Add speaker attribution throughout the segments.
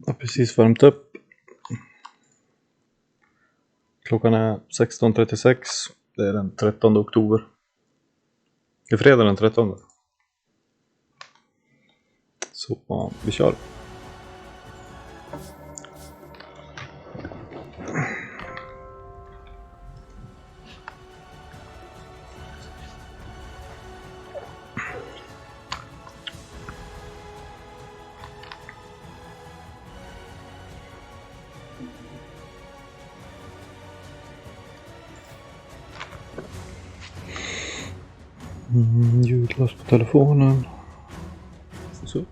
Speaker 1: Jag har precis värmt upp. Klockan är 16:36. Det är den 13 oktober. Det är fredag den 13. Så vi kör. Ljudlös på telefonen. Så.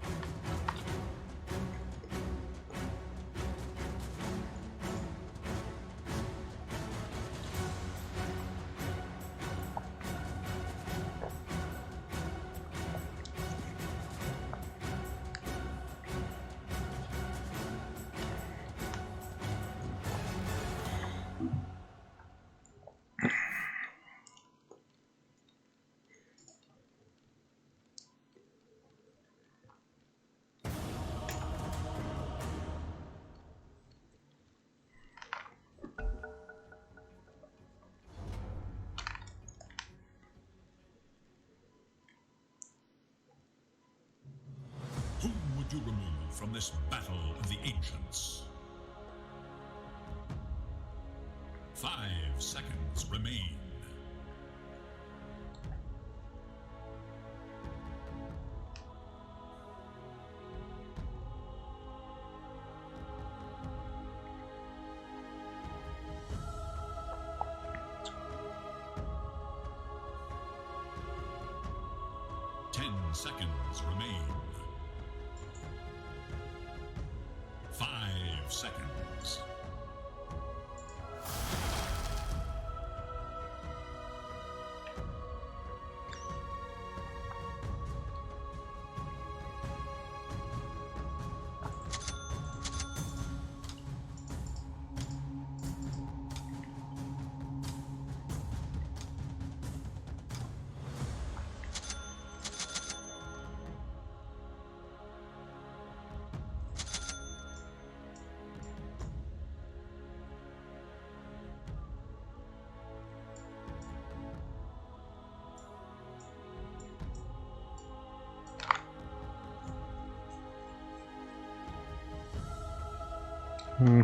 Speaker 2: You remove from this battle of the ancients. 5 seconds remain. Seconds remain. 5 seconds.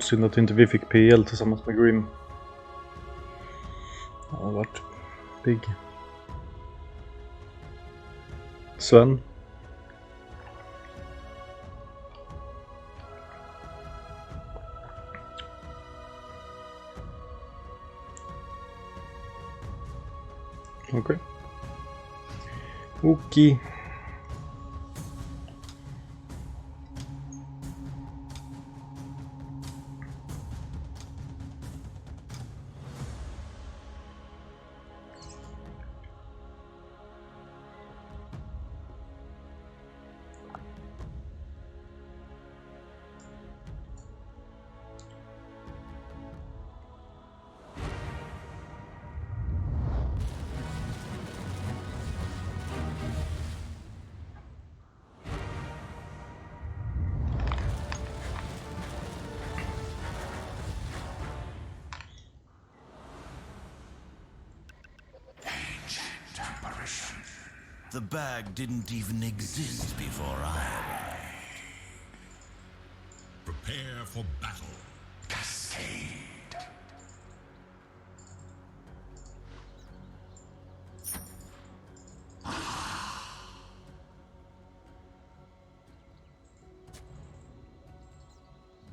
Speaker 1: Synd att inte vi fick PL tillsammans med Grim. Det har varit big. Sven. Okej. Okej.
Speaker 3: The bag didn't even exist before I arrived.
Speaker 2: Prepare for battle.
Speaker 3: Cascade.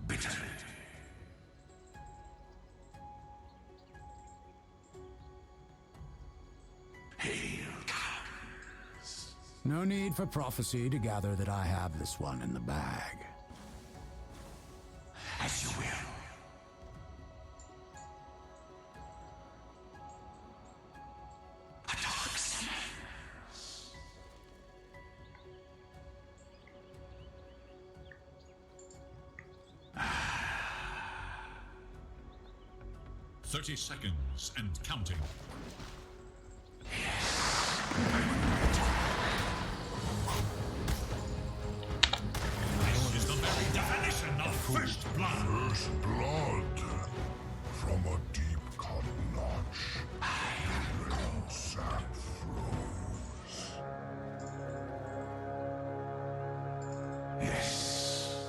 Speaker 3: Bitterly.
Speaker 4: No need for prophecy to gather that I have this one in the bag.
Speaker 3: As you will. A dark sense.
Speaker 2: "30 seconds and counting." This is the very definition
Speaker 5: There's blood from a deep cut notch. Red sap flows. Yes.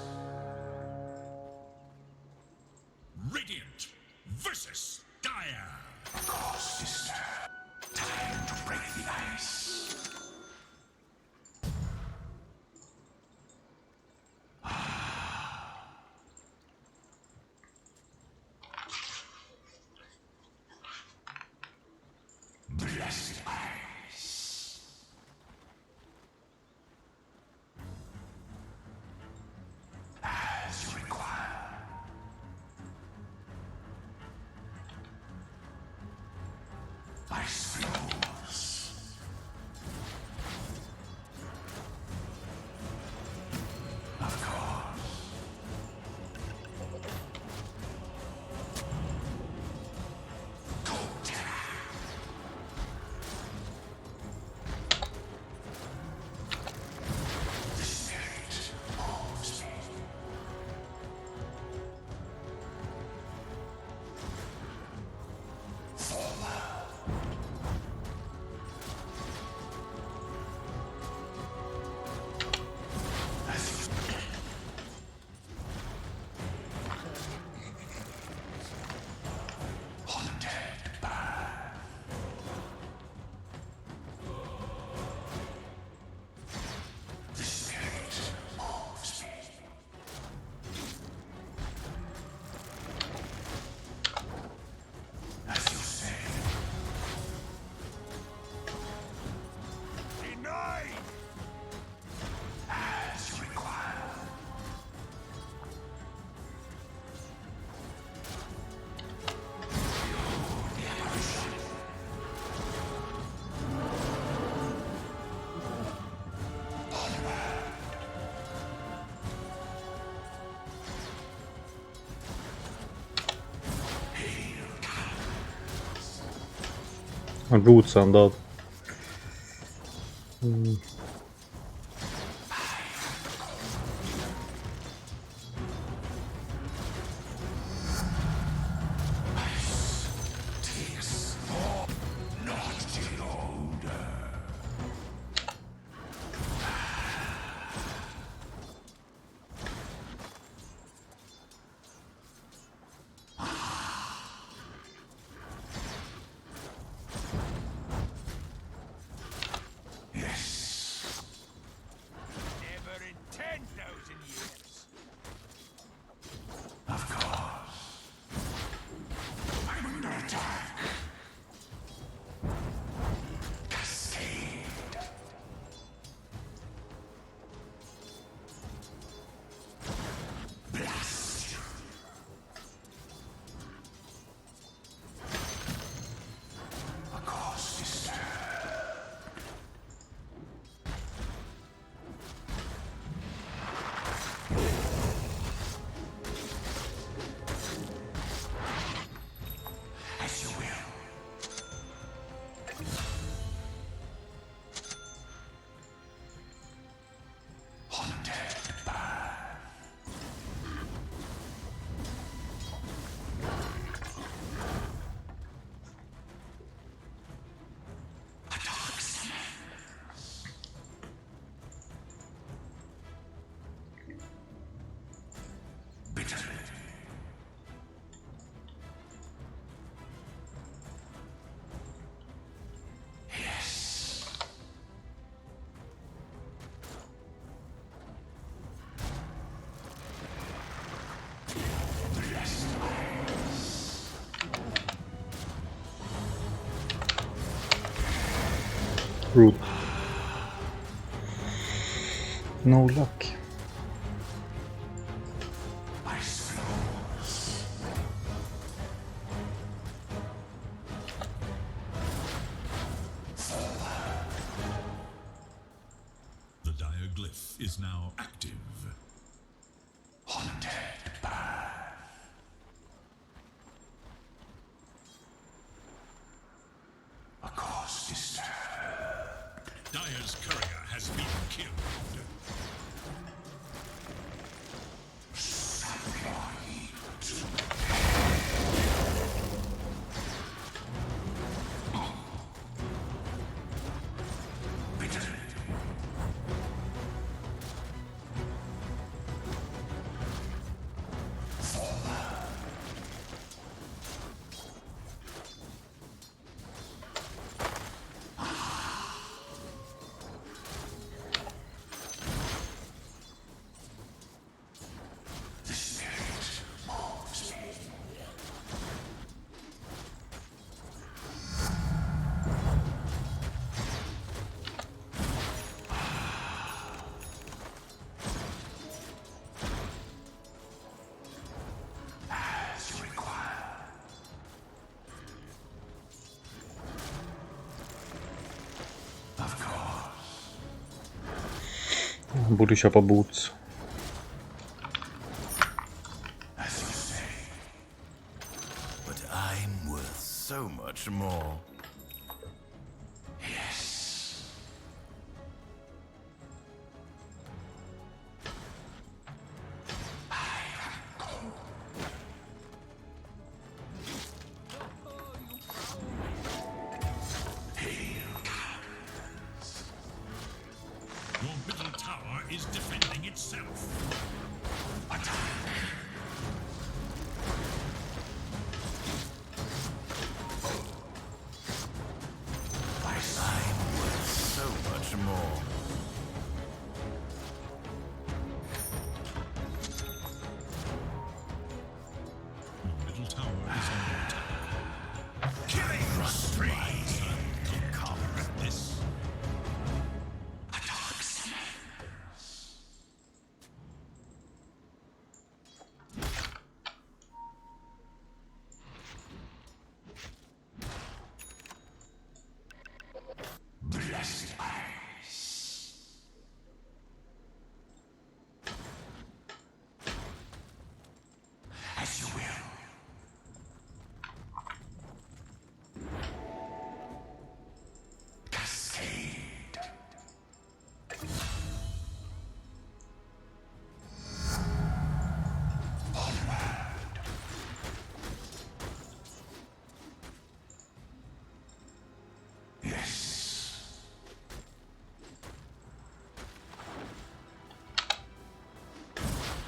Speaker 2: Radiant versus Dire.
Speaker 5: Of course, sister. Time to break the ice. Blessed ice. As you require. Ice flows. Of course. Dota. The spirit moves me. Haunted by the spirit moves me. As you say. Denied! As you require.
Speaker 1: Han boots han död.
Speaker 5: Yes.
Speaker 3: Never in 10,000 years.
Speaker 5: Of course. I'm under attack. Cascade. Blast. Of course, sister. As you will. Haunted by a dark summons. Bitterly. Yes. Blessed ice.
Speaker 1: Rude. No luck.
Speaker 5: Ice flows.
Speaker 2: The dire glyph is now active.
Speaker 5: Haunted by a cause disturbed.
Speaker 2: Dire's courier has been killed.
Speaker 5: Supply heat.
Speaker 1: Borde köpa boots.
Speaker 5: As you say.
Speaker 3: But I'm worth so much more.
Speaker 5: Yes.
Speaker 2: Your middle tower is defending itself.
Speaker 3: I'm worth so much more.
Speaker 2: Your middle tower is under attack. Killing spree! Don't combat this.
Speaker 5: Blessed eyes. As you will. Cascade. Onward. Yes.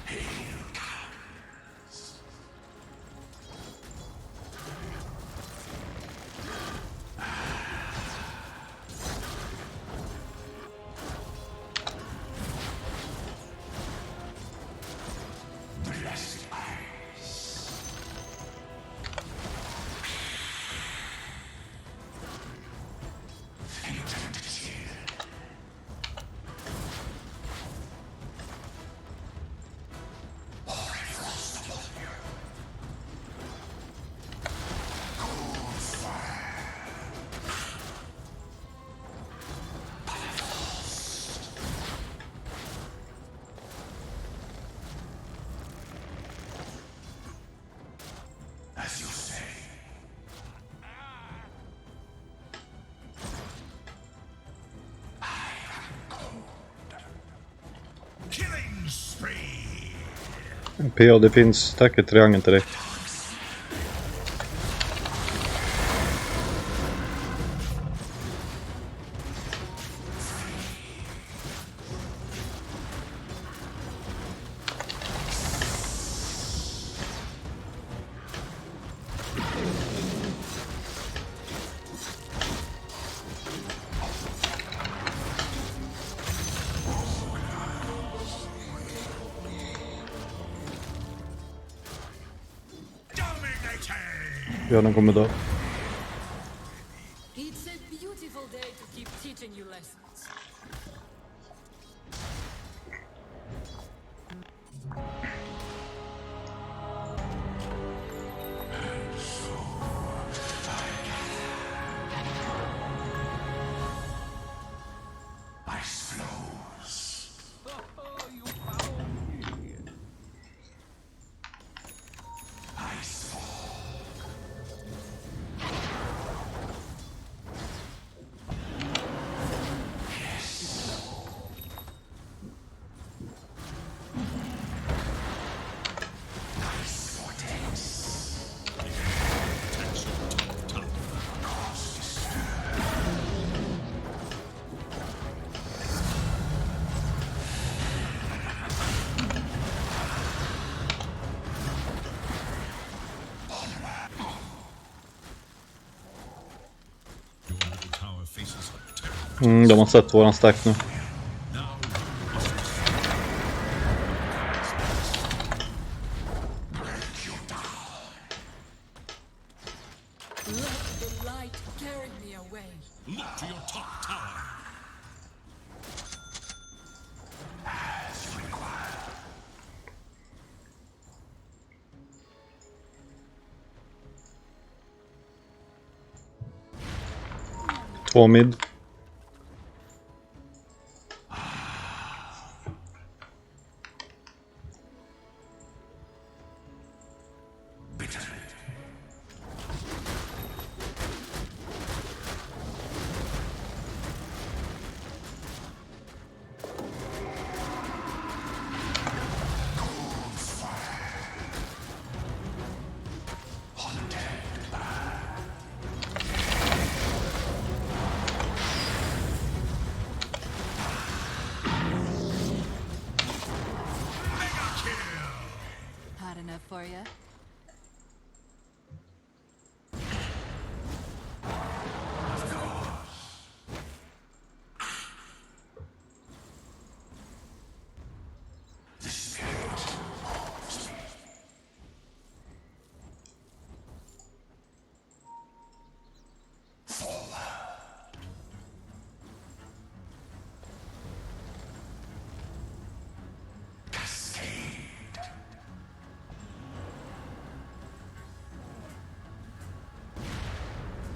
Speaker 5: Hail comes. Blessed eyes. Eternity. Holy frost upon you. Cold fire. As you say.
Speaker 2: Killing spree!
Speaker 1: PA, det finns tacket triangeln till dig.
Speaker 2: Dominating!
Speaker 1: Björnen kommer dö.
Speaker 6: It's a beautiful day to keep teaching you lessons.
Speaker 5: Ice flows. Ice fall. Ice vortex.
Speaker 2: Attacks your top tower.
Speaker 5: Cause disturbed.
Speaker 2: Your middle tower faces a terrible
Speaker 1: De har sett våran stack nu.
Speaker 2: now.
Speaker 5: Break you down.
Speaker 6: Let the light carry me away.
Speaker 2: Look to your top tower.
Speaker 5: As you require.
Speaker 1: 2 mid.
Speaker 6: hot enough for you.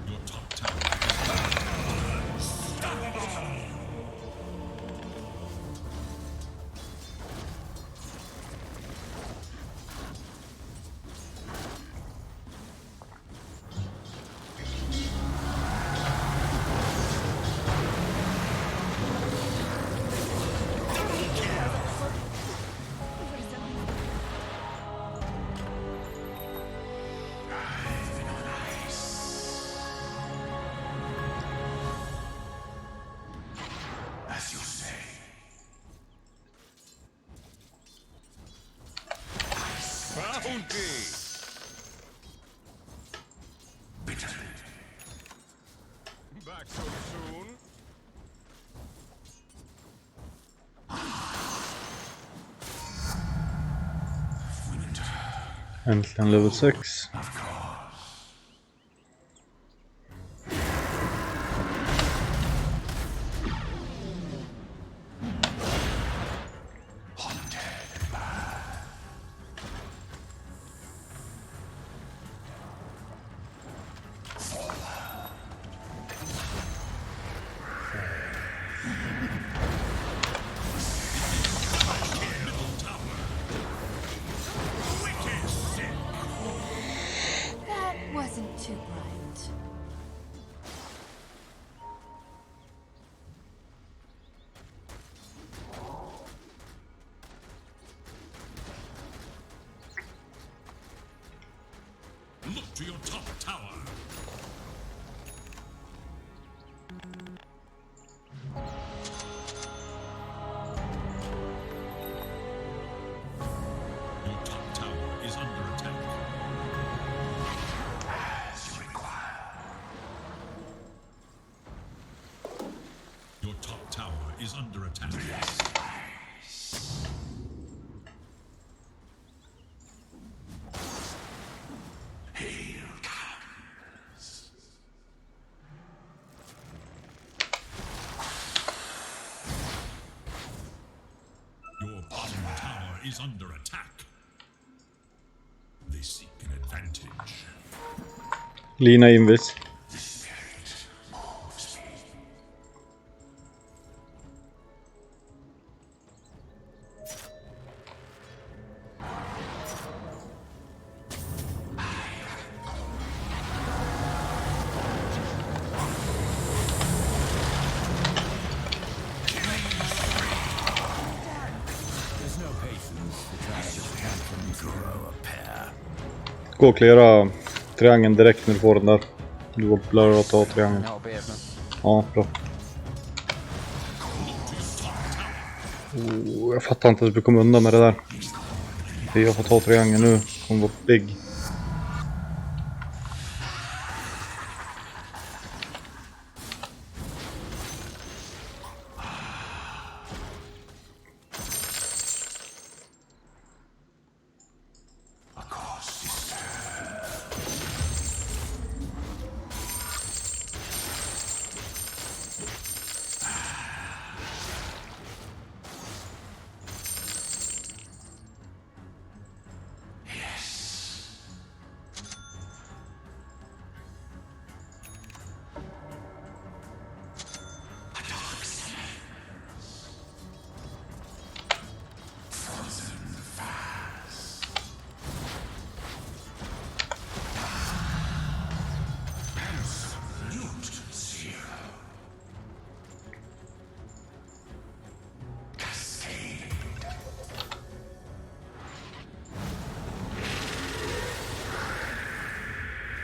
Speaker 2: Your top tower
Speaker 5: As you say.
Speaker 2: bounty.
Speaker 5: Bitterly.
Speaker 2: Back so soon.
Speaker 1: Äntligen level 6.
Speaker 6: That wasn't too bright.
Speaker 2: Look to your top tower. Your top tower is under attack.
Speaker 5: As you require.
Speaker 2: Your top tower is under attack.
Speaker 5: Hail comes.
Speaker 2: Your bottom tower is under attack. They seek an advantage.
Speaker 1: Lina invis.
Speaker 5: The spirit moves me.
Speaker 4: There's no patience to try to can't grow a pair.
Speaker 1: Gå och cleara triangeln direkt när du får den där. Du går blöra och ta triangeln.
Speaker 7: Ja, B nu.
Speaker 1: Ja, bra. Jag fattar inte att du kom undan med det där. Det jag får ta triangeln nu kommer vara big.
Speaker 5: A cause is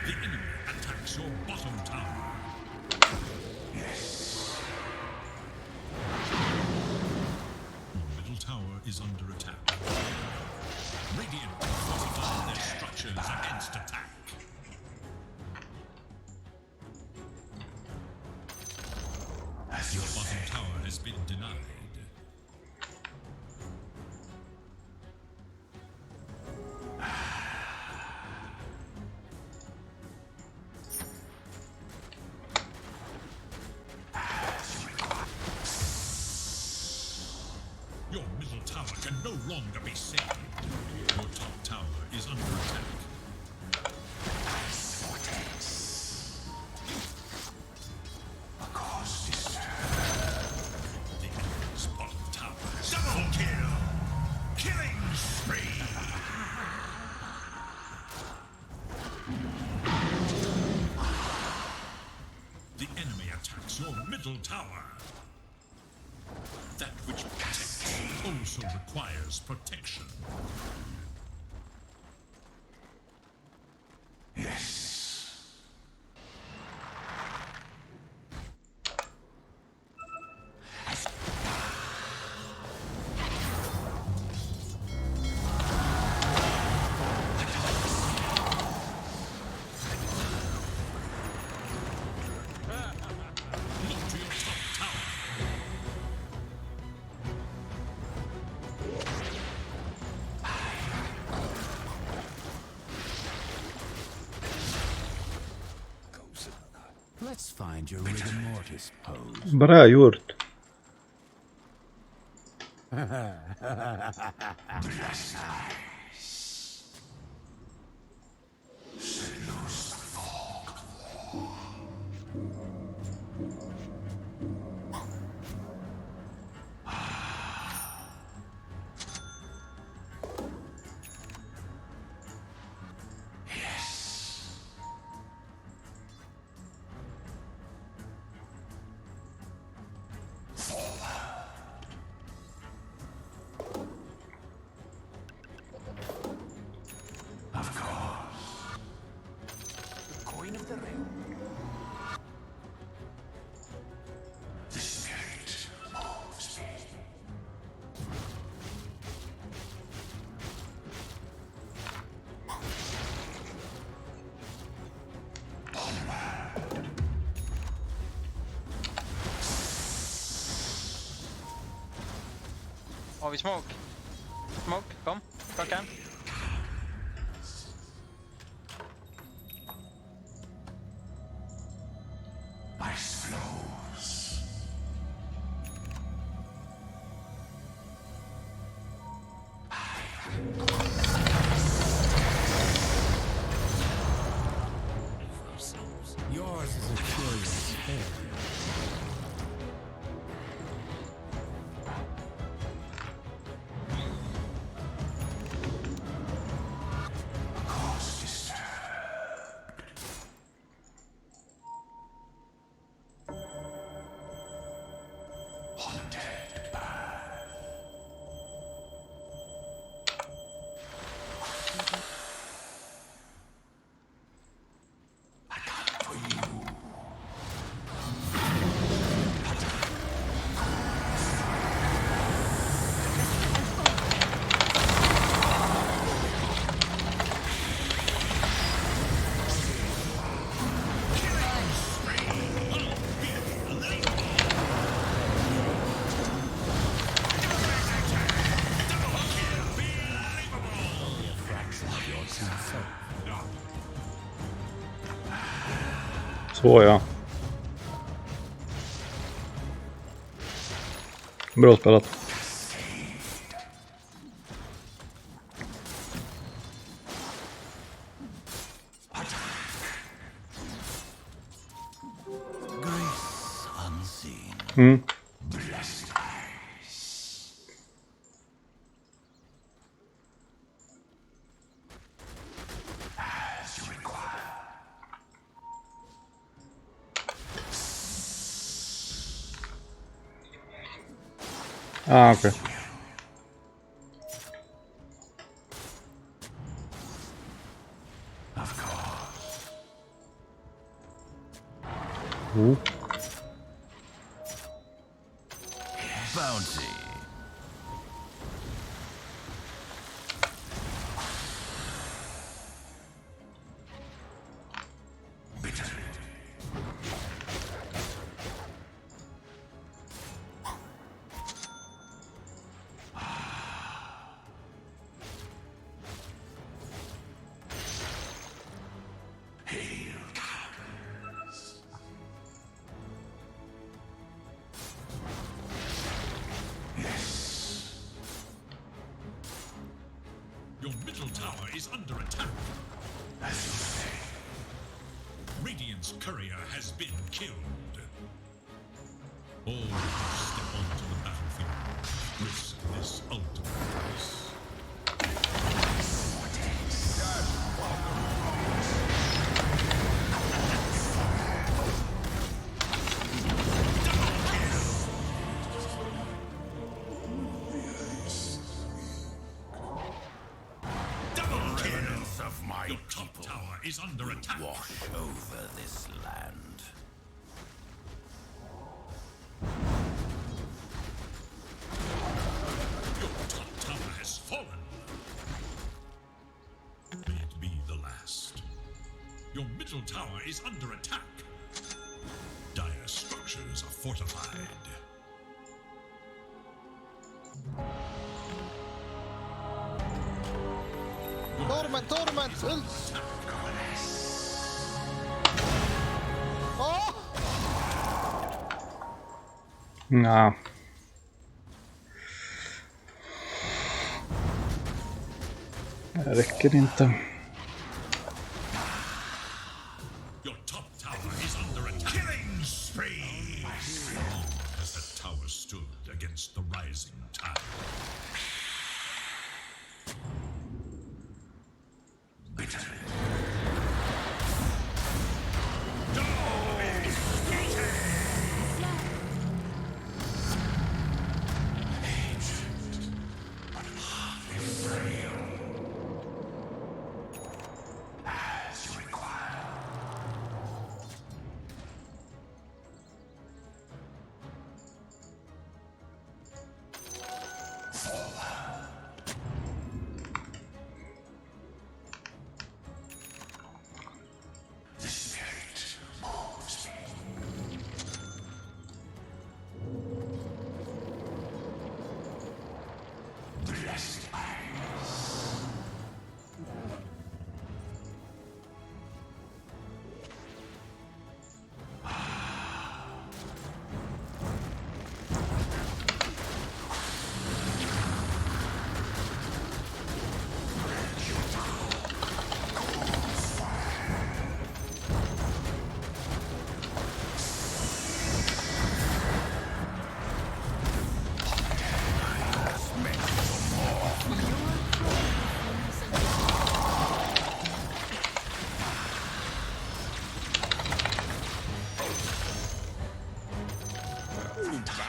Speaker 2: The enemy attacks your bottom tower. Your middle tower is under attack. Radiant fortifications. against attack. Your bottom tower has been denied. Your middle tower can no longer be saved. Your top tower is under attack. The enemy's bottom tower is double kill! Killing spree! The enemy attacks your middle tower. That which protects also requires protection. Look to your top tower.
Speaker 4: Let's find your rigor mortis pose.
Speaker 1: Bra gjort.
Speaker 7: Har vi smoke? Smoke, kom. Plocka en.
Speaker 4: Yours is a curious area.
Speaker 1: Så ja. Bra spelat.
Speaker 3: Grace unseen.
Speaker 1: Mm. Ah, okej. Oh.
Speaker 3: Bounty.
Speaker 5: Hail, cowards. Yes.
Speaker 2: Your middle tower is under attack.
Speaker 5: As you say.
Speaker 2: Radiant's courier has been killed. All who step onto the battlefield risk this ultimate price.
Speaker 3: Of my
Speaker 2: Your top
Speaker 3: people
Speaker 2: tower is under attack.
Speaker 3: wash over this land.
Speaker 2: Your top tower has fallen. May it be the last. Your middle tower is under attack. Dire structures are fortified.
Speaker 8: Torment, ult! Åh!
Speaker 1: Nja. Det räcker inte.
Speaker 2: Your top tower is under attack. Killing spree! Long has that tower stood against the rising tide.
Speaker 5: As you require. The spirit moves me. Blessed eyes.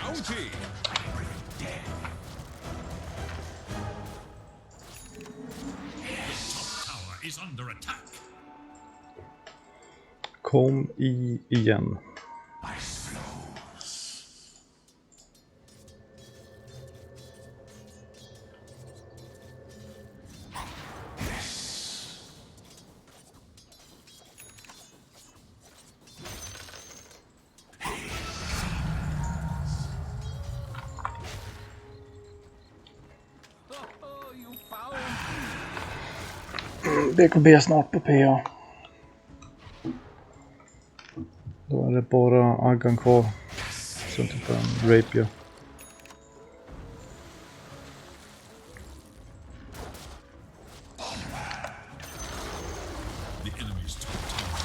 Speaker 2: Bounty! Your top tower is under attack.
Speaker 1: Kom igen.
Speaker 5: Ice flows.
Speaker 1: BKB snart på PA. Då är det bara Aggan kvar. Så typ en rapier.
Speaker 2: The enemy's top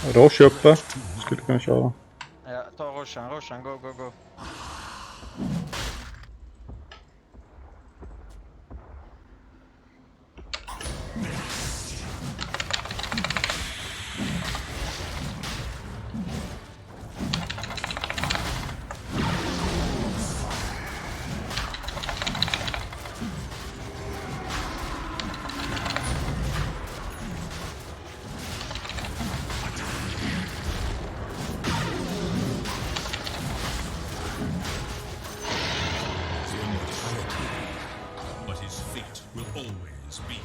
Speaker 2: tower.
Speaker 1: Roche uppe. Skulle kunna köra.
Speaker 7: Ja, ta Roshan, go.
Speaker 2: But his fate will always be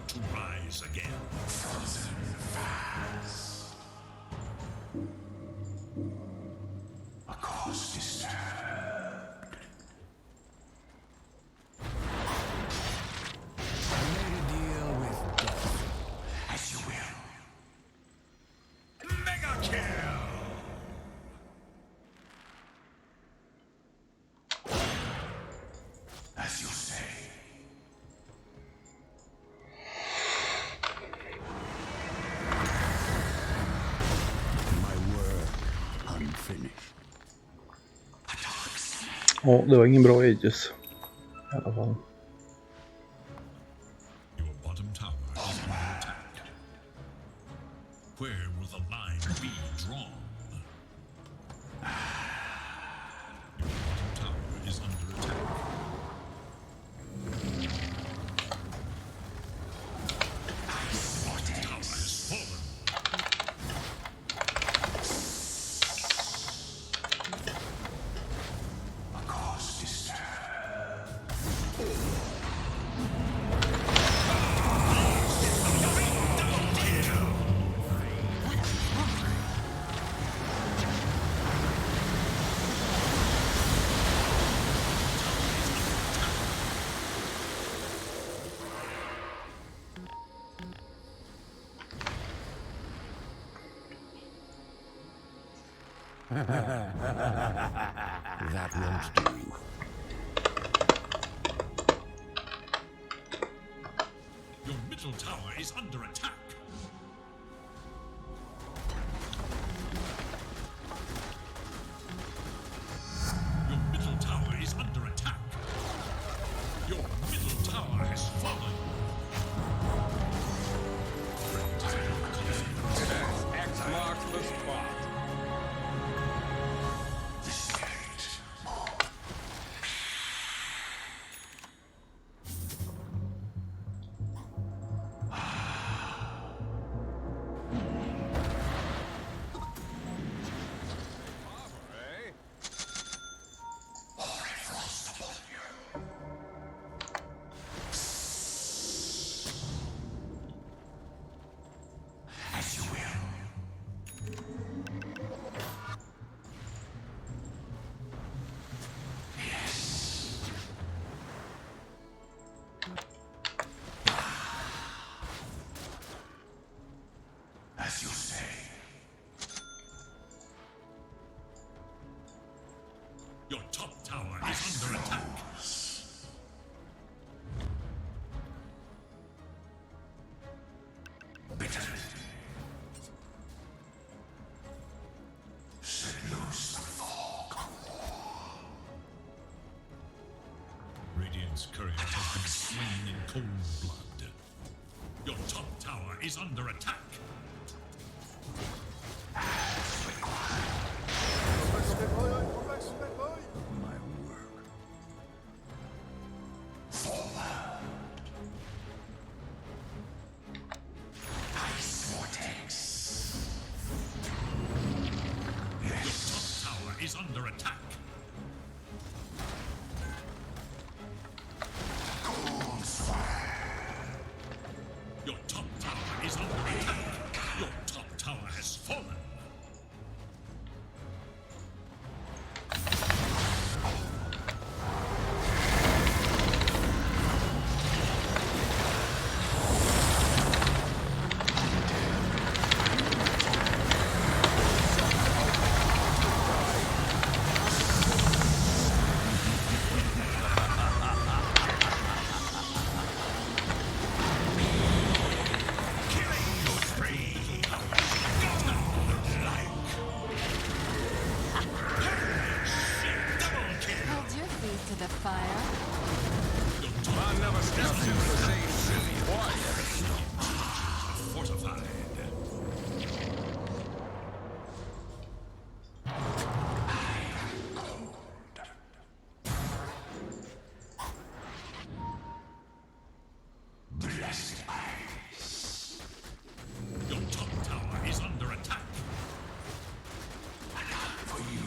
Speaker 2: to rise again.
Speaker 5: A cause disturbed.
Speaker 4: I made a deal with death.
Speaker 5: As you will.
Speaker 1: Ja, det var ingen bra ages. I alla fall.
Speaker 2: Your bottom tower is under attack. Where will the line be drawn? Your bottom tower is under attack. Your tower has fallen.
Speaker 5: A cause disturbed.
Speaker 4: That won't do.
Speaker 2: Your middle tower is under attack. Your middle tower is under attack. Your middle tower has fallen.
Speaker 7: X marks the spot.
Speaker 5: The spirit move. As you will. Yes. As you say.
Speaker 2: Your top tower is under attack.
Speaker 5: Bitter. Set loose the fog.
Speaker 2: Radiant's courier has been slain in cold blood. Your top tower is under attack.
Speaker 3: My work.
Speaker 5: Ice vortex.
Speaker 2: Your top tower is under attack. Your top tower is under attack. Your top tower has fallen.
Speaker 6: Hold your feet to the fire.
Speaker 7: Man never steps into the same city twice.
Speaker 2: Fortified.
Speaker 5: Blessed ice.
Speaker 2: Your top tower is under attack.
Speaker 5: For you.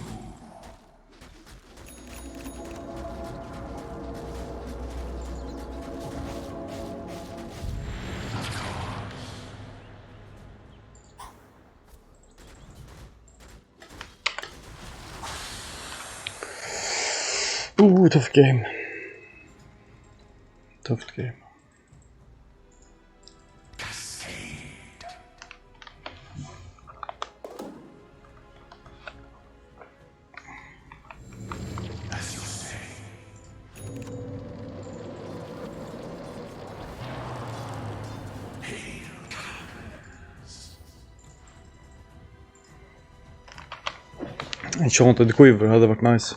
Speaker 1: Tough game. Tufft game.
Speaker 5: Cascade. As you say. Hail
Speaker 1: Enchanted Quiver hade varit nice.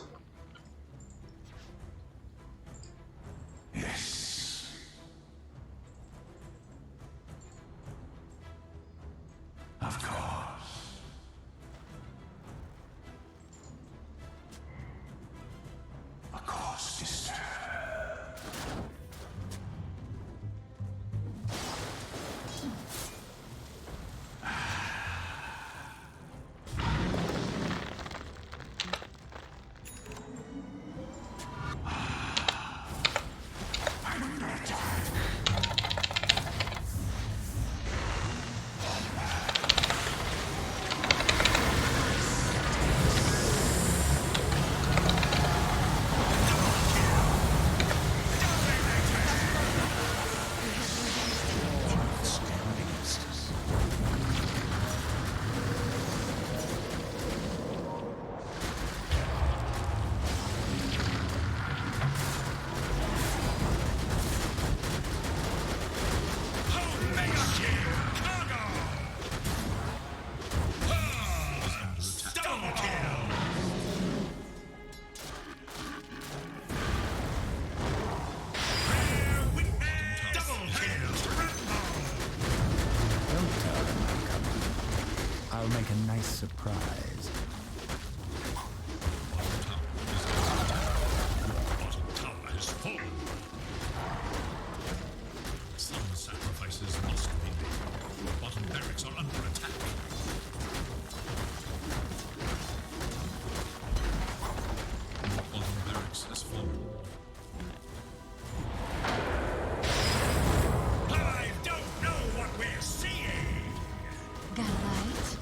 Speaker 4: I'll make a nice surprise.
Speaker 2: Bottom tower has fallen. Some sacrifices must be made. Bottom barracks are under attack. Bottom barracks has fallen. I don't know what we're seeing!
Speaker 6: Got a light?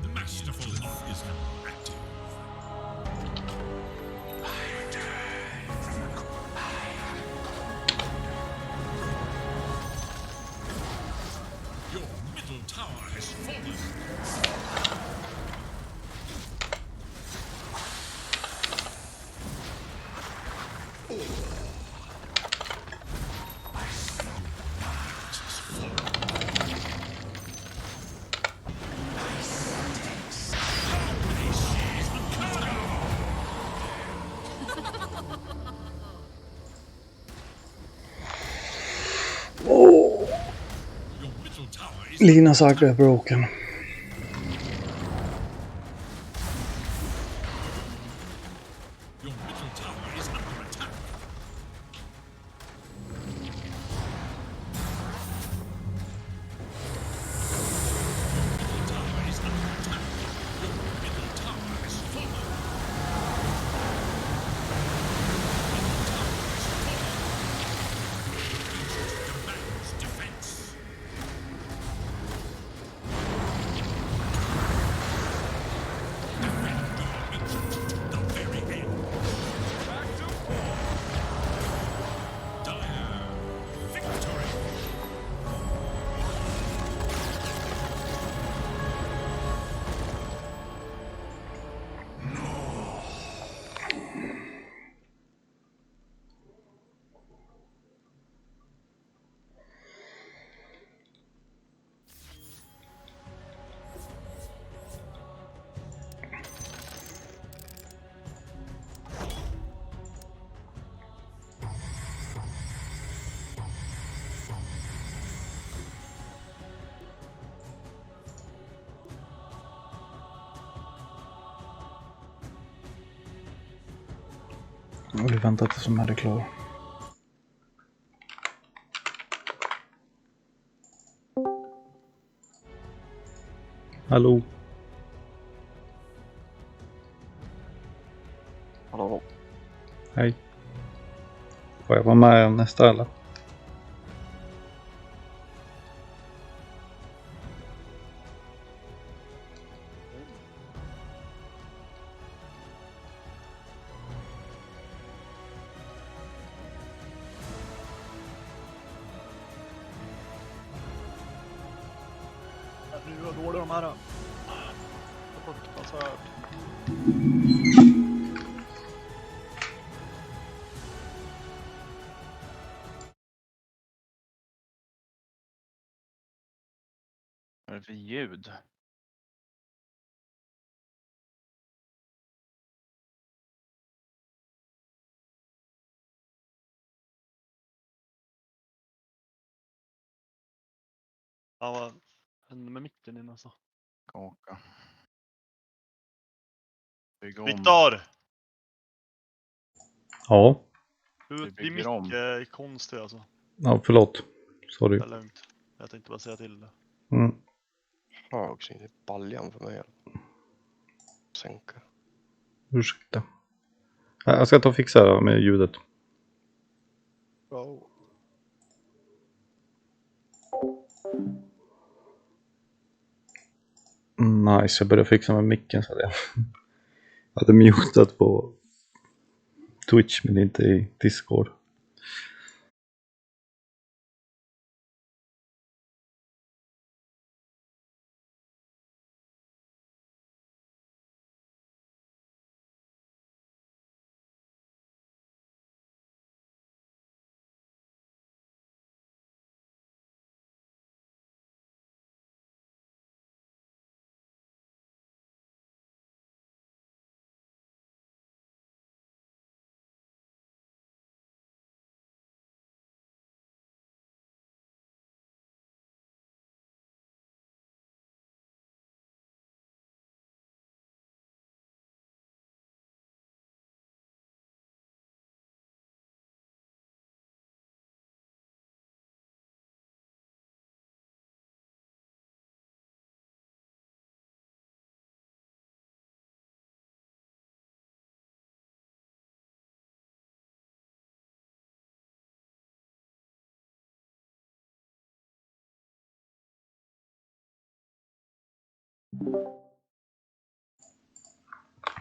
Speaker 2: The masterful lock is now active. Your middle tower has fallen. Your middle tower is
Speaker 1: Lina Saga är broken.
Speaker 2: Your middle tower is under attack. Your middle tower is under attack. Your middle tower has fallen. Middle tower has fallen. Ancient demands defense. Defend your ancient to the very end. Back to war. Dire victory.
Speaker 1: Vi väntar tills de här är klara. Hallå?
Speaker 9: Hallå.
Speaker 1: Hej. Får jag vara med nästa eller?
Speaker 8: Nu var dåliga de här. Fruktansvärt.
Speaker 9: Vad är det för ljud?
Speaker 8: Ja, vad hände med micken in alltså?
Speaker 9: Kaka. Bygg om.
Speaker 8: Viktor!
Speaker 1: Ja.
Speaker 8: Du,
Speaker 9: Vi
Speaker 8: din
Speaker 9: bygger om.
Speaker 8: mick är konstig alltså.
Speaker 1: Ja, förlåt. Sorry.
Speaker 8: Det är lugnt. Jag tänkte bara säga till det.
Speaker 1: Mm.
Speaker 10: Ja, också in i baljan för mig. Sänka.
Speaker 1: Ursäkta. Jag ska ta och fixa det med ljudet.
Speaker 8: Bra.
Speaker 1: Nice, jag började fixa med micken så jag hade mutat på Twitch men inte i Discord.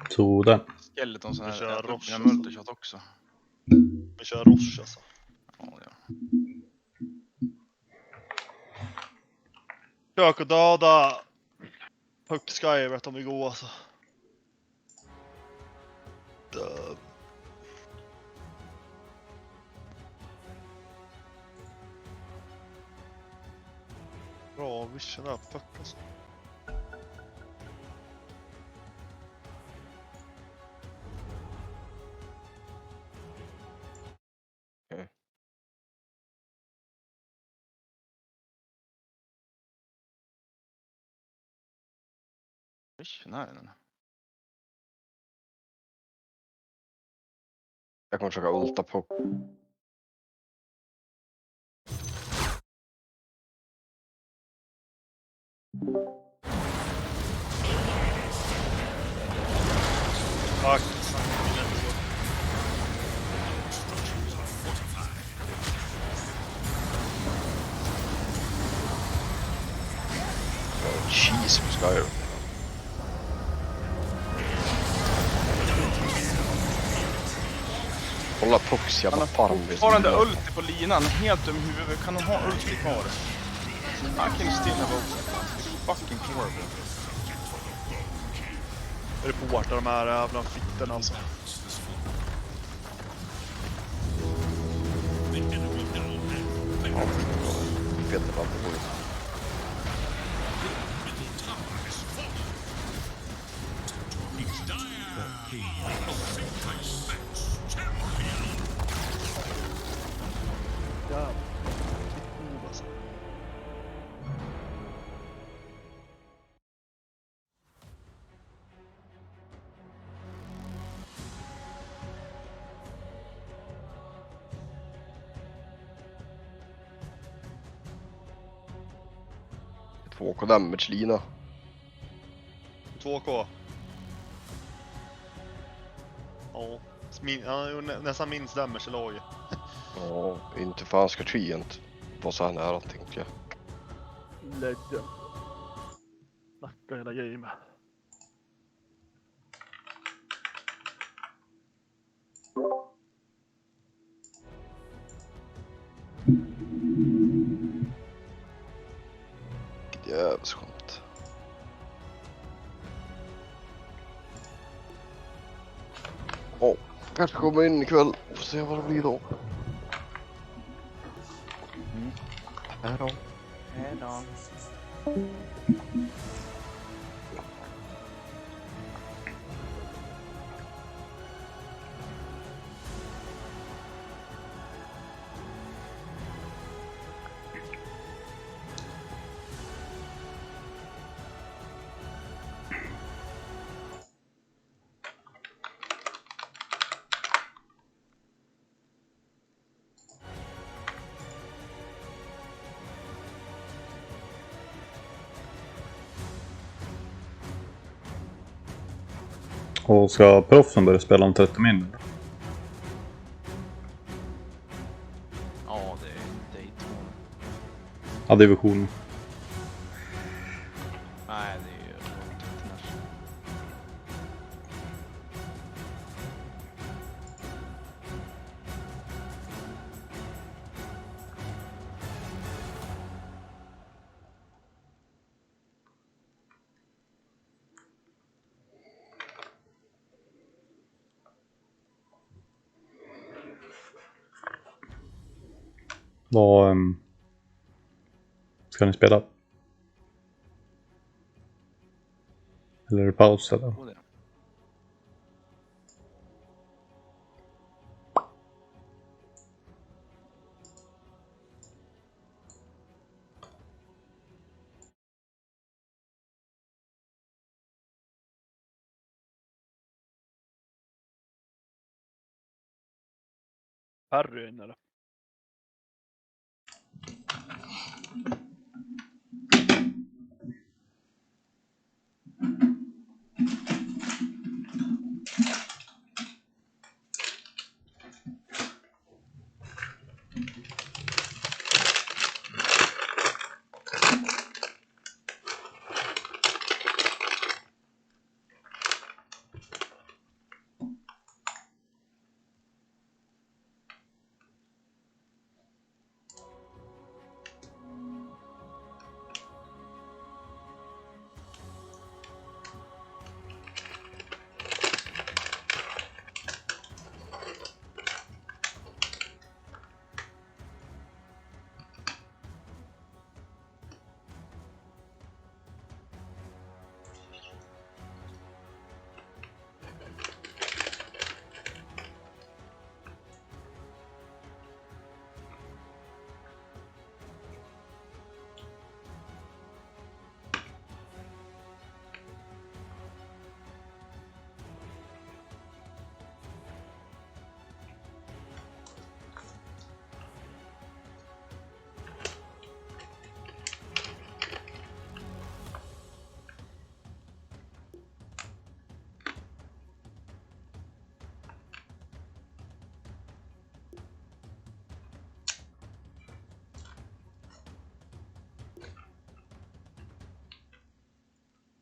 Speaker 1: Så där.
Speaker 9: Skeleton som
Speaker 8: Vi kör
Speaker 9: är
Speaker 8: Roche,
Speaker 9: mina multishot också.
Speaker 8: Vi kör Roche alltså.
Speaker 9: Ja, ja.
Speaker 8: Försök att döda Puck Skyward om vi går alltså. Dö. Bra vision där Puck alltså.
Speaker 9: Nej. Jag kommer försöka ulta på.
Speaker 8: Tack.
Speaker 10: Cheese på Skyrim. Kolla Prox jävla farm.
Speaker 9: Fortfarande ulti på linan, helt dum i huvudet. Kan de ha ulti kvar? I can still have ulti. Fucking horrible.
Speaker 8: Är det portar de här jävla fittorna alltså.
Speaker 10: Peter var på.
Speaker 8: Jävlar. Fittmove alltså.
Speaker 10: Två k damage lina.
Speaker 8: 2K. Ja, nästan minst damage i laget.
Speaker 10: Ja, inte fan ska Treant vara så här nära tänkte jag.
Speaker 8: Legend. Snacka hela gamet.
Speaker 10: Jävligt skönt. Kanske kommer in ikväll. Får se vad det blir då. Här då.
Speaker 1: Och ska proffen börja spela om 30 min?
Speaker 9: Ja, det är Dayton.
Speaker 1: Ja, division.
Speaker 9: Nej, det är ju international.
Speaker 1: Vad ska ni spela? Eller är det paus eller?
Speaker 9: Och det.
Speaker 8: Harry är inne eller?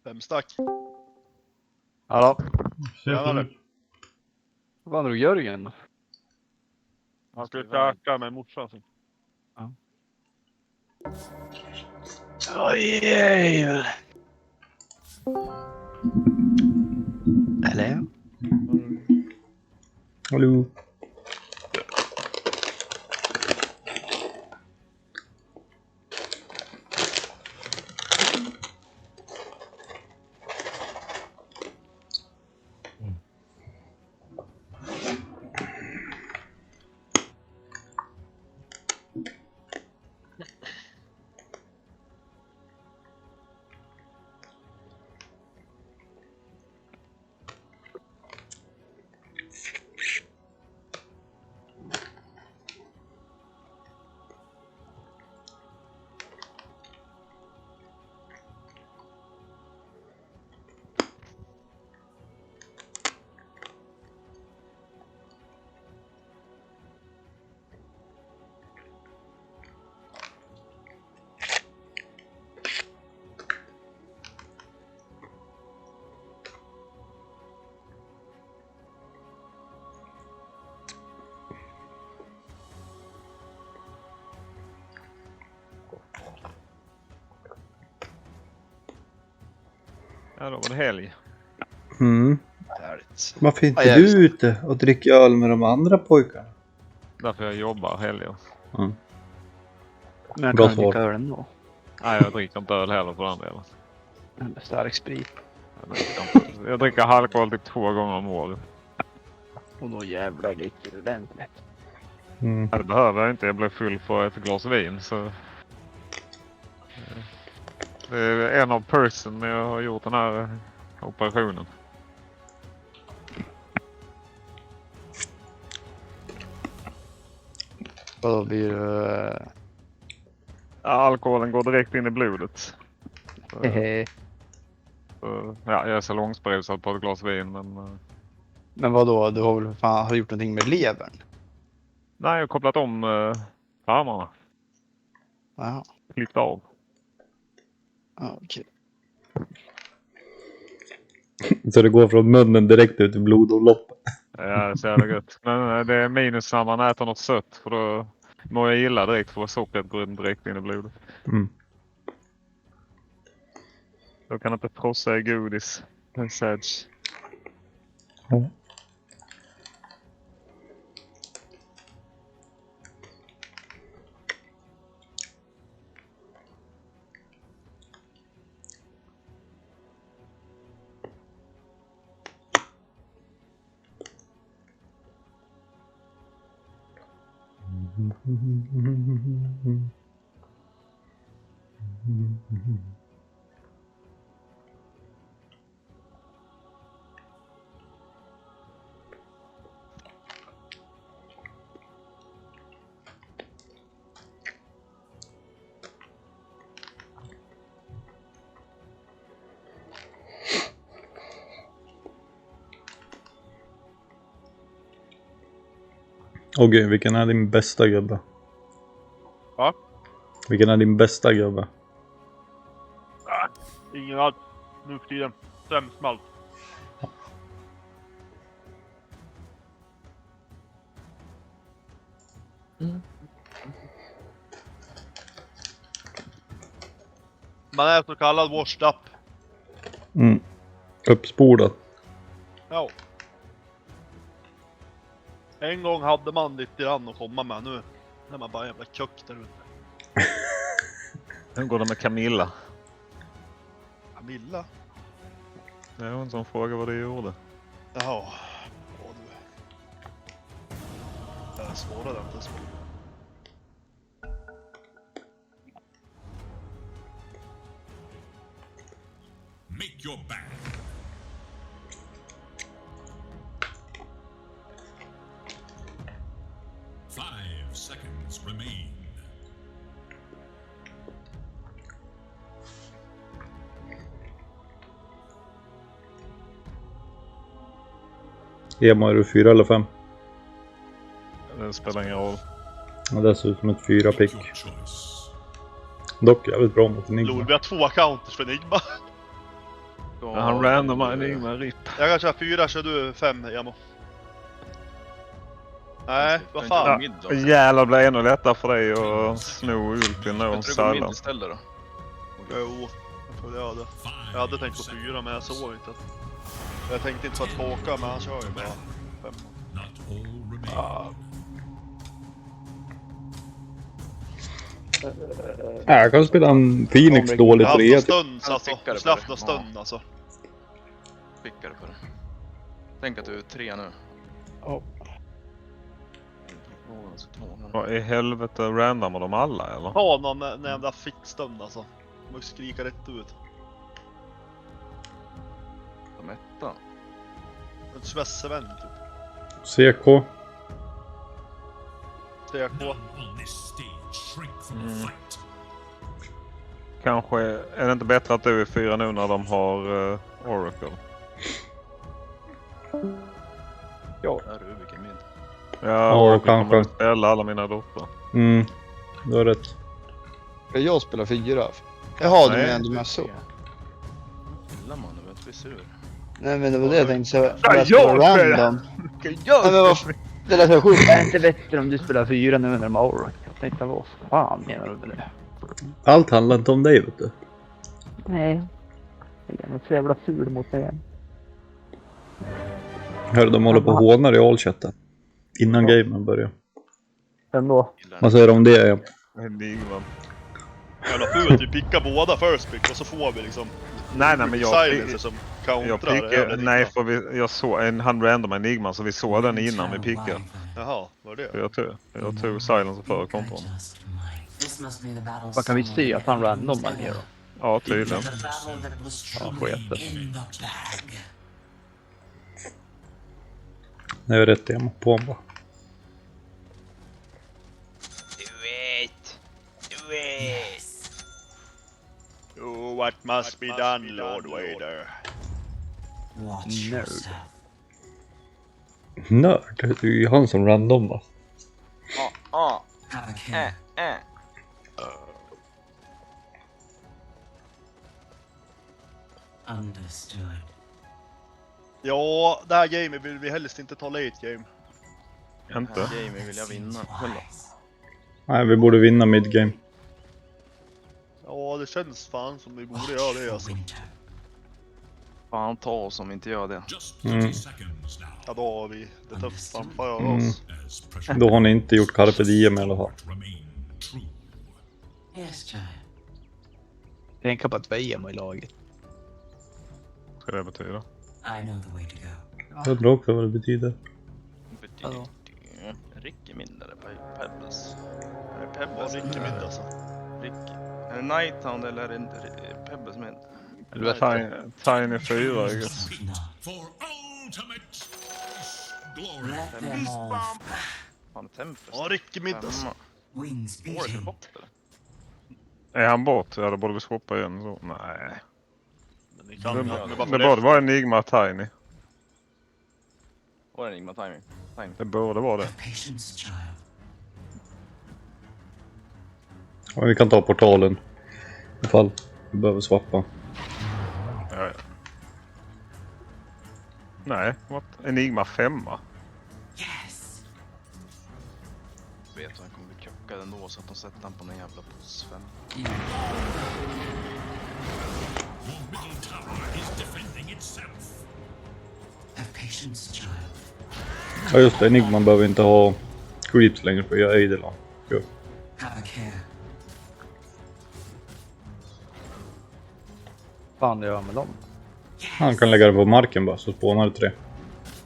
Speaker 9: 5 stack.
Speaker 8: Hallå?
Speaker 9: Tjenare.
Speaker 8: Vad var det du gör igen?
Speaker 9: Han skulle käka med morsan.
Speaker 10: Oj. Eller?
Speaker 1: Hallå.
Speaker 9: Ja, då var det helg.
Speaker 10: Härligt.
Speaker 1: Varför inte
Speaker 10: Ja,
Speaker 1: du ute och dricker öl med de andra pojkarna?
Speaker 9: Därför jag jobbar helger.
Speaker 1: Mm.
Speaker 8: Men jag
Speaker 1: Bra
Speaker 8: kan
Speaker 1: svar.
Speaker 8: dricka öl ändå.
Speaker 9: Nej, jag dricker inte öl heller på den delen.
Speaker 8: En stark sprit.
Speaker 9: Jag dricker alkohol typ 2 gånger om året.
Speaker 8: Och då jävlar dricker du ordentligt.
Speaker 1: Mm.
Speaker 9: Ja, det behöver jag inte. Jag blev full för ett glas vin. Så... Det är en av persen när jag har gjort den här operationen.
Speaker 10: Vadå blir
Speaker 9: Ja, alkoholen går direkt in i blodet. Så, ja, jag är salongsberusad på ett glas vin.
Speaker 10: Men vadå, du har väl fan har gjort någonting med levern?
Speaker 9: Nej, jag har kopplat om tarmarna.
Speaker 10: Jaha,
Speaker 9: Klippt av.
Speaker 10: ja, okej.
Speaker 1: Så det går från munnen direkt ut i blodomloppet.
Speaker 9: Ja, det är så jävla gött. Men det är minus när man äter något sött. För då mår jag illa direkt för sockret går direkt in i blodet.
Speaker 1: Mm.
Speaker 9: Då kan jag inte frossa i godis. Det är sedge.
Speaker 1: Ja. Okej, vilken är din bästa gubbe?
Speaker 9: Va?
Speaker 1: Vilken är din bästa gubbe?
Speaker 9: Ingen alls. Nu för tiden. Sämst med allt. Man är så kallad washed up.
Speaker 1: Mm. Uppspolad.
Speaker 9: Ja. En gång hade man lite grann att komma med, nu är man bara en jävla kuck där ute. Hur går det med Camilla? Camilla? Det är hon som frågar vad du gjorde. Jaha. Åh du. Jag svarade inte så.
Speaker 2: Make your band. Five seconds remain.
Speaker 1: Emo, är du 4 eller 5?
Speaker 9: Det spelar ingen roll.
Speaker 1: Ja, det ser ut som ett 4-pick.
Speaker 2: Your choice.
Speaker 1: Dock jävligt bra mot Enigma.
Speaker 9: Lol, vi har 2 counters för Enigma.
Speaker 8: Han randomar Enigma RIP.
Speaker 9: Jag kan köra 4, kör du 5 Emo. Nej, vad fan.
Speaker 8: Ja,
Speaker 11: Jävlar, blir ännu lättare för dig att sno ultin då.
Speaker 8: Jag tror det går mid istället då.
Speaker 9: Jo, jag tror det hade. Jag hade tänkt på 4 men jag såg inte att... Jag tänkte inte på att åka men han kör ju bara 5.
Speaker 2: Not all remain.
Speaker 1: Jag kan spela en Phoenix dåligt
Speaker 9: Jag har
Speaker 1: red.
Speaker 9: haft någon stund alltså.
Speaker 8: Skickar det
Speaker 9: Slapp
Speaker 8: på
Speaker 9: någon
Speaker 8: det.
Speaker 9: stund alltså.
Speaker 8: Skickar på det. Tänk att du är 3 nu.
Speaker 10: Ja.
Speaker 11: Vad i helvete, randomar de alla eller?
Speaker 9: Ta någon jävla fittstund alltså. De måste skrika rätt ut.
Speaker 8: De etta.
Speaker 9: En svässevän typ.
Speaker 1: CK.
Speaker 9: TK.
Speaker 2: None on this stage shrink from a fight.
Speaker 11: Kanske är det inte bättre att du är 4 nu när de har Oracle?
Speaker 10: Ja.
Speaker 8: Där är du vilken mid.
Speaker 11: Ja, Oracle
Speaker 1: kanske.
Speaker 11: kommer att spela alla mina dotter.
Speaker 1: Du har rätt.
Speaker 10: Ska jag spela 4? Jaha, du
Speaker 11: Nej.
Speaker 10: menar du med så?
Speaker 8: Gillar man nu att bli sur.
Speaker 10: Nej men det var det jag tänkte säga.
Speaker 11: Ja,
Speaker 10: Jag spelar
Speaker 11: jag spelar.
Speaker 10: random. Nej, men det lät så sjukt. Det är inte bättre om du spelar 4 nu när de har Oracle. Jag tänkte, vad fan menar du med det?
Speaker 1: Allt handlar inte om dig, vet du.
Speaker 10: Nej. Jag är så jävla sur mot dig.
Speaker 1: Hörde de håller på och hånar i all-chatten. Innan gamen börjar.
Speaker 10: Ändå.
Speaker 1: Vad säger du om det?
Speaker 11: Enigma.
Speaker 9: Jävla fult, vi pickar båda first pick och så får vi liksom...
Speaker 11: Nej men
Speaker 9: Silencer som
Speaker 11: jag
Speaker 9: countrar.
Speaker 11: pickar, nej för jag såg han random Enigma så vi såg den innan vi pickade.
Speaker 9: Jaha, var det?
Speaker 11: Jag tog silencer för konton.
Speaker 10: Vad kan vi se att han randomar ner då?
Speaker 11: Ja, tydligen.
Speaker 10: Ja, sket det.
Speaker 1: Det är rätt tema på honom.
Speaker 9: Oh, what must be done, Lord Vader?
Speaker 1: Nörd, det är ju han som randomar.
Speaker 3: Understood.
Speaker 9: Ja, det här gamet vill vi helst inte ta late game.
Speaker 11: Inte?
Speaker 8: Jamie vill jag vinna.
Speaker 1: Nej, vi borde vinna midgame.
Speaker 9: Ja, det känns fan som vi borde göra det alltså.
Speaker 8: Fan ta oss om vi inte gör det.
Speaker 2: Just 30 seconds now.
Speaker 9: Ja, då har vi det tufft framför oss.
Speaker 2: As pressure
Speaker 1: Då har ni inte gjort carpe diem i alla fall.
Speaker 2: remain true.
Speaker 3: Yes, child.
Speaker 10: Tänka på att vi är med i laget.
Speaker 11: Vad ska det betyda?
Speaker 3: I know the way to go.
Speaker 1: Jag undrar också vad det betyder.
Speaker 10: Hallå.
Speaker 8: Ricky mindre Pebbles. Är det
Speaker 9: Ja,
Speaker 8: Pebbles?
Speaker 9: Ricky mitt alltså.
Speaker 8: Ricky. Är det Nighthound eller är det inte Pebbles med?
Speaker 11: Tiny 4 I guess.
Speaker 2: For ultimate glory.
Speaker 3: Let them all
Speaker 8: Fan, Tempest.
Speaker 9: Ja, Ricky mitt alltså.
Speaker 3: wings
Speaker 8: Oracle
Speaker 3: beating.
Speaker 8: bort eller?
Speaker 11: Är han bort? Ja, då borde vi swappa igen så. Nej.
Speaker 9: Men ni kan
Speaker 11: Det var Enigma Tiny.
Speaker 8: Och en Enigma timing.
Speaker 11: Det borde vara det.
Speaker 3: Patience, child.
Speaker 1: Och vi kan ta portalen. Ifall vi behöver swappa.
Speaker 11: Ja. Nej, what? Enigma 5.
Speaker 3: Yes.
Speaker 8: Vet du, han kommer bli krockad ändå så att de sätter han på någon jävla puss 5.
Speaker 2: Your middle tower is defending itself.
Speaker 3: Have patience, child.
Speaker 1: Ja just det, Enigman behöver inte ha creeps längre för jag är Eidolon.
Speaker 3: Have a care.
Speaker 10: Fan, det gör med dem.
Speaker 1: Han kan lägga det på marken bara så spånar det 3.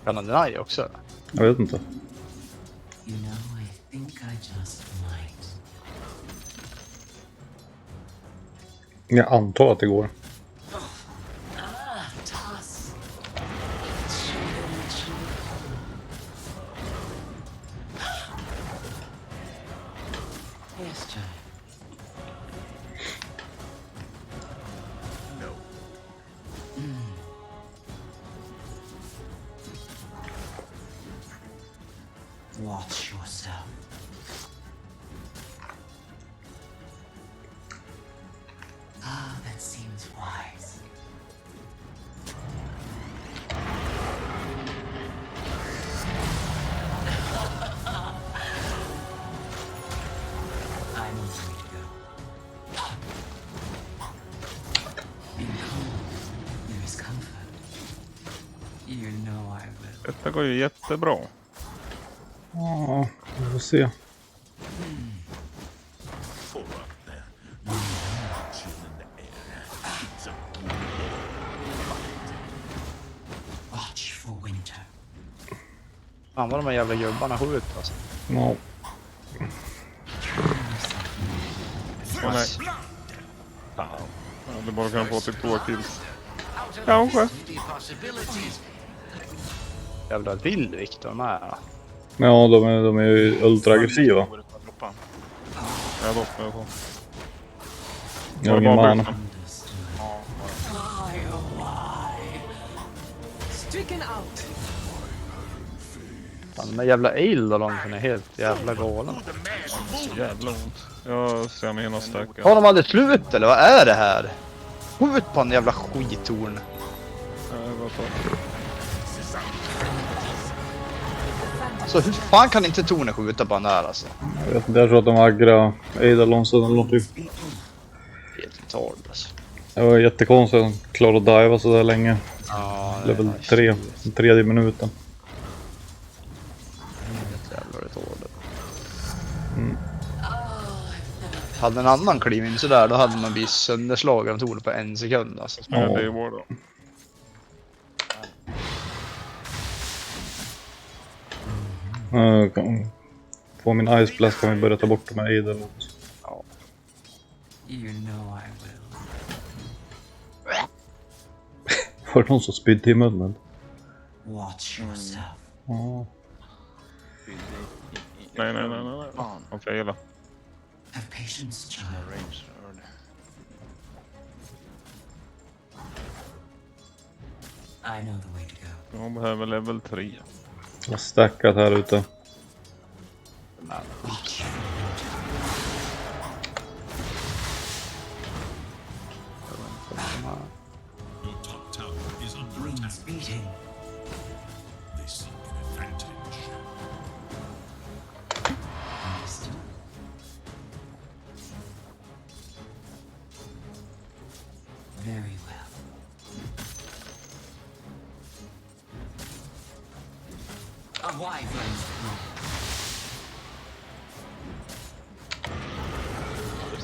Speaker 10: Kan han deny också?
Speaker 1: Jag vet inte.
Speaker 3: You know, I think I just might.
Speaker 1: Jag antar att det går.
Speaker 3: Toss. Yes, child. Watch yourself. Ah, that seems wise.
Speaker 11: Detta går ju jättebra.
Speaker 1: Ja, vi får se.
Speaker 3: Watch for winter.
Speaker 10: Fan vad de här jävla gubbarna skjuter alltså.
Speaker 1: Ja.
Speaker 11: Åh nej. Fan. Ja, det bara kan få typ 2 kills. Kanske.
Speaker 10: Jävla vildvikt de är.
Speaker 1: Ja, de är ju ultraaggressiva.
Speaker 11: Jag doppar så.
Speaker 1: Jag har ingen mana.
Speaker 10: Fan, de här jävla Eildolon är helt jävla galen.
Speaker 11: Så jävla ont. Jag ser mig hinna stärka.
Speaker 10: Har de aldrig slut eller vad är det här? Skjut på en jävla skitorn. Så hur fan kan inte tornen skjuta på den där alltså?
Speaker 1: Jag vet inte, jag tror att de aggra Eidalonsen eller något.
Speaker 10: Helt retard alltså.
Speaker 1: Det var jättekonstigt att de klarade att diva så där länge.
Speaker 10: Ja,
Speaker 1: Level 3, den tredje minuten.
Speaker 10: Jävla retard. Hade en annan kliv in sådär, då hade man blivit sönderslagen av tornen på 1 sekund alltså.
Speaker 11: Ja, det är vår då.
Speaker 1: På min Ice Blast kan vi börja ta bort de här Eidalons.
Speaker 10: Ja.
Speaker 3: You know I will.
Speaker 1: Var det någon som spydde i munnen?
Speaker 3: Watch yourself.
Speaker 1: Ja.
Speaker 11: Nej. Okej, gilla.
Speaker 3: Have patience, child. I know the way to go.
Speaker 11: Jag behöver level 3.
Speaker 1: Jag har stackat här ute.
Speaker 3: Watch.
Speaker 2: Your top tower is under
Speaker 3: Wings
Speaker 2: attack.
Speaker 3: beating.
Speaker 2: They seek an advantage.
Speaker 3: Understood. Very well. A wyvern's blood.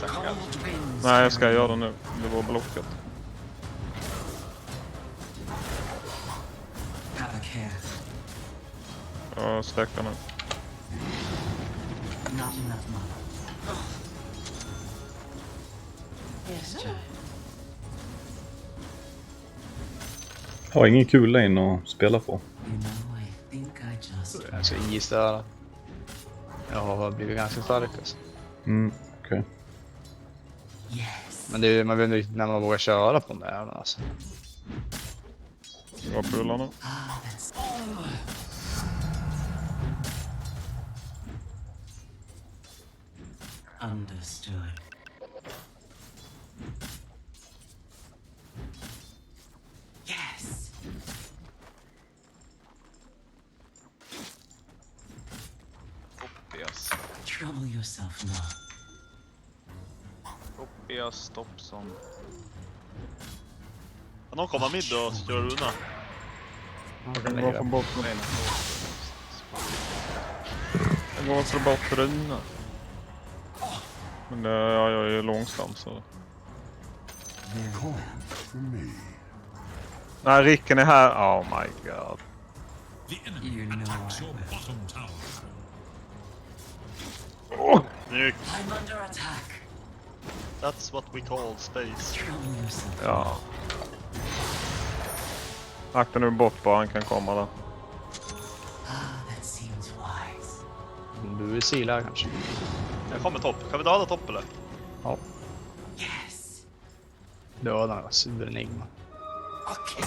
Speaker 3: Cold winds.
Speaker 11: Nej, jag ska göra det nu. Det var blockat.
Speaker 3: Have a care.
Speaker 11: Jag stackar nu.
Speaker 3: Not enough mana. Yes, child.
Speaker 1: Jag har ingen kul lane att spela på.
Speaker 3: You know, I think I just...
Speaker 10: Alltså is där. Jag har blivit ganska stark alltså.
Speaker 1: Okej.
Speaker 3: Yes.
Speaker 10: Men det är, man vet inte riktigt när man vågar köra på den där alltså.
Speaker 11: Jag pullar nu.
Speaker 3: Ah, that's... Understood. Yes.
Speaker 9: Hoppias.
Speaker 3: Trouble yourself not.
Speaker 9: Hoppias stoppson. Kan någon komma mid och köra runa?
Speaker 11: Jag går från botten. Jag går för bort runa. Men det, ja, jag är långsam så... Nej, Ricken är här. Oh my god.
Speaker 2: The enemy
Speaker 3: You know
Speaker 2: attacks
Speaker 3: I
Speaker 2: your
Speaker 3: will.
Speaker 2: bottom tower.
Speaker 9: Snyggt.
Speaker 3: I'm under attack.
Speaker 9: That's what we call space.
Speaker 3: Trouble yourself.
Speaker 11: Ja. Akta nu bort bara, han kan komma där.
Speaker 3: Ah, that seems wise.
Speaker 10: Du är sila kanske.
Speaker 9: Jag kommer topp. Kan vi döda topp eller?
Speaker 10: Ja.
Speaker 3: Yes.
Speaker 10: Döda den sur enigma.
Speaker 3: Okay.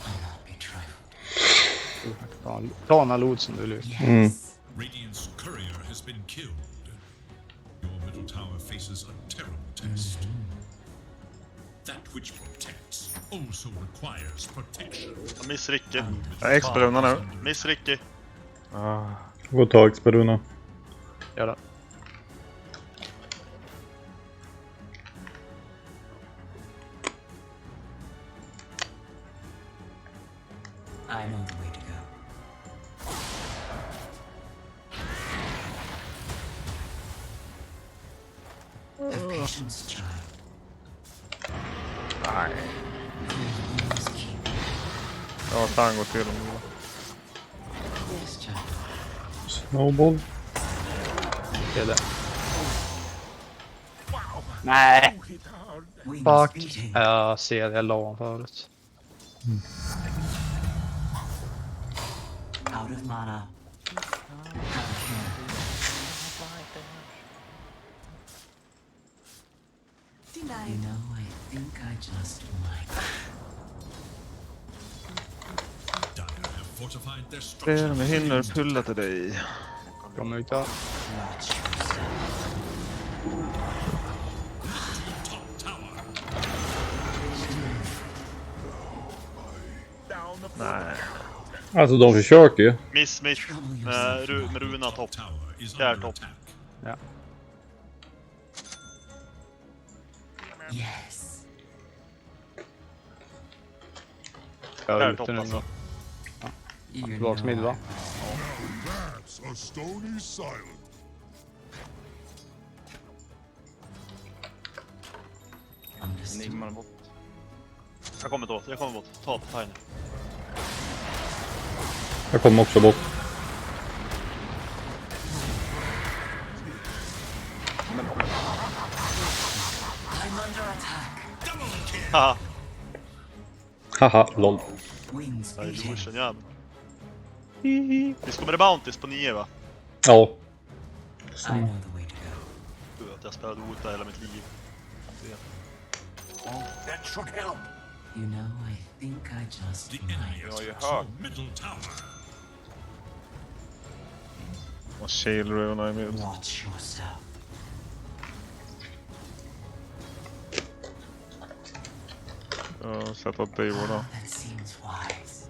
Speaker 3: I'll not be trifled.
Speaker 10: Ta den här loot som du vill.
Speaker 3: Yes.
Speaker 2: Radiant's courier has been killed. Your middle tower faces a terrible test. That which protects also requires protection.
Speaker 9: Miss Ricky.
Speaker 11: Jag är X-bruna nu.
Speaker 9: Miss Ricky.
Speaker 1: Gå och ta X-beruna.
Speaker 10: Gör det.
Speaker 3: I know the way to go. Have patience, child.
Speaker 11: Nej. Ja, tango till dem.
Speaker 3: Yes, child.
Speaker 1: Snowball.
Speaker 10: Det är det. Nej!
Speaker 3: Wings
Speaker 10: Fuck.
Speaker 3: beating.
Speaker 10: Jag ser det, jag la honom förut.
Speaker 3: Out of mana. You
Speaker 6: Denied.
Speaker 3: know, I think I just might.
Speaker 2: Dire have fortified their
Speaker 11: Det
Speaker 2: structure.
Speaker 11: de hinner pulla till dig.
Speaker 10: Kommer ut där.
Speaker 3: Watch yourself.
Speaker 2: Top tower.
Speaker 11: Nej.
Speaker 1: Alltså de försöker ju.
Speaker 8: Miss. Med Runa topp.
Speaker 2: Tower is
Speaker 8: Där
Speaker 2: under
Speaker 8: topp.
Speaker 2: attack.
Speaker 10: Ja.
Speaker 3: Yes.
Speaker 10: Jag
Speaker 8: Där
Speaker 10: är ute
Speaker 8: topp
Speaker 10: nu.
Speaker 8: alltså.
Speaker 3: You
Speaker 10: Tillbaks mid, va?
Speaker 5: That's a stony silence.
Speaker 3: understood.
Speaker 9: Nimmar bort.
Speaker 8: Jag kommer bort. Ta på Tiny.
Speaker 1: Jag kommer också bort.
Speaker 3: I'm under attack.
Speaker 8: Haha.
Speaker 1: Haha, lol.
Speaker 3: Wings
Speaker 8: Jag är
Speaker 3: beating.
Speaker 8: Lucian, jävlar. Visst kommer det Bounties på 9, va?
Speaker 1: Ja.
Speaker 3: I know the way to go.
Speaker 8: Gud, att jag spelade Dota hela mitt liv.
Speaker 5: That should help.
Speaker 3: You know, I think I just
Speaker 2: The enemy
Speaker 3: might.
Speaker 9: Jag har ju
Speaker 2: attacks
Speaker 9: hört.
Speaker 2: your middle tower.
Speaker 11: Och shield runa i mid.
Speaker 3: Watch yourself.
Speaker 11: Jag sätter åt dig båda.
Speaker 3: That seems wise.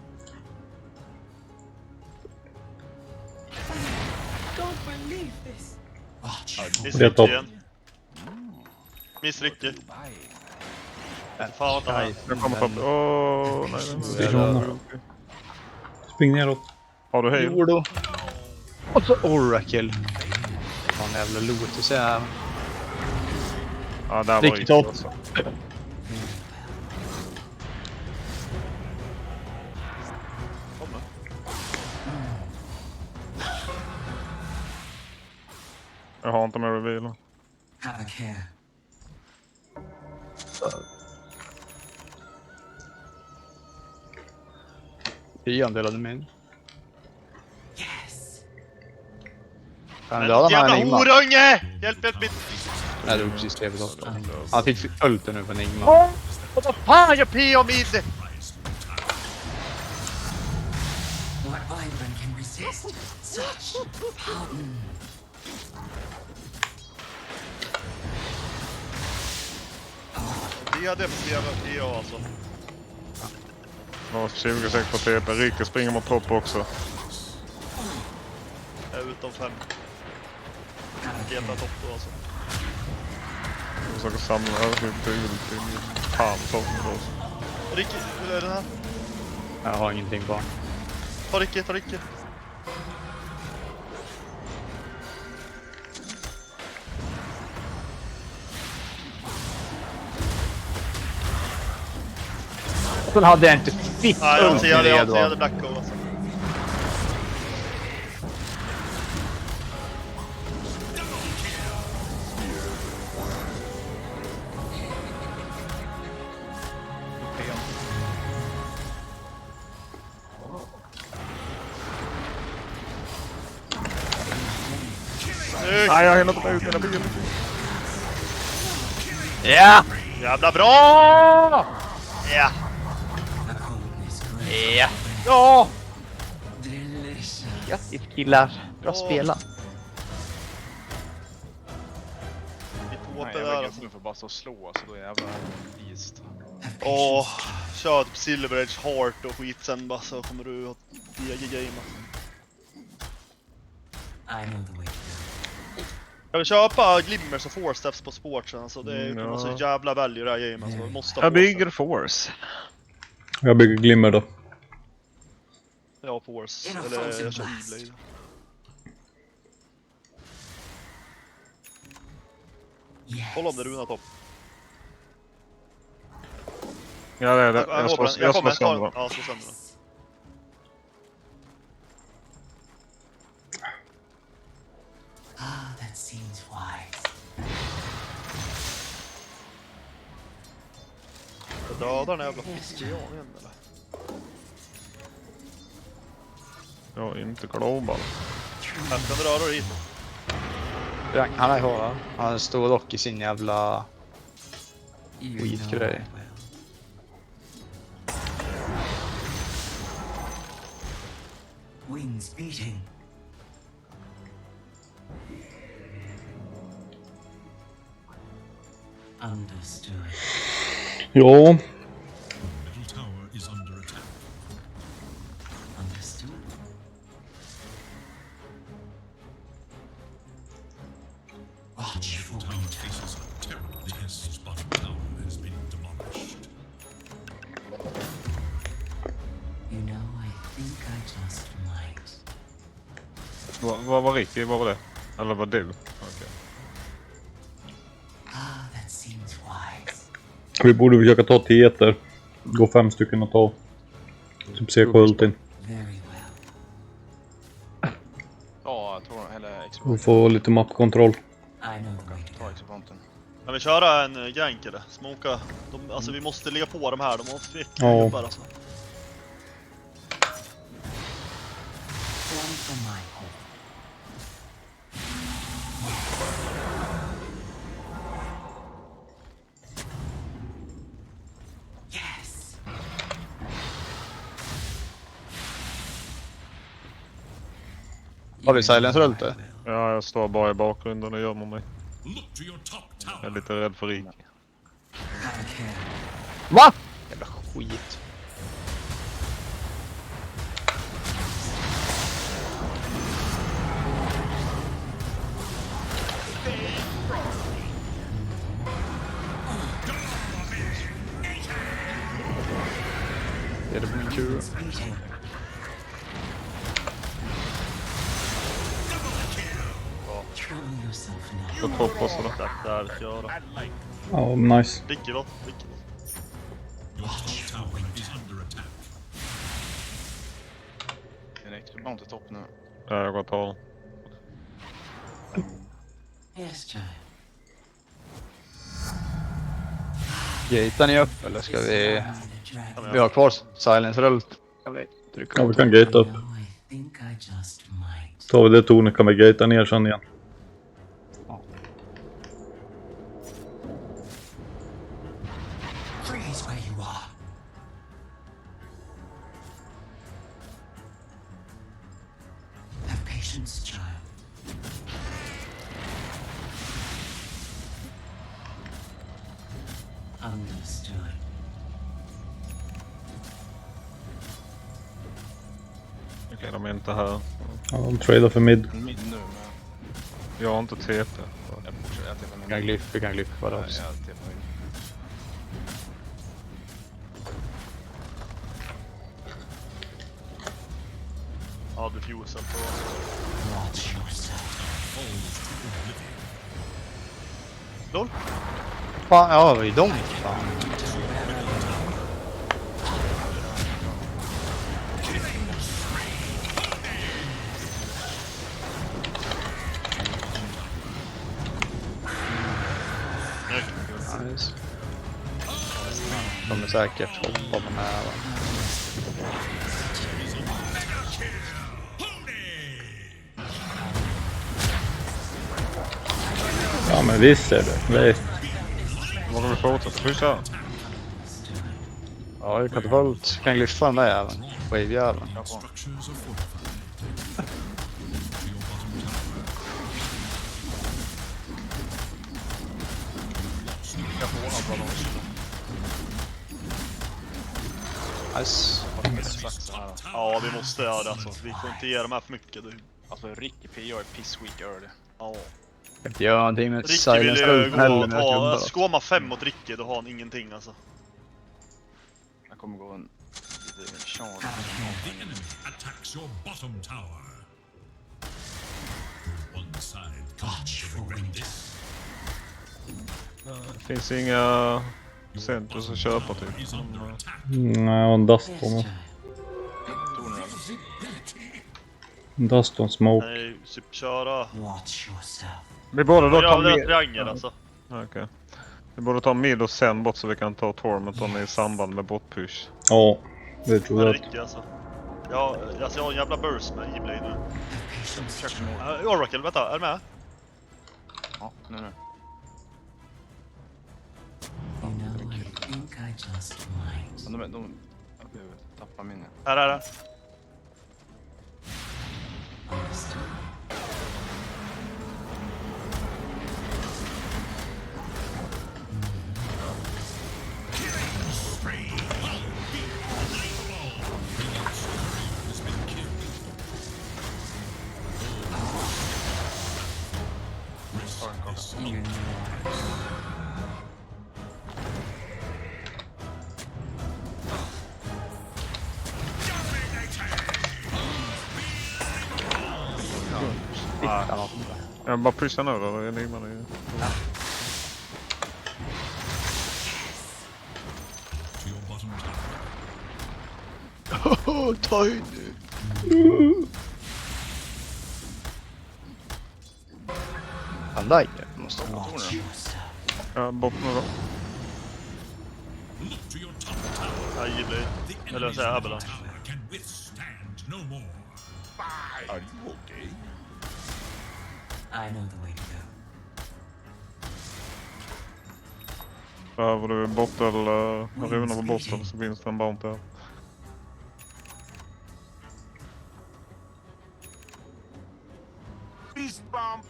Speaker 6: Don't believe this.
Speaker 3: Watch your
Speaker 8: Miss
Speaker 1: Det är
Speaker 8: Ricky
Speaker 1: topp.
Speaker 8: igen. Miss Ricky. Fan,
Speaker 10: Nej,
Speaker 11: Jag kommer topp. Åh, nej.
Speaker 1: Station. Spring neråt.
Speaker 11: Har du heil?
Speaker 10: Jordo. Och så Oracle. Fan jävla Lotus är här.
Speaker 11: Ja, där var
Speaker 10: Riktigt
Speaker 11: riktigt
Speaker 10: topp.
Speaker 11: alltså.
Speaker 8: Kommer.
Speaker 11: Jag har inte med reveal.
Speaker 3: have a care.
Speaker 10: Tiondelade min.
Speaker 3: Yes.
Speaker 10: Kan
Speaker 8: Men
Speaker 10: du ha den
Speaker 8: jävla
Speaker 10: här Enigma?
Speaker 8: horunge! Hjälp mitt.
Speaker 10: Nej, det var precis det vi sa. Han fick ulten nu på Enigma.
Speaker 8: Vad fan gör P.O. mid?
Speaker 3: What vibrant can resist such potent?
Speaker 8: Det hade P.O. alltså.
Speaker 11: Jag har 26 på TP. Rikke springer mot topp också.
Speaker 8: Jag är utom 5. Heta topp då alltså.
Speaker 11: Jag försöker samla typ till palm topp då.
Speaker 8: Ricky, hur är den här?
Speaker 10: Jag har ingenting bara.
Speaker 8: Ta Ricky.
Speaker 10: Sen hade jag inte fitt
Speaker 8: Nej, jag
Speaker 10: ulten
Speaker 8: ser det. Jag
Speaker 10: redo.
Speaker 8: ser det Black Hole alltså.
Speaker 11: Nej, jag hinner inte ta ut mina ben.
Speaker 8: Ja! Jävla bra! Ja!
Speaker 3: The coldness great.
Speaker 8: Ja! Ja!
Speaker 3: Delicious.
Speaker 10: Grattis killar. Bra spelat.
Speaker 8: Mitt
Speaker 9: Nej,
Speaker 8: HP
Speaker 9: jag
Speaker 8: där
Speaker 9: lägger
Speaker 8: alltså.
Speaker 9: nu för bara stå och slå så då är jag jävla beast.
Speaker 3: Have
Speaker 8: Åh,
Speaker 3: patience.
Speaker 8: kör typ Silver Edge Heart och skit sen bara så kommer du ha DG-game.
Speaker 3: I know the way to go.
Speaker 8: Jag vill köpa Glimmers och 4 steps på sportsen, alltså det kommer
Speaker 11: Ja.
Speaker 8: så jävla value det här gamet, alltså vi måste ha
Speaker 11: Jag
Speaker 8: på sig.
Speaker 11: bygger force.
Speaker 1: Jag bygger glimmer då.
Speaker 8: force, eller jag kör E-blade. Kolla om det runar topp.
Speaker 11: Ja, det är det. Jag slår sönder den.
Speaker 8: Ja, slå sönder den.
Speaker 3: That seems wise.
Speaker 8: Jag dödar den jävla fiskbjörn igen eller?
Speaker 11: Jag är inte global.
Speaker 8: Här kan du röra dig hit.
Speaker 10: Han är hård. Han står dock i sin jävla skitgrej.
Speaker 3: Wings beating. Understood.
Speaker 1: Ja,
Speaker 2: Middle tower is under attack.
Speaker 3: Understood. Watch for
Speaker 2: Tower faces a terrible. The Hest's bottom tower has been demolished.
Speaker 3: You know, I think I just might.
Speaker 11: Vad var Ricky? Vad var det? Eller var du? Okej.
Speaker 3: That seems wise.
Speaker 1: vi borde försöka ta teter. Gå 5 stycken och ta. Typ CK-ultin.
Speaker 3: Very well.
Speaker 9: Ja, jag tror eller
Speaker 1: Och
Speaker 9: Exoponten.
Speaker 1: få lite mappkontroll.
Speaker 3: I know the way to
Speaker 9: Ta
Speaker 3: go.
Speaker 9: Exoponten.
Speaker 8: Kan vi köra en gank eller? Smoka. Alltså vi måste ligga på de här, de har fick
Speaker 1: Ja.
Speaker 8: upp här alltså.
Speaker 3: One for my home. Yes.
Speaker 10: Har vi silence rulte?
Speaker 11: Ja, jag står bara i bakgrunden och gömmer mig.
Speaker 2: Look to your top
Speaker 11: Jag är
Speaker 2: tower.
Speaker 11: lite rädd för Ricky.
Speaker 3: Have a care.
Speaker 10: Va? Jävla skit. Är det på min tur?
Speaker 3: Beating. Trouble yourself now.
Speaker 11: På topp också då.
Speaker 8: Där köra.
Speaker 1: Ja, nice.
Speaker 8: Ricky va? Ricky.
Speaker 2: Your top tower is under attack.
Speaker 9: En Exoponten topp nu.
Speaker 11: Ja, jag går och tar den.
Speaker 3: Yes, child.
Speaker 10: Gatear ni upp eller ska vi...
Speaker 3: The dragon.
Speaker 10: Vi har kvar silence rult. Kan vi trycka
Speaker 1: Ja,
Speaker 10: på
Speaker 1: vi kan gata upp.
Speaker 3: No, I think I just might.
Speaker 1: Tar vi det tornet kan vi gata ner sen igen.
Speaker 3: Freeze where you are. Have patience, child. Understood.
Speaker 11: Okej, de är inte här.
Speaker 1: Ja, de tradar för mid.
Speaker 9: Mid nu men
Speaker 11: Jag har inte TP.
Speaker 9: jag fortsätter. Jag tippar min.
Speaker 10: Vi kan glyffa det
Speaker 9: Nej,
Speaker 10: också.
Speaker 9: jag tippar min.
Speaker 8: Ja, diffusen på.
Speaker 3: Watch yourself.
Speaker 8: LOL.
Speaker 10: Fan, ja, vad är de? Fan. Nice. De är säkert hoppa på med.
Speaker 1: Ja, men visst är det. Visst.
Speaker 11: Vågar vi fortsätta pusha?
Speaker 10: Ja, det är katapult. Kan glyffa den där jäveln. Wave-jäveln.
Speaker 2: Structures are fortified. To your bottom tower.
Speaker 9: Jag får honom bra långt.
Speaker 10: Nice.
Speaker 8: Ja, vi måste göra det alltså. Vi får inte ge dem här för mycket.
Speaker 9: Alltså Ricky PO är piss weak early.
Speaker 8: Ja.
Speaker 10: Kan inte göra någonting med
Speaker 8: Ricky vill
Speaker 10: silence
Speaker 8: ju
Speaker 10: rult
Speaker 8: gå
Speaker 10: heller
Speaker 8: och
Speaker 10: med att
Speaker 8: ta...
Speaker 10: jobba.
Speaker 8: Skår man 5 mot Ricky, då har han ingenting alltså.
Speaker 9: Jag kommer gå en lite charge.
Speaker 2: The enemy attacks attacks your bottom tower. One side comes to regret this.
Speaker 11: Det finns inga centers att köpa typ.
Speaker 2: Is under attack.
Speaker 1: Nej, och en dust på mig. Dust och smoke.
Speaker 8: Nej, typ köra.
Speaker 11: Vi borde då ta
Speaker 8: Ja, det är
Speaker 11: mid.
Speaker 8: triangel alltså.
Speaker 11: Okej. Vi borde ta mid och sen bot så vi kan ta Tormenton i samband med botpush.
Speaker 1: Ja, det tror
Speaker 8: Det är
Speaker 1: jag.
Speaker 8: riktigt alltså. Ja, alltså jag har en jävla burst med Gimblade nu. Oracle, vänta, är du med?
Speaker 9: Ja, nu. Men de tappar minne.
Speaker 8: Här.
Speaker 11: Jag bara pushar nu då, det ligger man i.
Speaker 2: To your bottom tower.
Speaker 8: Ta in nu.
Speaker 10: Han där.
Speaker 9: Måste stoppa tornen.
Speaker 11: Ja, bot nu då.
Speaker 2: Look to your top tower.
Speaker 8: Nej, Gimblade.
Speaker 2: The
Speaker 8: Eller jag
Speaker 2: enemy's
Speaker 8: säger
Speaker 2: middle
Speaker 8: Avalanche.
Speaker 2: tower can withstand no more.
Speaker 5: Are you okay?
Speaker 3: I know the way to go.
Speaker 11: Behöver du bot eller runor på botten så finns det en bounty här.
Speaker 5: Beast bomb.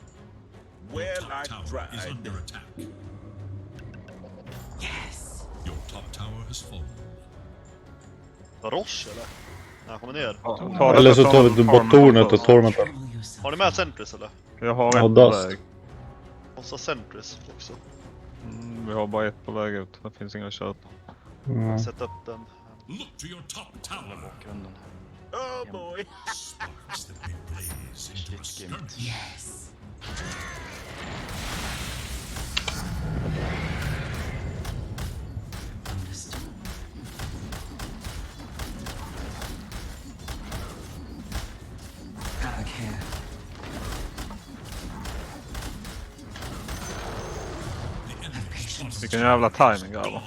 Speaker 5: Well, I
Speaker 2: Tower is
Speaker 5: tried.
Speaker 2: under attack.
Speaker 3: Yes.
Speaker 2: Your top tower has fallen.
Speaker 8: Roche eller? När han kommer ner.
Speaker 11: Ta det
Speaker 1: Eller så
Speaker 11: för
Speaker 1: tar vi bottornet och Tormentor.
Speaker 3: Trouble yourself.
Speaker 8: Har ni med Sentries eller?
Speaker 11: Jag har
Speaker 1: Ja,
Speaker 11: ett på
Speaker 1: dust.
Speaker 11: väg.
Speaker 8: Och så Sentries också.
Speaker 11: Vi har bara ett på väg ut. Det finns inga att köpa.
Speaker 1: Mm.
Speaker 8: Sätt upp den.
Speaker 2: Look to your top tower.
Speaker 9: Bakgrunden.
Speaker 5: Oh boy.
Speaker 2: Sparks that may blaze into a skirmish.
Speaker 3: Yes. Understood. Have a care. Have patience.
Speaker 11: Vilken jävla timing grabbar.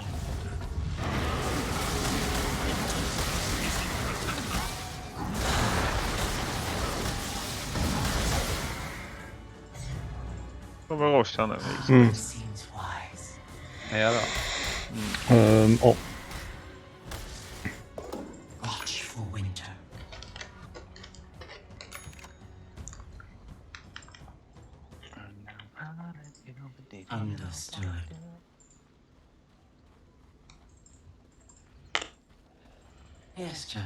Speaker 11: Det var Roche här nu.
Speaker 3: Seems wise.
Speaker 10: Ja, då.
Speaker 1: Ja.
Speaker 3: Watch for winter. Understood. Yes, child.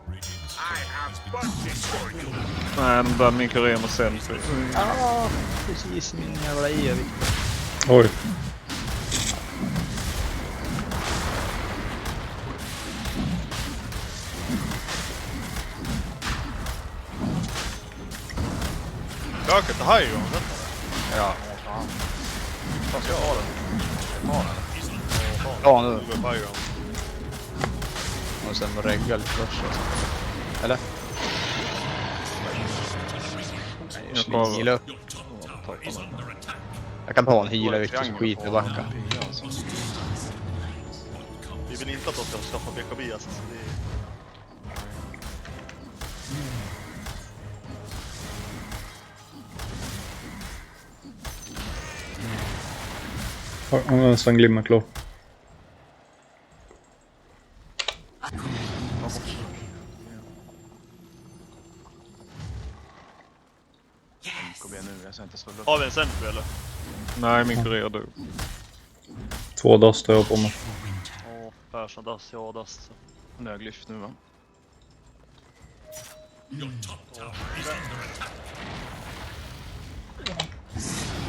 Speaker 2: Radiant's
Speaker 5: I
Speaker 2: tower
Speaker 5: have
Speaker 2: has been
Speaker 5: busted for you.
Speaker 11: Nej, de började min kurer med sentry.
Speaker 10: Ja, precis min jävla evig.
Speaker 1: Oj.
Speaker 8: Öka till high ground.
Speaker 9: Ja, fan. Fan ska jag ha den? Jag tar den.
Speaker 10: Ja, nu.
Speaker 8: Du går på high ground.
Speaker 10: Och sen regga lite först. Eller?
Speaker 11: Jag kollar.
Speaker 10: Heala upp. Jag kan ta en healer vilket skit i backa.
Speaker 8: Vi vill inte att de ska skaffa BKB alltså. Så det är...
Speaker 1: Har nästan glimmerklå.
Speaker 9: Kom igen nu, jag ska inte slå upp.
Speaker 8: Har vi en Sentry eller?
Speaker 11: Nej, min kurer dog.
Speaker 1: 2 dust har jag på mig.
Speaker 8: Ja, Persson, Dust, ja Dust. Så.
Speaker 9: Nu är jag glyft nu va?
Speaker 2: Your top tower is under attack.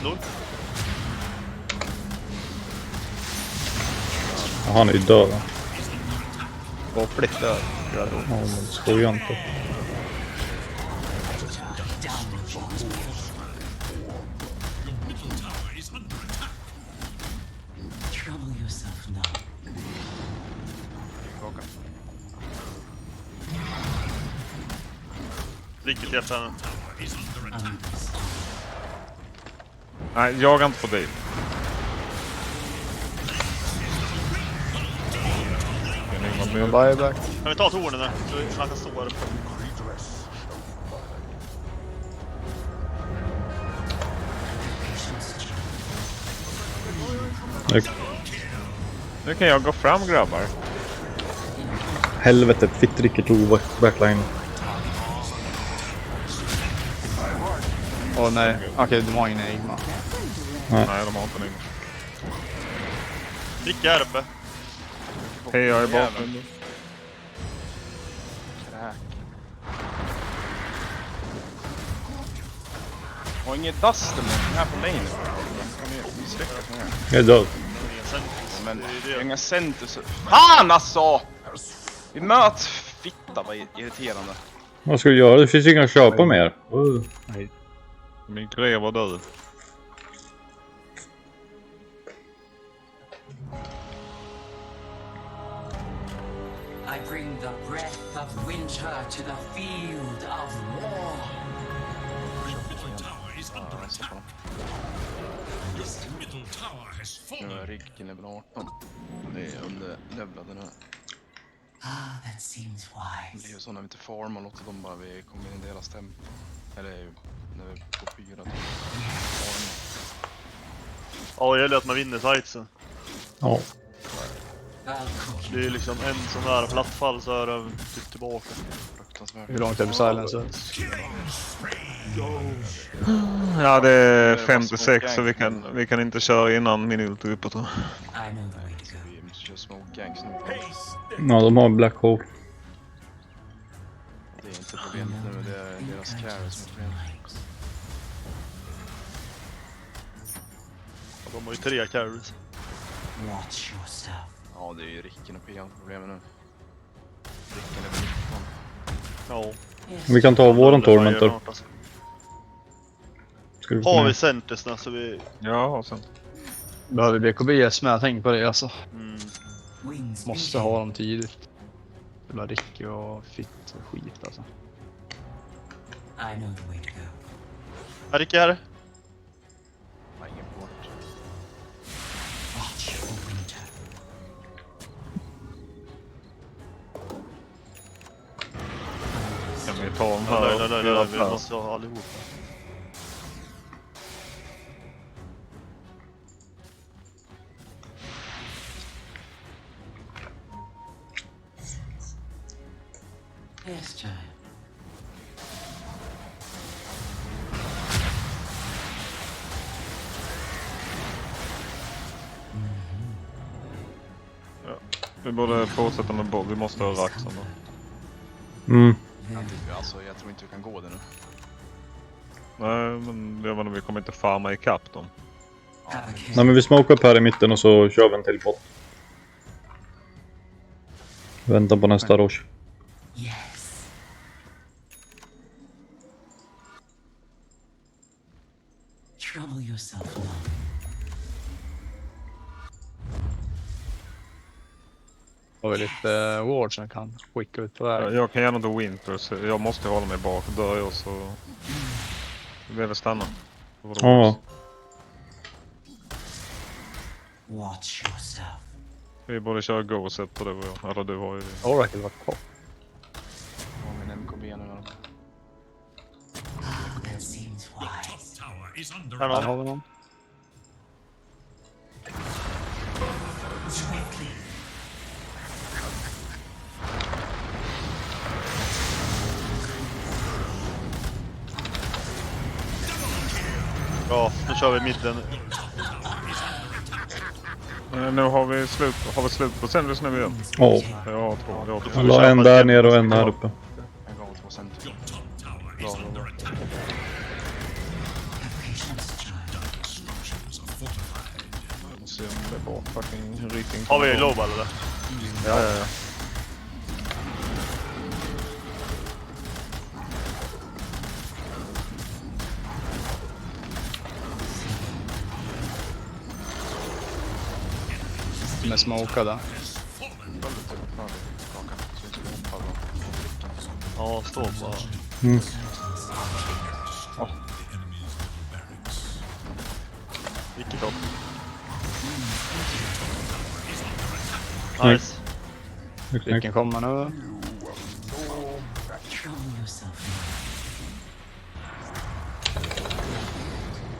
Speaker 8: Lol.
Speaker 1: Ja, han är ju död.
Speaker 10: Koppligt där.
Speaker 1: Ja, men skojar inte.
Speaker 8: Vilket hjälp henne.
Speaker 11: Nej, jaga inte på dig.
Speaker 10: Buyback.
Speaker 8: Kan vi ta tornen där? Så man kan stå där.
Speaker 11: Nu kan jag gå fram, grabbar.
Speaker 1: Helvete, Fittricker tog backline.
Speaker 10: Åh nej, okej, de har ingen Enigma.
Speaker 11: Nej, de har inte en.
Speaker 8: Vilka är uppe?
Speaker 11: Hej, jag är bakom.
Speaker 9: Och inget duster här på lane. Kan ni släcka den här?
Speaker 1: Jag är död.
Speaker 9: Men det är inga center så... Fan alltså! Vi möts! Fitta, vad irriterande.
Speaker 1: Vad ska du göra? Det finns inga att köpa mer.
Speaker 11: Min grev var död.
Speaker 3: I bring the breath of winter to the field of war.
Speaker 2: Middle tower is under attack. Your middle tower has
Speaker 9: Nu är
Speaker 2: fallen.
Speaker 9: Rick level 18. Det är underlevlade nu.
Speaker 3: That seems
Speaker 9: Det är
Speaker 3: wise.
Speaker 9: ju så när vi inte farmar och låter dem bara vi kommer in i deras tempo. Eller när vi går 4 till farm.
Speaker 8: Ja, det gäller att man vinner sightsen.
Speaker 1: Ja.
Speaker 8: Det är liksom en sån här plattfall så är det typ tillbaka.
Speaker 9: Fruktansvärt.
Speaker 10: Hur långt är det silence?
Speaker 11: Ja, det är 56 så vi kan inte köra innan min ult är uppe, tror jag.
Speaker 3: I know the way to go.
Speaker 9: Vi måste köra smoke gangs nu.
Speaker 1: Ja, de har Black Hole.
Speaker 9: Det är inte problemet nu, det är deras carry som är problemet.
Speaker 8: Och de har ju 3 carries.
Speaker 3: Watch yourself.
Speaker 9: Ja, det är ju Ricken och Pian problemet nu. Ricken är väl 19.
Speaker 8: Ja.
Speaker 1: Vi kan ta våran tournament då.
Speaker 8: Har vi centersna så vi...
Speaker 11: Ja, och sen.
Speaker 10: Behöver BKBS med, jag tänker på det alltså.
Speaker 3: Wings
Speaker 10: Måste ha dem tidigt. Det blir Ricky och Fitt och skit alltså.
Speaker 3: I know the way to go.
Speaker 8: Här Ricky här.
Speaker 9: Nej, ingen port.
Speaker 3: Watch for winter.
Speaker 11: Kan vi ta dem
Speaker 8: Ja,
Speaker 11: här?
Speaker 8: nej, vi måste ha allihop.
Speaker 3: Yes, child.
Speaker 11: Vi borde fortsätta med boll. Vi måste ha raxen då.
Speaker 9: Alltså, jag tror inte vi kan gå det nu.
Speaker 11: Nej, men vi kommer inte farma ikapp dem.
Speaker 1: Nej, men vi smokar upp här i mitten och så kör vi en till bot. Vänta på nästa rush.
Speaker 3: Yes. Trouble yourself now.
Speaker 10: Har vi lite wards som kan skicka ut på väg.
Speaker 11: Jag kan gärna inte winter så jag måste hålla mig bak. Dör jag så... Vi behöver stanna.
Speaker 1: Ja.
Speaker 3: Watch yourself.
Speaker 11: Vi borde köra go-set på det. Eller du har ju det.
Speaker 10: Oracle var kvar.
Speaker 9: Ja, min MKB nu.
Speaker 3: That seems
Speaker 2: Top
Speaker 3: wise.
Speaker 2: tower is under
Speaker 8: Här
Speaker 10: Där
Speaker 2: attack.
Speaker 10: har vi någon.
Speaker 3: Swiftly.
Speaker 8: Bra, nu kör vi mitten.
Speaker 11: Nu har vi slut på Senders nu igen.
Speaker 1: Ja.
Speaker 11: Jag tror.
Speaker 1: Jag la en där nere och en här uppe.
Speaker 9: Jag gav 2 center.
Speaker 2: Your top tower is under attack. Structures are fortified.
Speaker 11: Se om det var fucking ryting.
Speaker 8: Har vi global eller?
Speaker 11: Ja.
Speaker 10: De är smokade.
Speaker 8: Ja, stå bara.
Speaker 1: Mm.
Speaker 8: Vilket upp.
Speaker 1: Nej.
Speaker 8: Nice.
Speaker 10: Vilken kommer nu?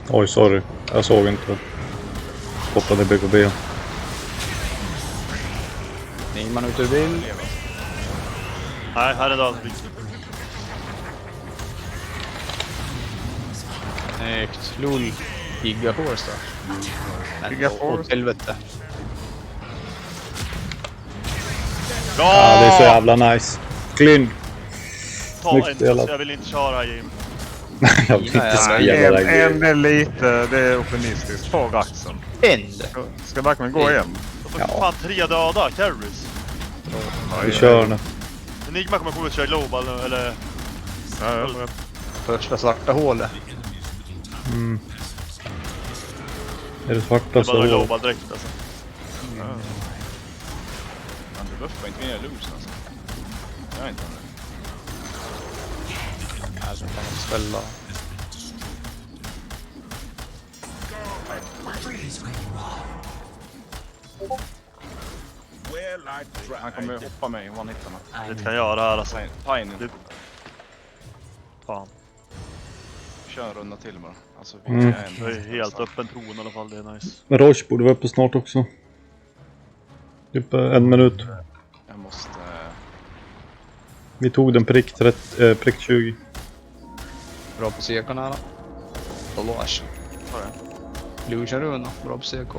Speaker 1: Oj, sorry. Jag såg inte. Hoppade BKB.
Speaker 10: 9 minuter vill.
Speaker 8: Nej, här är det alltså.
Speaker 10: Snyggt. Lull. Giga Horse då.
Speaker 11: Giga Horse.
Speaker 10: Helvete.
Speaker 1: Ja, det är så jävla nice. Clean.
Speaker 8: Ta
Speaker 1: Snyggt
Speaker 8: en,
Speaker 1: spelat.
Speaker 8: jag vill inte köra Jim.
Speaker 1: Jag vill inte spela den
Speaker 11: En
Speaker 1: grejen.
Speaker 11: är lite, det är optimistiskt. På axeln. Ska verkligen gå igen.
Speaker 8: Då får fan 3 döda, carries.
Speaker 1: Vi kör nu.
Speaker 8: Enigma kommer gå ut och köra global nu, eller?
Speaker 11: Ja, jag vet.
Speaker 10: Första svarta hålet.
Speaker 1: Mm. Är det svarta
Speaker 8: Det är
Speaker 1: så
Speaker 8: bara
Speaker 1: hål?
Speaker 8: global direkt alltså.
Speaker 9: Du buffar inte mina loosen alltså. Jag är inte det.
Speaker 10: Alltså kan man spela.
Speaker 9: Han kommer hoppa mig i one-hittarna.
Speaker 8: Det kan göra här alltså.
Speaker 9: Ta in.
Speaker 8: Fan.
Speaker 9: Kör en runda till bara. Alltså,
Speaker 1: Mm.
Speaker 8: Det är helt öppen tron i alla fall, det är nice.
Speaker 1: Men Roche borde vara uppe snart också. Typ 1 minut.
Speaker 9: Jag måste...
Speaker 1: Vi tog den prick 20.
Speaker 10: Bra på CK nära. Dolage. Illusion runa. Bra på CK.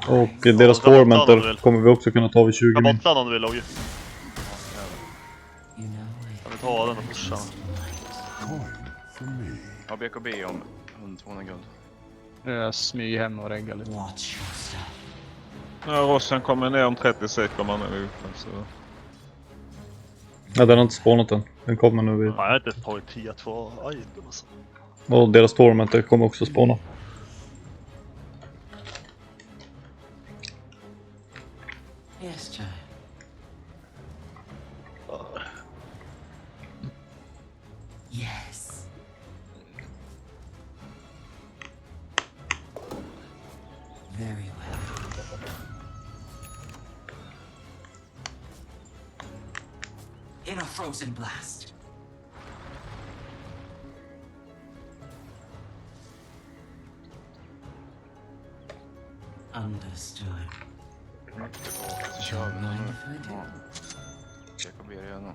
Speaker 1: Och deras tormentor kommer vi också kunna ta vid 20
Speaker 8: Jag
Speaker 1: min.
Speaker 8: bottlar om du vill, Logge. Jag vill ta den och pusha.
Speaker 9: Ja, BKB om 200 guld.
Speaker 10: Jag smyger hem och reggar lite.
Speaker 11: Ja, Rochen kommer ner om 30 sekunder nu. Så.
Speaker 1: Ja, den har inte spawnat än. Den kommer nu vid...
Speaker 8: Nej, jag har inte tagit 10-2 item alltså.
Speaker 1: Och deras tormentor kommer också spawna.
Speaker 3: Yes, child. Yes. Very well. In a frozen blast. Understood.
Speaker 9: Så kör vi.
Speaker 3: Mind if I do?
Speaker 9: BKB redan.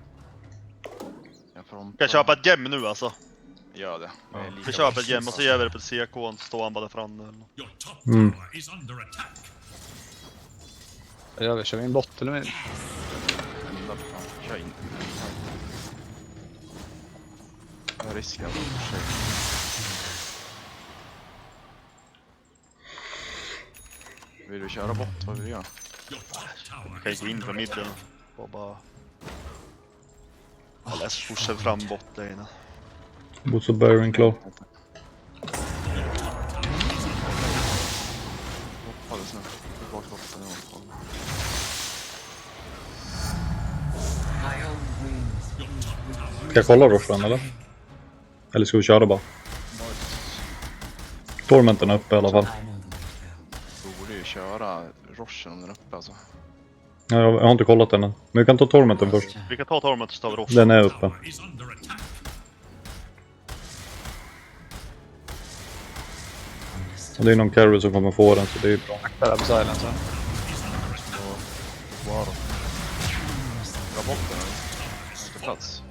Speaker 9: Jag får om...
Speaker 8: Ska jag köpa ett gem nu alltså?
Speaker 9: Gör det.
Speaker 8: Vi köper ett gem och så ger vi det på CK och så står han bara där framme eller något.
Speaker 2: Your top
Speaker 1: Mm.
Speaker 2: tower is under attack.
Speaker 10: Jag kör vi en bot eller vad?
Speaker 9: Kör in. Jag riskar att vill du köra bot? Vad vill du göra?
Speaker 2: Your top tower
Speaker 8: Jag kan
Speaker 2: is
Speaker 8: gå in
Speaker 2: under
Speaker 8: på mitten
Speaker 2: attack.
Speaker 8: och bara... Eller pushar fram botlane.
Speaker 1: Boots och Baron klar.
Speaker 9: Hoppades nu. Bak botten.
Speaker 3: My own wings.
Speaker 1: Ska jag kolla Rochen eller? Eller ska vi köra bara? Tormenten är uppe i alla fall.
Speaker 3: I know the way to go.
Speaker 9: Du borde ju köra Rochen om den är uppe alltså.
Speaker 1: Ja, jag har inte kollat den än. Men vi kan ta Tormenten först.
Speaker 8: Vi kan ta Torment och så tar vi Roche.
Speaker 1: Den är uppe.
Speaker 2: Tower is under attack.
Speaker 1: Och det är någon carry som kommer få den så det är bra.
Speaker 10: Där på silencer.
Speaker 9: Wow. Bra botten eller? Inte plats.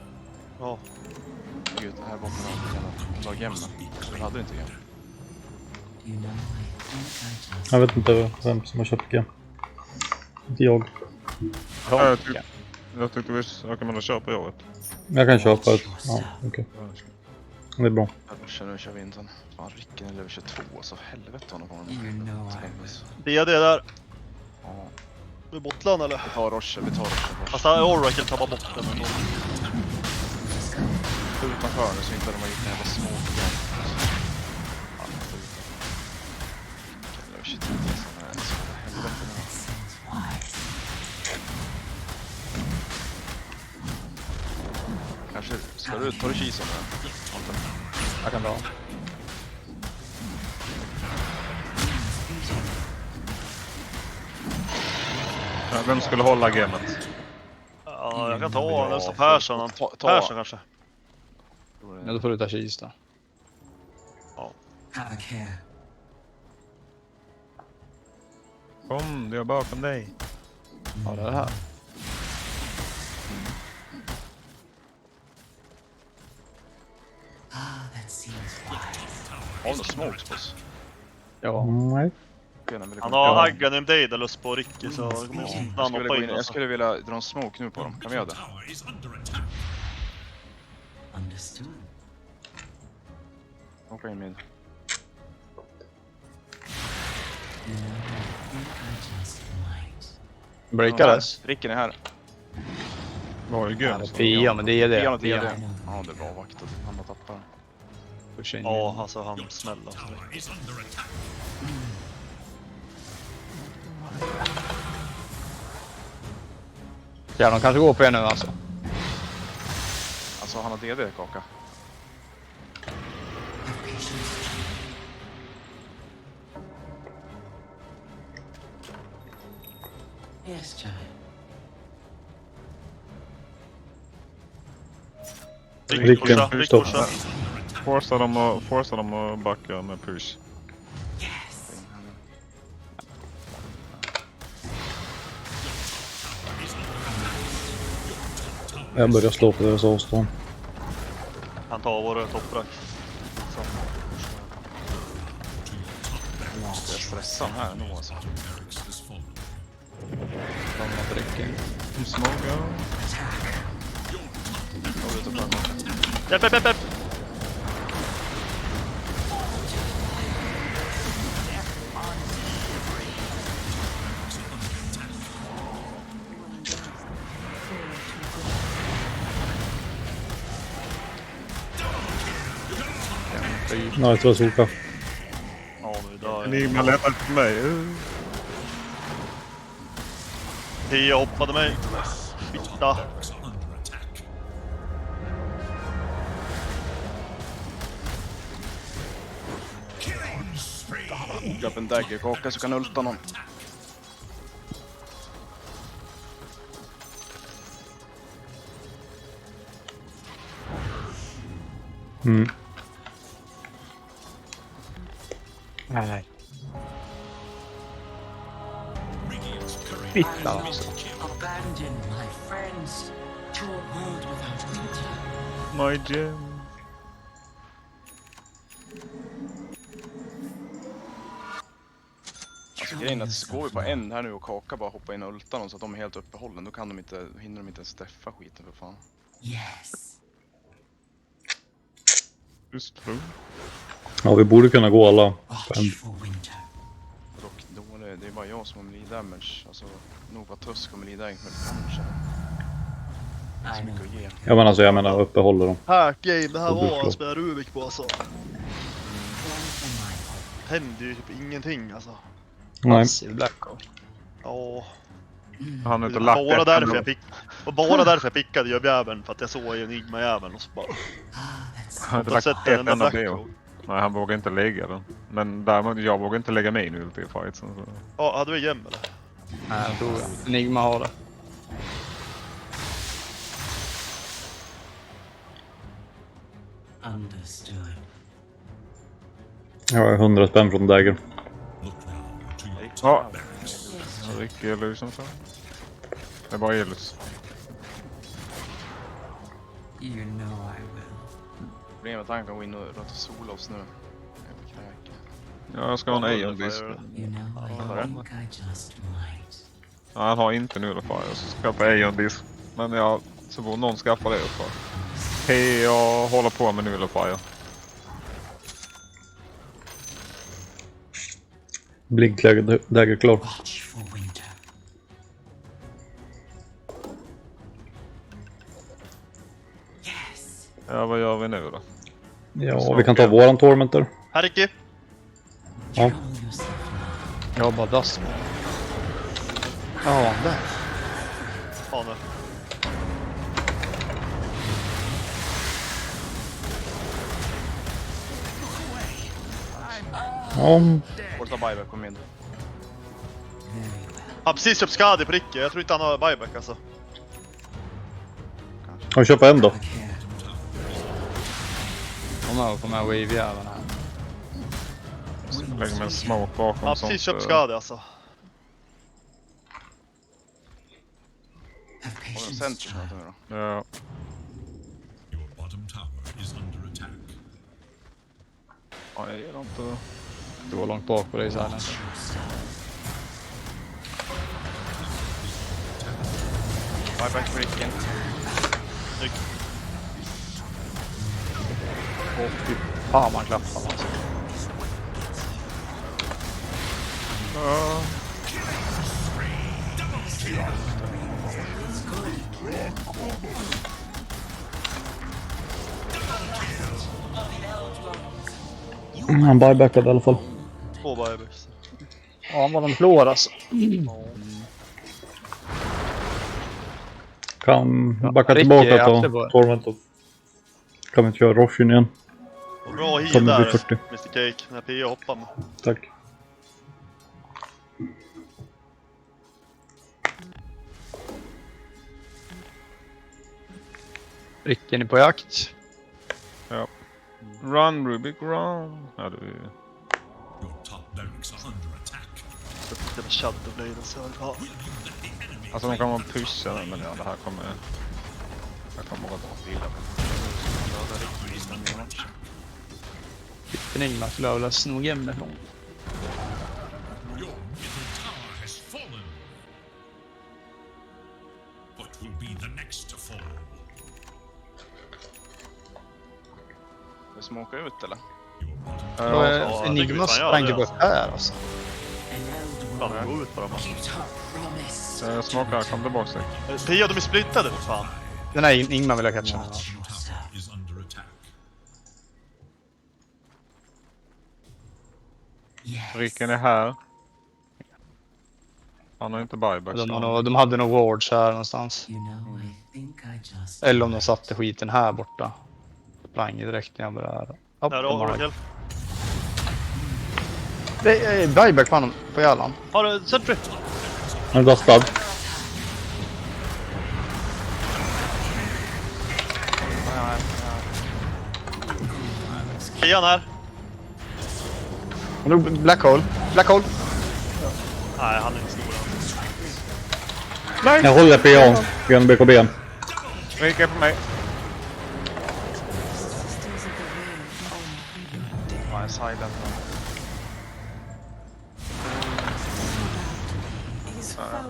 Speaker 8: Ja.
Speaker 9: Gud, den här botten har lag jämna. Den hade inte jämna.
Speaker 3: You know, I think I just...
Speaker 1: Jag vet inte vem som har köpt gem. Inte jag.
Speaker 11: Ja, jag tyckte vi kunde köpa i året.
Speaker 1: Jag kan köpa ett. Ja, okej. Det är bra.
Speaker 9: Nu kör vi in sen. Fan, Ricken är level 22, så helvete honom på honom.
Speaker 3: You know I...
Speaker 8: Det där.
Speaker 9: Ja,
Speaker 8: Med botlan eller?
Speaker 9: vi tar Roche.
Speaker 8: Alltså Oracle tappar botten ändå.
Speaker 9: Utanför nu så inte de har gjort en jävla små program. Ja, level 23 så är det så helvete nu. Kanske slår ut. Tar du kisen nu?
Speaker 10: Jag kan dra.
Speaker 11: Ja, vem skulle hålla gamet?
Speaker 8: Ja, jag kan ta nästa Persson. Persson kanske.
Speaker 10: Ja, då får du ta kista.
Speaker 3: Have a care.
Speaker 11: Kom, jag är bakom dig.
Speaker 10: Ja, det är det här.
Speaker 3: That seems wise.
Speaker 9: Har du smokes på oss?
Speaker 10: Ja.
Speaker 1: Nej.
Speaker 8: Han har Aggan en Daedalus på Ricky så han hoppar in.
Speaker 9: Jag skulle vilja dra en smoke nu på dem. Kan vi göra det?
Speaker 2: Tower is under attack.
Speaker 3: Understood.
Speaker 9: Hoppa in min.
Speaker 3: You know, I just might.
Speaker 10: Breakades.
Speaker 9: Ricken är här.
Speaker 11: Var är
Speaker 10: Ja,
Speaker 11: gön?
Speaker 10: det är Pia, men det är det.
Speaker 9: Ja, det är
Speaker 10: Pia.
Speaker 9: det. Ja, det var vaktat. Han bara tappar.
Speaker 10: Pusha in.
Speaker 8: Ja, alltså han smäller.
Speaker 2: Tower is under attack.
Speaker 10: Ja, de kanske går på er nu alltså.
Speaker 9: Alltså han har DD, Kaka.
Speaker 3: Yes, child.
Speaker 8: Rick pusha.
Speaker 11: Forsa dem att backa med push.
Speaker 3: Yes.
Speaker 1: Jag börjar slå på deras avstånd.
Speaker 8: Han tar vår topprack.
Speaker 9: Jag stressar här nu alltså.
Speaker 2: Barracks is fallen.
Speaker 10: De har dricker.
Speaker 11: Smoke.
Speaker 8: Hjälp.
Speaker 1: Nej, jag tror jag solka.
Speaker 8: Ja, nu dör jag.
Speaker 11: Enigma lämnar till mig.
Speaker 8: Pia hoppade mig. Fitta.
Speaker 2: Barracks are under attack. Killing spree.
Speaker 9: Grab en dagger, Kaka, så kan ulta någon.
Speaker 1: Mm.
Speaker 10: Nej.
Speaker 2: Radiant's courier
Speaker 10: Fitta
Speaker 2: has
Speaker 10: alltså.
Speaker 2: been killed.
Speaker 3: Abandon my friends to a world without winter.
Speaker 11: My gem.
Speaker 9: Alltså grejen är att det går ju på en här nu och Kaka bara hoppa in och ulta någon så att de är helt uppehållen. Då kan hinner de inte ens träffa skiten för fan.
Speaker 3: Yes.
Speaker 11: Just tro.
Speaker 1: Ja, vi borde kunna gå alla.
Speaker 3: Watch for winter.
Speaker 9: Dock då det är bara jag som har melee damage. Alltså nog vad Tusk och melee damage kanske.
Speaker 3: I know.
Speaker 9: Mycket att ge.
Speaker 1: Jag menar uppehåller dem.
Speaker 8: Game, det här
Speaker 1: Och du
Speaker 8: var
Speaker 1: slår.
Speaker 8: att spela Rubik på alltså.
Speaker 3: One for my hope.
Speaker 8: Hände ju typ ingenting alltså.
Speaker 1: Nej.
Speaker 10: Massiv blackout.
Speaker 8: Ja.
Speaker 11: Han har
Speaker 8: Det
Speaker 11: inte
Speaker 8: var
Speaker 11: lagt
Speaker 8: bara
Speaker 11: ett
Speaker 8: därför
Speaker 11: ändå.
Speaker 8: jag pick... och bara därför jag pickade Jöbjäveln, för att jag såg Enigma-jäveln och så bara...
Speaker 11: Han har inte
Speaker 8: Då
Speaker 11: lagt
Speaker 8: sätter
Speaker 11: ett
Speaker 8: den
Speaker 11: enda
Speaker 8: där
Speaker 11: BO.
Speaker 8: Blackout.
Speaker 11: Nej, han vågar inte lägga den. Men däremot, jag vågar inte lägga min ulti i fightsen. Så.
Speaker 8: Ja, hade vi gem eller?
Speaker 10: Nej, jag tror jag. Enigma har det.
Speaker 3: Understood.
Speaker 1: Jag har 100 spänn från Dagger.
Speaker 2: Look now to your
Speaker 11: Ja,
Speaker 2: barracks.
Speaker 11: Ricky eller som så. Det är bara Elus.
Speaker 3: You know I will.
Speaker 9: Problemet är att han kan gå in och röta sola oss nu. Jävla kräk.
Speaker 11: Ja, jag ska ha en Aeon Disc.
Speaker 3: You know, I think I just might.
Speaker 11: Ja, han har inte Nullifier, så skaffa Aeon Disc. Men ja, så borde någon skaffa det upp. Hej, jag håller på med Nullifier.
Speaker 1: Blink Dagger klar.
Speaker 3: Watch for winter. Yes.
Speaker 11: Ja, vad gör vi nu då?
Speaker 1: Ja, vi kan ta våran Tormentor.
Speaker 8: Här Ricky!
Speaker 1: Ja.
Speaker 3: Trouble yourself now.
Speaker 10: Jag har bara dust. Ja, där.
Speaker 8: Ja nu.
Speaker 9: Får ta buyback på min.
Speaker 8: Han precis köpt skade på Ricke. Jag tror inte han har buyback alltså.
Speaker 1: Han köper en då.
Speaker 10: Kom med wave-jäveln här.
Speaker 11: Lägger mig en smoke bakom.
Speaker 8: Han har precis köpt skade alltså.
Speaker 9: Har en center nu då?
Speaker 11: Ja.
Speaker 2: Your bottom tower is under attack.
Speaker 11: Ja, jag gillar inte.
Speaker 10: Du var långt bak på dig så här.
Speaker 9: Buyback på Ricken.
Speaker 10: Fy fan man klappar alltså.
Speaker 1: Han buybackade i alla fall.
Speaker 8: 2 buybacks.
Speaker 10: Ja, vad de slår alltså.
Speaker 1: Kan backa
Speaker 10: Ricky
Speaker 1: tillbaka
Speaker 10: är
Speaker 1: på
Speaker 10: absolut.
Speaker 1: Torment och kan vi inte köra Roshin igen.
Speaker 8: Och bra heal
Speaker 1: Kommer bli
Speaker 8: där,
Speaker 1: 40.
Speaker 8: Mr. Cake. När PA hoppar med.
Speaker 1: Tack.
Speaker 10: Ricken är på jakt.
Speaker 11: Ja. Run Rubik, run. Ja, det är...
Speaker 2: Your top barracks are under attack.
Speaker 8: Det var Shadowblade så ja.
Speaker 11: Alltså de kan man pusha nu, men ja, det här kommer gå bra.
Speaker 10: Ricken Ingmar skulle jag vilja sno hemifrån.
Speaker 2: Your middle tower has fallen. What will be the next to fall?
Speaker 9: Vi smoka ut eller?
Speaker 8: ja,
Speaker 10: Enigma
Speaker 8: jag
Speaker 10: sprang
Speaker 8: tycker
Speaker 10: ju
Speaker 8: fan
Speaker 10: upp här alltså.
Speaker 8: Fan, gå ut på dem.
Speaker 11: Jag smakar, kom tillbaka sig.
Speaker 8: PA, de är splittade för fan.
Speaker 10: Den här Ingmar vill jag catcha.
Speaker 2: Your tower is under attack.
Speaker 11: Ricken är här. Han har inte buyback.
Speaker 10: De hade nog wards här någonstans. Eller om de satte skiten här borta. Sprang direkt när jag började. Hopp,
Speaker 8: Där
Speaker 10: de
Speaker 8: har
Speaker 10: har-
Speaker 8: Oracle.
Speaker 10: Det är buyback på honom, på jävlan.
Speaker 8: Har du Sentry?
Speaker 1: Han är dastad.
Speaker 8: Kian här.
Speaker 10: Black hole. Black hole.
Speaker 8: Nej, han är inte stor.
Speaker 1: Jag håller PA. Genom BKB.
Speaker 11: Rick är på mig.
Speaker 9: Ja, en silent.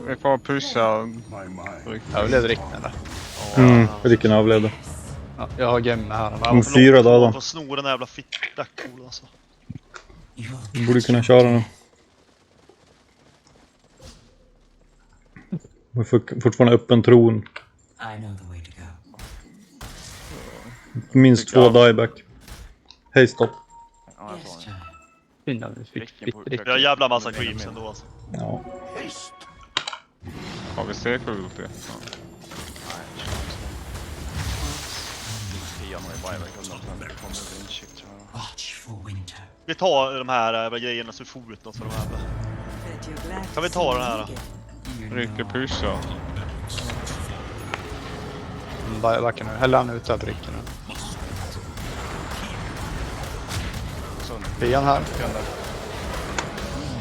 Speaker 11: Vi får pusha.
Speaker 10: Jag blev Ricken där.
Speaker 1: Ricken överlevde.
Speaker 10: Ja, jag har gemme här.
Speaker 1: De 4 döda.
Speaker 8: Får sno den jävla fitta cool alltså.
Speaker 1: Vi borde kunna köra nu. Vi får fortfarande öppen tron. Minst 2 dieback. Hej stopp.
Speaker 9: Ja, jag får den.
Speaker 10: Innan vi fick
Speaker 8: Vi har jävla massa creeps ändå alltså.
Speaker 1: Ja.
Speaker 11: Har vi CK-ulti? Ja.
Speaker 9: Pian har ju buyback 100%. Det kommer bli shit tror jag.
Speaker 8: Vi tar de här grejerna så vi får ut något för de här. Kan vi ta den här då?
Speaker 11: Rick är pusha.
Speaker 10: Buybacken nu. Häller han ut över Ricken nu. Pian här.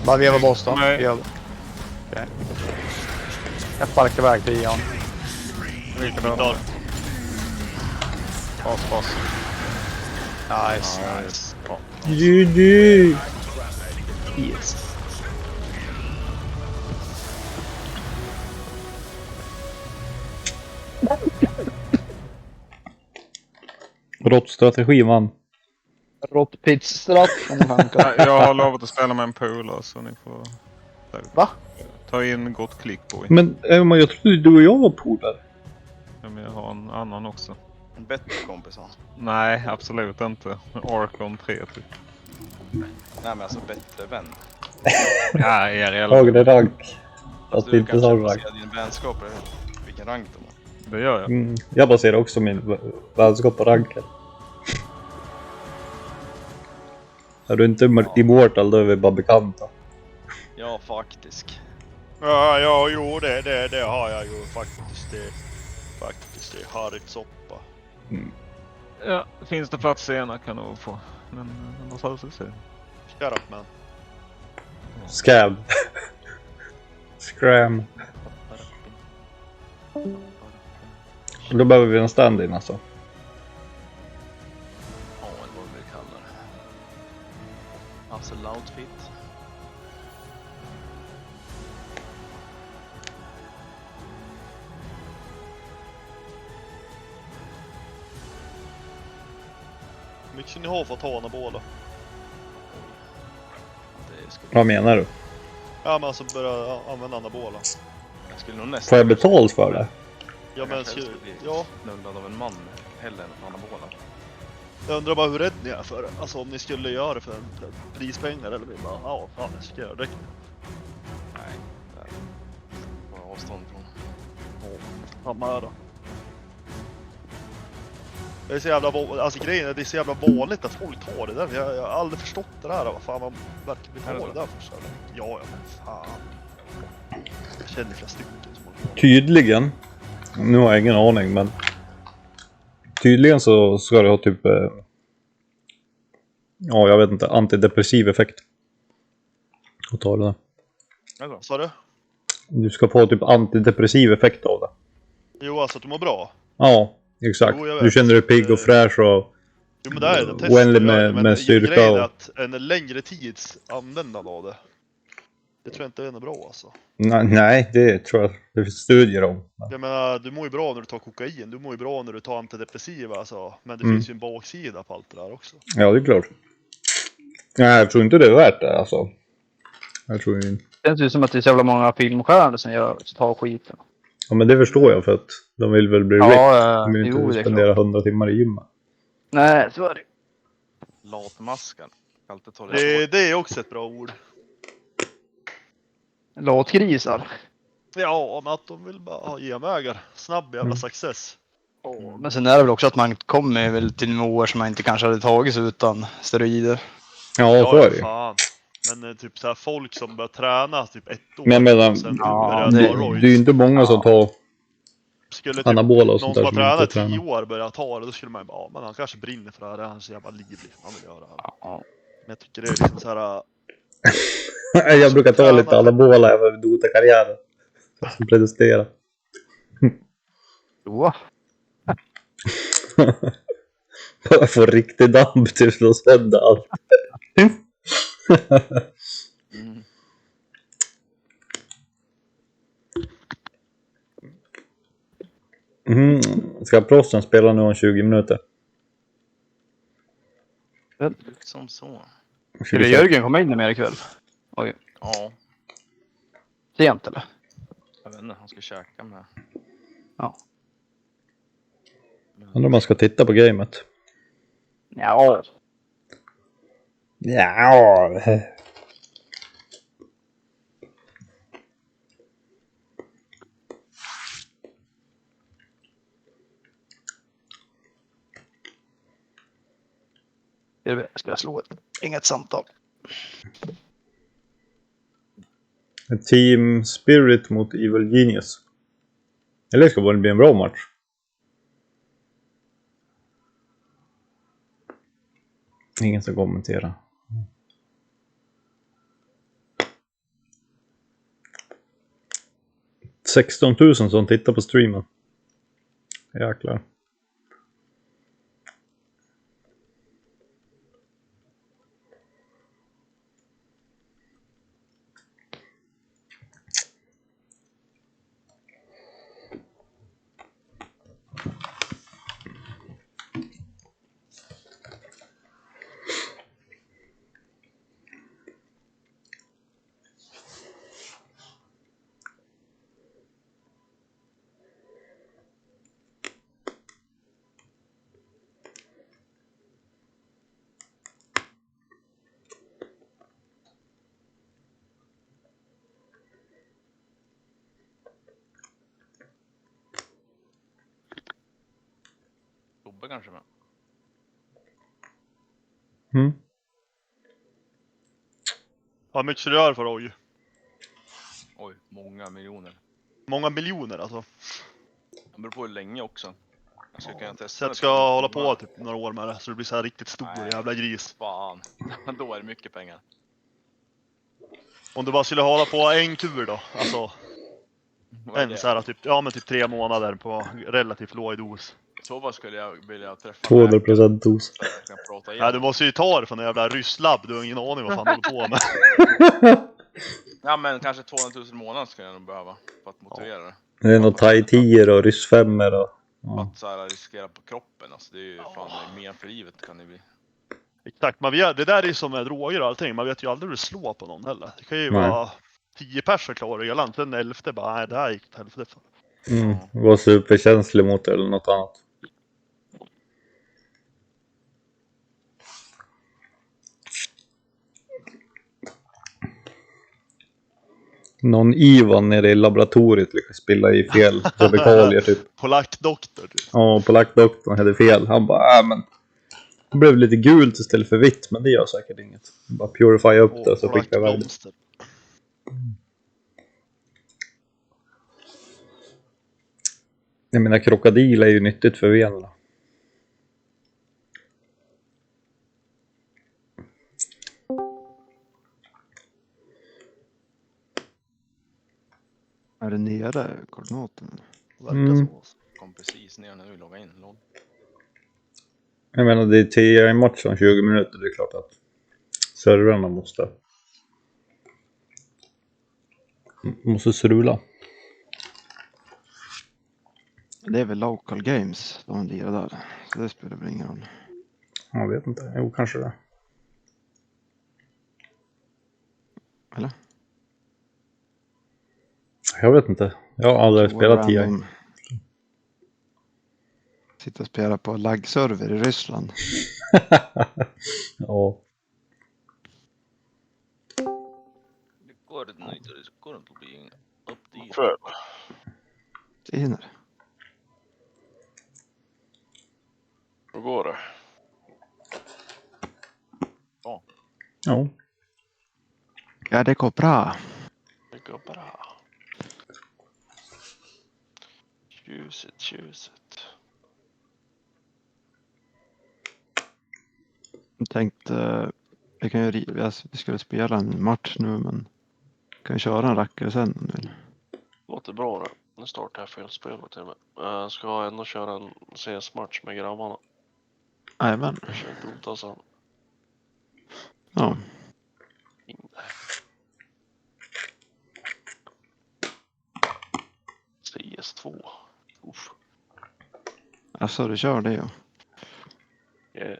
Speaker 10: Bara veva boss då.
Speaker 11: Nej.
Speaker 10: Okej. Jag sparkar iväg Pian.
Speaker 11: Rick är död. Pass.
Speaker 10: Nice.
Speaker 11: Nice. Bra.
Speaker 1: GG!
Speaker 10: Yes.
Speaker 1: Råttstrategi man.
Speaker 10: Råttpizstraff.
Speaker 11: Jag har lovat att spela med en polare så ni får...
Speaker 10: Va?
Speaker 11: Ta in gott klickboy.
Speaker 1: Men jag trodde du och jag var polare.
Speaker 11: Ja, men jag har en annan också.
Speaker 9: En bättre kompis han.
Speaker 11: Nej, absolut inte. Orkon 3 typ.
Speaker 9: Nej men alltså bättre vän.
Speaker 11: Ja, er
Speaker 1: Högre rank. Fast
Speaker 9: Alltså, du
Speaker 1: inte
Speaker 9: kanske
Speaker 1: så rank.
Speaker 9: baserar din vänskap på vilken rank de har.
Speaker 11: Det gör jag.
Speaker 1: Jag baserar också min vänskap på ranken. Är du inte immortal då är vi bara bekanta.
Speaker 9: Ja, faktiskt.
Speaker 8: Ja, jo, det har jag ju faktiskt. Det är harigt soppa.
Speaker 11: Ja, finns det plats senare kan du få. Men annars hade jag se.
Speaker 8: Shut up, man.
Speaker 1: Scab. Scram. Då behöver vi en stand-in alltså.
Speaker 9: Ja, eller vad vi kallar det. Alltså outfit.
Speaker 8: Hur mycket ska ni ha för att ta anabola?
Speaker 1: Vad menar du?
Speaker 8: Ja, men alltså börja använda anabola.
Speaker 9: Jag skulle nog nästan...
Speaker 1: Får jag betalt för det?
Speaker 8: Ja, men ja.
Speaker 9: Knullad av en man hellre än anabola.
Speaker 8: Jag undrar bara hur rädd ni är för det. Alltså om ni skulle göra det för prispengar eller bara, ja, fan, jag ska göra det.
Speaker 9: Nej, det är bara avstånd från.
Speaker 8: Samma här då. Det är så jävla alltså grejen är det är så jävla vanligt att folk tar det där. Jag har aldrig förstått det där. Vad fan man verkar vill ha det där för så. Ja, men fan. Jag känner flera stycken som har det.
Speaker 1: Tydligen. Nu har jag ingen aning men. Tydligen så ska det ha typ. Ja, jag vet inte. Antidepressiv effekt. Och ta det där.
Speaker 8: Vad sa du?
Speaker 1: Du ska få typ antidepressiv effekt av det.
Speaker 8: Jo, alltså att du mår bra.
Speaker 1: Ja, exakt.
Speaker 8: Jo,
Speaker 1: du känner dig pigg och fräsch och
Speaker 8: jo, men det är det.
Speaker 1: oändlig med styrka.
Speaker 8: Grejen är
Speaker 1: och...
Speaker 8: att en längre tids användande av det. Det tror jag inte är något bra alltså.
Speaker 1: Nej, det tror jag det finns studier om.
Speaker 8: Jag menar, du mår ju bra när du tar kokain. Du mår ju bra när du tar antidepressiva alltså. Men det finns ju en baksida på allt det där också.
Speaker 1: Ja, det är klart. Nej, jag tror inte det är värt det alltså. Jag tror inte.
Speaker 10: Det känns ju som att det är så jävla många filmstjärnor som tar skiten.
Speaker 1: Ja, men det förstår jag för att de vill väl bli de vill inte spendera 100 timmar i gymmet.
Speaker 10: Nej, så är det.
Speaker 9: Latmaskan. Alltid tar
Speaker 8: Det är också ett bra ord.
Speaker 10: Latgrisar.
Speaker 8: Ja, men att de vill bara ha genvägar. Snabb jävla success.
Speaker 10: Men sen är det väl också att man kommer väl till nivåer som man inte kanske hade tagit sig utan steroider.
Speaker 1: Ja, så är det.
Speaker 8: Fan. Men typ så här folk som börjar träna typ 1 år.
Speaker 1: Men jag menar, det är ju inte många som tar
Speaker 8: skulle typ
Speaker 1: anabola och sånt där.
Speaker 8: Någon som har tränat 10 år börjar ta det, då skulle man ju bara, ja, men han kanske brinner för det här. Han är så jävla livlig. Han vill göra det.
Speaker 10: Ja.
Speaker 8: Men jag tycker det är liksom så här.
Speaker 1: Jag brukar ta lite anabola över Dota-karriären. Jag ska protestera.
Speaker 10: Jo.
Speaker 1: Bara få riktig damp till slå sönder allt. Ska prosten spela nu om 20 minuter?
Speaker 9: Som så.
Speaker 10: Skulle Jörgen komma in mer ikväll? Oj.
Speaker 9: Ja.
Speaker 10: Sent eller?
Speaker 9: Jag vet inte, han ska käka med.
Speaker 10: Ja.
Speaker 1: Undrar om man ska titta på gamet.
Speaker 10: Ja.
Speaker 1: Ja.
Speaker 10: Ska jag slå inget samtal?
Speaker 1: Team Spirit mot Evil Genius. Eller ska det bli en bra match? Ingen ska kommentera. $16,000 som tittar på streamen. Jäklar.
Speaker 9: Tobbe kanske med.
Speaker 8: Vad mycket ska du göra för oj?
Speaker 9: Oj, många miljoner.
Speaker 8: Många miljoner alltså.
Speaker 9: Det beror på hur länge också. Jag ska kunna testa
Speaker 8: Så att
Speaker 9: det
Speaker 8: ska
Speaker 9: på
Speaker 8: hålla på typ några år med det. Så det blir så här riktigt stor jävla gris.
Speaker 9: Fan, då är det mycket pengar.
Speaker 8: Om du bara skulle hålla på en kur då. Alltså. En så här typ, ja men typ 3 månader på relativt låg dos.
Speaker 9: I så fall skulle jag vilja träffa
Speaker 1: 200% dos.
Speaker 8: Nej, du måste ju ta det från en jävla rysslabb. Du har ingen aning vad fan du håller på med.
Speaker 9: Ja men kanske 200 000 i månaden skulle jag nog behöva för att motivera det.
Speaker 1: Det är nog thai 10 och ryss 5 och...
Speaker 9: För att så här riskera på kroppen, alltså det är ju fan mer för livet kan det bli.
Speaker 8: Exakt, det där är ju som med droger och allting. Man vet ju aldrig hur det slår på någon heller. Det kan ju vara 10 personer klara redan. Sen 11 bara, nej det här gick till helvete.
Speaker 1: Var superkänslig mot det eller något annat. Någon Ivan nere i laboratoriet lyckades spilla i fel kemikalier typ.
Speaker 8: Polackdoktor typ.
Speaker 1: Ja, polackdoktorn hade fel. Han bara, men det blev lite gult istället för vitt, men det gör säkert inget. Bara purify upp det så skickar jag iväg det. Jag menar, krokodil är ju nyttigt för venerna.
Speaker 12: Är det nere koordinaten?
Speaker 9: Kom precis ner när vi loggade in.
Speaker 1: Jag menar, det är 10 i match om 20 minuter. Det är klart att servrarna måste strula.
Speaker 12: Det är väl local games de lirar där. Så det spelar väl ingen roll.
Speaker 1: Jag vet inte. Jo, kanske det.
Speaker 12: Eller?
Speaker 1: Jag vet inte. Jag har aldrig spelat TI.
Speaker 12: Sitta och spela på laggserver i Ryssland.
Speaker 1: Ja.
Speaker 12: Tjener.
Speaker 13: Hur går det?
Speaker 9: Ja.
Speaker 1: Ja.
Speaker 12: Ja, det går bra.
Speaker 13: Det går bra. Tjuset.
Speaker 12: Jag tänkte, vi skulle spela en match nu, men kan vi köra en rackare sen om du vill.
Speaker 13: Låter bra det. Nu startar jag fel spel till mig. Jag ska ändå köra en CS-match med grabbarna.
Speaker 12: Jajamän.
Speaker 13: Jag kör Dota sen.
Speaker 12: Ja.
Speaker 13: CS2. Uff.
Speaker 12: Alltså, du kör det ja.
Speaker 13: Yes.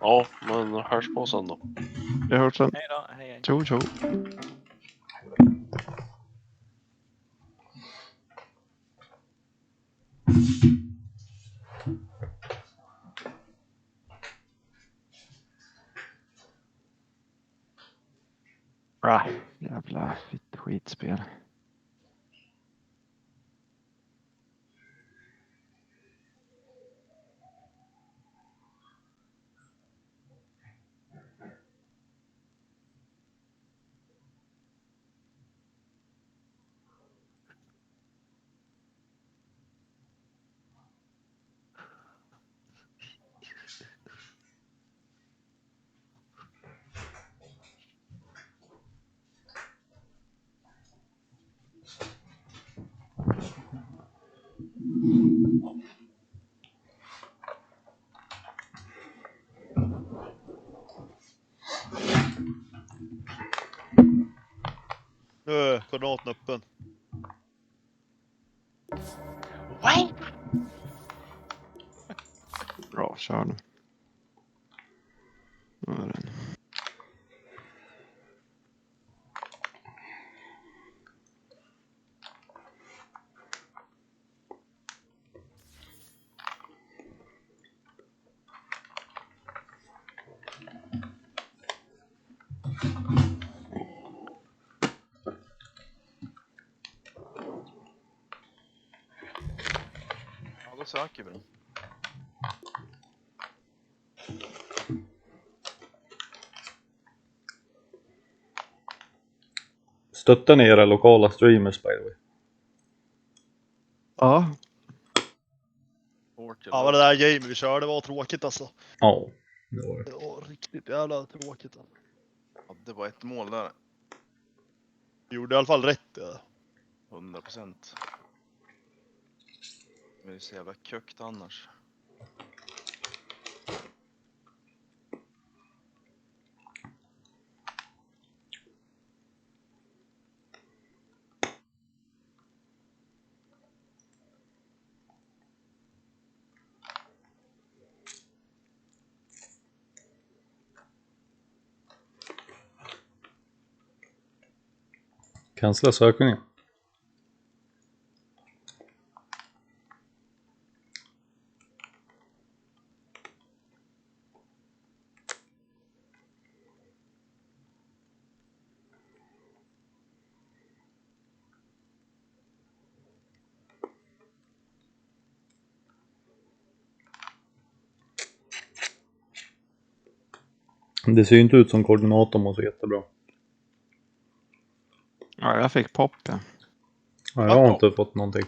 Speaker 13: Ja, men hörs på sen då.
Speaker 12: Jag hörs sen.
Speaker 9: Hej då, hej.
Speaker 12: Tjo. Jävla skitspel.
Speaker 8: Koordinaten öppen.
Speaker 12: Bra, kör nu.
Speaker 9: Ja, då söker vi den.
Speaker 1: Stöttar ni era lokala streamers by the way?
Speaker 12: Ja.
Speaker 8: Ja, men det där game vi körde var tråkigt alltså.
Speaker 1: Ja, det var det.
Speaker 8: Det var riktigt jävla tråkigt. Alltså.
Speaker 9: Ja, det var ett mål där.
Speaker 8: Gjorde i alla fall rätt. Ja.
Speaker 9: 100%. Det är så jävla kökt annars.
Speaker 1: Cancella sökningen. Det ser ju inte ut som koordinatorn var så jättebra.
Speaker 12: Ja, jag fick pop, ja.
Speaker 1: Ja, jag har inte fått någonting.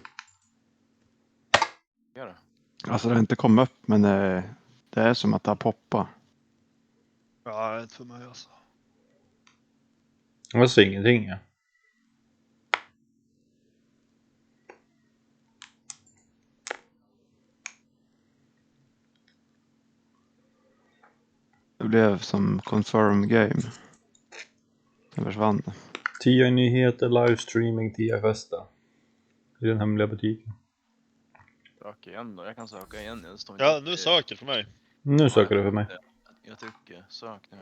Speaker 9: Gör det.
Speaker 12: Alltså det har inte kommit upp, men det är som att det har poppat.
Speaker 8: Ja, det är inte för mig alltså.
Speaker 1: Jag ser ingenting, ja.
Speaker 12: Det blev som confirm game. Det försvann.
Speaker 1: 10 nyheter, livestreaming, 10 festa. I den hemliga butiken.
Speaker 9: Sök igen då, jag kan söka igen. Det står
Speaker 8: Ja,
Speaker 9: inte
Speaker 8: nu söker för mig.
Speaker 1: Nu söker du för mig.
Speaker 9: Jag trycker sök nu.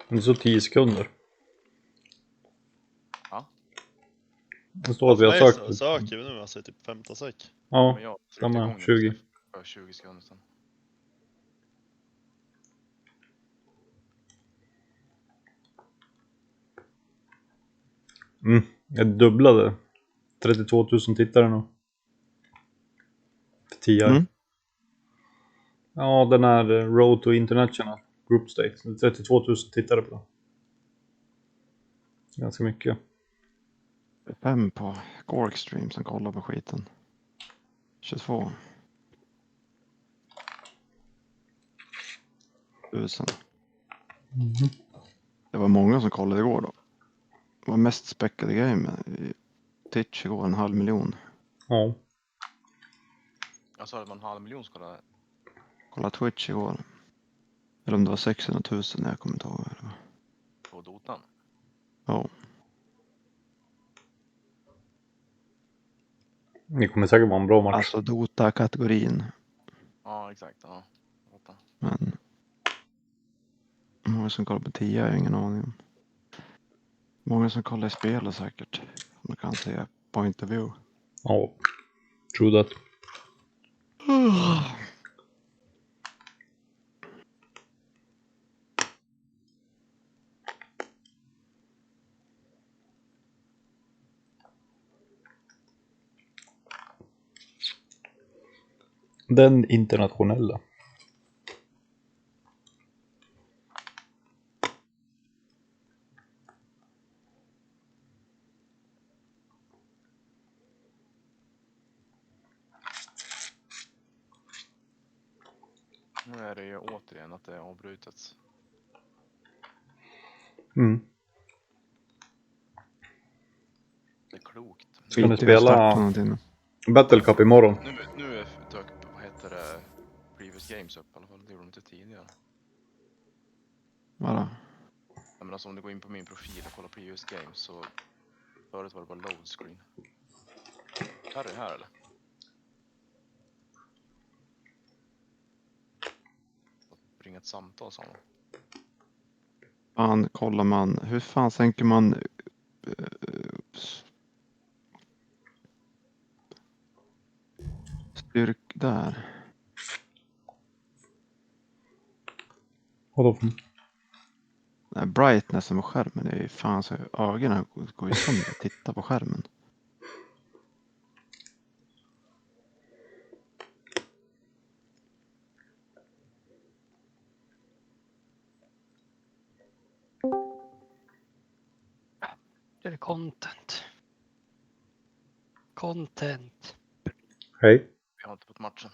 Speaker 1: Det står 10 sekunder.
Speaker 9: Ja.
Speaker 1: Det står att vi har sökt.
Speaker 8: Söker vi nu alltså i typ 15 sek.
Speaker 1: Ja,
Speaker 9: Men jag tryckte
Speaker 1: samma.
Speaker 9: igång
Speaker 1: 20.
Speaker 9: för 20 sekunder sedan.
Speaker 1: Jag dubblade. 32 000 tittare nu. 10. Ja, den här Road to International Group State. 32 000 tittare på den. Ganska mycket.
Speaker 12: 5 på Gork Stream som kollar på skiten. 22 000. Det var många som kollade igår då. Det var mest späckade game i Twitch igår, 500 000.
Speaker 1: Ja.
Speaker 9: Jag sa att det var 500 000 kollade.
Speaker 12: Kolla Twitch igår. Eller om det var 600 000 när jag kommer inte ihåg.
Speaker 9: På Dotan.
Speaker 12: Ja.
Speaker 1: Det kommer säkert vara en bra match.
Speaker 12: Alltså Dota-kategorin.
Speaker 9: Ja, exakt. Ja. Dota.
Speaker 12: Men många som kollar på 10 har jag ingen aning om. Många som kollar i spel säkert. Man kan säga point of view.
Speaker 1: Ja, true that. Den internationella.
Speaker 9: Nu är det ju återigen att det är avbrutet. Det är klokt.
Speaker 1: Ska ni spela Battle Cup imorgon?
Speaker 9: Nu dök, vad heter det, previous games upp i alla fall. Det gjorde de inte tidigare.
Speaker 12: Vadå?
Speaker 9: Jag menar, alltså, om du går in på min profil och kollar previous games så förut var det bara load screen. Här är det här eller? Ringa ett samtal sa man.
Speaker 12: Fan, kollar man. Hur fan sänker man styrk där?
Speaker 1: Vadå?
Speaker 12: Nej, brightnessen på skärmen är ju fan så ögonen går ju sönder att titta på skärmen.
Speaker 14: Det är content. Content.
Speaker 1: Hej.
Speaker 9: Vi har inte fått matchen.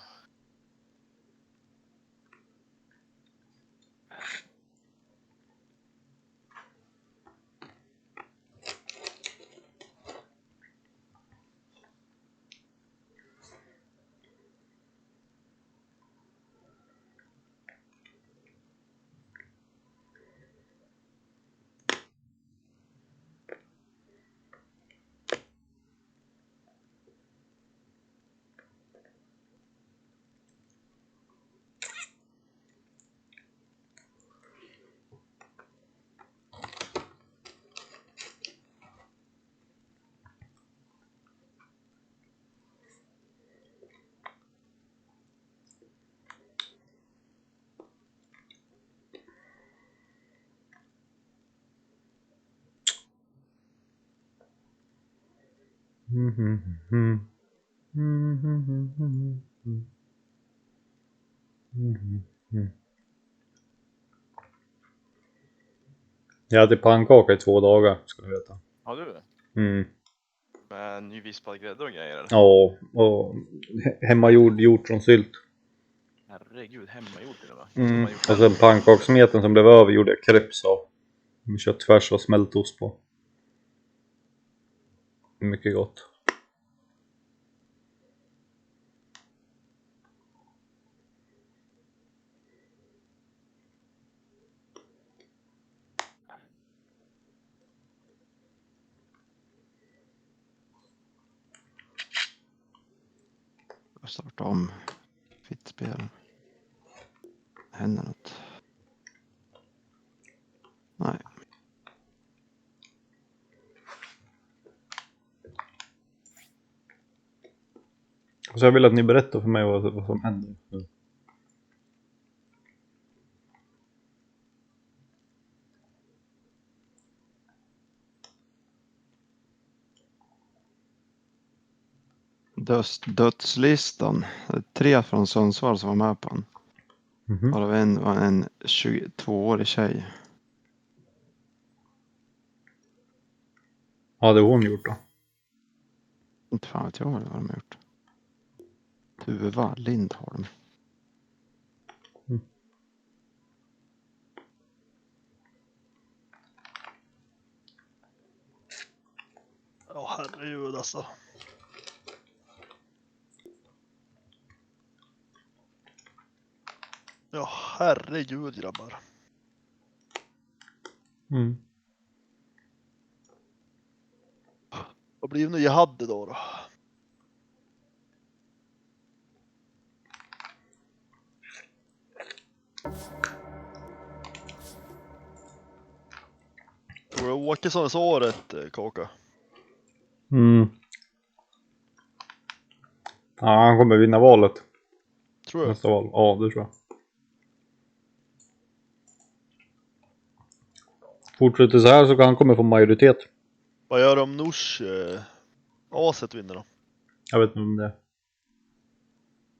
Speaker 1: Jag hade pannkaka i 2 dagar, ska du veta.
Speaker 9: Har du det?
Speaker 1: Mm.
Speaker 9: Med nyvispad grädde och grejer? Eller?
Speaker 1: Ja, och hemmagjord hjortronsylt.
Speaker 9: Herregud, hemmagjort till det va?
Speaker 1: Mm. Och sen pannkakssmeten som blev över gjorde jag crepes av. Med köttfärs och smältost på. Mycket gott.
Speaker 12: Jag startar om fittspel. Händer något? Nej.
Speaker 1: Så jag vill att ni berättar för mig vad som händer.
Speaker 12: Dödslistan. Det är 3 från Sundsvall som var med på den. Varav en var en 22-årig tjej.
Speaker 1: Ja, det har hon gjort då.
Speaker 12: Inte fan vet jag vad de har gjort. Tuva Lindholm.
Speaker 8: Ja, herregud alltså. Ja, herregud grabbar. Vad blir det nu jag hade då? Tror du Åkesson sa rätt, Kaka?
Speaker 1: Ja, han kommer vinna valet.
Speaker 8: Tror jag.
Speaker 1: Nästa val. Ja, det tror jag. Fortsätter så här så kan han kommer få majoritet.
Speaker 8: Vad gör om Nors aset vinner då?
Speaker 1: Jag vet inte om det är.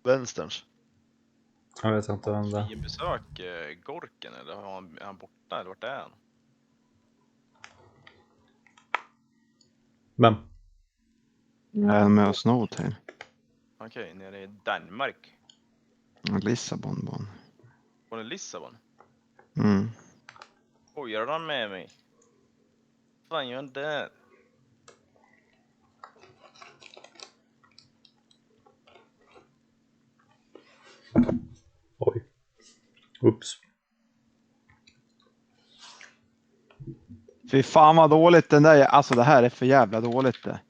Speaker 8: Vänsterns.
Speaker 1: Jag vet inte vem det är.
Speaker 9: Fin besök Gorken eller är han borta eller vart är han?
Speaker 1: Vem?
Speaker 12: Jag är med oss Snowtail.
Speaker 9: Okej, nere i Danmark.
Speaker 12: Lissabon var han.
Speaker 9: Var det Lissabon?
Speaker 12: Mm.
Speaker 9: Skojar han med mig? Fan gör han där?
Speaker 1: Oj. Oops.
Speaker 12: Fy fan vad dåligt den där. Alltså det här är för jävla dåligt det.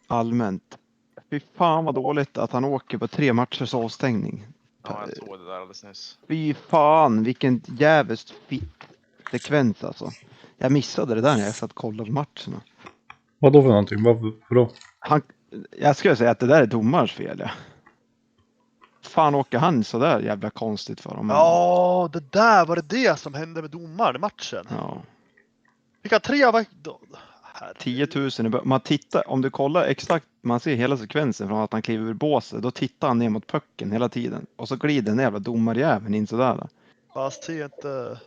Speaker 12: Allmänt. Fy fan vad dåligt att han åker på 3 matchers avstängning.
Speaker 9: Ja, jag såg det där alldeles nyss.
Speaker 12: Fy fan vilken jävligt fitt sekvens alltså. Jag missade det där när jag satt och kollade på matcherna.
Speaker 1: Vad då för någonting? Varför då?
Speaker 12: Jag skulle säga att det där är domarens fel. Ja. Fan åker han så där jävla konstigt för dem.
Speaker 8: Ja, det där var det som hände med domaren i matchen.
Speaker 12: Ja.
Speaker 8: Vilka 3 var...
Speaker 12: 10 000 man tittar, om du kollar exakt, man ser hela sekvensen från att han kliver ur båset, då tittar han ner mot pucken hela tiden. Och så glider den jävla domarjäveln in sådär.
Speaker 8: Fast se inte...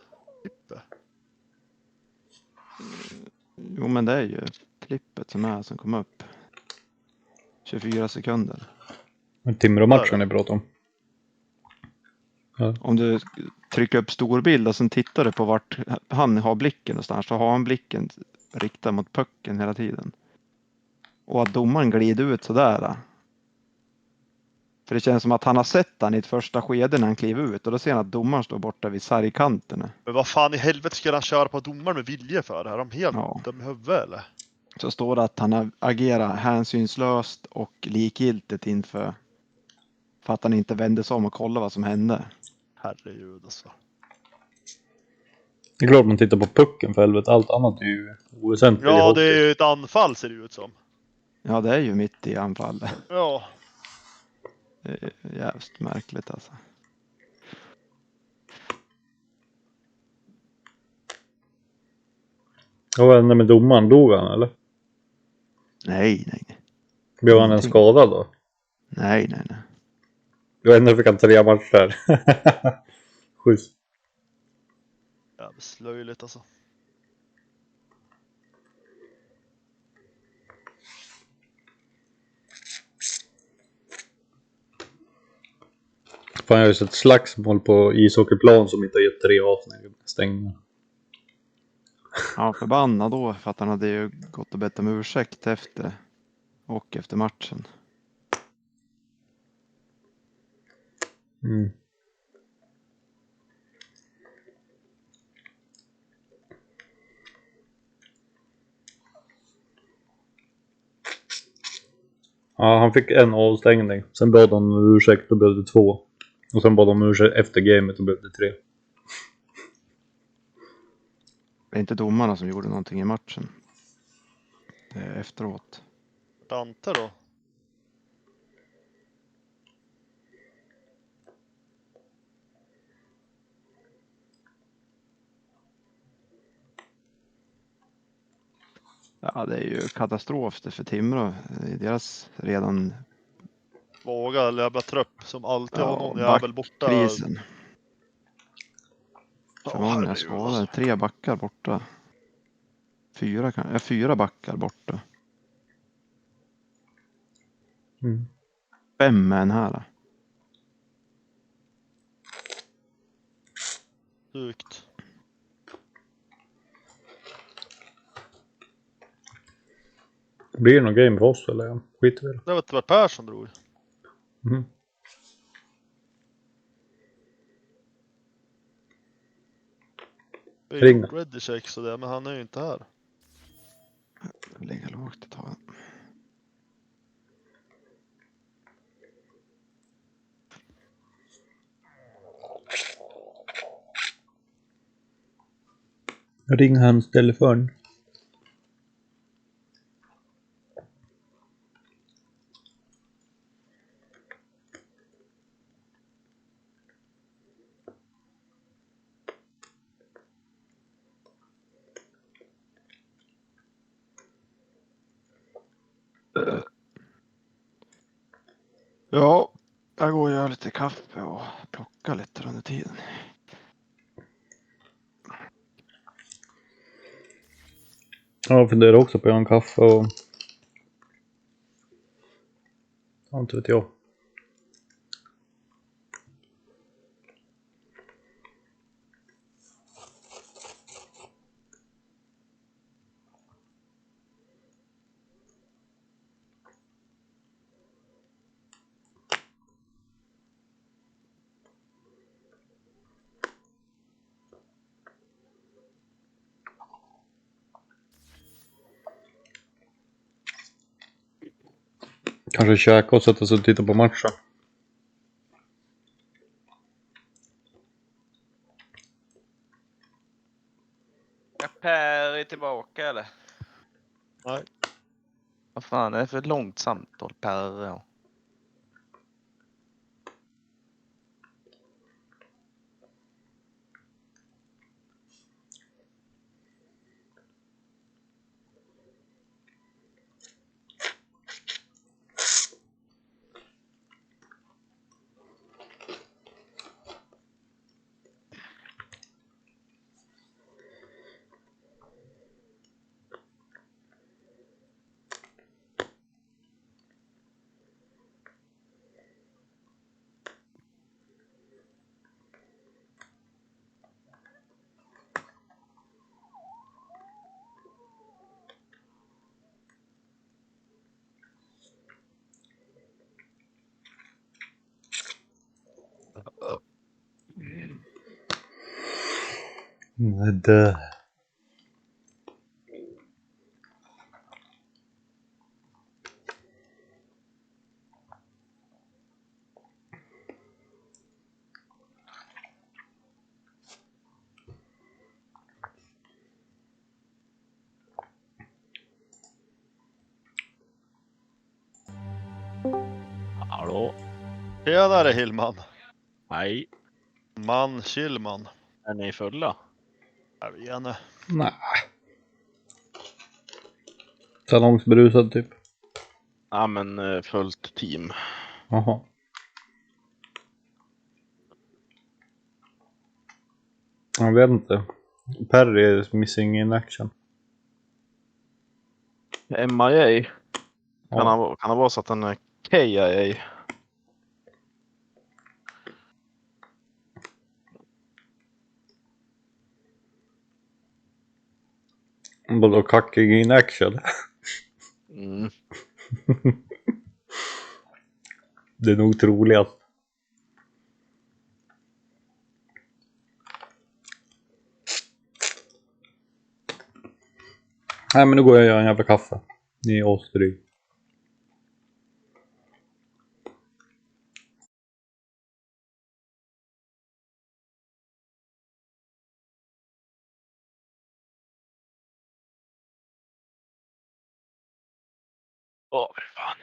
Speaker 12: Jo, men det är ju klippet som kom upp. 24 sekunder.
Speaker 1: Timrå-matchen ni pratar om. Ja.
Speaker 12: Om du trycker upp storbild och sen tittar du på vart han har blicken någonstans, så har han blicken riktad mot pucken hela tiden. Och att domaren glider ut sådär. För det känns som att han har sett han i ett första skede när han kliver ut och då ser han att domaren står borta vid sargkanterna.
Speaker 8: Men vad fan i helvete ska han köra på domaren med vilje för? Är de helt dum i huvudet eller?
Speaker 12: Så står det att han agerar hänsynslöst och likgiltigt inför för att han inte vände sig om och kollade vad som hände.
Speaker 8: Herregud alltså.
Speaker 1: Det är klart man tittar på pucken för helvete. Allt annat är ju oväsentligt.
Speaker 8: Ja, det är ju ett anfall ser det ut som.
Speaker 12: Ja, det är ju mitt i anfallet.
Speaker 8: Ja.
Speaker 12: Det är jävligt märkligt alltså.
Speaker 1: Vad hände med domaren? Dog han eller?
Speaker 12: Nej.
Speaker 1: Blev han en skadad då?
Speaker 12: Nej.
Speaker 1: Jag ändå fick han 3 matcher. Schysst.
Speaker 8: Jävligt slöjligt alltså.
Speaker 1: Fan, jag har ju sett slagsmål på ishockeyplan som inte har gett 3 avstängningar.
Speaker 12: Ja, förbannad då för att han hade ju gått och bett om ursäkt efter matchen.
Speaker 1: Mm. Ja, han fick en avstängning. Sen bad han om ursäkt och blev det 2. Och sen bad han om ursäkt efter gamet och blev det 3.
Speaker 12: Det är inte domarna som gjorde någonting i matchen. Det är efteråt.
Speaker 8: Dante då?
Speaker 12: Ja, det är ju katastrof det för Timrå. Deras redan...
Speaker 8: Våga eller jävla trupp som alltid har någon jävel borta.
Speaker 12: Krisen. För många skadade. 3 backar borta. 4 backar borta. 5 med en här.
Speaker 8: Sjukt.
Speaker 1: Blir det någon game för oss eller skiter vi i det?
Speaker 8: Det var inte vad Persson drog.
Speaker 1: Mm. Ring.
Speaker 8: Ready checks och det, men han är ju inte här.
Speaker 12: Lägga lågt ett tag.
Speaker 1: Ring hans telefon.
Speaker 12: Ja, jag går och gör lite kaffe och plockar lite under tiden.
Speaker 1: Jag funderar också på att göra en kaffe och... Ja, inte vet jag. Kanske käka och sätta sig och titta på matchen.
Speaker 9: Är Per tillbaka eller?
Speaker 8: Nej.
Speaker 9: Vad fan är det för ett långt samtal Per? Ja.
Speaker 1: Dö.
Speaker 15: Hallå?
Speaker 8: Tjenare Hillman.
Speaker 15: Hej.
Speaker 8: Man, chillman.
Speaker 15: Är ni fulla?
Speaker 8: Jag vet inte.
Speaker 1: Nej. Salongsberusad typ.
Speaker 15: Ja men fullt team.
Speaker 1: Jaha. Jag vet inte. Perry är missing in action.
Speaker 15: MIA?
Speaker 1: Ja.
Speaker 15: Kan det vara så att den är KIA?
Speaker 1: Vadå kackig in action?
Speaker 15: Mm.
Speaker 1: Det är nog troligast. Nej men nu går jag och gör en jävla kaffe. Ni är åstryg.
Speaker 15: Åh, för fan.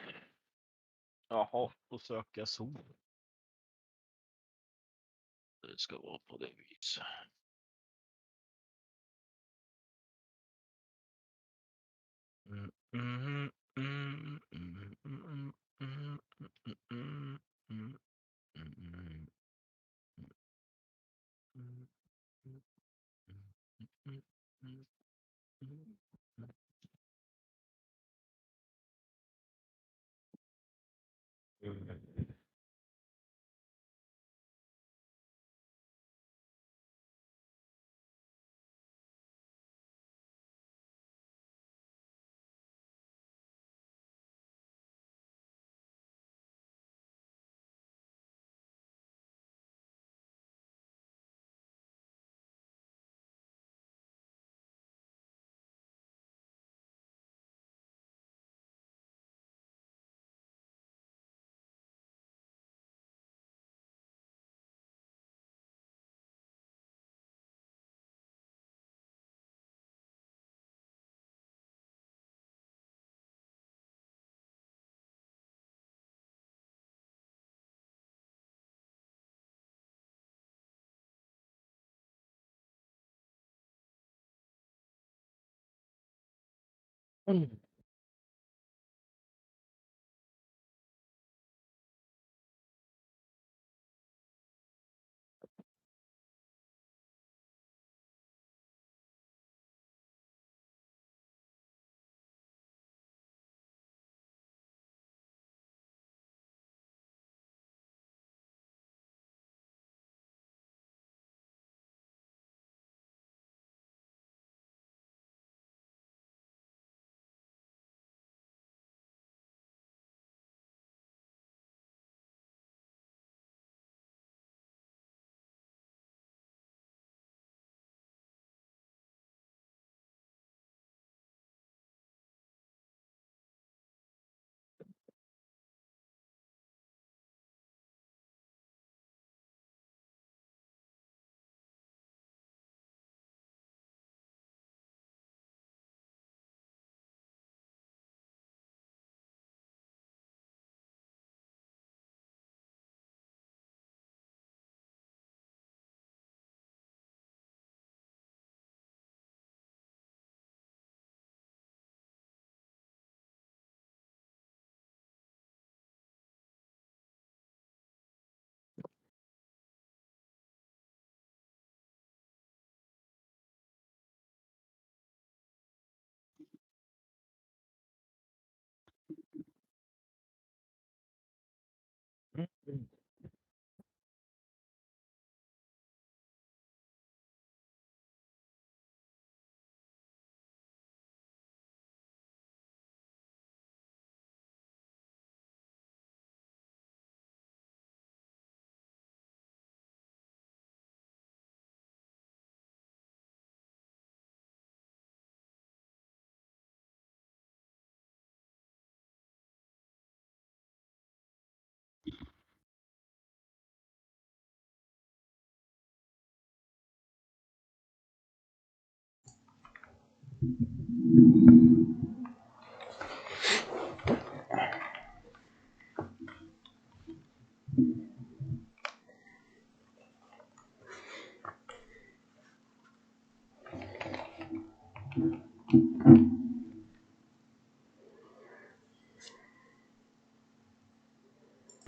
Speaker 15: Jaha, då söker jag sol. Det ska vara på det viset.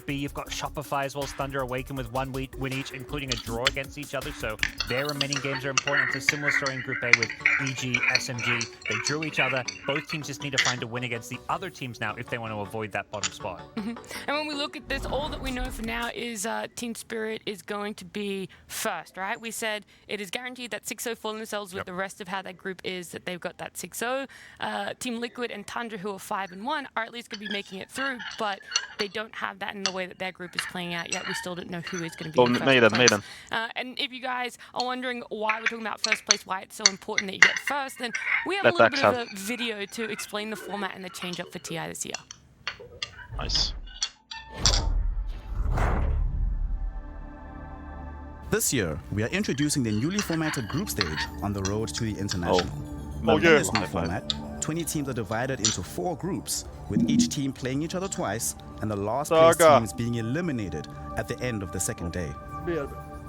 Speaker 16: B, you've got Shopify as well as Thunder Awaken with 1 win each, including a draw against each other, so their remaining games are important. It's a similar story in Group A with EG, SMG. They drew each other. Both teams just need to find a win against the other teams now if they want to avoid that bottom spot.
Speaker 6: And when we look at this, all that we know for now is Team Spirit is going to be first, right? We said it is guaranteed that 6-0 for themselves with the rest of how that group is, that they've got that 6-0. Team Liquid and Tundra, who are 5-1, are at least going to be making it through, but they don't have that in the way that their group is playing out yet. We still don't know who is going to be in first place.
Speaker 15: Maiden.
Speaker 6: And if you guys are wondering why we're talking about first place, why it's so important that you get first, then we have a little bit of a video to explain the format and the change up for TI this year.
Speaker 15: Nice.
Speaker 17: This year, we are introducing the newly formatted group stage on the road to the international.
Speaker 8: Oh,
Speaker 17: In this new format, 20 teams are divided into 4 groups, with each team playing each other twice, and the last place teams being eliminated at the end of the second day.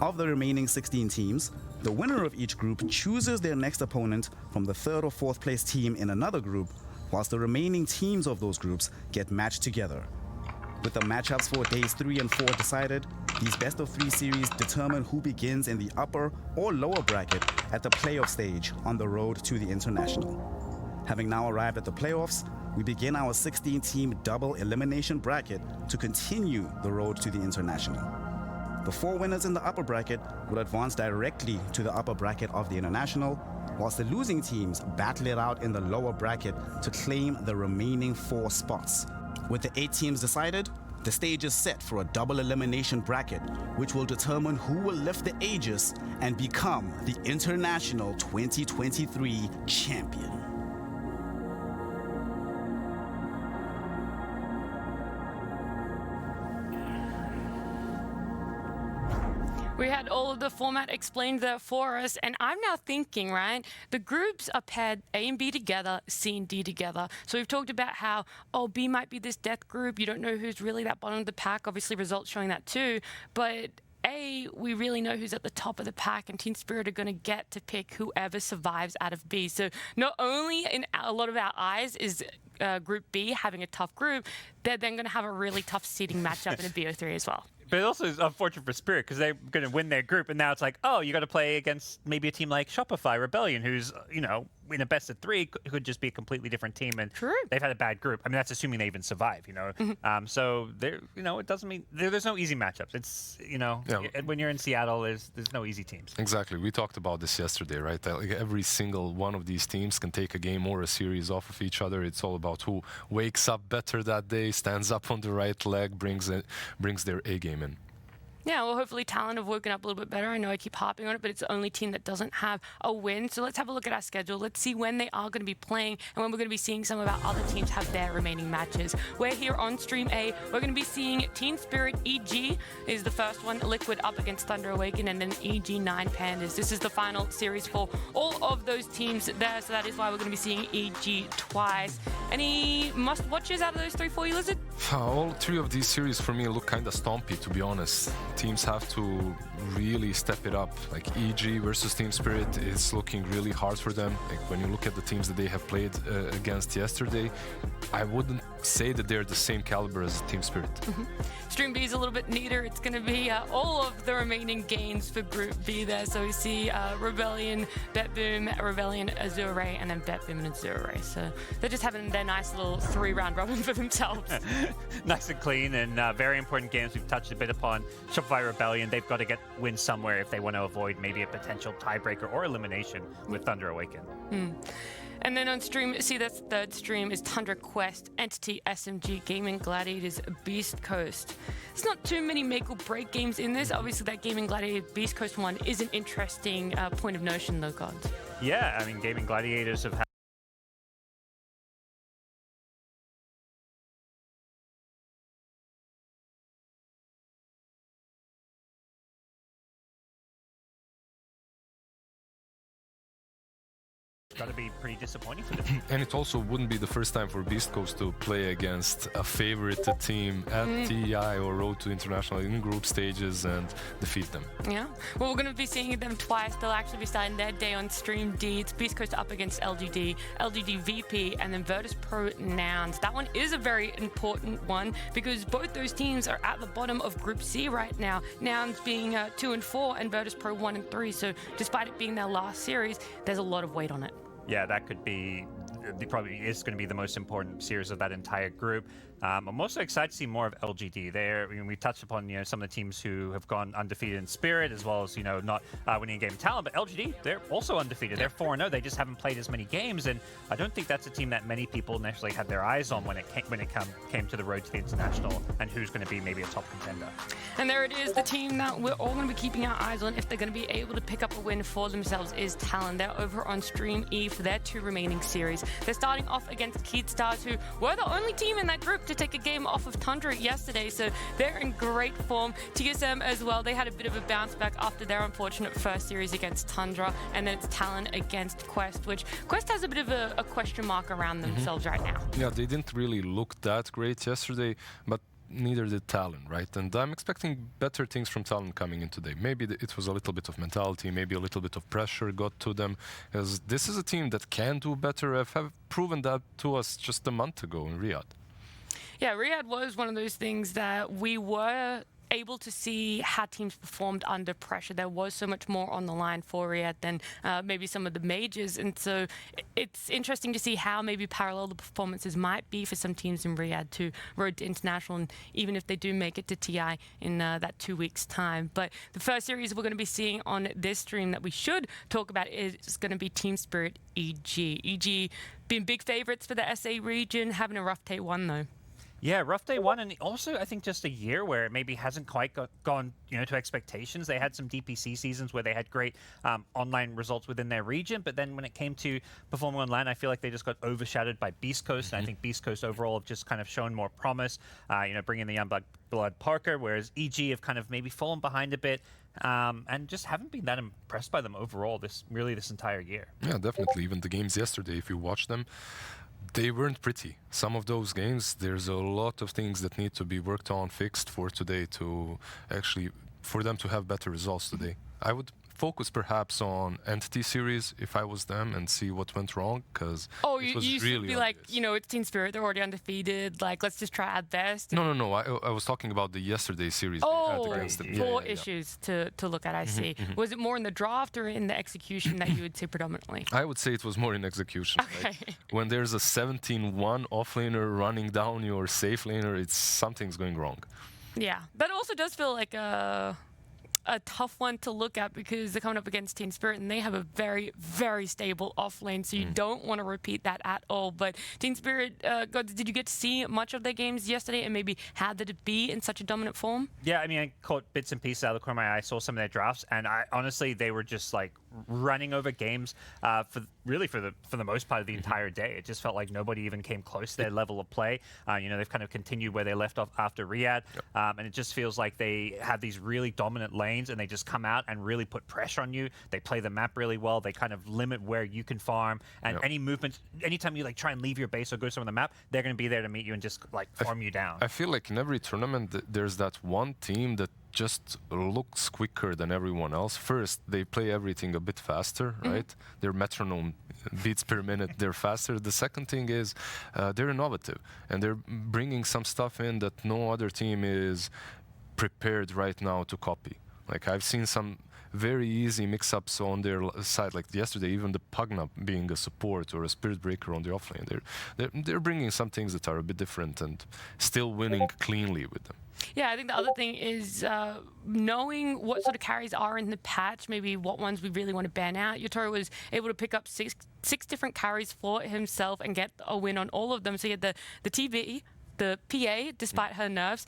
Speaker 17: Of the remaining 16 teams, the winner of each group chooses their next opponent from the 3rd or 4th place team in another group, whilst the remaining teams of those groups get matched together. With the matchups for days 3 and 4 decided, these best of 3 series determine who begins in the upper or lower bracket at the playoff stage on the road to the international. Having now arrived at the playoffs, we begin our 16-team double elimination bracket to continue the road to the international. The 4 winners in the upper bracket will advance directly to the upper bracket of the international, whilst the losing teams battle it out in the lower bracket to claim the remaining 4 spots. With the 8 teams decided, the stage is set for a double elimination bracket, which will determine who will lift the Aegis and become the International 2023 champion.
Speaker 6: We had all of the format explained there for us, and I'm now thinking, right, the groups are paired A and B together, C and D together. So we've talked about how, oh, B might be this death group. You don't know who's really that bottom of the pack. Obviously, results showing that too. But A, we really know who's at the top of the pack, and Team Spirit are going to get to pick whoever survives out of B. So not only in a lot of our eyes is Group B having a tough group, they're then going to have a really tough seeding matchup in a BO3 as well.
Speaker 16: But it also is unfortunate for Spirit because they're going to win their group, and now it's like, oh, you got to play against maybe a team like Shopify Rebellion, who's, you know, in a best of 3 could just be a completely different team, and they've had a bad group. I mean, that's assuming they even survive, you know. So there, you know, it doesn't mean there's no easy matchups. It's, you know, when you're in Seattle, there's no easy teams.
Speaker 18: Exactly. We talked about this yesterday, right? That, like, every single one of these teams can take a game or a series off of each other. It's all about who wakes up better that day, stands up on the right leg, brings their A game in.
Speaker 6: Yeah, well, hopefully Talent have woken up a little bit better. I know I keep harping on it, but it's the only team that doesn't have a win. So let's have a look at our schedule. Let's see when they are going to be playing and when we're going to be seeing some of our other teams have their remaining matches. We're here on Stream A. We're going to be seeing Team Spirit EG is the first one. Liquid up against Thunder Awaken, and then EG9 Pandas. This is the final series for all of those teams there, so that is why we're going to be seeing EG twice. Any must-watches out of those 3 for you, Lizard?
Speaker 18: All 3 of these series for me look kind of stompy, to be honest. Teams have to really step it up. Like EG versus Team Spirit is looking really hard for them. Like when you look at the teams that they have played against yesterday, I wouldn't say that they're the same caliber as Team Spirit.
Speaker 6: Stream B is a little bit neater. It's going to be all of the remaining games for Group B there. So we see Rebellion, BetBoom, Rebellion, Azure Ray, and then BetBoom and Azure Ray. So they're just having their nice little 3-round robin for themselves.
Speaker 16: Nice and clean, and very important games we've touched a bit upon. Shopify Rebellion, they've got to get wins somewhere if they want to avoid maybe a potential tiebreaker or elimination with Thunder Awaken.
Speaker 6: And then on stream, see that third stream is Tundra Quest, Entity, SMG, Gaming Gladiators, Beast Coast. There's not too many make or break games in this. Obviously, that Gaming Gladiator Beast Coast one is an interesting point of notion, though, Gods.
Speaker 16: Yeah, I mean, Gaming Gladiators have had got to be pretty disappointing for the team.
Speaker 18: And it also wouldn't be the first time for Beast Coast to play against a favorite team at TI or Road to International in group stages and defeat them.
Speaker 6: Yeah. Well, we're going to be seeing them twice. They'll actually be starting their day on Stream D. It's Beast Coast up against LGD, LGD VP, and then Virtus Pro Nouns. That one is a very important one because both those teams are at the bottom of Group C right now. Nouns being 2 and 4 and Virtus Pro 1 and 3. So despite it being their last series, there's a lot of weight on it.
Speaker 16: Yeah, that could be, probably is going to be the most important series of that entire group. I'm also excited to see more of LGD. We touched upon some of the teams who have gone undefeated in Spirit, as well as not winning a game of talent. But LGD, they're also undefeated. They're 4-0. They just haven't played as many games, and I don't think that's a team that many people necessarily had their eyes on when it came to the road to the international, and who's going to be maybe a top contender.
Speaker 6: And there it is, the team that we're all going to be keeping our eyes on if they're going to be able to pick up a win for themselves is Talon. They're over on Stream E for their 2 remaining series. They're starting off against Keystars, who were the only team in that group to take a game off of Tundra yesterday, so they're in great form. TSM as well, they had a bit of a bounce back after their unfortunate first series against Tundra, and then it's Talon against Quest, which Quest has a bit of a question mark around themselves right now.
Speaker 18: Yeah, they didn't really look that great yesterday, but neither did Talon, right? And I'm expecting better things from Talon coming in today. Maybe it was a little bit of mentality, maybe a little bit of pressure got to them, because this is a team that can do better. Have proven that to us just a month ago in Riyadh.
Speaker 6: Yeah, Riyadh was one of those things that we were able to see how teams performed under pressure. There was so much more on the line for Riyadh than maybe some of the majors, and so it's interesting to see how maybe parallel the performances might be for some teams in Riyadh to Road to International, and even if they do make it to TI in that 2 weeks' time. But the first series we're going to be seeing on this stream that we should talk about is going to be Team Spirit EG. EG being big favorites for the SA region, having a rough day 1 though.
Speaker 16: Yeah, rough day 1, and also I think just a year where it maybe hasn't quite gone to expectations. They had some DPC seasons where they had great online results within their region, but then when it came to performing online, I feel like they just got overshadowed by Beast Coast, and I think Beast Coast overall have just kind of shown more promise, bringing the young blood Parker, whereas EG have kind of maybe fallen behind a bit, and just haven't been that impressed by them overall this entire year.
Speaker 18: Yeah, definitely. Even the games yesterday, if you watch them, they weren't pretty. Some of those games, there's a lot of things that need to be worked on, fixed for today to actually, for them to have better results today. I would focus perhaps on Entity series if I was them and see what went wrong, because it was
Speaker 6: you
Speaker 18: really
Speaker 6: should be like, it's Team Spirit, they're already undefeated, like, let's just try our best.
Speaker 18: No, I was talking about the yesterday series they had against them.
Speaker 6: Four issues to look at, I see. Was it more in the draft or in the execution that you would say predominantly?
Speaker 18: I would say it was more in execution.
Speaker 6: Okay.
Speaker 18: Like, when there's a 17-1 offlaner running down your safe laner, something's going wrong.
Speaker 6: Yeah, that also does feel like a tough one to look at because they're coming up against Team Spirit and they have a very, very stable off lane, so you don't want to repeat that at all. But Team Spirit, did you get to see much of their games yesterday, and maybe how did it be in such a dominant form?
Speaker 16: Yeah, I mean, I caught bits and pieces out of the corner of my eye, saw some of their drafts, and honestly, they were just like running over games for the most part of the entire day. It just felt like nobody even came close to their level of play. They've kind of continued where they left off after Riyadh, and it just feels like they have these really dominant lanes, and they just come out and really put pressure on you. They play the map really well. They kind of limit where you can farm, and any movement, anytime you like try and leave your base or go somewhere on the map, they're going to be there to meet you and just like farm you down.
Speaker 18: I feel like in every tournament there's that one team that just looks quicker than everyone else. First, they play everything a bit faster, right? Their metronome beats per minute, they're faster. The second thing is they're innovative, and they're bringing some stuff in that no other team is prepared right now to copy. Like, I've seen some very easy mix-ups on their side, like yesterday, even the Pugna being a support or a Spirit Breaker on the offlane. They're bringing some things that are a bit different and still winning cleanly with them.
Speaker 6: Yeah, I think the other thing is knowing what sort of carries are in the patch, maybe what ones we really want to ban out. Yotaro was able to pick up six different carries for himself and get a win on all of them. So he had the TV, the PA, despite her nerfs,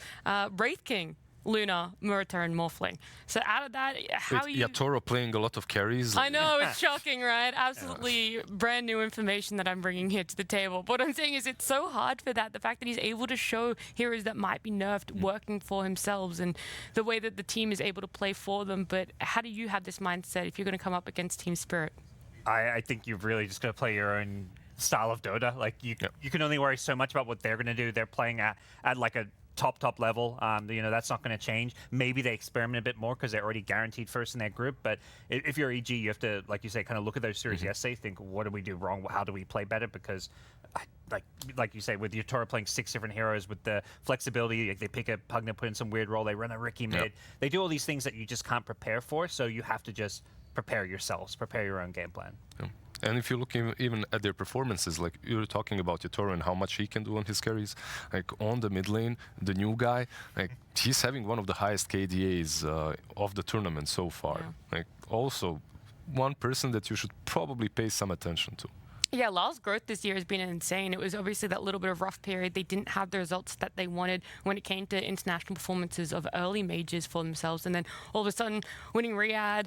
Speaker 6: Wraith King, Luna, Murata, and Morphling. So out of that, how are you...
Speaker 18: Toro playing a lot of carries.
Speaker 6: I know, it's shocking, right? Absolutely brand new information that I'm bringing here to the table. But what I'm saying is it's so hard for that. The fact that he's able to show heroes that might be nerfed working for himself, and the way that the team is able to play for them. But how do you have this mindset if you're going to come up against Team Spirit?
Speaker 16: I think you've really just got to play your own style of Dota. Like you can only worry so much about what they're going to do. They're playing at like a top level. That's not going to change. Maybe they experiment a bit more because they're already guaranteed first in their group. But if you're EG, you have to, like you say, kind of look at those series yesterday, think, what do we do wrong? How do we play better? Because like you say, with Yutara playing 6 different heroes, with the flexibility, like they pick a Pugna, put in some weird role, they run a Riki mid. They do all these things that you just can't prepare for. So you have to just prepare yourselves, prepare your own game plan.
Speaker 18: And if you look even at their performances, like you're talking about Yutaro and how much he can do on his carries, like on the mid lane, the new guy, like he's having one of the highest KDAs of the tournament so far. Like also one person that you should probably pay some attention to.
Speaker 6: Yeah, Lal's growth this year has been insane. It was obviously that little bit of rough period. They didn't have the results that they wanted when it came to international performances of early majors for themselves. And then all of a sudden, winning Riyadh,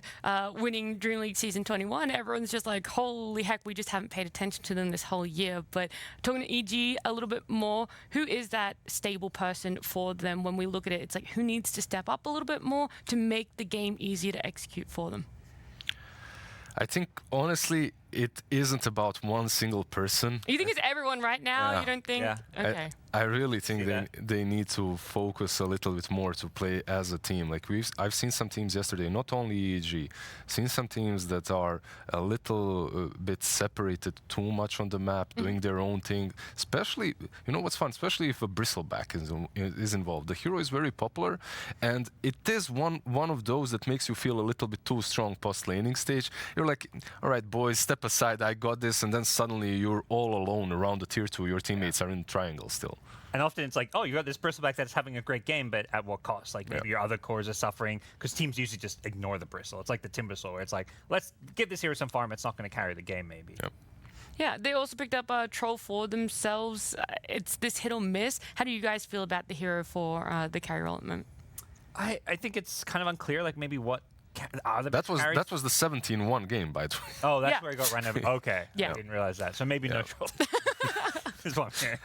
Speaker 6: winning Dream League Season 21, everyone's just like, holy heck, we just haven't paid attention to them this whole year. But talking to EG a little bit more, who is that stable person for them when we look at it? It's like, who needs to step up a little bit more to make the game easier to execute for them?
Speaker 18: I think, honestly, it isn't about one single person.
Speaker 6: You think it's everyone right now? You don't think? Okay.
Speaker 18: I really think they need to focus a little bit more to play as a team. Like I've seen some teams yesterday, not only EG, seen some teams that are a little bit separated too much on the map, doing their own thing. Especially, you know what's fun? Especially if a bristleback is involved. The hero is very popular, and it is one of those that makes you feel a little bit too strong post laning stage. You're like, all right, boys, step aside, I got this, and then suddenly you're all alone around the tier 2. Your teammates are in triangle still.
Speaker 16: And often it's like, oh, you got this bristleback that's having a great game, but at what cost? Like maybe your other cores are suffering, because teams usually just ignore the bristle. It's like the Timbersaw, where it's like, let's give this hero some farm. It's not going to carry the game, maybe.
Speaker 6: Yeah, they also picked up Troll for themselves. It's this hit or miss. How do you guys feel about the hero for the carry role at the moment?
Speaker 16: I think it's kind of unclear, like maybe what
Speaker 18: that was the 17-1 game, by the way.
Speaker 16: Oh, that's where he got run over. Okay, I didn't realize that. So maybe no Troll.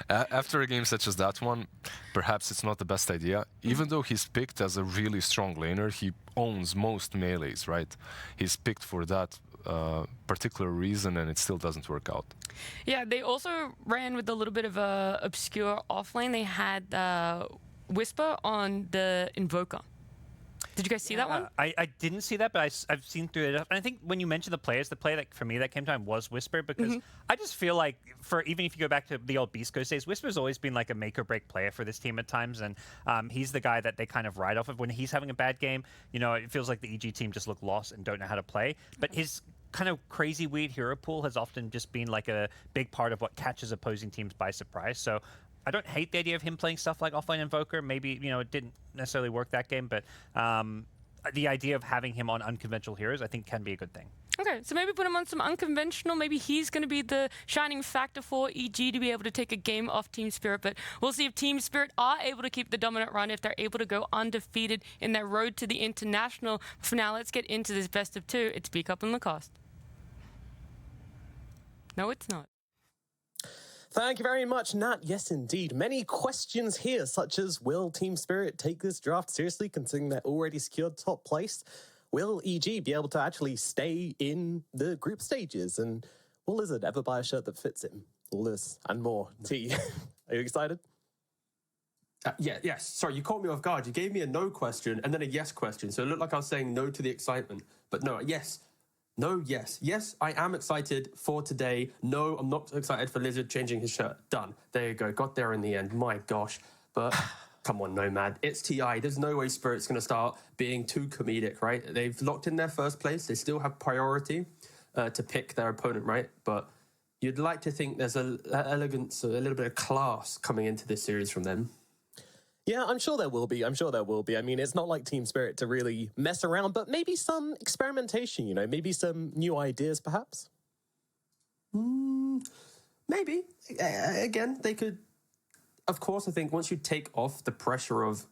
Speaker 18: After a game such as that one, perhaps it's not the best idea. Even though he's picked as a really strong laner, he owns most melees, right? He's picked for that particular reason, and it still doesn't work out.
Speaker 6: Yeah, they also ran with a little bit of a obscure offlane. They had Whisper on the Invoker. Did you guys see that one?
Speaker 16: I didn't see that, but I've seen through it. And I think when you mentioned the players, the play that for me that came to mind was Whisper, because I just feel like even if you go back to the old Beast Coast days, Whisper's always been like a make or break player for this team at times, and he's the guy that they kind of ride off of when he's having a bad game. You know, it feels like the EG team just look lost and don't know how to play. But his kind of crazy weird hero pool has often just been like a big part of what catches opposing teams by surprise. So I don't hate the idea of him playing stuff like Offline Invoker. Maybe, you know, it didn't necessarily work that game, but the idea of having him on unconventional heroes, I think, can be a good thing.
Speaker 6: Okay, so maybe put him on some unconventional. Maybe he's going to be the shining factor for EG to be able to take a game off Team Spirit. But we'll see if Team Spirit are able to keep the dominant run, if they're able to go undefeated in their road to the international. For now, let's get into this best of 2. It's Speak Up in Lacoste. No, it's not.
Speaker 19: Thank you very much, Nat. Yes, indeed. Many questions here, such as, will Team Spirit take this draft seriously, considering they're already secured top place? Will EG be able to actually stay in the group stages? And will Lizard ever buy a shirt that fits him? All this and more. T, are you excited?
Speaker 20: Yes. Sorry, you caught me off guard. You gave me a no question and then a yes question. So it looked like I was saying no to the excitement. But no, yes. No, yes. Yes, I am excited for today. No, I'm not excited for Lizard changing his shirt. Done. There you go. Got there in the end. My gosh. But come on, Nomad. It's TI. There's no way Spirit's going to start being too comedic, right? They've locked in their first place. They still have priority to pick their opponent, right? But you'd like to think there's an elegance, a little bit of class coming into this series from them.
Speaker 19: Yeah, I'm sure there will be. I mean, it's not like Team Spirit to really mess around, but maybe some experimentation, you know, maybe some new ideas, perhaps?
Speaker 20: Maybe. Again, they could... Of course, I think once you take off the pressure of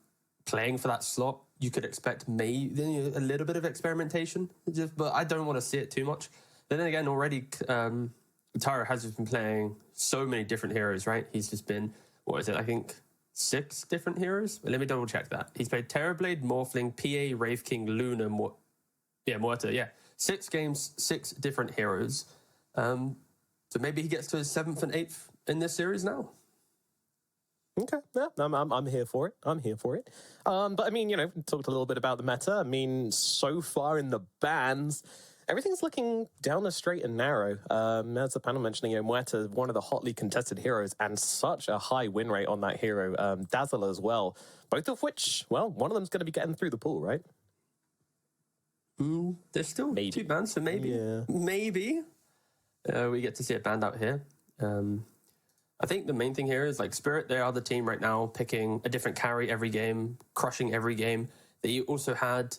Speaker 20: playing for that slot, you could expect maybe a little bit of experimentation, but I don't want to see it too much. Then again, already, Tyra has just been playing so many different heroes, right? He's just been, what is it, I think... 6 different heroes? Let me double check that. He's played Terrorblade, Morphling, PA, Wraith King, Luna, Muerta, yeah. 6 games, 6 different heroes. So maybe he gets to his 7th and 8th in this series now.
Speaker 19: Okay, yeah, I'm here for it. I'm here for it. But I mean, we talked a little bit about the meta. I mean, so far in the bans, everything's looking down the straight and narrow. As the panel mentioning, Muerta, one of the hotly contested heroes, and such a high win rate on that hero. Dazzle as well. Both of which, well, one of them's going to be getting through the pool, right?
Speaker 20: There's still 2 bans, so maybe.
Speaker 19: Yeah.
Speaker 20: Maybe. We get to see it banned out here. I think the main thing here is, like, Spirit, they are the team right now picking a different carry every game, crushing every game. They also had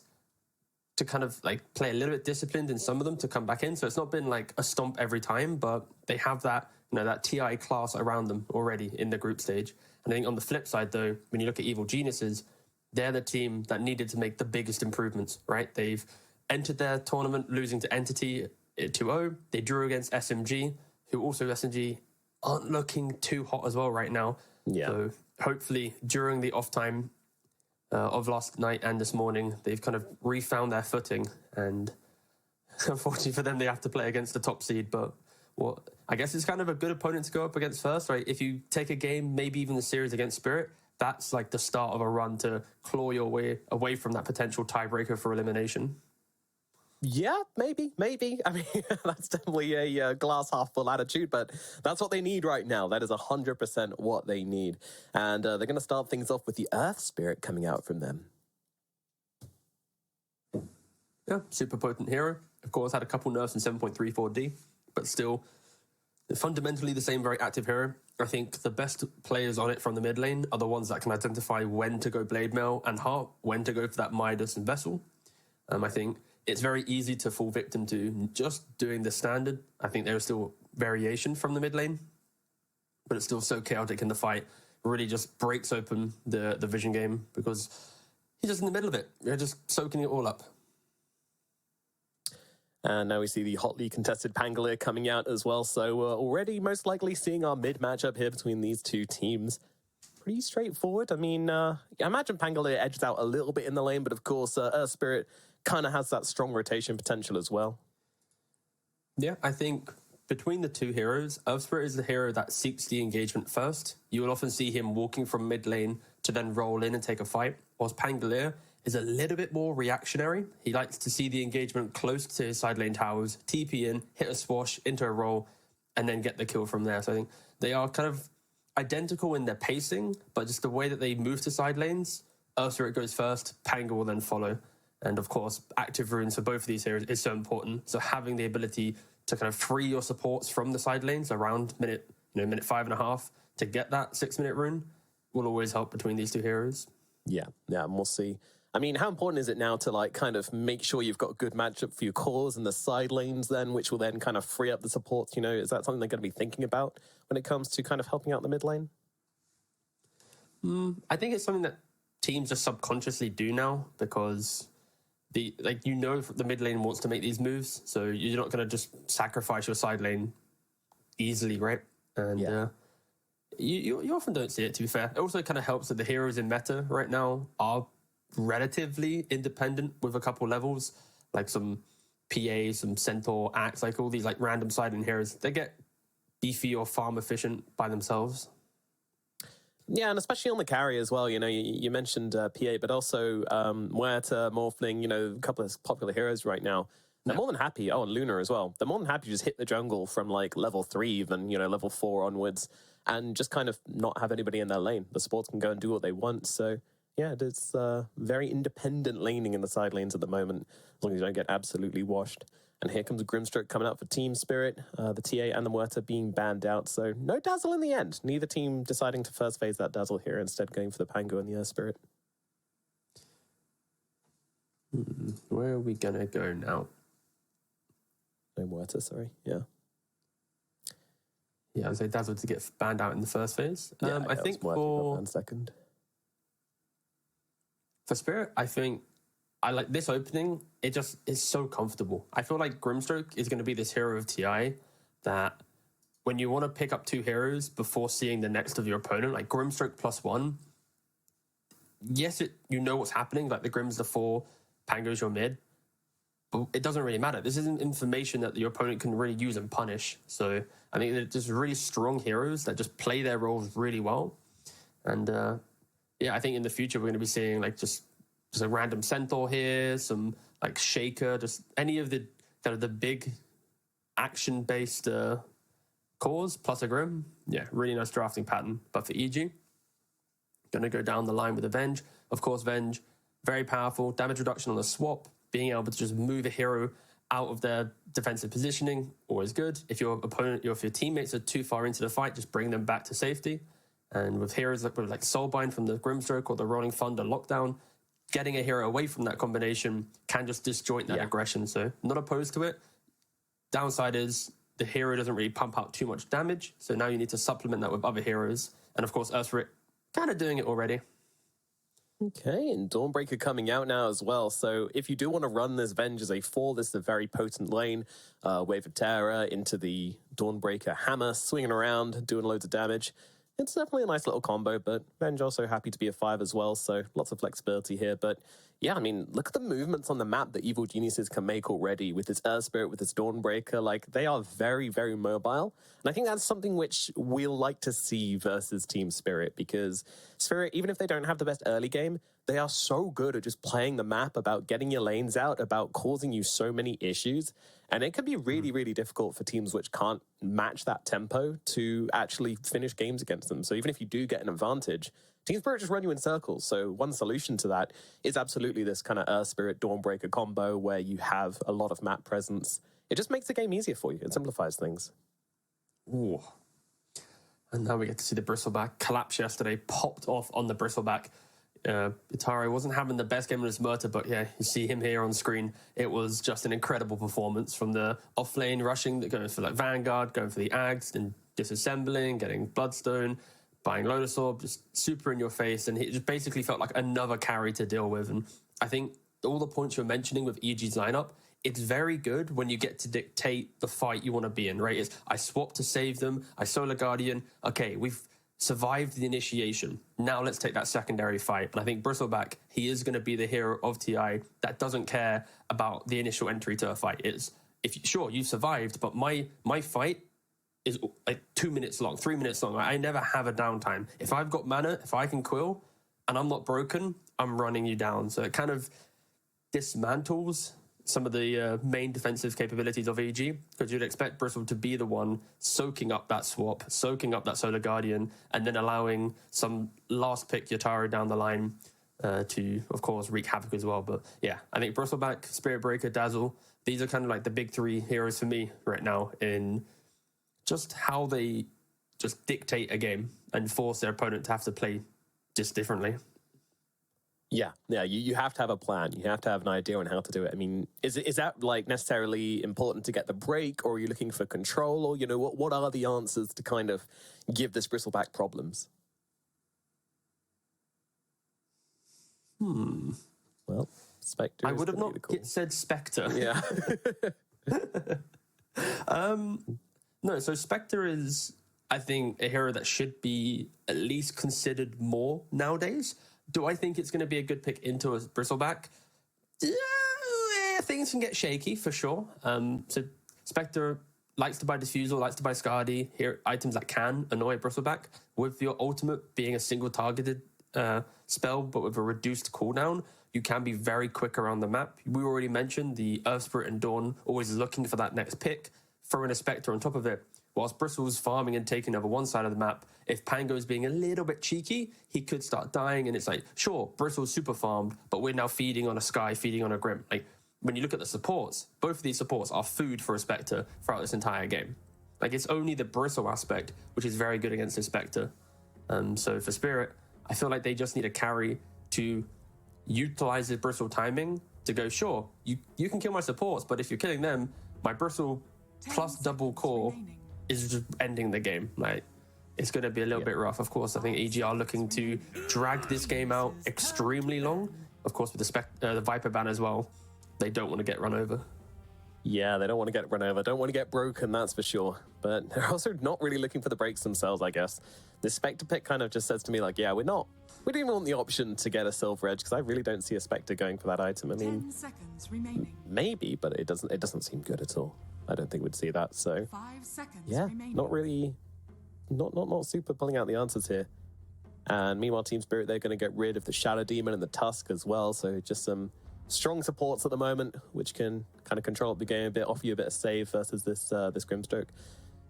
Speaker 20: to kind of, like, play a little bit disciplined in some of them to come back in. So it's not been, like, a stomp every time, but they have that, that TI class around them already in the group stage. And I think on the flip side, though, when you look at Evil Geniuses, they're the team that needed to make the biggest improvements, right? They've entered their tournament losing to Entity 2-0. They drew against SMG, who also SMG aren't looking too hot as well right now.
Speaker 19: Yeah.
Speaker 20: So hopefully during the off time of last night and this morning, they've kind of refound their footing. And unfortunately for them, they have to play against the top seed. But I guess it's kind of a good opponent to go up against first, right? If you take a game, maybe even the series against Spirit, that's like the start of a run to claw your way away from that potential tiebreaker for elimination.
Speaker 19: Yeah, maybe. I mean, that's definitely a glass half full attitude, but that's what they need right now. That is 100% what they need. And they're going to start things off with the Earth Spirit coming out from them.
Speaker 20: Yeah, super potent hero. Of course, had a couple nerfs in 7.34D, but still fundamentally the same very active hero. I think the best players on it from the mid lane are the ones that can identify when to go Blade Mail and Heart, when to go for that Midas and Vessel. I think it's very easy to fall victim to just doing the standard. I think there is still variation from the mid lane, but it's still so chaotic in the fight. Really just breaks open the vision game because he's just in the middle of it. You're just soaking it all up.
Speaker 19: And now we see the hotly contested Pangolier coming out as well. So we're already most likely seeing our mid matchup here between these two teams. Pretty straightforward. I mean, I imagine Pangolier edges out a little bit in the lane, but of course, Earth Spirit kind of has that strong rotation potential as well.
Speaker 20: Yeah, I think between the two heroes, Earth Spirit is the hero that seeks the engagement first. You will often see him walking from mid lane to then roll in and take a fight, whilst Pangolier is a little bit more reactionary. He likes to see the engagement close to his side lane towers, TP in, hit a swash into a roll, and then get the kill from there. So I think they are kind of identical in their pacing, but just the way that they move to side lanes, Earth Spirit goes first, Panga will then follow. And of course, active runes for both of these heroes is so important. So having the ability to kind of free your supports from the side lanes around minute 5.5 to get that 6-minute rune will always help between these two heroes.
Speaker 19: Yeah, and we'll see. I mean, how important is it now to like kind of make sure you've got a good matchup for your cores in the side lanes then, which will then kind of free up the supports? Is that something they're going to be thinking about when it comes to kind of helping out the mid lane?
Speaker 20: I think it's something that teams just subconsciously do now because the mid lane wants to make these moves, so you're not going to just sacrifice your side lane easily, right? And you often don't see it, to be fair. It also kind of helps that the heroes in meta right now are relatively independent with a couple levels, like some PA, some Centaur, Axe, like all these like random side lane heroes. They get beefy or farm efficient by themselves.
Speaker 19: Yeah, and especially on the carry as well. You mentioned PA, but also Muerta, Morphling, a couple of popular heroes right now. They're more than happy. Oh, and Luna as well. They're more than happy to just hit the jungle from like level 3, even, level 4 onwards, and just kind of not have anybody in their lane. The supports can go and do what they want. So, yeah, it's very independent laning in the side lanes at the moment, as long as you don't get absolutely washed. And here comes Grimstroke coming out for Team Spirit, the TA and the Muerta being banned out. So no Dazzle in the end. Neither team deciding to first phase that Dazzle here, instead going for the Pango and the Earth Spirit.
Speaker 20: Where are we going to go now?
Speaker 19: No Muerta, sorry. Yeah.
Speaker 20: Yeah, I'd say Dazzle to get banned out in the first phase. I think
Speaker 19: for second.
Speaker 20: For Spirit, I think I like this opening. It just is so comfortable. I feel like Grimstroke is going to be this hero of TI that when you want to pick up 2 heroes before seeing the next of your opponent, like Grimstroke +1, yes, you know what's happening. Like the Grim's the 4, Pango's your mid. but it doesn't really matter. This isn't information that your opponent can really use and punish. So I think they're just really strong heroes that just play their roles really well. And yeah, I think in the future we're going to be seeing like just a random Centaur here, some like Shaker, just any of the kind of the big action-based cores plus a Grim. Yeah, really nice drafting pattern. But for EG, going to go down the line with a Venge. Of course, Venge, very powerful. Damage reduction on the swap. Being able to just move a hero out of their defensive positioning, always good. If your opponent, if your teammates are too far into the fight, just bring them back to safety. And with heroes like Soulbind from the Grimstroke or the Rolling Thunder Lockdown, getting a hero away from that combination can just disjoint that aggression. So not opposed to it. Downside is the hero doesn't really pump out too much damage. So now you need to supplement that with other heroes. And of course, Earthrit kind of doing it already.
Speaker 19: Okay, and Dawnbreaker coming out now as well. So if you do want to run this Venge as a 4, this is a very potent lane. Wave of Terror into the Dawnbreaker Hammer, swinging around, doing loads of damage. It's definitely a nice little combo, but Venge also happy to be a 5 as well, so lots of flexibility here. But yeah, I mean, look at the movements on the map that Evil Geniuses can make already with its Earth Spirit, with its Dawnbreaker. Like, they are very, very mobile. And I think that's something which we'll like to see versus Team Spirit, because Spirit, even if they don't have the best early game, they are so good at just playing the map, about getting your lanes out, about causing you so many issues. And it can be really, really difficult for teams which can't match that tempo to actually finish games against them. So even if you do get an advantage, Team Spirit just run you in circles. So one solution to that is absolutely this kind of Earth Spirit Dawnbreaker combo where you have a lot of map presence. It just makes the game easier for you. It simplifies things.
Speaker 20: Ooh. And now we get to see the Bristleback collapse yesterday, popped off on the Bristleback. Itari wasn't having the best game on his Murta, but yeah, you see him here on screen. It was just an incredible performance from the off-lane rushing, going for like Vanguard, going for the Ags, and disassembling, getting Bloodstone, buying Lotus Orb, just super in your face, and it just basically felt like another carry to deal with. And I think all the points you're mentioning with EG's lineup, it's very good when you get to dictate the fight you want to be in, right? It's, I swap to save them, I Solar Guardian, okay, we've survived the initiation. Now let's take that secondary fight. And I think Bristleback, he is going to be the hero of TI that doesn't care about the initial entry to a fight. It's, sure, you survived, but my fight is like 2 minutes long, 3 minutes long. I never have a downtime. If I've got mana, if I can quill, and I'm not broken, I'm running you down. So it kind of dismantles some of the main defensive capabilities of EG, because you'd expect Bristle to be the one soaking up that swap, soaking up that Solar Guardian, and then allowing some last pick Yatara down the line to, of course, wreak havoc as well. But yeah, I think Bristleback, Spirit Breaker, Dazzle, these are kind of like the big 3 heroes for me right now in just how they just dictate a game and force their opponent to have to play just differently.
Speaker 19: Yeah, you have to have a plan. You have to have an idea on how to do it. I mean, is that like necessarily important to get the break, or are you looking for control, or, you know, what are the answers to kind of give this Bristleback problems? Well, Spectre.
Speaker 20: I would have not said Spectre.
Speaker 19: Yeah.
Speaker 20: No, so Spectre is, I think, a hero that should be at least considered more nowadays. Do I think it's going to be a good pick into a Bristleback? Yeah, things can get shaky for sure. So Spectre likes to buy Diffusal, likes to buy Skadi, here items that can annoy a Bristleback, with your ultimate being a single targeted spell, but with a reduced cooldown. You can be very quick around the map. We already mentioned the Earth Spirit and Dawn, always looking for that next pick, throwing a Spectre on top of it. Whilst Bristle's farming and taking over one side of the map, if Pango's being a little bit cheeky, he could start dying, and it's like, sure, Bristle's super farmed, but we're now feeding on a Sky, feeding on a Grim. Like, when you look at the supports, both of these supports are food for a Spectre throughout this entire game. Like, it's only the Bristle aspect, which is very good against this Spectre. So for Spirit, I feel like they just need a carry to utilize the Bristle timing to go, sure, you can kill my supports, but if you're killing them, my Bristle plus double core is just ending the game. Like, it's going to be a little bit rough. Of course, I think EG are looking to drag this game out extremely long. Of course, with the Viper ban as well, they don't want to get run over.
Speaker 19: Yeah, they don't want to get run over, don't want to get broken, that's for sure. But they're also not really looking for the breaks themselves, I guess. This Spectre pick kind of just says to me, like, yeah, we don't even want the option to get a Silver Edge, because I really don't see a Spectre going for that item. I mean,
Speaker 21: 10 seconds remaining.
Speaker 19: maybe, but it doesn't seem good at all. I don't think we'd see that, so...
Speaker 21: 5 seconds
Speaker 19: yeah,
Speaker 21: remaining.
Speaker 19: not really... Not super pulling out the answers here. And meanwhile, Team Spirit, they're going to get rid of the Shadow Demon and the Tusk as well, so just some strong supports at the moment, which can kind of control the game a bit, offer you a bit of save versus this Grimstroke.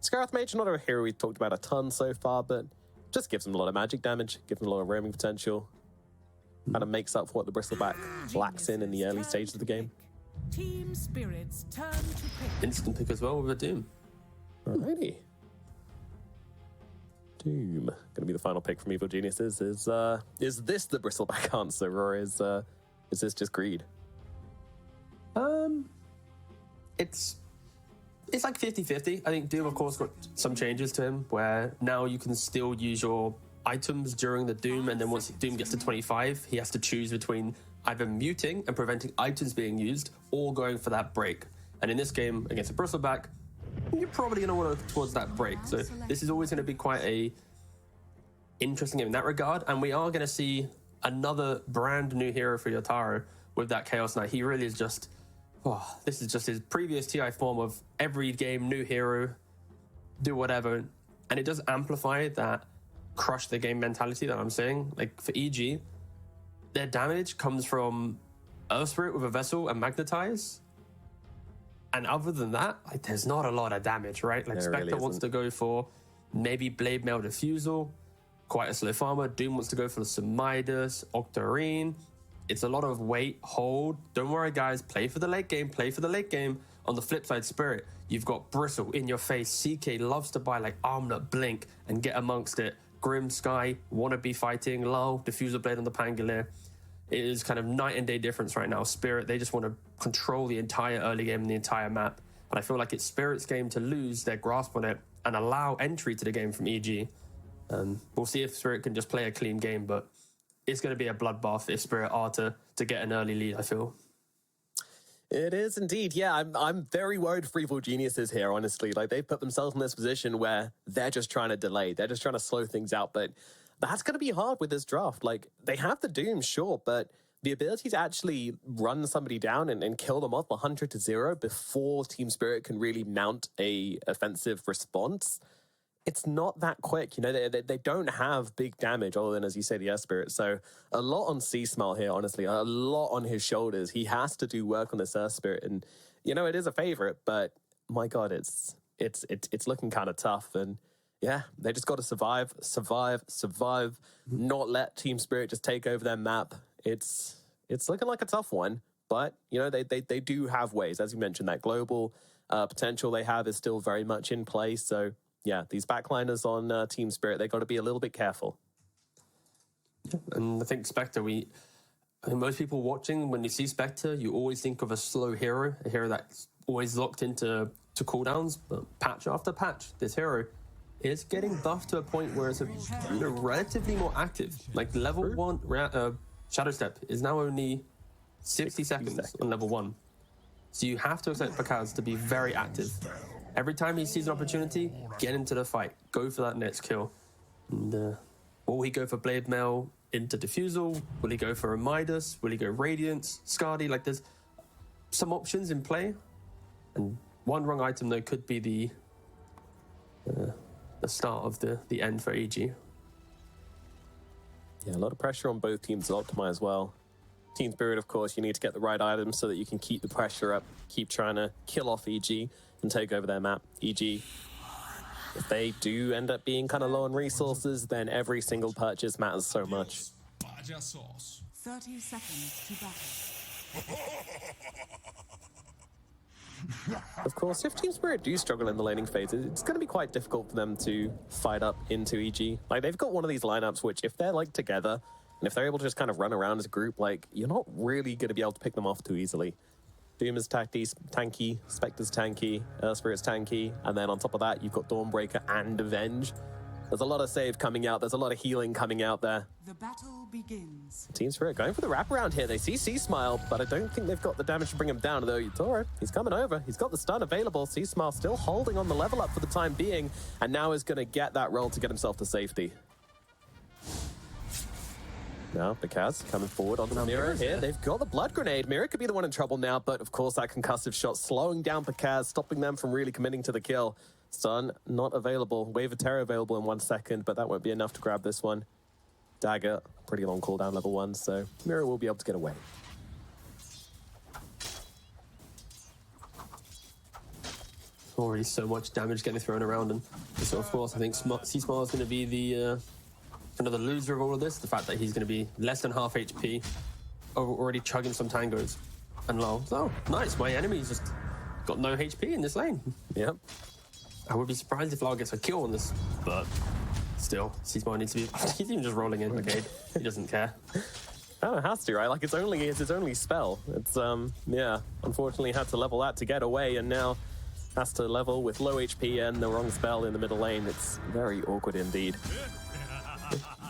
Speaker 19: Scarith Mage, not a hero we've talked about a ton so far, but just gives them a lot of magic damage, gives them a lot of roaming potential. Kind of makes up for what the Bristleback lacks in the early stages of the game.
Speaker 21: Team Spirit's turn to pick.
Speaker 20: Instant pick as well with a Doom.
Speaker 19: Alrighty. Doom. Gonna be the final pick from Evil Geniuses. Is this the Bristleback answer, or is this just greed?
Speaker 20: It's like 50-50. I think Doom, of course, got some changes to him, where now you can still use your items during the Doom, and then once Doom gets to 25, he has to choose between either muting and preventing items being used, or going for that break. And in this game, against a Bristleback, you're probably going to want to go towards that break. So this is always going to be quite a interesting game in that regard, and we are going to see another brand new hero for Yotaro with that Chaos Knight. He really is just... this is just his previous TI form of every game, new hero, do whatever. And it does amplify that crush the game mentality that I'm saying. Like for EG, their damage comes from Earth Spirit with a Vessel and Magnetize. And other than that, like, there's not a lot of damage, right? Like Spectre really wants to go for maybe Blade Mail Diffusal, quite a slow farmer. Doom wants to go for some Midas, Octarine. It's a lot of wait, hold. Don't worry, guys. Play for the late game. Play for the late game. On the flip side, Spirit, you've got Bristle in your face. CK loves to buy like Armlet, Blink, and get amongst it. Grim Sky, wanna be fighting. Lull, Diffuser Blade on the Pangolier. It is kind of night and day difference right now. Spirit, they just want to control the entire early game and the entire map. And I feel like it's Spirit's game to lose their grasp on it and allow entry to the game from EG. We'll see if Spirit can just play a clean game, but it's going to be a bloodbath if Spirit are to get an early lead, I feel.
Speaker 19: It is indeed. Yeah, I'm very worried for Evil Geniuses here, honestly. Like, they've put themselves in this position where they're just trying to delay. They're just trying to slow things out, but that's going to be hard with this draft. Like, they have the Doom, sure, but the ability to actually run somebody down and kill them off 100-0 before Team Spirit can really mount a offensive response, it's not that quick. You know, they don't have big damage other than, as you said, the Spirit. So a lot on C-Smile here, honestly, a lot on his shoulders. He has to do work on this Earth Spirit. And, you know, it is a favorite, but my God, it's looking kind of tough. And yeah, they just got to survive, not let Team Spirit just take over their map. It's looking like a tough one, but, you know, they do have ways. As you mentioned, that global potential they have is still very much in place. So yeah, these backliners on Team Spirit, they got to be a little bit careful.
Speaker 20: And I think Spectre, I think most people watching, when you see Spectre, you always think of a slow hero, a hero that's always locked into cooldowns. But patch after patch, this hero is getting buffed to a point where it's relatively more active. Like level 1 Shadow Step is now only 60 seconds on level 1. So you have to expect Pakaz to be very active. Every time he sees an opportunity, get into the fight. Go for that next kill. And will he go for Blade Mail into Diffusal? Will he go for a Midas? Will he go Radiance? Scardy? Like, there's some options in play. And one wrong item, though, could be the start of the end for EG.
Speaker 19: Yeah, a lot of pressure on both teams to optimize well. Team Spirit, of course, you need to get the right items so that you can keep the pressure up, keep trying to kill off EG and take over their map. EG, if they do end up being kind of low on resources, then every single purchase matters so much.
Speaker 21: 30 seconds to battle.
Speaker 19: Of course, if Team Spirit do struggle in the laning phase, it's going to be quite difficult for them to fight up into EG. Like, they've got one of these lineups which, if they're like together, and if they're able to just kind of run around as a group, like, you're not really going to be able to pick them off too easily. Doom is tanky, Spectre's tanky, Spirit's tanky, and then on top of that, you've got Dawnbreaker and Avenge. There's a lot of save coming out. There's a lot of healing coming out there.
Speaker 21: The battle begins.
Speaker 19: Team Spirit going for the wraparound here. They see C-Smile, but I don't think they've got the damage to bring him down. Though Toro, he's coming over. He's got the stun available. C-Smile still holding on the level up for the time being, and now is going to get that roll to get himself to safety. Now, Bakaz coming forward onto Mira here. They've got the blood grenade. Mira could be the one in trouble now, but of course that concussive shot slowing down Bakaz, stopping them from really committing to the kill. Stun not available. Wave of Terror available in 1 second, but that won't be enough to grab this one. Dagger, pretty long cooldown, level 1, so Mira will be able to get away.
Speaker 20: Already so much damage getting thrown around, and so of course I think C-Smile is going to be the kind of the loser of all of this. The fact that he's going to be less than half HP, already chugging some tangos, and low. Oh, nice! My enemy's just got no HP in this lane.
Speaker 19: Yep.
Speaker 20: I would be surprised if Lau gets a kill on this, but still, C-Smile needs to be. He's even just rolling in. Okay, he doesn't care.
Speaker 19: I don't know, has to, right? Like, it's his only spell. It's yeah. Unfortunately, had to level that to get away, and now has to level with low HP and the wrong spell in the middle lane. It's very awkward indeed.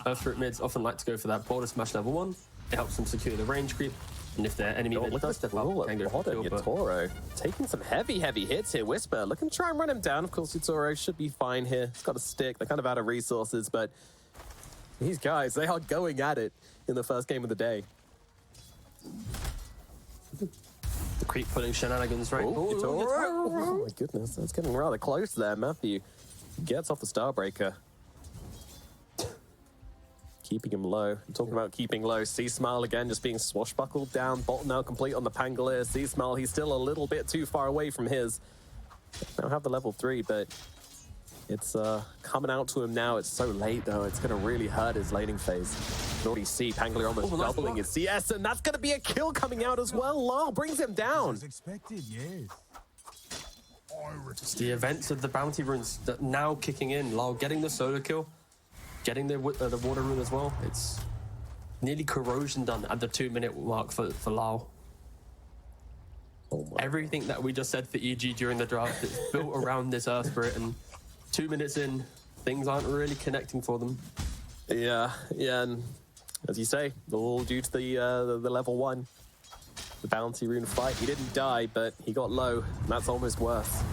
Speaker 20: Earthroot mids often like to go for that border smash level 1. It helps them secure the range creep. And if their enemy mid does step up, can go for the kill, but
Speaker 19: Toro taking some heavy hits here. Whisper looking to try and run him down. Of course, Toro should be fine here. He's got a stick. They're kind of out of resources, but these guys, they are going at it in the first game of the day.
Speaker 20: The creep pulling shenanigans, right?
Speaker 19: Oh my goodness, that's getting rather close there. Matthew gets off the Starbreaker. Keeping him low. I'm talking about keeping low. C-Smile again just being swashbuckled down. Bottom now complete on the Pangolier. C-Smile, he's still a little bit too far away from his. Now have the level 3, but it's coming out to him now. It's so late though. It's going to really hurt his laning phase. You can already see Pangolier almost doubling his CS, and that's going to be a kill coming out as well. Lau brings him down.
Speaker 4: As expected, yes.
Speaker 20: It's the events of the bounty runes that now kicking in. Lau getting the solo kill. Getting the water rune as well. It's nearly corrosion done at the 2-minute mark for Lau. Everything that we just said for EG during the draft is built around this Earth Spirit, and 2 minutes in, things aren't really connecting for them.
Speaker 19: Yeah, and as you say, all due to the level 1. The bounty rune fight. He didn't die, but he got low, and that's almost worse.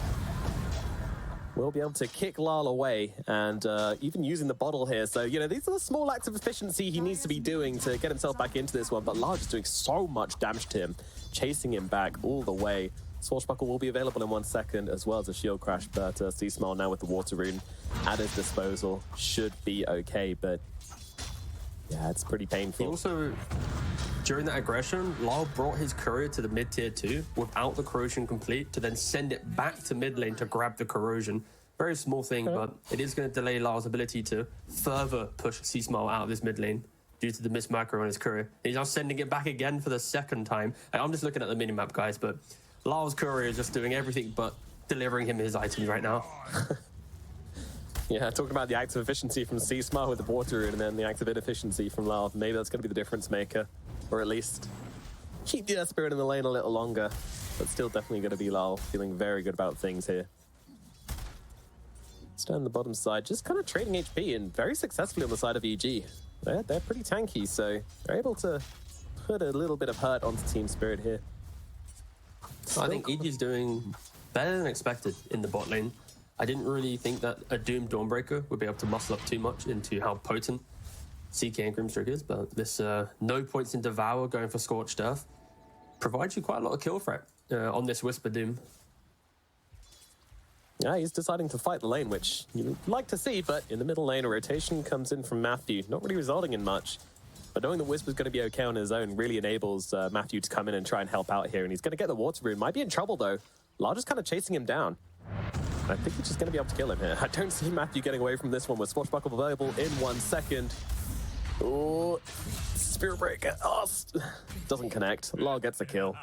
Speaker 19: We'll be able to kick Lal away, and even using the bottle here. So, you know, these are the small acts of efficiency he needs to be doing to get himself back into this one. But Lal is doing so much damage to him, chasing him back all the way. Swashbuckle will be available in 1 second, as well as a shield crash. But C-Smile now with the water rune at his disposal should be okay. But yeah, it's pretty painful.
Speaker 20: He also, during that aggression, Lau brought his courier to the mid tier 2 without the corrosion complete to then send it back to mid lane to grab the corrosion. Very small thing, but it is going to delay Lau's ability to further push C-Smile out of this mid lane due to the missed macro on his courier. He's now sending it back again for the 2nd time. I'm just looking at the minimap, guys, but Lau's courier is just doing everything but delivering him his items right now.
Speaker 19: Yeah, talking about the acts of efficiency from C-Smile with the water rune, and then the acts of inefficiency from Lau. Maybe that's going to be the difference maker. Or at least keep the Earth Spirit in the lane a little longer. But still definitely going to be Lau feeling very good about things here. Stay on the bottom side, just kind of trading HP, and very successfully on the side of EG. They're pretty tanky, so they're able to put a little bit of hurt onto Team Spirit here.
Speaker 20: I think EG's doing better than expected in the bot lane. I didn't really think that a Doom Dawnbreaker would be able to muscle up too much into how potent CK and Grimstreak is, but this no points in Devour going for Scorched Earth provides you quite a lot of kill threat on this Whisper Doom.
Speaker 19: Yeah, he's deciding to fight the lane, which you'd like to see, but in the middle lane, a rotation comes in from Matthew, not really resulting in much. But knowing that Whisper's going to be okay on his own really enables Matthew to come in and try and help out here, and he's going to get the water rune. Might be in trouble, though. Lau just kind of chasing him down. I think he's just going to be able to kill him here. I don't see Matthew getting away from this one with Swashbuckle available in 1 second. Oh, Spirit Breaker. Oh, doesn't connect. Lau gets a kill.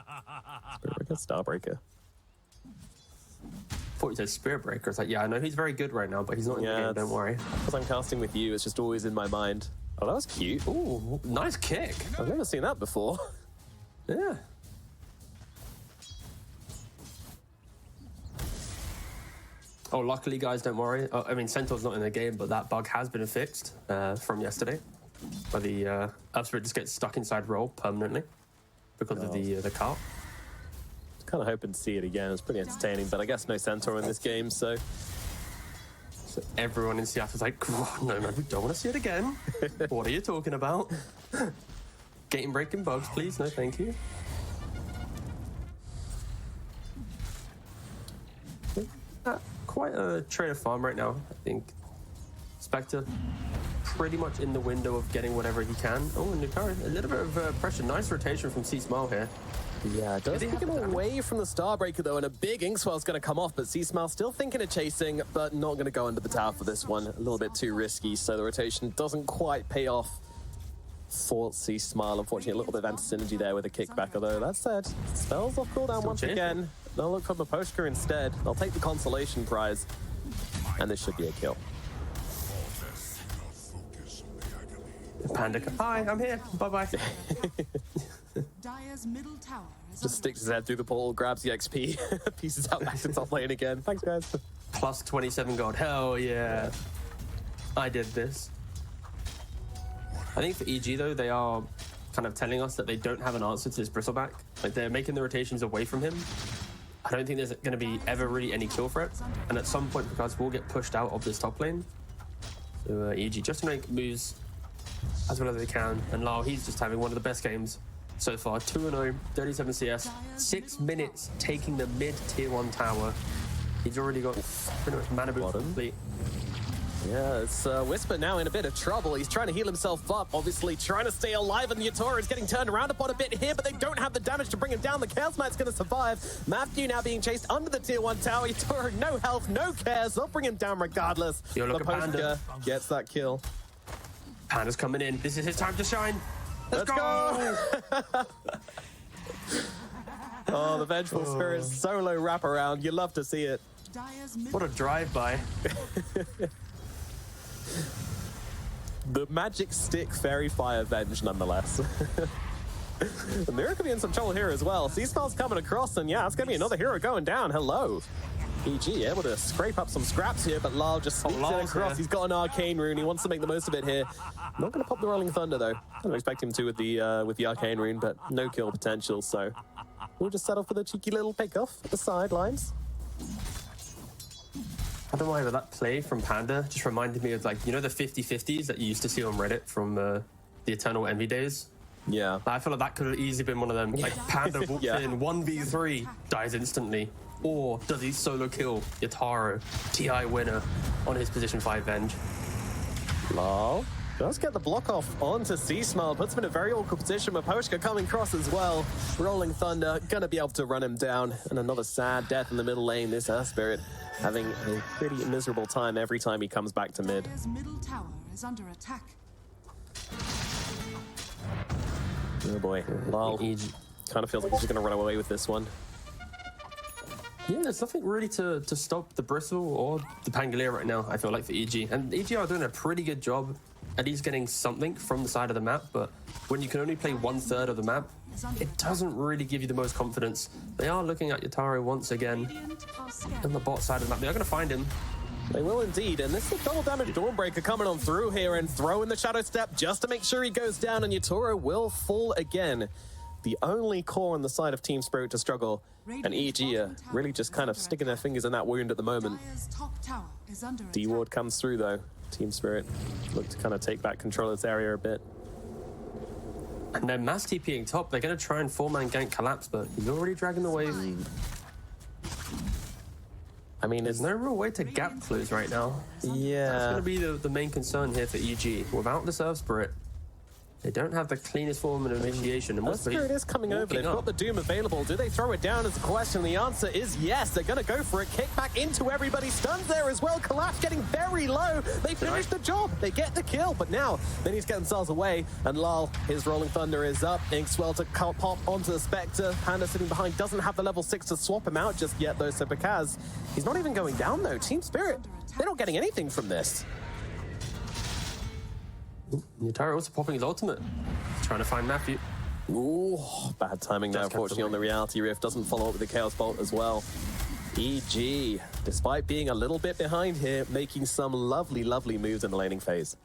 Speaker 19: Spirit Breaker, Starbreaker.
Speaker 20: I thought you said Spirit Breaker. It's like, yeah, I know he's very good right now, but he's not in the game, don't worry.
Speaker 19: Because I'm casting with you, it's just always in my mind. Oh, that was cute.
Speaker 20: Ooh, nice kick.
Speaker 19: I've never seen that before.
Speaker 20: Yeah. Oh, luckily, guys, don't worry. I mean, Centaur's not in the game, but that bug has been fixed from yesterday. Where the Earth Spirit just gets stuck inside roll permanently because of the cart.
Speaker 19: Kind of hoping to see it again. It's pretty entertaining, but I guess no Centaur in this game, so
Speaker 20: everyone in Seattle's like, no, man, we don't want to see it again. What are you talking about? Game breaking bugs, please. No, thank you. Quite a trader farm right now, I think. Spectre pretty much in the window of getting whatever he can. Oh, and Nukari, a little bit of pressure. Nice rotation from C-Smile here.
Speaker 19: Yeah, it does take him away from the Starbreaker, though, and a big Inkswell's going to come off, but C-Smile still thinking of chasing, but not going to go under the tower for this one. A little bit too risky, so the rotation doesn't quite pay off for C-Smile. Unfortunately, a little bit of anti-synergy there with a kickback, although that said, spells off cooldown once again. They'll look for Maposhka instead. They'll take the consolation prize, and this should be a kill.
Speaker 20: Panda, hi, I'm here. Bye-bye.
Speaker 21: Dire's middle tower is
Speaker 19: Just sticks his head through the portal, grabs the XP, pieces out back to top lane again. Thanks, guys.
Speaker 20: Plus 27 gold. Hell yeah. I did this. I think for EG, though, they are kind of telling us that they don't have an answer to this Bristleback. Like, they're making the rotations away from him. I don't think there's going to be ever really any kill threat. And at some point, the guys will get pushed out of this top lane. So EG just to make moves as well as they can. And Lau, he's just having one of the best games so far. 2-0, 37 CS, 6 minutes taking the mid-tier 1 tower. He's already got pretty much mana boots complete.
Speaker 19: Yeah, it's Whisper now in a bit of trouble. He's trying to heal himself up, obviously trying to stay alive, and Yatora is getting turned around upon a bit here, but they don't have the damage to bring him down. The Chaos Knight's going to survive. Matthew now being chased under the tier 1 tower. Yatora, no health, no cares. They'll bring him down regardless.
Speaker 20: Yo, look at Panda.
Speaker 19: Gets that kill.
Speaker 20: Panda's coming in. This is his time to shine. Let's go!
Speaker 19: Oh, the Vengeful Spirit solo wraparound. You love to see it.
Speaker 20: What a drive-by.
Speaker 19: The magic stick fairy fire venge nonetheless. The Mirror could be in some trouble here as well. C-Smile's coming across, and yeah, it's going to be another hero going down. Hello. EG able to scrape up some scraps here, but Lal just sneaks in across. He's got an arcane rune. He wants to make the most of it here. Not going to pop the Rolling Thunder, though. I don't expect him to with the arcane rune, but no kill potential, so we'll just settle for the cheeky little pick-off at the sidelines.
Speaker 20: I don't know why, but that play from Panda just reminded me of, like, you know, the 50-50s that you used to see on Reddit from the Eternal Envy days?
Speaker 19: Yeah.
Speaker 20: I feel like that could have easily been one of them. Like, Panda walks in, 1v3, dies instantly. Or does he solo kill Yataro, TI winner, on his position 5 Venge?
Speaker 19: Lol. Does get the block off onto C-Smile, puts him in a very awkward position. Maposhka coming across as well. Rolling Thunder, gonna be able to run him down. And another sad death in the middle lane. This Earth Spirit having a pretty miserable time every time he comes back to mid.
Speaker 21: Dire's middle tower is under attack.
Speaker 19: Oh boy, Lol. He kind of feels like he's just gonna run away with this one.
Speaker 20: Yeah, there's nothing really to stop the Bristle or the Pangolier right now, I feel like, for EG. And EG are doing a pretty good job at least getting something from the side of the map, but when you can only play 1/3 of the map, it doesn't really give you the most confidence. They are looking at Yataro once again on the bot side of the map. They're going to find him.
Speaker 19: They will indeed, and this is a double damage Dawnbreaker coming on through here and throwing the Shadow Step just to make sure he goes down, and Yatoro will fall again. The only core on the side of Team Spirit to struggle, and EG are really just kind of sticking their fingers in that wound at the moment. D-Ward comes through though. Team Spirit look to kind of take back control of this area a bit.
Speaker 20: And then mass TPing top, they're going to try and 4-man gank Collapse, but he's already dragging the wave. I mean, there's no real way to gap close right now.
Speaker 19: Yeah.
Speaker 20: That's going to be the main concern here for EG. Without the Surf Spirit, they don't have the cleanest form of initiation. And
Speaker 19: Earth Spirit is coming over. They've got the Doom available. Do they throw it down as a question? The answer is yes. They're going to go for it. Kick back into everybody. Stuns there as well. Collapse getting very low. They finish the job. They get the kill. But now they need to get themselves away. And Lal, his Rolling Thunder is up. Inkswell to pop onto the Spectre. Panda sitting behind doesn't have the level 6 to swap him out just yet, though. So Bakaz, he's not even going down, though. Team Spirit, they're not getting anything from this.
Speaker 20: Yataro also popping his ultimate. Trying to find Matthew.
Speaker 19: Ooh, bad timing there, unfortunately, on the Reality Rift. Doesn't follow up with the Chaos Bolt as well. EG, despite being a little bit behind here, making some lovely, lovely moves in the laning phase.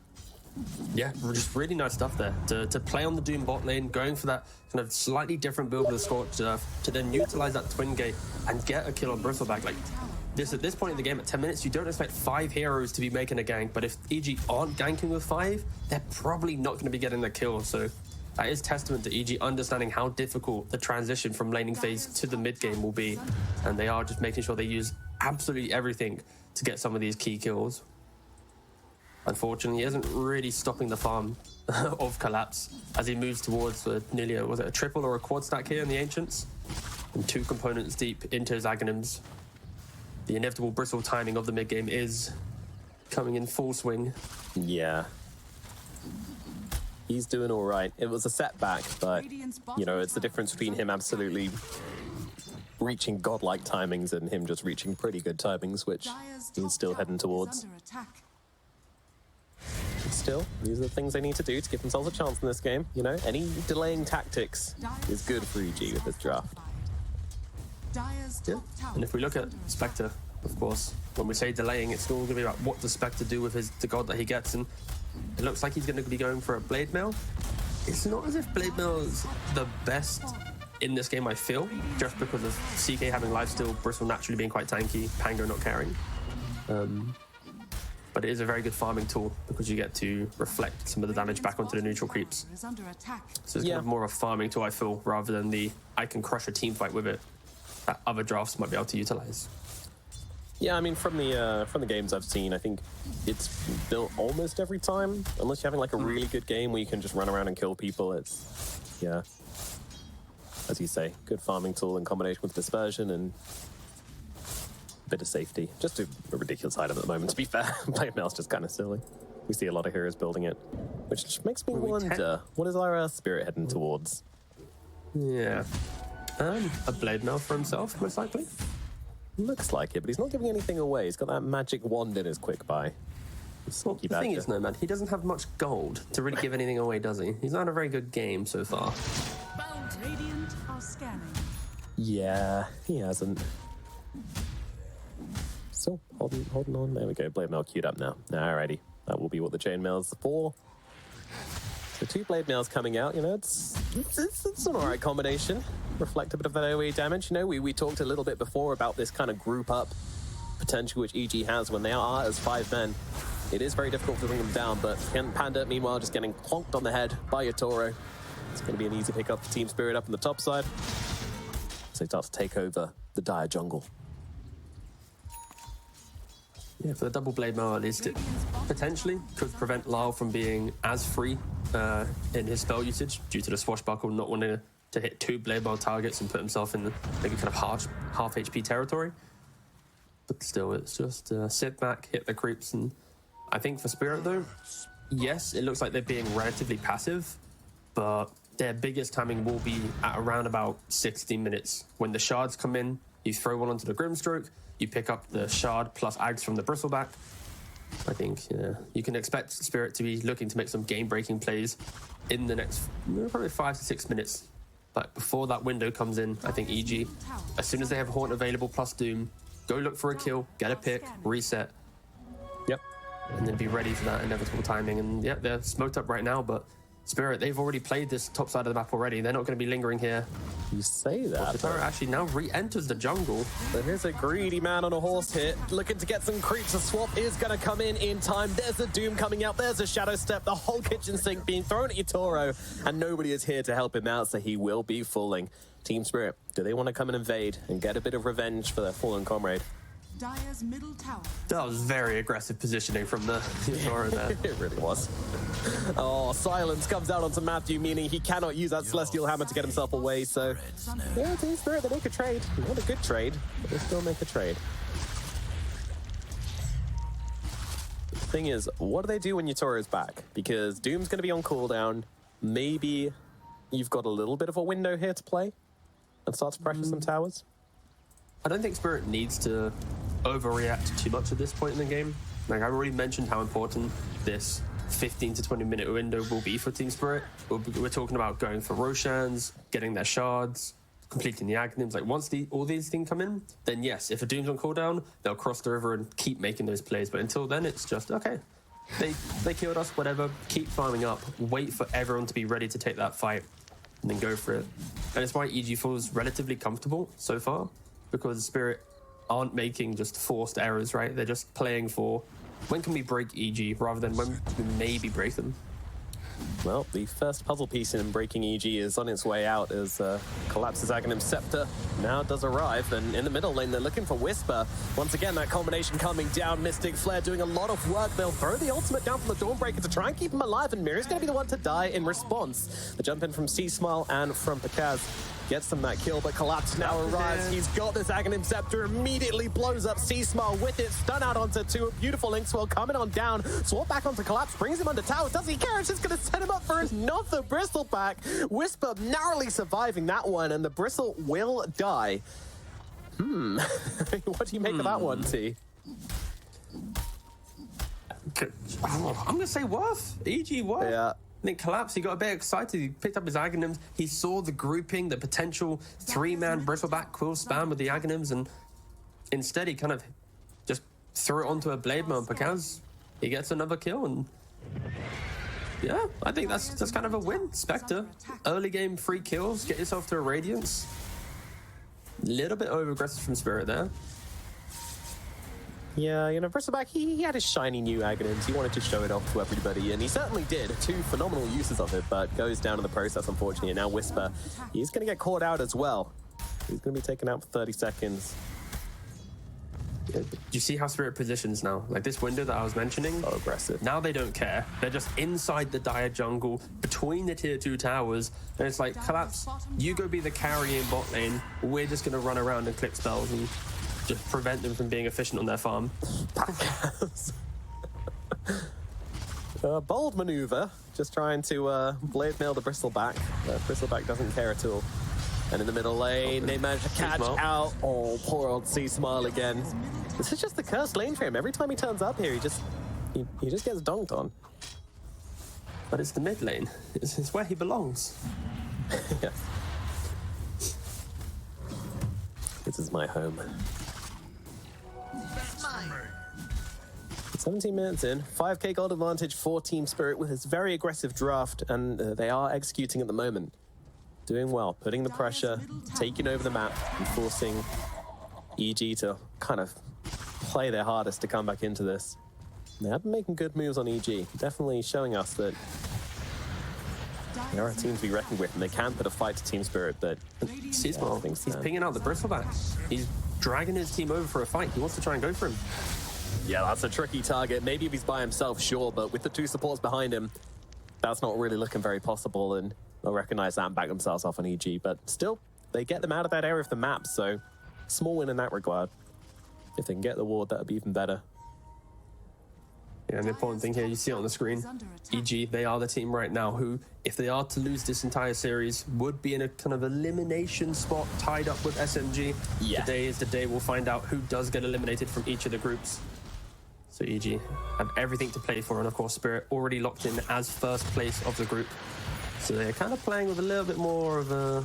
Speaker 20: Yeah, just really nice stuff there. To play on the Doom bot lane, going for that kind of slightly different build with the Scorched Earth, to then utilize that Twin Gate and get a kill on Bristleback. Like, at this point in the game, at 10 minutes, you don't expect 5 heroes to be making a gank, but if EG aren't ganking with 5, they're probably not going to be getting the kill. So that is testament to EG understanding how difficult the transition from laning phase to the mid game will be. And they are just making sure they use absolutely everything to get some of these key kills. Unfortunately, he isn't really stopping the farm of Collapse as he moves towards nearly was it a triple or a quad stack here in the Ancients? And 2 components deep into his Aghanims. The inevitable bristle timing of the mid game is coming in full swing.
Speaker 19: Yeah. He's doing all right. It was a setback, but, you know, it's the difference between him absolutely reaching godlike timings and him just reaching pretty good timings, which he's still heading towards. Still, these are the things they need to do to give themselves a chance in this game. You know, any delaying tactics is good for EG with this draft.
Speaker 20: Yeah. And if we look at Spectre, of course, when we say delaying, it's all going to be about what does Spectre do with the god that he gets, and it looks like he's going to be going for a Blade Mail. It's not as if Blade Mail is the best in this game, I feel, just because of CK having lifesteal, Bristle naturally being quite tanky, Pango not caring. But it is a very good farming tool because you get to reflect some of the damage back onto the neutral creeps. So it's kind of more of a farming tool, I feel, rather than the I can crush a team fight with it that other drafts might be able to utilize.
Speaker 19: Yeah, I mean, from the games I've seen, I think it's built almost every time, unless you're having like a really good game where you can just run around and kill people. It's, yeah, as you say, good farming tool in combination with dispersion and a bit of safety. Just a ridiculous item at the moment, to be fair. Blade Mail's just kind of silly. We see a lot of heroes building it, which makes me wonder, what is our spirit heading towards?
Speaker 20: Yeah. A Blade Mail for himself, most likely.
Speaker 19: Looks like it, but he's not giving anything away. He's got that magic wand in his quick buy.
Speaker 20: Well, the thing is, Nomad, he doesn't have much gold to really give anything away, does he? He's not had a very good game so far.
Speaker 21: Radiant are scanning.
Speaker 19: Yeah, he hasn't. Still holding on. There we go. Blade Mail queued up now. Alrighty, that will be what the chainmail's for. So 2 Blade Mails coming out. You know, it's an alright combination. Reflect a bit of that AoE damage. You know, we talked a little bit before about this kind of group up potential which EG has when they are as 5 men. It is very difficult to bring them down, but Panda, meanwhile, just getting clonked on the head by Yatoro. It's going to be an easy pick up for Team Spirit up on the top side. So they start to take over the dire jungle.
Speaker 20: Yeah, for the double Blade Mail, at least it potentially could prevent Lyle from being as free in his spell usage due to the Swashbuckle not wanting to hit 2 Blade Mail targets and put himself in maybe kind of half HP territory. But still, it's just sit back, hit the creeps, and I think for Spirit though, yes, it looks like they're being relatively passive, but their biggest timing will be at around about 60 minutes. When the shards come in, you throw one onto the Grimstroke, you pick up the shard plus Ags from the Bristleback. I think you can expect Spirit to be looking to make some game-breaking plays in the next probably 5 to 6 minutes. But before that window comes in, I think EG, as soon as they have Haunt available plus Doom, go look for a kill, get a pick, reset.
Speaker 19: Yep.
Speaker 20: And then be ready for that inevitable timing. And yeah, they're smoked up right now, but Spirit, they've already played this top side of the map already. They're not going to be lingering here.
Speaker 19: You say that.
Speaker 20: Yatoro actually now re-enters the jungle.
Speaker 19: So here's a greedy man on a horse hit, looking to get some creeps. A swap is going to come in time. There's a Doom coming out. There's a Shadow Step. The whole kitchen sink being thrown at Yatoro, and nobody is here to help him out, so he will be falling. Team Spirit, do they want to come and invade and get a bit of revenge for their fallen comrade?
Speaker 21: Dire's middle tower.
Speaker 20: That was very aggressive positioning from the Yatoro there.
Speaker 19: It really was. Oh, silence comes out onto Matthew, meaning he cannot use that Celestial Hammer to get himself away, so... Yeah, Team Spirit, they make a trade. Not a good trade, but they still make a trade. The thing is, what do they do when Yatoro's back? Because Doom's going to be on cooldown. Maybe you've got a little bit of a window here to play and start to pressure some towers.
Speaker 20: I don't think Spirit needs to overreact too much at this point in the game. Like, I already mentioned how important this 15 to 20 minute window will be for Team Spirit. We're talking about going for Roshans, getting their shards, completing the Aghanims. Like once all these things come in, then yes, if a Doom's on cooldown, they'll cross the river and keep making those plays. But until then, it's just okay. They killed us, whatever. Keep farming up. Wait for everyone to be ready to take that fight, and then go for it. And it's why EG feels relatively comfortable so far, because Spirit aren't making just forced errors, right? They're just playing for when can we break EG rather than when we maybe break them.
Speaker 19: Well, the first puzzle piece in breaking EG is on its way out as Collapse's Aghanim Scepter now does arrive. And in the middle lane, they're looking for Whisper. Once again, that combination coming down. Mystic Flare doing a lot of work. They'll throw the ultimate down from the Dawnbreaker to try and keep him alive. And Mira's going to be the one to die in response. The jump in from C-Smile and from Pakaz gets them that kill, but Collapse now arrives. He's got this Aghanim Scepter, immediately blows up C-Smile with it, stun out onto two. A beautiful Link Swell coming on down. Swap back onto Collapse, brings him under tower. Does he care? It's just going to set him up for another Bristleback. Whisper narrowly surviving that one, and the Bristle will die. What do you make of that one, T?
Speaker 20: I'm going to say worth. EG worth.
Speaker 19: Yeah.
Speaker 20: I think Collapse, he got a bit excited. He picked up his Aghanims. He saw the grouping, the potential 3-man Bristleback quill spam with the Aghanims, and instead he kind of just threw it onto a Blade Mail. Pakaz, he gets another kill, and yeah, I think that's kind of a win. Spectre, early game 3 kills, get yourself to a Radiance. Little bit over-aggressive from Spirit there.
Speaker 19: Yeah, you know, Bristleback, he had his shiny new Aghanims. He wanted to show it off to everybody, and he certainly did. 2 phenomenal uses of it, but goes down in the process, unfortunately. And now Whisper, he's going to get caught out as well. He's going to be taken out for 30 seconds.
Speaker 20: Yeah, do you see how Spirit positions now? Like this window that I was mentioning?
Speaker 19: So aggressive.
Speaker 20: Now they don't care. They're just inside the dire jungle, between the tier 2 towers, and it's like, Collapse, you go be the carry in bot lane. We're just going to run around and click spells and just prevent them from being efficient on their farm.
Speaker 19: Bold maneuver, just trying to blade mail the Bristleback. Bristleback doesn't care at all. And in the middle lane, they manage to catch out. Oh, poor old C-Smile again. This is just the cursed lane for him. Every time he turns up here, he just gets donked on.
Speaker 20: But it's the mid lane. It's where he belongs.
Speaker 19: Yes. This is my home. 17 minutes in, 5k gold advantage for Team Spirit with his very aggressive draft, and they are executing at the moment. Doing well, putting the pressure, taking over the map, and forcing EG to kind of play their hardest to come back into this. They have been making good moves on EG, definitely showing us that there are teams to be reckoned with, and they can put a fight to Team Spirit, but
Speaker 20: he's pinging out the Bristleback. He's dragging his team over for a fight. He wants to try and go for him.
Speaker 19: Yeah, that's a tricky target. Maybe if he's by himself, sure, but with the 2 supports behind him, that's not really looking very possible, and they'll recognize that and back themselves off on EG. But still, they get them out of that area of the map, so small win in that regard. If they can get the ward, that would be even better.
Speaker 20: Yeah, and the important thing here, you see it on the screen, EG, they are the team right now who, if they are to lose this entire series, would be in a kind of elimination spot tied up with SMG.
Speaker 19: Yeah.
Speaker 20: Today is the day we'll find out who does get eliminated from each of the groups. So EG have everything to play for, and of course Spirit already locked in as first place of the group. So they're kind of playing with a little bit more of a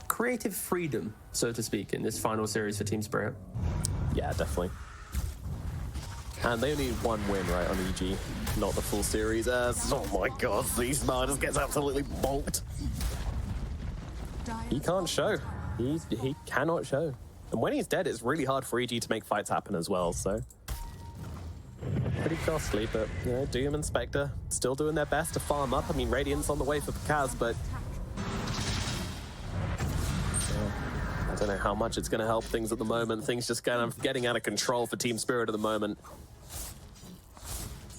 Speaker 20: creative freedom, so to speak, in this final series for Team Spirit.
Speaker 19: Yeah, definitely. And they only need 1 win, right, on EG, not the full series. Oh my god, C-Smile just gets absolutely bonked. He can't show. He cannot show. And when he's dead, it's really hard for EG to make fights happen as well, so pretty costly, but, you know, Doom and Spectre still doing their best to farm up. I mean, Radiant's on the way for Pakaz, but I don't know how much it's going to help things at the moment. Things just kind of getting out of control for Team Spirit at the moment.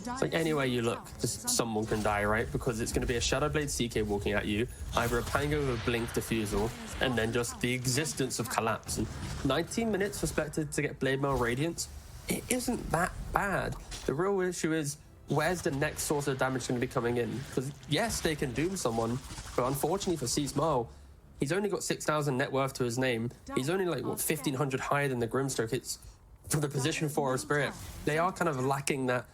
Speaker 20: It's like anywhere you look, just someone can die, right? Because it's going to be a Shadowblade CK walking at you, either a Pango with a Blink Diffusal, and then just the existence of Collapse. And 19 minutes for Spectre to get Blade Mail Radiance, it isn't that bad. The real issue is, where's the next source of damage going to be coming in? Because yes, they can doom someone, but unfortunately for C-Smile, he's only got 6,000 net worth to his name. He's only like, what, 1,500 higher than the Grimstroke. It's from the position 4 of Spirit. They are kind of lacking that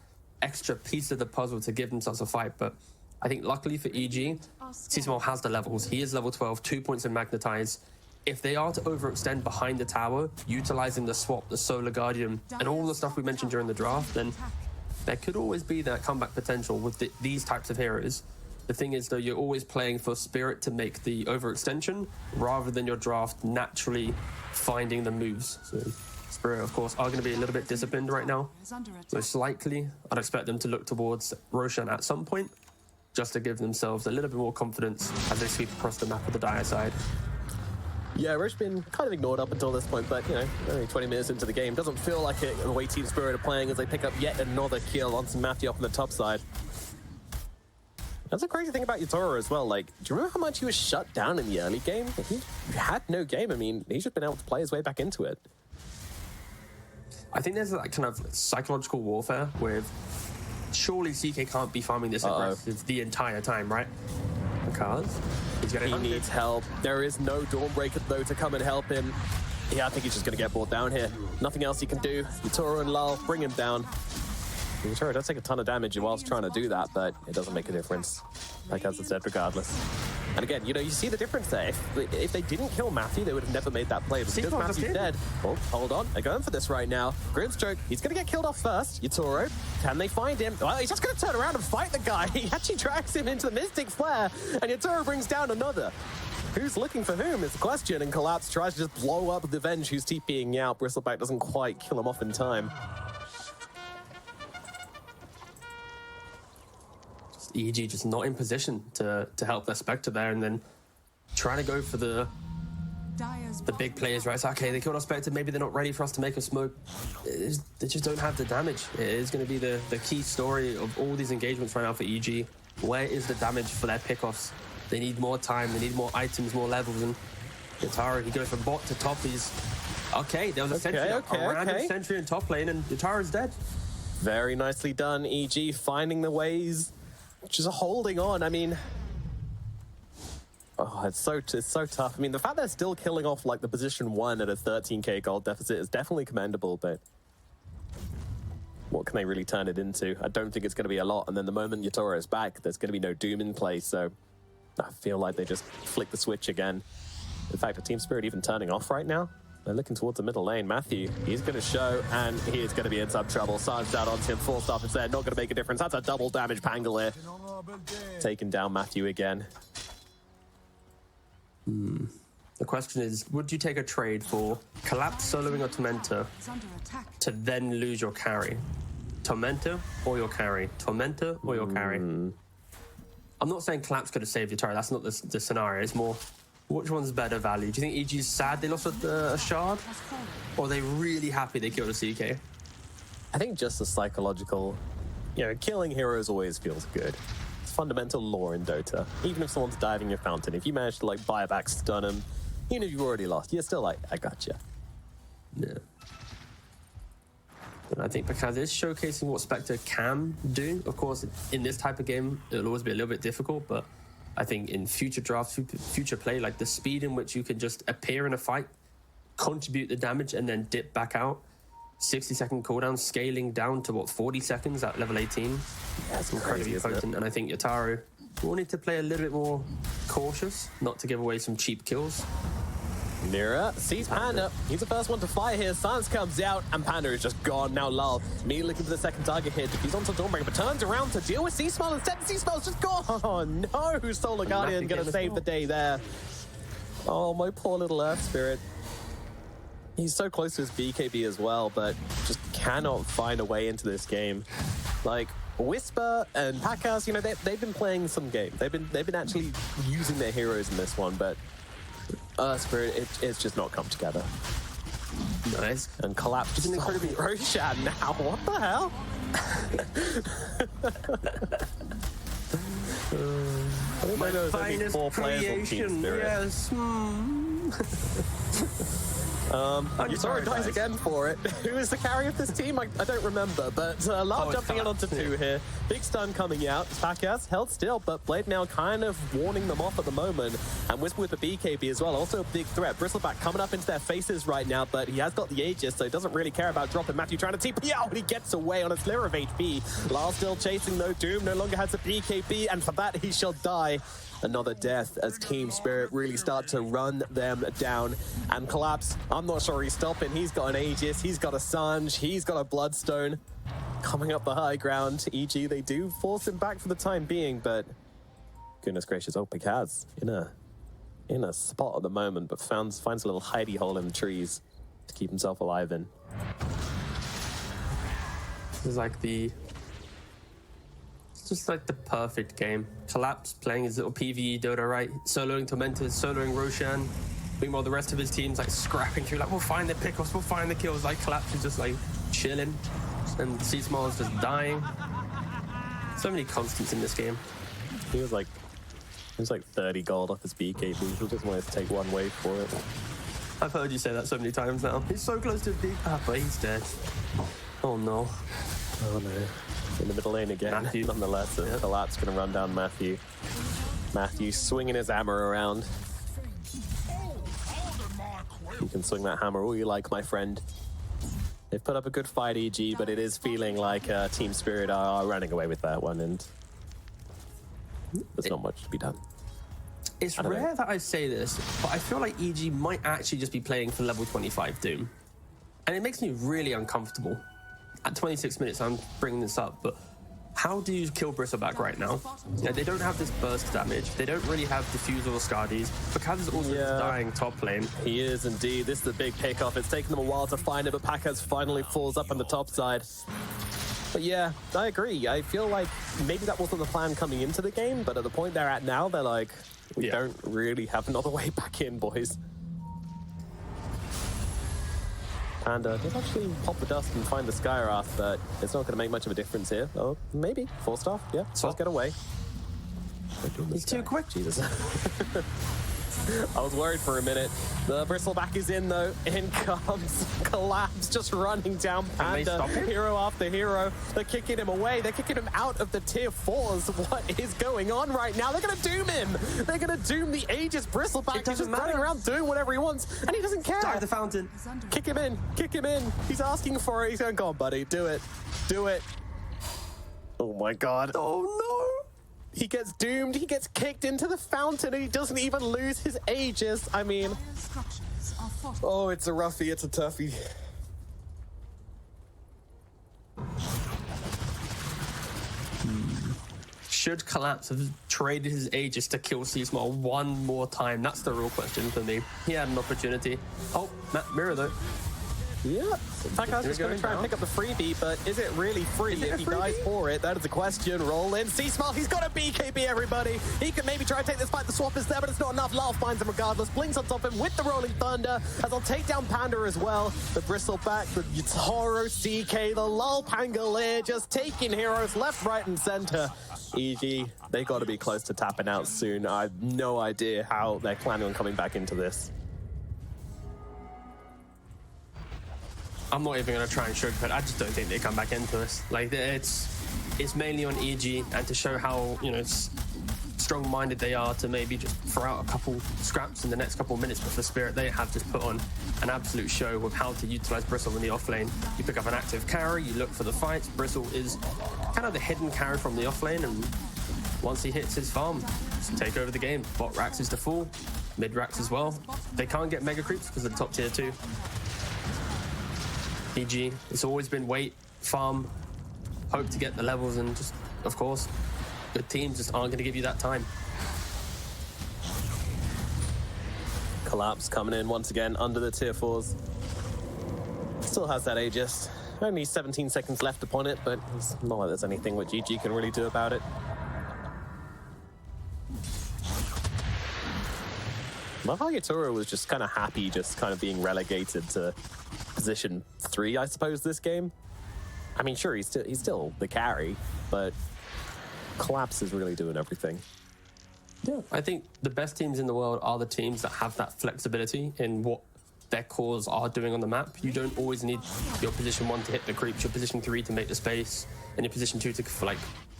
Speaker 20: extra piece of the puzzle to give themselves a fight, but I think luckily for EG, C-Smile has the levels. He is level 12, 2 points in Magnetize. if they are to overextend behind the tower, utilizing the swap, the Solar Guardian, and all the stuff we mentioned during the draft, then there could always be that comeback potential with these types of heroes. The thing is, though, you're always playing for Spirit to make the overextension rather than your draft naturally finding the moves. So Spirit, of course, are going to be a little bit disciplined right now. Most likely, I'd expect them to look towards Roshan at some point, just to give themselves a little bit more confidence as they sweep across the map of the Dire side.
Speaker 19: Yeah, Roche been kind of ignored up until this point, but, you know, only 20 minutes into the game. Doesn't feel like it the way Team Spirit are playing as they pick up yet another kill on some Matthew up on the top side. That's a crazy thing about Yatoro as well. Like, do you remember how much he was shut down in the early game? He had no game. I mean, he's just been able to play his way back into it.
Speaker 20: I think there's like kind of psychological warfare with surely CK can't be farming this aggressive the entire time, right? Because he
Speaker 19: needs help. There is no Dawnbreaker, though, to come and help him. Yeah, I think he's just going to get brought down here. Nothing else he can do. Yatoro and Lal bring him down. Yatoro does take a ton of damage whilst trying to do that, but it doesn't make a difference. Like as I said, regardless. And again, you know, you see the difference there. If they didn't kill Matthew, they would have never made that play. But because Matthew's dead, oh, hold on, they're going for this right now. Grimstroke, he's going to get killed off first. Yatoro, can they find him? Well, he's just going to turn around and fight the guy. He actually drags him into the Mystic Flare, and Yatoro brings down another. Who's looking for whom is the question, and Collapse tries to just blow up the Venge who's TPing out. Bristleback doesn't quite kill him off in time.
Speaker 20: EG just not in position to help their Spectre there, and then trying to go for the big players, right? It's okay, they killed our Spectre, maybe they're not ready for us to make a smoke. They just don't have the damage. It is going to be the key story of all these engagements right now for EG. Where is the damage for their pickoffs? They need more time, they need more items, more levels, and Yatoro, he goes from bot to top. He's okay, there was a sentry, a random sentry in top lane, and Yataro's dead.
Speaker 19: Very nicely done, EG, finding the ways, just holding on. I mean, oh, it's so tough. I mean, the fact they're still killing off like the position 1 at a 13k gold deficit is definitely commendable, but what can they really turn it into? I don't think it's going to be a lot, and then the moment Yatoro is back, there's going to be no Doom in play, so I feel like they just flick the switch again. In fact, the Team Spirit even turning off right now. They're looking towards the middle lane. Matthew, he's going to show, and he is going to be in some trouble. Silence out onto him, forced off instead. Not going to make a difference. That's a double damage Pangolier. Taking down Matthew again.
Speaker 20: The question is, would you take a trade for Collapse, soloing a Tormentor to then lose your carry? Tormentor or your carry? Tormentor or your carry? I'm not saying Collapse could have saved your turret. That's not the scenario. It's more, which one's better value? Do you think EG's sad they lost a shard? Or are they really happy they killed a CK?
Speaker 19: I think just the psychological, you know, killing heroes always feels good. It's fundamental lore in Dota. Even if someone's diving your fountain, if you manage to like buy back, stun them, even if you've already lost, you're still like, I gotcha.
Speaker 20: Yeah. And I think because it's showcasing what Spectre can do. Of course, in this type of game, it'll always be a little bit difficult, but I think in future drafts, future play, like the speed in which you can just appear in a fight, contribute the damage, and then dip back out. 60-second cooldown, scaling down to, what, 40 seconds at level 18? That's incredibly potent, and I think Yatoro will need to play a little bit more cautious, not to give away some cheap kills.
Speaker 19: Mira sees Panda. He's the first one to fly here. Silence comes out, and Panda is just gone. Now Lal, me looking for the second target here. He's onto Dawnbreaker, but turns around to deal with Sea-Smile instead. Sea-Smile's just gone. Oh no, Solar Guardian gonna save the day there. Oh, my poor little Earth Spirit. He's so close to his BKB as well, but just cannot find a way into this game. Like, Whisper and Packhouse, you know, they've been playing some game. They've been actually using their heroes in this one, but Spirit, it's just not come together.
Speaker 20: Nice.
Speaker 19: And Collapse is incredibly Roshan now. What the hell?
Speaker 20: My finest creation, yes.
Speaker 19: Yatoro dies again for it. Who is the carry of this team? I don't remember, but Lal jumping in onto 2 here. Big stun coming out. Packhouse held still, but Blade Mail kind of warning them off at the moment. And Whisper with the BKB as well, also a big threat. Bristleback coming up into their faces right now, but he has got the Aegis, so he doesn't really care about dropping. Matthew trying to TP out, but he gets away on a sliver of HP. Lal still chasing, no Doom, no longer has a BKB, and for that he shall die. another death as Team Spirit really start to run them down. And Collapse, I'm not sure he's stopping. He's got an Aegis, he's got a Sange, he's got a Bloodstone. Coming up the high ground, EG, they do force him back for the time being, but goodness gracious, oh, Picard's in a spot at the moment, but finds a little hidey hole in the trees to keep himself alive in.
Speaker 20: This is like it's just like the perfect game. Collapse playing his little PvE Dota, right? Soloing Tormentors, soloing Roshan. Meanwhile, the rest of his team's like scrapping through, like, we'll find the pickoffs, we'll find the kills. Like, Collapse is just like chilling, and C-Small is just dying. So many constants in this game.
Speaker 19: He was like 30 gold off his BKB. He just wanted to take one wave for it.
Speaker 20: I've heard you say that so many times now. He's so close to a big... Ah, but he's dead. Oh, no.
Speaker 19: Oh, no. In the middle lane again.
Speaker 20: Matthew.
Speaker 19: Nonetheless, the Collapse going to run down Matthew. Matthew swinging his hammer around. You can swing that hammer all you like, my friend. They've put up a good fight, EG, but it is feeling like Team Spirit are running away with that one, and there's not much to be done.
Speaker 20: It's rare that I say this, but I feel like EG might actually just be playing for level 25 Doom. And it makes me really uncomfortable. At 26 minutes, I'm bringing this up, but how do you kill Bristleback right now? Yeah, they don't have this burst damage. They don't really have Diffusal or Scardies. Pakaz is also dying top lane.
Speaker 19: He is indeed. This is the big pickoff. It's taken them a while to find it, but Pakaz finally falls up on the top side. But yeah, I agree. I feel like maybe that wasn't the plan coming into the game, but at the point they're at now, they're like, we don't really have another way back in, boys. Panda does actually pop the dust and find the Skywrath, but it's not going to make much of a difference here. Oh, maybe. 4-star, yeah. So let's get away.
Speaker 20: He's too quick.
Speaker 19: Jesus. I was worried for a minute. The Bristleback is in, though. In comes Collapse, just running down Panda, hero after hero. They're kicking him away. They're kicking him out of the tier 4s. What is going on right now? They're going to doom him. They're going to doom the Aegis Bristleback. He's just running around doing whatever he wants, and he doesn't care.
Speaker 20: Dive the fountain.
Speaker 19: Kick him in. Kick him in. He's asking for it. He's going, go on, buddy. Do it. Do it. Oh, my God.
Speaker 20: Oh, no.
Speaker 19: He gets doomed, he gets kicked into the fountain, and he doesn't even lose his Aegis. I mean, oh, it's a roughie, it's a toughie.
Speaker 20: Should Collapse have traded his Aegis to kill C-Small one more time? That's the real question for me. He had an opportunity. Oh, Matt Mirror, though.
Speaker 19: Yeah, Pakaz is going to try and pick up the freebie, but is it really free if he dies for it? That is the question. Roll in. C-Smart, he's got a BKB, everybody. He could maybe try and take this fight. The swap is there, but it's not enough. Lal finds him regardless. Blinks on top of him with the Rolling Thunder, as I'll take down Panda as well. The Bristleback, the Toro CK, the Lul Pangolier, just taking heroes left, right, and center. EG, they got to be close to tapping out soon. I have no idea how they're planning on coming back into this.
Speaker 20: I'm not even going to try and sugarcoat. I just don't think they come back into this. Like, it's mainly on EG, and to show how, you know, strong-minded they are to maybe just throw out a couple scraps in the next couple of minutes. But for Spirit, they have just put on an absolute show with how to utilize Bristle in the offlane. You pick up an active carry, you look for the fights. Bristle is kind of the hidden carry from the offlane, and once he hits his farm, just take over the game. Bot racks is the full, mid racks as well. They can't get mega creeps because of the top tier 2. EG, it's always been wait, farm, hope to get the levels, and just, of course, good teams just aren't going to give you that time.
Speaker 19: Collapse coming in once again under the tier 4s. Still has that Aegis. Only 17 seconds left upon it, but it's not like there's anything which EG can really do about it. Mahayatura was just kind of happy just kind of being relegated to position 3, I suppose, this game. I mean, sure, he's still the carry, but Collapse is really doing everything.
Speaker 20: Yeah, I think the best teams in the world are the teams that have that flexibility in what their cores are doing on the map. You don't always need your position 1 to hit the creeps, your position 3 to make the space, and your position 2 to, like,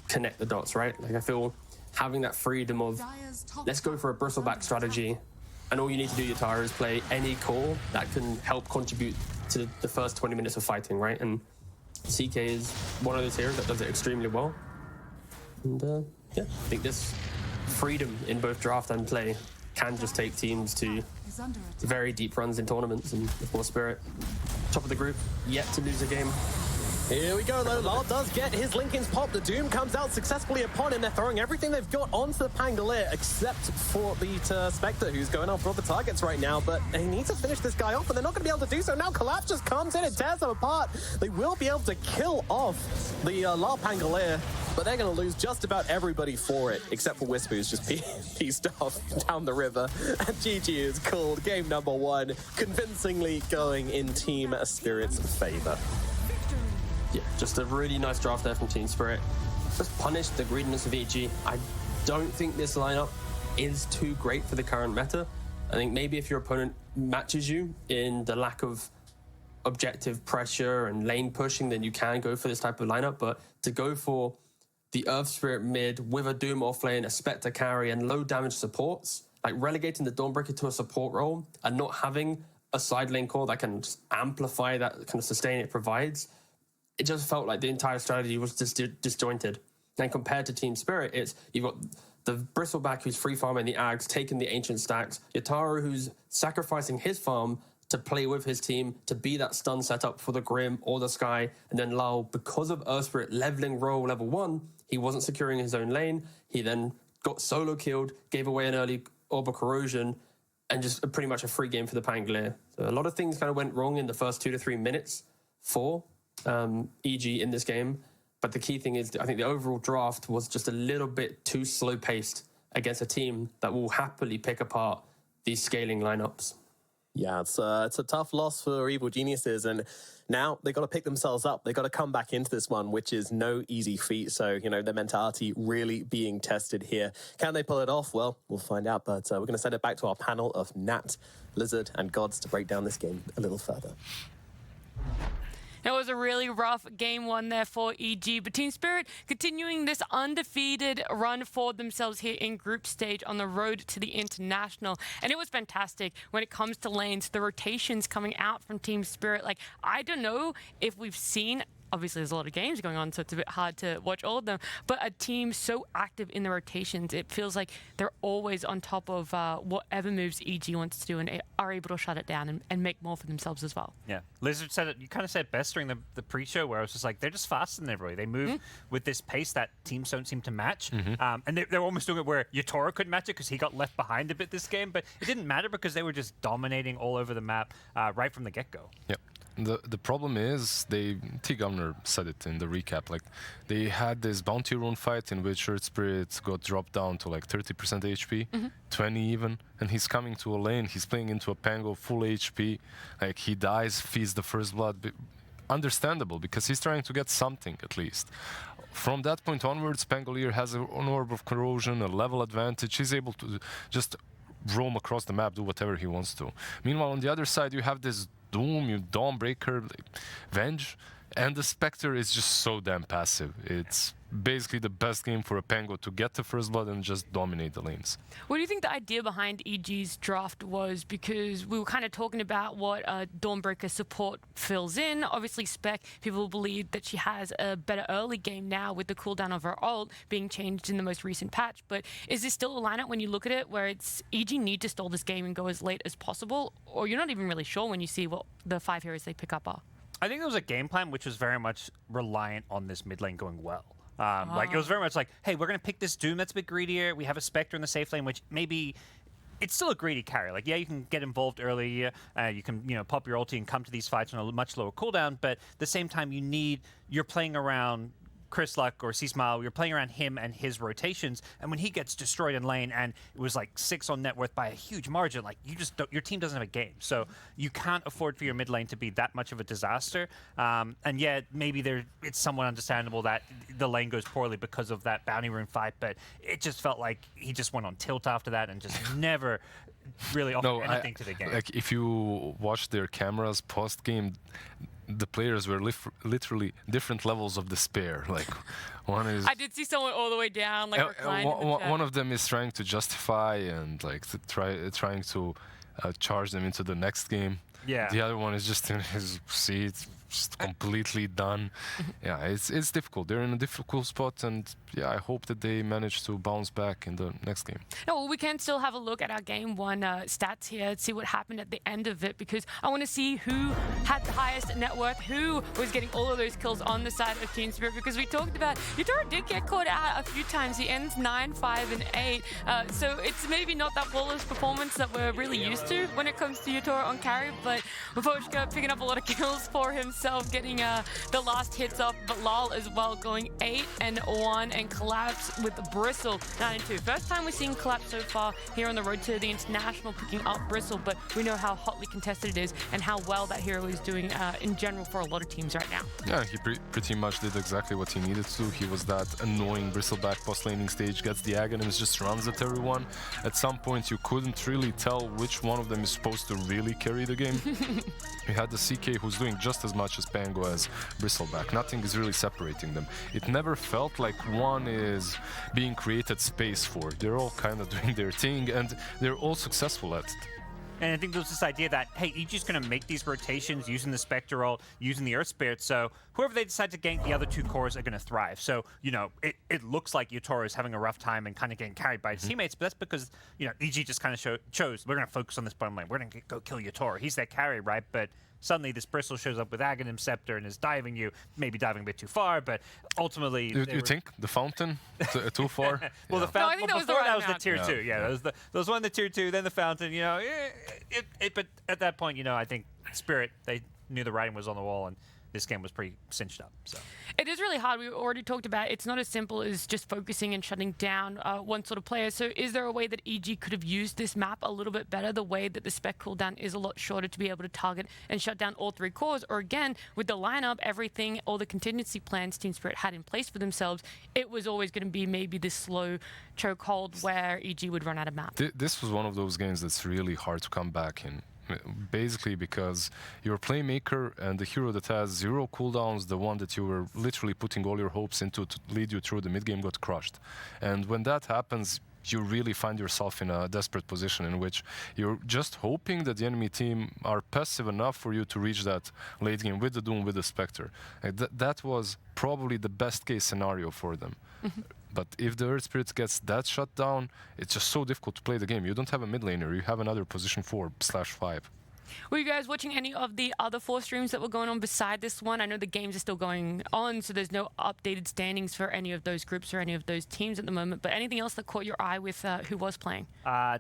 Speaker 20: connect the dots, right? Like, I feel having that freedom of, let's go for a Bristleback strategy, and all you need to do, Yatara, is play any core that can help contribute to the first 20 minutes of fighting, right? And CK is one of those heroes that does it extremely well. And yeah, I think this freedom in both draft and play can just take teams to very deep runs in tournaments. And before Spirit, top of the group, yet to lose a game.
Speaker 19: Here we go, though. Lal does get his Linken's pop. The Doom comes out successfully upon him. They're throwing everything they've got onto the Pangolier, except for the Spectre, who's going after all the targets right now. But they need to finish this guy off, and they're not going to be able to do so. Now Collapse just comes in and tears them apart. They will be able to kill off the Lal Pangolier, but they're going to lose just about everybody for it, except for Wisp, who's just pieced off down the river. And GG is called. Game number 1, convincingly going in Team Spirit's favor.
Speaker 20: Yeah, just a really nice draft there from Team Spirit. Just punished the greediness of EG. I don't think this lineup is too great for the current meta. I think maybe if your opponent matches you in the lack of objective pressure and lane pushing, then you can go for this type of lineup. But to go for the Earth Spirit mid with a Doom offlane, a Spectre carry, and low damage supports, like relegating the Dawnbreaker to a support role and not having a side lane core that can just amplify that kind of sustain it provides, it just felt like the entire strategy was just disjointed. And compared to Team Spirit, you've got the Bristleback who's free farming the Ags, taking the ancient stacks, Yatara who's sacrificing his farm to play with his team, to be that stun setup for the Grim or the Sky, and then Lal, because of Earth Spirit leveling role level 1, he wasn't securing his own lane. He then got solo killed, gave away an early Orb of Corrosion, and just pretty much a free game for the Pangolier. So a lot of things kind of went wrong in the first 2 to 3 minutes for EG in this game, but the key thing is I think the overall draft was just a little bit too slow paced against a team that will happily pick apart these scaling lineups.
Speaker 19: Yeah, it's a tough loss for Evil Geniuses, and now they got to pick themselves up. They got to come back into this one, which is no easy feat. So, you know, their mentality really being tested here. Can they pull it off? Well, we'll find out, but we're going to send it back to our panel of Nat, Lizard, and Gods to break down this game a little further.
Speaker 6: It was a really rough game 1 there for EG, but Team Spirit continuing this undefeated run for themselves here in group stage on the road to the international. And it was fantastic when it comes to lanes, the rotations coming out from Team Spirit. Like, I don't know if we've seen, obviously there's a lot of games going on, so it's a bit hard to watch all of them, but a team so active in the rotations, it feels like they're always on top of whatever moves EG wants to do and are able to shut it down and make more for themselves as well.
Speaker 16: Yeah, Lizard said it, you kind of said it best during the pre-show where I was just like, they're just faster than everybody. They move with this pace that teams don't seem to match. And they're almost doing it where Yatoro couldn't match it because he got left behind a bit this game, but it didn't matter because they were just dominating all over the map right from the get-go.
Speaker 18: Yep. The problem is, T-Governor said it in the recap, like, they had this bounty rune fight in which Earth Spirit got dropped down to like 30% HP, 20 even, and he's coming to a lane, he's playing into a Pango, full HP, like, he dies, feeds the first blood. Understandable, because he's trying to get something at least. From that point onwards, Pangolier has an Orb of Corrosion, a level advantage, he's able to just roam across the map, do whatever he wants to. Meanwhile, on the other side, you have this Doom, you Dawnbreaker, like, Venge, and the Spectre is just so damn passive. It's basically the best game for a Pango to get the first blood and just dominate the lanes.
Speaker 6: What do you think the idea behind EG's draft was? Because we were kind of talking about what Dawnbreaker support fills in. Obviously, Spec, people believe that she has a better early game now with the cooldown of her ult being changed in the most recent patch. But is this still a lineup when you look at it where it's EG need to stall this game and go as late as possible? Or you're not even really sure when you see what the 5 heroes they pick up are?
Speaker 16: I think there was a game plan which was very much reliant on this mid lane going well. Like, it was very much like, hey, we're going to pick this Doom that's a bit greedier. We have a Spectre in the safe lane, which maybe it's still a greedy carry. Like, yeah, you can get involved early. You can, you know, pop your ulti and come to these fights on a much lower cooldown. But at the same time, you're playing around Chris Luck or C-Smile, you're playing around him and his rotations, and when he gets destroyed in lane and it was like 6 on net worth by a huge margin, like, you just don't, your team doesn't have a game. So you can't afford for your mid lane to be that much of a disaster. And yet maybe it's somewhat understandable that the lane goes poorly because of that bounty rune fight, but it just felt like he just went on tilt after that and just never really offered anything to the game.
Speaker 18: Like, if you watch their cameras post-game, the players were literally different levels of despair. Like, one is...
Speaker 6: I did see someone all the way down, like, reclined in the chat.
Speaker 18: One of them is trying to justify and, like, trying to charge them into the next game.
Speaker 16: Yeah.
Speaker 18: The other one is just in his seat, just completely done. Yeah, it's difficult. They're in a difficult spot, and yeah, I hope that they manage to bounce back in the next game.
Speaker 6: No, well, we can still have a look at our game one stats here and see what happened at the end of it, because I want to see who had the highest net worth, who was getting all of those kills on the side of Team Spirit, because we talked about Yutaro did get caught out a few times. He ends 9, 5, and 8. So it's maybe not that flawless performance that we're really used to when it comes to Yutaro on carry, but Voshka picking up a lot of kills for himself, getting the last hits off, but Lal as well going 8 and 1 and Collapse with Bristle 9 and 2. First time we're seeing Collapse so far here on the road to the international picking up Bristle, but we know how hotly contested it is and how well that hero is doing in general for a lot of teams right now.
Speaker 18: Yeah, he pretty much did exactly what he needed to. He was that annoying Bristleback post laning stage, gets the Aghanims, just runs at everyone. At some point you couldn't really tell which one of them is supposed to really carry the game. You had the CK who's doing just as much as Pango as Bristleback. Nothing is really separating them. It never felt like one is being created space for. They're all kind of doing their thing, and they're all successful at it.
Speaker 16: And I think there's this idea that, hey, EG's going to make these rotations using the Spectral, using the Earth Spirit, so whoever they decide to gank, the other two cores are going to thrive. So, you know, it looks like Yutaro is having a rough time and kind of getting carried by his teammates, but that's because, you know, EG just kind of chose, we're going to focus on this bottom lane. We're going to go kill Yutaro. He's that carry, right? But suddenly this Bristle shows up with Aghanim Scepter and is diving you, maybe diving a bit too far, but ultimately...
Speaker 18: You think? The Fountain? Too far?
Speaker 16: Well,
Speaker 18: yeah.
Speaker 16: the Fountain,
Speaker 6: no, I think that was the
Speaker 16: tier 2. Yeah, there was one in the tier 2, then the Fountain, you know. But at that point, you know, I think Spirit, they knew the writing was on the wall, and this game was pretty cinched up. So
Speaker 6: it is really hard. We already talked about it's not as simple as just focusing and shutting down one sort of player. So is there a way that EG could have used this map a little bit better, the way that the spec cooldown is a lot shorter, to be able to target and shut down all 3 cores? Or again, with the lineup, everything, all the contingency plans Team Spirit had in place for themselves, it was always going to be maybe this slow chokehold where EG would run out of map.
Speaker 18: This was one of those games that's really hard to come back in. Basically because your playmaker and the hero that has 0 cooldowns, the one that you were literally putting all your hopes into to lead you through the mid game, got crushed. And when that happens, you really find yourself in a desperate position in which you're just hoping that the enemy team are passive enough for you to reach that late game with the Doom, with the Spectre. That was probably the best case scenario for them. But if the Earth Spirit gets that shut down, it's just so difficult to play the game. You don't have a mid laner, you have another position 4/5.
Speaker 6: Were you guys watching any of the other 4 streams that were going on beside this one? I know the games are still going on, so there's no updated standings for any of those groups or any of those teams at the moment, but anything else that caught your eye with who was playing?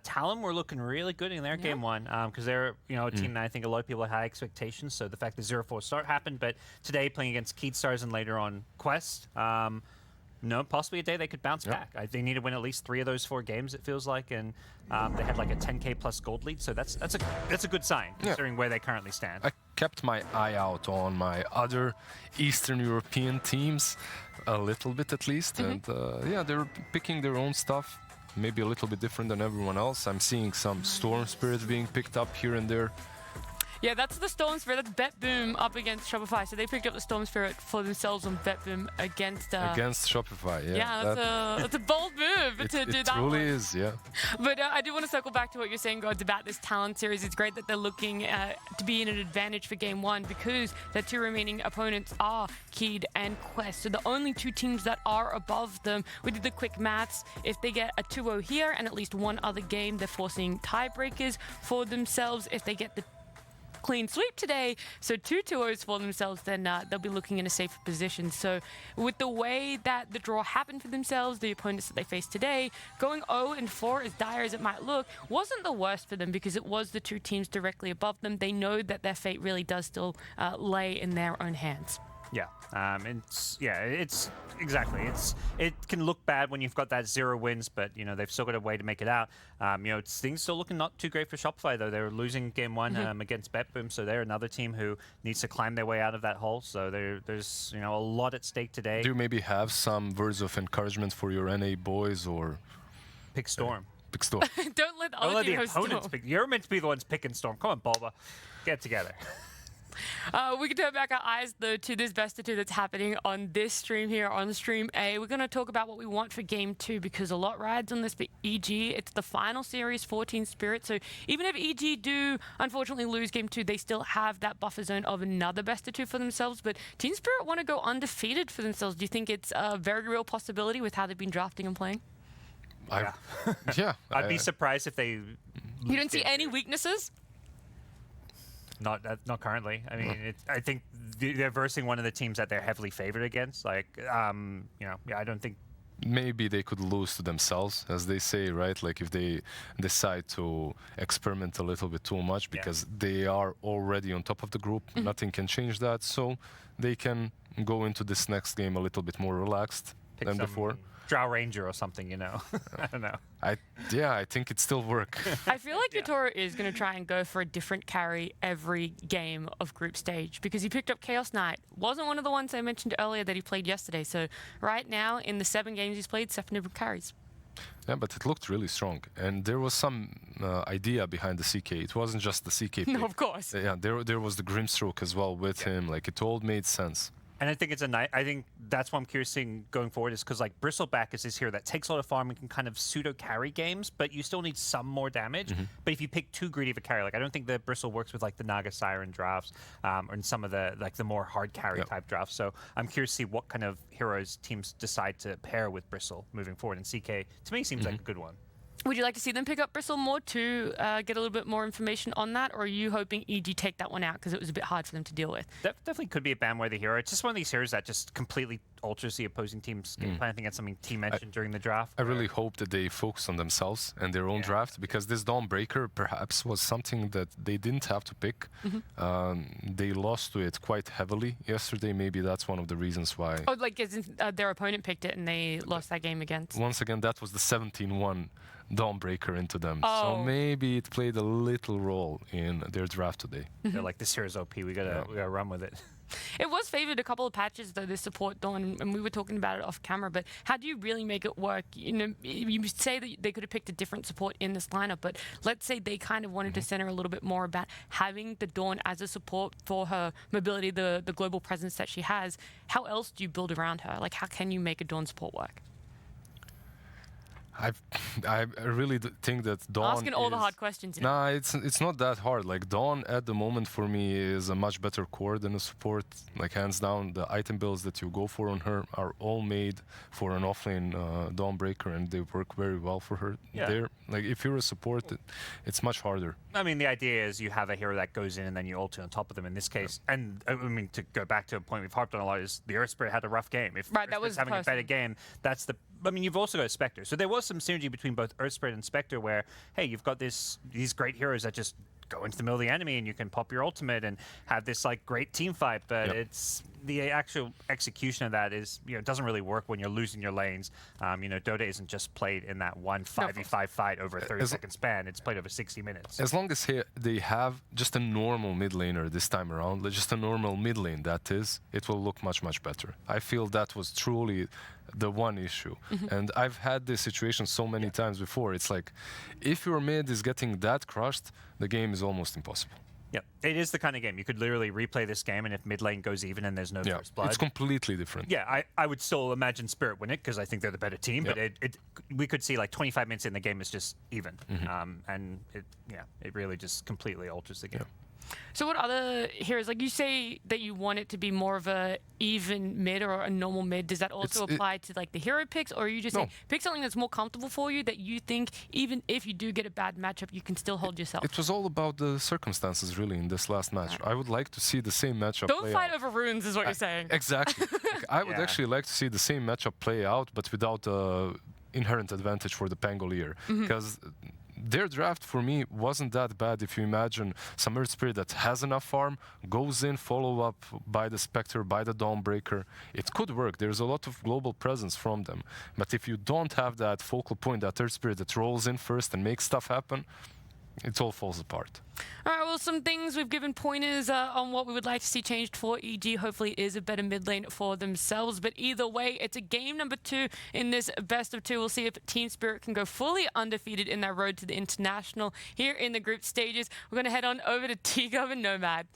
Speaker 16: Talon were looking really good in their game one, because they're, you know, a team that I think a lot of people had high expectations, so the fact that 0-4 start happened, but today playing against Keydstars and later on Quest, no, possibly a day they could bounce back. They need to win at least 3 of those 4 games, it feels like, and they had like a 10k plus gold lead, so that's a good sign considering where they currently stand.
Speaker 18: I kept my eye out on my other Eastern European teams, a little bit at least, and yeah, they're picking their own stuff, maybe a little bit different than everyone else. I'm seeing some Storm Spirits being picked up here and there.
Speaker 6: Yeah, that's the Storm Spirit. That's Bet Boom up against Shopify. So they picked up the Storm Spirit for themselves on Bet Boom against
Speaker 18: Shopify. Yeah,
Speaker 6: yeah, that's a bold move to do that. It
Speaker 18: truly is, yeah.
Speaker 6: But I do want to circle back to what you're saying, Gods, about this Talent series. It's great that they're looking to be in an advantage for game 1 because their 2 remaining opponents are Keyd and Quest. So the only 2 teams that are above them. We did the quick maths. If they get a 2-0 here and at least one other game, they're forcing tiebreakers for themselves. If they get the clean sweep today, so 2 2-0s for themselves, then they'll be looking in a safer position. So with the way that the draw happened for themselves, the opponents that they faced today, going 0-4, as dire as it might look, wasn't the worst for them because it was the 2 teams directly above them. They know that their fate really does still lay in their own hands.
Speaker 16: Yeah, it's exactly. It can look bad when you've got that 0 wins, but you know they've still got a way to make it out. You know, things still looking not too great for Shopify though. They're losing game 1 against BetBoom, so they're another team who needs to climb their way out of that hole. So there's you know a lot at stake today.
Speaker 18: Do you maybe have some words of encouragement for your NA boys or
Speaker 16: pick Storm?
Speaker 18: Pick Storm.
Speaker 6: Don't let the other team
Speaker 16: opponents pick. You're meant to be the ones picking Storm. Come on, Bulba, get together.
Speaker 6: We can turn back our eyes, though, to this best of two that's happening on this stream here on Stream A. We're going to talk about what we want for Game 2 because a lot rides on this, but EG, it's the final series for Team Spirit. So even if EG do, unfortunately, lose Game 2, they still have that buffer zone of another best of two for themselves. But Team Spirit want to go undefeated for themselves. Do you think it's a very real possibility with how they've been drafting and playing?
Speaker 18: Yeah.
Speaker 16: I'd be surprised if they...
Speaker 6: You don't see any weaknesses?
Speaker 16: Not currently. I mean, I think they're versing one of the teams that they're heavily favored against. Like, I don't think.
Speaker 18: Maybe they could lose to themselves, as they say, right? Like if they decide to experiment a little bit too much, because they are already on top of the group. Nothing can change that, so they can go into this next game a little bit more relaxed than before.
Speaker 16: Drow Ranger or something, you know. I don't know.
Speaker 18: I think it still work.
Speaker 6: I feel like Yatoro is going to try and go for a different carry every game of group stage because he picked up Chaos Knight. Wasn't one of the ones I mentioned earlier that he played yesterday. So right now, in the 7 games he's played, 7 different carries.
Speaker 18: Yeah, but it looked really strong. And there was some idea behind the CK. It wasn't just the CK pick.
Speaker 6: No, of course.
Speaker 18: Yeah, there was the Grimstroke as well with him. Like, it all made sense.
Speaker 16: And I think it's I think that's what I'm curious seeing going forward is because like Bristleback is this hero that takes a lot of farm and can kind of pseudo carry games, but you still need some more damage. But if you pick too greedy of a carry, like I don't think the Bristle works with like the Naga Siren drafts or in some of the like the more hard carry type drafts. So I'm curious to see what kind of heroes teams decide to pair with Bristle moving forward. And CK to me seems like a good one.
Speaker 6: Would you like to see them pick up Bristle more to get a little bit more information on that, or are you hoping EG take that one out because it was a bit hard for them to deal with?
Speaker 16: That definitely could be a bandworthy hero. It's just one of these heroes that just completely alters the opposing team's game plan. I think that's something T mentioned during the draft.
Speaker 18: I really hope that they focus on themselves and their own draft, because this Dawnbreaker perhaps was something that they didn't have to pick. They lost to it quite heavily yesterday. Maybe that's one of the reasons why.
Speaker 6: Oh, like their opponent picked it and they lost that game against.
Speaker 18: Once again, that was the 17-1 Dawnbreaker into them.
Speaker 6: Oh.
Speaker 18: So maybe it played a little role in their draft today.
Speaker 16: They're like, this hero's OP. We gotta run with it.
Speaker 6: It was favored a couple of patches though, this support Dawn, and we were talking about it off camera, but how do you really make it work? You know, you say that they could have picked a different support in this lineup, but let's say they kind of wanted to center a little bit more about having the Dawn as a support for her mobility, the global presence that she has. How else do you build around her? Like, how can you make a Dawn support work?
Speaker 18: I really think that Dawn
Speaker 6: asking all the hard questions.
Speaker 18: Nah, it's not that hard. Like Dawn at the moment for me is a much better core than a support. Like hands down, the item builds that you go for on her are all made for an offlane Dawnbreaker, and they work very well for her. There, like if you're a support, it's much harder.
Speaker 16: I mean, the idea is you have a hero that goes in and then you ult on top of them in this case. And I mean, to go back to a point we've harped on a lot is the Earth Spirit had a rough game. If
Speaker 6: that was
Speaker 16: having a better game, that's the. I mean, you've also got a Spectre. So there was some synergy between both Earth Spirit and Spectre where, hey, you've got these great heroes that just go into the middle of the enemy and you can pop your ultimate and have this like great team fight, but it's the actual execution of that is, you know, it doesn't really work when you're losing your lanes. You know, Dota isn't just played in that one 5v5 fight over a 30-second span. It's played over 60 minutes.
Speaker 18: As long as they have just a normal mid laner this time around, just a normal mid lane, that is, it will look much, much better. I feel that was truly the one issue. And I've had this situation so many times before. It's like, if your mid is getting that crushed, the game is almost impossible.
Speaker 16: Yeah, it is the kind of game. You could literally replay this game, and if mid lane goes even and there's no first blood...
Speaker 18: it's completely different.
Speaker 16: Yeah, I would still imagine Spirit win it, because I think they're the better team, but we could see like 25 minutes in the game is just even. And it really just completely alters the game.
Speaker 6: So what other heroes, like you say that you want it to be more of a even mid or a normal mid, does that also apply to like the hero picks, or are you just saying pick something that's more comfortable for you that you think even if you do get a bad matchup, you can still hold yourself?
Speaker 18: It was all about the circumstances really in this last match. I would like to see the same matchup
Speaker 6: Don't
Speaker 18: play
Speaker 6: fight
Speaker 18: out.
Speaker 6: over runes is what you're saying.
Speaker 18: Exactly. Like, I would actually like to see the same matchup play out, but without inherent advantage for the Pangolier, because their draft for me wasn't that bad. If you imagine some Earth Spirit that has enough farm, goes in, follow up by the Spectre, by the Dawnbreaker, it could work. There's a lot of global presence from them. But if you don't have that focal point, that Earth Spirit that rolls in first and makes stuff happen, it all falls apart.
Speaker 6: All right, well, some things we've given pointers on what we would like to see changed for EG. Hopefully it is a better mid lane for themselves. But either way, it's a game number 2 in this best of 2. We'll see if Team Spirit can go fully undefeated in their road to the international here in the group stages. We're going to head on over to T-Gov and Nomad.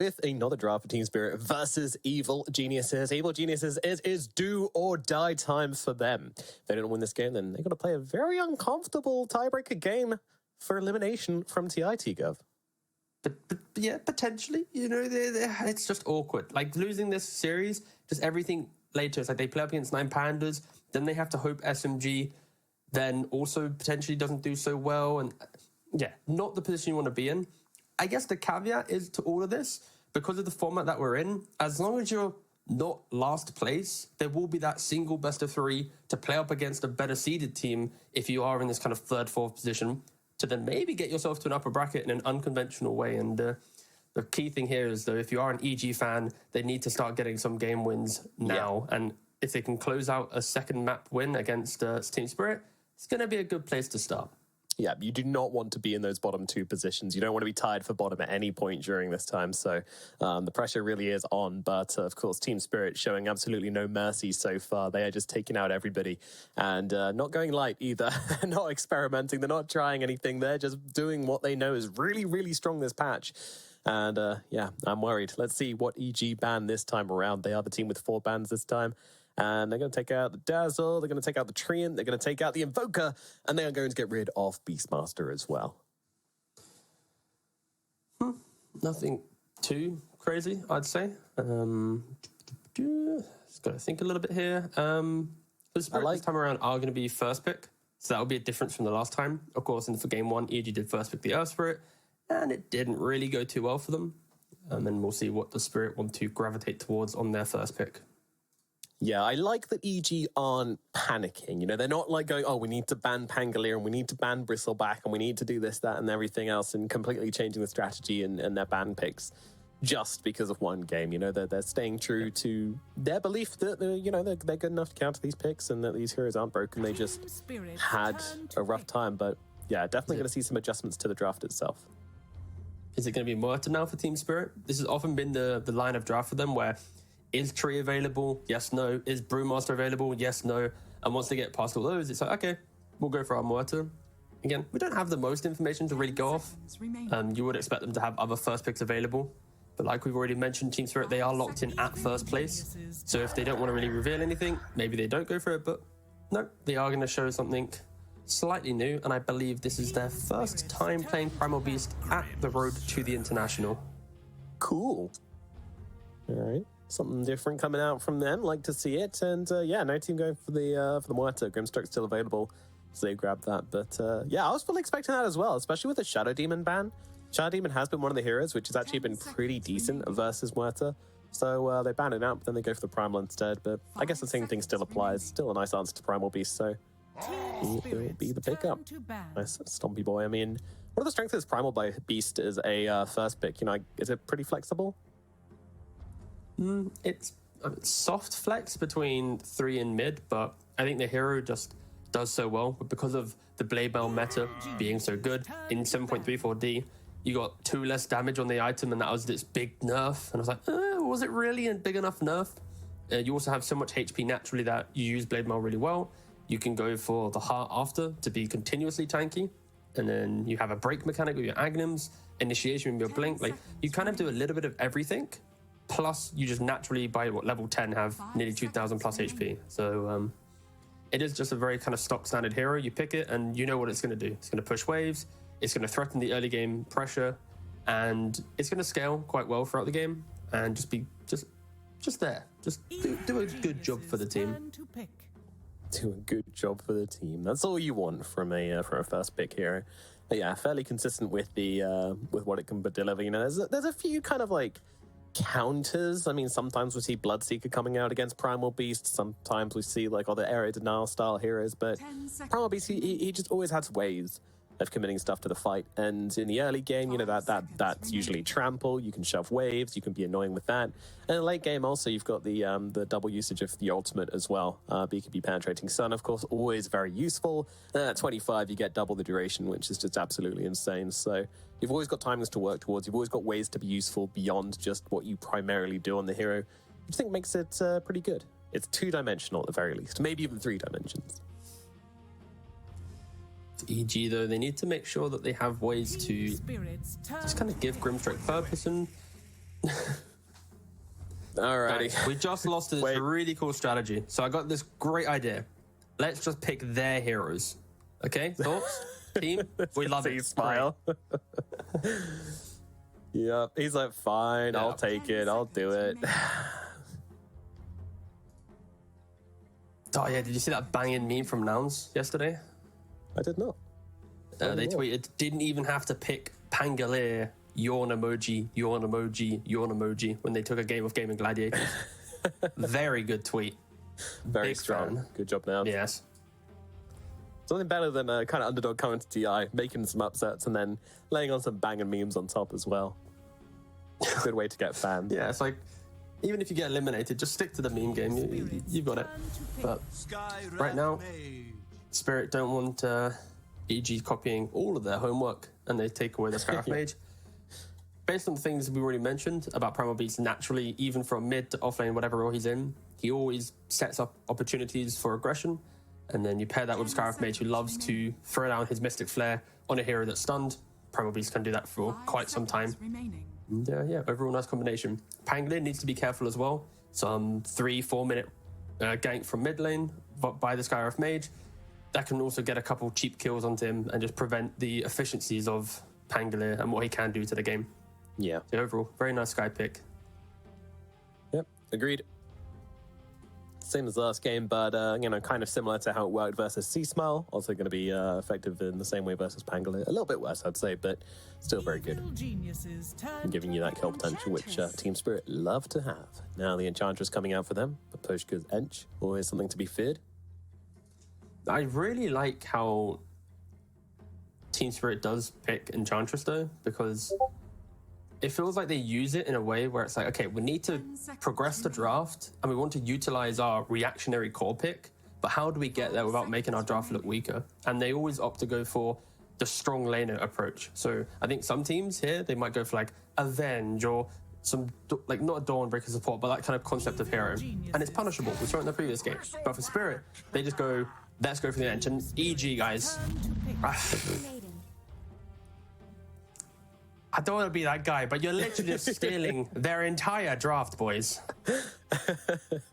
Speaker 19: with another draft for Team Spirit versus Evil Geniuses. Evil Geniuses, it is do or die time for them. If they don't win this game, then they're going to play a very uncomfortable tiebreaker game for elimination from TI Gov.
Speaker 20: But yeah, potentially, you know, it's just awkward. Like losing this series, just everything later. It's like they play up against 9 Pandas, then they have to hope SMG then also potentially doesn't do so well. And yeah, not the position you want to be in. I guess the caveat is to all of this, because of the format that we're in, as long as you're not last place, there will be that single best of 3 to play up against a better seeded team if you are in this kind of 3rd, 4th position, to then maybe get yourself to an upper bracket in an unconventional way. And the key thing here is, though, if you are an EG fan, they need to start getting some game wins now. Yeah. And if they can close out a second map win against Team Spirit, it's going to be a good place to start.
Speaker 19: Yeah, you do not want to be in those bottom 2 positions. You don't want to be tied for bottom at any point during this time. So the pressure really is on. But of course, Team Spirit showing absolutely no mercy so far. They are just taking out everybody and not going light either. They're not experimenting. They're not trying anything. They're just doing what they know is really, really strong this patch. And yeah, I'm worried. Let's see what EG ban this time around. They are the team with 4 bans this time. And they're going to take out the Dazzle, they're going to take out the Treant, they're going to take out the Invoker, and they are going to get rid of Beastmaster as well.
Speaker 20: Nothing too crazy, I'd say. Just got to think a little bit here. The Spirit this time around are going to be first pick, so that will be a difference from the last time. Of course, for game 1, EG did first pick the Earth Spirit, and it didn't really go too well for them. And we'll see what the Spirit want to gravitate towards on their first pick.
Speaker 19: Yeah, I like that EG aren't panicking. You know, they're not like going, oh, we need to ban Pangolier and we need to ban Bristleback and we need to do this, that, and everything else, and completely changing the strategy and their ban picks just because of one game. You know, they're staying true to their belief that they're good enough to counter these picks and that these heroes aren't broken. They just had a rough time, but yeah, definitely going to see some adjustments to the draft itself.
Speaker 20: Is it going to be Muerta now for Team Spirit? This has often been the line of draft for them, where is Tree available? Yes, no. Is Brewmaster available? Yes, no. And once they get past all those, it's like, okay, we'll go for our Muerta. Again, we don't have the most information to really go off. You would expect them to have other first picks available. But like we've already mentioned, Team Spirit, they are locked in at first place. So if they don't want to really reveal anything, maybe they don't go for it. But no, they are going to show something slightly new. And I believe this is their first time playing Primal Beast at the road to the International.
Speaker 19: Cool. All right. Something different coming out from them. Like to see it. And yeah, no team going for the Muerta. Grimstroke's still available, so they grabbed that. But yeah, I was fully expecting that as well, especially with the Shadow Demon ban. Shadow Demon has been one of the heroes which has actually been pretty decent versus Muerta. So they banned it out, but then they go for the Primal instead. But I guess the same thing still applies. Still a nice answer to Primal Beast, so he will be the pickup. Nice Stompy boy. I mean, what are the strengths of this Primal Beast as a first pick? You know, is it pretty flexible?
Speaker 20: It's soft flex between 3 and mid, but I think the hero just does so well. But because of the Blade Mail meta being so good in 7.34D, you got 2 less damage on the item, and that was this big nerf. And I was like, was it really a big enough nerf? You also have so much HP naturally that you use Blade Mail really well. You can go for the Heart after to be continuously tanky. And then you have a break mechanic with your Aghanim's, initiation with your Blink. Like, you kind of do a little bit of everything. Plus, you just naturally, by level 10, have nearly 2,000 plus HP. So it is just a very kind of stock standard hero. You pick it and you know what it's going to do. It's going to push waves. It's going to threaten the early game pressure. And it's going to scale quite well throughout the game. And just be just there. Just do a good job for the team.
Speaker 19: Do a good job for the team. That's all you want from a first pick hero. But yeah, fairly consistent with the with what it can deliver. You know, there's a few kind of like counters. I mean, sometimes we see Bloodseeker coming out against Primal Beast. Sometimes we see like other area denial style heroes. But Primal Beast, he just always has ways of committing stuff to the fight. And in the early game, you know, that's usually trample. You can shove waves. You can be annoying with that. And in the late game, also, you've got the double usage of the ultimate as well. BKB Penetrating Sun, of course, always very useful. And at 25, you get double the duration, which is just absolutely insane. So you've always got timings to work towards. You've always got ways to be useful beyond just what you primarily do on the hero, which I think makes it pretty good. It's 2-dimensional at the very least, maybe even 3 dimensions.
Speaker 20: EG, though, they need to make sure that they have ways to just kind of give Grimstroke purpose. And
Speaker 19: Alrighty. We just lost to this really cool strategy. So I got this great idea. Let's just pick their heroes. Okay, thoughts? Team? We love it.
Speaker 7: Smile. Yep. He's like, fine, I'll take it. I'll do it.
Speaker 19: Oh yeah, did you see that banging meme from Nouns yesterday?
Speaker 7: I did not.
Speaker 19: They tweeted, didn't even have to pick Pangolier, yawn emoji, yawn emoji, yawn emoji when they took a game of Gaming Gladiators. Very good tweet.
Speaker 7: Very
Speaker 19: Big
Speaker 7: strong.
Speaker 19: fan.
Speaker 7: Good job, now.
Speaker 19: Yes.
Speaker 7: Something better than a kind of underdog coming to TI, making some upsets, and then laying on some banging memes on top as well. Good way to get fans.
Speaker 19: Yeah, it's like, even if you get eliminated, just stick to the meme game. You've got it. But right now, Spirit don't want EG copying all of their homework, and they take away the Scarif Mage. Based on the things we already mentioned about Primal Beast, naturally, even from mid to offlane, whatever role he's in, he always sets up opportunities for aggression. And then you pair that with Scarif Mage, who loves to throw down his Mystic Flare on a hero that's stunned. Primal Beast can do that for quite some time. And, yeah, overall nice combination. Pangolin needs to be careful as well. Some 3-4 minute gank from mid lane by the Scarif Mage. That can also get a couple cheap kills onto him and just prevent the efficiencies of Pangolier and what he can do to the game.
Speaker 7: Yeah.
Speaker 19: So overall, very nice Sky pick.
Speaker 7: Yep, agreed. Same as last game, but kind of similar to how it worked versus C-Smile. Also going to be effective in the same way versus Pangolier. A little bit worse, I'd say, but still very good. And giving you that kill potential, which Team Spirit love to have. Now the Enchantress coming out for them. But Poshka's Ench, always something to be feared.
Speaker 19: I really like how Team Spirit does pick Enchantress, though, because it feels like they use it in a way where it's like, okay, we need to progress the draft and we want to utilize our reactionary core pick, but how do we get there without making our draft look weaker? And they always opt to go for the strong laner approach. So I think some teams here, they might go for like Avenge or some, like not a Dawnbreaker support, but that kind of concept of hero. And it's punishable. We saw it in the previous game. But for Spirit, they just go, let's go for the Ench. And EG, guys. I don't want to be that guy, but you're literally just stealing their entire draft, boys.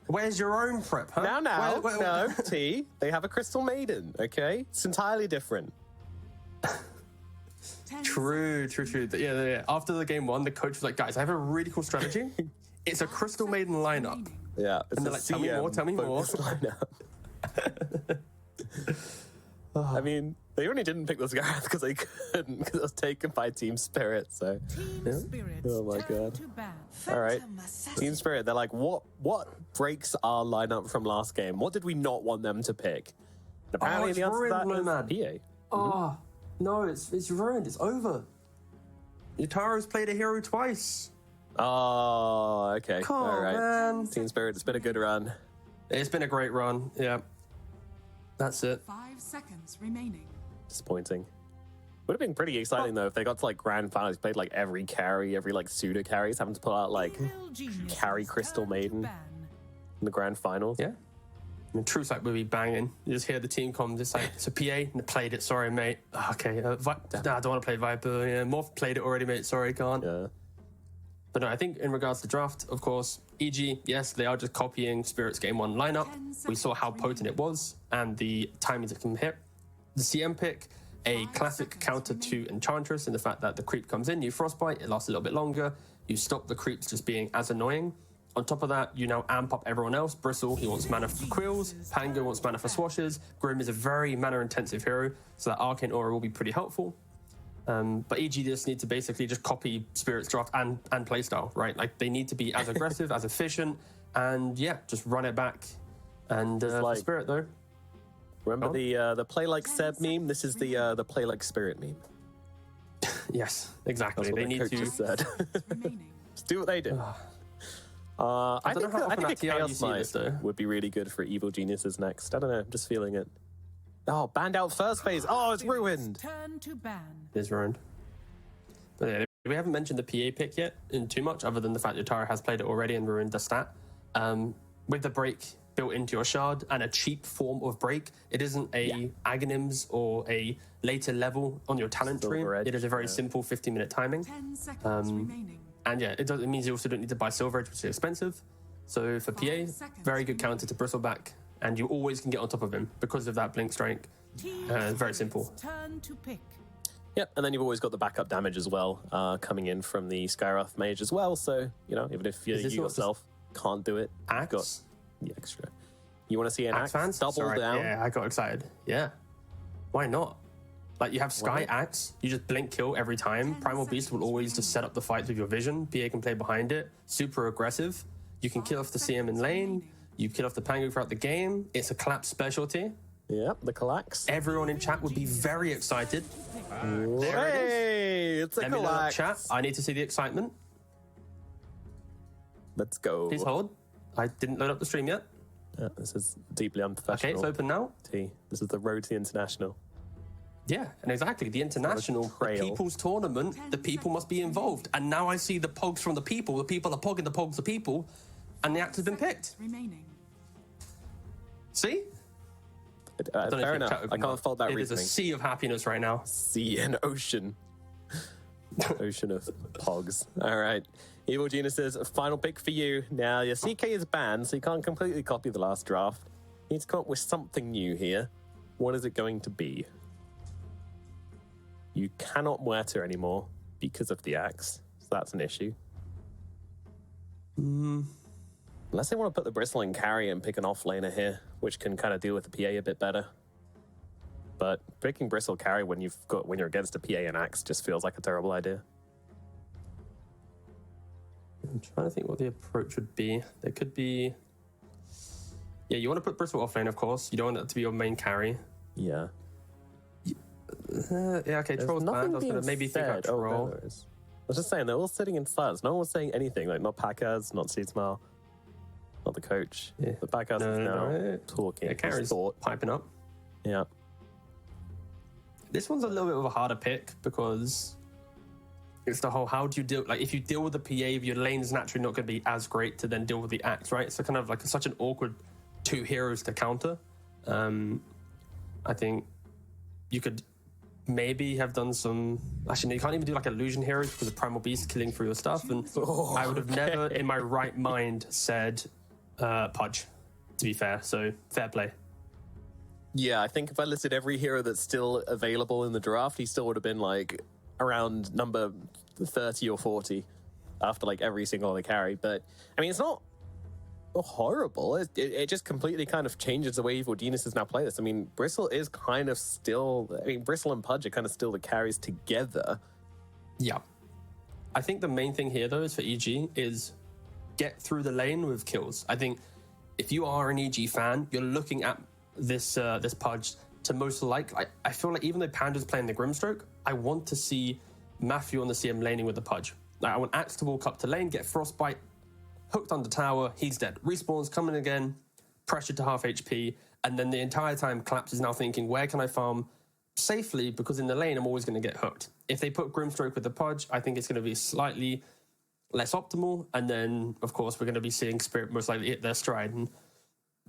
Speaker 19: Where's your own prep, huh?
Speaker 7: No, T. They have a Crystal Maiden, okay? It's entirely different.
Speaker 19: True. Yeah. After the game one, the coach was like, guys, I have a really cool strategy. It's a Crystal Maiden lineup.
Speaker 7: Yeah.
Speaker 19: And they're like, tell me more.
Speaker 7: I mean, they only didn't pick this guy because they couldn't, because it was taken by Team Spirit, so. Oh my god. All right. Team Spirit, they're like, what breaks our lineup from last game? What did we not want them to pick? And apparently the answer to that is PA.
Speaker 19: Oh, no, it's ruined. It's over. Yataro's played a hero twice.
Speaker 7: Oh, okay.
Speaker 19: Come
Speaker 7: all right.
Speaker 19: on, man.
Speaker 7: Team Spirit, it's been a good run.
Speaker 19: It's been a great run, yeah. That's it.
Speaker 21: 5 seconds remaining.
Speaker 7: Disappointing. Would have been pretty exciting though if they got to like grand finals, played like every carry, every like pseudo carries, having to pull out like carry Crystal Maiden in the grand finals.
Speaker 19: Yeah. I mean, True Sight would be banging. You just hear the team come, just like, it's a PA, and I played it, sorry, mate. Okay, I don't want to play Viper. Yeah, Morph played it already, mate, sorry, can't.
Speaker 7: Yeah.
Speaker 19: But no, I think in regards to draft, of course, EG, yes, they are just copying Spirit's Game 1 lineup. We saw how potent it was and the timings it can hit. The CM pick, a classic counter to Enchantress in the fact that the creep comes in, you Frostbite, it lasts a little bit longer, you stop the creeps just being as annoying. On top of that, you now amp up everyone else. Bristle, he wants mana for Quills. Pango wants mana for Swashes. Grim is a very mana-intensive hero, so that Arcane Aura will be pretty helpful. But EG just need to basically just copy Spirit's draft and playstyle, right? Like, they need to be as aggressive, as efficient, and yeah, just run it back. And for Spirit, though.
Speaker 7: Remember the play like Seb meme? This is the play like Spirit meme.
Speaker 19: Yes, exactly. They need to.
Speaker 7: Said. Just do what they do. I think a Chaos Knight would be really good for Evil Geniuses next. I don't know, I'm just feeling it. Oh, banned out first phase. Oh, it's ruined.
Speaker 21: Turn to ban.
Speaker 19: It's ruined. But yeah, we haven't mentioned the PA pick yet in too much, other than the fact that Tara has played it already and ruined the stat. With the break built into your shard and a cheap form of break, it isn't a Aghanims or a later level on your talent tree. It is a very simple 15-minute timing.
Speaker 21: 10 seconds remaining.
Speaker 20: And yeah, it means you also don't need to buy Silver Edge, which is expensive. So for PA, very good counter to Bristleback, and you always can get on top of him because of that Blink Strike. Very simple.
Speaker 21: Turn to pick.
Speaker 7: Yep, and then you've always got the backup damage as well, coming in from the Skywrath Mage as well. So, you know, even if you yourself can't do it, you've got the extra. You want to see an Axe
Speaker 20: fans?
Speaker 7: double
Speaker 20: Sorry,
Speaker 7: down?
Speaker 20: Yeah, I got excited. Yeah. Why not? Like, you have Sky Axe, you just blink kill every time. Primal Beast will always just set up the fight with your vision. PA can play behind it. Super aggressive. You can kill off the CM in lane. You kill off the Pango throughout the game. It's a collapse specialty.
Speaker 7: Yep, the collapse.
Speaker 20: Everyone in chat would be very excited. There
Speaker 7: Hey, it's a
Speaker 20: Let me load up
Speaker 7: collapse.
Speaker 20: chat. I need to see the excitement.
Speaker 7: Let's go.
Speaker 20: Please hold. I didn't load up the stream yet.
Speaker 7: Yeah, this is deeply unprofessional.
Speaker 20: Okay, it's open now.
Speaker 7: This is the road to the international.
Speaker 20: Yeah, and exactly. The international, the people's tournament, the people must be involved. And now I see the pogs from the people are pogging the pogs the people, and the act has been picked.
Speaker 21: Remaining.
Speaker 20: See?
Speaker 7: Fair enough. I can't fault that
Speaker 20: reasoning.
Speaker 7: reasoning.
Speaker 20: It is a sea of happiness right now.
Speaker 7: Sea and ocean. Ocean of pogs. All right. Evil Genius's final pick for you. Now, your CK is banned, so you can't completely copy the last draft. You need to come up with something new here. What is it going to be? You cannot Muerta anymore because of the axe, so that's an issue. Unless they want to put the Bristle in carry and pick an offlaner here, which can kind of deal with the PA a bit better. But picking Bristle carry when you're against a PA and axe just feels like a terrible idea.
Speaker 20: I'm trying to think what the approach would be. There could be... Yeah, you want to put Bristle offlane, of course. You don't want that to be your main carry.
Speaker 7: Yeah.
Speaker 20: Yeah, okay, Troll's banned. I was going to maybe think about Troll.
Speaker 7: I was just saying, they're all sitting in silence. No one was saying anything. Like, not Packers, not Seedsmile, not the coach.
Speaker 20: Yeah.
Speaker 7: The Packers is now talking.
Speaker 20: Yeah, Carry's piping up.
Speaker 7: Yeah.
Speaker 20: This one's a little bit of a harder pick because it's the whole how do you deal, like if you deal with the PA, your lane is naturally not going to be as great to then deal with the axe, right? So kind of like such an awkward two heroes to counter. I think you could maybe have done some, actually no, you can't even do like illusion heroes because of Primal Beast killing through your stuff, and I would have never in my right mind said Pudge, to be fair, so fair play.
Speaker 7: Yeah, I think if I listed every hero that's still available in the draft, he still would have been like around number 30 or 40 after like every single other carry. But I mean, it's not horrible. It just completely kind of changes the way Evil Geniuses now play this. I mean, Bristle is kind of still, I mean, Bristle and Pudge are kind of still the carries together.
Speaker 20: Yeah. I think the main thing here though is for EG is get through the lane with kills. I think if you are an EG fan, you're looking at this Pudge to most I feel like even though Panda's playing the Grimstroke, I want to see Matthew on the CM laning with the Pudge. Like, I want Axe to walk up to lane, get Frostbite, hooked under tower, he's dead. Respawns, coming again, pressured to half HP, and then the entire time Collapse is now thinking, where can I farm safely? Because in the lane, I'm always going to get hooked. If they put Grimstroke with the Pudge, I think it's going to be slightly less optimal, and then, of course, we're going to be seeing Spirit most likely hit their stride. And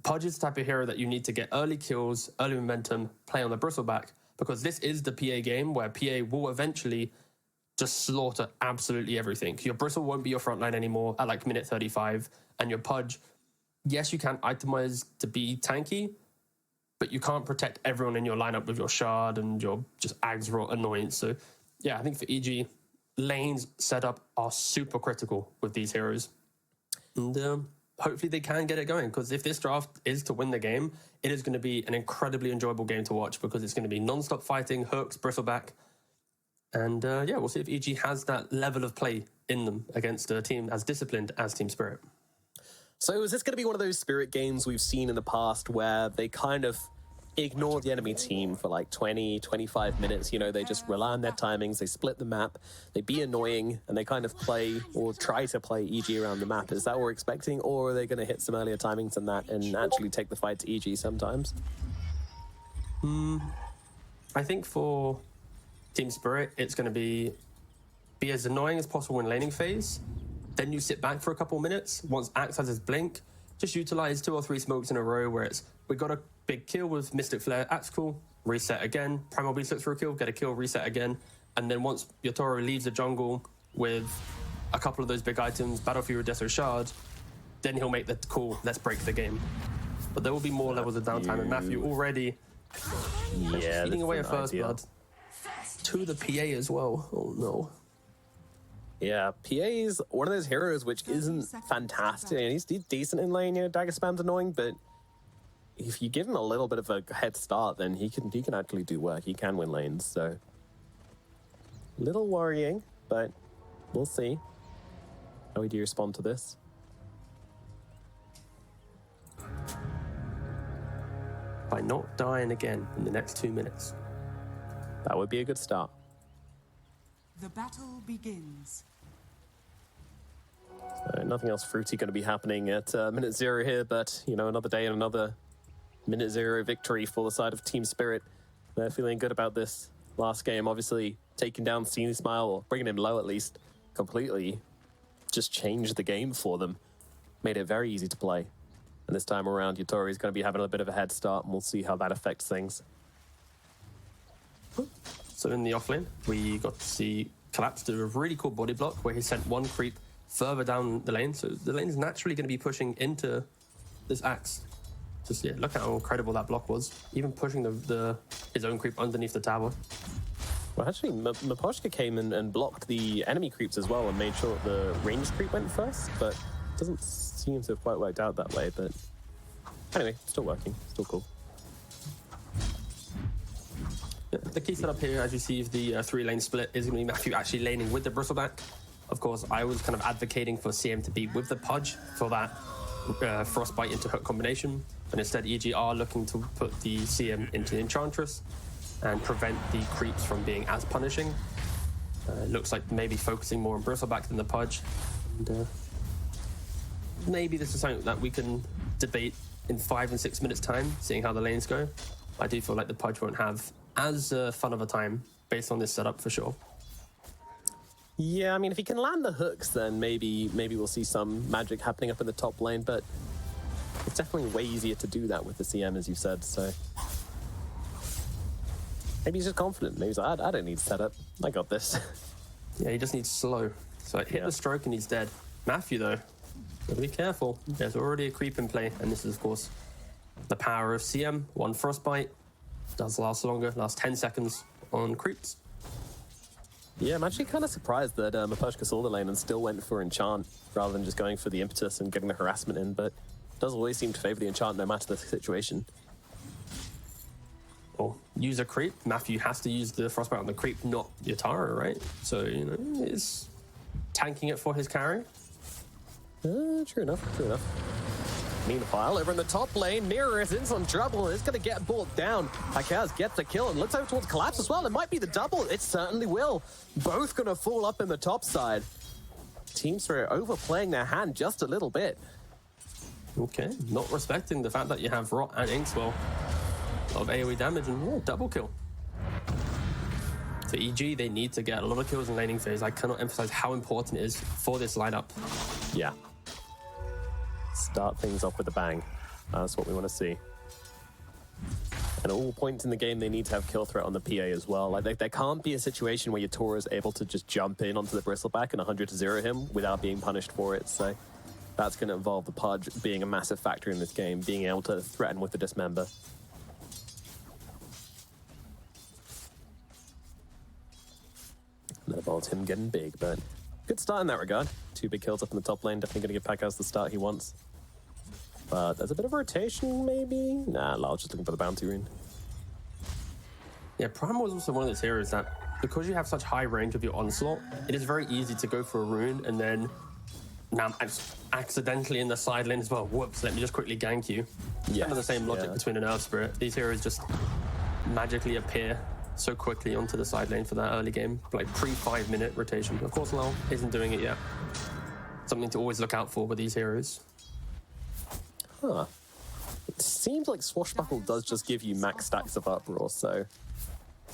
Speaker 20: Pudge is the type of hero that you need to get early kills, early momentum, play on the Bristleback, because this is the PA game where PA will eventually just slaughter absolutely everything. Your Bristle won't be your frontline anymore at like minute 35, and your Pudge, yes, you can itemize to be tanky, but you can't protect everyone in your lineup with your Shard and your just Ag's raw annoyance. So yeah, I think for EG, lanes setup are super critical with these heroes. And hopefully they can get it going, because if this draft is to win the game, it is going to be an incredibly enjoyable game to watch, because it's going to be non-stop fighting, hooks, Bristleback. And yeah, we'll see if EG has that level of play in them against a team as disciplined as Team Spirit.
Speaker 7: So is this going to be one of those Spirit games we've seen in the past where they kind of ignore the enemy team for like 20, 25 minutes? You know, they just rely on their timings, they split the map, they be annoying, and they kind of play or try to play EG around the map. Is that what we're expecting, or are they going to hit some earlier timings than that and actually take the fight to EG sometimes?
Speaker 20: I think for Team Spirit, it's going to be as annoying as possible in laning phase. Then you sit back for a couple minutes. Once Axe has his blink, just utilize 2 or 3 smokes in a row where it's, we got a big kill with Mystic Flare, Axe cool, reset again, Primal Beast looks for a kill, get a kill, reset again. And then once your Toro leaves the jungle with a couple of those big items, Battlefield Deso Shard, then he'll make the call, let's break the game. But there will be more levels of downtime, and Matthew already feeding away a first blood to the PA as well. Oh no.
Speaker 7: Yeah, PA's one of those heroes which isn't fantastic. And he's decent in lane, you know, dagger spam's annoying, but if you give him a little bit of a head start, then he can actually do work. He can win lanes, so little worrying, but we'll see how we do respond to this.
Speaker 20: By not dying again in the next 2 minutes.
Speaker 7: That would be a good start.
Speaker 21: The battle begins.
Speaker 7: Nothing else fruity going to be happening at minute 0 here, but, you know, another day and another minute 0 victory for the side of Team Spirit. They're feeling good about this last game. Obviously, taking down Seeny Smile, or bringing him low at least, completely just changed the game for them. Made it very easy to play. And this time around, Yatori is going to be having a bit of a head start, and we'll see how that affects things.
Speaker 20: So in the offlane, we got to see Collapse do a really cool body block where he sent one creep further down the lane. So the lane is naturally going to be pushing into this axe. Just, yeah, look how incredible that block was. Even pushing his own creep underneath the tower.
Speaker 7: Well, actually, Miposhka came in and blocked the enemy creeps as well and made sure that the ranged creep went first, but it doesn't seem to have quite worked out that way. But anyway, still working, still cool.
Speaker 20: The key setup here, as you see, the 3-lane split is going to be Matthew actually laning with the Bristleback. Of course, I was kind of advocating for CM to be with the Pudge for that Frostbite into hook combination, but instead EG are looking to put the CM into the Enchantress and prevent the creeps from being as punishing. It looks like maybe focusing more on Bristleback than the Pudge. And maybe this is something that we can debate in 5 and 6 minutes time, seeing how the lanes go. I do feel like the Pudge won't have as fun of a time based on this setup for sure.
Speaker 7: Yeah, I mean, if he can land the hooks, then maybe we'll see some magic happening up in the top lane, but it's definitely way easier to do that with the CM, as you said, so maybe he's just confident. Maybe he's like, I don't need setup. I got this.
Speaker 20: Yeah, he just needs slow. So hit the stroke and he's dead. Matthew, though, gotta be careful. There's already a creep in play, and this is, of course, the power of CM. One Frostbite does last longer, last 10 seconds on creeps.
Speaker 7: Yeah, I'm actually kind of surprised that Miposhka saw the lane and still went for Enchant rather than just going for the impetus and getting the harassment in, but it does always seem to favor the Enchant no matter the situation.
Speaker 20: Well, use a creep. Matthew has to use the Frostbite on the creep, not Yatara, right? So, you know, he's tanking it for his carry.
Speaker 7: True enough, true enough. Meanwhile, over in the top lane, Mirror is in some trouble. It's going to get brought down. Akaz gets the kill and looks over towards Collapse as well. It might be the double. It certainly will. Both going to fall up in the top side. Team Spirit overplaying their hand just a little bit.
Speaker 20: Okay, not respecting the fact that you have Rot and Inkswell of AoE damage and double kill. For EG, they need to get a lot of kills in laning phase. I cannot emphasize how important it is for this lineup.
Speaker 7: Yeah. Start things off with a bang. That's what we want to see. And at all points in the game, they need to have kill threat on the PA as well. Like, there can't be a situation where Yatora is able to just jump in onto the Bristleback and 100-0 him without being punished for it. So that's going to involve the Pudge being a massive factor in this game, being able to threaten with the Dismember. That involves him getting big, but good start in that regard. 2 big kills up in the top lane, definitely going to give Pakaz the start he wants. But there's a bit of rotation, maybe? Nah, Lal's just looking for the bounty rune.
Speaker 20: Yeah, Primal is also one of those heroes that, because you have such high range of your onslaught, it is very easy to go for a rune and then, now I'm accidentally in the side lane as well. Whoops, let me just quickly gank you.
Speaker 7: Yeah,
Speaker 20: kind of the same logic between an Earth Spirit. These heroes just magically appear so quickly onto the side lane for that early game, like pre-5 minute rotation. Of course, Lal isn't doing it yet. Something to always look out for with these heroes.
Speaker 7: Huh. It seems like Swashbuckle does just give you max stacks of Uproar, so...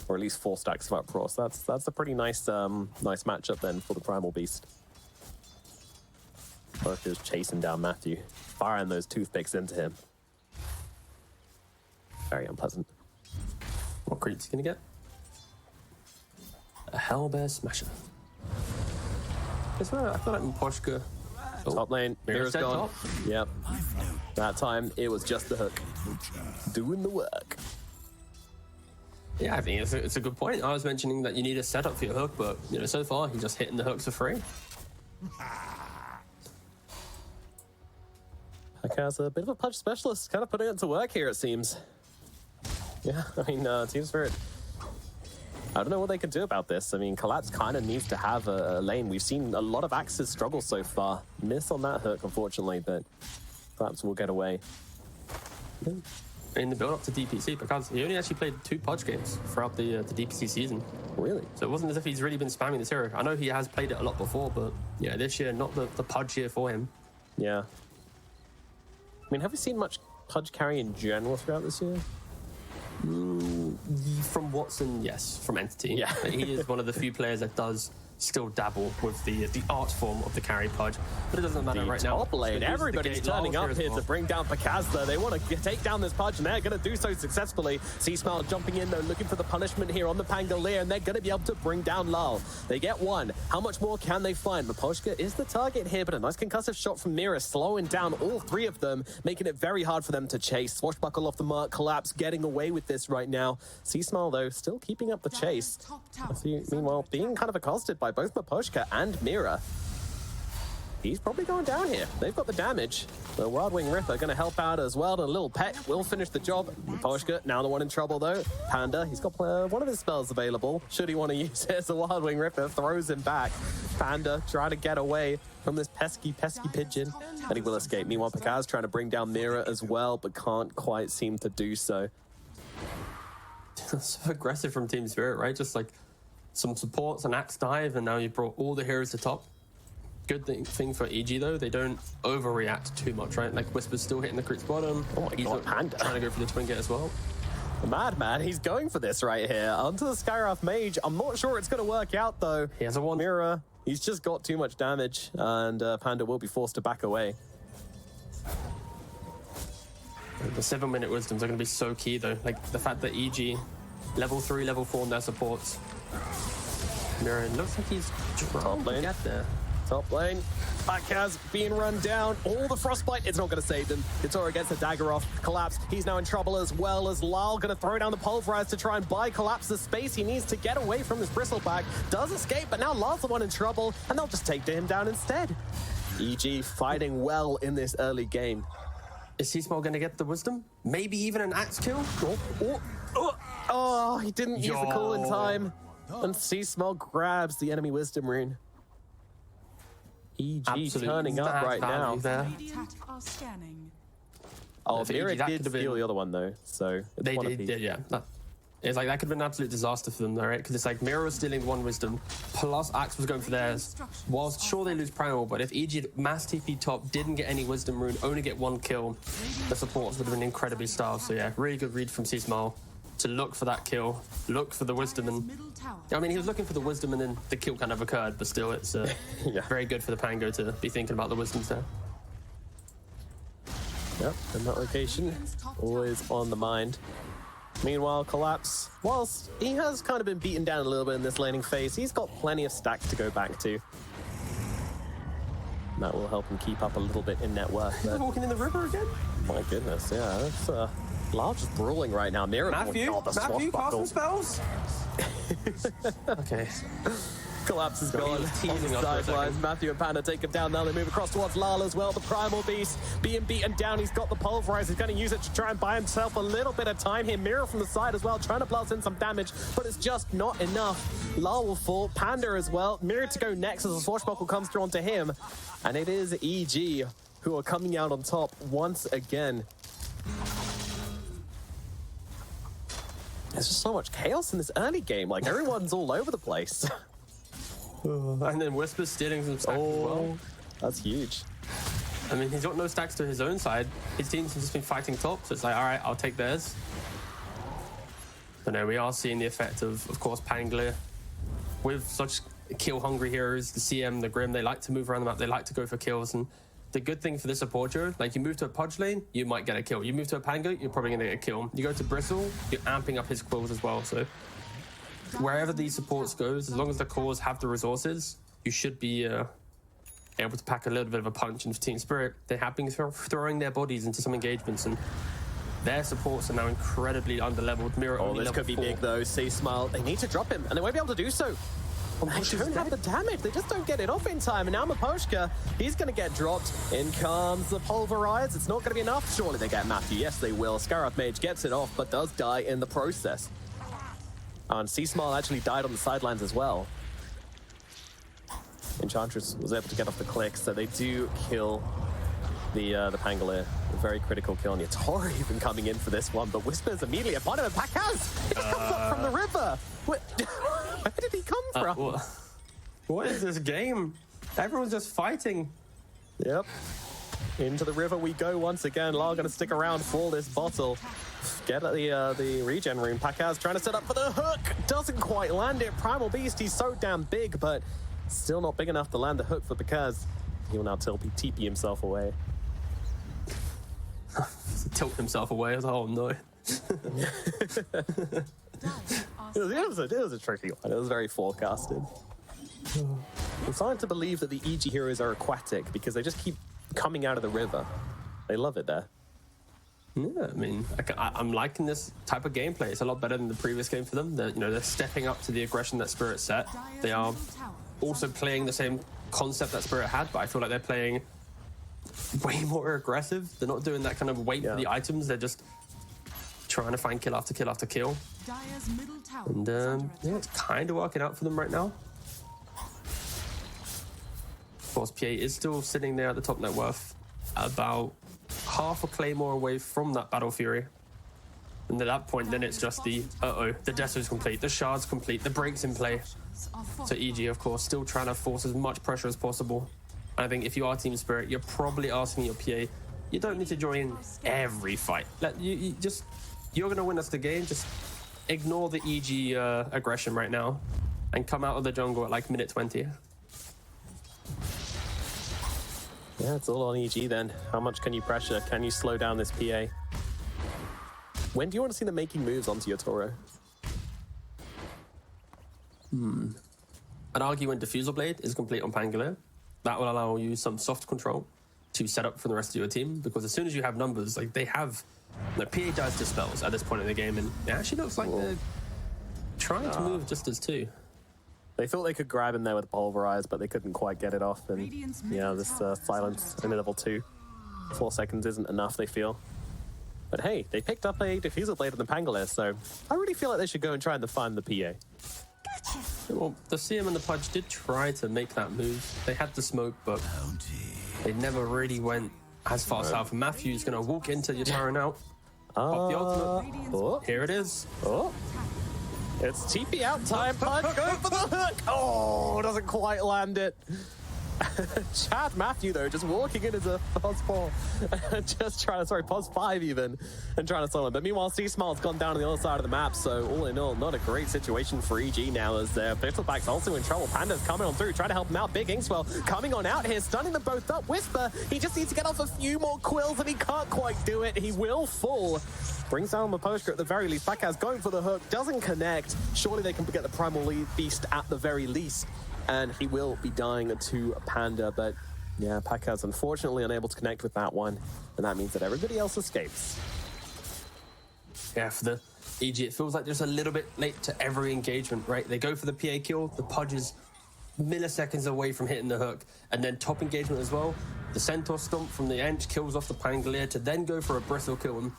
Speaker 7: Or at least 4 stacks of Uproar, so that's a pretty nice nice matchup then for the Primal Beast. Parker's chasing down Matthew, firing those toothpicks into him. Very unpleasant.
Speaker 20: What creep's he gonna get? A Hellbear Smasher. I feel like Miposhka.
Speaker 7: Top lane, Mira's
Speaker 20: dead
Speaker 7: gone.
Speaker 20: top.
Speaker 7: Yep. That time, it was just the hook. Doing the work.
Speaker 20: Yeah, I think it's a good point. I was mentioning that you need a setup for your hook, but you know, so far he's just hitting the hooks for free.
Speaker 7: As a bit of a punch specialist, kind of putting it to work here, it seems. Yeah, I mean, Team Spirit, I don't know what they can do about this. I mean, Collapse kind of needs to have a lane. We've seen a lot of Axes struggle so far. Miss on that hook, unfortunately, but Collapse will get away.
Speaker 20: In the build-up to DPC, because he only actually played 2 Pudge games throughout the DPC season.
Speaker 7: Really?
Speaker 20: So it wasn't as if he's really been spamming this hero. I know he has played it a lot before, but yeah, this year, not the Pudge year for him.
Speaker 7: Yeah. I mean, have we seen much Pudge carry in general throughout this year?
Speaker 20: From Watson, yes. From Entity.
Speaker 7: Yeah.
Speaker 20: He is one of the few players that does still dabble with the art form of the carry Pudge, but it doesn't matter right now.
Speaker 7: Top lane, everybody's turning up here to bring down Pakazda. They want to take down this Pudge, and they're going to do so successfully. C-Smile jumping in, though, looking for the punishment here on the Pangolier, and they're going to be able to bring down Lal. They get one. How much more can they find? Miposhka is the target here, but a nice concussive shot from Mira, slowing down all 3 of them, making it very hard for them to chase. Swashbuckle off the mark, Collapse getting away with this right now. C-Smile, though, still keeping up the chase. Meanwhile, being kind of accosted by both Miposhka and Mira. He's probably going down here. They've got the damage. The Wild Wing Ripper going to help out as well. And a little peck will finish the job. Miposhka, now the one in trouble though. Panda, he's got one of his spells available. Should he want to use it as a Wild Wing Ripper, throws him back. Panda trying to get away from this pesky pigeon. And he will escape. Meanwhile, Pakaz trying to bring down Mira as well, but can't quite seem to do so.
Speaker 20: So aggressive from Team Spirit, right? Just like some supports, an axe dive, and now you brought all the heroes to top. Good thing for EG though, they don't overreact too much, right? Like Whisper's still hitting the crit's bottom.
Speaker 7: Oh my god, Panda
Speaker 20: trying to go for the twin get as well.
Speaker 7: The Madman, he's going for this right here. Onto the Skywrath Mage. I'm not sure it's going to work out though.
Speaker 20: He has a one.
Speaker 7: Mira, he's just got too much damage, and Panda will be forced to back away.
Speaker 20: The 7-minute wisdoms are going to be so key though. Like the fact that EG level 3, level 4 in their supports. Mira looks like he's trying to get there.
Speaker 7: Top lane, Pakaz being run down. All the frostbite, it's not going to save them. Katora gets the dagger off. Collapse, he's now in trouble as well as Lal going to throw down the pulverize to try and buy Collapse the space he needs to get away from his bristleback. Does escape, but now Lal's the one in trouble, and they'll just take him down instead. EG fighting well in this early game.
Speaker 20: Is C-Small going to get the wisdom? Maybe even an axe kill?
Speaker 7: Oh, he didn't use the call in time. And C-Small grabs the enemy wisdom rune. EG
Speaker 20: Absolutely
Speaker 7: turning up right now. Oh, Mira did steal the other one though, so
Speaker 20: they did, yeah. It's like that could have been an absolute disaster for them, though, right? Because it's like Mira was stealing one wisdom, plus Axe was going for theirs. Whilst sure they lose Primal, but if EG mass TP top didn't get any wisdom rune, only get 1 kill, the supports would have been incredibly starved. So yeah, really good read from C-Smile to look for that kill, look for the wisdom, and I mean he was looking for the wisdom and then the kill kind of occurred, but still it's very good for the Pango to be thinking about the wisdoms there.
Speaker 7: Yep, in that location, always on the mind. Meanwhile, Collapse, whilst he has kind of been beaten down a little bit in this laning phase, he's got plenty of stacks to go back to. That will help him keep up a little bit in net worth.
Speaker 20: He's walking in the river again?
Speaker 7: My goodness, yeah, that's Large is brawling right now. Mira,
Speaker 20: Matthew, casting spells?
Speaker 7: Okay. Collapse is gone. On the sidelines. Matthew and Panda take him down. Now they move across towards Lal as well. The Primal Beast being beaten down. He's got the Pulverize. He's going to use it to try and buy himself a little bit of time here. Mira from the side as well, trying to blast in some damage, but it's just not enough. Lal will fall. Panda as well. Mira to go next as a Swashbuckle comes through onto him. And it is EG who are coming out on top once again. There's just so much chaos in this early game. Like, everyone's all over the place.
Speaker 20: And then Whisper's stealing some stacks as well.
Speaker 7: That's huge.
Speaker 20: I mean, he's got no stacks to his own side. His team's just been fighting top, so it's like, all right, I'll take theirs. But no, we are seeing the effect of course, Pangolier. With such kill-hungry heroes, the CM, the Grim, they like to move around the map, they like to go for kills, and the good thing for this support duo, like you move to a Pudge lane, you might get a kill. You move to a Pango, you're probably going to get a kill. You go to Bristle, you're amping up his quills as well, so wherever these supports goes, as long as the cores have the resources, you should be able to pack a little bit of a punch into Team Spirit. They have been throwing their bodies into some engagements, and their supports are now incredibly underleveled. Mira
Speaker 19: Oh,
Speaker 20: only
Speaker 19: this
Speaker 20: level
Speaker 19: could be
Speaker 20: 4.
Speaker 19: big though. See Smile, they need to drop him, and they won't be able to do so. They don't have the damage. They just don't get it off in time. And now Miposhka, he's going to get dropped. In comes the Pulverize. It's not going to be enough. Surely they get Matthew. Yes, they will. Scarab Mage gets it off, but does die in the process. And C-Smile actually died on the sidelines as well. Enchantress was able to get off the click, so they do kill the Pangolier. A very critical kill. And Yatori even coming in for this one, but Whisper's immediately upon him. And Pakaz, he just comes up from the river. Where did he come from?
Speaker 20: What is this game? Everyone's just fighting.
Speaker 19: Yep. Into the river we go once again. Lar gonna stick around for this bottle. Get at the regen room. Pakaz trying to set up for the hook. Doesn't quite land it. Primal Beast, he's so damn big, but still not big enough to land the hook for Pakaz. He will now TP himself away.
Speaker 20: Tilt himself away. I was like, oh no.
Speaker 19: It was a tricky one. It was very forecasted. I'm starting to believe that the EG heroes are aquatic because they just keep coming out of the river. They love it there.
Speaker 20: Yeah, I mean, I'm liking this type of gameplay. It's a lot better than the previous game for them. They're stepping up to the aggression that Spirit set. They are also playing the same concept that Spirit had, but I feel like they're playing way more aggressive. They're not doing that kind of wait for the items. They're just trying to find kill after kill after kill. And yeah, it's kind of working out for them right now. Of course, PA is still sitting there at the top net worth, about half a claymore away from that Battle Fury. And at that point, then it's just the the Deso's complete, the Shard's complete, the break's in play. So EG, of course, still trying to force as much pressure as possible. I think if you are Team Spirit, you're probably asking your PA, you don't need to join every fight. You're going to win us the game. Just ignore the EG aggression right now and come out of the jungle at like minute 20.
Speaker 19: Yeah, it's all on EG then. How much can you pressure? Can you slow down this PA? When do you want to see them making moves onto your Toro?
Speaker 20: I'd argue when Diffusal Blade is complete on Pangolier, that will allow you some soft control to set up for the rest of your team, because as soon as you have numbers, like they have, like PA does dispels at this point in the game, and it actually looks like they're trying to move just as two.
Speaker 19: They thought they could grab him there with Pulverize, but they couldn't quite get it off. And yeah, this silence in level 2. 4 seconds isn't enough, they feel. But hey, they picked up a Diffusal Blade on the Pangolier, so I really feel like they should go and try and find the PA.
Speaker 20: Well, the CM and the Pudge did try to make that move. They had the smoke, but they never really went as far south. Matthew's going to walk into Yatara now. Pop the ultimate. Here it is.
Speaker 19: It's TP out time. Pudge going for the hook. Oh, doesn't quite land it. Chad Matthew, though, just walking in as a Pos 4. Just trying to, Pos 5 even, and trying to solo him. But meanwhile, C-Smile's gone down on the other side of the map, so all in all, not a great situation for EG now, as their Fizzleback's also in trouble. Panda's coming on through, trying to help him out. Big Inkswell coming on out here, stunning them both up. Whisper, he just needs to get off a few more quills, and he can't quite do it. He will fall. Brings down Miposhka at the very least. Pakaz going for the hook, doesn't connect. Surely they can get the Primal Beast at the very least. And he will be dying to Panda, but yeah, Pakaz unfortunately unable to connect with that one, and that means that everybody else escapes.
Speaker 20: Yeah, for the EG, it feels like there's a little bit late to every engagement, right? They go for the PA kill, the Pudge is milliseconds away from hitting the hook, and then top engagement as well. The Centaur Stomp from the Ench kills off the Pangolier to then go for a Bristle kill, and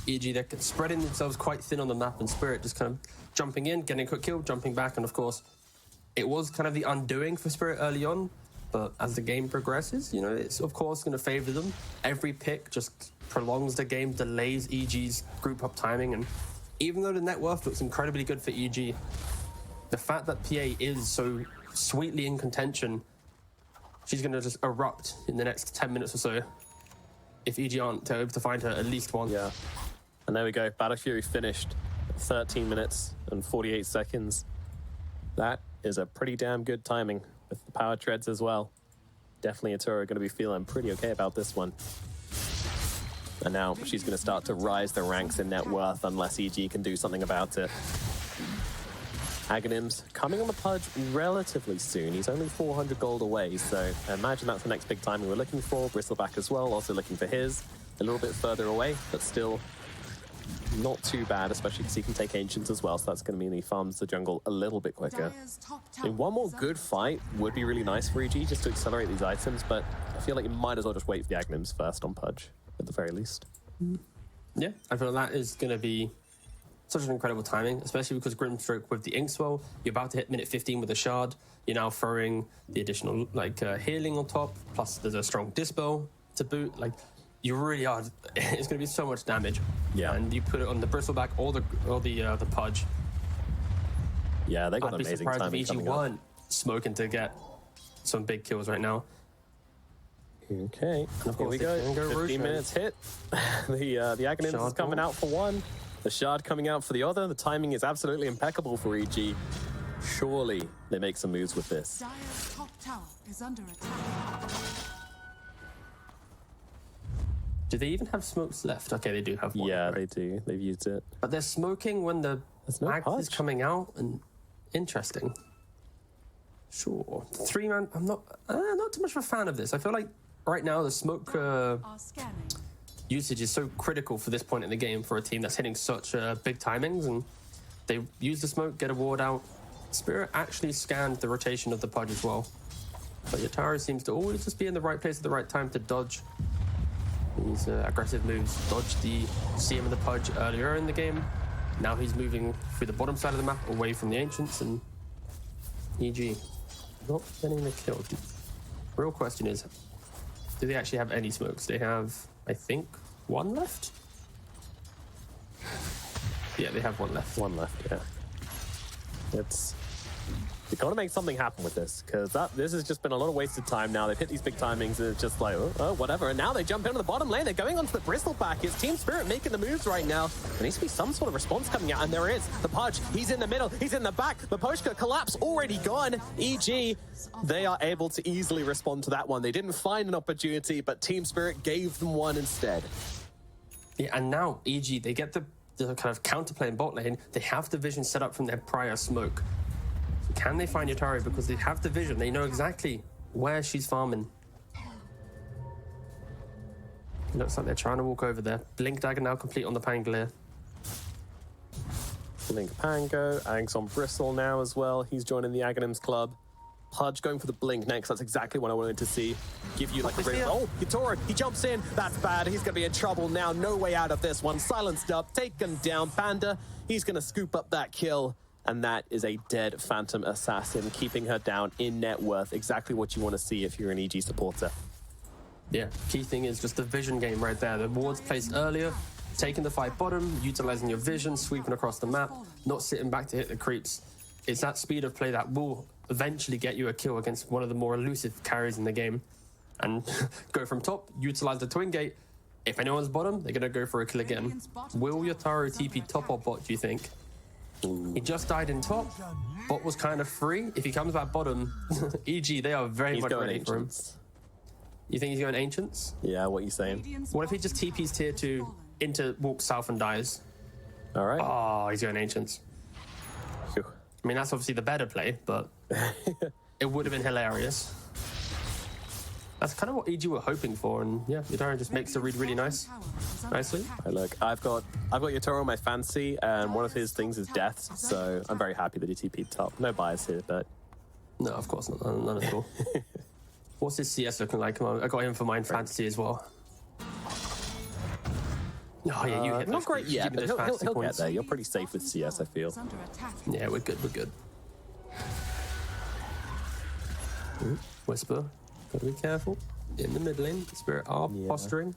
Speaker 20: EG, they're spreading themselves quite thin on the map, and Spirit just kind of jumping in, getting a quick kill, jumping back, and of course, it was kind of the undoing for Spirit early on, but as the game progresses, it's of course going to favor them. Every pick just prolongs the game, delays EG's group up timing, and even though the net worth looks incredibly good for EG, the fact that PA is so sweetly in contention, she's going to just erupt in the next 10 minutes or so if EG aren't able to find her at least once.
Speaker 19: Yeah. And there we go. Battle Fury finished. 13 minutes and 48 seconds. That is a pretty damn good timing with the power treads as well. Definitely Atura going to be feeling pretty okay about this one. And now she's going to start to rise the ranks in net worth unless EG can do something about it.
Speaker 7: Aghanim's coming on the Pudge relatively soon. He's only 400 gold away, so I imagine that's the next big timing we're looking for. Bristleback as well, also looking for his. A little bit further away, but still not too bad, especially because he can take Ancients as well, so that's going to mean he farms the jungle a little bit quicker. I mean, one more good fight would be really nice for EG, just to accelerate these items, but I feel like you might as well just wait for the Aghanims first on Pudge, at the very least.
Speaker 20: Yeah, I feel that is going to be such an incredible timing, especially because Grimstroke with the Inkswell, you're about to hit minute 15 with a Shard. You're now throwing the additional healing on top, plus there's a strong Dispel to boot. Like, you really are. It's going to be so much damage.
Speaker 7: Yeah,
Speaker 20: and you put it on the Bristleback or the Pudge.
Speaker 7: Yeah, they got amazing timing.
Speaker 20: I'd be surprised if EG weren't smoking to get some big kills right now.
Speaker 7: Okay, and of course here we go. 15 minutes hit. The Aghanims is coming out for one. The Shard coming out for the other. The timing is absolutely impeccable for EG. Surely they make some moves with this.
Speaker 21: Dire's top tower is under attack.
Speaker 20: Do they even have smokes left? Okay, they do have one.
Speaker 7: Yeah, they do. They've used it.
Speaker 20: But they're smoking when the mag is coming out, and interesting. Sure. 3-man, I'm not too much of a fan of this. I feel like right now the smoke usage is so critical for this point in the game for a team that's hitting such big timings, and they use the smoke, get a ward out. Spirit actually scanned the rotation of the Pudge as well. But Yatara seems to always just be in the right place at the right time to dodge these aggressive moves. Dodged the CM and the Pudge earlier in the game. Now he's moving through the bottom side of the map away from the Ancients, and EG not getting the kill. Real question is, do they actually have any smokes? They have, I think, one left? Yeah, they have one left.
Speaker 7: One left, yeah. You've got to make something happen with this, because this has just been a lot of wasted time now. They've hit these big timings, and it's just like, oh, whatever. And now they jump into the bottom lane. They're going onto the Bristleback. It's Team Spirit making the moves right now. There needs to be some sort of response coming out, and there is. The Pudge, he's in the middle, he's in the back. The Poshka collapse already gone. EG, they are able to easily respond to that one. They didn't find an opportunity, but Team Spirit gave them one instead.
Speaker 20: Yeah, and now EG, they get the kind of counterplay in bot lane. They have the vision set up from their prior smoke. Can they find Yatari? Because they have the vision. They know exactly where she's farming. It looks like they're trying to walk over there. Blink Dagger now complete on the Pangolier.
Speaker 7: Blink Pango. Ag's on Bristle now as well. He's joining the Aghanims club. Pudge going for the Blink next. That's exactly what I wanted to see. Give you like a real... Oh, Yatoro, he jumps in. That's bad. He's going to be in trouble now. No way out of this one. Silenced up. Taken down. Panda, he's going to scoop up that kill. And that is a dead Phantom Assassin, keeping her down in net worth. Exactly what you want to see if you're an EG supporter.
Speaker 20: Yeah, key thing is just the vision game right there. The wards placed earlier, taking the fight bottom, utilizing your vision, sweeping across the map, not sitting back to hit the creeps. It's that speed of play that will eventually get you a kill against one of the more elusive carries in the game. And go from top, utilize the Twin Gate. If anyone's bottom, they're going to go for a kill again. Will Yataro TP top or bot, do you think? He just died in top. Bot was kind of free. If he comes back bottom, EG, they are very much ready for him. You think he's going Ancients?
Speaker 7: Yeah, what are you saying?
Speaker 20: What if he just TPs tier 2 into walks south and dies?
Speaker 7: All right.
Speaker 20: Oh, he's going Ancients.
Speaker 7: Phew.
Speaker 20: I mean, that's obviously the better play, but it would have been hilarious. That's kind of what EG were hoping for, and yeah, Yatoro just makes the read really nicely.
Speaker 7: Hey, look, I've got Yatoro on my fancy, and one of his things is death, so I'm very happy that he TP'd top. No bias here, but
Speaker 20: no, of course not, none at all. What's his CS looking like? Come on, I got him for mine fantasy as well. Oh yeah, you hit
Speaker 7: not great yet, but he'll get there. You're pretty safe with CS, I feel.
Speaker 20: Yeah, we're good. Ooh, Whisper. Gotta be careful. In the mid lane, Spirit are posturing.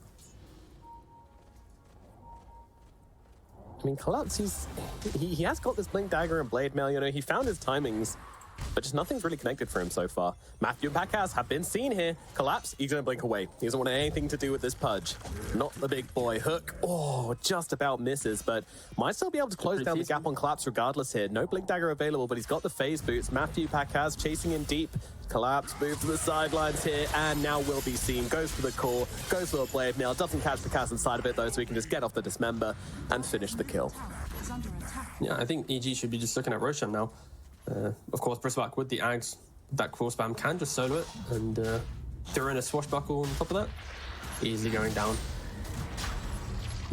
Speaker 7: I mean, Collapse, he has got this Blink Dagger and Blade Mail, you know, he found his timings, but just nothing's really connected for him so far. Matthew and Pacaz have been seen here. Collapse, he's gonna blink away. He doesn't want anything to do with this Pudge. Not the big boy. Hook, oh, just about misses, but might still be able to close down the gap on Collapse regardless here. No Blink Dagger available, but he's got the phase boots. Matthew Pacaz chasing him deep. Collapse, move to the sidelines here, and now will be seen. Goes for the core, goes for the Blade Mail. Doesn't catch the Kaz inside of it though, so he can just get off the Dismember and finish the kill.
Speaker 20: Yeah, I think EG should be just looking at Roshan now. Of course, Bristleback with the Ags, that core spam can just solo it and throw in a swashbuckle on top of that. Easily going down.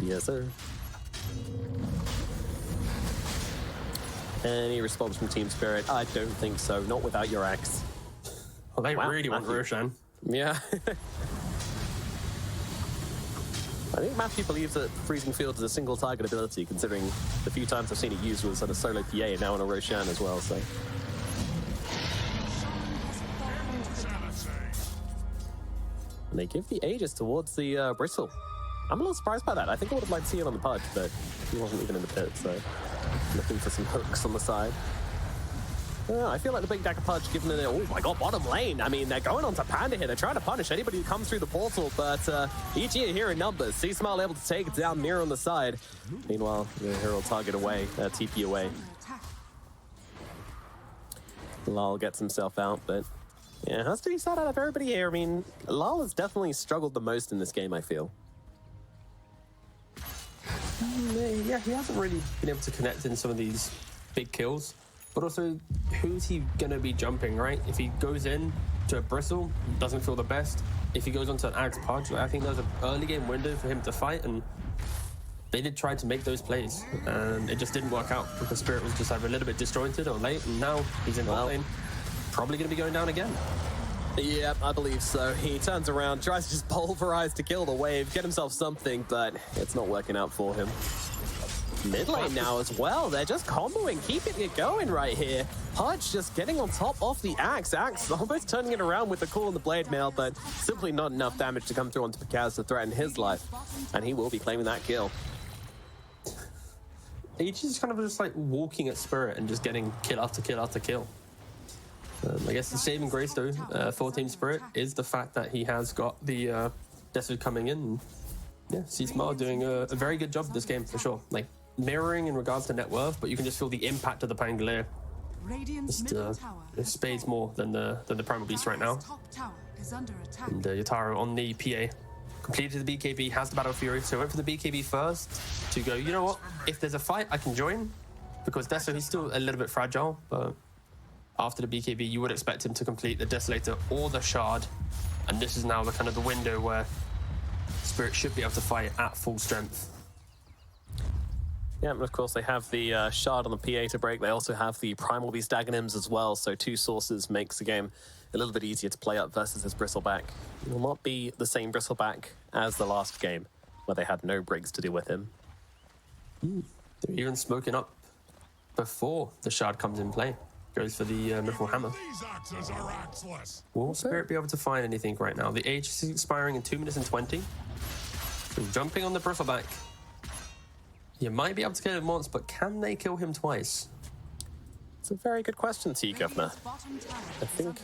Speaker 19: Yes, sir. Any response from Team Spirit? I don't think so. Not without your axe.
Speaker 20: Well, they really want Roshan.
Speaker 19: Yeah. I think Matthew believes that Freezing Field is a single target ability, considering the few times I've seen it used was on a solo PA and now on a Roshan as well, so. And they give the Aegis towards the Bristle. I'm a little surprised by that. I think I would have liked to see it on the Pudge, but he wasn't even in the pit, so looking for some hooks on the side. I feel like the Big Dagger Pudge, given that, oh my god, bottom lane. I mean, they're going on to Panda here. They're trying to punish anybody who comes through the portal, but EG are here in numbers. C-Smile able to take it down Mirror on the side. Meanwhile, the hero target away, TP away. Lal gets himself out, but yeah, has to be sad out of everybody here. I mean, Lal has definitely struggled the most in this game, I feel.
Speaker 20: Yeah, he hasn't really been able to connect in some of these big kills. But also, who's he going to be jumping, right? If he goes in to a Bristle, doesn't feel the best. If he goes onto an Axe Pudge, I think there's an early game window for him to fight, and they did try to make those plays, and it just didn't work out because Spirit was just either a little bit disjointed or late, and now he's in bot lane. Probably going to be going down again.
Speaker 19: Yeah, I believe so. He turns around, tries to just pulverize to kill the wave, get himself something, but it's not working out for him. Mid lane now as well. They're just comboing, keeping it going right here. Pudge just getting on top of the Axe. Axe almost turning it around with the Cool and the Blade Mail, but simply not enough damage to come through onto Pikaz to threaten his life. And he will be claiming that kill.
Speaker 20: He's just kind of just like walking at Spirit and just getting kill after kill after kill. I guess the saving grace though for Team Spirit is the fact that he has got the Desert coming in. Yeah, C-Smile doing a very good job of this game for sure. Like mirroring in regards to net worth, but you can just feel the impact of the Pangolier. Just it spades more than the Primal Beast right now. And Yataro on the PA. Completed the BKB, has the Battle Fury, so went for the BKB first to go, you know what, if there's a fight, I can join. Because Deso, he's still a little bit fragile, but after the BKB, you would expect him to complete the Desolator or the Shard. And this is now the kind of the window where Spirit should be able to fight at full strength.
Speaker 19: Yeah, and of course they have the Shard on the PA to break. They also have the Primal Beast Daggonyms as well, so two sources makes the game a little bit easier to play up versus this Bristleback. It will not be the same Bristleback as the last game, where they had no breaks to deal with him.
Speaker 20: They're even smoking up before the Shard comes in play. Goes for the Mythical Hammer. Will Spirit be able to find anything right now? The Age is expiring in 2 minutes and 20. So jumping on the Bristleback. You might be able to kill him once, but can they kill him twice?
Speaker 19: It's a very good question to you, Governor. I think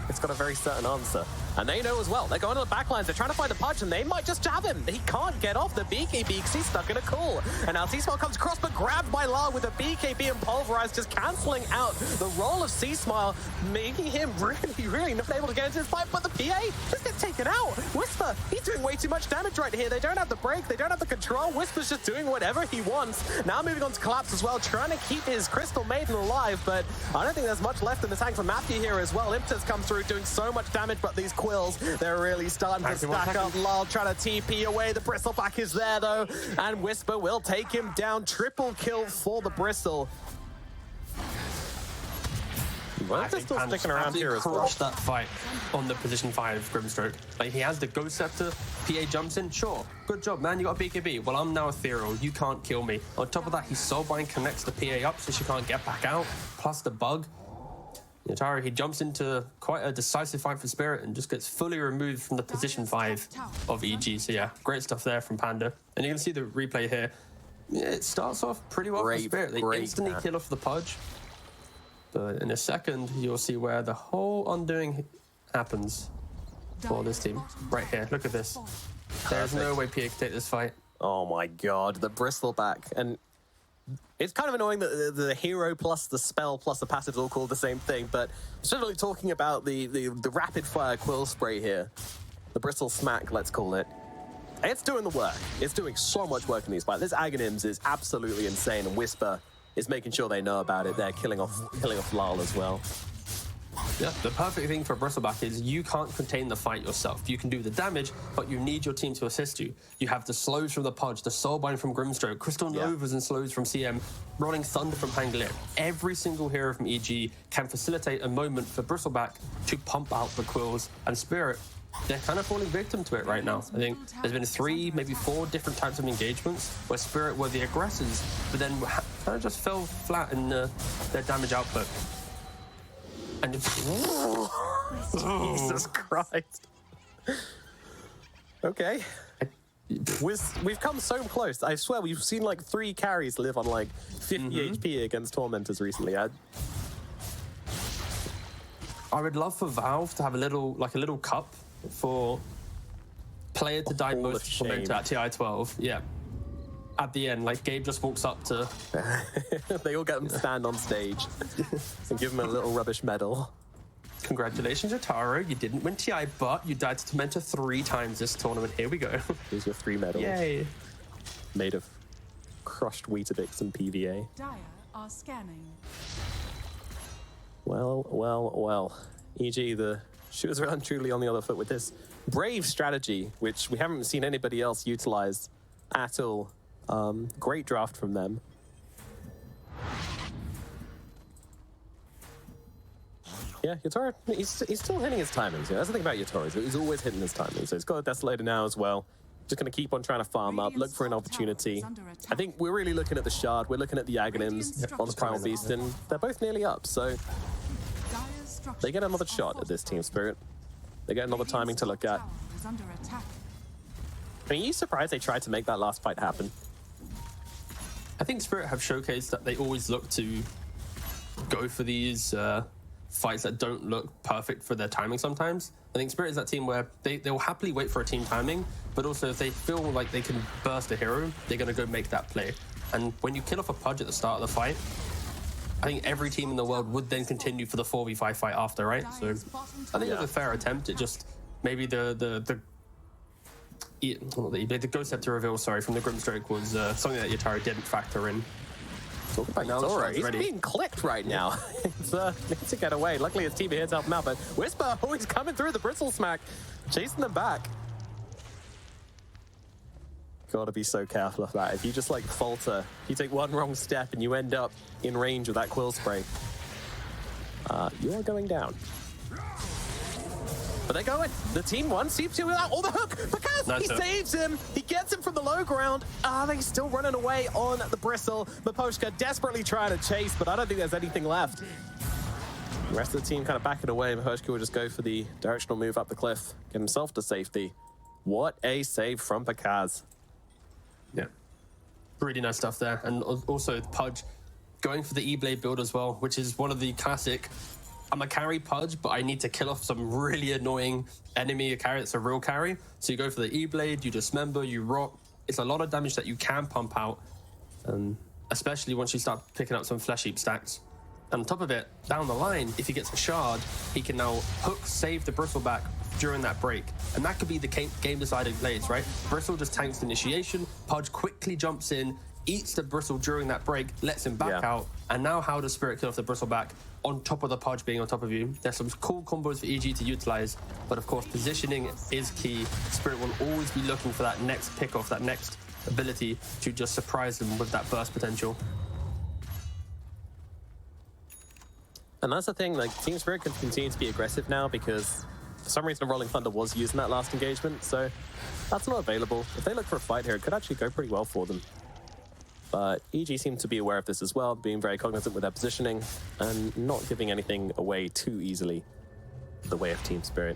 Speaker 19: it's got a very certain answer. And they know as well. They're going on the backlines. They're trying to find the Pudge, and they might just jab him. He can't get off the BKB because he's stuck in a Cool. And now C-Smile comes across, but grabbed by Lal with a BKB and Pulverize, just cancelling out the role of C-Smile, making him really not able to get into this fight. But the PA just gets taken out. Whisper, he's doing way too much damage right here. They don't have the break. They don't have the control. Whisper's just doing whatever he wants. Now moving on to Collapse as well, trying to keep his Crystal Maiden alive. But I don't think there's much left in the tank for Matthew here as well. Imps come through doing so much damage, but these Quills, they're really starting to stack up. Lal trying to TP away. The Bristleback is there though, and Whisper will take him down. Triple kill for the Bristle.
Speaker 20: Well, they're still sticking around here as well. Crushed that fight on the position 5 Grimstroke. Like, he has the Ghost Scepter, PA jumps in, sure, good job, man, you got a BKB. Well, I'm now ethereal, you can't kill me. On top of that, his Soulbind connects the PA up so she can't get back out, plus the bug. Yataro, he jumps into quite a decisive fight for Spirit and just gets fully removed from the position 5 of EG. So yeah, great stuff there from Panda. And you can see the replay here. Yeah, it starts off pretty well for Spirit. They instantly kill off the Pudge. But in a second, you'll see where the whole undoing happens for this team. Right here, look at this. There's no way PA can take this fight.
Speaker 19: Oh my god, the Bristleback. And it's kind of annoying that the hero plus the spell plus the passive is all called the same thing, but specifically talking about the rapid fire Quill Spray here. The Bristle Smack, let's call it. It's doing the work. It's doing so much work in these fights. This Agonyms is absolutely insane, and Whisper is making sure they know about it. They're killing off Lal as well.
Speaker 20: Yeah, the perfect thing for Bristleback is you can't contain the fight yourself. You can do the damage, but you need your team to assist you. You have the slows from the Pudge, the Soulbind from Grimstroke, Crystal Novas and slows from CM, Rolling Thunder from Pangolier. Every single hero from EG can facilitate a moment for Bristleback to pump out the Quills and Spirit. They're kind of falling victim to it right now. I think there's been 3, maybe 4 different types of engagements where Spirit were the aggressors, but then kind of just fell flat in their damage output. And Jesus Christ. Okay. We've come so close. I swear we've seen like 3 carries live on like 50 HP against Tormentors recently. I would love for Valve to have a little cup for player to die most Tormentor at TI-12. Yeah. At the end, like Gabe just walks up to... They all get him to stand on stage and give him a little rubbish medal. Congratulations, Yataro. You didn't win TI, but you died to Tormentor 3 times this tournament. Here we go. Here's your 3 medals. Yay. Made of crushed Weetabix and PVA.
Speaker 21: Dire are scanning.
Speaker 19: Well. EG, the shoes are truly on the other foot with this brave strategy, which we haven't seen anybody else utilize at all. Great draft from them. Yeah, Yatoro, he's still hitting his timings. Yeah, that's the thing about Yatoro. He's always hitting his timings. So he's got a Desolator now as well. Just going to keep on trying to farm up, look for an opportunity. I think we're really looking at the Shard. We're looking at the Aghanims on the Primal Beast, and they're both nearly up. So they get another shot at this Team Spirit. They get another timing to look at. Are you surprised they tried to make that last fight happen?
Speaker 20: I think Spirit have showcased that they always look to go for these fights that don't look perfect for their timing sometimes. I think Spirit is that team where they'll happily wait for a team timing, but also if they feel like they can burst a hero, they're going to go make that play. And when you kill off a Pudge at the start of the fight, I think every team in the world would then continue for the 4v5 fight after, right? So I think it was a fair attempt. It just maybe the Ghost Scepter reveal, from the Grimstroke was something that Yatari didn't factor in.
Speaker 19: Talk about Yatoro. He's being clicked right now. It's needs to get away. Luckily his team here to help him out, but Whisper always coming through the Bristle Smack, chasing them back. Gotta be so careful of that. If you just like falter, you take one wrong step and you end up in range of that Quill Spray, you are going down. But they're going. The team one seems to without all the hook because he saves him. He gets him from the low ground. Are they still running away on the Bristle? Miposhka desperately trying to chase, but I don't think there's anything left. The rest of the team kind of backing away. Miposhka will just go for the directional move up the cliff, get himself to safety. What a save from Pakaz.
Speaker 20: Yeah. Really nice stuff there. And also Pudge going for the E-Blade build as well, which is one of the classic, I'm a carry Pudge, but I need to kill off some really annoying enemy, a carry that's a real carry. So you go for the E-Blade, you dismember, you rock. It's a lot of damage that you can pump out, especially once you start picking up some Flesh Heap stacks. And on top of it, down the line, if he gets a Shard, he can now hook save the Bristleback during that break. And that could be the game-deciding plays, right? Bristle just tanks the initiation, Pudge quickly jumps in, eats the Bristle during that break, lets him back out, and now how does Spirit kill off the Bristleback on top of the Pudge being on top of you? There's some cool combos for EG to utilize, but of course positioning is key. Spirit will always be looking for that next pick-off, that next ability to just surprise them with that burst potential.
Speaker 19: And that's the thing, like Team Spirit can continue to be aggressive now because for some reason Rolling Thunder was using that last engagement, so that's not available. If they look for a fight here, it could actually go pretty well for them. But EG seem to be aware of this as well, being very cognizant with their positioning and not giving anything away too easily the way of Team Spirit.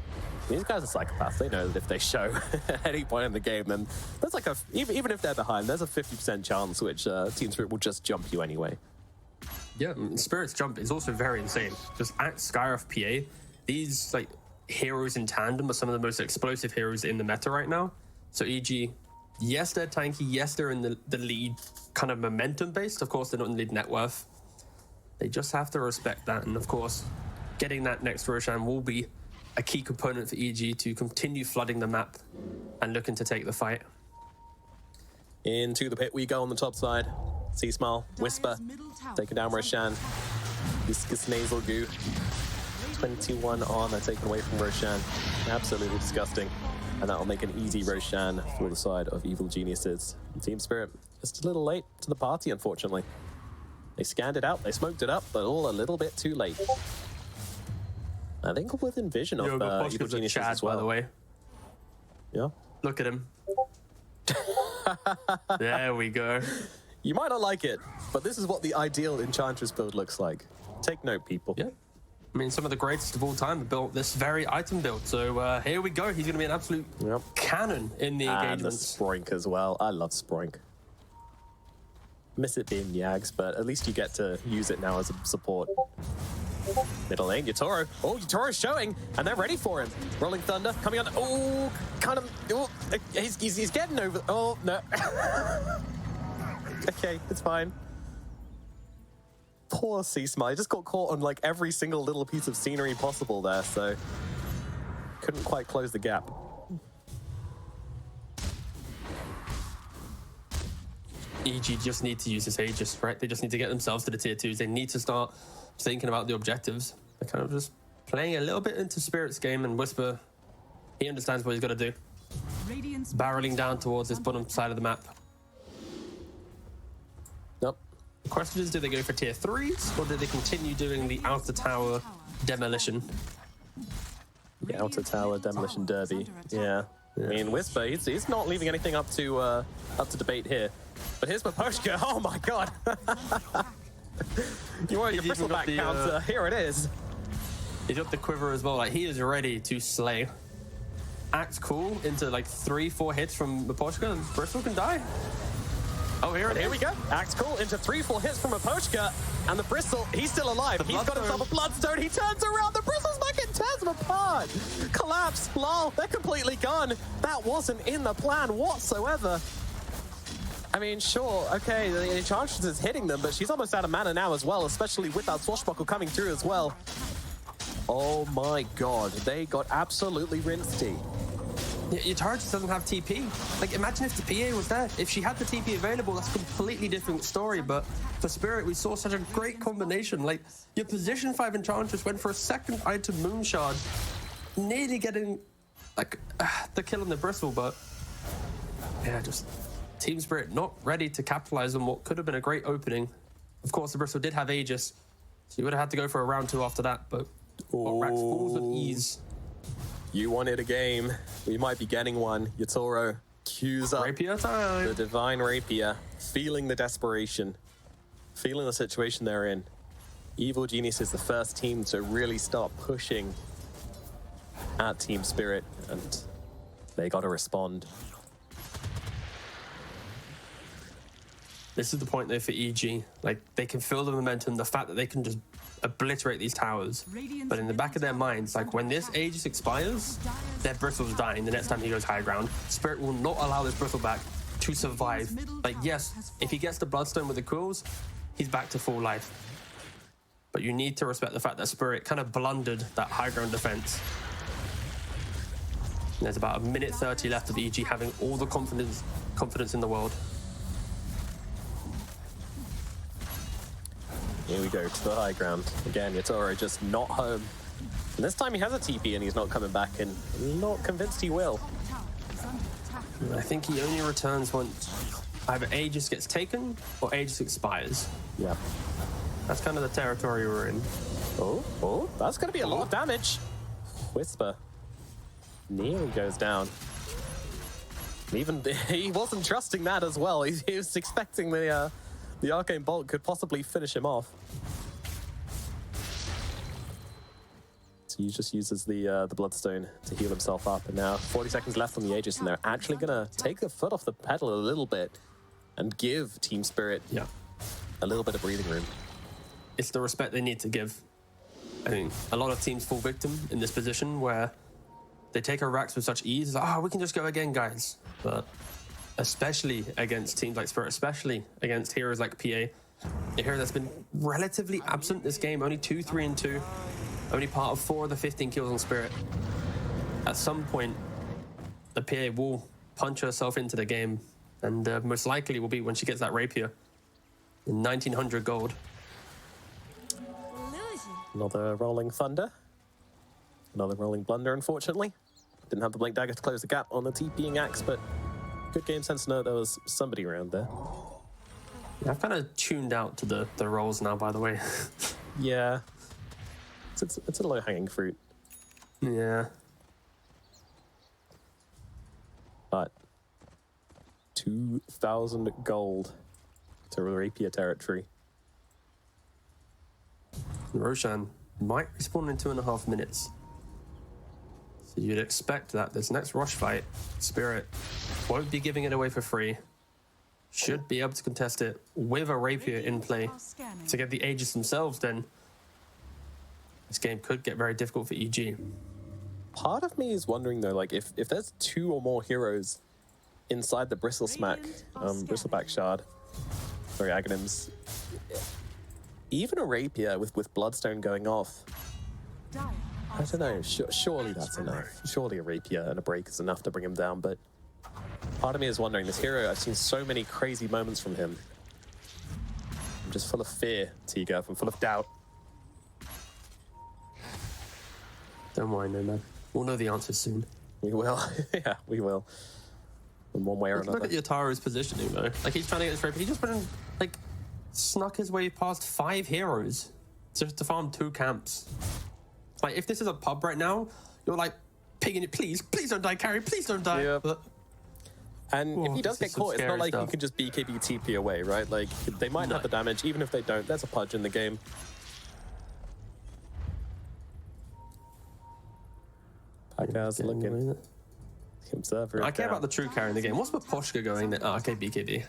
Speaker 19: These guys are psychopaths. They know that if they show at any point in the game, then there's like even if they're behind, there's a 50% chance which Team Spirit will just jump you anyway.
Speaker 20: Yeah, Spirit's jump is also very insane. Just at Skyroth PA, these like heroes in tandem are some of the most explosive heroes in the meta right now. So EG, yes, they're tanky. Yes, they're in the lead kind of momentum based. Of course, they're not in lead net worth. They just have to respect that. And of course, getting that next Roshan will be a key component for EG to continue flooding the map and looking to take the fight.
Speaker 19: Into the pit we go on the top side.
Speaker 7: See Smile, Whisper, taking down Roshan. Viscous Nasal Goo. 21 armor taken away from Roshan. Absolutely disgusting. And that will make an easy Roshan for the side of Evil Geniuses. Team Spirit just a little late to the party, unfortunately. They scanned it out, they smoked it up, but all a little bit too late. I think within vision of Evil Geniuses
Speaker 20: Chad,
Speaker 7: as well.
Speaker 20: by the way.
Speaker 7: Yeah.
Speaker 20: Look at him. There we go.
Speaker 7: You might not like it, but this is what the ideal Enchantress build looks like. Take note, people.
Speaker 20: Yeah. I mean, some of the greatest of all time have built this very item build. So here we go. He's going to be an absolute cannon in the engagements.
Speaker 7: And the Sproink as well. I love Sproink. Miss it being Yags, but at least you get to use it now as a support. Middle lane, Yatoro. Oh, Yatoro's showing, and they're ready for him. Rolling Thunder coming on. Oh, kind of. Oh, he's getting over. Oh, no. Okay, it's fine. Poor Sea-Smile. He just got caught on like every single little piece of scenery possible there, so couldn't quite close the gap.
Speaker 20: EG just need to use this Aegis, right? They just need to get themselves to the tier 2s. They need to start thinking about the objectives. They're kind of just playing a little bit into Spirit's game, and Whisper, he understands what he's got to do. Barreling down towards this bottom side of the map. Nope. The question is, do they go for tier 3s, or do they continue doing the outer tower demolition?
Speaker 7: The outer tower demolition derby. Yeah. I mean, Whisper, he's not leaving anything up to debate here. But here's Maposhka. Oh my god. You want your bristleback counter? Here it is.
Speaker 20: He's got the quiver as well. Like, he is ready to slay. Act cool into like 3-4 hits from Maposhka, and Bristle can die. Oh, here
Speaker 7: we go. Act cool into 3-4 hits from Maposhka, and the Bristle, he's still alive. He's got himself a Bloodstone. He turns around. The Bristle's not getting tears them apart. Collapse. Lol. They're completely gone. That wasn't in the plan whatsoever. I mean, sure, okay, the Enchantress is hitting them, but she's almost out of mana now as well, especially with that Swashbuckle coming through as well. Oh my god, they got absolutely rinsty.
Speaker 20: Your Enchantress doesn't have TP. Like, imagine if the PA was there. If she had the TP available, that's a completely different story, but for Spirit, we saw such a great combination. Like, your position 5 Enchantress went for a second item Moonshard, nearly getting, like, the kill on the Bristle, but yeah, just Team Spirit not ready to capitalize on what could have been a great opening. Of course, the Bristle did have Aegis, so you would have had to go for a round 2 after that, but Rax falls with ease.
Speaker 7: You wanted a game. We might be getting one. Yatoro cues up
Speaker 20: Rapier time.
Speaker 7: The Divine Rapier, feeling the desperation, feeling the situation they're in. Evil Genius is the first team to really start pushing at Team Spirit, and they got to respond.
Speaker 20: This is the point, though, for EG. Like, they can feel the momentum, the fact that they can just obliterate these towers. But in the back of their minds, like, when this Aegis expires, their Bristle's dying the next time he goes high ground. Spirit will not allow this Bristle back to survive. Like, yes, if he gets the Bloodstone with the quills, he's back to full life. But you need to respect the fact that Spirit kind of blundered that high ground defense. And there's about 1:30 left of EG having all the confidence in the world.
Speaker 7: Here we go to the high ground. Again, Yatoro just not home. And this time he has a TP and he's not coming back, and I'm not convinced he will.
Speaker 20: I think he only returns once either Aegis gets taken or Aegis expires.
Speaker 7: Yeah.
Speaker 20: That's kind of the territory we're in.
Speaker 7: Oh, that's going to be a lot of damage. Whisper nearly goes down. Even he wasn't trusting that as well. He was expecting the Arcane Bolt could possibly finish him off. So he just uses the Bloodstone to heal himself up. And now 40 seconds left on the Aegis, and they're actually going to take the foot off the pedal a little bit and give Team Spirit a little bit of breathing room.
Speaker 20: It's the respect they need to give. I think a lot of teams fall victim in this position where they take a Rax with such ease. Like, we can just go again, guys. But especially against teams like Spirit, especially against heroes like PA, a hero that's been relatively absent this game, only 2, 3, and 2, only part of 4 of the 15 kills on Spirit. At some point, the PA will punch herself into the game, and most likely will be when she gets that Rapier. 1900 gold.
Speaker 19: Another rolling thunder. Another rolling blunder, unfortunately. Didn't have the blink dagger to close the gap on the TPing axe, but good game sense to know there was somebody around there.
Speaker 20: Yeah, I've kind of tuned out to the rolls now, by the way.
Speaker 19: Yeah. It's a low-hanging fruit.
Speaker 20: Yeah.
Speaker 19: But 2,000 gold to Rapier territory.
Speaker 20: Roshan might respawn in 2.5 minutes. So you'd expect that this next rush fight, Spirit won't be giving it away for free. Should be able to contest it with a Rapier in play. To get the Aegis themselves, then this game could get very difficult for EG.
Speaker 19: Part of me is wondering though, like if there's 2 or more heroes inside the Bristleback Shard, sorry, Aghanims, even a Rapier with Bloodstone going off, I don't know, surely that's enough. Surely a Rapier and a break is enough to bring him down, but part of me is wondering, this hero, I've seen so many crazy moments from him. I'm just full of fear, Tiga. I'm full of doubt.
Speaker 20: Don't worry, no man. We'll know the answers soon.
Speaker 19: We will. Yeah, we will. In one way or another.
Speaker 20: Look at Yotaro's positioning though. Like he's trying to get this Rapier. He just went and like snuck his way past 5 heroes just to farm 2 camps. Like if this is a pub right now, you're like pigging it, please don't die, carry, please don't die.
Speaker 19: Yeah.
Speaker 20: But
Speaker 19: and if he does get caught, it's not like you can just BKB TP away, right? Like they might have the damage, even if they don't. There's a pudge in the game. Packard's looking.
Speaker 20: I care about the true carry in the game. What's Maposhka going? Oh, okay, BKB.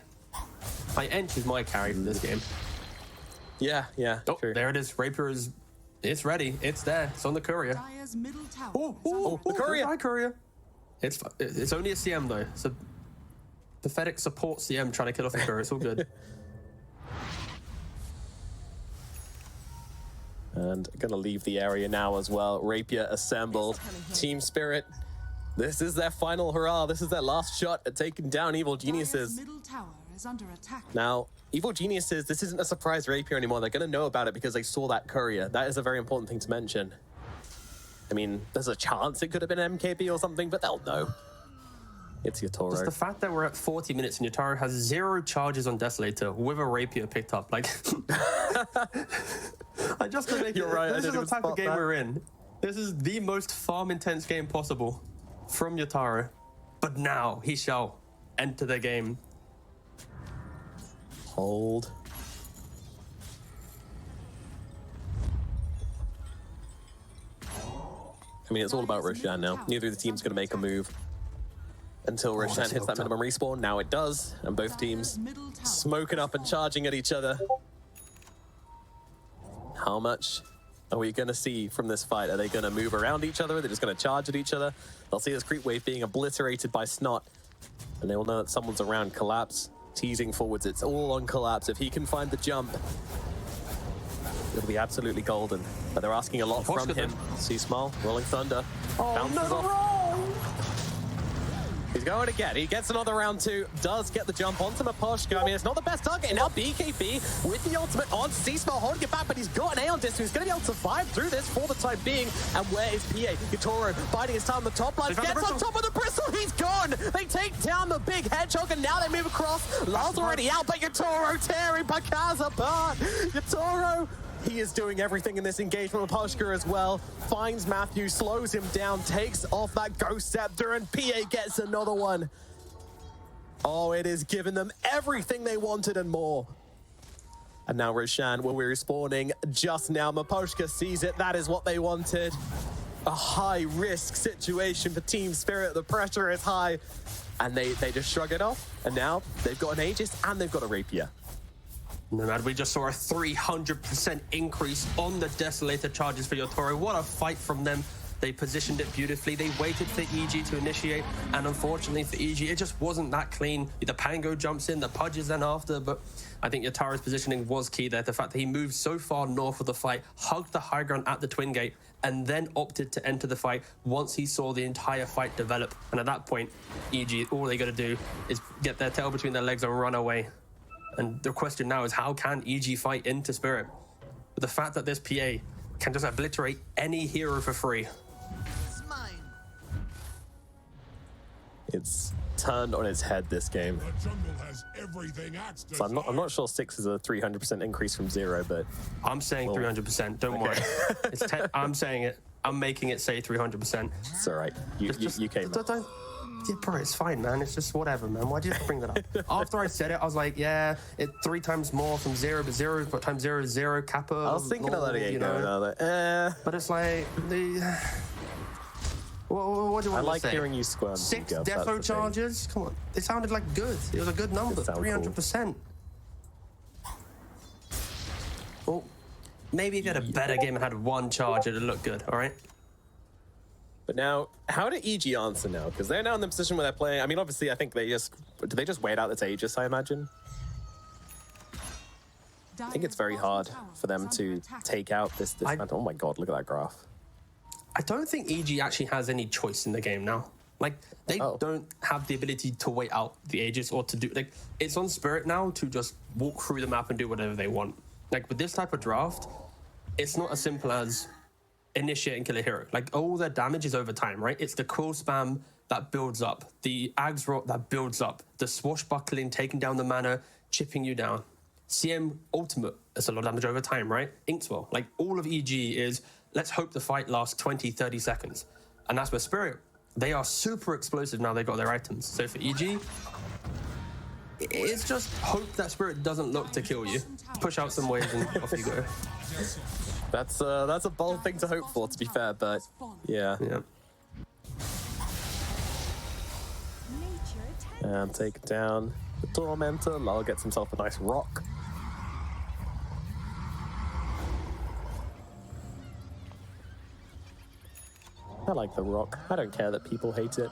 Speaker 20: My Ench is my carry for this game.
Speaker 19: Yeah.
Speaker 20: Oh, true. There it is. Rapier is. It's ready. It's there. It's on the courier.
Speaker 19: The courier.
Speaker 20: Courier. It's only a CM though. It's a pathetic support CM trying to kill off the courier. It's all good.
Speaker 19: And gonna leave the area now as well. Rapier assembled. Team Spirit. This is their final hurrah. This is their last shot at taking down Evil Geniuses. Now, Evil Geniuses, this isn't a surprise Rapier anymore. They're gonna know about it because they saw that courier. That is a very important thing to mention. I mean, there's a chance it could have been MKB or something, but they'll know. It's Yotaro.
Speaker 20: Just the fact that we're at 40 minutes and Yotaro has 0 charges on Desolator with a Rapier picked up. Like, I just to make
Speaker 19: You're right,
Speaker 20: this is the type of game we're in. This is the most farm-intense game possible from Yotaro. But now he shall enter the game.
Speaker 19: Hold. I mean, it's all about Roshan now. Neither of the teams going to make a move until Roshan hits that minimum respawn. Now it does, and both teams smoking up and charging at each other. How much are we going to see from this fight? Are they going to move around each other? Are they just going to charge at each other? They'll see this creep wave being obliterated by Snot, and they will know that someone's around. Collapse, teasing forwards. It's all on Collapse. If he can find the jump, it'll be absolutely golden. But they're asking a lot from him. See Smile, Rolling Thunder. Bounces off. He's going again. He gets another round 2. Does get the jump onto Maposhka. I mean, it's not the best target. And now BKB with the ultimate on C-Smile holding it back, but he's got an Aeon Disc who's going to be able to survive through this for the time being. And where is PA? Yotaro biding his time on the top line. Gets on top of the Bristle. He's gone. They take down the big Hedgehog, and now they move across. Lal's already out, but Yotaro tearing Pakaz apart. Yotaro, he is doing everything in this engagement with Maposhka as well. Finds Matthew, slows him down, takes off that Ghost Scepter, and PA gets another one. Oh, it is giving them everything they wanted and more. And now Roshan will be respawning just now. Maposhka sees it. That is what they wanted. A high-risk situation for Team Spirit. The pressure is high. And they just shrug it off. And now they've got an Aegis and they've got a Rapier.
Speaker 20: No, man, we just saw a 300% increase on the Desolator charges for Yotaro. What a fight from them. They positioned it beautifully. They waited for EG to initiate, and unfortunately for EG, it just wasn't that clean. The Pango jumps in, the Pudge is then after, but I think Yotaro's positioning was key there. The fact that he moved so far north of the fight, hugged the high ground at the Twin Gate, and then opted to enter the fight once he saw the entire fight develop. And at that point, EG, all they got to do is get their tail between their legs and run away. And the question now is, how can EG fight into Spirit? But the fact that this PA can just obliterate any hero for free.
Speaker 7: It's turned on its head this game. So I'm not sure 6 is a 300% increase from 0, but
Speaker 20: I'm saying 300%. Don't worry. I'm saying it. I'm making it say 300%.
Speaker 7: It's all right. You came.
Speaker 20: Yeah, bro, it's fine, man. It's just whatever, man. Why did you bring that up? After I said it, I was like, yeah, it 3 times more from 0, but 0 times 0 is 0 kappa.
Speaker 7: I was thinking of letting it go.
Speaker 20: But it's like what do you want to say?
Speaker 7: I like hearing you squirm.
Speaker 20: 6 defo charges? Come on. It sounded like good. It was a good number. 300%. Well, maybe if you had a better game and had 1 charge, it'd look good, all right?
Speaker 7: But now, how do EG answer now? Because they're now in the position where they're playing. I mean, obviously, I think do they just wait out its Aegis, I imagine? I think it's very hard for them to take out this oh my god, look at that graph.
Speaker 20: I don't think EG actually has any choice in the game now. Like, they don't have the ability to wait out the Aegis or to do... Like, it's on Spirit now to just walk through the map and do whatever they want. Like, with this type of draft, it's not as simple as initiate and kill a hero. Like, all their damage is over time, right? It's the quill spam that builds up, the Ags rot that builds up, the swashbuckling, taking down the mana, chipping you down. CM ultimate, that's a lot of damage over time, right? Inkswell, like, all of EG is, let's hope the fight lasts 20, 30 seconds. And that's where Spirit, they are super explosive now they got their items. So for EG, it's just hope that Spirit doesn't look to kill you. Push out some waves and off you go.
Speaker 7: That's a bold thing to hope for, to be fair, but yeah. And take down the Tormentor. Lal gets himself a nice rock. I like the rock. I don't care that people hate it.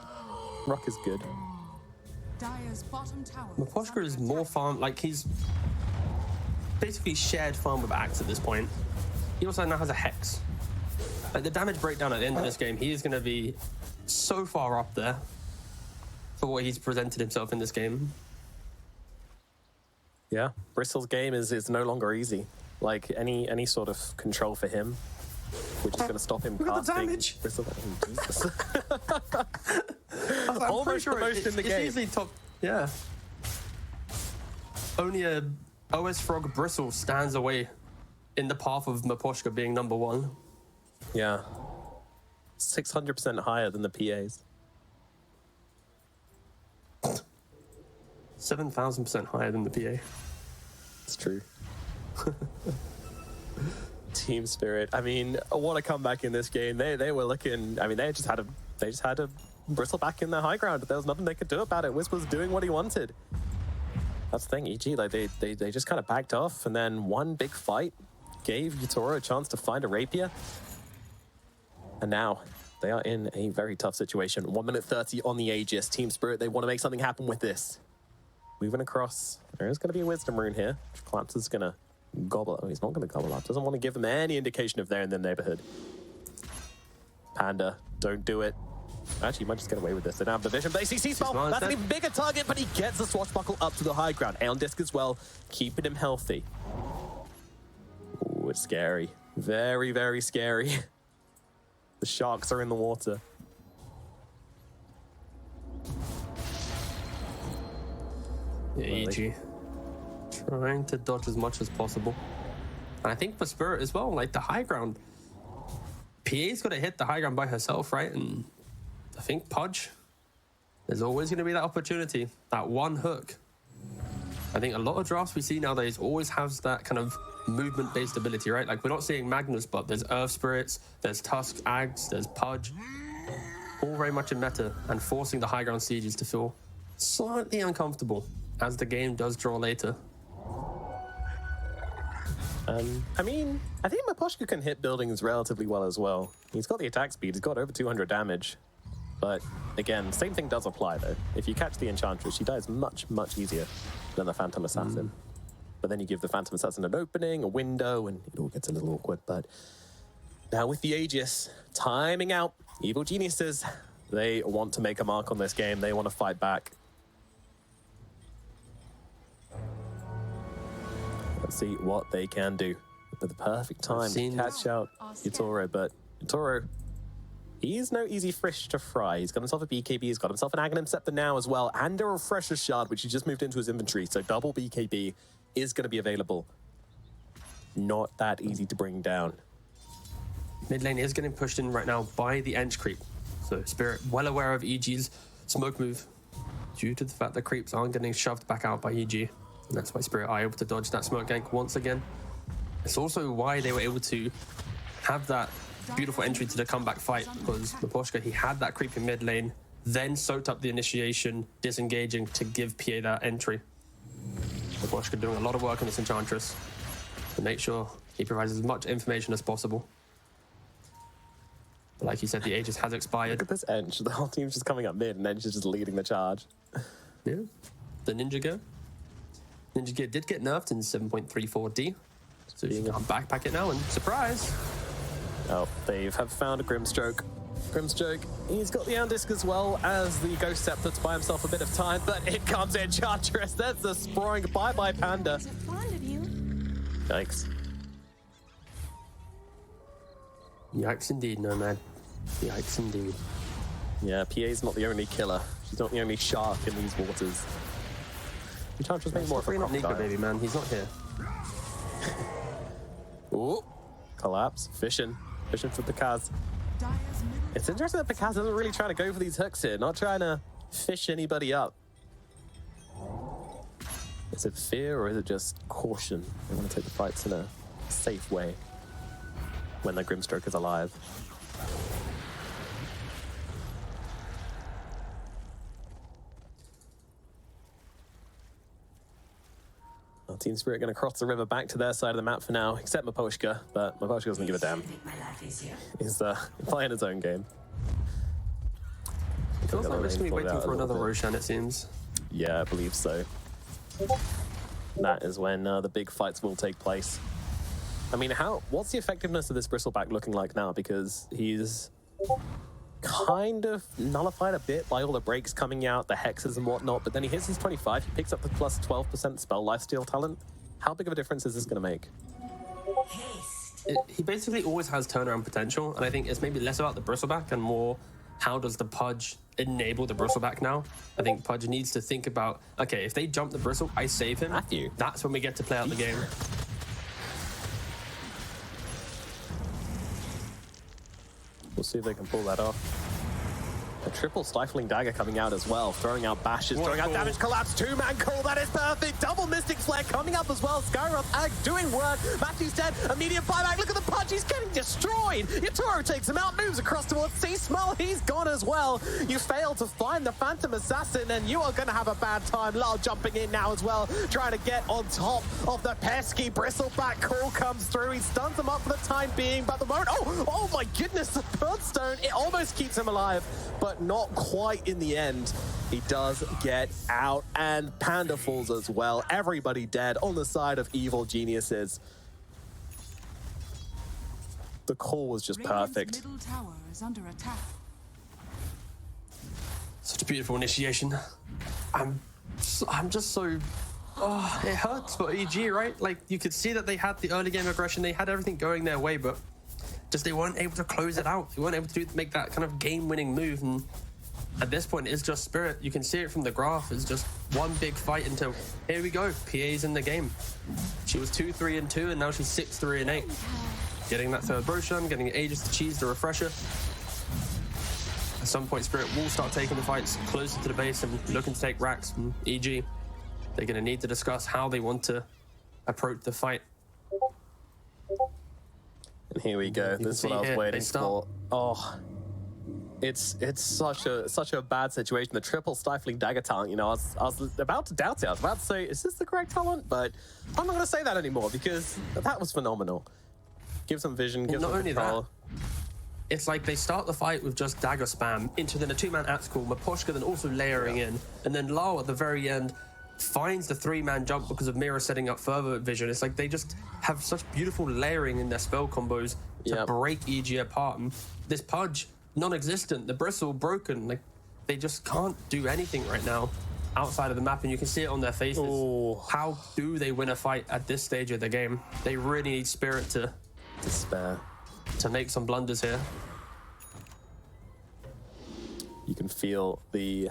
Speaker 7: Rock is good.
Speaker 20: Miposhka is more farm, like he's basically shared farm with Axe at this point. He also now has a Hex. Like the damage breakdown at the end of this game, he is going to be so far up there for what he's presented himself in this game.
Speaker 7: Yeah, Bristol's game is no longer easy. Like any sort of control for him, which is going to stop him casting.
Speaker 20: The damage.
Speaker 7: Bristol, oh, Jesus.
Speaker 20: Almost the most in the game. It's easily top. Yeah. Only a OS Frog Bristle stands away in the path of Miposhka being number 1.
Speaker 7: Yeah. 600% higher than the PAs.
Speaker 20: 7,000% higher than the PA.
Speaker 7: It's true. Team Spirit. I mean, what a comeback in this game. They were looking. I mean, they just had to bristle back in their high ground. There was nothing they could do about it. Wiz was doing what he wanted. That's the thing. EG, like they just kind of backed off, and then one big fight gave Yutoro a chance to find a rapier, and now they are in a very tough situation. 1 minute 30 on the Aegis. Team Spirit, they want to make something happen with this. Moving across. There is going to be a Wisdom Rune here. Collapse is going to gobble. Oh, he's not going to gobble up. Doesn't want to give them any indication if they're in the neighborhood. Panda, don't do it. Actually, you might just get away with this. They don't have the vision. But they see C-Spell. That's an even bigger target, but he gets the swashbuckle up to the high ground. Aeon Disc as well, keeping him healthy. Ooh, it's scary. Very, very scary. The sharks are in the water.
Speaker 20: Yeah, EG. Trying to dodge as much as possible. And I think for Spirit as well, like the high ground. PA's got to hit the high ground by herself, right? And I think Pudge, there's always going to be that opportunity, that one hook. I think a lot of drafts we see nowadays always has that kind of movement-based ability, right? Like we're not seeing Magnus, but there's Earth Spirits, there's Tusk, Ags, there's Pudge. All very much in meta and forcing the high ground sieges to feel slightly uncomfortable as the game does draw later.
Speaker 7: I mean, I think Miposhka can hit buildings relatively well as well. He's got the attack speed, he's got over 200 damage. But again, same thing does apply though. If you catch the Enchantress, she dies much, much easier than the Phantom Assassin. But then you give the Phantom Assassin an opening, a window, and it all gets a little awkward. But now with the Aegis, timing out, Evil Geniuses, they want to make a mark on this game. They want to fight back. Let's see what they can do. But the perfect time to catch out Yatoro, but Yatoro, he's no easy fish to fry. He's got himself a BKB, he's got himself an Aghanim Scepter now as well, and a Refresher Shard, which he just moved into his inventory, so double BKB is going to be available. Not that easy to bring down.
Speaker 20: Mid lane is getting pushed in right now by the Ench creep. So Spirit well aware of EG's smoke move due to the fact that creeps aren't getting shoved back out by EG. And that's why Spirit are able to dodge that smoke gank once again. It's also why they were able to have that beautiful entry to the comeback fight, because Miposhka, he had that creep in mid lane, then soaked up the initiation, disengaging to give PA that entry. Miposhka doing a lot of work on this Enchantress to make sure he provides as much information as possible. But like you said, the Aegis has expired.
Speaker 7: Look at this Ench. The whole team's just coming up mid, and Ench is just leading the charge.
Speaker 20: Yeah. The Ninja Gear. Ninja Gear did get nerfed in 7.34D. So you can backpack it now, and surprise!
Speaker 7: Oh, they have found a Grimstroke. Grimstroke, he's got the Andisk as well as the Ghost Scepter to buy himself a bit of time, but in comes Enchantress. That's the Sproing. Bye-bye, Panda. Yikes.
Speaker 20: Yikes indeed, Nomad. Yikes indeed.
Speaker 7: Yeah, PA's not the only killer. She's not the only shark in these waters. Enchantress maybe more of a
Speaker 20: not Nico,
Speaker 7: crocodile.
Speaker 20: baby man. He's not here.
Speaker 7: Ooh, collapse. Fishing for Pikaz. It's interesting that Pikaz isn't really trying to go for these hooks here, not trying to fish anybody up. Is it fear or is it just caution? They want to take the fights in a safe way when the Grimstroke is alive. Team Spirit going to cross the river back to their side of the map for now, except Miposhka, but Miposhka doesn't give a damn. He's playing his own game.
Speaker 20: It feels like we're just going to be waiting for another Roshan, it seems.
Speaker 7: Yeah, I believe so. That is when the big fights will take place. I mean, what's the effectiveness of this Bristleback looking like now? Because he's kind of nullified a bit by all the breaks coming out, the hexes and whatnot, but then he hits his 25, he picks up the plus 12% spell lifesteal talent. How big of a difference is this going to make?
Speaker 20: He basically always has turnaround potential, and I think it's maybe less about the Bristleback and more how does the Pudge enable the Bristleback now. I think Pudge needs to think about, okay, if they jump the Bristle, I save him.
Speaker 7: Matthew.
Speaker 20: That's when we get to play out the game.
Speaker 7: We'll see if they can pull that off. A triple stifling dagger coming out as well, throwing out bashes, throwing out damage, collapse, two-man call, that is perfect. Double Mystic Flare coming up as well. Skyroth Ag doing work. Matthew's dead, immediate buyback. Look at the punch, he's getting destroyed. Yatoro takes him out, moves across towards Seasmell, he's gone as well. You fail to find the Phantom Assassin, and you are going to have a bad time. Lyle jumping in now as well, trying to get on top of the pesky Bristleback. Call comes through, he stuns him up for the time being, but the moment, oh my goodness, the Bloodstone, it almost keeps him alive, but not quite in the end. He does get out, and Panda falls as well. Everybody dead on the side of evil geniuses. The call was just perfect.
Speaker 21: Middle tower is under attack.
Speaker 20: Such a beautiful initiation. I'm just so... Oh, it hurts for EG, right? Like, you could see that they had the early game aggression, they had everything going their way, but just they weren't able to close it out. They weren't able to make that kind of game-winning move, and at this point, it's just Spirit. You can see it from the graph. It's just one big fight until, here we go, PA's in the game. She was 2-3-2, and now she's 6-3-8. Getting that third Roshan, getting Aegis to cheese the refresher. At some point, Spirit will start taking the fights closer to the base and looking to take racks from EG. They're going to need to discuss how they want to approach the fight.
Speaker 7: And here we go. This is what I was waiting for. Oh, it's such a bad situation. The triple stifling dagger talent. You know, I was about to doubt it. I was about to say, is this the correct talent? But I'm not going to say that anymore because that was phenomenal. Gives them vision. Gives them control.
Speaker 20: It's like they start the fight with just dagger spam into then a two-man at-school, Miposhka then also layering in, and then Lao at the very end finds the three-man jump because of Mira setting up further vision. It's like they just have such beautiful layering in their spell combos to break EG apart. And this Pudge, non-existent. The Bristle, broken. Like, they just can't do anything right now. outside of the map, and you can see it on their faces.
Speaker 19: Ooh.
Speaker 20: How do they win a fight at this stage of the game? They really need Spirit to
Speaker 19: spare,
Speaker 20: to make some blunders here.
Speaker 19: You can feel the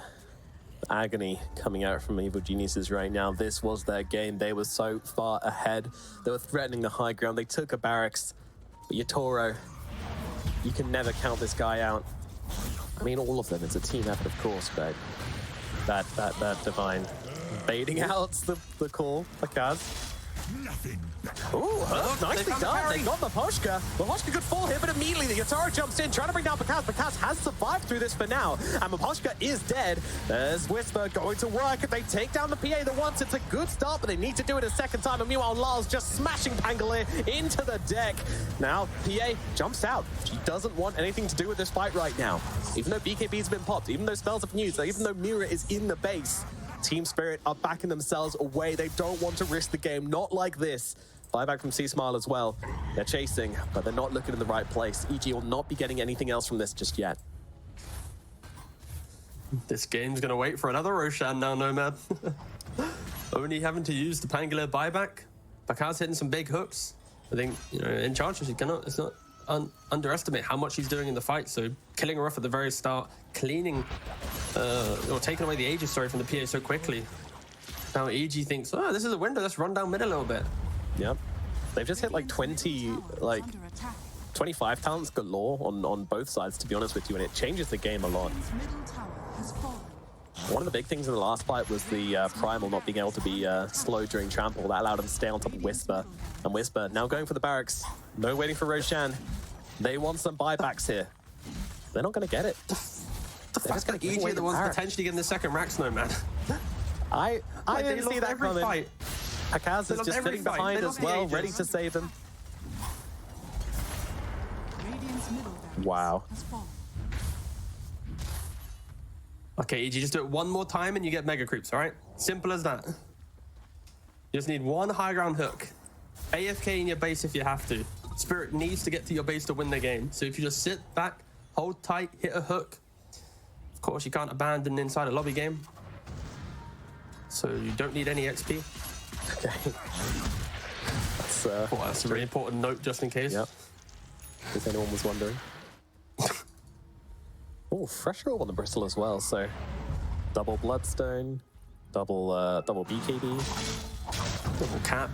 Speaker 19: agony coming out from Evil Geniuses right now. This was their game. They were so far ahead. They were threatening the high ground. They took a barracks. But Yatoro, you can never count this guy out. I mean, all of them. It's a team effort, of course, but that Divine baiting out the call for Kaz. Ooh, nicely done. They got the Poshka. The Poshka could fall here, but immediately the Yatoro jumps in, trying to bring down Pakaz. Pakaz has survived through this for now, and Maposhka is dead. There's Whisper going to work. If they take down the PA the once, it's a good start, but they need to do it a second time. And meanwhile, Lars just smashing Pangolier into the deck. Now, PA jumps out. She doesn't want anything to do with this fight right now. Even though BKB's been popped, even though spells have been used, even though Mira is in the base, Team Spirit are backing themselves away. They don't want to risk the game, not like this. Buyback from C-Smile as well. They're chasing, but they're not looking in the right place. EG will not be getting anything else from this just yet.
Speaker 20: This game's gonna wait for another Roshan now, Nomad. Only having to use the Pangolier buyback. Pakaz hitting some big hooks. I think, you know, Enchantress, it's not underestimate how much he's doing in the fight. So killing her off at the very start, cleaning, or taking away the Aegis, sorry, from the PA so quickly. Now EG thinks, oh, this is a window, let's run down mid a little bit.
Speaker 19: Yep. They've just hit like 25 talents galore on both sides, to be honest with you, and it changes the game a lot. One of the big things in the last fight was the Primal not being able to be slow during trample. That allowed him to stay on top of Whisper. And Whisper now going for the barracks. No waiting for Roshan. They want some buybacks here. They're not going to get it.
Speaker 20: The fact that EG are the ones potentially getting the second racks, no, man.
Speaker 19: I didn't see that coming.
Speaker 20: Fight.
Speaker 19: Pakaz is just sitting behind as well, ready to save him. Wow.
Speaker 20: Okay, EG, just do it one more time and you get Mega Creeps, all right? Simple as that. You just need one high ground hook. AFK in your base if you have to. Spirit needs to get to your base to win the game. So if you just sit back, hold tight, hit a hook. Of course, you can't abandon inside a lobby game. So you don't need any XP.
Speaker 19: Okay.
Speaker 20: That's a really important note just in case.
Speaker 19: Yep. If anyone was wondering. Oh, fresh roll on the bristle as well, so double Bloodstone, double BKB, double cap.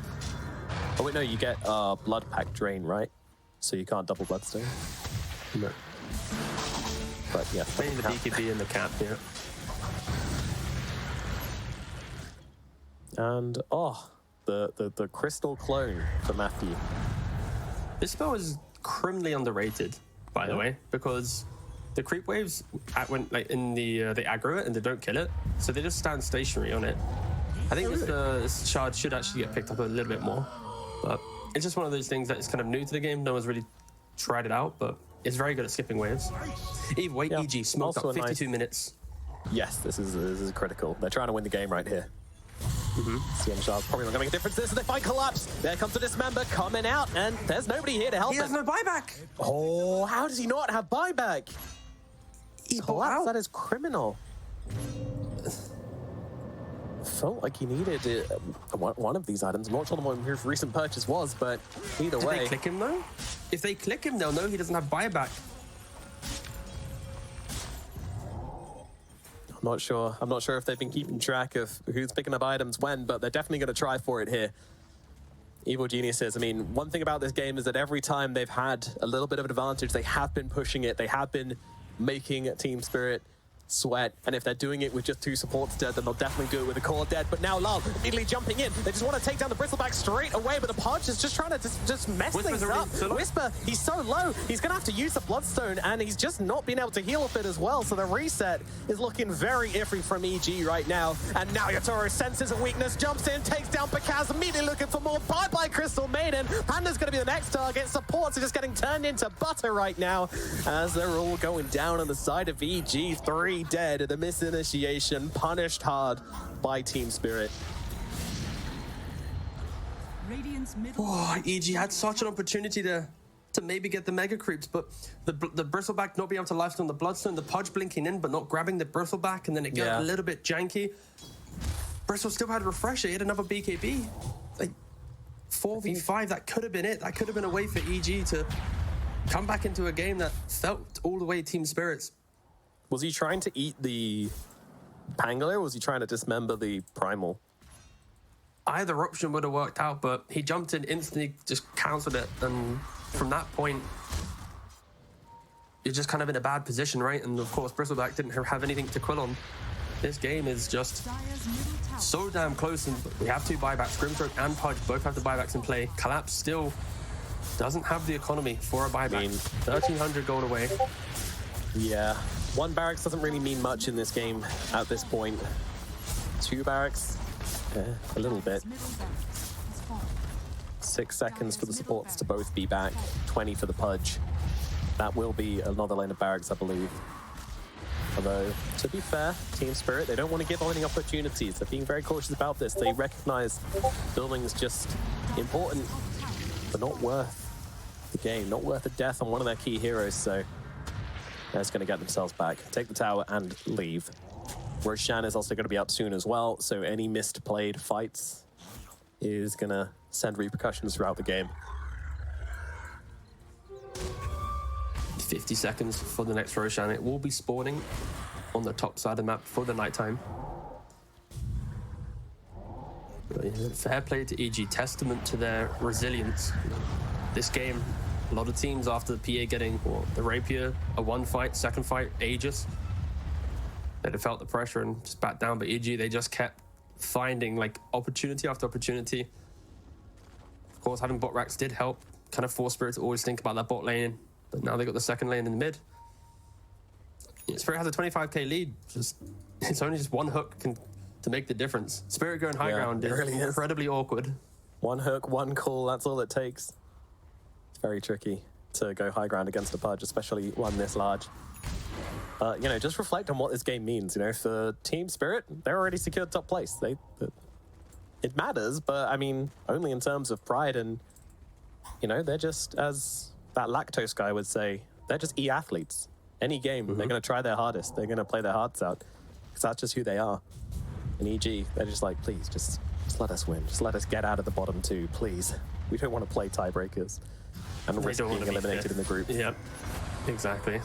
Speaker 19: Oh wait, no, you get Blood Pack Drain, right? So you can't double Bloodstone.
Speaker 20: No.
Speaker 19: But yeah,
Speaker 20: playing the BKB and the cap here.
Speaker 19: And the Crystal Clone for Matthew.
Speaker 20: This spell is criminally underrated, by the way, because the creep waves when like in they aggro it and they don't kill it, so they just stand stationary on it. I think this shard should actually get picked up a little bit more, but it's just one of those things that is kind of new to the game. No one's really tried it out, but it's very good at skipping waves. Either way, EG smoked up 52 minutes.
Speaker 19: Yes, this is critical. They're trying to win the game right here. CM Shard's probably not going to make a difference. This is the fight collapse. There comes the Dismember coming out, and there's nobody here to help him.
Speaker 20: He has no buyback.
Speaker 19: Oh, how does he not have buyback? Collapse, that is criminal. Felt like he needed one of these items. I'm not sure what his recent purchase was, but either way.
Speaker 20: Did they click him though? If they click him, they'll know he doesn't have buyback.
Speaker 19: I'm not sure if they've been keeping track of who's picking up items when, but they're definitely going to try for it here. Evil Geniuses, I mean, one thing about this game is that every time they've had a little bit of an advantage, they have been pushing it. They have been making Team Spirit sweat, and if they're doing it with just two supports dead, then they'll definitely do it with a core dead. But now Lal immediately jumping in. They just want to take down the Bristleback straight away, but the Pudge is just trying to just mess things up. Whisper, he's so low, he's going to have to use the Bloodstone, and he's just not being able to heal off it as well, so the reset is looking very iffy from EG right now. And now Yatoro senses a weakness, jumps in, takes down Pakaz, immediately looking for more. Bye-bye, Crystal Maiden. Panda's going to be the next target. Supports are just getting turned into butter right now, as they're all going down on the side of EG. 3 dead. The misinitiation punished hard by Team Spirit.
Speaker 20: Oh, EG had such an opportunity to maybe get the Mega Creeps, but the Bristleback not being able to lifestone the Bloodstone, the Pudge blinking in but not grabbing the Bristleback, and then it got a little bit janky. Bristol still had Refresher. He had another BKB. Like 4v5, that could have been it. That could have been a way for EG to come back into a game that felt all the way Team Spirits.
Speaker 7: Was he trying to eat the Pangolier, or was he trying to dismember the Primal?
Speaker 20: Either option would have worked out, but he jumped in instantly, just cancelled it, and from that point, you're just kind of in a bad position, right? And of course, Bristleback didn't have anything to quill on. This game is just so damn close, and we have 2 buybacks. Grimstroke and Pudge both have the buybacks in play. Collapse still doesn't have the economy for a buyback. 1,300 gold away.
Speaker 7: Yeah, 1 barracks doesn't really mean much in this game at this point. 2 barracks, a little bit. 6 seconds for the supports to both be back, 20 for the Pudge. That will be another lane of barracks, I believe. Although, to be fair, Team Spirit, they don't want to give any opportunities. They're being very cautious about this. They recognize building is just important, but not worth the game, not worth the death on one of their key heroes, so they're just going to get themselves back, take the tower, and leave. Roshan is also going to be up soon as well, so any missed played fights is going to send repercussions throughout the game.
Speaker 20: 50 seconds for the next Roshan. It will be spawning on the top side of the map for the nighttime. Fair play to EG, testament to their resilience. This game, a lot of teams after the PA getting the Rapier, a 1 fight, 2nd fight, Aegis, they'd have felt the pressure and just backed down, but EG, they just kept finding like opportunity after opportunity. Of course, having bot racks did help, kind of forced Spirit to always think about that bot lane, but now they got the 2nd lane in the mid. Spirit has a 25k lead. It's only just 1 hook to make the difference. Spirit going high ground is really incredibly awkward.
Speaker 7: 1 hook, 1 call, that's all it takes. It's very tricky to go high ground against a Pudge, especially one this large. You know, just reflect on what this game means. You know, for Team Spirit, they're already secured top place. It matters, but I mean, only in terms of pride, and you know, they're just, as that lactose guy would say, they're just e-athletes. Any game, they're going to try their hardest. They're going to play their hearts out, because that's just who they are. And EG, they're just like, please, just let us win. Just let us get out of the bottom 2, please. We don't want to play tiebreakers and risk being eliminated in the group.
Speaker 20: Yep, exactly.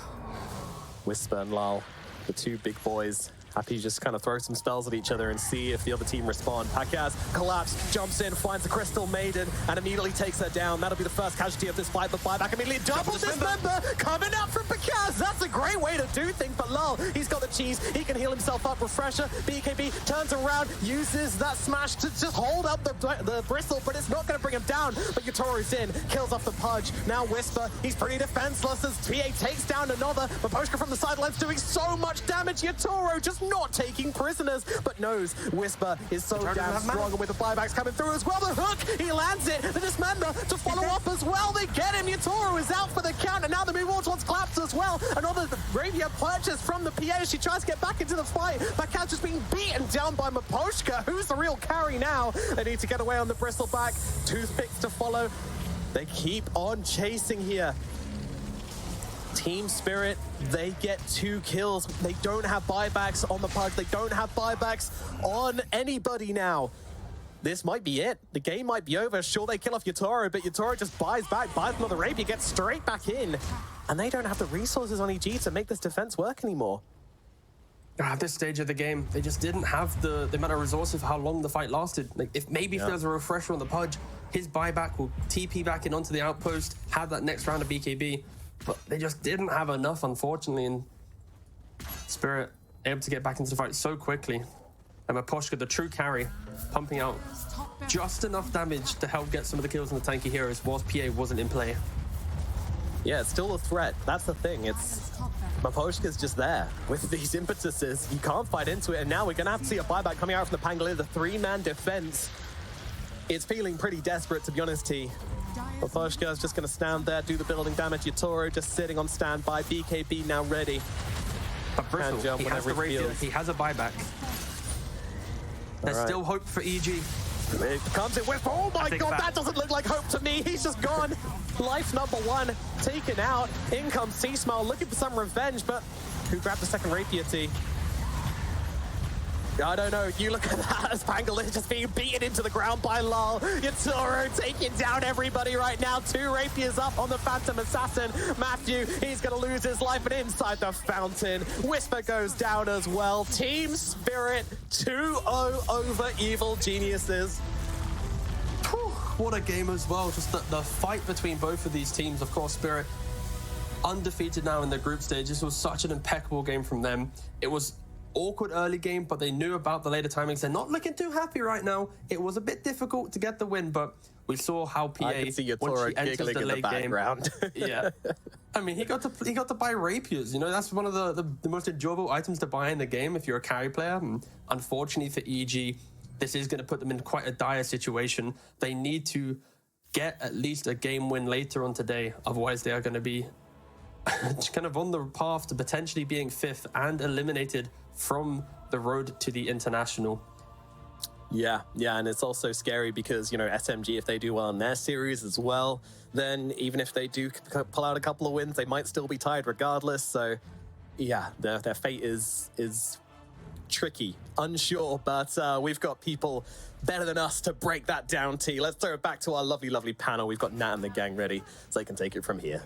Speaker 7: Whisper and Lal, the 2 big boys, happy to just kind of throw some spells at each other and see if the other team respond. Pakaz collapse, jumps in, finds the Crystal Maiden, and immediately takes her down. That'll be the first casualty of this fight, but buyback immediately doubles this member coming up from Pakaz. That's a great way to do things, but Lal, he's got the cheese, he can heal himself up. Refresher, BKB turns around, uses that smash to just hold up the Bristle, but it's not going to bring him down. But Yatoro's in, kills off the Pudge. Now Whisper, he's pretty defenseless as PA takes down another. Maposhka from the sidelines doing so much damage. Yatoro just not taking prisoners, but knows Whisper is so damn strong, and with the buybacks coming through as well. The hook, he lands it. The Dismember to follow up as well. They get him. Yatoro is out for the count, and now the move towards collapse as well. Another Rapier purchase from the PA as she tries to get back into the fight. Bakaz just being beaten down by Maposhka. Who's the real carry now? They need to get away on the Bristleback. Toothpicks to follow. They keep on chasing here. Team Spirit, they get 2 kills. They don't have buybacks on the Pudge. They don't have buybacks on anybody now. This might be it. The game might be over. Sure, they kill off Yatoro, but Yatoro just buys back, buys another Rapier, gets straight back in. And they don't have the resources on EG to make this defense work anymore.
Speaker 20: At this stage of the game, they just didn't have the amount of resources for how long the fight lasted. Like, if there's a refresher on the Pudge, his buyback will TP back in onto the outpost, have that next round of BKB. But they just didn't have enough, unfortunately, and Spirit able to get back into the fight so quickly. And Maposhka, the true carry, pumping out just enough damage to help get some of the kills on the tanky heroes whilst PA wasn't in play.
Speaker 7: Yeah, it's still a threat. That's the thing. Maposhka's just there with these impetuses. You can't fight into it, and now we're going to have to see a buyback coming out from the Pangolier, the 3-man defense. It's feeling pretty desperate, to be honest, T. Maposhka is just going to stand there, do the building damage. Yatoro just sitting on standby. BKB now ready.
Speaker 20: But Bristle, he has the Rapier. He has a buyback. There's still hope for EG.
Speaker 7: It comes in with, oh my god, that doesn't look like hope to me. He's just gone. Life number 1 taken out. In comes Seasmile looking for some revenge, but who grabbed the second Rapier, T?
Speaker 19: I don't know. You look at that as Pangolin just being beaten into the ground by Lal. Yatoro taking down everybody right now. 2 rapiers up on the Phantom Assassin. Matthew, he's going to lose his life, and inside the fountain, Whisper goes down as well. Team Spirit 2-0 over Evil Geniuses.
Speaker 20: Whew, what a game as well. Just the fight between both of these teams. Of course, Spirit undefeated now in the group stage. This was such an impeccable game from them. It was awkward early game, but they knew about the later timings. They're not looking too happy right now. It was a bit difficult to get the win, but we saw how PA,
Speaker 19: I can see your
Speaker 20: once
Speaker 19: Toro
Speaker 20: she enters
Speaker 19: giggling
Speaker 20: the
Speaker 19: in the
Speaker 20: late
Speaker 19: background.
Speaker 20: game, yeah. I mean, he got to buy rapiers. You know, that's one of the most enjoyable items to buy in the game if you're a carry player. And unfortunately for EG, this is going to put them in quite a dire situation. They need to get at least a game win later on today. Otherwise, they are going to be kind of on the path to potentially being 5th and eliminated from the road to the international.
Speaker 7: Yeah, and it's also scary because, you know, SMG, if they do well in their series as well, then even if they do pull out a couple of wins, they might still be tied regardless. So, yeah, their fate is tricky, unsure, but we've got people better than us to break that down, T. Let's throw it back to our lovely, lovely panel. We've got Nat and the gang ready, so they can take it from here.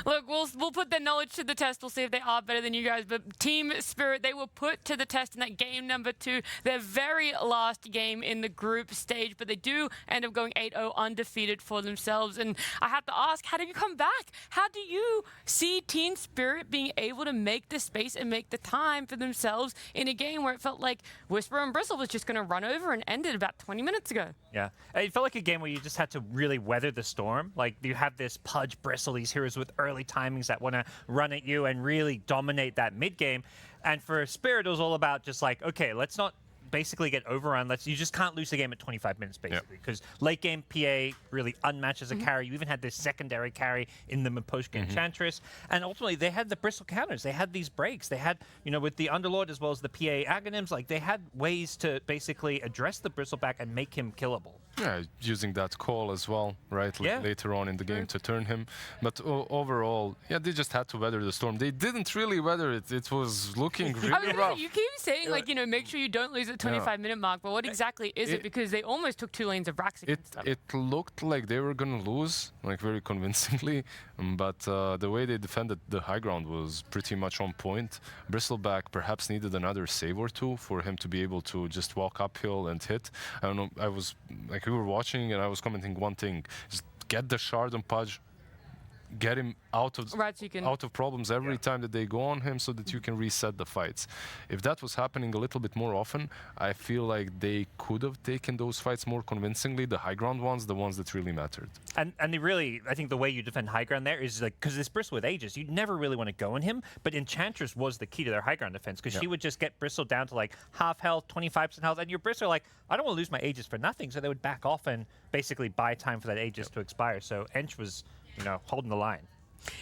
Speaker 6: Look, we'll put their knowledge to the test. We'll see if they are better than you guys. But Team Spirit, they were put to the test in that game number 2, their very last game in the group stage. But they do end up going 8-0 undefeated for themselves. And I have to ask, how do you come back? How do you see Team Spirit being able to make the space and make the time for themselves in a game where it felt like Whisper and Bristle was just going to run over and end it about 20 minutes ago?
Speaker 16: Yeah, it felt like a game where you just had to really weather the storm. Like, you have this Pudge, Bristle, these heroes with early timings that want to run at you and really dominate that mid game. And for Spirit, it was all about just like, okay, let's not basically get overrun. You just can't lose the game at 25 minutes, basically, because late game PA really unmatched as a carry. You even had this secondary carry in the post-game Enchantress. And ultimately, they had the Bristle counters. They had these breaks. They had, you know, with the Underlord as well as the PA Aghanims, like, they had ways to basically address the Bristleback and make him killable.
Speaker 18: Yeah, using that call as well, right? Later on in the game to turn him. But overall, yeah, they just had to weather the storm. They didn't really weather it. It was looking really rough.
Speaker 6: You keep saying, like, you know, make sure you don't lose at 25-minute mark, but what exactly is it? Because they almost took 2 lanes of Rax against them.
Speaker 18: It looked like they were going to lose, like, very convincingly, but the way they defended the high ground was pretty much on point. Bristleback perhaps needed another save or 2 for him to be able to just walk uphill and hit. I don't know, I was, like, we were watching and I was commenting one thing, just get the shard on Pudge, get him out of problems every time that they go on him so that you can reset the fights. If that was happening a little bit more often, I feel like they could have taken those fights more convincingly, the high ground ones, the ones that really mattered.
Speaker 16: And they really, I think the way you defend high ground there is like, because this Bristle with Aegis, you never really want to go on him, but Enchantress was the key to their high ground defense, because she would just get Bristle down to like half health, 25% health, and your Bristle are like, I don't want to lose my Aegis for nothing, so they would back off and basically buy time for that Aegis to expire. So Ench was, you know, holding the line.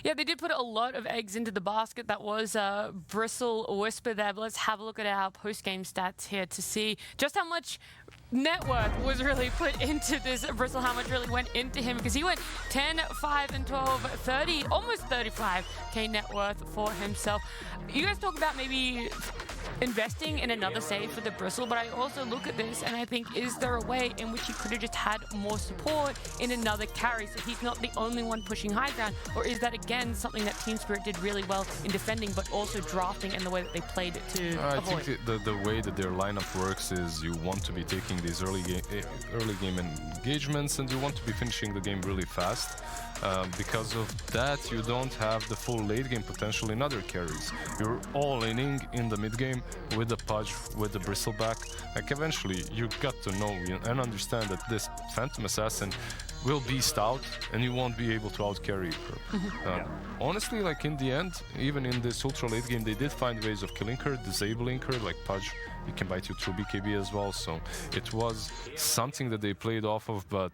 Speaker 6: Yeah, they did put a lot of eggs into the basket. That was Bristle Whisper there. But let's have a look at our post-game stats here to see just how much net worth was really put into this Bristle, how much really went into him, because he went 10, 5, and 12, 30, almost 35k net worth for himself. You guys talk about maybe investing in another save for the Bristle, but I also look at this and I think, is there a way in which he could have just had more support in another carry so he's not the only one pushing high ground? Or is that again something that Team Spirit did really well in defending, but also drafting and the way that they played it to avoid?
Speaker 18: I think the way that their lineup works is you want to be taking these early game engagements and you want to be finishing the game really fast. Because of that, you don't have the full late game potential in other carries. You're all inning in the mid game with the Pudge, with the Bristleback. Like, eventually, you got to know and understand that this Phantom Assassin will be stout and you won't be able to out-carry her. Honestly, like, in the end, even in this ultra late game, they did find ways of killing her, disabling her, like Pudge. He can bite you through BKB as well, so it was something that they played off of, but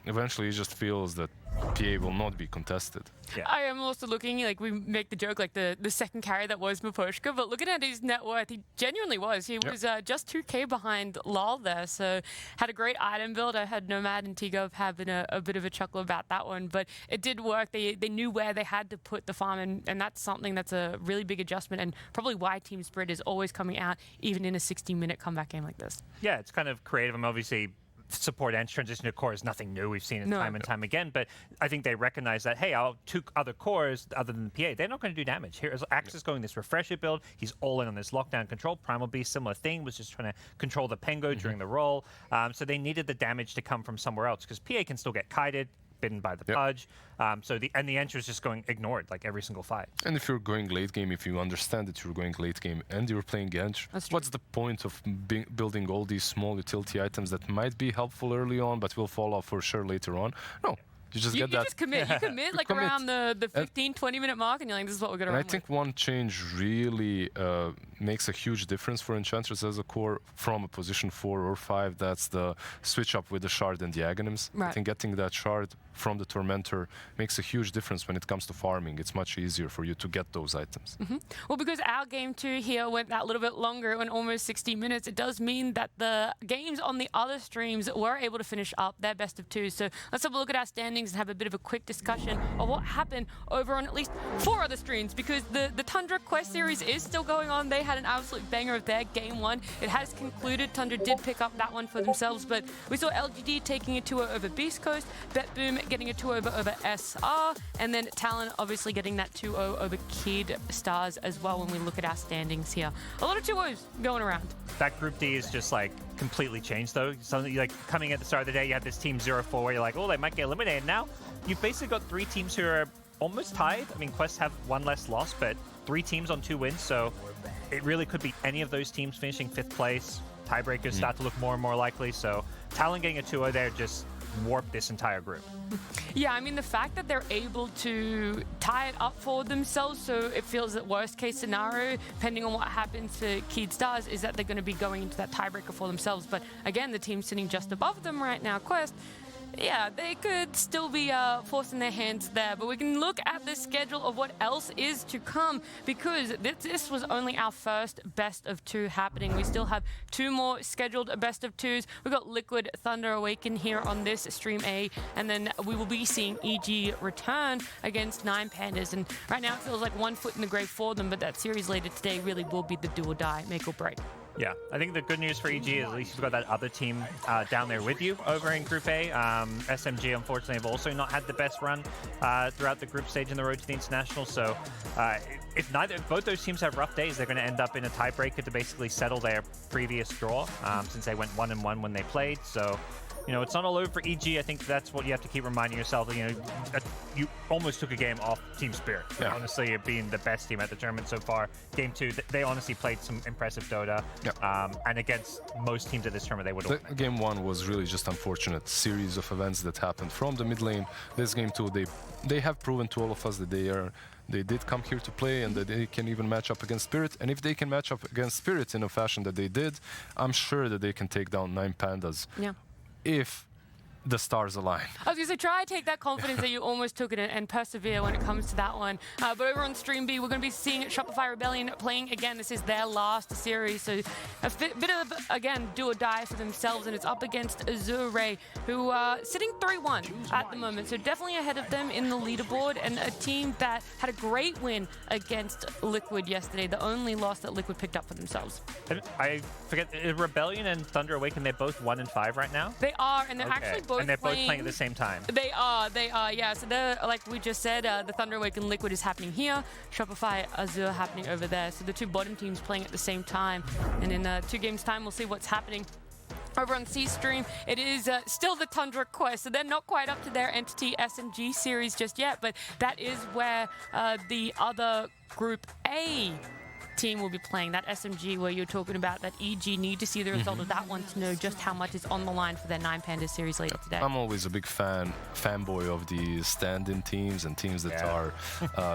Speaker 18: eventually it just feels that PA will not be contested.
Speaker 6: I am also looking, like we make the joke, like the second carry that was Maposhka, but looking at his net worth, he genuinely was. He was just 2k behind Lol there, so had a great item build. I had Nomad and Tigov having a bit of a chuckle about that one, but it did work. They knew where they had to put the farm, and that's something that's a really big adjustment, and probably why Team Spirit is always coming out, even in a 60-minute comeback game like this.
Speaker 16: Yeah, it's kind of creative. And obviously, support and transition to core is nothing new. We've seen it time and time again, but I think they recognize that, hey, our two other cores, other than the PA, they're not going to do damage. Here's Axis going this refresher build. He's all in on this lockdown control. Primal Beast, similar thing, was just trying to control the Pengo during the roll. So they needed the damage to come from somewhere else, because PA can still get kited, bitten by the pudge. So the entry is just going ignored like every single fight.
Speaker 18: And if you're going late game, if you understand that you're going late game and you're playing Genj, what's the point of building all these small utility items that might be helpful early on but will fall off for sure later on? No. You just get that.
Speaker 6: You just commit. You commit like around the 15-20 minute mark, and you're like, this is what we're going to run with.
Speaker 18: I think one change really makes a huge difference for Enchantress as a core from a position 4 or 5. That's the switch up with the Shard and the Aghanims. I think getting that Shard from the Tormentor makes a huge difference when it comes to farming. It's much easier for you to get those items.
Speaker 6: Well, because our game 2 here went that little bit longer, went almost 60 minutes, it does mean that the games on the other streams were able to finish up their best of 2. So let's have a look at our standings and have a bit of a quick discussion of what happened over on at least 4 other streams, because the Tundra Quest series is still going on. They had an absolute banger of their game 1. It has concluded. Tundra did pick up that one for themselves, but we saw LGD taking a 2-0 over Beast Coast, BetBoom getting a 2-0 over SR, and then Talon obviously getting that 2-0 over Kid Stars as well when we look at our standings here. A lot of 2-0s going around.
Speaker 16: That Group D is just like completely changed though. Something like coming at the start of the day, you had this team 0-4 where you're like, oh, they might get eliminated. Now you've basically got 3 teams who are almost tied. I mean, Quest have 1 less loss, but 3 teams on 2 wins, so it really could be any of those teams finishing 5th place. Tiebreakers start to look more and more likely, so Talon getting a 2-0 there just warped this entire group.
Speaker 6: Yeah, I mean, the fact that they're able to tie it up for themselves, so it feels that worst case scenario, depending on what happens to Kid Stars, is that they're going to be going into that tiebreaker for themselves. But again, the team sitting just above them right now, Quest, yeah, they could still be forcing their hands there, but we can look at the schedule of what else is to come, because this was only our first best of 2 happening. We still have 2 more scheduled best of 2s. We've got Liquid Thunder Awaken here on this stream A, and then we will be seeing EG return against 9 Pandas, and right now it feels like 1 foot in the grave for them, but that series later today really will be the do or die, make or break.
Speaker 16: Yeah, I think the good news for EG is at least you've got that other team down there with you over in Group A. SMG, unfortunately, have also not had the best run throughout the group stage in the road to the International. So if both those teams have rough days, they're going to end up in a tiebreaker to basically settle their previous draw, since they went 1-1 when they played. So, you know, it's not all over for EG. I think that's what you have to keep reminding yourself. You know, you almost took a game off Team Spirit. Yeah. Honestly, being the best team at the tournament so far. Game 2, they honestly played some impressive Dota. And against most teams at this tournament, they would have won.
Speaker 18: Game 1 was really just unfortunate series of events that happened from the mid lane. This game 2, they have proven to all of us that they did come here to play and that they can even match up against Spirit. And if they can match up against Spirit in a fashion that they did, I'm sure that they can take down 9 Pandas.
Speaker 6: Yeah.
Speaker 18: If the stars align.
Speaker 6: I was going to say, try to take that confidence that you almost took it and persevere when it comes to that one. But over on Stream B, we're going to be seeing Shopify Rebellion playing again. This is their last series, so a bit of, again, do or die for themselves, and it's up against Azure, who are sitting 3-1 at the moment, so definitely ahead of them in the leaderboard, and a team that had a great win against Liquid yesterday, the only loss that Liquid picked up for themselves.
Speaker 16: I forget, Rebellion and Thunder Awaken, they're both 1-5 right now?
Speaker 6: They are, and they're actually both
Speaker 16: and they're both playing at the same time.
Speaker 6: They are, yeah. So they're, like we just said, the Thunder Awaken Liquid is happening here, Shopify Azure happening over there. So the 2 bottom teams playing at the same time. And in 2 games' time, we'll see what's happening. Over on C-Stream, it is still the Tundra Quest, so they're not quite up to their Entity SMG series just yet, but that is where the other Group A team will be playing, that SMG where you're talking about that EG need to see the result of that one to know just how much is on the line for their 9 Panda series later today.
Speaker 18: I'm always a big fanboy of the stand-in teams and teams that are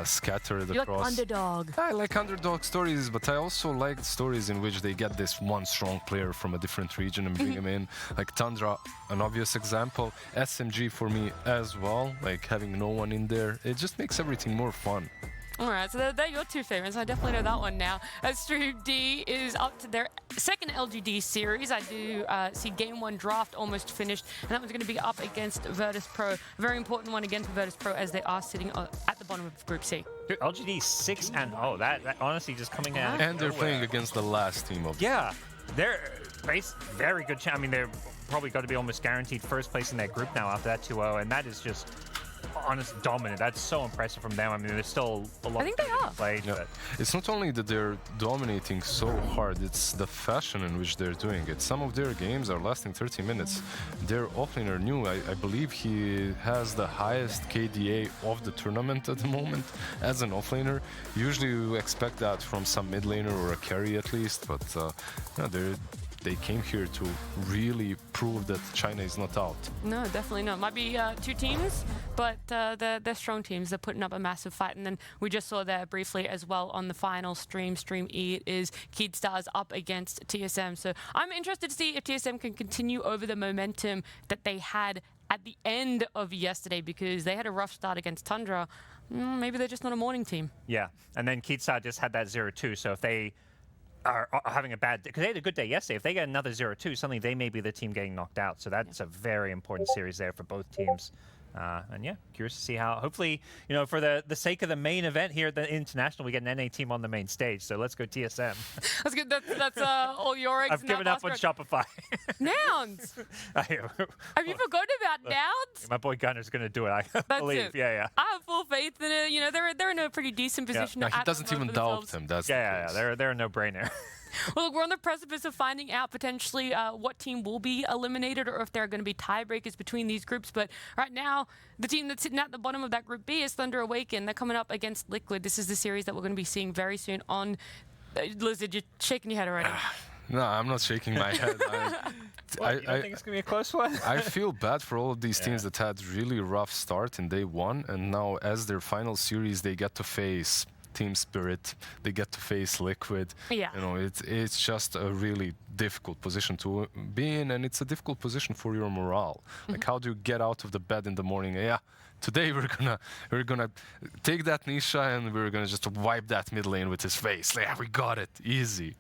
Speaker 18: scattered
Speaker 6: You're
Speaker 18: across.
Speaker 6: like underdog.
Speaker 18: I like underdog stories, but I also like stories in which they get this one strong player from a different region and bring him in. Like Tundra, an obvious example. SMG for me as well, like having no one in there. It just makes everything more fun.
Speaker 6: All right, so they're your 2 favorites. I definitely know that one now. Stream D is up to their second LGD series. I do see Game 1 draft almost finished, and that one's going to be up against Virtus Pro. A very important one against Virtus Pro as they are sitting at the bottom of Group C.
Speaker 16: Dude, LGD 6-0. That honestly just coming out.
Speaker 18: And they're playing against the last team of.
Speaker 16: Yeah, they're very good chance. I mean, they're probably got to be almost guaranteed first place in their group now after that 2-0, and that is just honest dominant. That's so impressive from them. I mean, there's still a lot of play.
Speaker 18: Yeah. It's not only that they're dominating so hard, it's the fashion in which they're doing it. Some of their games are lasting 30 minutes. Their offlaner New, I believe he has the highest KDA of the tournament at the moment as an offlaner. Usually you expect that from some mid laner or a carry at least, but they came here to really prove that China is not out.
Speaker 6: No, definitely not. Might be 2 teams, but they're strong teams. They're putting up a massive fight. And then we just saw there briefly as well on the final stream. Stream E is Keydstars up against TSM. So I'm interested to see if TSM can continue over the momentum that they had at the end of yesterday, because they had a rough start against Tundra. Maybe they're just not a morning team.
Speaker 16: Yeah, and then Keydstars just had that 0-2. So if they are having a bad day, because they had a good day yesterday. If they get another 0-2, suddenly they may be the team getting knocked out. So that's a very important series there for both teams. And yeah, curious to see how, hopefully, you know, for the sake of the main event here at the International, we get an NA team on the main stage. So let's go TSM.
Speaker 6: That's good. That's all your eggs.
Speaker 16: I've given up on Shopify.
Speaker 6: Nouns. Have you forgotten about Nouns?
Speaker 16: My boy Gunner's going to do it, I believe.
Speaker 6: It.
Speaker 16: Yeah.
Speaker 6: I have full faith in it. You know, they're in a pretty decent position.
Speaker 18: Yeah, he doesn't even doubt him. That's
Speaker 16: they're a no-brainer.
Speaker 6: Well, look, we're on the precipice of finding out potentially what team will be eliminated or if there are going to be tiebreakers between these groups. But right now, the team that's sitting at the bottom of that Group B is Thunder Awaken. They're coming up against Liquid. This is the series that we're going to be seeing very soon on... Lizard, you're shaking your head already.
Speaker 18: No, I'm not shaking my head.
Speaker 16: You don't think it's going to be a close one?
Speaker 18: I feel bad for all of these teams that had really rough start in day 1. And now, as their final series, they get to face Team Spirit, they get to face Liquid.
Speaker 6: Yeah.
Speaker 18: You know, it's just a really difficult position to be in, and it's a difficult position for your morale. Like, how do you get out of the bed in the morning? Yeah, today we're gonna take that Nisha and we're gonna just wipe that mid lane with his face. Yeah, we got it, easy.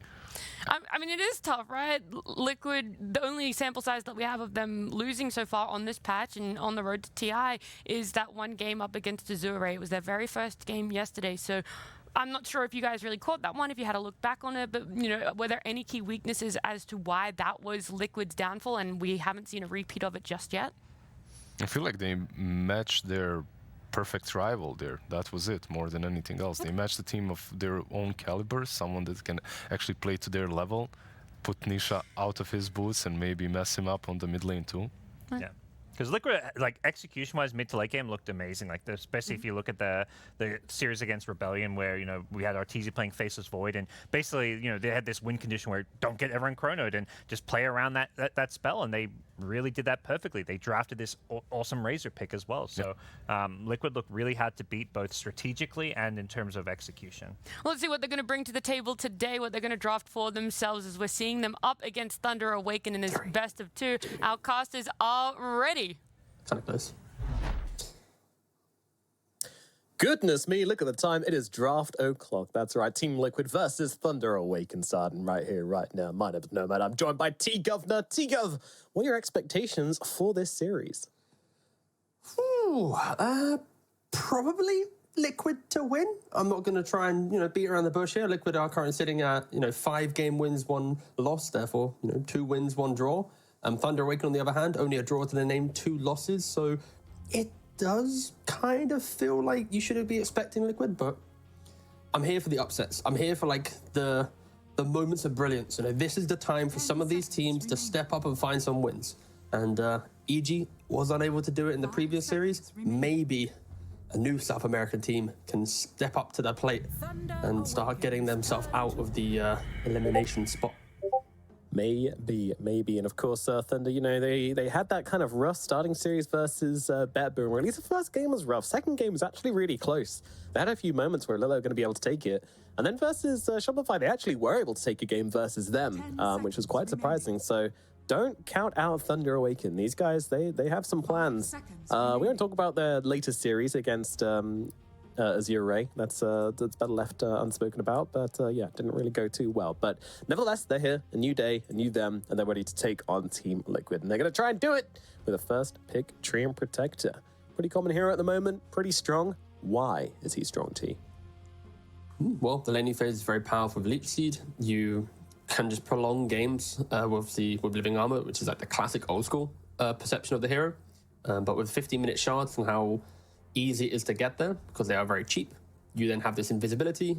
Speaker 6: I mean, it is tough, right? Liquid, the only sample size that we have of them losing so far on this patch and on the road to TI is that one game up against Azure. It was their very first game yesterday. So I'm not sure if you guys really caught that one, if you had a look back on it, but, you know, were there any key weaknesses as to why that was Liquid's downfall and we haven't seen a repeat of it just yet?
Speaker 18: I feel like they matched their perfect rival there. That was it, more than anything else. They matched a team of their own caliber, someone that can actually play to their level, put Nisha out of his boots and maybe mess him up on the mid lane too.
Speaker 16: Yeah. Because Liquid, like, execution-wise, mid to late game looked amazing. Like, especially if you look at the series against Rebellion, where, you know, we had Arteezy playing Faceless Void, and basically, you know, they had this win condition where don't get everyone chronoed and just play around that spell, and they really did that perfectly. They drafted this awesome Razor pick as well. So Liquid looked really hard to beat, both strategically and in terms of execution.
Speaker 6: Well, let's see what they're going to bring to the table today, what they're going to draft for themselves as we're seeing them up against Thunder Awaken in this best of 2. Our casters are ready.
Speaker 20: Kind of close.
Speaker 19: Goodness me, look at the time. It is draft o'clock. That's right. Team Liquid versus Thunder Awaken starting right here, right now. My name is Nomad. I'm joined by T-Governor. T-Gov, what are your expectations for this series?
Speaker 20: Probably Liquid to win. I'm not going to try and, you know, beat around the bush here. Liquid are currently sitting at, you know, 5 game wins, 1 loss. Therefore, you know, 2 wins, 1 draw. Thunder Awaken, on the other hand, only a draw to their name, 2 losses. So it does kind of feel like you shouldn't be expecting Liquid, but I'm here for the upsets. I'm here for, like, the moments of brilliance. You know, this is the time for some of these teams to step up and find some wins. And EG was unable to do it in the previous series. Maybe a new South American team can step up to the plate and start getting themselves out of the elimination spot.
Speaker 19: Maybe. And of course, Thunder, you know, they had that kind of rough starting series versus BetBoom, where at least the first game was rough. Second game was actually really close. They had a few moments where Lilo were going to be able to take it. And then versus Shopify, they actually were able to take a game versus them, which was quite surprising. So don't count out Thunder Awaken. These guys, they have some plans. We won't talk about their latest series against Azure Ray. That's better left unspoken about, but yeah, didn't really go too well. But nevertheless, they're here, a new day, a new them, and they're ready to take on Team Liquid. And they're going to try and do it with a first pick Treant Protector. Pretty common hero at the moment, pretty strong. Why is he strong, T?
Speaker 20: Well, the laning phase is very powerful with Leech Seed. You can just prolong games with Living Armor, which is like the classic old school perception of the hero. But with 15-minute shards and how easy it is to get there, because they are very cheap, you then have this invisibility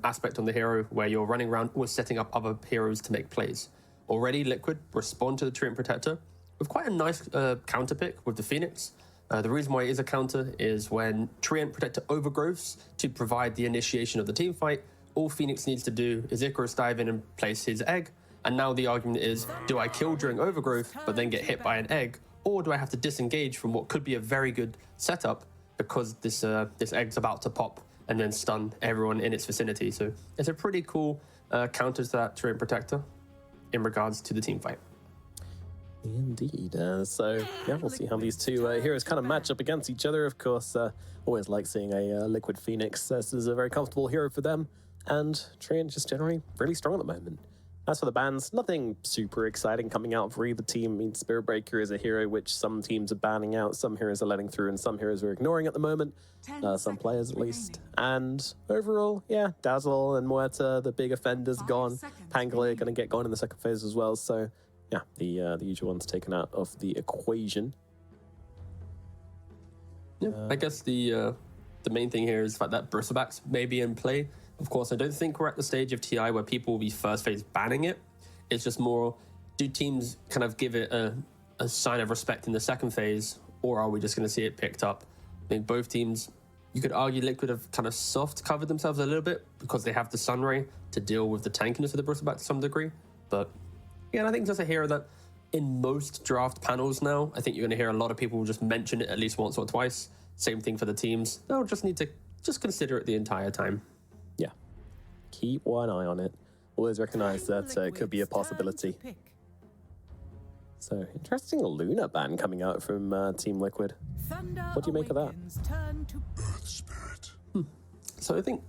Speaker 20: aspect on the hero where you're running around or setting up other heroes to make plays. Already, Liquid respond to the Treant Protector with quite a nice counter pick with the Phoenix. The reason why it is a counter is when Treant Protector overgrowths to provide the initiation of the team fight, all Phoenix needs to do is Icarus dive in and place his egg. And now the argument is, do I kill during overgrowth but then get hit by an egg? Or do I have to disengage from what could be a very good setup because this egg's about to pop and then stun everyone in its vicinity? So it's a pretty cool counter to that Treant Protector in regards to the team fight.
Speaker 19: Indeed. So yeah, we'll see how these two heroes kind of match up against each other. Of course, always like seeing a Liquid Phoenix. This is a very comfortable hero for them. And Treant just generally really strong at the moment. As for the bans, nothing super exciting coming out for either team. I mean, Spirit Breaker is a hero which some teams are banning out, some heroes are letting through, and some heroes are ignoring at the moment. Some players at least. And overall, yeah, Dazzle and Muerta, the big offenders, gone. Pangolier going to get gone in the second phase as well. So yeah, the usual ones taken out of the equation.
Speaker 20: Yeah, I guess the main thing here is the fact that Bristlebacks may be in play. Of course, I don't think we're at the stage of TI where people will be first phase banning it. It's just more, do teams kind of give it a sign of respect in the second phase, or are we just going to see it picked up? I think both teams, you could argue Liquid have kind of soft covered themselves a little bit because they have the Sunray to deal with the tankiness of the Bristleback to some degree. But yeah, and I think that's a hero that in most draft panels now, I think you're going to hear a lot of people just mention it at least once or twice. Same thing for the teams. They'll just need to just consider it the entire time.
Speaker 19: Yeah. Keep one eye on it. Always recognize that it could be a possibility. So, interesting Luna ban coming out from Team Liquid. What do you make of that?
Speaker 20: So I think,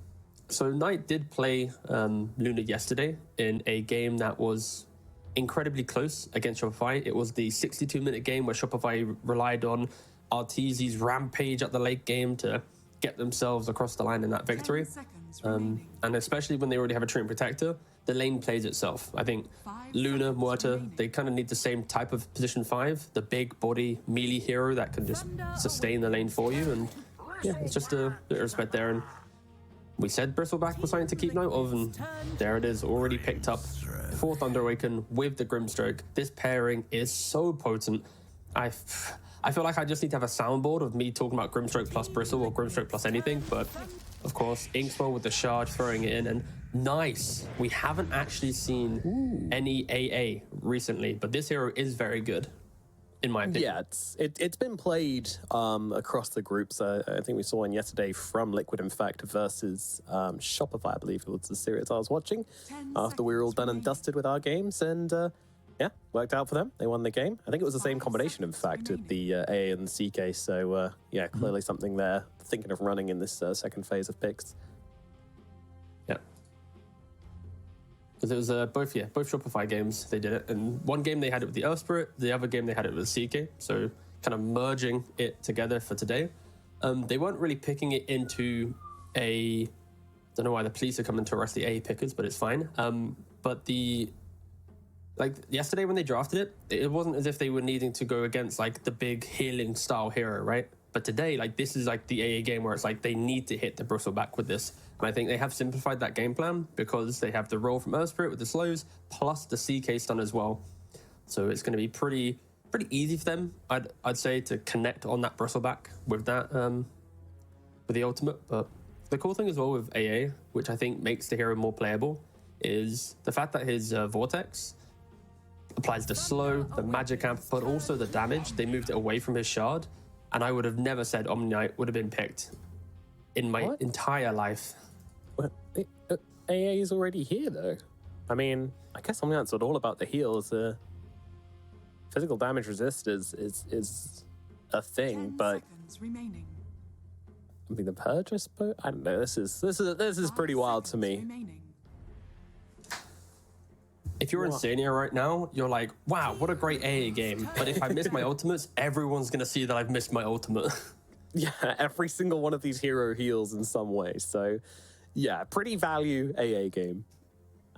Speaker 20: Knight did play Luna yesterday in a game that was incredibly close against Shopify. It was the 62-minute game where Shopify relied on Arteezy's rampage at the late game to get themselves across the line in that victory. And especially when they already have a Treant Protector, the lane plays itself. I think Luna, Muerta, they kind of need the same type of position 5, the big body melee hero that can just sustain the lane for you. And yeah, it's just a bit of respect there. And we said Bristleback was something to keep note of, and there it is, already picked up for Thunder Awaken with the Grimstroke. This pairing is so potent. I feel like I just need to have a soundboard of me talking about Grimstroke plus Bristle or Grimstroke plus anything, but of course, Inkswell with the shard, throwing it in, and nice. We haven't actually seen any AA recently, but this hero is very good, in my opinion.
Speaker 19: Yeah, it's been played across the groups. I think we saw one yesterday from Liquid, in fact, versus Shopify, I believe it was the series I was watching, after we were all done and dusted with our games, and yeah, worked out for them. They won the game. I think it was the same combination, in fact, with the AA and the CK, so yeah, clearly something they're thinking of running in this second phase of picks.
Speaker 20: Yeah. Because it was both Shopify games, they did it. And one game they had it with the Earth Spirit, the other game they had it with the CK, so kind of merging it together for today. They weren't really picking it into a... don't know why the police are coming to arrest the AA pickers, but it's fine. But like yesterday when they drafted it, it wasn't as if they were needing to go against like the big healing style hero, right? But today, like this is like the AA game where it's like they need to hit the Bristleback with this. And I think they have simplified that game plan because they have the roll from Earth Spirit with the slows plus the CK stun as well. So it's going to be pretty easy for them, I'd say, to connect on that Bristleback with that with the ultimate. But the cool thing as well with AA, which I think makes the hero more playable, is the fact that his Vortex applies the slow, the magic amp, but also the damage. They moved it away from his shard, and I would have never said Omni Knight would have been picked in my entire life.
Speaker 7: Well, AA is already here, though. I mean, I guess Omni Knight's all about the heals. Physical damage resist is a thing, but
Speaker 21: remaining.
Speaker 7: I mean the Purge, I suppose. I don't know. This is pretty wild to me.
Speaker 20: If you're Insania right now, you're like, wow, what a great AA game. But if I miss my ultimates, everyone's gonna see that I've missed my ultimate.
Speaker 7: Yeah, every single one of these hero heals in some way. So, yeah, pretty value AA game.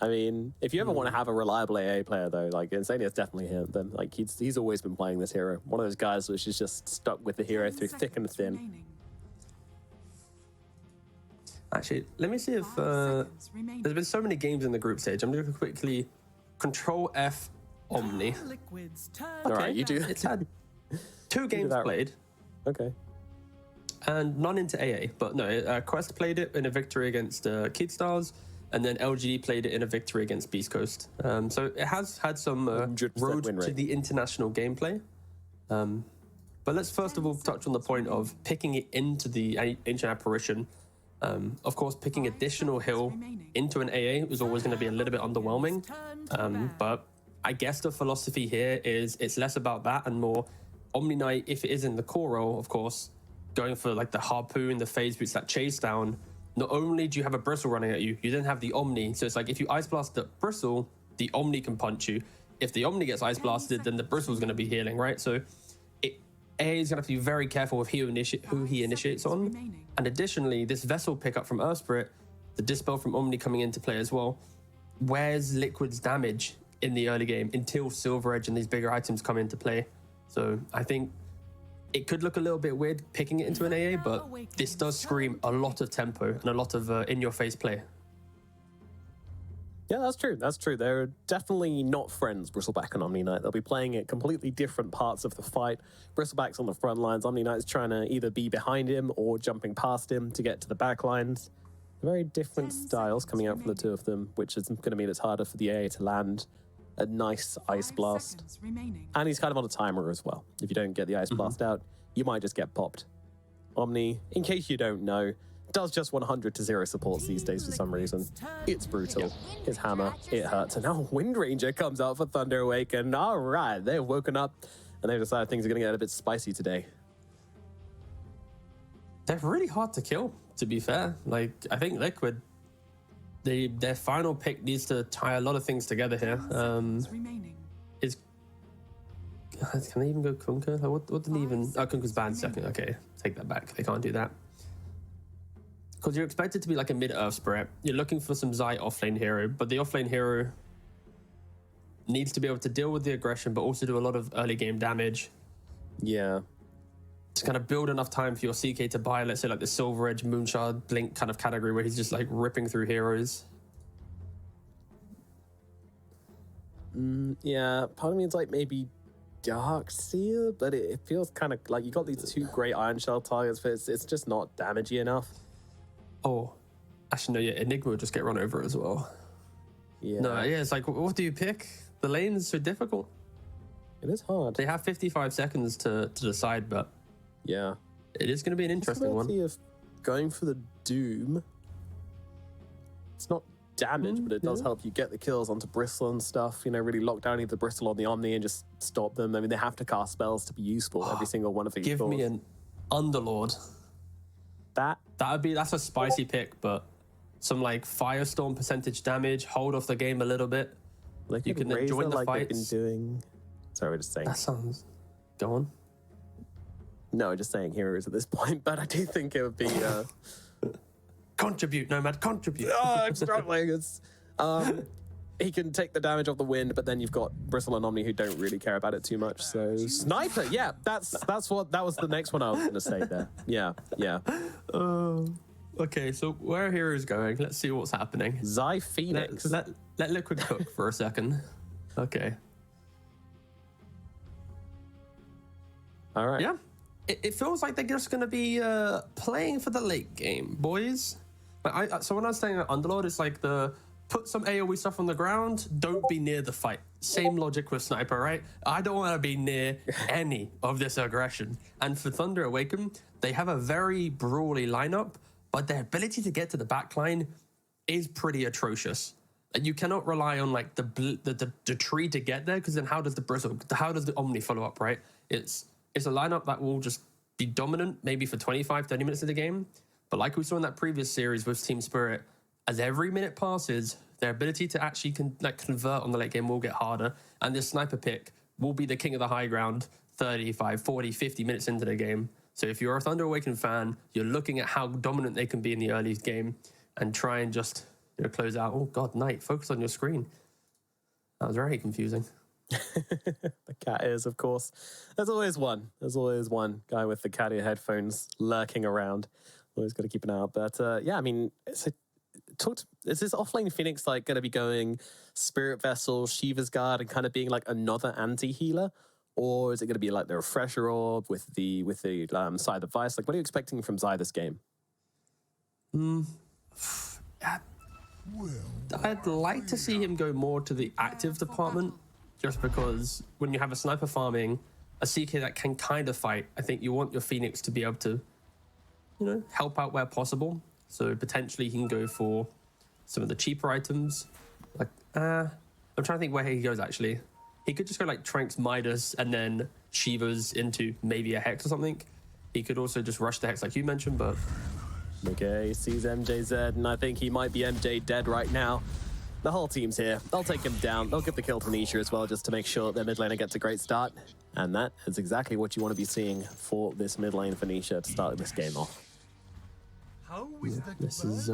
Speaker 7: I mean, if you ever want to have a reliable AA player, though, like Insania's definitely him. Then, like he's always been playing this hero. One of those guys which is just stuck with the hero through thick and thin.
Speaker 20: Actually, let me see if there's been so many games in the group stage. I'm going to quickly Control F Omni.
Speaker 7: All right, you do.
Speaker 20: It's had 2 games played.
Speaker 7: Okay.
Speaker 20: And none into AA, but no, Quest played it in a victory against Kid Stars, and then LGD played it in a victory against Beast Coast. So it has had some road to the international gameplay. But let's first of all touch on the point of picking it into the Ancient Apparition. Of course, picking additional heal into an AA was always going to be a little bit underwhelming. But I guess the philosophy here is it's less about that and more Omni Knight, if it is in the core role, of course, going for like the harpoon, the phase boots, that chase down. Not only do you have a bristle running at you, you then have the Omni. So it's like if you ice blast the bristle, the Omni can punch you. If the Omni gets ice blasted, then the bristle's going to be healing, right? So AA is going to have to be very careful with who he initiates on. And additionally, this vessel pickup from Earth Spirit, the Dispel from Omni coming into play as well, where's Liquid's damage in the early game until Silver Edge and these bigger items come into play? So I think it could look a little bit weird picking it into an AA, but this does scream a lot of tempo and a lot of in-your-face play.
Speaker 7: Yeah, that's true. That's true. They're definitely not friends, Bristleback and Omni Knight. They'll be playing at completely different parts of the fight. Bristleback's on the front lines. Omni Knight's trying to either be behind him or jumping past him to get to the back lines. Very different styles coming out from the two of them, which is going to mean it's harder for the AA to land a nice ice blast. And he's kind of on a timer as well. If you don't get the ice blast out, you might just get popped. Omni, in case you don't know, does just 100-0 supports these days for some reason. It's brutal. His hammer, it hurts. And now Wind Ranger comes out for Thunder Awaken. All right, they've woken up and they've decided things are going to get a bit spicy today.
Speaker 20: They're really hard to kill, to be fair. Like, I think Liquid, their final pick needs to tie a lot of things together here. Can they even go Kunkka? Like, what did they even... Oh, Kunkka's banned second. Okay, take that back. They can't do that. Because you're expected to be like a mid-Earth Spirit. You're looking for some Zai offlane hero, but the offlane hero needs to be able to deal with the aggression, but also do a lot of early game damage.
Speaker 7: Yeah.
Speaker 20: To kind of build enough time for your CK to buy, let's say, like the Silver Edge, Moonshard, Blink kind of category where he's just like ripping through heroes.
Speaker 7: Yeah, part of me is like maybe Dark Seal, but it feels kind of like you got these 2 great Iron Shell targets, but it's just not damagey enough.
Speaker 20: Oh, actually, no, yeah, Enigma would just get run over as well.
Speaker 7: Yeah.
Speaker 20: No, yeah, it's like, what do you pick? The lane is so difficult.
Speaker 7: It is hard.
Speaker 20: They have 55 seconds to decide, but
Speaker 7: yeah,
Speaker 20: it is going to be an interesting one.
Speaker 7: Of going for the Doom. It's not damage, but it does help you get the kills onto Bristle and stuff. You know, really lock down either Bristle or the Omni and just stop them. I mean, they have to cast spells to be useful. Every single one of these.
Speaker 20: Give me an Underlord. That's a spicy pick, but some like Firestorm percentage damage, hold off the game a little bit.
Speaker 7: Like
Speaker 20: you can then join the fights.
Speaker 7: Doing. Sorry, we're just saying.
Speaker 20: That sounds. Go on.
Speaker 7: No, just saying heroes at this point, but I do think it would be.
Speaker 20: Contribute, Nomad, contribute.
Speaker 7: Oh, I'm struggling. He can take the damage off the wind, but then you've got Bristle and Omni who don't really care about it too much. So Sniper, yeah, that was the next one I was going to say there. Yeah.
Speaker 20: Okay, so where are heroes going? Let's see what's happening.
Speaker 7: Zai Phoenix.
Speaker 20: Let Liquid cook for a second. Okay.
Speaker 7: All right.
Speaker 20: Yeah. it feels like they're just going to be playing for the late game, boys. But so when I was saying Underlord, it's like put some AoE stuff on the ground, don't be near the fight. Same logic with Sniper, right? I don't want to be near any of this aggression. And for Thunder Awaken, they have a very brawly lineup, but their ability to get to the backline is pretty atrocious. And you cannot rely on like the tree to get there, because then how does the Omni follow up, right? It's a lineup that will just be dominant maybe for 25, 30 minutes of the game. But like we saw in that previous series with Team Spirit, as every minute passes, their ability to actually convert on the late game will get harder. And this sniper pick will be the king of the high ground 35, 40, 50 minutes into the game. So if you're a Thunder Awaken fan, you're looking at how dominant they can be in the early game and try and just close out. Oh God, Knight, focus on your screen. That was very confusing.
Speaker 7: The cat ears, of course. There's always one guy with the cat ear headphones lurking around. Always got to keep an eye out. But yeah, I mean, is this offlane Phoenix like going to be going Spirit Vessel, Shiva's Guard, and kind of being like another anti-healer? Or is it going to be like the Refresher Orb with the Scythe of Vice? Like, what are you expecting from Zai this game?
Speaker 20: I'd like to see him go more to the active department, just because when you have a sniper farming, a CK that can kind of fight, I think you want your Phoenix to be able to, help out where possible. So potentially he can go for some of the cheaper items. Like, I'm trying to think where he goes actually. He could just go like Tranks, Midas, and then Shiva's into maybe a Hex or something. He could also just rush the Hex like you mentioned, but...
Speaker 7: Okay, sees MJZ, and I think he might be MJ dead right now. The whole team's here. They'll take him down. They'll give the kill to Nisha as well, just to make sure their mid laner gets a great start. And that is exactly what you want to be seeing for this mid lane for Nisha to start this game off.
Speaker 20: This is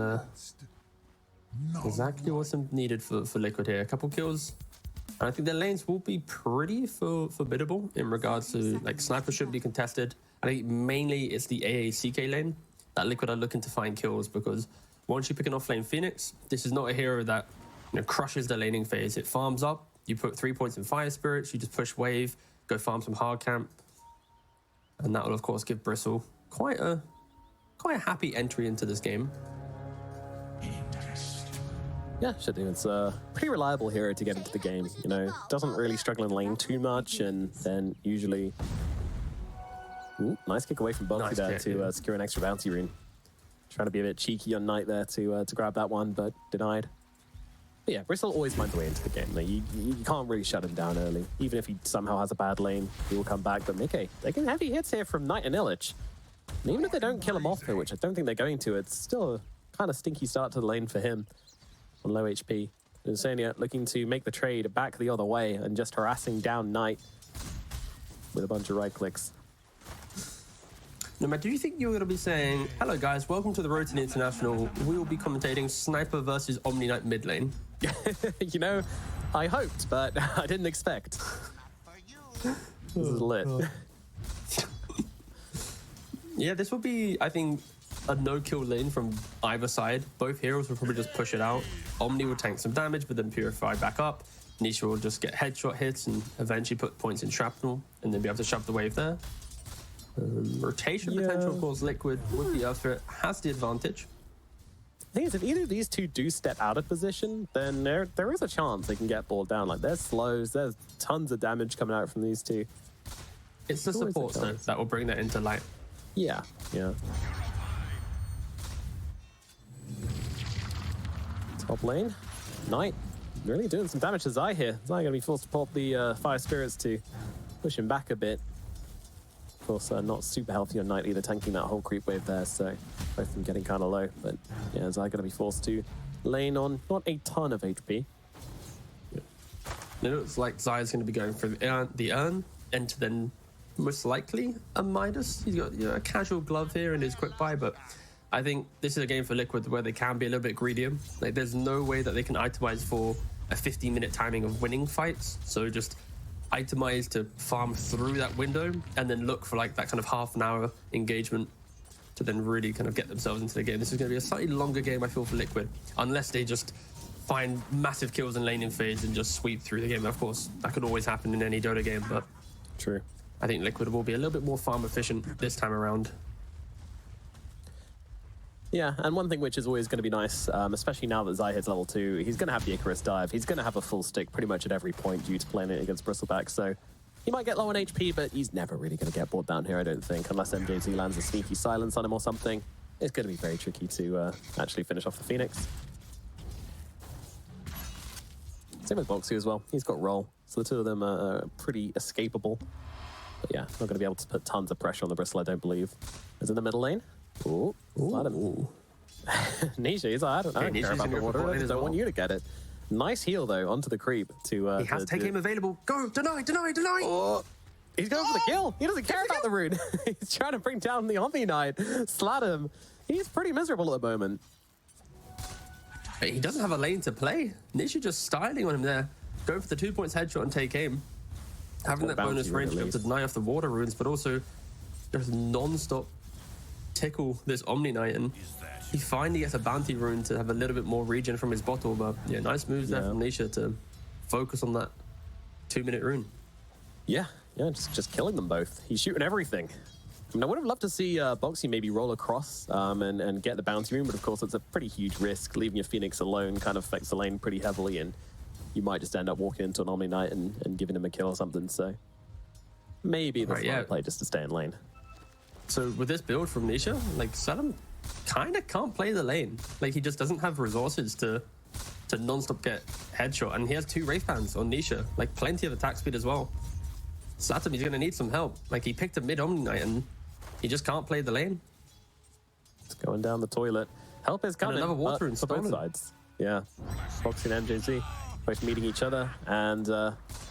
Speaker 20: exactly what's needed for Liquid here. A couple kills. And I think their lanes will be pretty formidable in regards to, like, Sniper should be contested. I think mainly it's the AACK lane that Liquid are looking to find kills, because once you pick an offlane Phoenix, this is not a hero that crushes the laning phase. It farms up, you put 3 points in Fire Spirits, you just push wave, go farm some hard camp. And that will of course give Bristle quite a happy entry into this game.
Speaker 7: Yeah, I think it's a pretty reliable hero to get into the game. Doesn't really struggle in lane too much, and then usually... Ooh, nice kick away from Bounty there to secure an extra bounty rune. Trying to be a bit cheeky on Knight there to grab that one, but denied. But yeah, Bristle always finds a way into the game. Like, you can't really shut him down early. Even if he somehow has a bad lane, he will come back. But Nikkei, they can heavy hits here from Knight and Illich. And even if they don't kill him off here, which I don't think they're going to, it's still a kind of stinky start to the lane for him on low HP. Insania looking to make the trade back the other way and just harassing down Knight with a bunch of right clicks.
Speaker 20: Nomad, do you think you're going to be saying, hello guys, welcome to the Road to International. We will be commentating Sniper versus Omni Knight mid lane?
Speaker 7: I hoped, but I didn't expect. This is lit.
Speaker 20: Yeah, this will be, I think, a no-kill lane from either side. Both heroes will probably just push it out. Omni will tank some damage, but then purify back up. Nisha will just get headshot hits and eventually put points in shrapnel, and then be able to shove the wave there. Rotation potential, of course, Liquid with the Earthfit has the advantage.
Speaker 7: The thing is, if either of these two do step out of position, then there is a chance they can get balled down. Like, there's slows, there's tons of damage coming out from these two.
Speaker 20: It's the support though that will bring that into light.
Speaker 7: Yeah. Top lane, Knight really doing some damage to Zai here. Zai gonna be forced to pop the Fire Spirits to push him back a bit. Of course, not super healthy on Knight either, tanking that whole creep wave there, so both of them getting kind of low. But yeah, Zai gonna be forced to lane on not a ton of HP.
Speaker 20: It looks like Zai's going to be going for the urn, and then most likely a Midas. He's got a casual glove here and his quick buy, but I think this is a game for Liquid where they can be a little bit greedier. Like, there's no way that they can itemize for a 15-minute timing of winning fights, so just itemize to farm through that window and then look for like that kind of half an hour engagement to then really kind of get themselves into the game. This is going to be a slightly longer game, I feel, for Liquid, unless they just find massive kills in laning phase and just sweep through the game. Of course, that could always happen in any Dota game, but...
Speaker 7: True.
Speaker 20: I think Liquid will be a little bit more farm efficient this time around.
Speaker 19: Yeah, and one thing which is always going to be nice, especially now that Zai hits level 2, he's going to have the Icarus dive. He's going to have a full stick pretty much at every point due to playing it against Bristleback, so he might get low on HP, but he's never really going to get brought down here, I don't think, unless MJZ lands a sneaky silence on him or something. It's going to be very tricky to actually finish off the Phoenix. Same with Boxy as well. He's got roll, so the two of them are pretty escapable. But yeah, not going to be able to put tons of pressure on the Bristle, I don't believe. Is in the middle lane. Ooh, ooh. Nisha, he's like, I don't care about the water. I just don't want you to get it. Nice heal, though, onto the creep to...
Speaker 20: he has to take him available. Go! Deny!
Speaker 19: Oh, he's going for the kill. He doesn't care about the rune. He's trying to bring down the Omni Knight. Slat him. He's pretty miserable at the moment.
Speaker 20: He doesn't have a lane to play. Nisha just styling on him there. Go for the 2 points headshot and take aim. Having that bonus range to be able to deny off the water runes, but also just non-stop tickle this Omni Knight, and he finally gets a bounty rune to have a little bit more regen from his bottle. But yeah, nice moves there from Nisha to focus on that 2-minute rune.
Speaker 19: Yeah, just killing them both. He's shooting everything. I mean, I would have loved to see Boxy maybe roll across and get the bounty rune, but of course it's a pretty huge risk. Leaving your Phoenix alone kind of affects the lane pretty heavily, and you might just end up walking into an Omni Knight and giving him a kill or something. So maybe the smart play just to stay in lane.
Speaker 20: So with this build from Nisha, like Saddam kind of can't play the lane. Like he just doesn't have resources to non-stop get headshot, and he has 2 Wraith Bands on Nisha, like plenty of attack speed as well. Saddam, he's going to need some help. Like he picked a mid Omni Knight and he just can't play the lane.
Speaker 19: It's going down the toilet. Help is coming.
Speaker 20: And another water rune
Speaker 19: for both sides. Yeah, Foxy and MJZ both meeting each other, and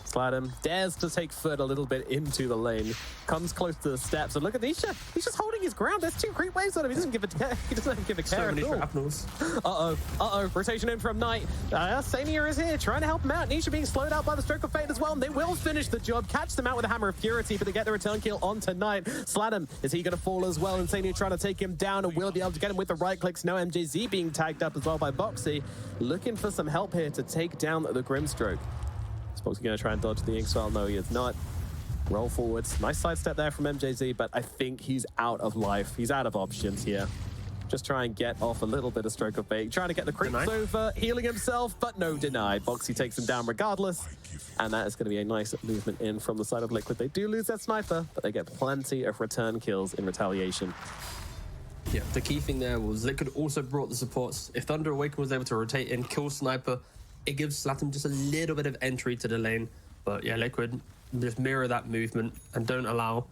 Speaker 19: Sladham dares to take foot a little bit into the lane, comes close to the steps, and look at Nisha. He's just holding his ground. There's 2 creep waves on him. He doesn't give a care. He doesn't give a care at all. Rotation in from Knight. Sania is here, trying to help him out. Nisha being slowed out by the stroke of fate as well, and they will finish the job. Catch them out with a Hammer of Purity, but they get the return kill onto Knight. Sladham, is he going to fall as well? And Sania trying to take him down, and will be able to get him with the right clicks. No, MJZ being tagged up as well by Boxy. Looking for some help here to take down the Grimstroke. Is Boxy going to try and dodge the Inkswell? No, he is not. Roll forwards. Nice sidestep there from MJZ, but I think he's out of life. He's out of options here. Just try and get off a little bit of stroke of fate. Trying to get the creeps over, healing himself, but no, denied. Boxy takes him down regardless, and that is going to be a nice movement in from the side of Liquid. They do lose their sniper, but they get plenty of return kills in retaliation.
Speaker 20: Yeah, the key thing there was Liquid also brought the supports. If Thunder Awaken was able to rotate in, kill Sniper, it gives Slatum just a little bit of entry to the lane. But yeah, Liquid just mirror that movement and don't allow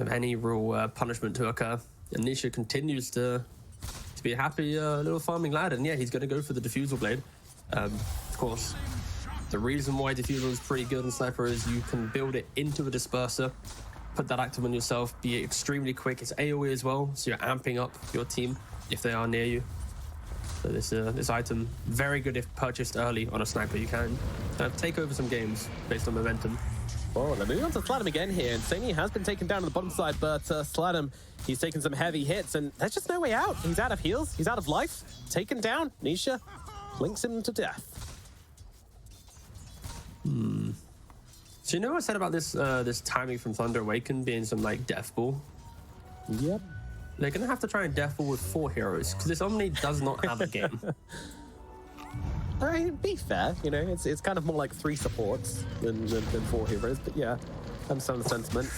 Speaker 20: any real punishment to occur. And Nisha continues to be a happy little farming lad. And yeah, he's going to go for the Diffusal Blade. Of course, the reason why Diffusal is pretty good on Sniper is you can build it into a Disperser, put that active on yourself, be extremely quick. It's AoE as well, so you're amping up your team if they are near you. So this item, very good if purchased early on a Sniper. You can take over some games based on momentum.
Speaker 19: Oh, they're moving on to Sladham again here, and Sani has been taken down to the bottom side, but Sladham, he's taken some heavy hits, and there's just no way out. He's out of heals, he's out of life, taken down. Nisha links him to death.
Speaker 20: So you know what I said about this this timing from Thunder Awaken being some like Death Ball?
Speaker 19: Yep.
Speaker 20: They're gonna have to try and Death Ball with 4 heroes, because this Omni does not have a game.
Speaker 19: I mean, be fair, you know, it's kind of more like 3 supports than 4 heroes, but yeah, I understand the sentiment.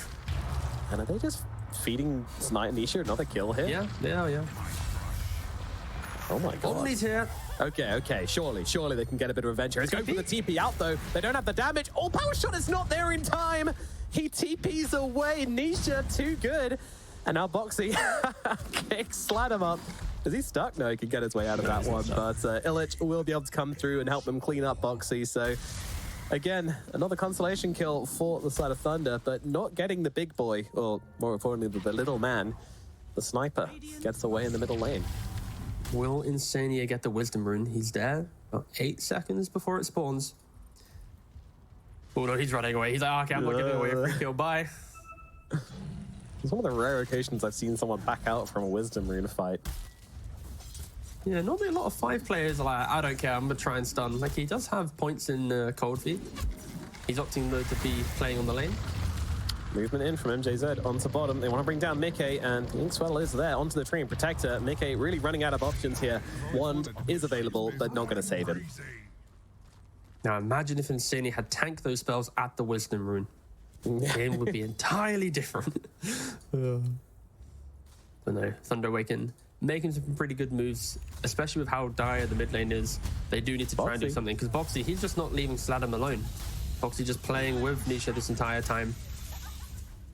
Speaker 19: And are they just feeding Snight and Nisha another kill here?
Speaker 20: Yeah, they are, yeah.
Speaker 19: Oh my god.
Speaker 20: Omni's here.
Speaker 19: Okay, surely they can get a bit of revenge here. He's going for the TP out though. They don't have the damage. Oh, Power Shot is not there in time. He TPs away. Nisha, too good. And now Boxy kicks Sladham up. Is he stuck? No, he can get his way out of that one. But Illich will be able to come through and help them clean up Boxy. So again, another consolation kill for the side of Thunder, but not getting the big boy, or more importantly, the little man. The Sniper gets away in the middle lane.
Speaker 20: Will Insania get the Wisdom Rune? He's there about 8 seconds before it spawns. Oh no, he's running away. He's like, oh, okay, I'm not giving away a free kill. Bye.
Speaker 19: It's one of the rare occasions I've seen someone back out from a Wisdom Rune fight.
Speaker 20: Yeah, normally a lot of 5 players are like, I don't care, I'm gonna try and stun. Like, he does have points in Cold Feet. He's opting though to be playing on the lane.
Speaker 19: Movement in from MJZ onto bottom. They want to bring down Mickey, and Inkswell is there onto the tree and Protector. Mickey really running out of options here. Wand is available, but not going to save him.
Speaker 20: Now imagine if Insane had tanked those spells at the Wisdom Rune. The game would be entirely different. But no, Thunder Awaken making some pretty good moves, especially with how dire the mid lane is. They do need to try and do something, because Boxy, he's just not leaving Sladam alone. Boxy just playing with Nisha this entire time,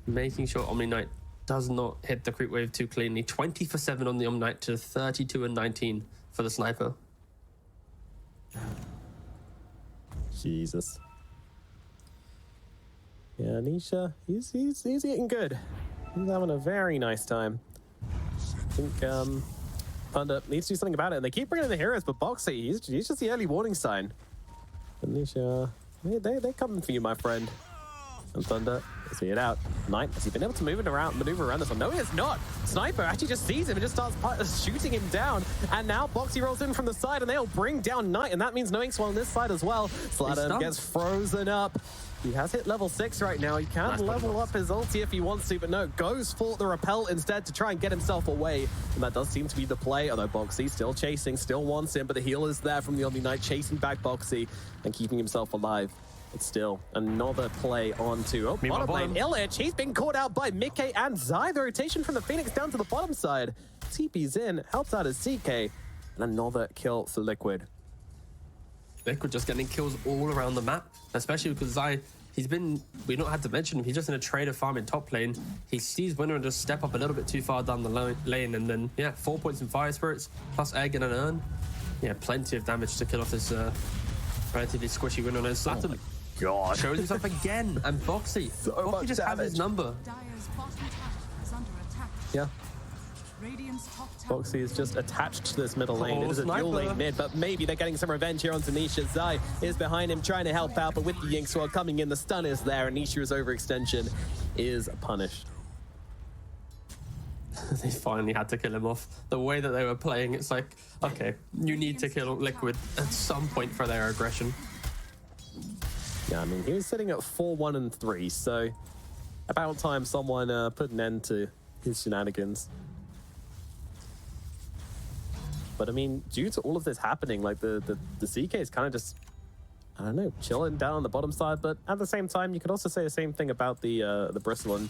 Speaker 20: making sure Omni Knight does not hit the creep wave too cleanly. 20 for 7 on the Omni Knight to 32 and 19 for the sniper.
Speaker 19: Jesus. Yeah, Nisha, he's getting good. He's having a very nice time. I think Thunder needs to do something about it, and they keep bringing in the heroes, but Boxy, he's just the early warning sign. And Nisha, they're coming for you, my friend. And Thunder, let's see it out. Knight, has he been able to maneuver around this one? No, he has not. Sniper actually just sees him and just starts shooting him down. And now Boxy rolls in from the side, and they'll bring down Knight, and that means no Inkswell on this side as well. Sladam gets frozen up. He has hit level 6 right now. He can level up his ulti if he wants to, but no, goes for the repel instead to try and get himself away. And that does seem to be the play, although Boxy still chasing, still wants him, but the heal is there from the Omni Knight, chasing back Boxy and keeping himself alive. It's still another play onto bottom lane. Illich, he's been caught out by Mickey and Zai. The rotation from the Phoenix down to the bottom side. TP's in, helps out his CK, and another kill for Liquid.
Speaker 20: Liquid just getting kills all around the map, especially because Zai, we've not had to mention him, he's just in a trader farm in top lane. He sees Winner and just step up a little bit too far down the lane, and then, yeah, 4 points in Fire Spirits, plus Egg and an Urn. Yeah, plenty of damage to kill off this relatively squishy Winner. And Saturn
Speaker 19: God.
Speaker 20: shows himself again, and Boxy. Boxy just has his number.
Speaker 21: Dire's bottom tower is under attack.
Speaker 19: Yeah.
Speaker 21: Radiant's top tower.
Speaker 19: Boxy is just attached to this middle lane. It is a dual lane mid, but maybe they're getting some revenge here on Tanisha. Zai is behind him trying to help out, but with the Inkswell coming in, the stun is there, and Nisha's overextension is punished.
Speaker 20: They finally had to kill him off. The way that they were playing, it's like, okay, you need to kill Liquid at some point for their aggression.
Speaker 19: Yeah, I mean, he was sitting at 4-1 and 3, so about time someone put an end to his shenanigans. But I mean, due to all of this happening, like the CK is kind of just, I don't know, chilling down on the bottom side. But at the same time, you could also say the same thing about the Bristle. And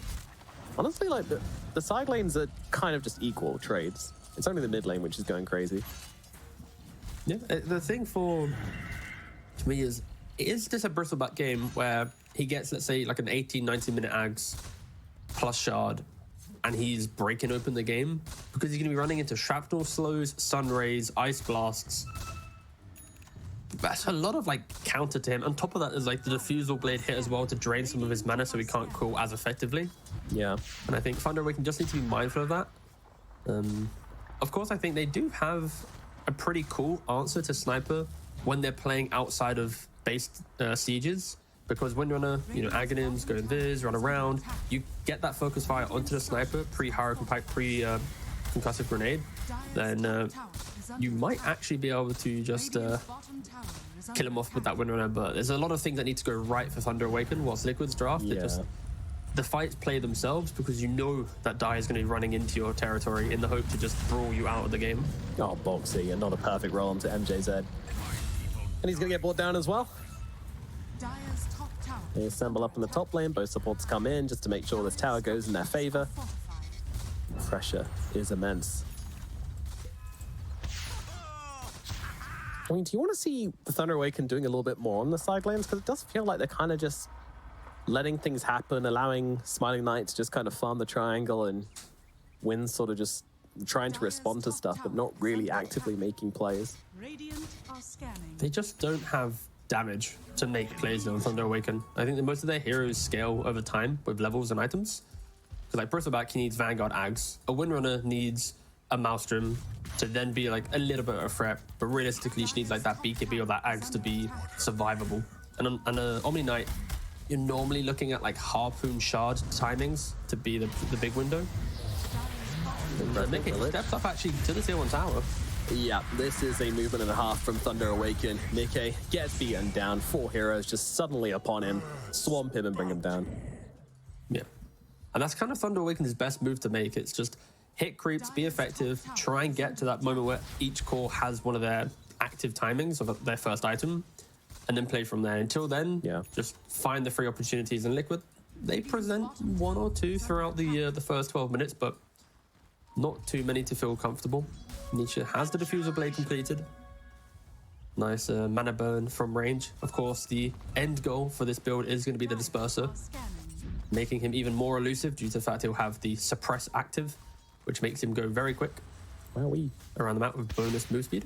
Speaker 19: honestly, like the side lanes are kind of just equal trades. It's only the mid lane which is going crazy.
Speaker 20: Yeah, the thing to me is this a Bristleback game where he gets, let's say, like an 18-19 minute Ags plus Shard, and he's breaking open the game? Because he's going to be running into Shrapnel Slows, Sun Rays, Ice Blasts. That's a lot of like counter to him. On top of that, there's like the Diffusal Blade hit as well to drain some of his mana so he can't cool as effectively.
Speaker 19: Yeah.
Speaker 20: And I think Thunder Awaken just need to be mindful of that. Of course, I think they do have a pretty cool answer to Sniper when they're playing outside of base sieges, because Windrunner, Aghanims, go invis, run around, you get that focus fire onto the Sniper pre-Hurricane Pipe, pre-Concussive Grenade, then you might actually be able to just kill him off with that Windrunner. But there's a lot of things that need to go right for Thunder Awaken whilst Liquid's draft.
Speaker 19: Yeah.
Speaker 20: The fights play themselves because you know that Dai is going to be running into your territory in the hope to just brawl you out of the game.
Speaker 19: Oh, Boxy, and not a perfect roll onto MJZ. And he's going to get brought down as well.
Speaker 21: Dire's top tower.
Speaker 19: They assemble up in the top lane. Both supports come in just to make sure this tower goes in their favor. Pressure is immense. I mean, do you want to see the Thunder Awaken doing a little bit more on the side lanes? Because it does feel like they're kind of just letting things happen, allowing Smiling Knight to just kind of farm the triangle, and Win sort of just trying to respond to stuff, but not really actively making plays.
Speaker 20: They just don't have damage to make plays on Thunder Awaken. I think that most of their heroes scale over time with levels and items. Because like Bristleback, he needs Vanguard Ags. A Windrunner needs a Maelstrom to then be like a little bit of a threat, but realistically she needs like that BKB or that Ags to be survivable. And an Omni Knight, you're normally looking at like Harpoon Shard timings to be the big window. Mickey steps up actually to the tier 1 tower.
Speaker 19: Yeah, this is a movement and a half from Thunder Awaken. Mickey gets beaten down. 4 heroes just suddenly upon him, swamp him and bring him down.
Speaker 20: Yeah, And that's kind of Thunder Awaken's best move to make. It's just hit creeps, be effective, try and get to that moment where each core has one of their active timings of their first item, and then play from there. Until then, just find the free opportunities. And Liquid, they present one or two throughout the first 12 minutes, but not too many to feel comfortable. Nietzsche has the Diffuser Blade completed. Nice mana burn from range. Of course, the end goal for this build is going to be the Disperser, making him even more elusive due to the fact he'll have the Suppress active, which makes him go very quick.
Speaker 7: Wowee.
Speaker 20: Around the map with bonus move speed.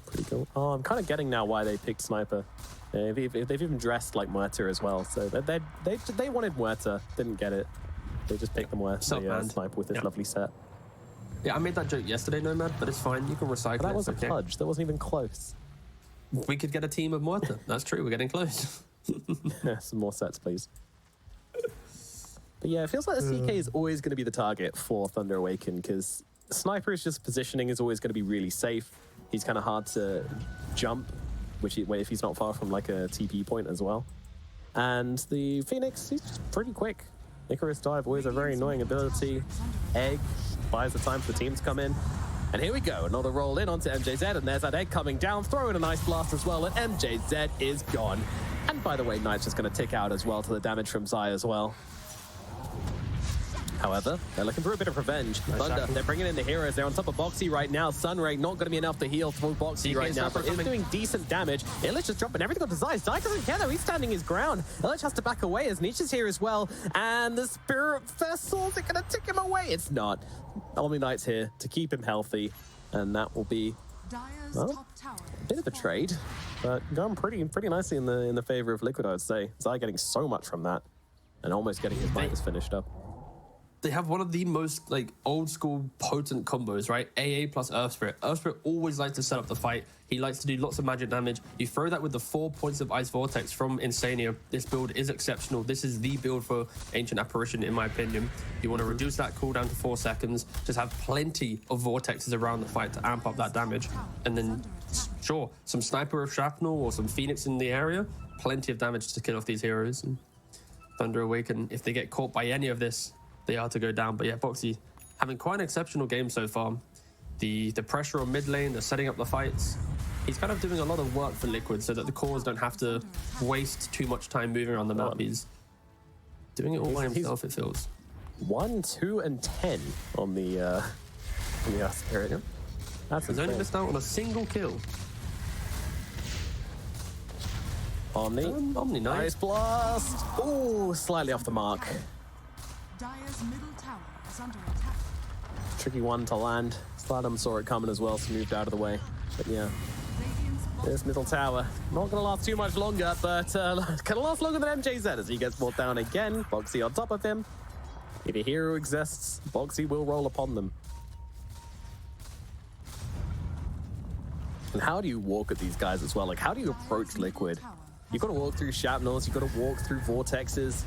Speaker 7: Pretty cool. Oh, I'm kind of getting now why they picked Sniper. They've even dressed like Muerta as well. So they wanted Muerta, didn't get it. They just picked the Muerta Sniper with this lovely set.
Speaker 20: Yeah, I made that joke yesterday, Nomad, but it's fine. You can recycle
Speaker 7: But that
Speaker 20: it.
Speaker 7: was a
Speaker 20: okay.
Speaker 7: pudge. That wasn't even close.
Speaker 20: We could get a team of Muerta. That's true. We're getting close.
Speaker 7: Some more sets, please. But yeah, it feels like the CK is always going to be the target for Thunder Awaken, because Sniper's just positioning is always going to be really safe. He's kind of hard to jump, if he's not far from like a TP point as well. And the Phoenix, he's just pretty quick. Icarus Dive, always a very annoying ability. Egg buys the time for the team to come in. And here we go, another roll in onto MJZ, and there's that egg coming down, throwing a nice blast as well, and MJZ is gone. And by the way, Knight's just going to tick out as well to the damage from Zai as well. However, they're looking for a bit of revenge. Thunder, they're bringing in the heroes. They're on top of Boxy right now. Sunray not going to be enough to heal through Boxy right now, but is doing decent damage. Illich just dropping everything on Zai. Zai doesn't care though. He's standing his ground. Illich has to back away as Nietzsche's here as well. And the Spirit Vessel, is it going to tick him away? It's not. Omni Knight's here to keep him healthy. And that will be, well, a bit of a trade. But going pretty nicely in the favor of Liquid, I would say. Zai getting so much from that. And almost getting his minus finished up.
Speaker 20: They have one of the most like old school potent combos, right? AA plus Earth Spirit. Earth Spirit always likes to set up the fight. He likes to do lots of magic damage. You throw that with the 4 points of Ice Vortex from Insania. This build is exceptional. This is the build for Ancient Apparition, in my opinion. You want to reduce that cooldown to 4 seconds. Just have plenty of vortexes around the fight to amp up that damage. And then, sure, some Sniper of Shrapnel or some Phoenix in the area. Plenty of damage to kill off these heroes. And Thunder Awaken, if they get caught by any of this, they are to go down. But yeah, Boxy having quite an exceptional game so far. The pressure on mid lane, the setting up the fights. He's kind of doing a lot of work for Liquid so that the cores don't have to waste too much time moving around the map. He's doing it all by himself, it feels.
Speaker 7: 1, 2, and 10 on the Earth Spirit.
Speaker 20: He's only missed out on a single kill.
Speaker 7: Omni, nice blast. Ooh, slightly off the mark.
Speaker 21: Dire's middle tower is under attack.
Speaker 7: Tricky one to land. Sladum saw it coming as well, so moved out of the way. But yeah, this middle tower, not going to last too much longer, but going to last longer than MJZ as he gets brought down again. Boxy on top of him. If a hero exists, Boxy will roll upon them. And how do you walk at these guys as well? Like, how do you approach Liquid? You've got to walk through shrapnels, you've got to walk through vortexes.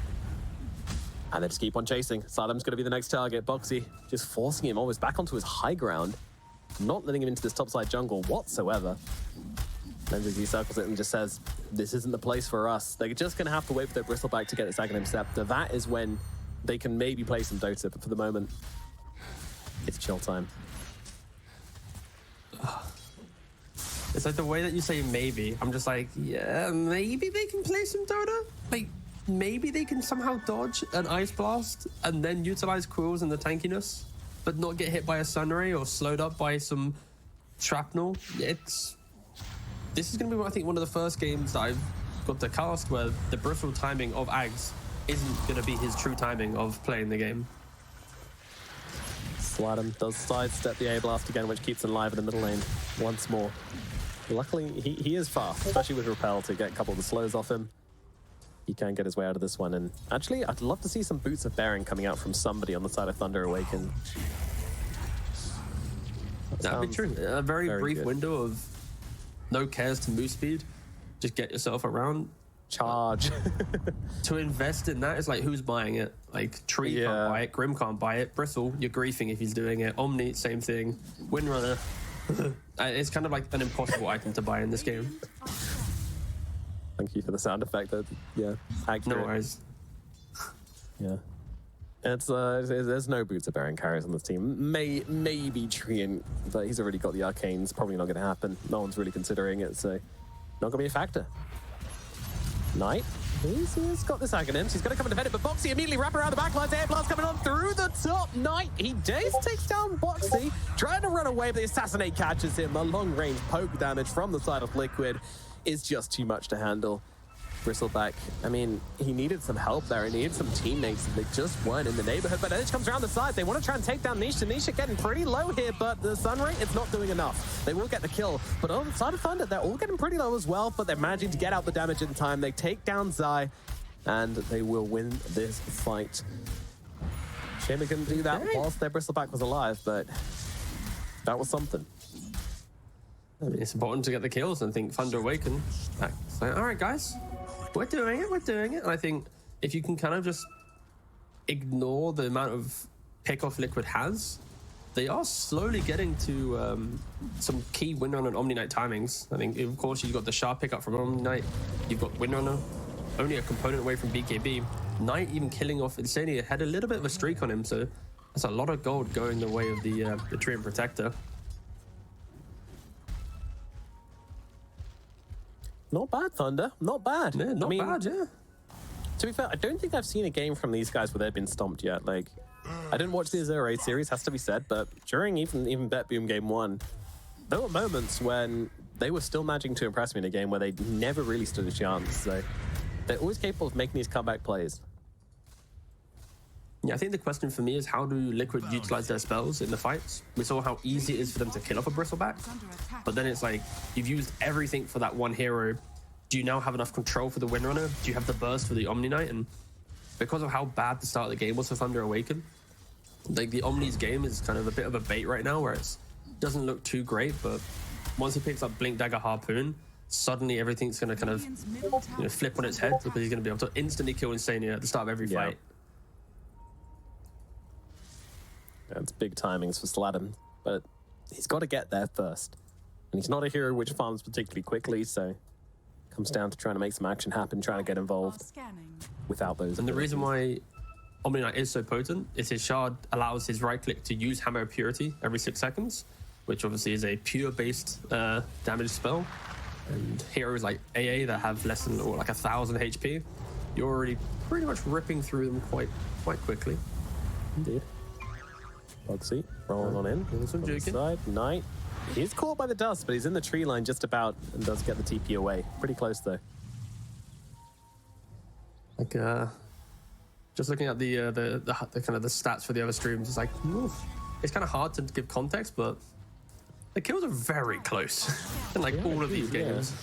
Speaker 7: And they just keep on chasing. Saddam's going to be the next target. Boxy just forcing him almost back onto his high ground. Not letting him into this topside jungle whatsoever. MVG circles it and just says, this isn't the place for us. They're just going to have to wait for their Bristleback to get its Aghanim Scepter. That is when they can maybe play some Dota, but for the moment, it's chill time.
Speaker 20: It's like the way that you say maybe. I'm just like, yeah, maybe they can play some Dota? Like, maybe they can somehow dodge an Ice Blast and then utilize Quills and the tankiness, but not get hit by a Sunray or slowed up by some Shrapnel. This is going to be, I think, one of the first games that I've got to cast where the brittle timing of Ags isn't going to be his true timing of playing the game.
Speaker 7: Sladum does sidestep the A-Blast again, which keeps him alive in the middle lane once more. Luckily, he is fast, especially with Repel, to get a couple of the slows off him. He can get his way out of this one. And actually, I'd love to see some Boots of Bearing coming out from somebody on the side of Thunder Awaken.
Speaker 20: That'd be true. A very brief
Speaker 7: good.
Speaker 20: window of no cares to move speed. Just get yourself around.
Speaker 7: Charge.
Speaker 20: To invest in that is like, who's buying it? Like, Tree can't buy it, Grim can't buy it, Bristle, you're griefing if he's doing it, Omni, same thing, Windrunner. It's kind of like an impossible item to buy in this game.
Speaker 7: Thank you for the sound effect. Yeah, accurate.
Speaker 20: No worries.
Speaker 7: Yeah.
Speaker 19: It's there's no Boots of Baron carries on this team. Maybe Treant, but he's already got the arcanes. Probably not going to happen. No one's really considering it, so not going to be a factor. Knight, he's got this Aghanim. He's going to come and defend it, but Boxy immediately wrap around the backlines. Air blast coming on through the top. Knight, he takes down Boxy, trying to run away, but the Assassinate catches him. The long range poke damage from the side of Liquid is just too much to handle. Bristleback, I mean, he needed some help there. He needed some teammates, and they just weren't in the neighborhood. But Edge comes around the side. They want to try and take down Nisha. Nisha getting pretty low here, but the Sunray, it's not doing enough. They will get the kill. But on the side of Thunder, they're all getting pretty low as well, but they're managing to get out the damage in time. They take down Zai, and they will win this fight. Shame they couldn't do that whilst their Bristleback was alive, but that was something.
Speaker 20: I mean, it's important to get the kills, and I think Thunder Awaken. So, all right, guys. We're doing it. And I think if you can kind of just ignore the amount of pickoff Liquid has, they are slowly getting to some key Windrunner and Omni Knight timings. I think, of course, you've got the sharp pickup from Omni Knight. You've got Windrunner, only a component away from BKB. Knight even killing off Insania had a little bit of a streak on him, so that's a lot of gold going the way of the Treant Protector.
Speaker 19: Not bad, Thunder. Not bad.
Speaker 20: Yeah, not bad, yeah.
Speaker 19: To be fair, I don't think I've seen a game from these guys where they've been stomped yet. Like, I didn't watch the 0-8 series, has to be said, but during even Bet Boom Game 1, there were moments when they were still managing to impress me in a game where they never really stood a chance. So they're always capable of making these comeback plays.
Speaker 20: Yeah, I think the question for me is how do Liquid utilize their spells in the fights? We saw how easy it is for them to kill off a Bristleback, but then it's like, you've used everything for that one hero. Do you now have enough control for the Windrunner? Do you have the burst for the Omni Knight? And because of how bad the start of the game was for Thunder Awaken, like the Omni's game is kind of a bit of a bait right now, where it doesn't look too great, but once he picks up Blink Dagger Harpoon, suddenly everything's going to kind of flip on its head, because he's going to be able to instantly kill Insania at the start of every fight.
Speaker 19: That's big timings for Sladden, but he's got to get there first. And he's not a hero which farms particularly quickly, so it comes down to trying to make some action happen, trying to get involved without those.
Speaker 20: And the reason why Omni Knight is so potent is his shard allows his right click to use Hammer of Purity every 6 seconds, which obviously is a pure-based damage spell. And heroes like AA that have less than or like 1,000 HP, you're already pretty much ripping through them quite quickly.
Speaker 19: Indeed. Boxy rolling on in.
Speaker 20: Some juking.
Speaker 19: Side. Knight. He's caught by the dust, but he's in the tree line just about and does get the TP away. Pretty close though.
Speaker 20: Like just looking at the kind of the stats for the other streams, it's like it's kind of hard to give context, but the kills are very close in like all of these games.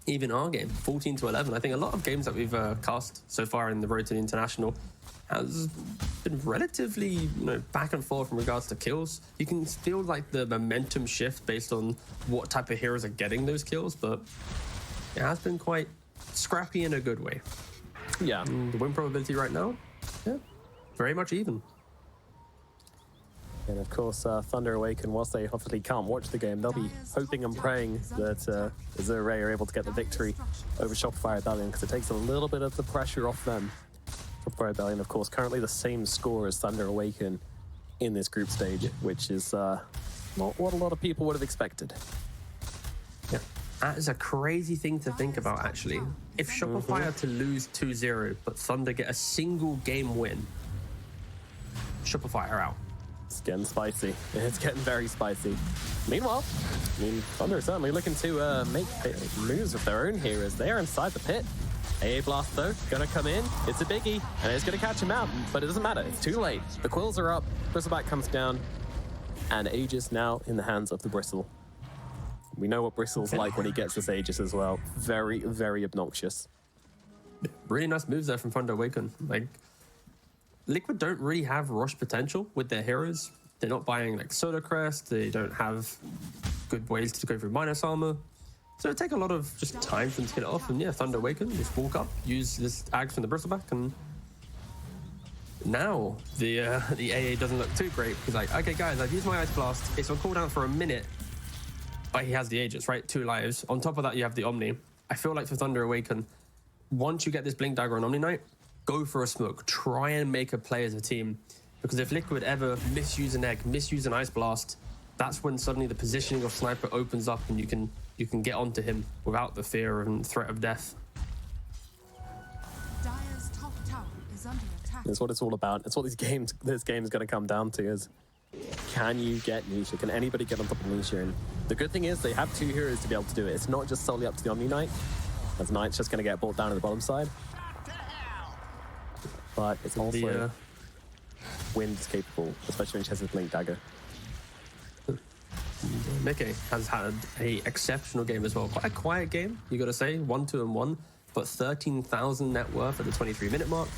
Speaker 20: Even our game, 14-11. I think a lot of games that we've cast so far in the Road to the International has been relatively, back and forth in regards to kills. You can feel like the momentum shift based on what type of heroes are getting those kills, but it has been quite scrappy in a good way.
Speaker 19: Yeah.
Speaker 20: And the win probability right now, yeah, very much even.
Speaker 19: And of course, Thunder Awaken, whilst they obviously can't watch the game, they'll be hoping and praying that Zero-Ray are able to get the victory over Shopify Rebellion, because it takes a little bit of the pressure off them. Shopify Rebellion, of course, currently the same score as Thunder Awaken in this group stage, which is not what a lot of people would have expected.
Speaker 20: Yeah, that is a crazy thing to think about, actually. If Shopify are to lose 2-0, but Thunder get a single game win, Shopify are out.
Speaker 19: It's getting spicy. It's getting very spicy. Meanwhile, Thunder is certainly looking to make moves of their own here as they are inside the pit. AA Blast, though, gonna come in. It's a biggie, and it's gonna catch him out, but it doesn't matter. It's too late. The quills are up, Bristleback comes down, and Aegis now in the hands of the Bristle. We know what Bristle's like when he gets this Aegis as well. Very, very obnoxious.
Speaker 20: Really nice moves there from Thunder Awaken. Like, Liquid don't really have rush potential with their heroes. They're not buying like Solar Crest. They don't have good ways to go through minus armor. So it take a lot of just time for them to get it off. And yeah, Thunder Awaken, just walk up, use this Ags from the Bristleback, and now the AA doesn't look too great. He's like, okay guys, I've used my Ice Blast. It's on cooldown for a minute, but he has the Aegis, right? 2 lives. On top of that, you have the Omni. I feel like for Thunder Awaken, once you get this Blink Dagger on Omni Knight, go for a smoke. Try and make a play as a team. Because if Liquid ever misuse an egg, misuse an Ice Blast, that's when suddenly the positioning of Sniper opens up and you can get onto him without the fear and threat of death.
Speaker 21: Dire's top tower is under attack.
Speaker 7: That's what it's all about. It's what this game is going to come down to is, can you get Nisha? Can anybody get on top of Nisha? And the good thing is they have 2 heroes to be able to do it. It's not just solely up to the Omni Knight, as Knight's just going to get brought down to the bottom side. But it's also Wind's capable, especially when she has his Blink Dagger.
Speaker 20: Mickey has had a exceptional game as well. Quite a quiet game, you got to say. 1-2-1, but 13,000 net worth at the 23-minute mark.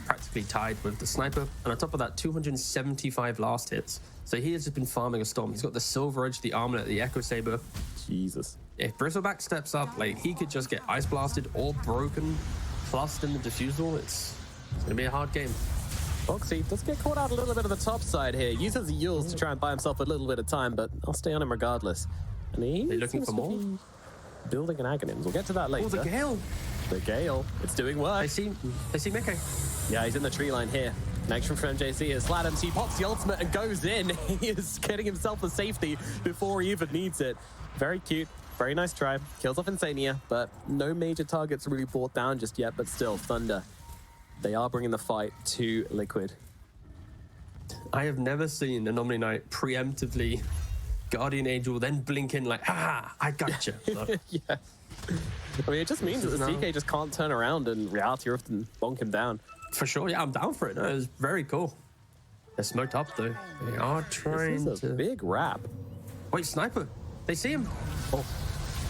Speaker 20: Practically tied with the Sniper. And on top of that, 275 last hits. So he has just been farming a storm. He's got the Silver Edge, the Armlet, the Echo Saber.
Speaker 7: Jesus.
Speaker 20: If Bristleback steps up, like, he could just get Ice Blasted or broken, plus in the Diffusal. It's going to be a hard game.
Speaker 7: Boxy does get caught out a little bit of the top side here. Uses the Yules to try and buy himself a little bit of time, but I'll stay on him regardless. And he's
Speaker 20: looking for more?
Speaker 7: Building an Aghanim's. We'll get to that later.
Speaker 20: Oh, the Gale.
Speaker 7: The Gale. It's doing work.
Speaker 20: They see Mickey.
Speaker 7: Yeah, he's in the tree line here. Connection from MJC is Sladams. He pops the ultimate and goes in. He is getting himself a safety before he even needs it. Very cute. Very nice try. Kills off Insania, but no major targets really brought down just yet, but still, Thunder. They are bringing the fight to Liquid.
Speaker 20: I have never seen an Omni Knight preemptively Guardian Angel, then blink in like, ah, I gotcha.
Speaker 7: Yeah. I mean, it just means that the CK just can't turn around and Reality Rift and bonk him down.
Speaker 20: For sure, yeah, I'm down for it. No, it's very cool. They're smoked up though. They are trying
Speaker 7: this is a big wrap.
Speaker 20: Wait, Sniper. They see him.
Speaker 7: Oh,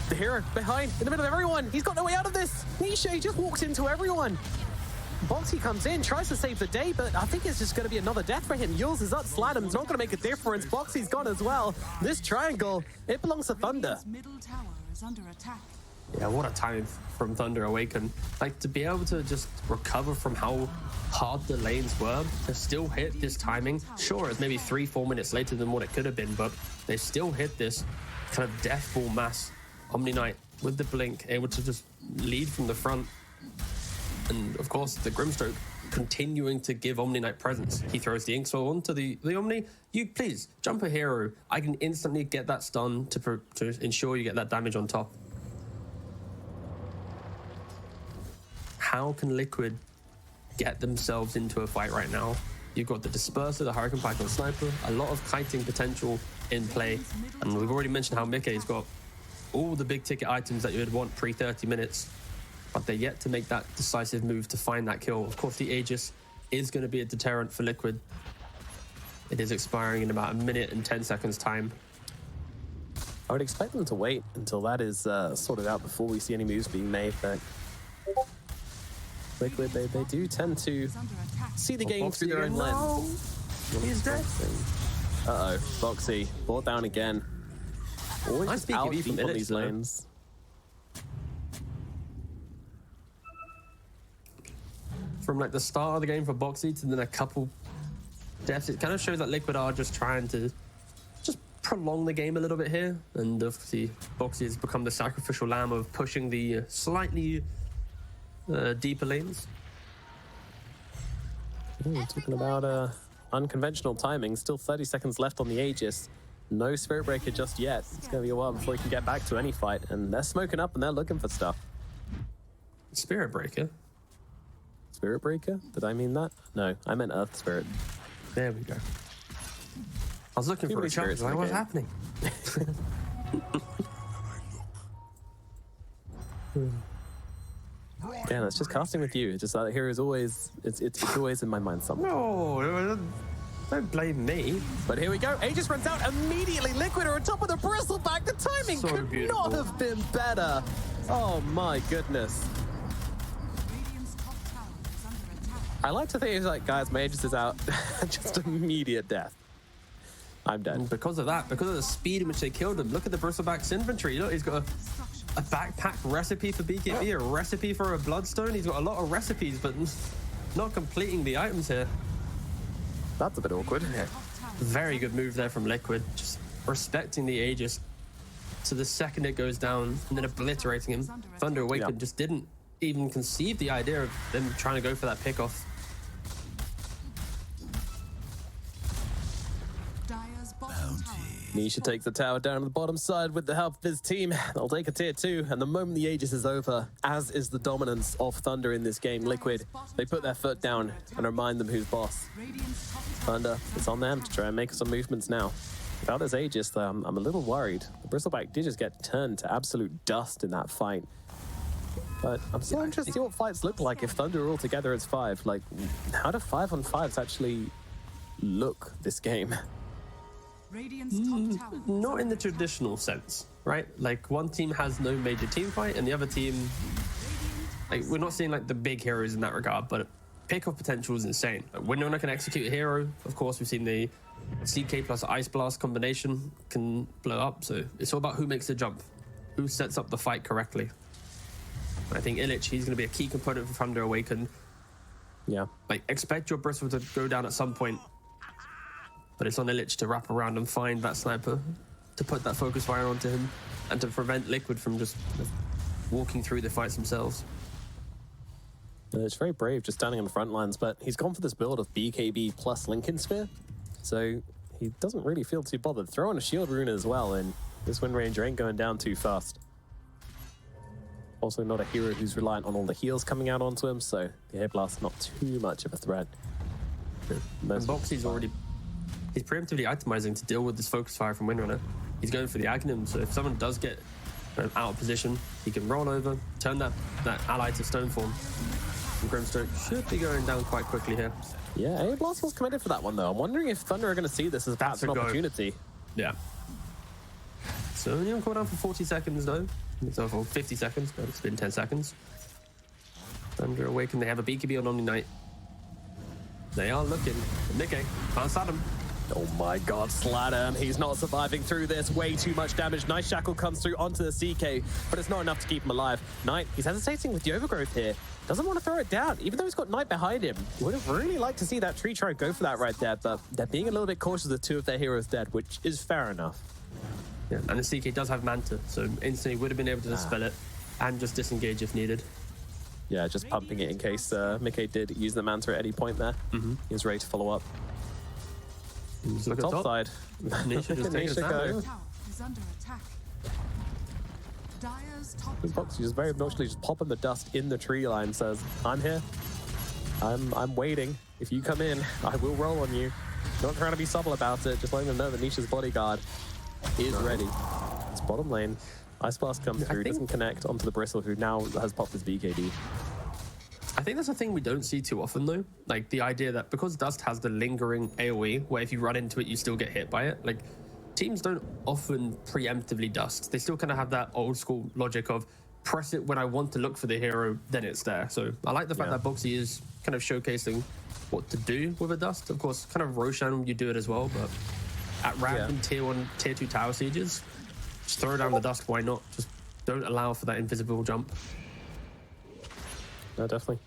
Speaker 7: the hero behind, in the middle of everyone. He's got no way out of this. Nisha just walks into everyone. Boxy comes in, tries to save the day, but I think it's just going to be another death for him. Yules is up, Sladam's not going to make a difference. Boxy's gone as well. This triangle, it belongs to Thunder.
Speaker 21: Middle tower is under attack.
Speaker 20: Yeah, what a time from Thunder Awaken. Like, to be able to just recover from how hard the lanes were, to still hit this timing. Sure, it's maybe 3-4 minutes later than what it could have been, but they still hit this kind of death ball mass. Omni Knight with the blink, able to just lead from the front. And of course, the Grimstroke continuing to give Omni Knight presence. He throws the Inkswell onto the Omni. You please jump a hero. I can instantly get that stun to ensure you get that damage on top. How can Liquid get themselves into a fight right now? You've got the Disperser, the Hurricane Pike on Sniper, a lot of kiting potential in play. And we've already mentioned how Mickey's got all the big ticket items that you would want pre-30 minutes. But they're yet to make that decisive move to find that kill. Of course, the Aegis is going to be a deterrent for Liquid. It is expiring in about 1 minute and 10 seconds time.
Speaker 7: I would expect them to wait until that is sorted out before we see any moves being made, but Liquid, they do tend to see the game through their own lens.
Speaker 20: He's dead.
Speaker 7: Uh-oh, Boxy, brought down again. Always
Speaker 20: Nice
Speaker 7: just out
Speaker 20: BKB
Speaker 7: deep
Speaker 20: from
Speaker 7: on these
Speaker 20: Illich,
Speaker 7: lanes.
Speaker 20: From like the start of the game for Boxy to then a couple deaths, it kind of shows that Liquid are just trying to just prolong the game a little bit here. And obviously, Boxy has become the sacrificial lamb of pushing the slightly deeper lanes.
Speaker 7: Talking about unconventional timing, still 30 seconds left on the Aegis. No Spirit Breaker just yet. It's going to be a while before he can get back to any fight. And they're smoking up and they're looking for stuff.
Speaker 20: Spirit Breaker?
Speaker 7: Spirit Breaker? Did I mean that? No, I meant Earth Spirit.
Speaker 20: There we go. I was looking for a chance. Like, what's happening?
Speaker 7: Yeah, that's just casting with you. It's just that here is always, it's always in my mind somewhere.
Speaker 20: No, don't blame me.
Speaker 7: But here we go. Aegis runs out immediately. Liquid are on top of the Bristleback. The timing
Speaker 20: So
Speaker 7: could
Speaker 20: beautiful.
Speaker 7: not have been better. Oh my goodness. I like to think it's like, guys, my Aegis is out. Just immediate death. I'm dead.
Speaker 20: And because of that, because of the speed in which they killed him, look at the Bristleback's inventory. Look, he's got a backpack recipe for BKB, a recipe for a Bloodstone. He's got a lot of recipes, but not completing the items here.
Speaker 7: That's a bit awkward.
Speaker 20: Yeah. Very good move there from Liquid. Just respecting the Aegis to the second it goes down and then obliterating him. Thunder Awakened just didn't even conceive the idea of them trying to go for that pickoff.
Speaker 19: Nisha takes the tower down on the bottom side with the help of his team. They'll take a tier 2, and the moment the Aegis is over, as is the dominance of Thunder in this game, Liquid, they put their foot down and remind them who's boss. Thunder, it's on them to try and make some movements now. Without his Aegis, though, I'm a little worried. The Bristleback did just get turned to absolute dust in that fight. But I'm still interested to see what fights look like if Thunder are all together as 5. Like, how do 5-on-5s actually look this game?
Speaker 20: Not in the traditional sense, right? Like, one team has no major team fight, and the other team, like, we're not seeing like the big heroes in that regard, but pickoff potential is insane. Like, when one can execute a hero, of course, we've seen the CK plus Ice Blast combination can blow up. So it's all about who makes the jump, who sets up the fight correctly. I think Illich, he's going to be a key component for Thunder Awaken.
Speaker 19: Yeah.
Speaker 20: Like, expect your Bristle to go down at some point. But it's on Illich to wrap around and find that sniper, to put that focus fire onto him, and to prevent Liquid from just walking through the fights themselves.
Speaker 19: It's very brave just standing on the front lines, but he's gone for this build of BKB plus Lincoln Sphere, so he doesn't really feel too bothered. Throw in a shield rune as well, and this Wind Ranger ain't going down too fast. Also not a hero who's reliant on all the heals coming out onto him, so the Air Blast's not too much of a threat.
Speaker 20: And Boxy's already... He's preemptively itemizing to deal with this focus fire from Windrunner. He's going for the Aghanim, so if someone does get out of position, he can roll over, turn that ally to stone form. And Grimstroke should be going down quite quickly here.
Speaker 19: Yeah, Air Blast was committed for that one, though. I'm wondering if Thunder are going to see this as perhaps an opportunity.
Speaker 20: Yeah. So only on cooldown for 40 seconds, though. So for 50 seconds, but it's been 10 seconds. Thunder Awaken, they have a BKB on Omni Knight. They are looking. Nikkei, can't start him.
Speaker 19: Oh my god, Slatter, he's not surviving through this. Way too much damage. Nice Shackle comes through onto the CK, but it's not enough to keep him alive. Knight, he's hesitating with the overgrowth here. Doesn't want to throw it down, even though he's got Knight behind him. Would have really liked to see that tree try and go for that right there, but they're being a little bit cautious with 2 of their heroes dead, which is fair enough.
Speaker 20: Yeah, and the CK does have Manta, so instantly would have been able to dispel it and just disengage if needed.
Speaker 19: Yeah, just pumping it in case Mickey did use the Manta at any point there. He was ready to follow up.
Speaker 20: Look at
Speaker 19: top side.
Speaker 20: Nisha just takes
Speaker 19: Nisha go.
Speaker 21: Is under attack. Dire's top
Speaker 19: Boxy just very obnoxiously just popping the dust in the tree line, says, I'm here. I'm waiting. If you come in, I will roll on you. Not trying to be subtle about it, just letting them know that Nisha's bodyguard is ready. It's bottom lane. Ice Blast comes through, doesn't connect onto the Bristle, who now has popped his BKB.
Speaker 20: I think that's a thing we don't see too often, though. Like, the idea that because Dust has the lingering AoE, where if you run into it, you still get hit by it. Like, teams don't often preemptively Dust. They still kind of have that old school logic of press it when I want to look for the hero, then it's there. So I like the fact that Boxy is kind of showcasing what to do with a Dust. Of course, kind of Roshan, you do it as well, but at random tier 1, tier 2 tower sieges, just throw down the Dust, why not? Just don't allow for that invisible jump.
Speaker 19: No, definitely.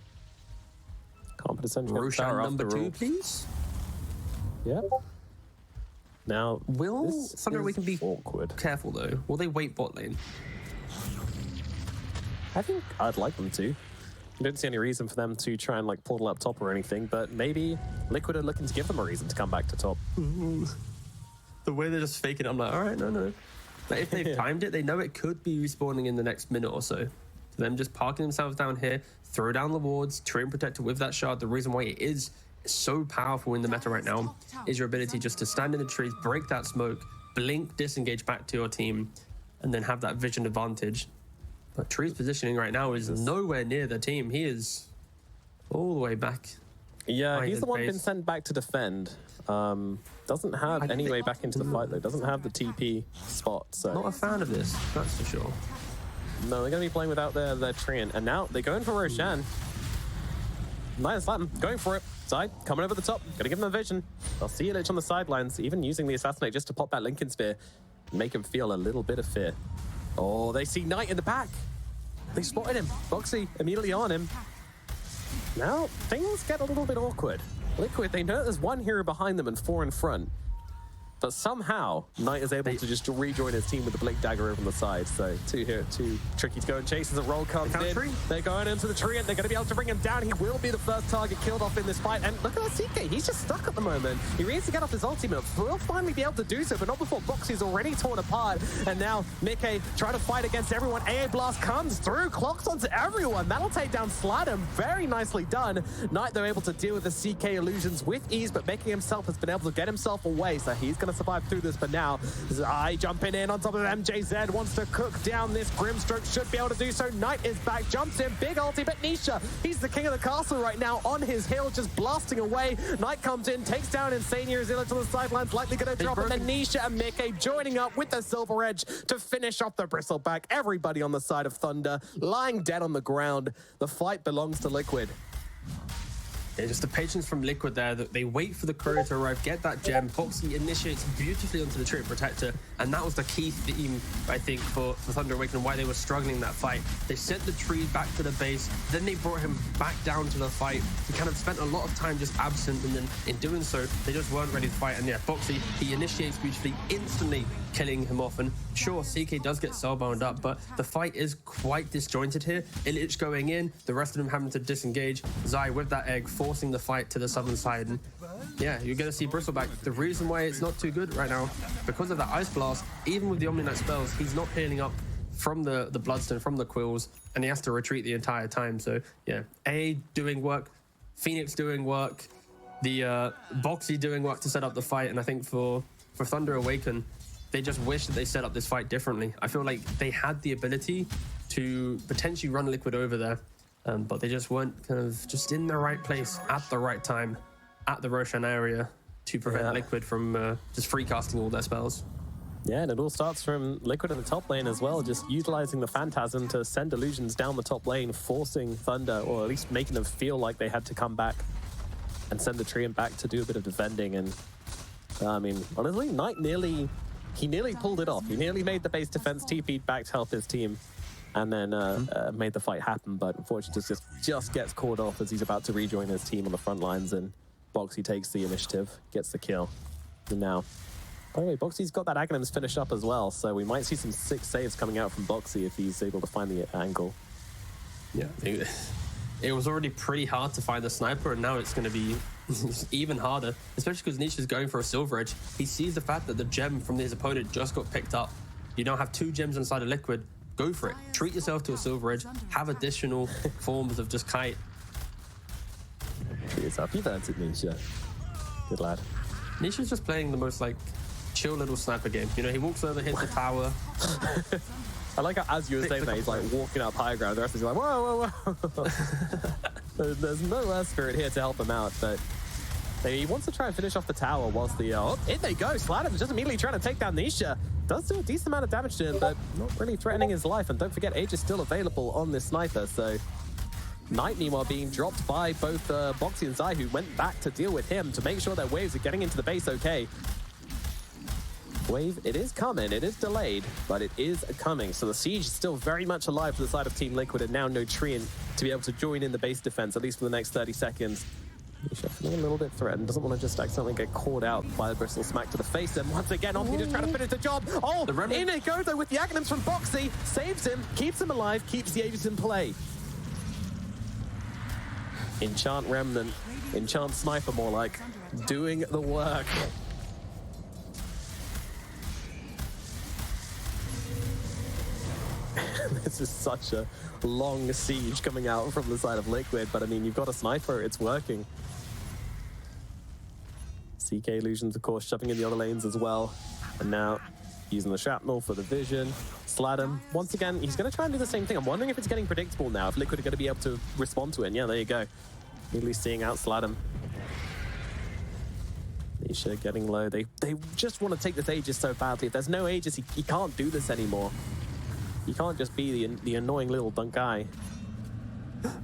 Speaker 19: Competence engine.
Speaker 20: Roshan number 2, please.
Speaker 19: Yep. Now,
Speaker 20: will Thunder Awaken be
Speaker 19: awkward?
Speaker 20: Careful though. Will they wait bot lane?
Speaker 19: I think I'd like them to. I don't see any reason for them to try and like portal up top or anything, but maybe Liquid are looking to give them a reason to come back to top.
Speaker 20: The way they're just faking it, I'm like, all right, no. Like, if they've timed it, they know it could be respawning in the next minute or so. Them just parking themselves down here, throw down the wards, Treant Protector with that shard. The reason why it is so powerful in the meta right now is your ability just to stand in the trees, break that smoke, blink, disengage back to your team, and then have that vision advantage. But Tree's positioning right now is nowhere near the team. He is all the way back.
Speaker 19: Yeah, he's the one been sent back to defend. Doesn't have any way back into the fight though. Doesn't have the TP spot. So
Speaker 20: not a fan of this, that's for sure.
Speaker 19: No, they're going to be playing without their Treant. And now they're going for Roshan. Nice Latin, going for it. Side, coming over the top. Got to give him a vision. They'll see Illich on the sidelines, even using the Assassinate just to pop that Lincoln Spear. Make him feel a little bit of fear. Oh, they see Knight in the back. They spotted him. Boxy immediately on him. Now, things get a little bit awkward. Liquid, they know there's one hero behind them and 4 in front. But somehow, Knight is able to just rejoin his team with the Blink Dagger over on the side. So two here, too tricky to go and chase as a roll comes in. They're going into the tree and they're going to be able to bring him down. He will be the first target killed off in this fight. And look at that CK, he's just stuck at the moment. He needs to get off his ultimate. We'll finally be able to do so, but not before Boxy's already torn apart. And now Mickey trying to fight against everyone. AA Blast comes through, clocks onto everyone. That'll take down Sladham. Very nicely done. Knight, they're able to deal with the CK illusions with ease, but Mickey himself has been able to get himself away. So he's going to survive through this. But now, Zai jumping in on top of MJZ, wants to cook down this Grimstroke, should be able to do so. Knight is back, jumps in, big ulti, but Nisha, he's the king of the castle right now, on his hill, just blasting away. Knight comes in, takes down Insane Zilla to the sidelines, likely going to drop, and then Nisha and Mickey joining up with the Silver Edge to finish off the Bristleback. Everybody on the side of Thunder, lying dead on the ground. The fight belongs to Liquid.
Speaker 20: Yeah, just the patience from Liquid there, that they wait for the courier to arrive, get that gem. Boxy initiates beautifully onto the Tree Protector, and that was the key theme, I think, for Thunder Awakening, why they were struggling in that fight. They sent the tree back to the base, then they brought him back down to the fight. He kind of spent a lot of time just absent, and then in doing so, they just weren't ready to fight. And yeah, Boxy, he initiates beautifully, instantly killing him off. And sure, CK does get soulbound up, but the fight is quite disjointed here. Illich going in, the rest of them having to disengage. Zai with that egg, forcing the fight to the southern side. And yeah, you're going to see Bristleback. The reason why it's not too good right now, because of that Ice Blast, even with the Omni Knight spells, he's not healing up from the Bloodstone, from the Quills, and he has to retreat the entire time. So yeah, A doing work, Phoenix doing work, the Boxy doing work to set up the fight. And I think for Thunder Awaken, they just wish that they set up this fight differently. I feel like they had the ability to potentially run Liquid over there, but they just weren't kind of just in the right place at the right time at the Roshan area to prevent Liquid from just free casting all their spells.
Speaker 19: Yeah, and it all starts from Liquid in the top lane as well, just utilizing the Phantasm to send illusions down the top lane, forcing Thunder, or at least making them feel like they had to come back and send the Treant back to do a bit of defending. And I mean, honestly, Knight nearly pulled it off. He nearly made the base defense, TP'd back to help his team, and then made the fight happen. But unfortunately, just gets caught off as he's about to rejoin his team on the front lines, and Boxy takes the initiative, gets the kill. And now, by the way, Boxy's got that Aghanims finished up as well, so we might see some 6 saves coming out from Boxy if he's able to find the angle.
Speaker 20: Yeah, it was already pretty hard to find the sniper, and now it's going to be even harder, especially because Nisha's going for a Silver Edge. He sees the fact that the gem from his opponent just got picked up. You now have 2 gems inside a Liquid. Go for it. Treat yourself to a Silver Edge. Have additional forms of just kite.
Speaker 19: Treat yourself. You've earned it, Nisha. Good lad.
Speaker 20: Nisha's just playing the most, like, chill little sniper game. You know, he walks over, hits the tower.
Speaker 19: I like how, as you were saying that, he's like walking up high ground. The rest is like, whoa, whoa, whoa. There's no Spirit here to help him out, but he wants to try and finish off the tower whilst the... in they go. Sladham's just immediately trying to take down Nisha. Does do a decent amount of damage to him, but not really threatening his life. And don't forget, Age is still available on this sniper, so... Knight, meanwhile, being dropped by both Boxy and Zai, who went back to deal with him to make sure their waves are getting into the base okay. Wave, it is coming, it is delayed, but it is coming. So the siege is still very much alive for the side of Team Liquid, and now no Treant to be able to join in the base defense, at least for the next 30 seconds. Nisha feeling a little bit threatened, doesn't want to just accidentally get caught out by the Bristle Smack to the face, and once again, Omni just trying to finish the job. Oh, in it goes though with the Aghanims from Boxy, saves him, keeps him alive, keeps the Aegis in play. Enchant Remnant, Enchant Sniper more like, doing the work. This is such a long siege coming out from the side of Liquid, but I mean, you've got a sniper, it's working. CK Illusions, of course, shoving in the other lanes as well. And now, using the Shrapnel for the vision. Sladham, once again, he's going to try and do the same thing. I'm wondering if it's getting predictable now, if Liquid are going to be able to respond to it. And yeah, there you go. Immediately seeing out Sladham. Nisha getting low. They just want to take this Aegis so badly. If there's no Aegis, he can't do this anymore. You can't just be the annoying little dunk guy.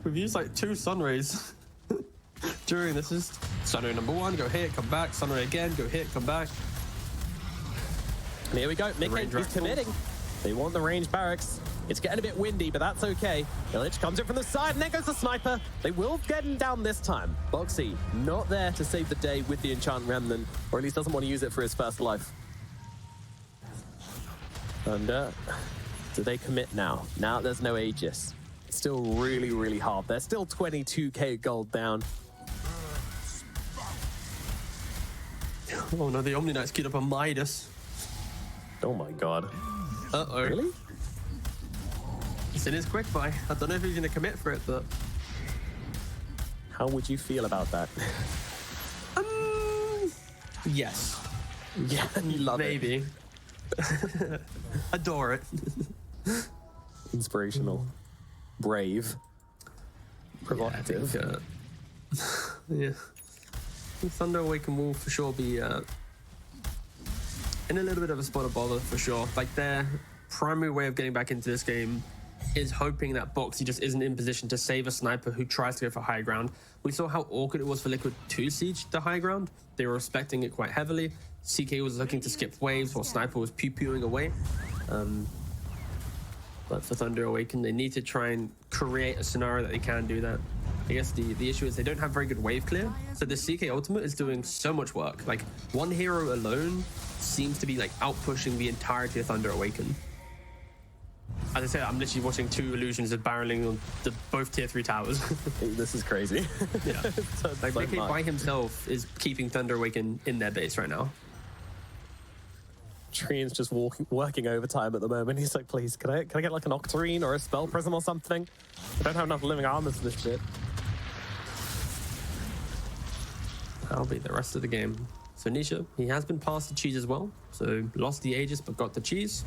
Speaker 20: We've used like 2 Sunrays during this. Is Sunray number 1, go hit, come back. Sunray again, go hit, come back.
Speaker 19: And here we go. Mickey, he's committing. They want the range barracks. It's getting a bit windy, but that's okay. Illich comes in from the side, and there goes the sniper. They will get him down this time. Boxy not there to save the day with the Enchant Remnant, or at least doesn't want to use it for his first life. And do they commit now? Now there's no Aegis. It's still really, really hard. They're still 22k gold down.
Speaker 20: Oh no, the Omni Knight's queued up on Midas.
Speaker 19: Oh my god.
Speaker 20: Uh-oh.
Speaker 19: Really?
Speaker 20: It's in his quick buy. I don't know if he's going to commit for it, but...
Speaker 19: How would you feel about that?
Speaker 20: Yes.
Speaker 19: Yeah, you love
Speaker 20: Maybe. Adore it.
Speaker 19: Inspirational. Brave. Provocative.
Speaker 20: Yeah. I think Thunder Awaken will for sure be in a little bit of a spot of bother for sure. Like their primary way of getting back into this game is hoping that Boxy just isn't in position to save a sniper who tries to go for high ground. We saw how awkward it was for Liquid to siege the high ground. They were respecting it quite heavily. CK was looking to skip waves while Sniper was pew-pewing away. But for Thunder Awaken, they need to try and create a scenario that they can do that. I guess the issue is they don't have very good wave clear. So the CK ultimate is doing so much work. Like one hero alone seems to be like out-pushing the entirety of Thunder Awaken. As I said, I'm literally watching two illusions of barreling on both tier 3 towers.
Speaker 19: This is crazy.
Speaker 20: Yeah. Like Mickey by himself is keeping Thunder Awaken in their base right now.
Speaker 19: Trian's just working overtime at the moment. He's like, please, can I get like an Octarine or a Spell Prism or something? I don't have enough living armors for this shit.
Speaker 20: That'll be the rest of the game. So Nisha, he has been past the cheese as well. So lost the Aegis, but got the cheese.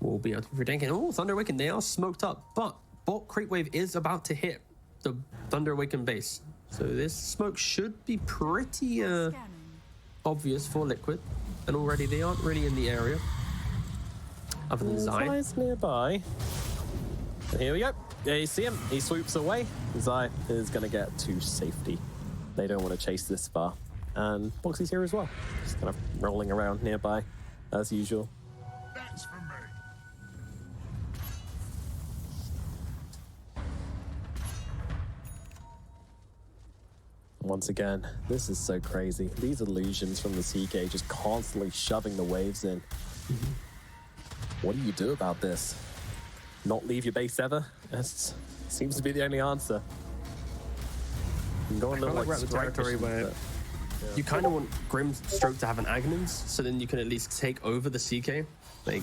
Speaker 20: Will be able to predict. Oh, Thunder Awaken, they are smoked up. But Bot Crate Wave is about to hit the Thunder Awaken base. So this smoke should be pretty obvious for Liquid. And already they aren't really in the area. Other than Zai.
Speaker 19: Zai's nearby. And here we go. Yeah, you see him. He swoops away. Zai is going to get to safety. They don't want to chase this far. And Boxy's here as well. Just kind of rolling around nearby, as usual.
Speaker 2: That's for me.
Speaker 19: Once again, this is so crazy. These illusions from the CK just constantly shoving the waves in. What do you do about this? Not leave your base ever? That seems to be the only answer. You can go on a little
Speaker 20: we're at the territory where you kind of want Grimstroke to have an Aghanim's, so then you can at least take over the CK. Like,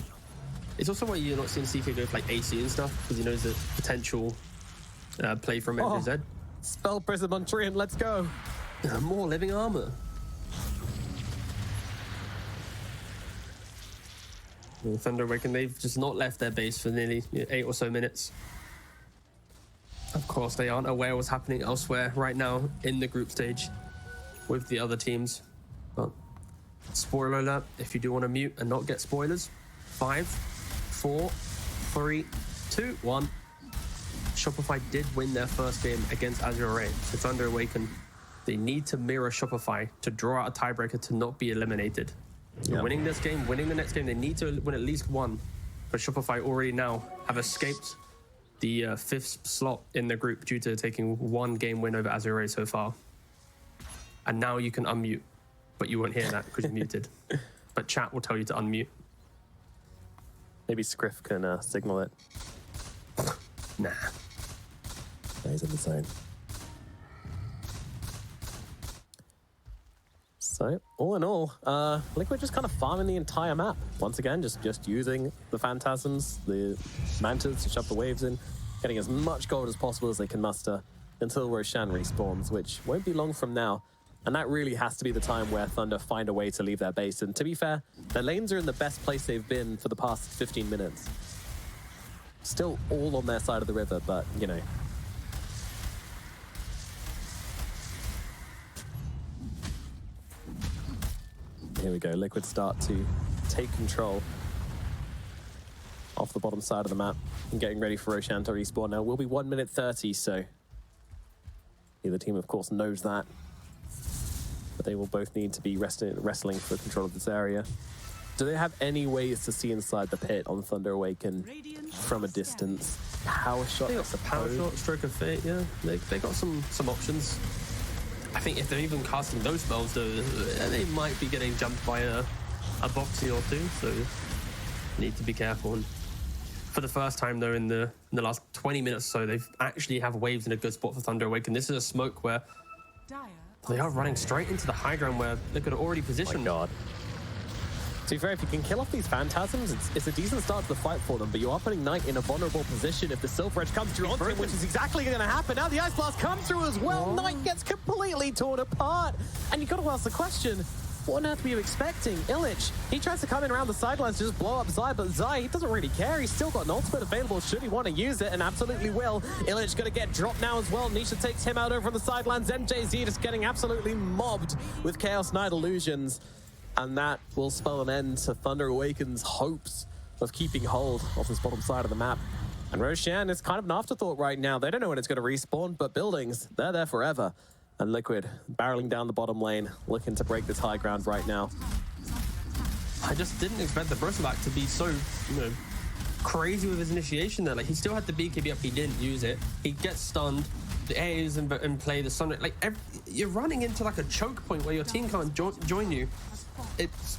Speaker 20: it's also why you're not seeing CK go for like AC and stuff, because he knows the potential play from MZ.
Speaker 19: Spell Prism on Trian, let's go.
Speaker 20: More living armor. Thunder Awaken, they've just not left their base for nearly 8 or so minutes. Of course, they aren't aware what's happening elsewhere right now in the group stage with the other teams. But spoiler alert, if you do want to mute and not get spoilers, 5, 4, 3, 2, 1. Shopify did win their first game against Azure Ray. So Thunder Awaken, they need to mirror Shopify to draw out a tiebreaker to not be eliminated. So winning this game, winning the next game, they need to win at least one. But Shopify already now have escaped the 5th slot in the group due to taking one game win over Azure Ray so far. And now you can unmute, but you won't hear that because you're muted. But chat will tell you to unmute.
Speaker 19: Maybe Scriff can signal it.
Speaker 20: Nah.
Speaker 19: He's in the zone. So, all in all, Liquid just kind of farming the entire map. Once again, just using the Phantasms, the Mantas to shove the waves in, getting as much gold as possible as they can muster until Roshan respawns, which won't be long from now. And that really has to be the time where Thunder find a way to leave their base. And to be fair, their lanes are in the best place they've been for the past 15 minutes. Still all on their side of the river, but, you know. Here we go. Liquid start to take control off the bottom side of the map and getting ready for Roshan to respawn. Now, we'll be 1 minute 30, so either team, of course, knows that. But they will both need to be wrestling for control of this area. Do they have any ways to see inside the pit on Thunder Awaken from a distance? Power shot,
Speaker 20: They got the power shot, stroke of fate, yeah. They got some options. I think if they're even casting those spells, though, they might be getting jumped by a boxy or two, so need to be careful. And for the first time, though, in the last 20 minutes or so, they actually have waves in a good spot for Thunder Awaken. This is a smoke where they are running straight into the high ground where they could have already positioned.
Speaker 19: My God. To be fair, if you can kill off these Phantasms, it's a decent start to the fight for them, but you are putting Knight in a vulnerable position if the Silver Edge comes through onto him, which is exactly going to happen. Now the Ice Blast comes through as well. Knight gets completely torn apart. And you've got to ask the question, what on earth were you expecting? Illich, he tries to come in around the sidelines to just blow up Zai, but Zai, he doesn't really care. He's still got an ultimate available should he want to use it, and absolutely will. Illich going to get dropped now as well. Nisha takes him out over on the sidelines. MJZ just getting absolutely mobbed with Chaos Knight illusions. And that will spell an end to Thunder Awaken's hopes of keeping hold of this bottom side of the map. And Roshan is kind of an afterthought right now. They don't know when it's going to respawn, but buildings, they're there forever. And Liquid barreling down the bottom lane, looking to break this high ground right now.
Speaker 20: I just didn't expect the Bristleback to be so, crazy with his initiation there. Like, he still had the BKB up, he didn't use it. He gets stunned. The A is in play, the Sun. Like, you're running into like a choke point where your team can't join you. It's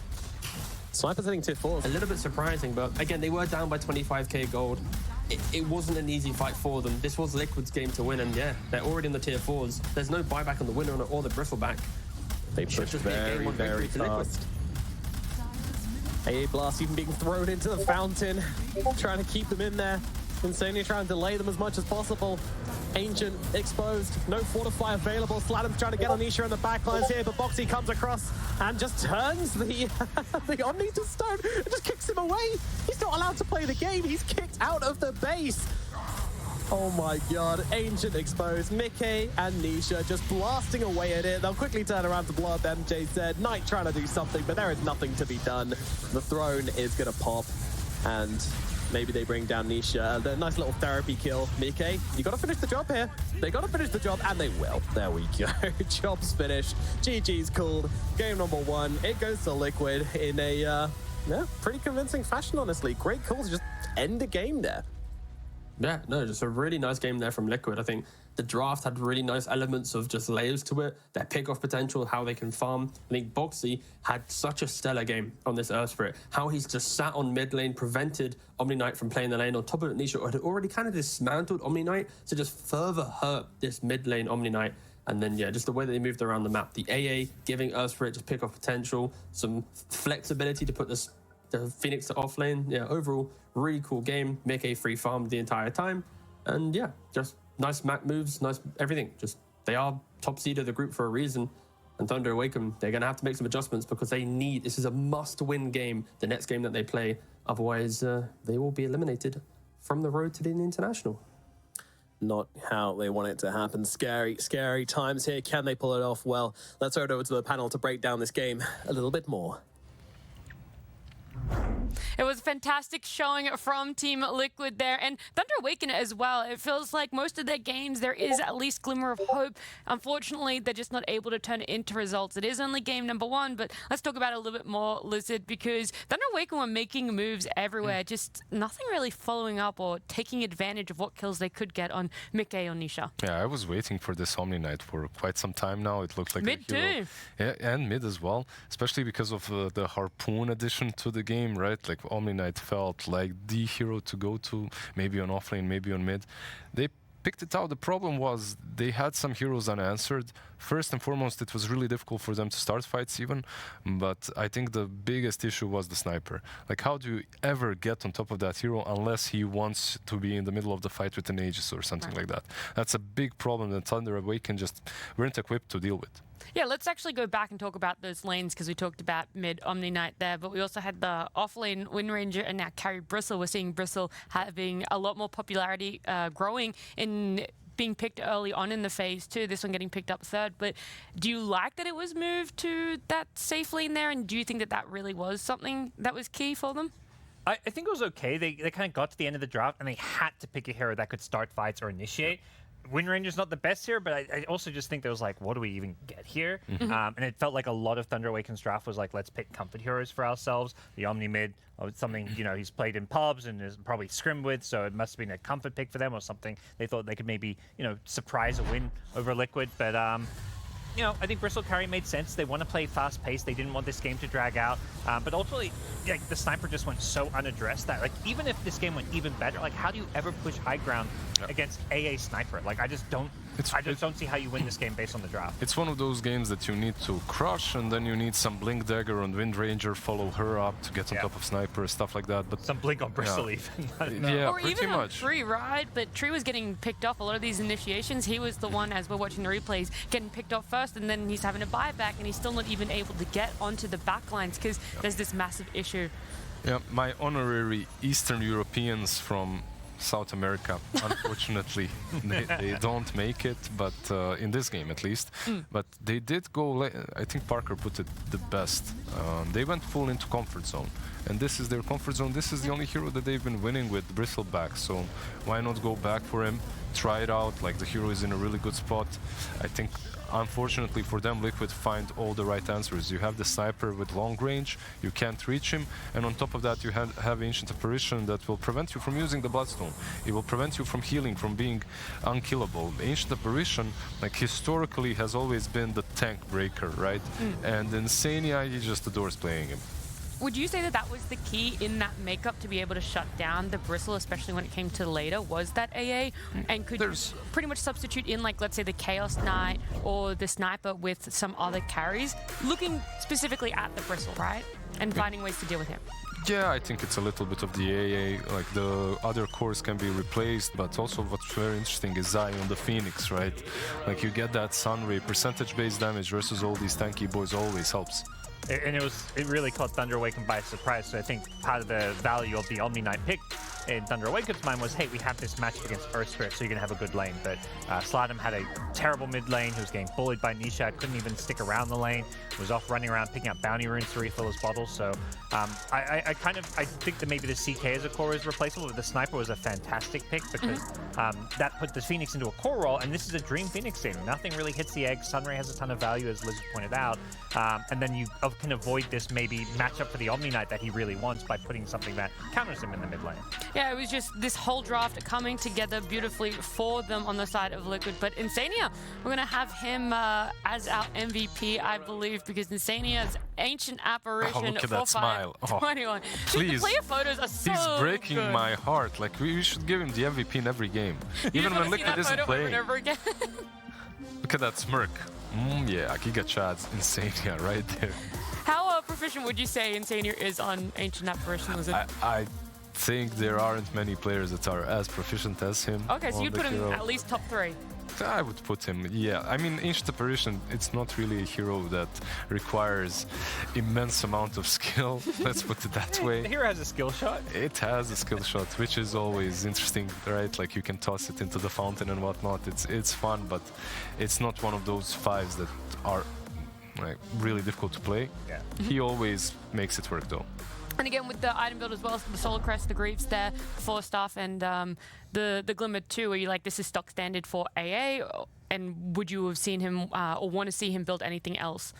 Speaker 19: Sniper's hitting tier 4.
Speaker 20: A little bit surprising, but again, they were down by 25k gold. It wasn't an easy fight for them. This was Liquid's game to win, and yeah, they're already in the tier 4s. There's no buyback on the winner or the Bristleback.
Speaker 19: They push very, very fast. AA Blast even being thrown into the fountain, trying to keep them in there. Insania trying to delay them as much as possible. Ancient exposed, no Fortify available. Sladham's trying to get on Nisha in the backlines here, but Boxy comes across and just turns the Omni to stone and just kicks him away. He's not allowed to play the game. He's kicked out of the base. Oh my God, Ancient exposed. Mickey and Nisha just blasting away at it. They'll quickly turn around to blow up, MJ said. Knight trying to do something, but there is nothing to be done. The throne is going to pop, and maybe they bring down Nisha. The nice little therapy kill. Mickey, you got to finish the job here. They got to finish the job, and they will. There we go. Job's finished. GG's called. Game number 1. It goes to Liquid in a pretty convincing fashion, honestly. Great call to just end the game there.
Speaker 20: Yeah, no, just a really nice game there from Liquid. I think the draft had really nice elements of just layers to it, their pick-off potential, how they can farm. I think Boxy had such a stellar game on this Earth Spirit. How he's just sat on mid lane, prevented Omni Knight from playing the lane. On top of it, Nisha had already kind of dismantled Omni Knight to just further hurt this mid lane Omni Knight. And then, yeah, just the way that they moved around the map. The AA giving Earth Spirit just pick-off potential, some flexibility to put the Phoenix to off lane. Yeah, overall, really cool game. Make a free farm the entire time. And yeah, just nice map moves, nice everything. Just, they are top seed of the group for a reason. And Thunder Awaken, they're going to have to make some adjustments because this is a must-win game, the next game that they play. Otherwise, they will be eliminated from the road to the international.
Speaker 19: Not how they want it to happen. Scary, scary times here. Can they pull it off? Well, let's throw it over to the panel to break down this game a little bit more.
Speaker 6: It was a fantastic showing from Team Liquid there, and Thunder Awaken as well. It feels like most of their games, there is at least glimmer of hope. Unfortunately, they're just not able to turn it into results. It is only game number 1, but let's talk about it a little bit more, Lizard, because Thunder Awaken were making moves everywhere, just nothing really following up or taking advantage of what kills they could get on Mickey or Nisha.
Speaker 18: Yeah, I was waiting for this Omni Knight for quite some time now. It looked like
Speaker 6: mid
Speaker 18: a hero.
Speaker 6: too.
Speaker 18: Yeah, and mid as well, especially because of the Harpoon addition to the game, right? Like Omni Knight felt like the hero to go to, maybe on offlane, maybe on mid. They picked it out. The problem was they had some heroes unanswered. First and foremost, it was really difficult for them to start fights even, but I think the biggest issue was the sniper. Like, how do you ever get on top of that hero unless he wants to be in the middle of the fight with an Aegis or something like that? That's a big problem that Thunder Awaken just weren't equipped to deal with.
Speaker 6: Yeah, let's actually go back and talk about those lanes because we talked about mid Omni Knight there, but we also had the off-lane Wind Ranger and now carry Bristle. We're seeing Bristle having a lot more popularity growing in being picked early on in the phase too. This one getting picked up 3rd. But do you like that it was moved to that safe lane there? And do you think that that really was something that was key for them?
Speaker 16: I think it was okay. They kind of got to the end of the draft and they had to pick a hero that could start fights or initiate. win range is not the best here, but I also just think there was like, what do we even get here? And it felt like a lot of Thunder Awaken's draft was like, let's pick comfort heroes for ourselves. The Omni mid, something, you know, he's played in pubs and is probably scrimmed with, so it must have been a comfort pick for them or something. They thought they could maybe, you know, surprise a win over Liquid, but you know, I think Bristle carry made sense. They want to play fast paced. They didn't want this game to drag out. But ultimately, like, the sniper just went so unaddressed that, like, even if this game went even better, like, how do you ever push high ground against AA sniper? Like, I just don't see how you win this game based on the draft.
Speaker 18: It's one of those games that you need to crush, and then you need some Blink Dagger on Wind Ranger, follow her up to get on top of Sniper, stuff like that. But
Speaker 16: some Blink on Bristle even.
Speaker 18: Yeah,
Speaker 6: or
Speaker 18: pretty
Speaker 6: even
Speaker 18: much.
Speaker 6: on Tree, right? But Tree was getting picked off a lot of these initiations. He was the one, as we're watching the replays, getting picked off first, and then he's having a buyback, and he's still not even able to get onto the backlines because there's this massive issue.
Speaker 18: Yeah, my honorary Eastern Europeans from South America, unfortunately, they don't make it, but in this game at least. But they did go, I think Parker put it the best. They went full into comfort zone, and this is their comfort zone. This is the only hero that they've been winning with Bristleback, so why not go back for him, try it out? Like, the hero is in a really good spot. I think, unfortunately for them, Liquid find all the right answers. You have the sniper with long range, you can't reach him, and on top of that you have Ancient Apparition that will prevent you from using the Bloodstone. It will prevent you from healing, from being unkillable. Ancient Apparition, like, historically has always been the tank breaker, right? And Insania, he just adores playing him.
Speaker 6: Would you say that that was the key in that makeup to be able to shut down the Bristle, especially when it came to later, was that AA? And could you pretty much substitute in, like, let's say the Chaos Knight or the Sniper with some other carries, looking specifically at the Bristle, right? And finding ways to deal with him.
Speaker 18: Yeah, I think it's a little bit of the AA, like the other cores can be replaced, but also what's very interesting is Zai on the Phoenix, right? Like, you get that Sunray, percentage-based damage versus all these tanky boys always helps.
Speaker 16: And it really caught Thunder Awaken by surprise. So I think part of the value of the Omni Knight pick in Thunder Awaken's mind was, hey, we have this match against Earth Spirit, so you're going to have a good lane. But Sladam had a terrible mid lane. He was getting bullied by Nisha, couldn't even stick around the lane, was off running around picking up bounty runes to refill his bottles. So I think that maybe the CK as a core is replaceable, but the Sniper was a fantastic pick because that put the Phoenix into a core role, and this is a Dream Phoenix team. Nothing really hits the egg. Sunray has a ton of value, as Liz pointed out. And then you can avoid this maybe matchup for the Omni Knight that he really wants by putting something that counters him in the mid lane.
Speaker 6: Yeah, it was just this whole draft coming together beautifully for them on the side of Liquid. But Insania, we're going to have him as our MVP, I believe, because Insania's Ancient Apparition,
Speaker 18: look at that smile.
Speaker 6: 21.
Speaker 18: Please.
Speaker 6: The player photos are so
Speaker 18: He's breaking
Speaker 6: good.
Speaker 18: my heart. Like, we should give him the MVP in every game. Even when Liquid isn't playing.
Speaker 6: Over again.
Speaker 18: Look at that smirk. Yeah, Giga Chad's Insania right there.
Speaker 6: How proficient would you say Insania is on Ancient Apparition?
Speaker 18: I think there aren't many players that are as proficient as him.
Speaker 6: Okay, so you'd put him at least top 3.
Speaker 18: I would put him, yeah. I mean, Ancient Apparition, it's not really a hero that requires immense amount of skill. Let's put it that way.
Speaker 16: The hero has a skill shot.
Speaker 18: It has a skill shot, which is always interesting, right? Like, you can toss it into the fountain and whatnot. It's fun, but it's not one of those 5s that are, like, really difficult to play.
Speaker 16: Yeah.
Speaker 18: He always makes it work, though.
Speaker 6: And again, with the item build as well, the Solar Crest, the Greaves there, 4 stuff, and the Glimmer 2, where you like, this is stock standard for AA, and would you have seen him or want to see him build anything else?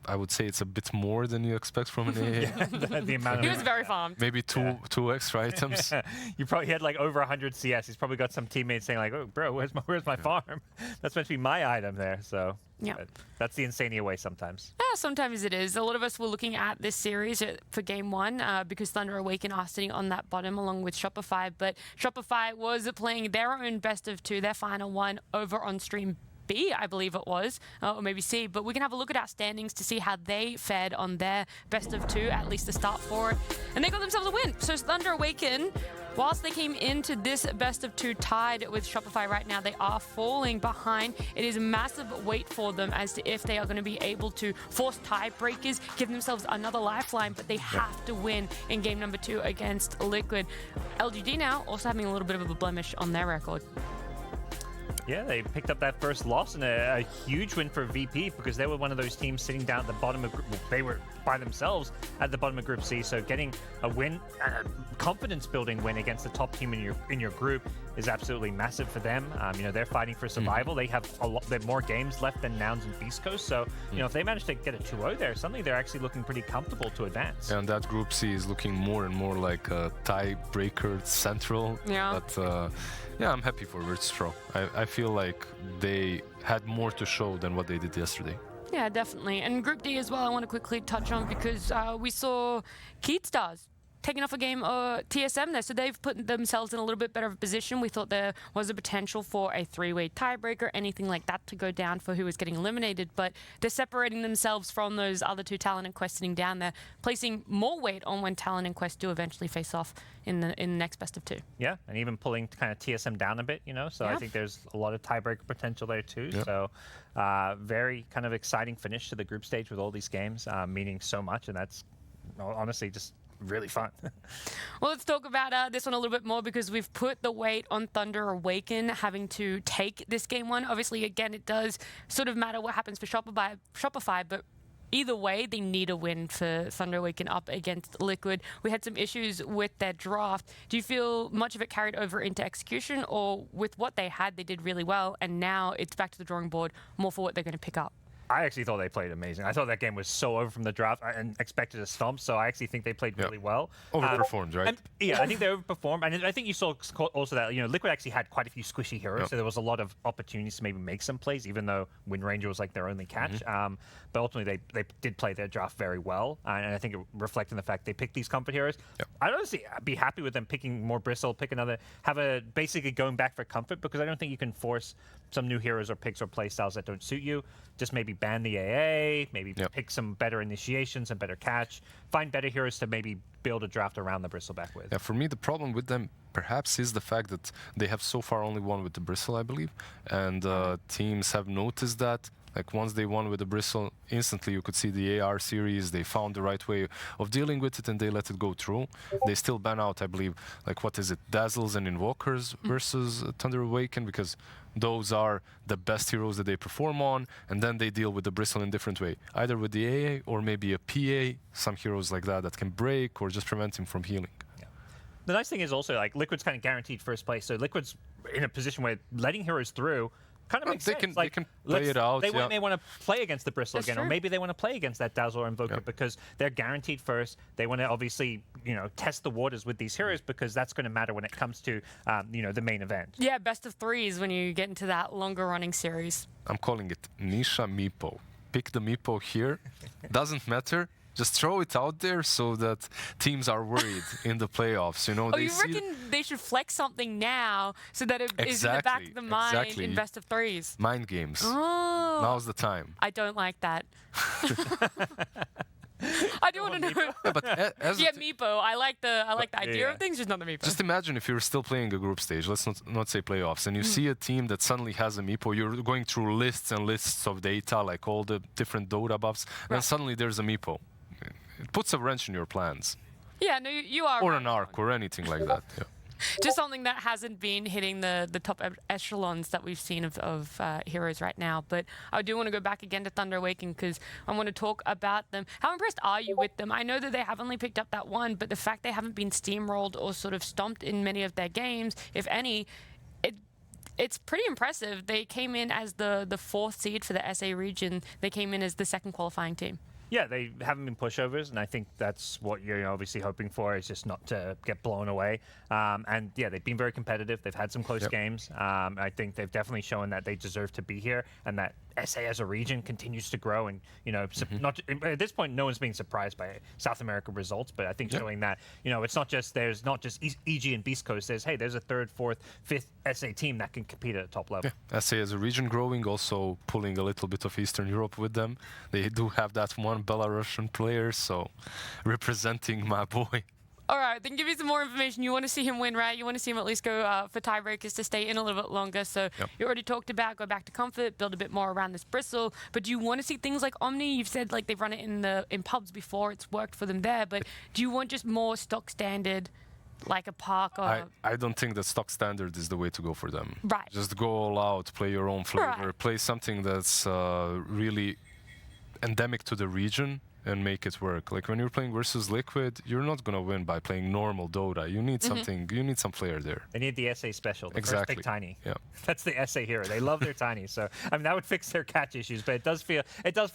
Speaker 18: I would say it's a bit more than you expect from an AA.
Speaker 16: The amount
Speaker 6: he was very farmed.
Speaker 18: Maybe two extra items.
Speaker 16: He had like over 100 CS. He's probably got some teammates saying like, "Oh, bro, where's my farm? That's meant to be my item there." So
Speaker 6: yeah,
Speaker 16: that's the Insania way sometimes.
Speaker 6: Yeah, sometimes it is. A lot of us were looking at this series for Game 1 because Thunder Awaken are sitting on that bottom along with Shopify, but Shopify was playing their own best of 2, their final one over on stream B, I believe it was, or maybe C, but we can have a look at our standings to see how they fared on their best of 2, at least the start for it, and they got themselves a win. So Thunder Awaken, whilst they came into this best of 2 tied with Shopify right now, they are falling behind. It is a massive weight for them as to if they are going to be able to force tiebreakers, give themselves another lifeline, but they have to win in game number 2 against Liquid. LGD now also having a little bit of a blemish on their record.
Speaker 16: Yeah, they picked up that first loss and a huge win for VP because they were one of those teams sitting down at the bottom of they were by themselves at the bottom of Group C. So getting a win, a confidence-building win against the top team in your group is absolutely massive for them. You know, they're fighting for survival. They have they have more games left than Nouns and Beast Coast. So you know, if they manage to get a 2-0 there, suddenly they're actually looking pretty comfortable to advance.
Speaker 18: And that Group C is looking more and more like a tiebreaker central.
Speaker 6: Yeah.
Speaker 18: But yeah, I'm happy for Virtus.pro. I feel like they had more to show than what they did yesterday.
Speaker 6: Yeah, definitely. And Group D as well, I want to quickly touch on because we saw Keatstars taking off a game TSM there, so they've put themselves in a little bit better of a position. We thought there was a potential for a 3-way tiebreaker, anything like that to go down for who was getting eliminated, but they're separating themselves from those other two Talon and Quest sitting down there, placing more weight on when Talon and Quest do eventually face off in the next best of 2.
Speaker 16: Yeah, and even pulling kind of TSM down a bit, you know, so I think there's a lot of tiebreaker potential there too. So very kind of exciting finish to the group stage with all these games, meaning so much, and that's honestly just really fun.
Speaker 6: Well, let's talk about this one a little bit more because we've put the weight on Thunder Awaken having to take this game 1. Obviously, again, it does sort of matter what happens for Shopify, but either way, they need a win for Thunder Awaken up against Liquid. We had some issues with their draft. Do you feel much of it carried over into execution, or with what they had, they did really well, and now it's back to the drawing board more for what they're going to pick up?
Speaker 16: I actually thought they played amazing. I thought that game was so over from the draft and expected a stomp, so I actually think they played really well.
Speaker 18: Overperformed, right?
Speaker 16: Yeah, I think they overperformed. And I think you saw also that, you know, Liquid actually had quite a few squishy heroes, so there was a lot of opportunities to maybe make some plays, even though Wind Ranger was like their only catch. But ultimately, they did play their draft very well, and I think it reflected the fact they picked these comfort heroes. I'd honestly be happy with them picking more Bristle, pick another, basically going back for comfort, because I don't think you can force some new heroes or picks or play styles that don't suit you. Just maybe ban the AA, maybe pick some better initiations and better catch, find better heroes to maybe build a draft around the Bristleback with.
Speaker 18: Yeah, for me, the problem with them perhaps is the fact that they have so far only won with the Bristle, I believe, and teams have noticed that. Like, once they won with the Bristle, instantly you could see the AR series, they found the right way of dealing with it and they let it go through. They still ban out, I believe, like, what is it, Dazzles and Invokers versus Thunder Awaken, because those are the best heroes that they perform on, and then they deal with the Bristle in a different way, either with the AA or maybe a PA, some heroes like that can break or just prevent him from healing.
Speaker 16: The nice thing is also, like, Liquid's kind of guaranteed first place, so Liquid's in a position where letting heroes through kind of makes sense.
Speaker 18: They can play it out.
Speaker 16: They may want to play against the Bristle again, or maybe they want to play against that Dazzle or Invoker because they're guaranteed first. They want to obviously, you know, test the waters with these heroes because that's going to matter when it comes to, you know, the main event.
Speaker 6: Yeah, best of 3s when you get into that longer running series.
Speaker 18: I'm calling it Nisha Meepo. Pick the Meepo here. Doesn't matter. Just throw it out there so that teams are worried in the playoffs. You know,
Speaker 6: you reckon they should flex something now so that it is in the back of the mind in best of 3s?
Speaker 18: Mind games.
Speaker 6: Oh.
Speaker 18: Now's the time.
Speaker 6: I don't like that. I do want to know.
Speaker 18: Yeah, but
Speaker 6: Meepo. I like the idea of things, just not the Meepo.
Speaker 18: Just imagine if you're still playing a group stage, let's not say playoffs, and you see a team that suddenly has a Meepo, you're going through lists and lists of data, like all the different Dota buffs, and suddenly there's a Meepo. It puts a wrench in your plans.
Speaker 6: Yeah, no, you are.
Speaker 18: Or an arc or anything like that. Yeah.
Speaker 6: Just something that hasn't been hitting the top echelons that we've seen of heroes right now. But I do want to go back again to Thunder Awaken because I want to talk about them. How impressed are you with them? I know that they have only picked up that one, but the fact they haven't been steamrolled or sort of stomped in many of their games, if any, it's pretty impressive. They came in as the 4th seed for the SA region. They came in as the 2nd qualifying team.
Speaker 16: Yeah, they haven't been pushovers, and I think that's what you're obviously hoping for, is just not to get blown away. And yeah, they've been very competitive. They've had some close games. I think they've definitely shown that they deserve to be here, and that SA as a region continues to grow. And, you know, not at this point, no one's being surprised by South America results, but I think showing that, you know, it's not just there's not just EG and Beast Coast. There's a 3rd, 4th, 5th SA team that can compete at a top level.
Speaker 18: Yeah. SA as a region growing, also pulling a little bit of Eastern Europe with them. They do have that one Belarusian player, so representing my boy.
Speaker 6: All right, then give me some more information. You want to see him win, right? You want to see him at least go for tiebreakers to stay in a little bit longer. So you already talked about go back to comfort, build a bit more around this Bristle. But do you want to see things like Omni? You've said like they've run it in pubs before. It's worked for them there. But do you want just more stock standard like a park or...
Speaker 18: I don't think that stock standard is the way to go for them.
Speaker 6: Right.
Speaker 18: Just go all out, play your own flavor,
Speaker 6: Right.
Speaker 18: play something that's really endemic to the region and make it work. Like when you're playing versus Liquid, you're not gonna win by playing normal Dota. You need something. You need some flair there.
Speaker 16: They need the SA special, the first
Speaker 18: Exactly.
Speaker 16: big tiny.
Speaker 18: Yeah.
Speaker 16: That's the SA hero. They love their tiny. So I mean that would fix their catch issues, but it does feel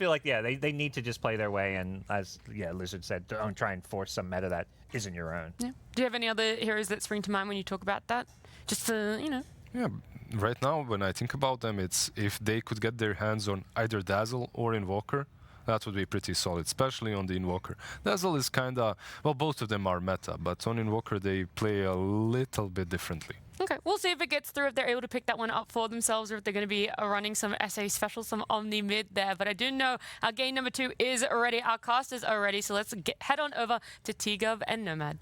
Speaker 16: like they need to just play their way, and as Lizard said, don't try and force some meta that isn't your own.
Speaker 6: Yeah. Do you have any other heroes that spring to mind when you talk about that? Just to,
Speaker 18: Yeah, right now when I think about them, it's if they could get their hands on either Dazzle or Invoker, that would be pretty solid, especially on the Invoker. Dazzle is kind of, well, both of them are meta, but on Invoker they play a little bit differently.
Speaker 6: Okay, we'll see if it gets through, if they're able to pick that one up for themselves, or if they're going to be running some SA special, some Omni mid there. But I do know our game number 2 is ready, our casters are ready, so let's head on over to T-Gov and Nomad.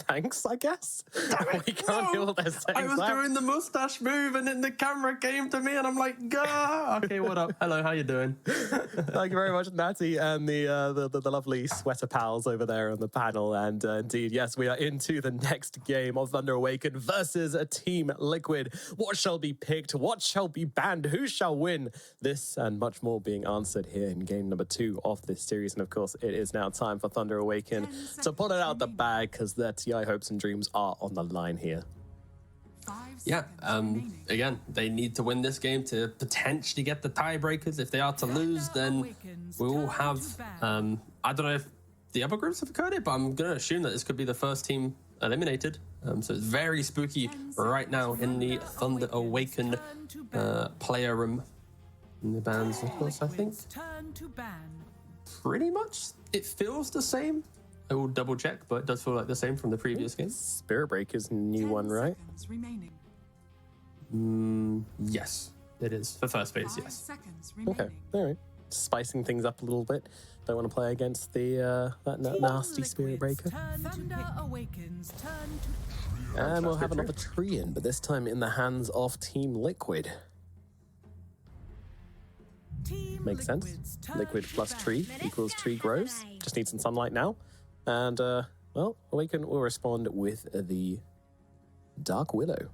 Speaker 19: Thanks, I guess. We can't hear what they're saying.
Speaker 20: I was doing the mustache move, and then the camera came to me, and I'm like, "Gah!" Okay, what up? Hello, how you doing?
Speaker 19: Thank you very much, Natty, and the lovely sweater pals over there on the panel. And indeed, yes, we are into the next game of Thunder Awakened versus a Team Liquid. What shall be picked? What shall be banned? Who shall win? This and much more being answered here in game number 2 of this series. And of course, it is now time for Thunder Awakened to pull it out the bag, because their TI hopes and dreams are on the line here.
Speaker 20: Yeah, again, they need to win this game to potentially get the tiebreakers. If they are to lose, then we will have, I don't know if the other groups have occurred it, but I'm going to assume that this could be the first team eliminated. So it's very spooky right now in the Thunder Awakened player room. In the bans, of course, I think. Pretty much, it feels the same. I will double check, but it does feel like the same from the previous game.
Speaker 19: Spirit Breaker's new one, right?
Speaker 20: Yes, it is. For first phase, yes.
Speaker 19: Okay, all right. Spicing things up a little bit. Don't want to play against the that nasty Spirit Breaker. And we'll have another tree in, but this time in the hands of Team Liquid. Makes sense. Liquid plus tree equals tree grows. Just need some sunlight now. And, well, Awaken will respond with the Dark Willow.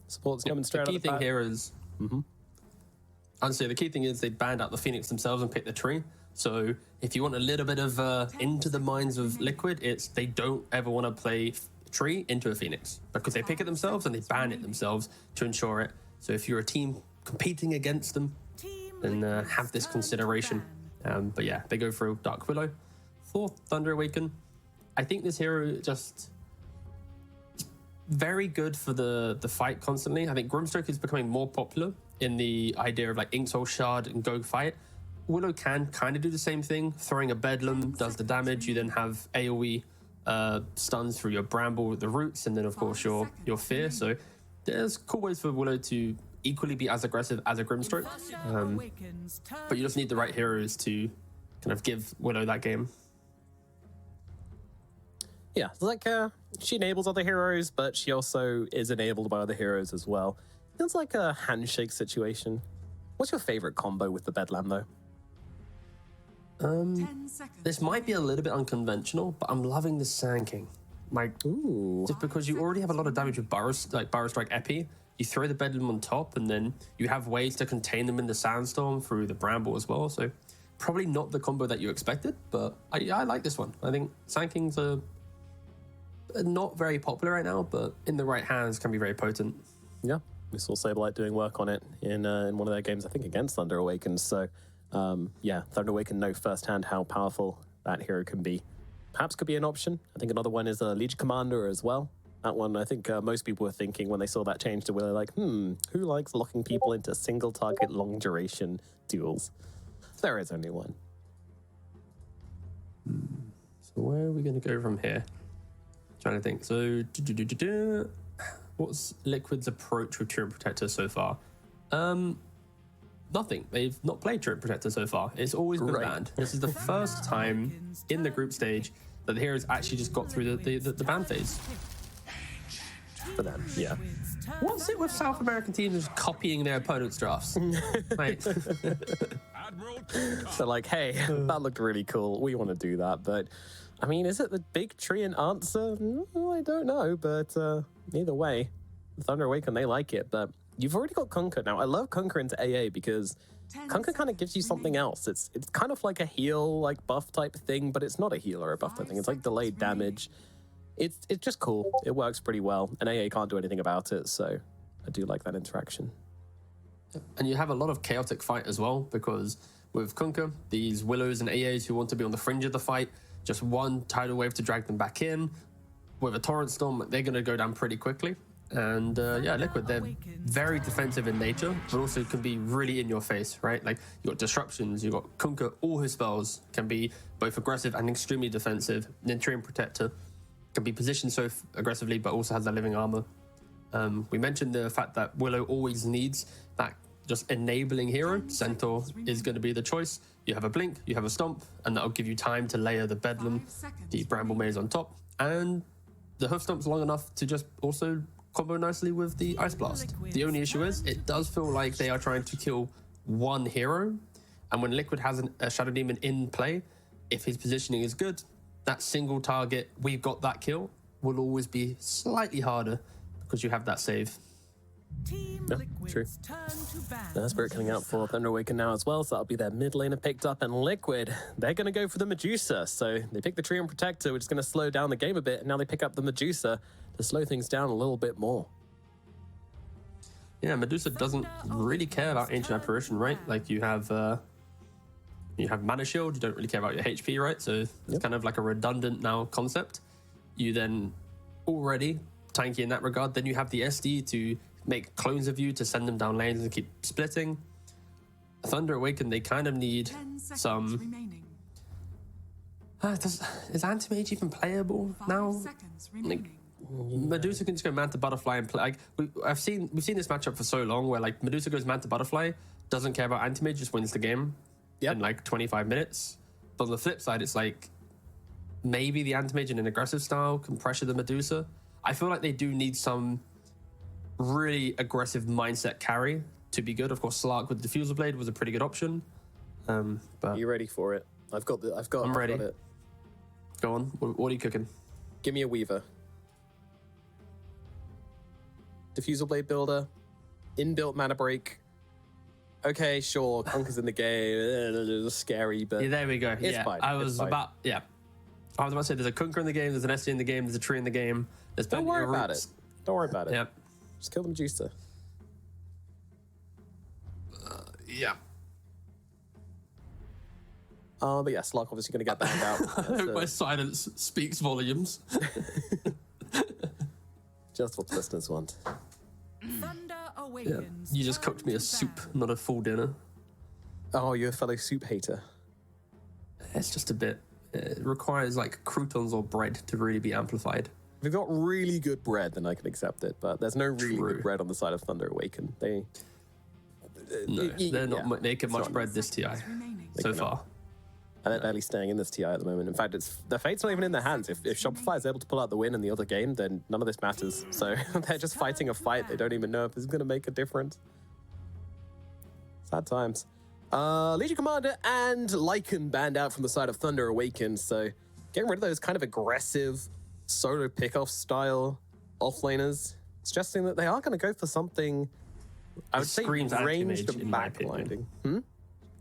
Speaker 19: Support's coming straight out
Speaker 20: the
Speaker 19: the
Speaker 20: key thing
Speaker 19: back.
Speaker 20: here is... Honestly, the key thing is they banned out the Phoenix themselves and picked the tree. So if you want a little bit of into the minds of Liquid, it's they don't ever want to play tree into a Phoenix, because they pick it themselves and they ban it themselves to ensure it. So if you're a team competing against them, then have this consideration. But yeah, they go through Dark Willow for Thunder Awaken. I think this hero just very good for the fight constantly. I think Grimstroke is becoming more popular in the idea of like Ink Soul Shard and go fight. Willow can kind of do the same thing. Throwing a Bedlam does the damage. You then have AoE stuns through your Bramble with the roots, and then of course your Fear. So there's cool ways for Willow to equally be as aggressive as a Grimstroke. But you just need the right heroes to kind of give Willow that game.
Speaker 19: Yeah, it's like she enables other heroes, but she also is enabled by other heroes as well. It's like a handshake situation. What's your favorite combo with the Bedlam, though?
Speaker 20: This might be a little bit unconventional, but I'm loving the Sand King. Just because you already have a lot of damage with Burrow Strike Epi, you throw the Bedlam on top, and then you have ways to contain them in the Sandstorm through the Bramble as well. So probably not the combo that you expected, but I like this one. I think Sand Kings are not very popular right now, but in the right hands can be very potent.
Speaker 19: Yeah, we saw Saberlight doing work on it in one of their games, I think against Thunder Awakened. So yeah, Thunder Awakened know firsthand how powerful that hero can be. Perhaps could be an option. I think another one is a Legion Commander as well. That one, I think most people were thinking when they saw that change to Willow, like, who likes locking people into single target long duration duels? There is only one.
Speaker 20: So where are we going to go from here? Trying to think. So, what's Liquid's approach with Turret Protector so far? Nothing. They've not played Turret Protector so far. It's always been banned. This is the first time in the group stage that the heroes actually just got through the ban phase.
Speaker 19: For them, yeah.
Speaker 20: What's it with South American teams just copying their opponent's drafts? Like,
Speaker 19: So like, hey, that looked really cool. We want to do that, but I mean, is it the big Treant answer? I don't know, but either way, Thunder Awaken, they like it. But you've already got Kunkka now. I love Kunkka into AA because Kunkka kind of gives you something else. It's kind of like a heal, like buff type thing, but it's not a heal or a buff type thing. It's like delayed damage. It's just cool. It works pretty well, and AA can't do anything about it, so I do like that interaction.
Speaker 20: And you have a lot of chaotic fight as well, because with Kunkka, these Willows and AAs who want to be on the fringe of the fight, just one tidal wave to drag them back in. With a Torrent Storm, they're going to go down pretty quickly. And yeah, Liquid, they're very defensive in nature, but also can be really in your face, right? Like, you got Disruptions, you got Kunkka, all his spells can be both aggressive and extremely defensive. Nintrian Protector can be positioned so aggressively, but also has that living armor. We mentioned the fact that Willow always needs that just enabling hero. Centaur is going to be the choice. You have a Blink, you have a Stomp, and that'll give you time to layer the Bedlam, the Bramble Maze on top, and the Hoof Stomp's long enough to just also combo nicely with the Ice Blast. The only issue is, it does feel like they are trying to kill one hero, and when Liquid has a Shadow Demon in play, if his positioning is good, that single target, we've got that kill, will always be slightly harder because you have that save.
Speaker 19: Yeah, true. Spirit coming out for Thunder Awaken now as well, so that'll be their mid laner picked up. And Liquid, they're going to go for the Medusa. So they pick the Treant Protector, which is going to slow down the game a bit, and now they pick up the Medusa to slow things down a little bit more.
Speaker 20: Yeah, Medusa doesn't really care about Ancient Apparition, right? Like, you have Mana Shield, you don't really care about your HP, right? So it's kind of like a redundant now concept. You then already tanky in that regard. Then you have the SD to make clones of you to send them down lanes and keep splitting. Thunder Awaken, they kind of need some... is Anti-Mage even playable now? Like, Medusa can just go Manta Butterfly and play. Like, we've seen this matchup for so long where like Medusa goes Manta Butterfly, doesn't care about Anti-Mage, just wins the game in like 25 minutes. But on the flip side, it's like maybe the Anti-Mage in an aggressive style can pressure the Medusa. I feel like they do need some really aggressive mindset carry to be good. Of course, Slark with Diffusal Blade was a pretty good option. But
Speaker 19: are you ready for it? I'm ready.
Speaker 20: It. Go on. What are you cooking?
Speaker 19: Give me a Weaver. Diffusal Blade builder, inbuilt mana break. Okay, sure, Kunkka's in the game. It's scary, but
Speaker 20: there we go.
Speaker 19: It's fine.
Speaker 20: I was about to say there's a Kunkka in the game, there's an SD in the game, there's a tree in the game. There's
Speaker 19: Don't worry about it. Don't worry about it.
Speaker 20: Yep.
Speaker 19: Just kill the Medusa.
Speaker 20: Yeah.
Speaker 19: But yeah, Slark obviously going to get banned out.
Speaker 20: My silence speaks volumes.
Speaker 19: Just what the listeners want.
Speaker 21: Thunder Awakens.
Speaker 20: You just cooked me a soup, not a full dinner.
Speaker 19: Oh, you're a fellow soup hater.
Speaker 20: It's just a bit. It requires like croutons or bread to really be amplified.
Speaker 19: If you've got really good bread, then I can accept it. But there's no really good bread on the side of Thunder Awaken. They're
Speaker 20: not making much bread this TI so far.
Speaker 19: And they're barely staying in this TI at the moment. In fact, the fate's not even in their hands. If Shopify is able to pull out the win in the other game, then none of this matters. So they're just fighting a fight. They don't even know if this is going to make a difference. Sad times. Legion Commander and Lycan banned out from the side of Thunder Awaken. So getting rid of those kind of aggressive solo pickoff style offlaners, suggesting that they are going to go for something, I would say, ranged and backblinding.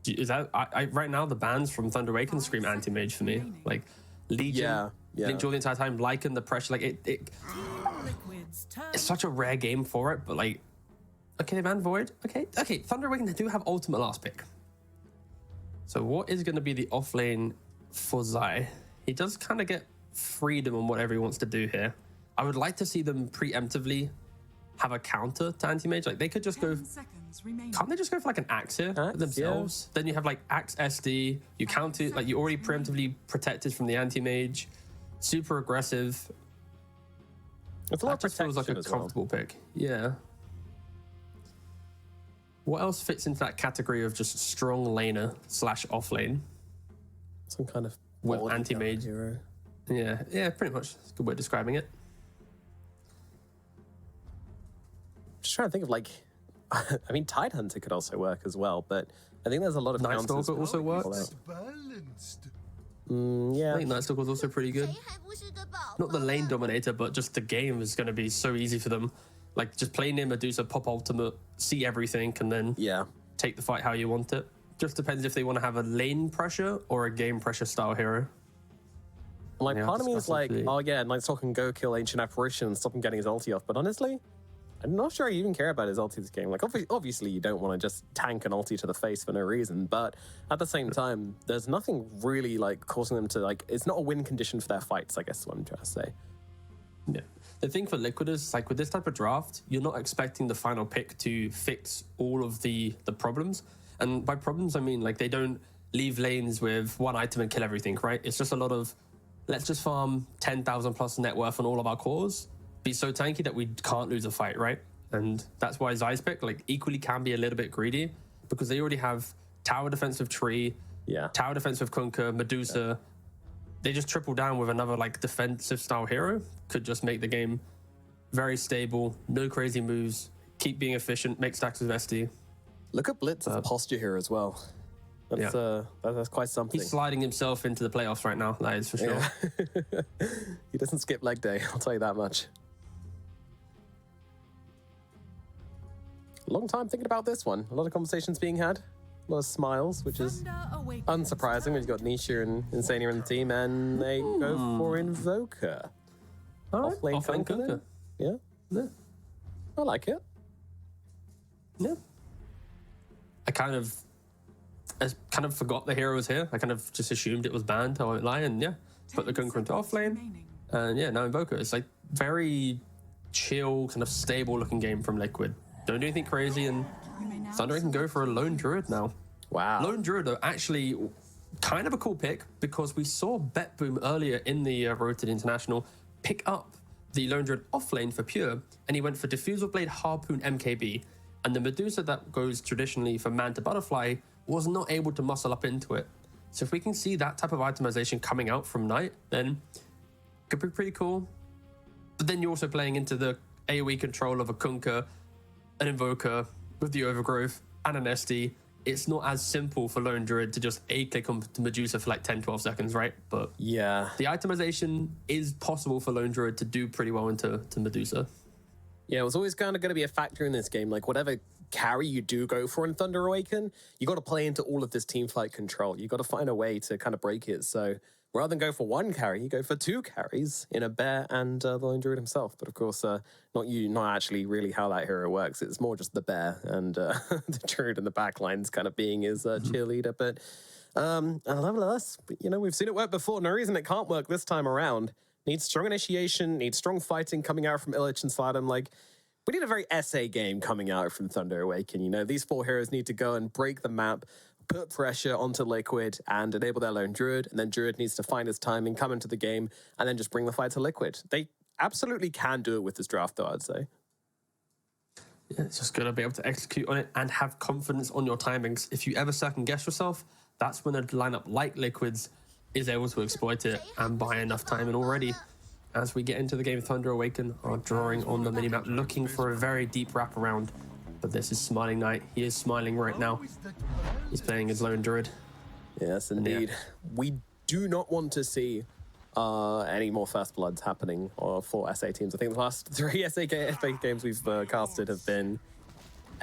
Speaker 20: Is that right now the bans from Thunder Awaken scream anti-mage for me? Like Legion, Link Duel the entire time, Lycan, the pressure, like it's such a rare game for it. But like, okay, they ban Void. Okay, Thunder Awaken, they do have ultimate last pick. So what is going to be the offlane for Zai? He does kind of get freedom on whatever he wants to do here. I would like to see them preemptively have a counter to anti-mage. Like they could just go. Can't they just go for like an axe here themselves? Then you have like axe SD. You counter, like you already preemptively protected from the anti-mage. Super aggressive.
Speaker 19: It's a lot of protection.
Speaker 20: Feels like a comfortable pick. Yeah. What else fits into that category of just strong laner / off lane?
Speaker 19: Some kind of
Speaker 20: with anti-mage
Speaker 19: hero.
Speaker 20: Yeah, pretty much. That's a good way of describing it.
Speaker 19: Just trying to think of like I mean, Tidehunter could also work as well, but I think there's a lot of
Speaker 20: Night
Speaker 19: counters.
Speaker 20: Stalker also works.
Speaker 19: Yeah.
Speaker 20: I think Night Stalker was also pretty good. Not the lane dominator, but just the game is going to be so easy for them. Like, just play near Medusa, pop ultimate, see everything, and then take the fight how you want it. Just depends if they want to have a lane pressure or a game pressure style hero.
Speaker 19: Like, part of me is like, oh yeah, Night Stalker can go kill Ancient Apparition and stop him getting his ulti off. But honestly, I'm not sure I even care about his ulti this game. Like, obviously you don't want to just tank an ulti to the face for no reason. But at the same time, there's nothing really like causing them to like. It's not a win condition for their fights. I guess is what I'm trying to say.
Speaker 20: Yeah. The thing for Liquid is like with this type of draft, you're not expecting the final pick to fix all of the problems. And by problems, I mean like they don't leave lanes with one item and kill everything, right? It's just a lot of let's just farm 10,000 plus net worth on all of our cores, be so tanky that we can't lose a fight, right? And that's why Zai's pick like equally can be a little bit greedy because they already have tower defense with Tree, tower defense with Kunkka, Medusa. They just triple down with another like defensive style hero. Could just make the game very stable, no crazy moves, keep being efficient, make stacks with SD.
Speaker 19: Look at Blitz as a posture here as well. That's quite something.
Speaker 20: He's sliding himself into the playoffs right now, that is for sure.
Speaker 19: Yeah. He doesn't skip leg day, I'll tell you that much. Long time thinking about this one. A lot of conversations being had. A lot of smiles, which is unsurprising when you've got Nisha and Insania in the team, and they go for Invoker. Off-lane Kunkka. Yeah. I like it.
Speaker 20: Yeah. I kind of forgot the hero was here. I kind of just assumed it was banned, I won't lie, and put the Kunkka into off-lane. And now Invoker. It's like very chill, kind of stable looking game from Liquid. Don't do anything crazy, and Thunder can go for a Lone Druid now.
Speaker 19: Wow.
Speaker 20: Lone Druid are actually kind of a cool pick because we saw BetBoom earlier in the Road to the International pick up the Lone Druid offlane for Pure, and he went for Diffusal Blade, Harpoon, MKB. And the Medusa that goes traditionally for Man to Butterfly was not able to muscle up into it. So if we can see that type of itemization coming out from Knight, then it could be pretty cool. But then you're also playing into the AoE control of a Kunkka, an Invoker with the Overgrowth, and an SD. It's not as simple for Lone Druid to just A-click on Medusa for like 10-12 seconds, right? But
Speaker 19: yeah,
Speaker 20: the itemization is possible for Lone Druid to do pretty well into Medusa.
Speaker 19: Yeah, it was always kind of going to be a factor in this game. Like, whatever carry you do go for in Thunder Awaken, you got to play into all of this team fight control. You got to find a way to kind of break it. So rather than go for one carry, you go for two carries in a Bear and the Lone Druid himself. But of course, not actually really how that hero works. It's more just the Bear and the Druid in the back lines kind of being his cheerleader. But nevertheless, we've seen it work before. No reason it can't work this time around. Needs strong initiation, needs strong fighting coming out from Illich and Sladam. Like, we need a very SA game coming out from Thunder Awaken. These four heroes need to go and break the map, put pressure onto Liquid and enable their Lone Druid. And then Druid needs to find his timing, come into the game, and then just bring the fight to Liquid. They absolutely can do it with this draft, though, I'd say.
Speaker 20: Yeah, it's just going to be able to execute on it and have confidence on your timings. If you ever second guess yourself, that's when a lineup like Liquid's is able to exploit it and buy enough time. And already, as we get into the game, Thunder Awaken are drawing on the minimap, looking for a very deep wraparound. But this is Smiling Knight. He is smiling right now. He's playing his Lone Druid.
Speaker 19: Yes, indeed. We do not want to see any more First Bloods happening for SA teams. I think the last 3 SA games we've casted have been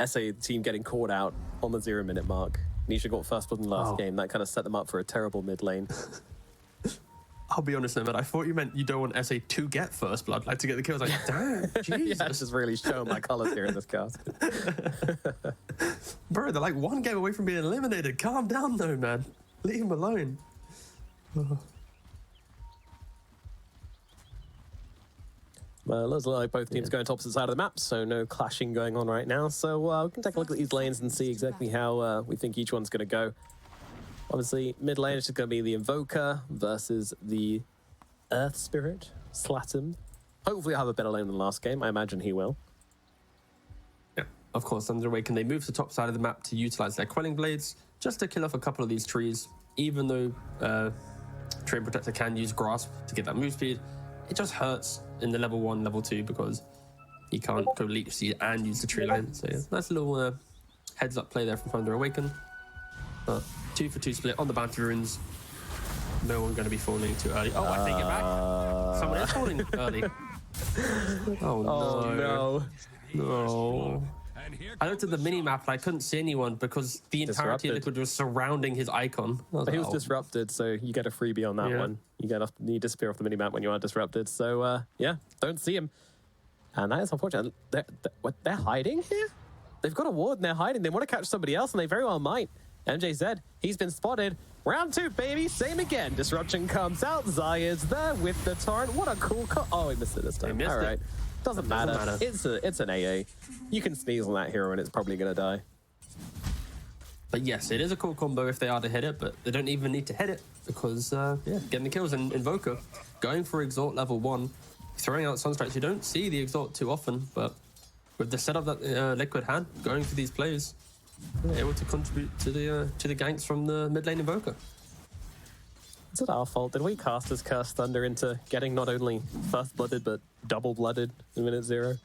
Speaker 19: SA team getting caught out on the 0-minute mark. Nisha got First Blood in the last game. That kind of set them up for a terrible mid lane.
Speaker 20: I'll be honest, man. I thought you meant you don't want SA to get First Blood, like to get the kills. Like, damn, Jesus.
Speaker 19: Yeah, this is really showing my colors here in this cast.
Speaker 20: Bro, they're like one game away from being eliminated. Calm down, though, man. Leave him alone.
Speaker 19: Well, it looks like both teams going to opposite side of the map, so no clashing going on right now. So we can take a look at these lanes and see exactly how we think each one's going to go. Obviously, mid lane is just going to be the Invoker versus the Earth Spirit, Slatum. Hopefully he'll have a better lane than last game. I imagine he will.
Speaker 20: Yeah, of course, Thunder Awaken, they move to the top side of the map to utilize their Quelling Blades just to kill off a couple of these trees. Even though Tree Protector can use Grasp to get that move speed, it just hurts in the level 1, level 2 because he can't go Leech Seed and use the tree line. So yeah, nice little heads up play there from Thunder Awaken. 2 for 2 split on the Bounty Runes. No one going to be falling too early. Oh, I take it back. Someone is falling early. Oh no. I looked at the mini-map and I couldn't see anyone because the entirety of Liquid was surrounding his icon.
Speaker 7: He was disrupted, so you get a freebie on that one. You disappear off the mini-map when you are disrupted. So yeah, don't see him. And that is unfortunate. They're hiding here? They've got a ward and they're hiding. They want to catch somebody else and they very well might. MJZ, he's been spotted. Round 2, baby. Same again. Disruption comes out. Zaya's there with the torrent. What a cool Oh, he missed it this time. All right. Doesn't matter. It's an AA. You can sneeze on that hero and it's probably going to die.
Speaker 20: But yes, it is a cool combo if they are to hit it, but they don't even need to hit it because, getting the kills. And Invoker going for Exalt level 1, throwing out Sunstrikes. You don't see the Exalt too often, but with the setup that Liquid had, going for these plays, able to contribute to the ganks from the mid lane Invoker.
Speaker 7: Is it our fault? Did we cast as Cursed Thunder into getting not only first-blooded, but double-blooded in minute 0?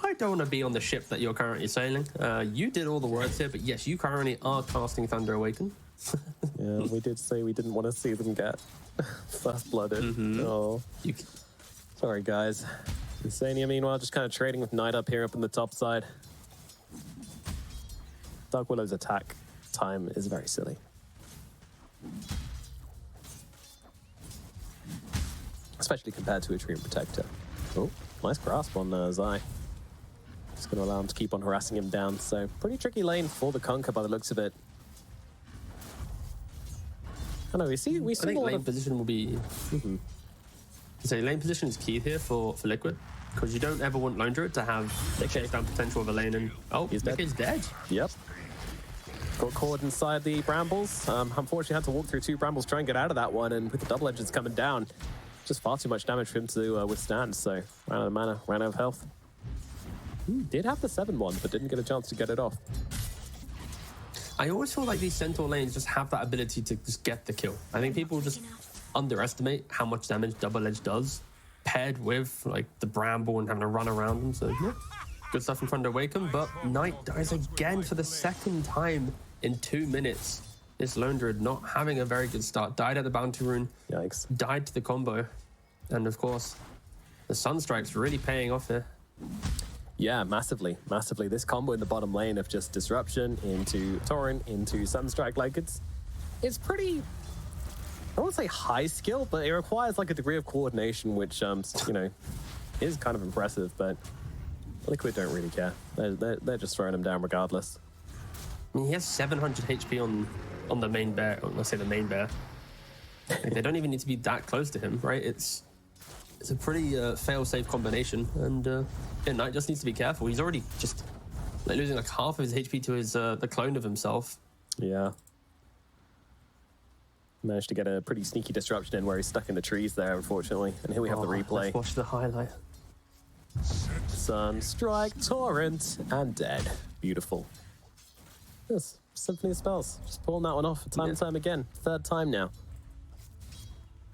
Speaker 20: I don't want to be on the ship that you're currently sailing. You did all the words here, but yes, you currently are casting Thunder Awaken.
Speaker 7: Yeah, we did say we didn't want to see them get first-blooded. Oh. Sorry, guys. Insania, meanwhile, just kind of trading with Knight up here up in the top side. Dark Willow's attack time is very silly. Especially compared to a Treant Protector. Oh, nice grasp on Zai. Just going to allow him to keep on harassing him down. So, pretty tricky lane for the Conquer by the looks of it. I know, we see
Speaker 20: I think lane position will be... So lane position is key here for Liquid, because you don't ever want Lone Druid to have the chase down potential of a lane and... Oh, he's dead.
Speaker 7: Yep. Got caught inside the brambles. Unfortunately, had to walk through 2 brambles, try and get out of that one, and with the double edges coming down, just far too much damage for him to withstand, so ran out of mana, ran out of health. Did have the 7-1, but didn't get a chance to get it off.
Speaker 20: I always feel like these Centaur lanes just have that ability to just get the kill. I think people just underestimate how much damage Double Edge does, paired with like the Bramble and having to run around them, so yeah. Good stuff from Thunder Awaken, but Knight dies again for the 2nd time in 2 minutes. This Lone Druid not having a very good start. Died at the Bounty Rune.
Speaker 7: Yikes.
Speaker 20: Died to the combo. And of course, the Sunstrike's really paying off here.
Speaker 7: Yeah, massively. This combo in the bottom lane of just Disruption into Torrent into Sunstrike, like it's pretty, I won't say high skill, but it requires like a degree of coordination, which, you know, is kind of impressive, but Liquid don't really care. They're just throwing him down regardless.
Speaker 20: I mean, he has 700 HP on the main bear, or let's say the main bear. Like, they don't even need to be that close to him, right? It's a pretty fail-safe combination, and Knight just needs to be careful. He's already just like losing like half of his HP to his the clone of himself.
Speaker 7: Yeah. Managed to get a pretty sneaky disruption in where he's stuck in the trees there, unfortunately. And here we have the replay.
Speaker 20: Let's watch the highlight.
Speaker 7: Sunstrike, Torrent, and dead. Beautiful. Yes, Symphony of Spells. Just pulling that one off time and time again. 3rd time now.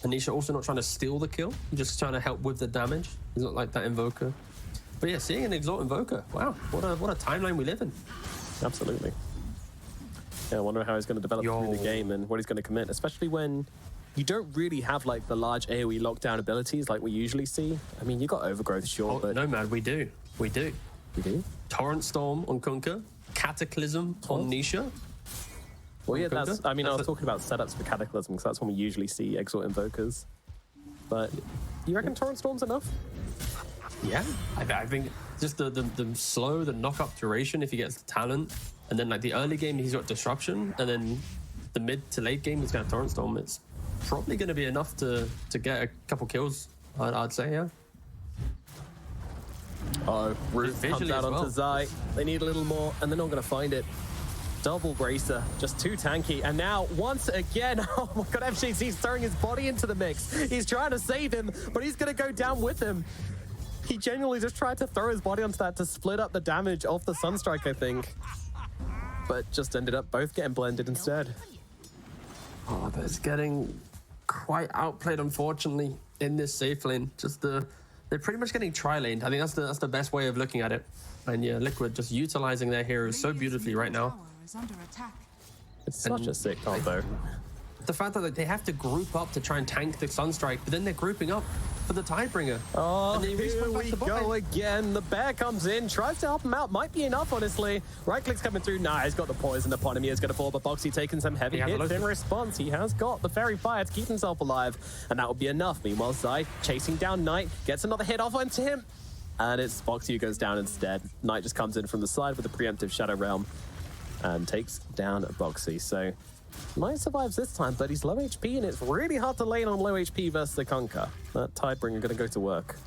Speaker 20: Anisha also not trying to steal the kill, just trying to help with the damage. He's not like that Invoker. But yeah, seeing an Exalt Invoker. Wow, what a timeline we live in.
Speaker 7: Absolutely. Yeah, I wonder how he's going to develop through the game and what he's going to commit, especially when you don't really have like the large AoE lockdown abilities like we usually see. I mean, you got Overgrowth, sure, but...
Speaker 20: Nomad, we do.
Speaker 7: We do?
Speaker 20: Torrent Storm on Kunkka, Cataclysm on Nisha.
Speaker 7: Well, yeah, I was talking about setups for Cataclysm, because that's when we usually see Exalt Invokers. But you reckon Torrent Storm's enough?
Speaker 20: Yeah, I think just the slow, the knock-up duration if he gets the talent, and then like the early game he's got Disruption, and then the mid to late game he's got Torrent Storm. It's probably going to be enough to get a couple kills, I'd say, yeah.
Speaker 7: Oh, Root comes out onto Zai. They need a little more, and they're not going to find it. Double Bracer, just too tanky. And now, once again, oh my god, FJZ's throwing his body into the mix. He's trying to save him, but he's going to go down with him. He genuinely just tried to throw his body onto that to split up the damage of the Sunstrike, I think. But just ended up both getting blended instead.
Speaker 20: Oh, that's getting quite outplayed, unfortunately, in this safe lane. Just the they're pretty much getting tri-laned. I think that's the best way of looking at it. And yeah, Liquid just utilizing their heroes so beautifully right now.
Speaker 19: It's such a sick combo.
Speaker 20: The fact that they have to group up to try and tank the Sunstrike, but then they're grouping up for the Tidebringer.
Speaker 19: Oh, here we go again. The bear comes in, tries to help him out. Might be enough, honestly. Right click's coming through. Nah, he's got the poison upon him. He is going to fall, but Boxy taking some heavy hits in response. He has got the Fairy Fire to keep himself alive, and that will be enough. Meanwhile, Zai chasing down Knight, gets another hit off onto him, and it's Boxy who goes down instead. Knight just comes in from the side with a preemptive Shadow Realm and takes down Boxy. So Knight survives this time, but he's low HP, and it's really hard to lane on low HP versus the Kunkka. That Tidebringer going to go to work.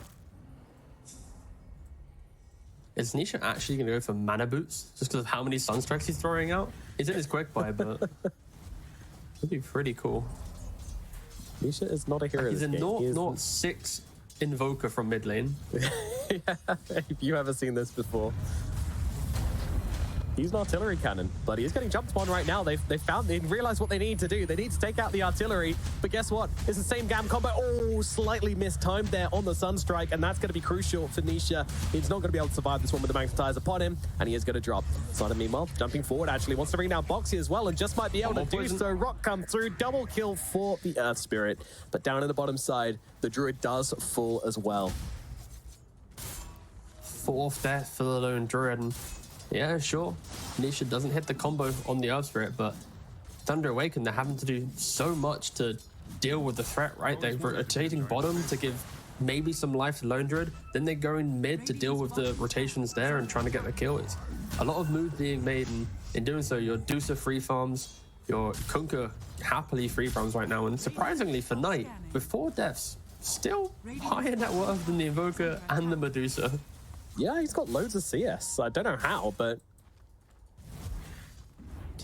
Speaker 20: Is Nisha actually going to go for mana boots just because of how many Sunstrikes he's throwing out? He's in his quick buy, but it'd be pretty cool.
Speaker 19: Nisha is not a hero.
Speaker 20: He's a
Speaker 19: this game.
Speaker 20: 0.6 Invoker from mid lane.
Speaker 19: Yeah, if you haven't seen this before. He's an artillery cannon, but he is getting jumped upon right now. They realized what they need to do. They need to take out the artillery, but guess what? It's the same GAM combo. Oh, slightly mistimed there on the Sunstrike, and that's going to be crucial for Nisha. He's not going to be able to survive this one with the magnetize upon him, and he is going to drop. Sada, meanwhile, jumping forward, actually wants to bring down Boxy as well, and just might be able to do so. Rock come through, double kill for the Earth Spirit, but down in the bottom side, the Druid does fall as well.
Speaker 20: 4th death for the lone Druid, and yeah, sure. Nisha doesn't hit the combo on the Earth Spirit, but Thunder Awaken, they're having to do so much to deal with the threat, right? They're rotating bottom to give maybe some life to Lone Druid, then they're going mid to deal with the rotations there and trying to get the kill. It's a lot of moves being made, and in doing so, your Dusa free farms, your Kunkka happily free farms right now, and surprisingly for Knight, with 4 deaths, still higher net worth than the Invoker and the Medusa.
Speaker 19: Yeah, he's got loads of CS. I don't know how, but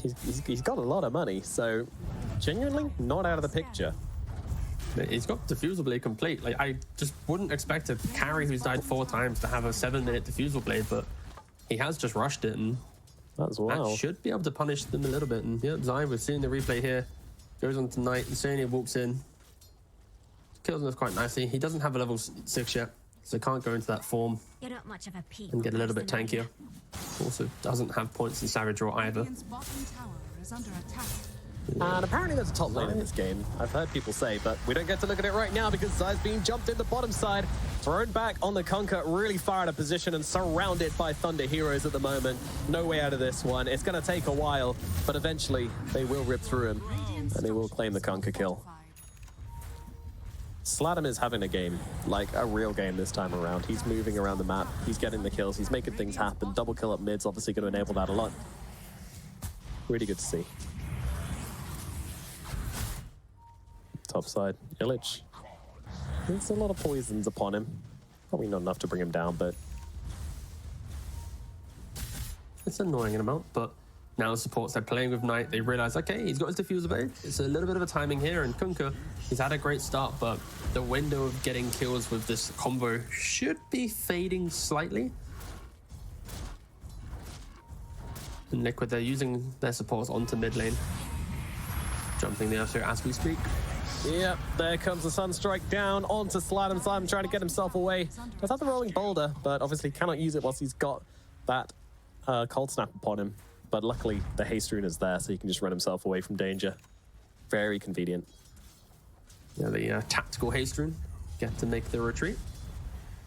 Speaker 19: he's got a lot of money, so genuinely not out of the picture.
Speaker 20: He's got Diffusal Blade complete. Like, I just wouldn't expect a carry who's died 4 times to have a 7-minute Diffusal Blade, but he has just rushed it, and
Speaker 19: that's wild.
Speaker 20: That should be able to punish them a little bit. And yeah, Zai, we're seeing the replay here. Goes on to Knight, Insania walks in, kills him quite nicely. He doesn't have a level 6 yet, so can't go into that form and get a little bit tankier. Also doesn't have points in Savage Draw either.
Speaker 19: And apparently there's a top lane in this game. I've heard people say, but we don't get to look at it right now because Zai's being jumped in the bottom side, thrown back on the Kunkka, really far out of position and surrounded by Thunder heroes at the moment. No way out of this one. It's going to take a while, but eventually they will rip through him and they will claim the Kunkka kill. Sladam is having a game, like a real game this time around. He's moving around the map, he's getting the kills, he's making things happen. Double kill up mid's obviously going to enable that a lot. Really good to see. Top side, Illich. There's a lot of poisons upon him. Probably not enough to bring him down, but
Speaker 20: it's annoying in amount, but now the supports, they're playing with Knight. They realize, okay, he's got his Diffusal Blade. It's a little bit of a timing here, and Kunkka, he's had a great start, but the window of getting kills with this combo should be fading slightly. And Liquid, they're using their supports onto mid lane. Jumping the Earth as we speak.
Speaker 19: Yep, there comes the Sunstrike down onto Sladam. Sladam trying to get himself away. Does have the Rolling Boulder, but obviously cannot use it whilst he's got that Cold Snap upon him. But luckily, the Haste Rune is there, so he can just run himself away from danger. Very convenient.
Speaker 20: Yeah, the tactical Haste Rune. Get to make the retreat.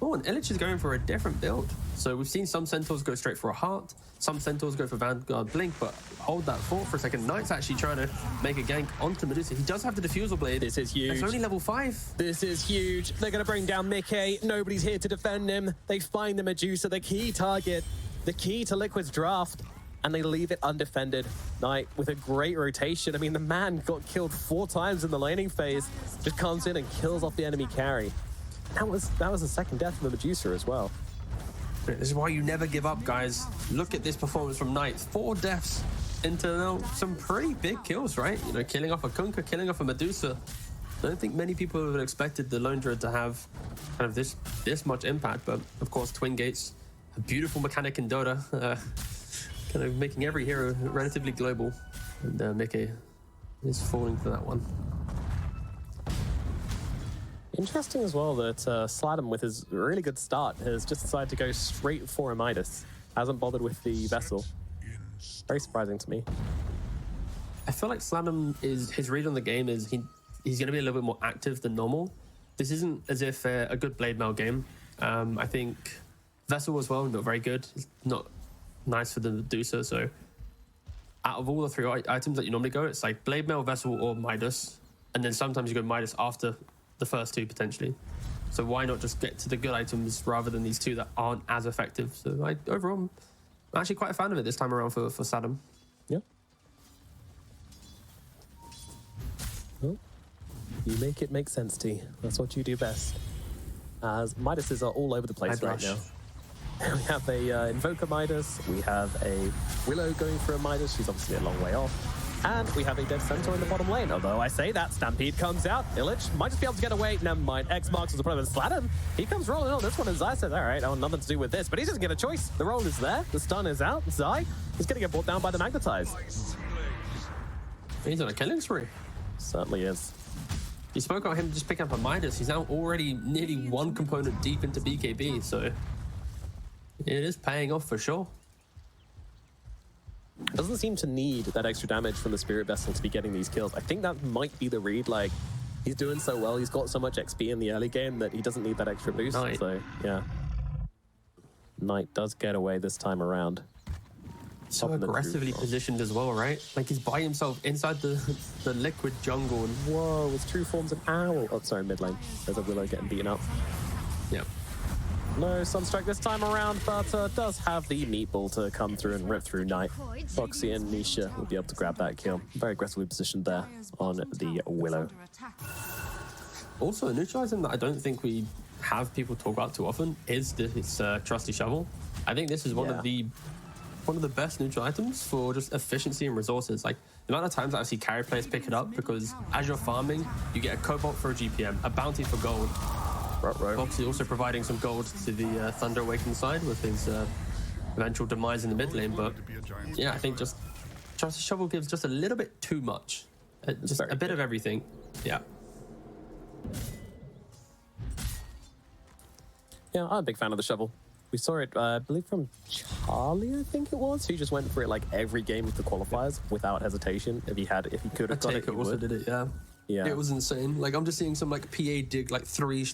Speaker 20: Oh, and Illich is going for a different build. So we've seen some Centaurs go straight for a Heart. Some Centaurs go for Vanguard Blink, but hold that thought for a second. Knight's actually trying to make a gank onto Medusa. He does have the Diffusal Blade.
Speaker 19: This is huge.
Speaker 20: It's only level 5.
Speaker 19: This is huge. They're going to bring down Mickey. Nobody's here to defend him. They find the Medusa, the key target, the key to Liquid's draft, and they leave it undefended. Knight with a great rotation. I mean, the man got killed 4 times in the laning phase. Just comes in and kills off the enemy carry. That was the second death of the Medusa as well.
Speaker 20: This is why you never give up, guys. Look at this performance from Knight. 4 deaths into some pretty big kills, right? You know, killing off a Kunkka, killing off a Medusa. I don't think many people would have expected the Lone Druid to have kind of this much impact, but of course, Twin Gates, a beautiful mechanic in Dota, kind of making every hero relatively global. And Mickey is falling for that one.
Speaker 19: Interesting as well that Sladam, with his really good start, has just decided to go straight for a Midas. Hasn't bothered with the Vessel. Very surprising to me.
Speaker 20: I feel like Sladam his read on the game is he's going to be a little bit more active than normal. This isn't as if a good Blade Mail game. I think Vessel as well, not very good. It's not nice for them to do so. So out of all the 3 items that you normally go, it's like Blade Mail, Vessel, or Midas. And then sometimes you go Midas after the first 2 potentially. So why not just get to the good items rather than these 2 that aren't as effective? So overall, I'm actually quite a fan of it this time around for Sladam.
Speaker 19: Yeah. Well, you make it make sense, T. That's what you do best. As Midases are all over the place right now. We have a Invoker Midas. We have a Willow going for a Midas. She's obviously a long way off. And we have a dead Centaur in the bottom lane. Although I say that, Stampede comes out. Illich might just be able to get away. Never mind. X marks as a problem with Sladam. He comes rolling on this one, and Zai says, all right, I want nothing to do with this. But he doesn't get a choice. The roll is there. The stun is out. Zai is going to get brought down by the Magnetize.
Speaker 20: He's on a killing spree.
Speaker 19: Certainly is.
Speaker 20: You spoke about him just picking up a Midas. He's now already nearly 1 component deep into BKB, so it is paying off for sure.
Speaker 19: Doesn't seem to need that extra damage from the Spirit Vessel to be getting these kills. I think that might be the read. Like, he's doing so well. He's got so much XP in the early game that he doesn't need that extra boost.
Speaker 20: Knight.
Speaker 19: So, yeah. Knight does get away this time around.
Speaker 20: So aggressively positioned as well, right? Like he's by himself inside the liquid jungle. And
Speaker 19: whoa, his true form's an owl. Oh, sorry, mid lane. There's a Willow getting beaten up.
Speaker 20: Yeah.
Speaker 19: No Sunstrike this time around, but does have the meatball to come through and rip through Knight. Foxy and Nisha will be able to grab that kill. Very aggressively positioned there on the Willow.
Speaker 20: Also, a neutral item that I don't think we have people talk about too often is this Trusty Shovel. I think this is one of the best neutral items for just efficiency and resources. Like the amount of times that I see carry players pick it up, because as you're farming, you get a Cobalt for a GPM, a bounty for gold.
Speaker 19: Right.
Speaker 20: Obviously also providing some gold to the Thunder Awakened side with his eventual demise in the mid lane. But yeah, I think just Trusty Shovel gives just a little bit too much. Just a bit of everything. Yeah.
Speaker 19: Yeah, I'm a big fan of the shovel. We saw it, I believe, from Charlie, I think it was. He just went for it like every game of the qualifiers without hesitation. If he could have got it, he
Speaker 20: also did it. Yeah.
Speaker 19: Yeah.
Speaker 20: It was insane. Like I'm just seeing some like PA dig like three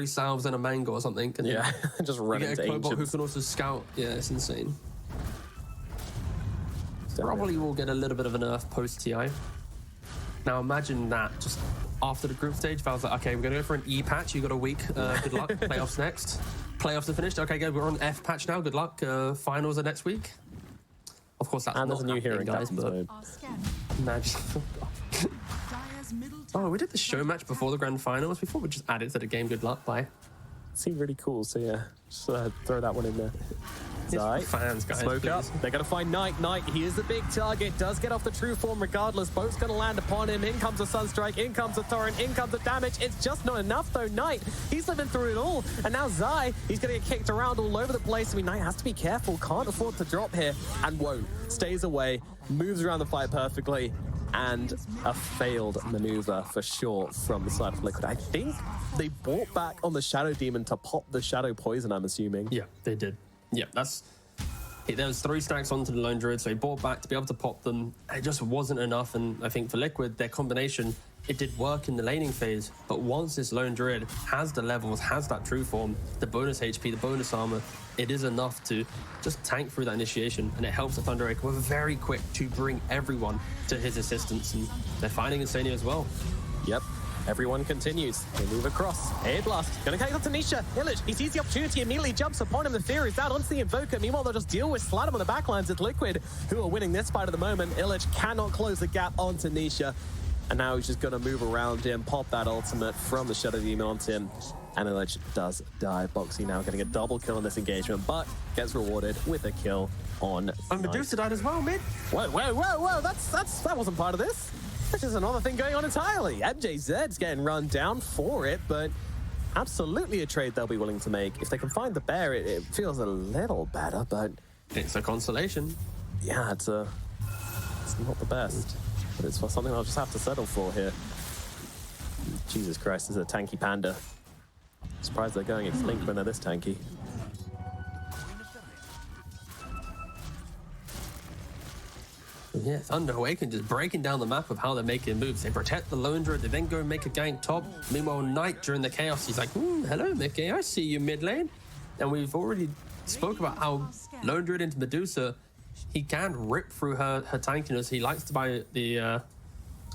Speaker 20: salves and a mango or something. And
Speaker 19: yeah, just run into
Speaker 20: a Cobalt
Speaker 19: Ancients.
Speaker 20: who can also scout. Yeah, it's insane. Probably will get a little bit of a nerf post TI. Now imagine that just after the group stage, Val's like, okay, we're gonna go for an E patch. You got a week. Good luck. Playoffs next. Playoffs are finished. Okay, good. We're on F patch now. Good luck. Finals are next week. Of course, that's
Speaker 19: and
Speaker 20: not
Speaker 19: there's a new hearing,
Speaker 20: guys. But imagine. Oh, we did the show match before the grand finals. We thought we'd just add it to the game. Good luck. Bye.
Speaker 19: Seemed really cool. So yeah, just throw that one in there. Zai,
Speaker 20: fans, guys,
Speaker 19: smoke
Speaker 20: please.
Speaker 19: up. They're going to find Knight. Knight, he is the big target. Does get off the true form regardless. Boat's going to land upon him. In comes a Sunstrike. In comes a Torrent. In comes the damage. It's just not enough though. Knight, he's living through it all. And now Zai, he's going to get kicked around all over the place. I mean, Knight has to be careful. Can't afford to drop here. And won't. Stays away. Moves around the fight perfectly. And a failed maneuver for sure from the side of Liquid. I think they brought back on the Shadow Demon to pop the Shadow Poison, I'm assuming.
Speaker 20: Yeah, they did. Yeah, there was 3 stacks onto the Lone Druid, so he brought back to be able to pop them. It just wasn't enough, and I think for Liquid, their combination, it did work in the laning phase, but once this Lone Druid has the levels, has that true form, the bonus HP, the bonus armor, it is enough to just tank through that initiation, and it helps the Thunder Awaken. We're very quick to bring everyone to his assistance, and they're finding Insania as well.
Speaker 19: Yep. Everyone continues. They move across. Air Blast. Gonna take up to Nisha. Illich, he sees the opportunity, immediately jumps upon him. The Fear is out onto the Invoker. Meanwhile, they'll just deal with Sladam on the backlines at Liquid, who are winning this fight at the moment. Illich cannot close the gap onto Nisha. And now he's just gonna move around him, pop that ultimate from the Shadow Demon onto him. And Illich does die. Boxy now getting a double kill in this engagement, but gets rewarded with a kill on
Speaker 20: And Medusa died as well, mid.
Speaker 19: Whoa, that wasn't part of this. This is another thing going on entirely. MJZ's getting run down for it, but absolutely a trade they'll be willing to make. If they can find the bear, it feels a little better, but
Speaker 20: it's a consolation.
Speaker 19: Yeah, it's not the best, but it's something I'll just have to settle for here.
Speaker 7: Jesus Christ, this is a tanky panda. Surprised they're going extinct when they're this tanky.
Speaker 20: Yeah, Thunder Awaken just breaking down the map of how they're making moves. They protect the Lone Druid, they then go and make a gank top. Meanwhile, Knight during the chaos, he's like, hello, Mickey, I see you mid lane. And we've already spoke about how Lone Druid into Medusa, he can rip through her tankiness. He likes to buy the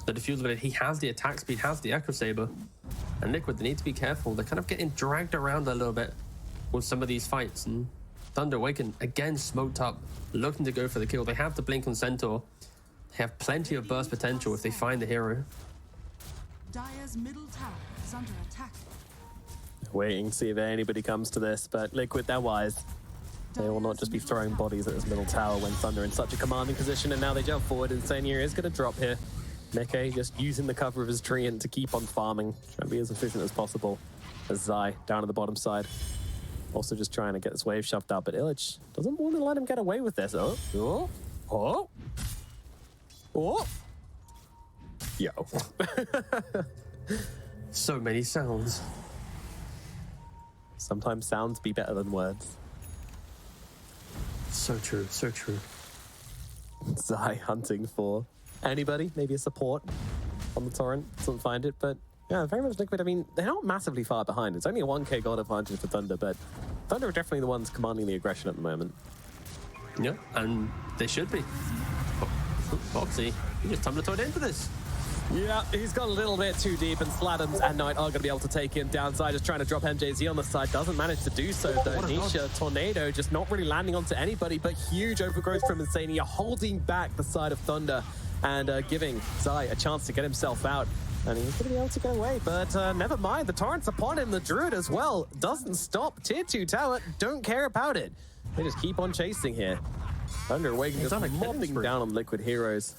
Speaker 20: diffuser, but he has the attack speed, has the Echo Saber. And Liquid, they need to be careful. They're kind of getting dragged around a little bit with some of these fights. And Thunder Awaken, again, smoked up, looking to go for the kill. They have the Blink on Centaur. They have plenty of burst potential if they find the hero.
Speaker 21: Dire's middle tower is under attack.
Speaker 7: Waiting to see if anybody comes to this, but Liquid, they're wise. They will not just be throwing bodies at this middle tower when Thunder in such a commanding position, and now they jump forward, and Sania is going to drop here. Mickey just using the cover of his tree and to keep on farming, trying to be as efficient as possible. As Zai down at the bottom side. Also just trying to get this wave shoved out, but Illich doesn't want to let him get away with this. Oh. Yo.
Speaker 20: So many sounds.
Speaker 7: Sometimes sounds be better than words.
Speaker 20: So true, so true.
Speaker 7: Zai hunting for anybody, maybe a support on the torrent. Doesn't find it, but yeah, very much Liquid. I mean, they're not massively far behind. It's only a 1k gold advantage for Thunder, but Thunder are definitely the ones commanding the aggression at the moment.
Speaker 20: Yeah, and they should be. Foxy, you just tumbled into this.
Speaker 7: Yeah, he's got a little bit too deep, and Sladams and Knight are going to be able to take him downside. Just trying to drop MJZ on the side. Doesn't manage to do so, though. Nisha, Tornado, just not really landing onto anybody, but huge overgrowth from Insania, holding back the side of Thunder and giving Zai a chance to get himself out. And he's going to be able to get away, but never mind. The torrent's upon him. The Druid as well doesn't stop. Tier 2 tower, don't care about it. They just keep on chasing here. Thunder Awaken just mobbing down on Liquid heroes.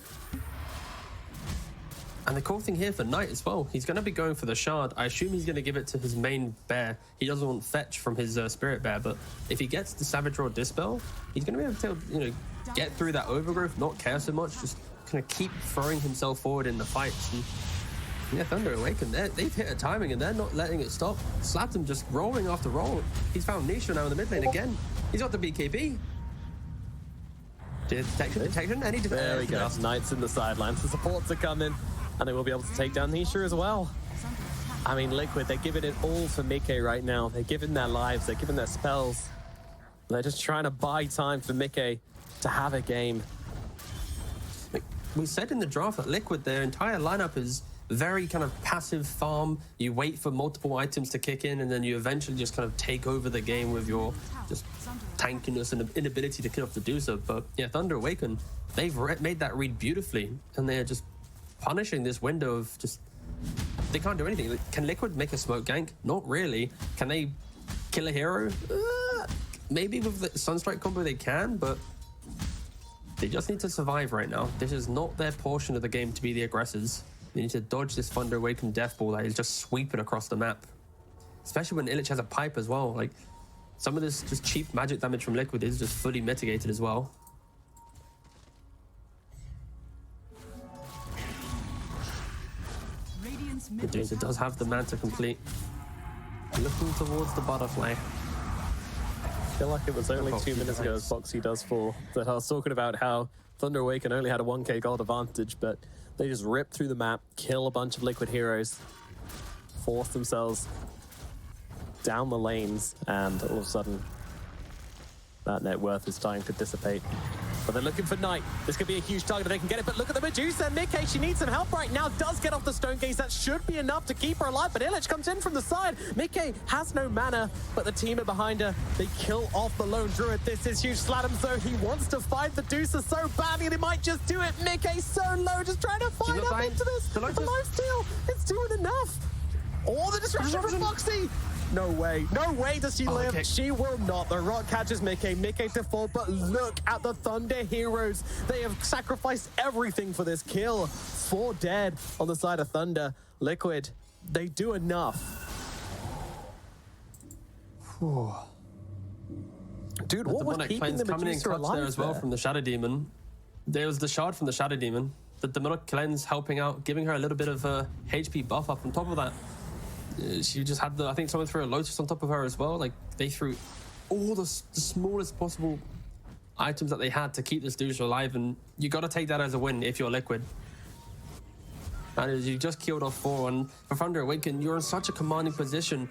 Speaker 20: And the cool thing here for Knight as well, he's going to be going for the shard. I assume he's going to give it to his main bear. He doesn't want fetch from his spirit bear, but if he gets the Savage Roar Dispel, he's going to be able to, get through that overgrowth, not care so much, just kind of keep throwing himself forward in the fights. And yeah, Thunder Awaken, they've hit a timing and they're not letting it stop. Slapped him just rolling after roll. He's found Nisha now in the mid lane again. He's got the BKB. Detection, any defense?
Speaker 7: There we go. Knight's in the sidelines. The supports are coming, and they will be able to take down Nisha as well. I mean, Liquid, they're giving it all for Mickey right now. They're giving their lives, they're giving their spells. They're just trying to buy time for Mickey to have a game.
Speaker 20: We said in the draft that Liquid, their entire lineup is very kind of passive farm. You wait for multiple items to kick in, and then you eventually just kind of take over the game with your just tankiness and inability to kill off the Medusa. But yeah, Thunder Awaken, they've made that read beautifully, and they're just punishing this window of just... They can't do anything. Can Liquid make a smoke gank? Not really. Can they kill a hero? Maybe with the Sunstrike combo they can, but they just need to survive right now. This is not their portion of the game to be the aggressors. They need to dodge this Thunder Awakened Death Ball that is just sweeping across the map. Especially when Illich has a pipe as well. Like, some of this just cheap magic damage from Liquid is just fully mitigated as well. Medusa does have the Manta complete. Looking towards the butterfly.
Speaker 7: I feel like it was only 2 minutes ago as Foxy does fall that I was talking about how Thunder Awaken only had a 1k gold advantage, but they just rip through the map, kill a bunch of Liquid heroes, force themselves down the lanes, and all of a sudden that net worth is starting to dissipate. But they're looking for Knight. This could be a huge target if they can get it, but look at the Medusa. Mickey, she needs some help right now. Does get off the Stone Gaze. That should be enough to keep her alive, but Illich comes in from the side. Mickey has no mana, but the team are behind her. They kill off the Lone Druid. This is huge. Sladams, though, he wants to find the Medusa so badly, and he might just do it. Mickey so low, just trying to find up into this. The lifesteal, it's doing enough. Oh, the disruption from Foxy. No way does she live. Okay. She will not. The rock catches Mickey to fall, but look at the Thunder heroes. They have sacrificed everything for this kill. 4 dead on the side of Thunder. Liquid, they do enough. Dude, what was keeping the
Speaker 20: coming in
Speaker 7: Medusa
Speaker 20: clutch
Speaker 7: alive
Speaker 20: there as well from the Shadow Demon? There was the shard from the Shadow Demon. the demonic cleanse helping out, giving her a little bit of a HP buff up on top of that. She just had I think someone threw a Lotus on top of her as well. Like, they threw all the smallest possible items that they had to keep this douche alive, and you got to take that as a win if you're Liquid. And as you just killed off 4, and for Thunder Awaken, you're in such a commanding position,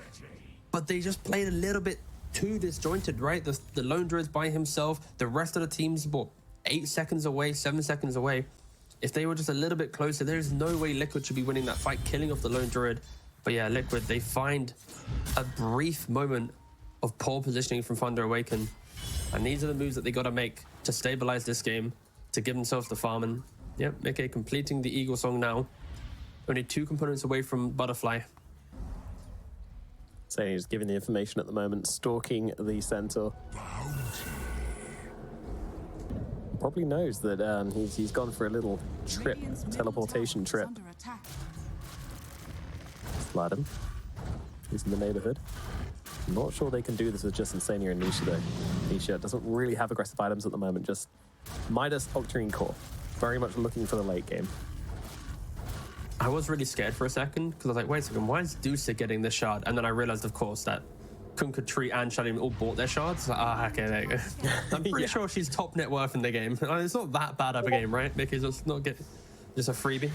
Speaker 20: but they just played a little bit too disjointed, right? The Lone Druid's by himself, the rest of the team's about 8 seconds away, 7 seconds away. If they were just a little bit closer, there's no way Liquid should be winning that fight, killing off the Lone Druid. But yeah, Liquid, they find a brief moment of poor positioning from Thunder Awaken. And these are the moves that they got to make to stabilize this game, to give themselves the farm. And yeah, Mickey completing the Eagle Song now. Only 2 components away from Butterfly.
Speaker 7: So he's giving the information at the moment, stalking the Centaur. Probably knows that he's gone for a little trip, teleportation trip. Slide him. He's in the neighborhood. I'm not sure they can do this with just Insania and Nisha though. Nisha doesn't really have aggressive items at the moment, just Midas, Octarine Core. Very much looking for the late game.
Speaker 20: I was really scared for a second because I was like, wait a second, why is Dusa getting this shard? And then I realized, of course, that Kunkka, Tree, and Shadow all bought their shards. Like, okay, there you go. I'm pretty sure she's top net worth in the game. It's not that bad of a game, right? Because it's not just a freebie.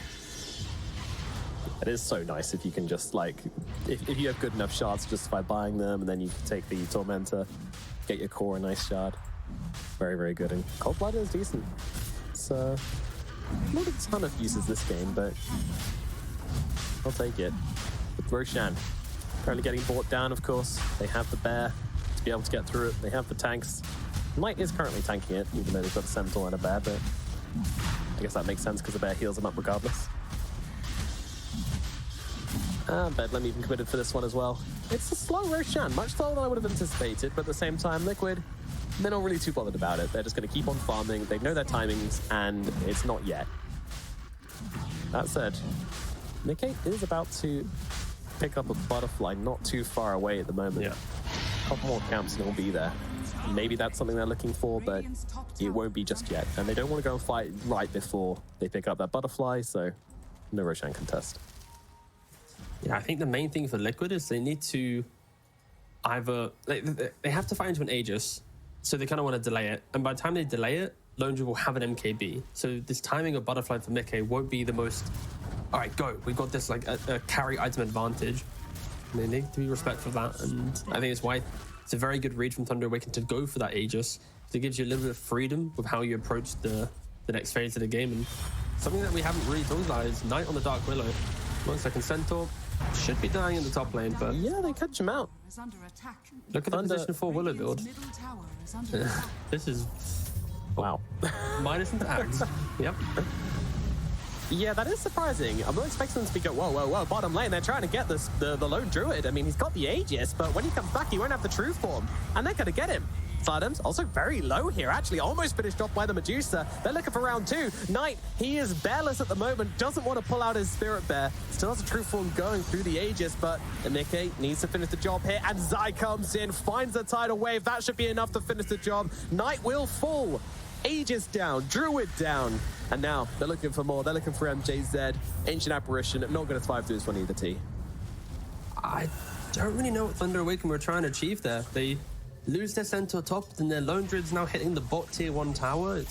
Speaker 7: It is so nice if you can just, like, if you have good enough shards to justify buying them, and then you can take the Tormentor, get your core a nice shard. Very, very good. And Cold Blood is decent. So, not a ton of uses this game, but I'll take it. With Roshan currently getting brought down, of course. They have the bear to be able to get through it. They have the tanks. Knight is currently tanking it, even though they've got a Centaur and a bear, but I guess that makes sense because the bear heals them up regardless. Bedlam even committed for this one as well. It's a slow Roshan, much slower than I would have anticipated, but at the same time, Liquid, they're not really too bothered about it. They're just going to keep on farming. They know their timings, and it's not yet. That said, Nikkei is about to pick up a Butterfly not too far away at the moment.
Speaker 20: Yeah.
Speaker 7: A couple more camps and he'll be there. Maybe that's something they're looking for, but it won't be just yet. And they don't want to go and fight right before they pick up that Butterfly, so no Roshan contest.
Speaker 20: Yeah, I think the main thing for Liquid is they need to either... They have to fight into an Aegis, so they kind of want to delay it. And by the time they delay it, Lone Druid will have an MKB. So this timing of Butterfly for Mickey won't be the most... All right, go. We've got this like a carry item advantage. And they need to be respectful of that. And I think it's why it's a very good read from Thunder Awaken to go for that Aegis. It gives you a little bit of freedom with how you approach the next phase of the game. And something that we haven't really talked about is Knight on the Dark Willow. 1 second, Centaur should be dying in the top lane, but
Speaker 7: yeah, they catch him out.
Speaker 20: Look at the position for Willow build. This is
Speaker 7: wow.
Speaker 20: Minus into Axe. Yep.
Speaker 7: Yeah, that is surprising. I'm not expecting them to be go, whoa, bottom lane. They're trying to get this, the Lone Druid. I mean, he's got the Aegis, but when he comes back, he won't have the true form. And they're going to get him. Fladums also very low here, actually almost finished off by the Medusa. They're looking for round 2. Knight, he is bearless at the moment, doesn't want to pull out his Spirit Bear. Still has a true form going through the Aegis, but Nikkei needs to finish the job here, and Zai comes in, finds the tidal wave. That should be enough to finish the job. Knight will fall. Aegis down, Druid down, and now they're looking for more. They're looking for MJZ, Ancient Apparition, not going to survive through this one either, T.
Speaker 20: I don't really know what Thunder Awaken were trying to achieve there. They lose their Centaur top, and their Lone Druid's now hitting the bot tier 1 tower.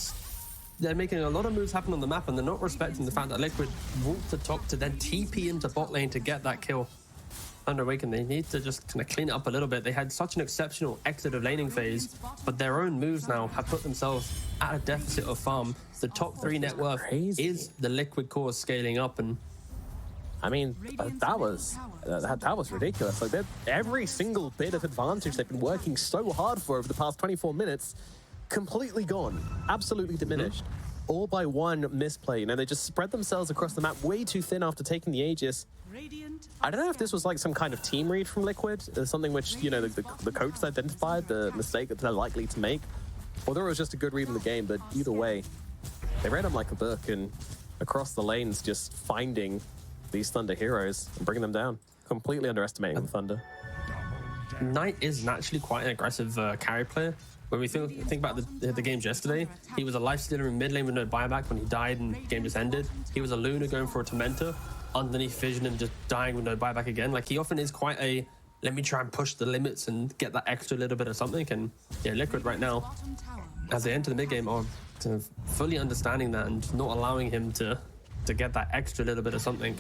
Speaker 20: They're making a lot of moves happen on the map, and they're not respecting the fact that Liquid walked the top to then TP into bot lane to get that kill. Thunder Awaken, they need to just kind of clean it up a little bit. They had such an exceptional exit of laning phase, but their own moves now have put themselves at a deficit of farm. The top 3 net worth is the Liquid core scaling up, and
Speaker 7: I mean, that was ridiculous. Like, every single bit of advantage they've been working so hard for over the past 24 minutes, completely gone, absolutely diminished. All by one misplay. You know, they just spread themselves across the map way too thin after taking the Aegis. I don't know if this was like some kind of team read from Liquid, something which, you know, the coach identified, the mistake that they're likely to make, or there was just a good read in the game, but either way, they read them like a book, and across the lanes just finding these Thunder heroes and bringing them down. Completely underestimating the Thunder.
Speaker 20: Knight is naturally quite an aggressive carry player. When we think about the games yesterday, he was a lifestealer in mid lane with no buyback when he died and the game just ended. He was a Luna going for a Tormentor underneath Vision and just dying with no buyback again. Like, he often is quite a, let me try and push the limits and get that extra little bit of something. And yeah, Liquid right now, as they enter the mid game, are kind of fully understanding that and not allowing him to get that extra little bit of something.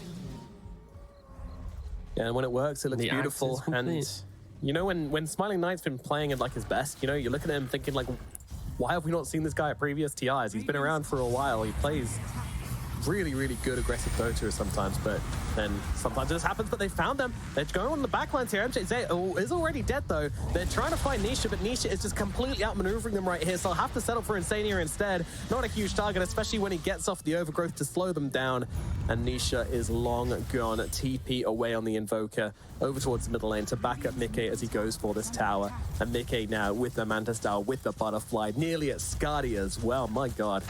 Speaker 19: Yeah, and when it works, it looks beautiful. And you know, when Smiling Knight's been playing at like his best, you know, you look at him thinking like, why have we not seen this guy at previous TIs? He's been around for a while. He plays really, really good aggressive Dota sometimes, but then sometimes it just happens. But they found them. They're going on the backlines here. MJZ is already dead though. They're trying to find Nisha, but Nisha is just completely outmaneuvering them right here. So I'll have to settle for Insania instead. Not a huge target, especially when he gets off the overgrowth to slow them down. And Nisha is long gone. TP away on the Invoker over towards the middle lane to back up Mickey as he goes for this tower. And Mickey now with the Manta Style, with the Butterfly, nearly at Skadi as well. My God.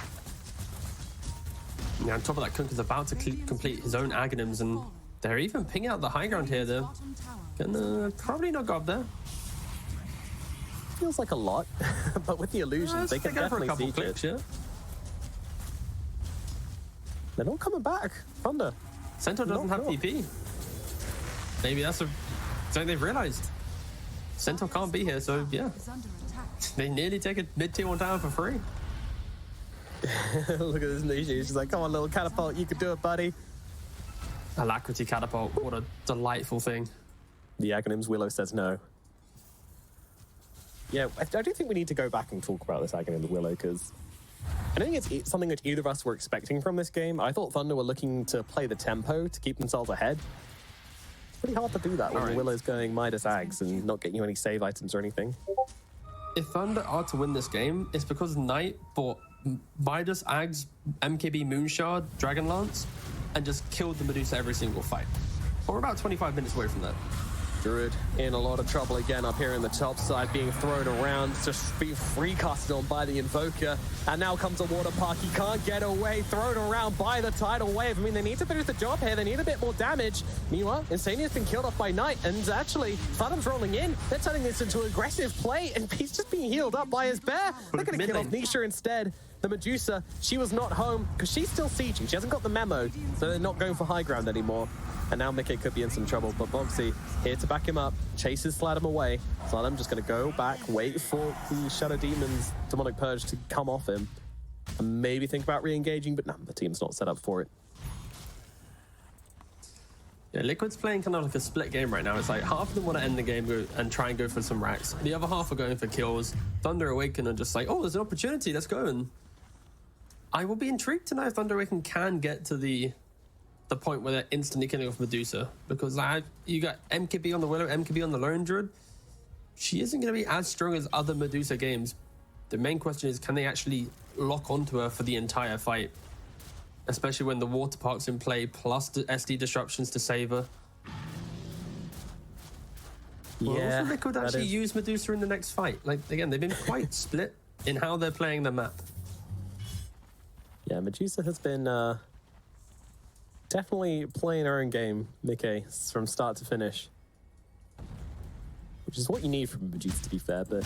Speaker 20: Yeah, on top of that, Kunk is about to complete his own Aghanims, and they're even pinging out the high ground here. They're gonna probably not go up there.
Speaker 19: Feels like a lot, but with the illusions, they can definitely siege it.
Speaker 20: Yeah.
Speaker 19: They're not coming back. Thunder.
Speaker 20: Centaur doesn't have TP. Maybe that's something they've realized. Centaur can't be here, so yeah. They nearly take a mid-tier 1 tower for free.
Speaker 19: Look at this Nisha. She's like, come on, little catapult. You can do it, buddy.
Speaker 20: Alacrity catapult. What a delightful thing.
Speaker 19: The Aghanims Willow says no. Yeah, I do think we need to go back and talk about this Aghanims Willow, because I don't think it's something that either of us were expecting from this game. I thought Thunder were looking to play the tempo to keep themselves ahead. It's pretty hard to do that when the Willow's going Midas Ags and not getting you any save items or anything.
Speaker 20: If Thunder are to win this game, it's because Knight bought Midas, Ags, MKB, Moonshard, Dragonlance, and just killed the Medusa every single fight. We're about 25 minutes away from that.
Speaker 19: Druid in a lot of trouble again up here in the top side, being thrown around, just being free-casted on by the Invoker. And now comes a Water Park. He can't get away, thrown around by the Tidal Wave. I mean, they need to finish the job here. They need a bit more damage. Meanwhile, Insania's been killed off by Knight, and actually, Fathom's rolling in. They're turning this into aggressive play, and he's just being healed up by his bear. They're going to kill off Nisha instead. The Medusa, she was not home because she's still sieging. She hasn't got the memo, so they're not going for high ground anymore. And now Mickey could be in some trouble, but Boxy here to back him up. Chases Sladam away. Sladam just going to go back, wait for the Shadow Demon's Demonic Purge to come off him. And maybe think about re-engaging, but no, the team's not set up for it.
Speaker 20: Yeah, Liquid's playing kind of like a split game right now. It's like half of them want to end the game and try and go for some racks. The other half are going for kills. Thunder Awaken are just like, oh, there's an opportunity, let's go. And I will be intrigued to know if Thunder Awaken can get to the point where they're instantly killing off Medusa, because you got MKB on the Willow, MKB on the Lone Druid. She isn't going to be as strong as other Medusa games. The main question is, can they actually lock onto her for the entire fight? Especially when the Water Park's in play, plus the SD disruptions to save her.
Speaker 19: Yeah,
Speaker 20: will Liquid actually use Medusa in the next fight? Like, again, they've been quite split in how they're playing the map.
Speaker 19: Yeah, Medusa has been definitely playing her own game, Mickey, from start to finish. Which is what you need from Medusa, to be fair, but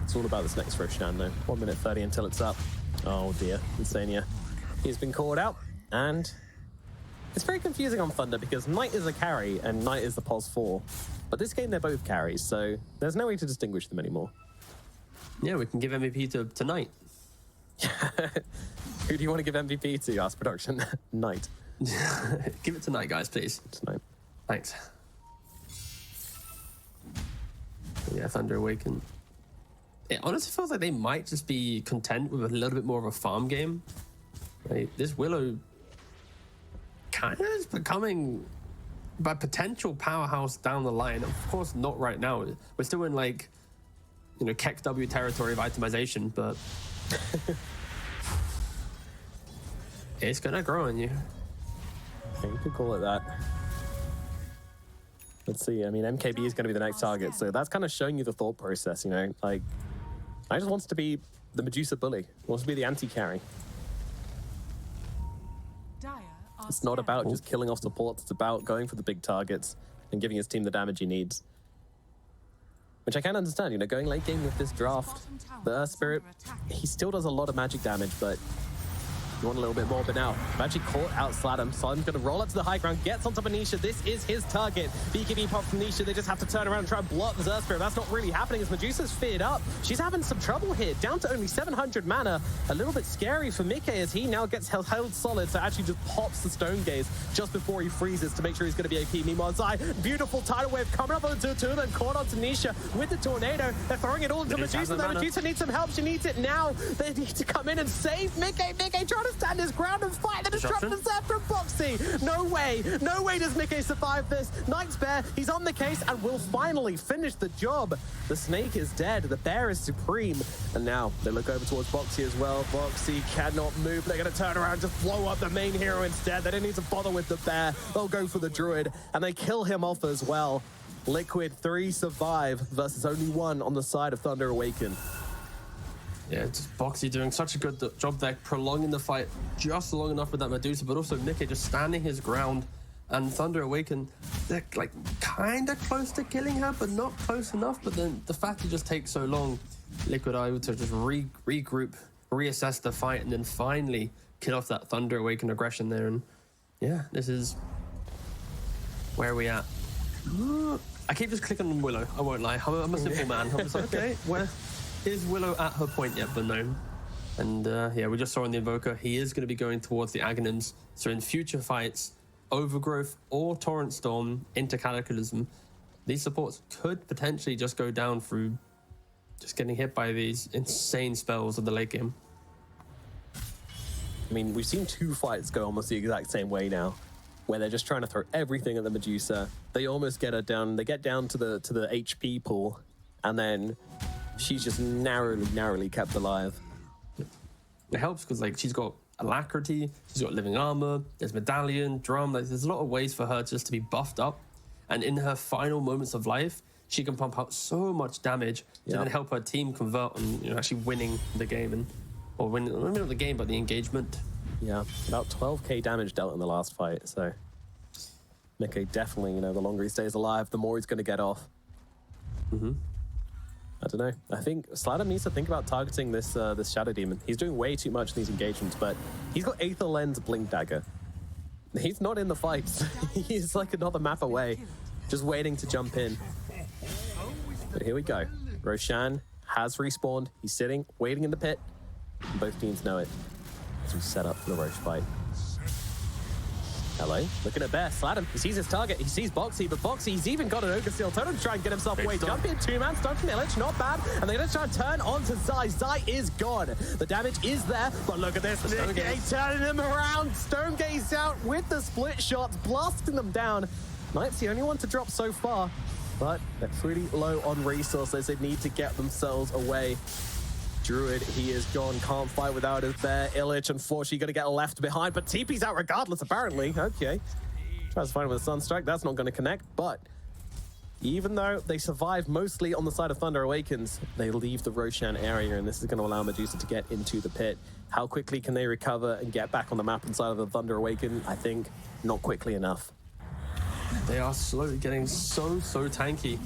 Speaker 19: it's all about this next Roshan, though. 1 minute 30 until it's up. Oh dear, Insania. He's been called out, and it's very confusing on Thunder because Knight is a carry and Knight is the pos 4. But this game, they're both carries, so there's no way to distinguish them anymore.
Speaker 20: Yeah, we can give MVP to Knight.
Speaker 19: Who do you want to give MVP to? Ask production. Knight.
Speaker 20: Give it to Knight, guys, please.
Speaker 19: Tonight.
Speaker 20: Thanks. Yeah, Thunder Awaken. It honestly feels like they might just be content with a little bit more of a farm game. Right? This Willow kind of is becoming a potential powerhouse down the line. Of course, not right now. We're still in, like, you know, Keck W territory of itemization, but it's gonna grow on you.
Speaker 19: You could call it that. Let's see. I mean, MKB is going to be the next target, so that's kind of showing you the thought process, you know? Like, I just wants to be the Medusa bully. Wants to be the anti-carry. It's not about just killing off supports. It's about going for the big targets, and giving his team the damage he needs. Which I can understand, you know, going late game with this draft. The Earth Spirit, he still does a lot of magic damage, but you want a little bit more. But now, I've actually caught out Sladam. Sladam's going to roll up to the high ground, gets on top of Nisha. This is his target. BKB pop from Nisha. They just have to turn around and try and block the Earth Spirit. That's not really happening as Medusa's feared up. She's having some trouble here, down to only 700 mana. A little bit scary for Mickey as he now gets held solid, so actually just pops the Stone Gaze just before he freezes to make sure he's going to be AP. Meanwhile, Zai, beautiful tidal wave coming up onto two of them, caught onto Nisha with the tornado. They're throwing it all into Medusa. Medusa needs some help. She needs it now. They need to come in and save Mickey. Mickey trying to stand his ground and fight the disruptors there from Boxy. No way does Mickey survive this. Knight's Bear, he's on the case and will finally finish the job. The snake is dead. The bear is supreme. And now they look over towards Boxy as well. Boxy cannot move. They're going to turn around and just blow up the main hero instead. They don't need to bother with the bear. They'll go for the druid and they kill him off as well. Liquid 3 survive versus only 1 on the side of Thunder Awaken.
Speaker 20: Yeah, it's Boxy doing such a good job there, prolonging the fight just long enough with that Medusa, but also Mickey just standing his ground. And Thunder Awaken, they're like kind of close to killing her, but not close enough. But then the fact it just takes so long, Liquid are able to just regroup, reassess the fight, and then finally kill off that Thunder Awaken aggression there. And yeah, this is where are we at? I keep just clicking on Willow, I won't lie. I'm a simple man. I'm just like, okay, where is Willow at her point yet? But no. And yeah, we just saw in the Invoker, he is going to be going towards the Aghanim's. So in future fights, Overgrowth or Torrent Storm into Cataclysm, these supports could potentially just go down through just getting hit by these insane spells of the late game.
Speaker 19: I mean, we've seen 2 fights go almost the exact same way now, where they're just trying to throw everything at the Medusa. They almost get her down. They get down to the HP pool, and then she's just narrowly kept alive.
Speaker 20: It helps because like she's got Alacrity, she's got Living Armor, there's Medallion, Drum. Like, there's a lot of ways for her just to be buffed up, and in her final moments of life, she can pump out so much damage to then help her team convert on actually winning the game or win not the game but the engagement.
Speaker 19: Yeah, about 12k damage dealt in the last fight. So Mickey definitely, the longer he stays alive, the more he's going to get off. I don't know. I think Sladam needs to think about targeting this this Shadow Demon. He's doing way too much in these engagements, but he's got Aether Lens Blink Dagger. He's not in the fights. He's like another map away, just waiting to jump in. But here we go. Roshan has respawned. He's sitting, waiting in the pit. And both teams know it as we set up for the Roche fight. Hello, looking at Bear. Sladam, he sees his target. He sees Boxy, but Boxy, he's even got an Ogre Steel Totem to try and get himself away. Jump in, 2-man, stun from Illich, not bad. And they're going to try and turn onto Zai. Zai is gone. The damage is there, but look at this. They turning him around. Stone Gaze out with the split shots, blasting them down. Knight's the only one to drop so far, but they're pretty low on resources. They need to get themselves away. Druid, he is gone, can't fight without his Bear. Illich, unfortunately, going to get left behind, but TP's out regardless, apparently. Okay. Tries to find him with a Sunstrike. That's not going to connect, but even though they survive mostly on the side of Thunder Awakens, they leave the Roshan area, and this is going to allow Medusa to get into the pit. How quickly can they recover and get back on the map inside of the Thunder Awaken? I think not quickly enough.
Speaker 20: They are slowly getting so tanky,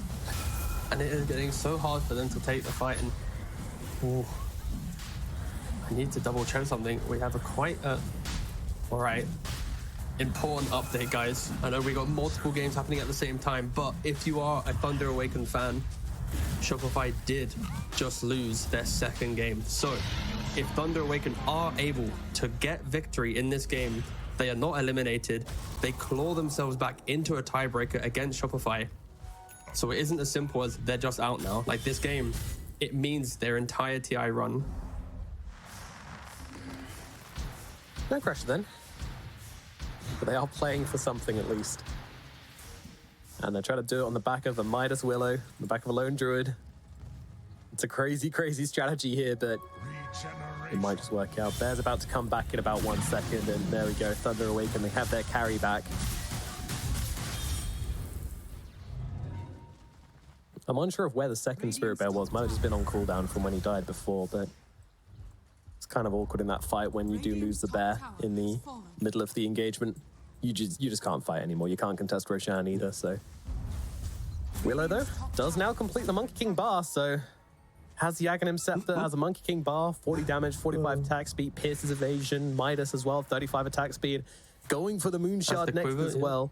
Speaker 20: and it is getting so hard for them to take the fight. And ooh, I need to double check something. We have all right, important update, guys. I know we got multiple games happening at the same time, but if you are a Thunder Awaken fan, Shopify did just lose their second game. So if Thunder Awaken are able to get victory in this game, they are not eliminated. They claw themselves back into a tiebreaker against Shopify. So it isn't as simple as they're just out now. Like this game, it means their entire TI run.
Speaker 19: No pressure then. But they are playing for something at least. And they're trying to do it on the back of a Midas Willow, the back of a Lone Druid. It's a crazy strategy here, but it might just work out. Bear's about to come back in about 1 second, and there we go. Thunder Awaken, they have their carry back. I'm unsure of where the second Spirit Bear was. Might have just been on cooldown from when he died before, but it's kind of awkward in that fight when you do lose the Bear in the middle of the engagement. You just can't fight anymore. You can't contest Roshan either, so Willow, though, does now complete the Monkey King bar, so has the Aghanim Scepter, has a Monkey King bar, 40 damage, 45 attack speed, pierces evasion, Midas as well, 35 attack speed, going for the Moonshard next as well.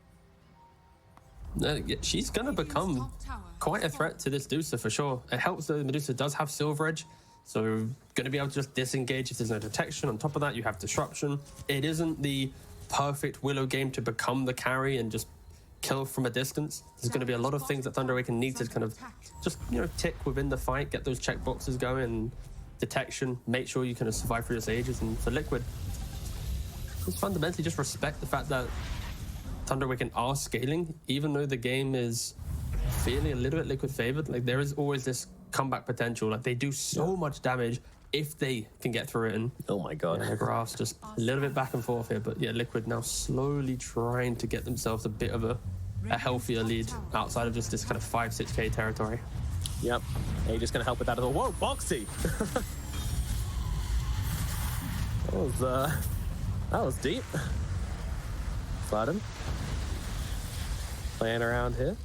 Speaker 19: She's going to become quite a threat to this Medusa for sure. It helps that Medusa does have Silver Edge, so going to be able to just disengage if there's no detection. On top of that, you have Disruption. It isn't the perfect Willow game to become the carry and just kill from a distance. There's going to be a lot of things that Thunder Awaken need to kind of just, you know, tick within the fight, get those checkboxes going, and detection, make sure you kind of survive through your sages. And for Liquid, just fundamentally just respect the fact that Thunder Awaken are scaling, even though the game is feeling a little bit Liquid favored. Like, there is always this comeback potential. Like, they do so much damage if they can get through it. And oh my god, the graphs just a little bit back and forth here. But yeah, Liquid now slowly trying to get themselves a bit of a healthier lead outside of just this kind of 5-6k territory. Yep, Aegis gonna help with that as well. Whoa, Boxy! that was deep. Fladen playing around here.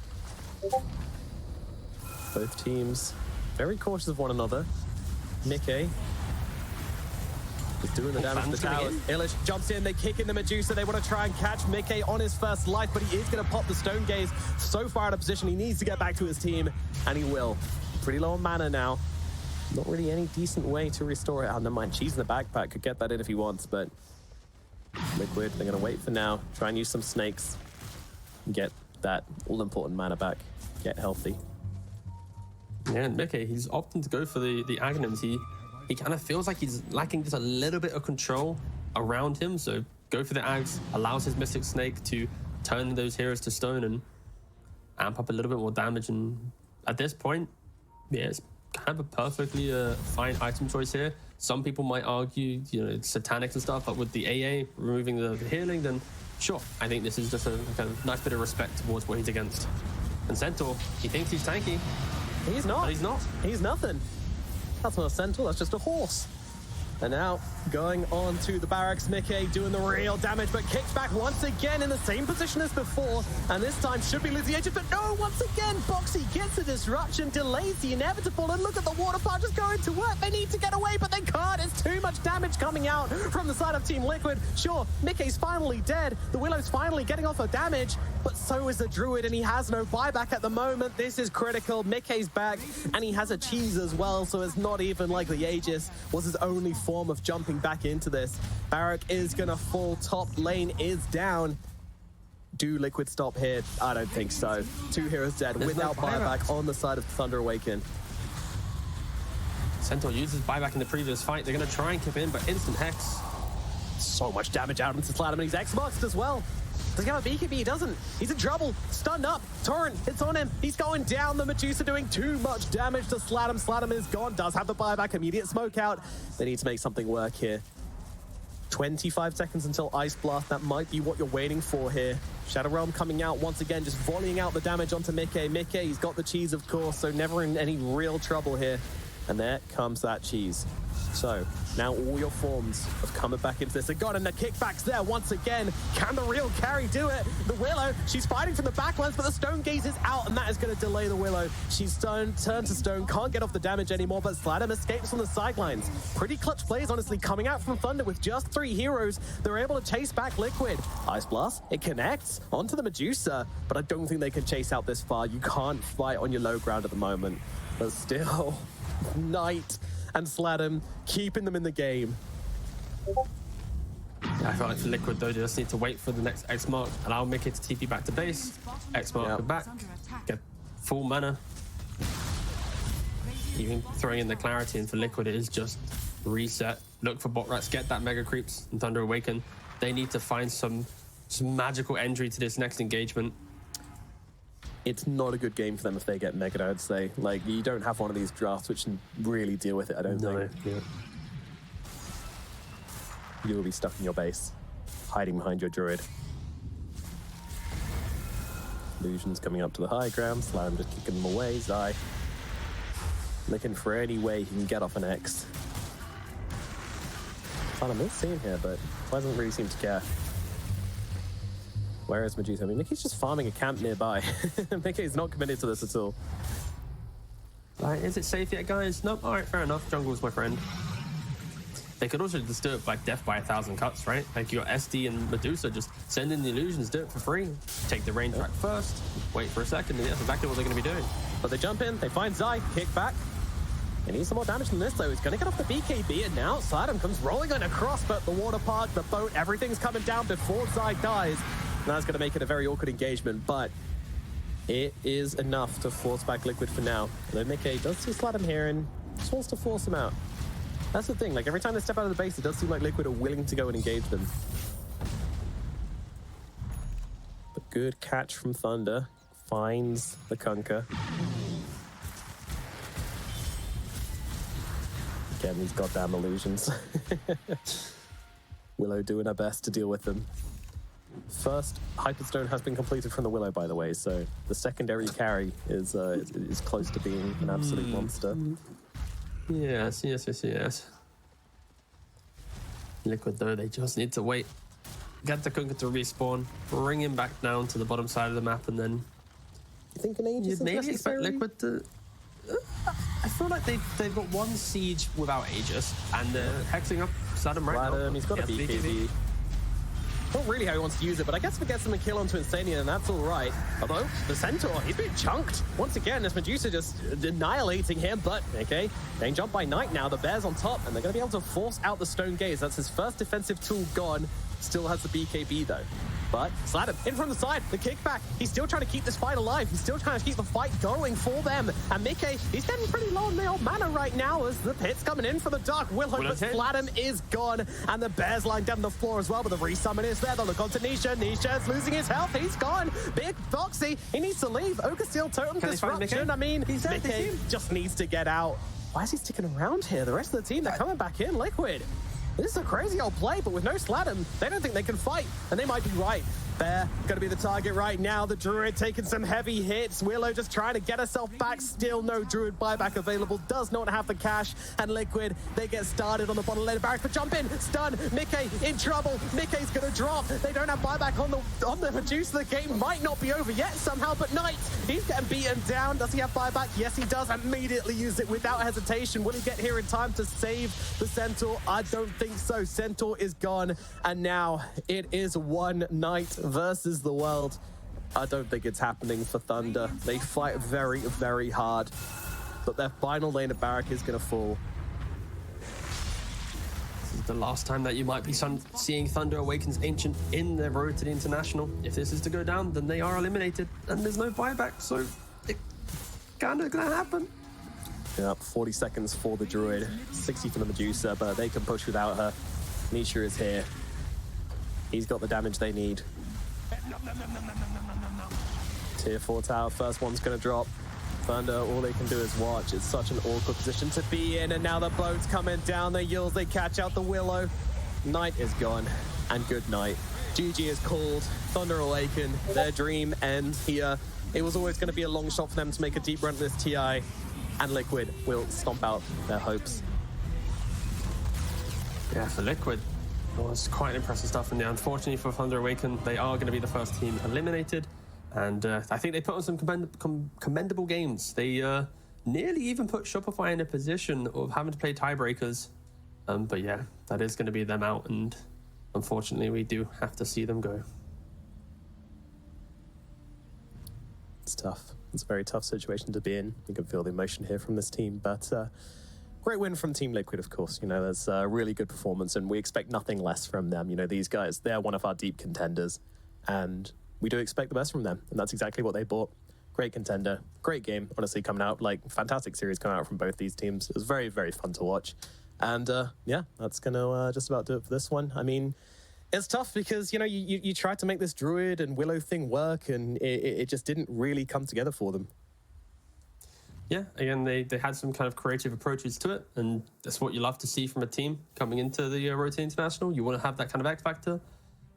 Speaker 19: Both teams very cautious of one another. Mickey is doing the damage to the towers. Illich jumps in, they kick in the Medusa. They want to try and catch Mickey on his first life, but he is going to pop the Stone Gaze. So far out of position, he needs to get back to his team, and he will. Pretty low on mana now. Not really any decent way to restore it. Oh, never mind, Cheese in the backpack could get that in if he wants, but Liquid, they're going to wait for now. Try and use some snakes. Get that all-important mana back. Get healthy. Yeah, and Mickey, he's opting to go for the Aghanims. He kind of feels like he's lacking just a little bit of control around him, so go for the Aghs, allows his Mystic Snake to turn those heroes to stone and amp up a little bit more damage. And at this point, yeah, it's kind of a perfectly fine item choice here. Some people might argue, you know, it's satanic and stuff, but with the AA removing the healing, then sure, I think this is just a kind of nice bit of respect towards what he's against. And Centaur, he thinks he's tanky. He's not. But he's not. He's nothing. That's not a Centaur, that's just a horse. And now, going on to the barracks, Mickey doing the real damage, but kicks back once again in the same position as before. And this time should be losing agent, but no, once again, Boxy gets a disruption, delays the inevitable, and look at the water part just going to work. They need to get away, but they can't. It's too much damage coming out from the side of Team Liquid. Sure, Mickey's finally dead. The Willow's finally getting off her damage, but so is the Druid, and he has no buyback at the moment. This is critical. Mickey's back, and he has a cheese as well, so it's not even like the Aegis was his only form of jumping back into this. Barak is gonna fall. Top lane is down. Do Liquid stop here? I don't think so. Two heroes dead. There's without buyback on the side of Thunder Awaken. Centaur uses buyback in the previous fight. They're gonna try and keep in, but instant Hex. So much damage out into Sladam, and he's X-boxed as well. Does he have a BKB? He doesn't. He's in trouble. Stunned up. Torrent, it's on him. He's going down. The Medusa doing too much damage to Sladam. Sladam is gone. Does have the buyback. Immediate smoke out. They need to make something work here. 25 seconds until Ice Blast. That might be what you're waiting for here. Shadow Realm coming out once again, just volleying out the damage onto Mickey. Mickey, he's got the cheese, of course, so never in any real trouble here. And there comes that cheese. So, now all your forms of coming back into this. They got, and the kickbacks there once again. Can the real carry do it? The Willow, she's fighting from the backlines, but the Stone Gaze is out, and that is going to delay the Willow. She's turned to stone, can't get off the damage anymore, but Sladam escapes from the sidelines. Pretty clutch plays, honestly, coming out from Thunder with just 3 heroes. They're able to chase back Liquid. Ice Blast, it connects onto the Medusa, but I don't think they can chase out this far. You can't fight on your low ground at the moment. But still, Knight and Sladam keeping them in the game. I feel like for Liquid, though, they just need to wait for the next X mark, allow Mickey to TP back to base, X mark go back, get full mana. Even throwing in the clarity, and for Liquid, it is just reset, look for bot rats, get that mega creeps, and Thunder Awaken. They need to find some magical entry to this next engagement. It's not a good game for them if they get Mega, I'd say. Like, you don't have one of these drafts which can really deal with it, I don't think. Yeah. You'll be stuck in your base, hiding behind your Druid. Illusion's coming up to the high ground, Slam just kicking them away, Zai looking for any way he can get off an X. Fun, I'm not seeing here, but doesn't really seem to care. Where is Medusa? I mean, Mickey's just farming a camp nearby. Mickey's not committed to this at all.
Speaker 20: Like, is it safe yet, guys? Nope. All right, fair enough. Jungle's my friend. They could also just do it like death by 1,000 cuts, right? Like you got SD and Medusa, just send in the illusions, do it for free. Take the range track first, wait for a second, and that's exactly what they're going to be doing.
Speaker 19: But they jump in, they find Zai, kick back. He needs some more damage than this, though. He's going to get off the BKB, and now Sladam comes rolling on across, but the water park, the boat, everything's coming down before Zai dies. And that's going to make it a very awkward engagement, but it is enough to force back Liquid for now. Although Mickey does see Sladam here and just wants to force him out. That's the thing, like every time they step out of the base, it does seem like Liquid are willing to go and engage them. The good catch from Thunder finds the Kunkka. Again, these goddamn illusions. Willow doing her best to deal with them. First Hyperstone has been completed from the Willow, by the way, so the secondary carry is close to being an absolute monster.
Speaker 20: Yes. Liquid, though, they just need to wait. Get the Kunkka to respawn, bring him back down to the bottom side of the map, and then...
Speaker 19: You think an Aegis is
Speaker 20: maybe expect
Speaker 19: necessary?
Speaker 20: Liquid to... I feel like they've got one siege without Aegis, and they're hexing up Sladam right now.
Speaker 19: He's got a BKB. Not really how he wants to use it, but I guess if it gets him a kill onto Insania, then that's all right. Although, the Centaur, he's been chunked. Once again, as Medusa just annihilating him, but, okay, they jump by Knight now. The Bear's on top, and they're going to be able to force out the Stone Gaze. That's his first defensive tool gone. Still has the BKB, though. But Sladam in from the side, the kickback. He's still trying to keep this fight alive. He's still trying to keep the fight going for them. And Mickey, he's getting pretty low on the old mana right now as the pit's coming in for the Dark Willow. But Sladam is gone, and the Bear's lying down the floor as well. But the resummon is there. They'll look onto Nisha. Nisha's losing his health. He's gone. Big Foxy, he needs to leave. Ogre Steel Totem Disruption. I mean, Mickey just needs to get out. Why is he sticking around here? The rest of the team, they're coming back in. Liquid. This is a crazy old play, but with no Sladam, they don't think they can fight, and they might be right. Bear going to be the target right now. The Druid taking some heavy hits. Willow just trying to get herself back. Still no Druid buyback available. Does not have the cash. And Liquid, they get started on the bottom lane. Barrack for jump in. Stun. Mickey in trouble. Mickey's going to drop. They don't have buyback on the Medusa. The game might not be over yet somehow, but Knight, he's getting beaten down. Does he have buyback? Yes, he does. Immediately use it without hesitation. Will he get here in time to save the Centaur? I don't think so. Centaur is gone. And now it is one Knight versus the world. I don't think it's happening for Thunder. They fight very, very hard, but their final lane of Barrack is going to fall.
Speaker 20: This is the last time that you might be seeing Thunder Awakens Ancient in their road to the International. If this is to go down, then they are eliminated, and there's no buyback, so it kind of gonna happen.
Speaker 19: Yep, 40 seconds for the Druid, 60 for the Medusa, but they can push without her. Nisha is here. He's got the damage they need. Tier 4 tower, first one's gonna drop. Thunder, all they can do is watch. It's such an awkward position to be in, and now the boat's coming down. They yields, they catch out the Willow. Knight is gone, and good night. GG is called. Thunder Awaken. Their dream ends here. It was always going to be a long shot for them to make a deep run at this TI, and Liquid will stomp out their hopes.
Speaker 20: Yeah, for Liquid, it was quite impressive stuff in there. Unfortunately for Thunder Awaken, they are going to be the first team eliminated. And I think they put on some commendable games. They nearly even put Shopify in a position of having to play tiebreakers. But yeah, that is going to be them out. And unfortunately, we do have to see them go.
Speaker 19: It's tough. It's a very tough situation to be in. You can feel the emotion here from this team. But great win from Team Liquid, of course. You know, there's a really good performance, and we expect nothing less from them. You know, these guys, they're one of our deep contenders. And we do expect the best from them, and that's exactly what they bought. Great contender, great game, honestly, coming out, like, fantastic series coming out from both these teams. It was very, very fun to watch. And yeah, that's gonna just about do it for this one. I mean, it's tough because, you know, you tried to make this Druid and Willow thing work, and it just didn't really come together for them.
Speaker 20: Yeah, again, they had some kind of creative approaches to it, and that's what you love to see from a team coming into the Road to International. You want to have that kind of X factor.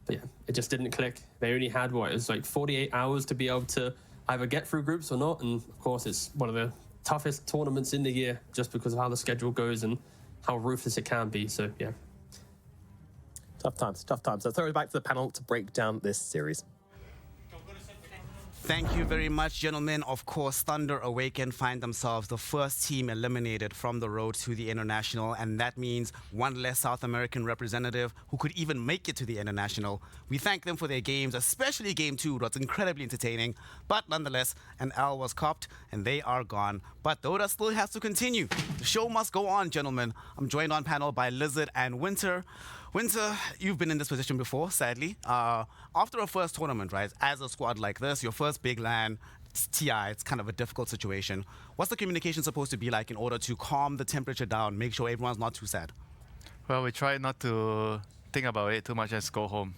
Speaker 20: But yeah, it just didn't click. They only had, what, it was like 48 hours to be able to either get through groups or not. And of course, it's one of the toughest tournaments in the year just because of how the schedule goes and how ruthless it can be. So yeah.
Speaker 19: Tough times, tough times. Let's throw it back to the panel to break down this series.
Speaker 17: Thank you very much, gentlemen. Of course, Thunder Awaken find themselves the first team eliminated from the road to the International, and that means one less South American representative who could even make it to the International. We thank them for their games, especially Game 2. It was incredibly entertaining, but nonetheless, an L was copped, and they are gone. But Dota still has to continue. The show must go on, gentlemen. I'm joined on panel by Lizard and Winter. Winter, you've been in this position before, sadly. After a first tournament, right, as a squad like this, your first big LAN, it's TI, it's kind of a difficult situation. What's the communication supposed to be like in order to calm the temperature down, make sure everyone's not too sad?
Speaker 5: Well, we try not to think about it too much, just go home.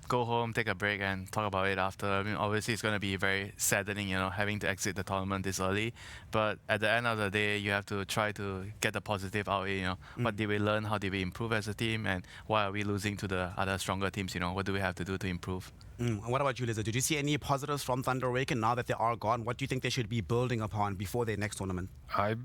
Speaker 5: Go home, take a break, and talk about it after. I mean, obviously, it's going to be very saddening, you know, having to exit the tournament this early. But at the end of the day, you have to try to get the positive out of it, you know. What did we learn? How did we improve as a team? And why are we losing to the other stronger teams, you know? What do we have to do to improve?
Speaker 17: And what about you, Lizard? Did you see any positives from Thunder Awaken now that they are gone? What do you think they should be building upon before their next tournament?
Speaker 18: I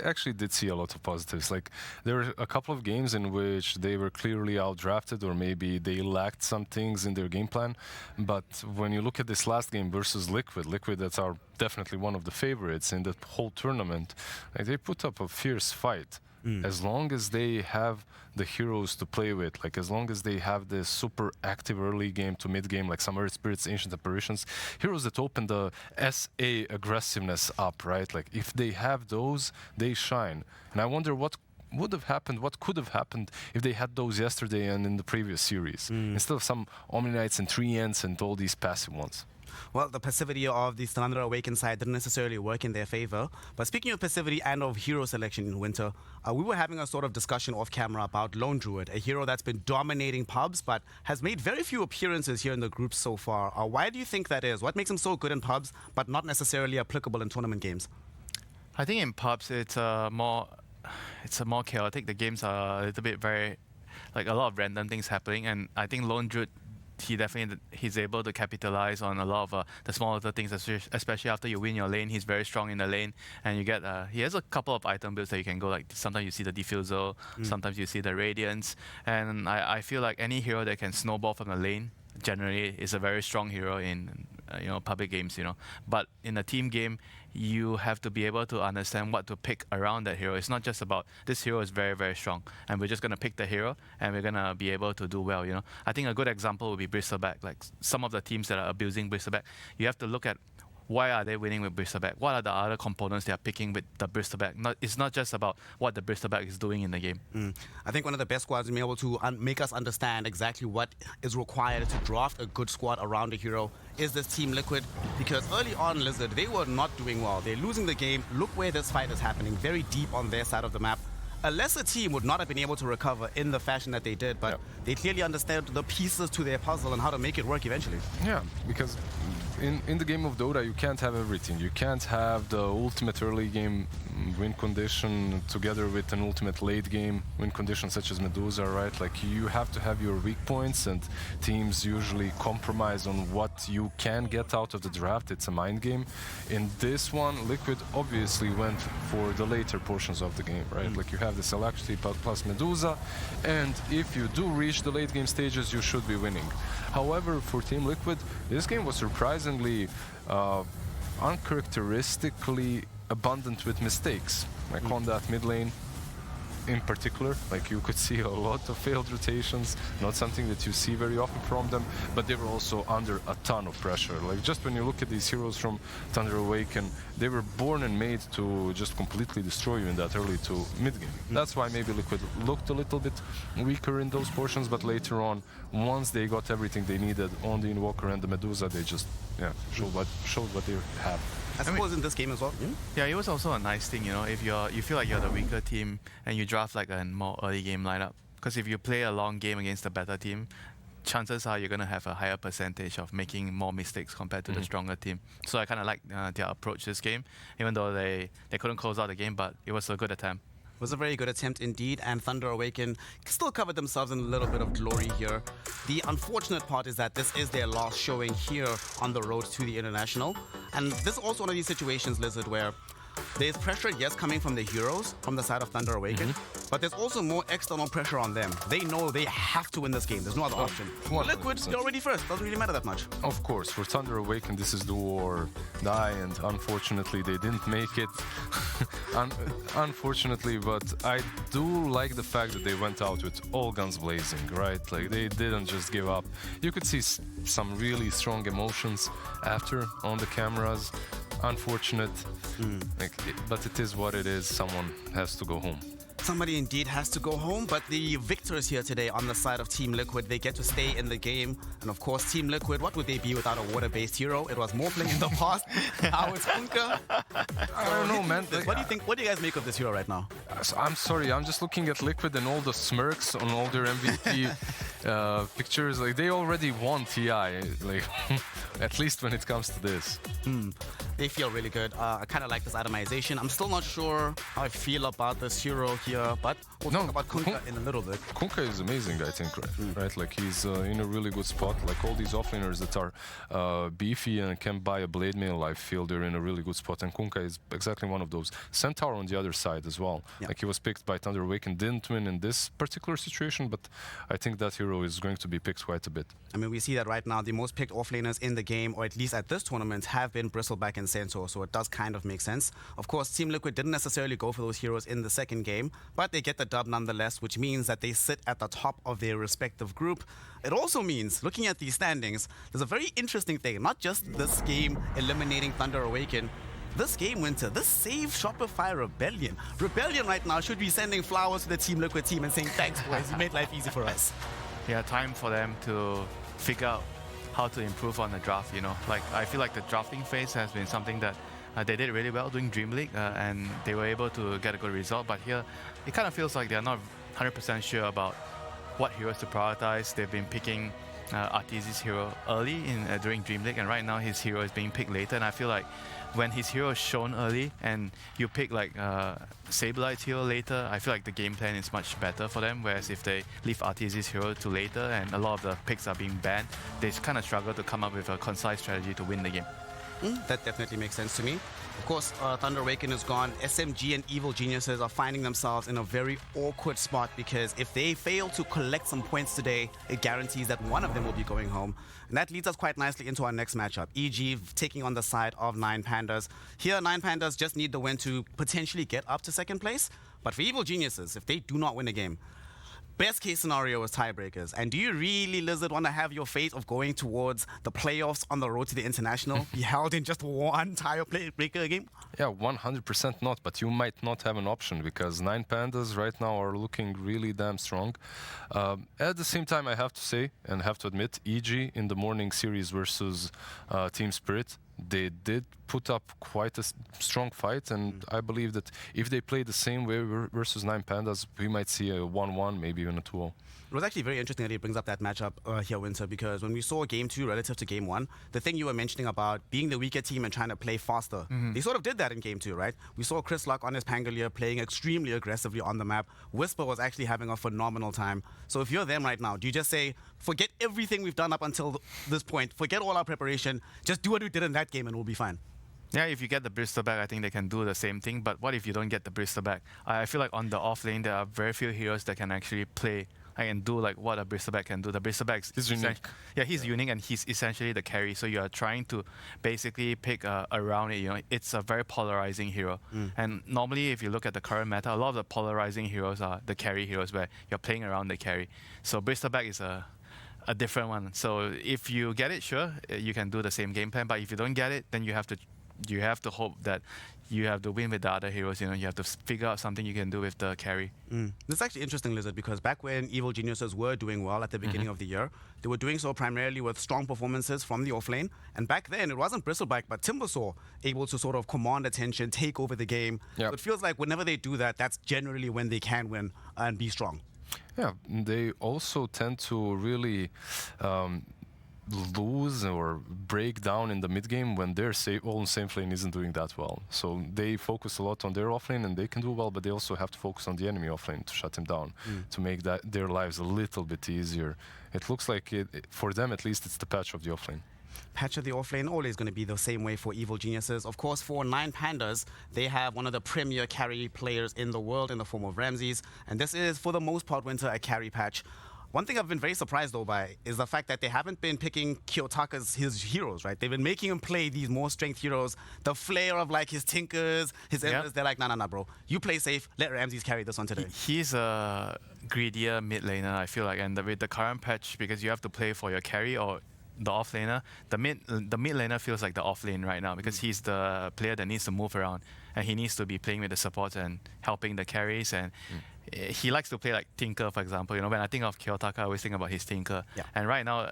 Speaker 18: actually did see a lot of positives. Like, there were a couple of games in which they were clearly outdrafted, or maybe they lacked some things in their game plan. But when you look at this last game versus Liquid, that's our definitely one of the favorites in the whole tournament. Like, they put up a fierce fight. As long as they have the heroes to play with, like as long as they have this super active early game to mid game, like some Earth Spirits, Ancient Apparitions, heroes that open the SA aggressiveness up, right? Like if they have those, they shine. And I wonder what would have happened, what could have happened if they had those yesterday and in the previous series, instead of some Omni Knights and 3 Ents and all these passive ones.
Speaker 17: Well, the passivity of the Thunder Awaken side didn't necessarily work in their favor. But speaking of passivity and of hero selection in Winter, we were having a sort of discussion off camera about Lone Druid, a hero that's been dominating pubs but has made very few appearances here in the group so far. Why do you think that is? What makes him so good in pubs but not necessarily applicable in tournament games?
Speaker 5: I think in pubs it's more chaotic. The games are a little bit like a lot of random things happening, and I think Lone Druid, he's able to capitalize on a lot of the small little things, especially after you win your lane. He's very strong in the lane, and you get he has a couple of item builds that you can go, like sometimes you see the Diffusal, sometimes you see the Radiance, and I feel like any hero that can snowball from the lane generally is a very strong hero in public games, you know. But in a team game, you have to be able to understand what to pick around that hero. It's not just about this hero is very, very strong, and we're just going to pick the hero, and we're going to be able to do well, you know. I think a good example would be Bristleback. Like some of the teams that are abusing Bristleback, you have to look at why are they winning with Bristleback? What are the other components they are picking with the Bristleback? It's not just about what the Bristleback is doing in the game.
Speaker 17: I think one of the best squads is able to make us understand exactly what is required to draft a good squad around a hero is this Team Liquid, because early on, Lizard, they were not doing well. They're losing the game. Look where this fight is happening, very deep on their side of the map. A lesser team would not have been able to recover in the fashion that they did, but they clearly understand the pieces to their puzzle and how to make it work eventually.
Speaker 18: Yeah, because in the game of Dota, you can't have everything. You can't have the ultimate early game win condition together with an ultimate late game win condition such as Medusa, right? Like you have to have your weak points, and teams usually compromise on what you can get out of the draft. It's a mind game. In this one, Liquid obviously went for the later portions of the game, right? Like you have the Alacrity plus Medusa, and if you do reach the late game stages, you should be winning. However, for Team Liquid, this game was surprisingly uncharacteristically abundant with mistakes. Like on that mid lane in particular, like you could see a lot of failed rotations, not something that you see very often from them, but they were also under a ton of pressure. Like just when you look at these heroes from Thunder Awaken, they were born and made to just completely destroy you in that early to mid game. That's why maybe Liquid looked a little bit weaker in those portions, but later on, once they got everything they needed on the Invoker and the Medusa, they just showed what they have.
Speaker 17: I suppose in this game as well.
Speaker 5: Yeah, it was also a nice thing, you know, if you feel like you're the weaker team and you draft like a more early game lineup. Because if you play a long game against a better team, chances are you're going to have a higher percentage of making more mistakes compared to the stronger team. So I kind of like their approach this game, even though they couldn't close out the game, but it was a good attempt.
Speaker 17: It was a very good attempt indeed, and Thunder Awaken still covered themselves in a little bit of glory here. The unfortunate part is that this is their last showing here on the road to the International. And this is also one of these situations, Lizard, where there's pressure, yes, coming from the heroes from the side of Thunder Awaken, but there's also more external pressure on them. They know they have to win this game. There's no other option. Liquid, they're already first. Doesn't really matter that much.
Speaker 18: Of course, for Thunder Awaken, this is do or die, and unfortunately, they didn't make it. Unfortunately, but I do like the fact that they went out with all guns blazing, right? Like, they didn't just give up. You could see some really strong emotions after on the cameras. Unfortunate, but it is what it is. Someone has to go home.
Speaker 17: Somebody indeed has to go home, but the victors here today on the side of Team Liquid, they get to stay in the game. And of course, Team Liquid, what would they be without a water-based hero? It was Morphling in the past. Now it's Kunkka.
Speaker 18: I don't know, man.
Speaker 17: What do you think? What do you guys make of this hero right now?
Speaker 18: I'm sorry, I'm just looking at Liquid and all the smirks on all their MVP pictures. Like, they already won TI, like, at least when it comes to this.
Speaker 17: They feel really good. I kind of like this itemization. I'm still not sure how I feel about this hero here, but we'll talk about Kunkka in a little bit.
Speaker 18: Kunkka is amazing, I think, right? Like, he's in a really good spot. Like, all these offlaners that are beefy and can buy a blade mail, I feel they're in a really good spot. And Kunkka is exactly one of those. Centaur on the other side as well.
Speaker 17: Yeah.
Speaker 18: Like, he was picked by Thunder Awaken, didn't win in this particular situation, but I think that hero is going to be picked quite a bit.
Speaker 17: I mean, we see that right now. The most picked offlaners in the game, or at least at this tournament, have been Bristleback and Centaur, so it does kind of make sense. Of course, Team Liquid didn't necessarily go for those heroes in the second game, but they get the dub nonetheless, which means that they sit at the top of their respective group. It also means, looking at these standings, there's a very interesting thing. Not just this game eliminating Thunder Awaken, this game winter, this saved Shopify Rebellion. Rebellion right now should be sending flowers to the Team Liquid team and saying, thanks boys, you made life easy for us.
Speaker 5: Yeah, time for them to figure out how to improve on the draft, you know. Like, I feel like the drafting phase has been something that they did really well doing Dream League, and they were able to get a good result. But here, it kind of feels like they're not 100% sure about what heroes to prioritize. They've been picking Arteezy's hero early during Dream League, and right now his hero is being picked later. And I feel like when his hero is shown early and you pick like Sableite's hero later, I feel like the game plan is much better for them. Whereas if they leave Arteezy's hero to later and a lot of the picks are being banned, they kind of struggle to come up with a concise strategy to win the game.
Speaker 17: That definitely makes sense to me. Of course, Thunder Awaken is gone. SMG and Evil Geniuses are finding themselves in a very awkward spot because if they fail to collect some points today, it guarantees that one of them will be going home. And that leads us quite nicely into our next matchup. EG taking on the side of 9 Pandas. Here, 9 Pandas just need the win to potentially get up to second place. But for Evil Geniuses, if they do not win a game, best case scenario is tiebreakers. And do you really, Lizard, want to have your fate of going towards the playoffs on the road to the international be held in just one tiebreaker game?
Speaker 18: Yeah, 100% not, but you might not have an option because 9 Pandas right now are looking really damn strong. At the same time, I have to say, and have to admit, EG in the morning series versus Team Spirit, they did put up quite a strong fight, and I believe that if they play the same way versus 9 Pandas, we might see a 1-1, maybe even a 2-0.
Speaker 17: It was actually very interesting that he brings up that matchup here, Winter, because when we saw Game 2 relative to Game 1, the thing you were mentioning about being the weaker team and trying to play faster, they sort of did that in Game 2, right? We saw Chris Luck on his Pangolier playing extremely aggressively on the map. Whisper was actually having a phenomenal time. So if you're them right now, do you just say, forget everything we've done up until this point, forget all our preparation, just do what we did in that game and we'll be fine?
Speaker 5: Yeah, if you get the Bristol back, I think they can do the same thing. But what if you don't get the Bristol back? I feel like on the off lane, there are very few heroes that can actually play and do like what a Bristleback can do. The Bristleback is
Speaker 18: unique.
Speaker 5: Yeah, he's unique and he's essentially the carry. So you are trying to basically pick around it. You know, it's a very polarizing hero. And normally, if you look at the current meta, a lot of the polarizing heroes are the carry heroes where you're playing around the carry. So Bristleback is a different one. So if you get it, sure, you can do the same game plan. But if you don't get it, then you have to hope that you have to win with the other heroes. You know, you have to figure out something you can do with the carry.
Speaker 17: This is actually interesting, Lizard, because back when Evil Geniuses were doing well at the beginning of the year, they were doing so primarily with strong performances from the offlane. And back then, it wasn't Bristleback, but Timbersaw able to sort of command attention, take over the game. So it feels like whenever they do that, that's generally when they can win and be strong.
Speaker 18: Yeah, they also tend to really lose or break down in the mid game when their own safe lane isn't doing that well. So they focus a lot on their offlane and they can do well, but they also have to focus on the enemy offlane to shut him down, to make their lives a little bit easier. It looks like for them at least, it's the patch of the offlane.
Speaker 17: patch of the offlane always going to be the same way for Evil Geniuses. Of course, for Nine Pandas, they have one of the premier carry players in the world in the form of Ramses, and this is, for the most part, Winter, a carry patch. One thing I've been very surprised, though, by is the fact that they haven't been picking Kiyotaka's his heroes, right? They've been making him play these more strength heroes, the flair of, like, his Tinkers, his Embers. They're like, nah, bro. You play safe. Let Ramses carry this one today.
Speaker 5: He's a greedier mid laner, I feel like. And with the current patch, because you have to play for your carry or the off laner, the mid laner feels like the off lane right now because he's the player that needs to move around. And he needs to be playing with the supports and helping the carries. And he likes to play like Tinker, for example. You know, when I think of Kiyotaka, I always think about his Tinker. And right now,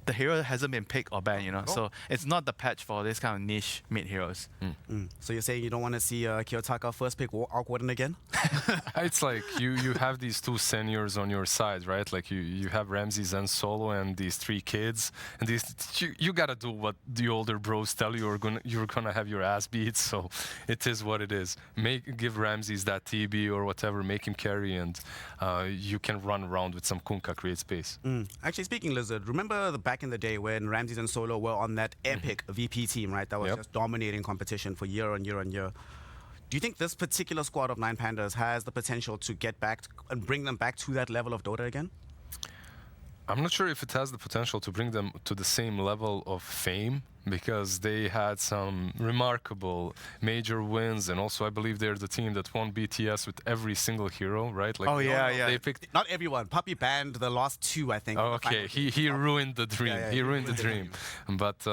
Speaker 5: the hero hasn't been picked or banned, you know. So it's not the patch for this kind of niche mid heroes.
Speaker 17: So you're saying you don't want to see Kiyotaka first pick Arc Warden again?
Speaker 18: It's like you have these two seniors on your side, right? Like you have Ramses and Solo and these three kids, and these you gotta do what the older bros tell you. You're gonna have your ass beat. So it is what it is. Give Ramses that TB or whatever, make him carry, and you can run around with some Kunkka, create space.
Speaker 17: Actually, speaking Lizard, remember back in the day when Ramses and Solo were on that epic VP team, right? That was just dominating competition for year on year on year. Do you think this particular squad of Nine Pandas has the potential to get back and bring them back to that level of Dota again?
Speaker 18: I'm not sure if it has the potential to bring them to the same level of fame, because they had some remarkable major wins, and also I believe they're the team that won BTS with every single hero, right? Like, they picked
Speaker 17: not everyone. Puppy banned the last two, I think.
Speaker 18: Oh, okay, he ruined the dream. He ruined the dream, but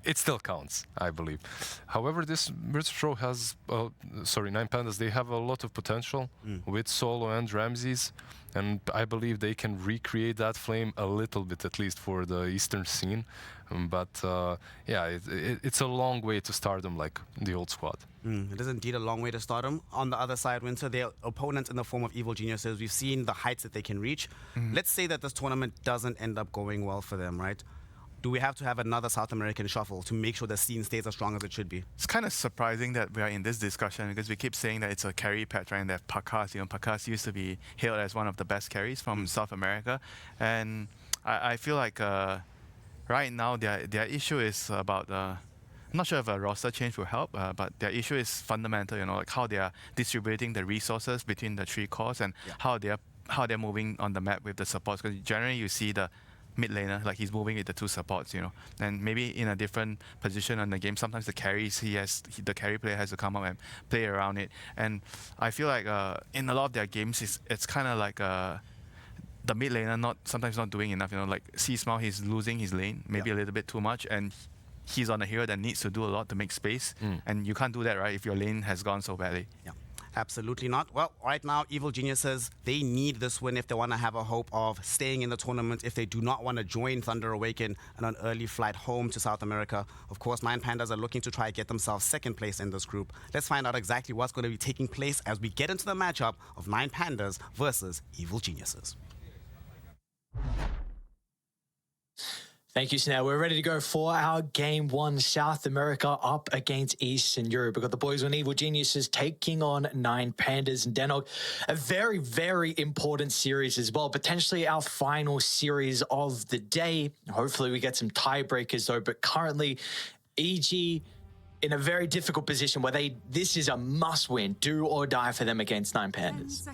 Speaker 18: it still counts, I believe. However, this Virtus has, Nine Pandas, they have a lot of potential with Solo and Ramses, and I believe they can recreate that flame a little bit, at least for the Eastern scene. But it's a long way to stardom, like the old squad.
Speaker 17: It is indeed a long way to stardom. On the other side, Winter, their opponents in the form of Evil Geniuses, we've seen the heights that they can reach. Let's say that this tournament doesn't end up going well for them, right? Do we have to have another South American shuffle to make sure the scene stays as strong as it should be?
Speaker 5: It's kind of surprising that we are in this discussion because we keep saying that it's a carry patch, right? And that Pakas, Pakas used to be hailed as one of the best carries from South America. And I feel like right now their issue is about, I'm not sure if a roster change will help, but their issue is fundamental, like how they are distributing the resources between the three cores and how they're moving on the map with the supports. Because generally you see the mid laner, like he's moving with the two supports, and maybe in a different position on the game. Sometimes the carries the carry player has to come up and play around it. And I feel like in a lot of their games, it's kind of like the mid laner sometimes not doing enough. Like C-Smile, he's losing his lane maybe a little bit too much, and he's on a hero that needs to do a lot to make space, and you can't do that, right? If your lane has gone so badly.
Speaker 17: Absolutely not. Well, right now, Evil Geniuses, they need this win if they want to have a hope of staying in the tournament, if they do not want to join Thunder Awaken on an early flight home to South America. Of course, Nine Pandas are looking to try to get themselves second place in this group. Let's find out exactly what's going to be taking place as we get into the matchup of Nine Pandas versus Evil Geniuses.
Speaker 3: Thank you, Snell. We're ready to go for our Game 1, South America up against Eastern Europe. We've got the boys on Evil Geniuses taking on Nine Pandas and Denog. A very, very important series as well. Potentially our final series of the day. Hopefully we get some tiebreakers though, but currently EG in a very difficult position where this is a must win, do or die for them against Nine Pandas.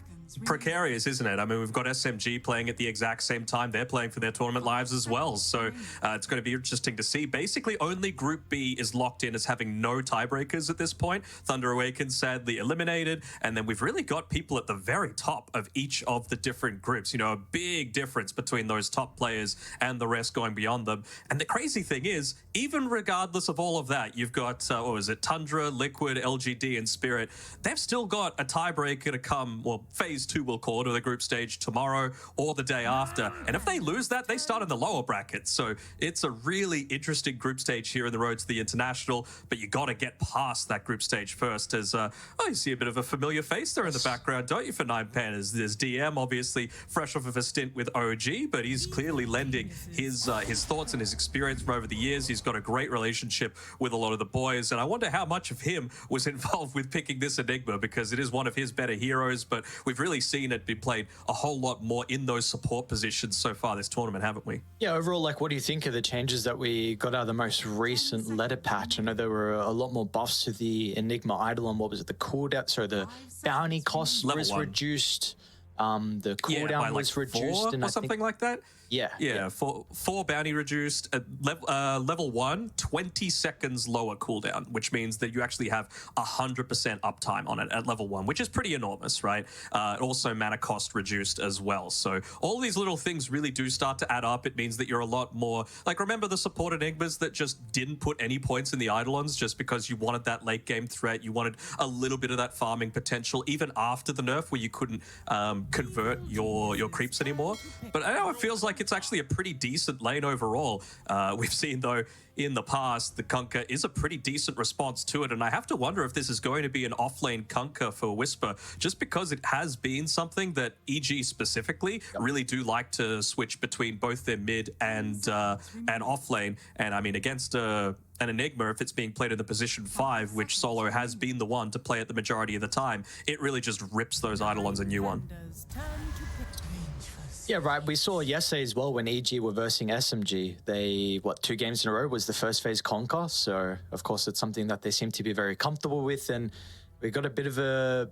Speaker 7: Precarious, isn't it? I mean, we've got SMG playing at the exact same time. They're playing for their tournament lives as well. So it's going to be interesting to see. Basically, only Group B is locked in as having no tiebreakers at this point. Thunder Awaken sadly eliminated. And then we've really got people at the very top of each of the different groups. A big difference between those top players and the rest going beyond them. And the crazy thing is, even regardless of all of that, you've got, Tundra, Liquid, LGD, and Spirit. They've still got a tiebreaker to come, Phase 2 will call it, or the group stage tomorrow or the day after. And if they lose that, they start in the lower brackets. So it's a really interesting group stage here in the road to the International, but you got to get past that group stage first as, you see a bit of a familiar face there in the background, don't you, for Nine Pandas? There's DM, obviously fresh off of a stint with OG, but he's clearly lending his thoughts and his experience from over the years. He's got a great relationship with a lot of the boys, and I wonder how much of him was involved with picking this Enigma, because it is one of his better heroes, but we've really
Speaker 11: really seen it be played a whole lot more in those support positions so far this tournament, haven't we?
Speaker 3: Yeah, overall, like, what do you think of the changes that we got out of the most recent letter patch? I know there were a lot more buffs to the Enigma Eidolon. What was it? The cooldown, so the bounty cost was reduced. The cooldown was reduced,
Speaker 11: and or something like that.
Speaker 3: Yeah.
Speaker 11: Four bounty reduced. At level 1, 20 seconds lower cooldown, which means that you actually have 100% uptime on it at level 1, which is pretty enormous, right? Also, mana cost reduced as well. So all these little things really do start to add up. It means that you're a lot more... Like, remember the support Enigmas that just didn't put any points in the Eidolons just because you wanted that late game threat, you wanted a little bit of that farming potential, even after the nerf where you couldn't convert your creeps anymore. But I know it feels like it's actually a pretty decent lane overall. We've seen, though, in the past, the Kunkka is a pretty decent response to it, and I have to wonder if this is going to be an off-lane Kunkka for Whisper, just because it has been something that EG specifically really do like to switch between both their mid and off-lane. And I mean, against an Enigma, if it's being played in the position 5, which Solo has been the one to play it the majority of the time, it really just rips those Eidolons a new one.
Speaker 3: Yeah, right. We saw yesterday as well when EG were versing SMG. They, 2 games in a row was the first phase conquer. So, of course, it's something that they seem to be very comfortable with. And we got a bit of a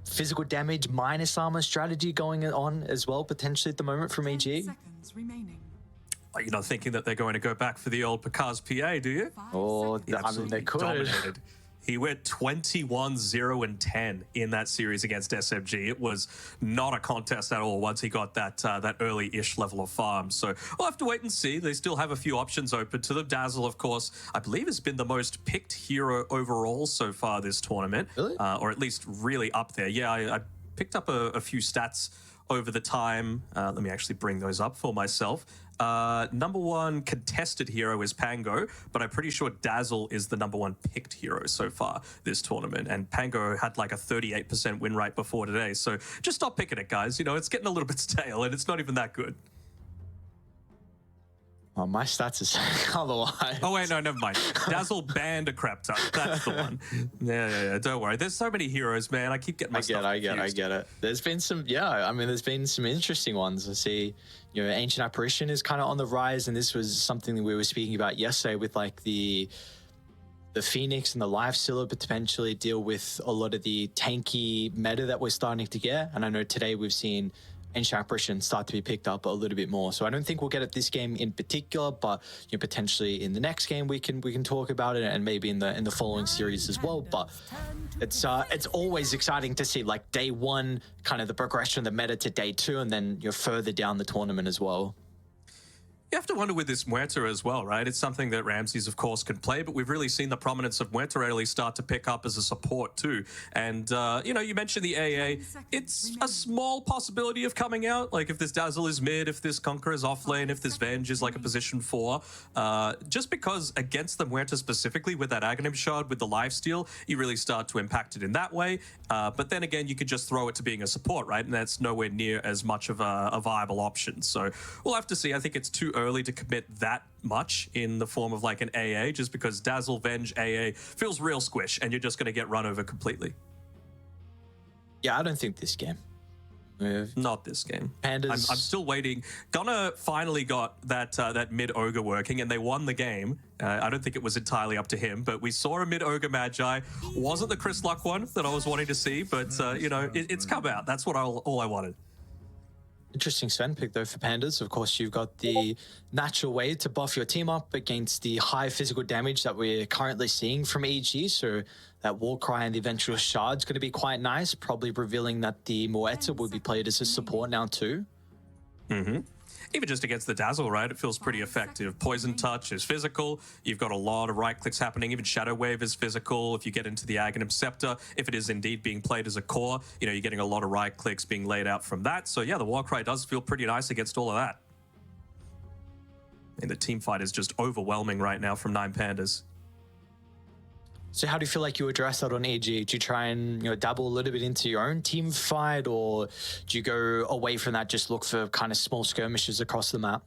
Speaker 3: physical damage minus armor strategy going on as well, potentially at the moment from EG.
Speaker 11: You're not thinking that they're going to go back for the old Picard's PA, do you?
Speaker 3: Oh, I mean, they could.
Speaker 11: Dominated. He went 21-0-10 in that series against SMG. It was not a contest at all once he got that early-ish level of farm. So we'll have to wait and see. They still have a few options open to them. Dazzle, of course, I believe has been the most picked hero overall so far this tournament.
Speaker 3: Really?
Speaker 11: Or at least really up there. Yeah, I picked up a few stats over the time. Let me actually bring those up for myself. Number 1 contested hero is Pango, but I'm pretty sure Dazzle is the number 1 picked hero so far this tournament. And Pango had like a 38% win rate before today. So just stop picking it, guys. You know, it's getting a little bit stale and it's not even that good.
Speaker 3: Well, my stats is otherwise.
Speaker 11: Oh, wait, no, never mind. Dazzle banned a crap ton. That's the one. Yeah, don't worry. There's so many heroes, man. I keep getting my stuff confused.
Speaker 3: I get it. There's been some, there's been some interesting ones. I see, Ancient Apparition is kind of on the rise, and this was something that we were speaking about yesterday with, like, the Phoenix and the Life Stealer, but potentially deal with a lot of the tanky meta that we're starting to get. And I know today we've seen Ancient Apparition start to be picked up a little bit more. So I don't think we'll get it this game in particular, but potentially in the next game we can talk about it, and maybe in the following series as well. But it's always exciting to see, like, day 1, kind of the progression of the meta to day 2, and then you're further down the tournament as well.
Speaker 11: You have to wonder with this Muerta as well, right? It's something that Ramses, of course, can play, but we've really seen the prominence of Muerta really start to pick up as a support too. And, you mentioned the AA. It's a small possibility of coming out. Like, if this Dazzle is mid, if this Conqueror is off lane, if this Venge is like a position 4. Just because against the Muerta specifically, with that Aghanim Shard, with the lifesteal, you really start to impact it in that way. But then again, you could just throw it to being a support, right? And that's nowhere near as much of a viable option. So we'll have to see. I think it's too early to commit that much in the form of like an AA, just because Dazzle, Venge, AA feels real squish, and you're just going to get run over completely.
Speaker 3: Yeah, I don't think this game.
Speaker 11: Not this game.
Speaker 3: Pandas.
Speaker 11: I'm still waiting. Gunnar finally got that mid ogre working, and they won the game. I don't think it was entirely up to him, but we saw a mid ogre Magi. Wasn't the Chris Luck one that I was wanting to see, but it's come out. That's what all I wanted.
Speaker 3: Interesting Sven pick, though, for Pandas. Of course, you've got the natural way to buff your team up against the high physical damage that we're currently seeing from EG. So that Warcry and the eventual Shard's going to be quite nice, probably revealing that the Muerta will be played as a support now too.
Speaker 11: Mm-hmm. Even just against the Dazzle, right? It feels pretty effective. Poison Touch is physical. You've got a lot of right clicks happening. Even Shadow Wave is physical. If you get into the Aghanim Scepter, if it is indeed being played as a core, you're getting a lot of right clicks being laid out from that. So yeah, the Warcry does feel pretty nice against all of that. And the team fight is just overwhelming right now from 9 Pandas.
Speaker 3: So how do you feel like you address that on EG? Do you try and dabble a little bit into your own team fight, or do you go away from that, just look for kind of small skirmishes across the map?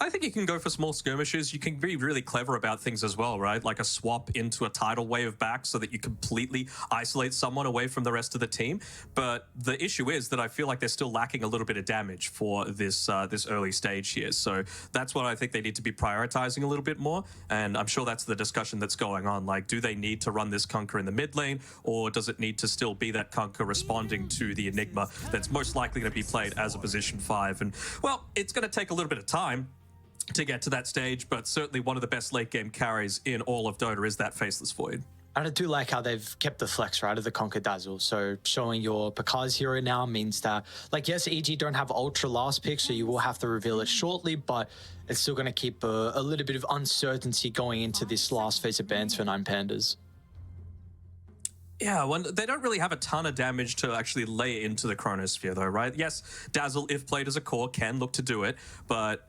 Speaker 11: I think you can go for small skirmishes. You can be really clever about things as well, right? Like a swap into a tidal wave back so that you completely isolate someone away from the rest of the team. But the issue is that I feel like they're still lacking a little bit of damage for this this early stage here. So that's what I think they need to be prioritizing a little bit more. And I'm sure that's the discussion that's going on. Like, do they need to run this Kunkka in the mid lane, or does it need to still be that Kunkka responding to the Enigma that's most likely going to be played as a position 5? And, well, it's going to take a little bit of time to get to that stage, but certainly one of the best late game carries in all of Dota is that Faceless Void.
Speaker 3: And I do like how they've kept the flex, right, of the Kunkka Dazzle. So showing your Picard's hero now means that, like, yes, EG don't have Ultra last pick, so you will have to reveal it shortly, but it's still going to keep a little bit of uncertainty going into this last phase of bans for 9Pandas.
Speaker 11: Yeah, well, they don't really have a ton of damage to actually lay into the Chronosphere, though, right? Yes, Dazzle, if played as a core, can look to do it, but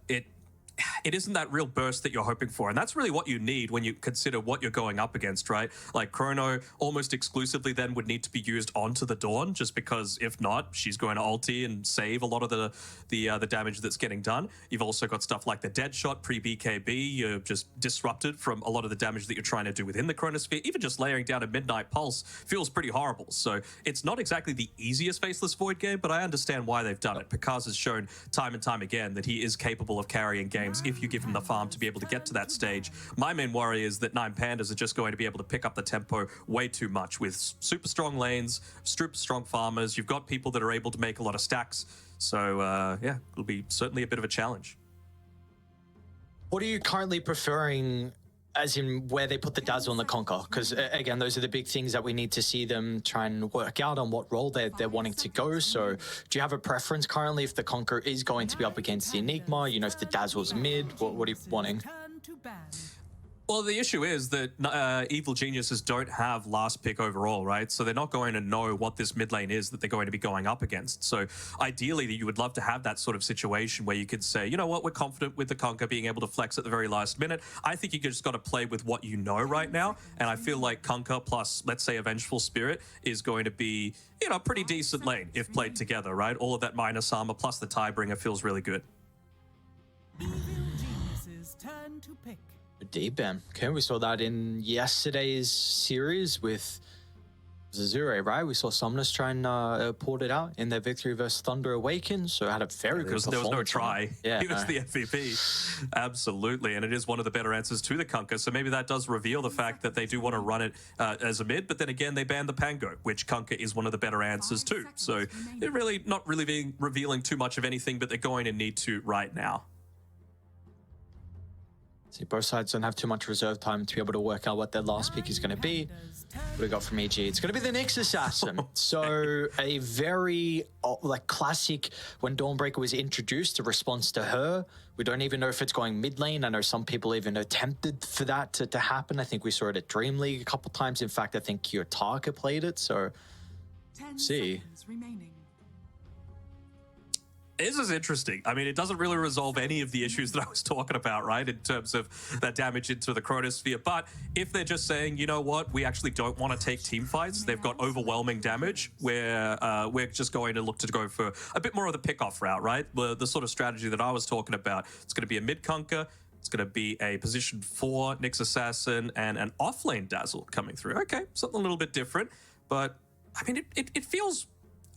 Speaker 11: it isn't that real burst that you're hoping for. And that's really what you need when you consider what you're going up against, right? Like, Chrono almost exclusively then would need to be used onto the Dawn, just because if not, she's going to ulti and save a lot of the damage that's getting done. You've also got stuff like the Deadshot pre-BKB. You're just disrupted from a lot of the damage that you're trying to do within the Chronosphere. Even just layering down a Midnight Pulse feels pretty horrible. So it's not exactly the easiest Faceless Void game, but I understand why they've done it. Picard has shown time and time again that he is capable of carrying games if you give him the farm to be able to get to that stage. My main worry is that 9Pandas are just going to be able to pick up the tempo way too much with super strong lanes, super strong farmers. You've got people that are able to make a lot of stacks. So, yeah, it'll be certainly a bit of a challenge.
Speaker 3: What are you currently preferring, as in where they put the Dazzle and the Kunkka? Because, again, those are the big things that we need to see them try and work out on what role they're wanting to go. So do you have a preference currently if the Kunkka is going to be up against the Enigma? You know, if the Dazzle's mid, what are you wanting?
Speaker 11: Well, the issue is that Evil Geniuses don't have last pick overall, right? So they're not going to know what this mid lane is that they're going to be going up against. So ideally, you would love to have that sort of situation where you could say, you know what, we're confident with the Kunkka being able to flex at the very last minute. I think you just got to play with what you know right now. And I feel like Kunkka plus, let's say, a Vengeful Spirit is going to be, you know, a pretty decent lane if played together, right? All of that minus armor plus the Tiebringer feels really good.
Speaker 21: Evil Geniuses turn to pick.
Speaker 3: Deep bam. Okay, we saw that in yesterday's series with Zazure, right? We saw Summoners try and port it out in their victory versus Thunder Awaken, so it had a very good performance.
Speaker 11: There was no try.
Speaker 3: Yeah,
Speaker 11: he was the MVP. Absolutely, and it is one of the better answers to the Kunkka, so maybe that does reveal the fact that they do want to run it as a mid, but then again, they banned the Pango, which Kunkka is one of the better answers too. So they're really not really being revealing too much of anything, but they're going to need to right now.
Speaker 3: See, both sides don't have too much reserve time to be able to work out what their last pick is going to be. What do we got from EG? It's going to be the Nyx Assassin. So a very like classic, when Dawnbreaker was introduced, a response to her. We don't even know if it's going mid lane. I know some people even attempted for that to happen. I think we saw it at Dream League a couple times. In fact, I think Kiyotaka played it. So see.
Speaker 11: This is interesting. I mean, it doesn't really resolve any of the issues that I was talking about, right, in terms of that damage into the Chronosphere. But if they're just saying, you know what, we actually don't want to take team fights, they've got overwhelming damage, where we're just going to look to go for a bit more of the pick-off route, right? The sort of strategy that I was talking about. It's going to be a mid-Kunkka, it's going to be a position 4 Nyx Assassin, and an off-lane Dazzle coming through. Okay, something a little bit different. But, I mean, it feels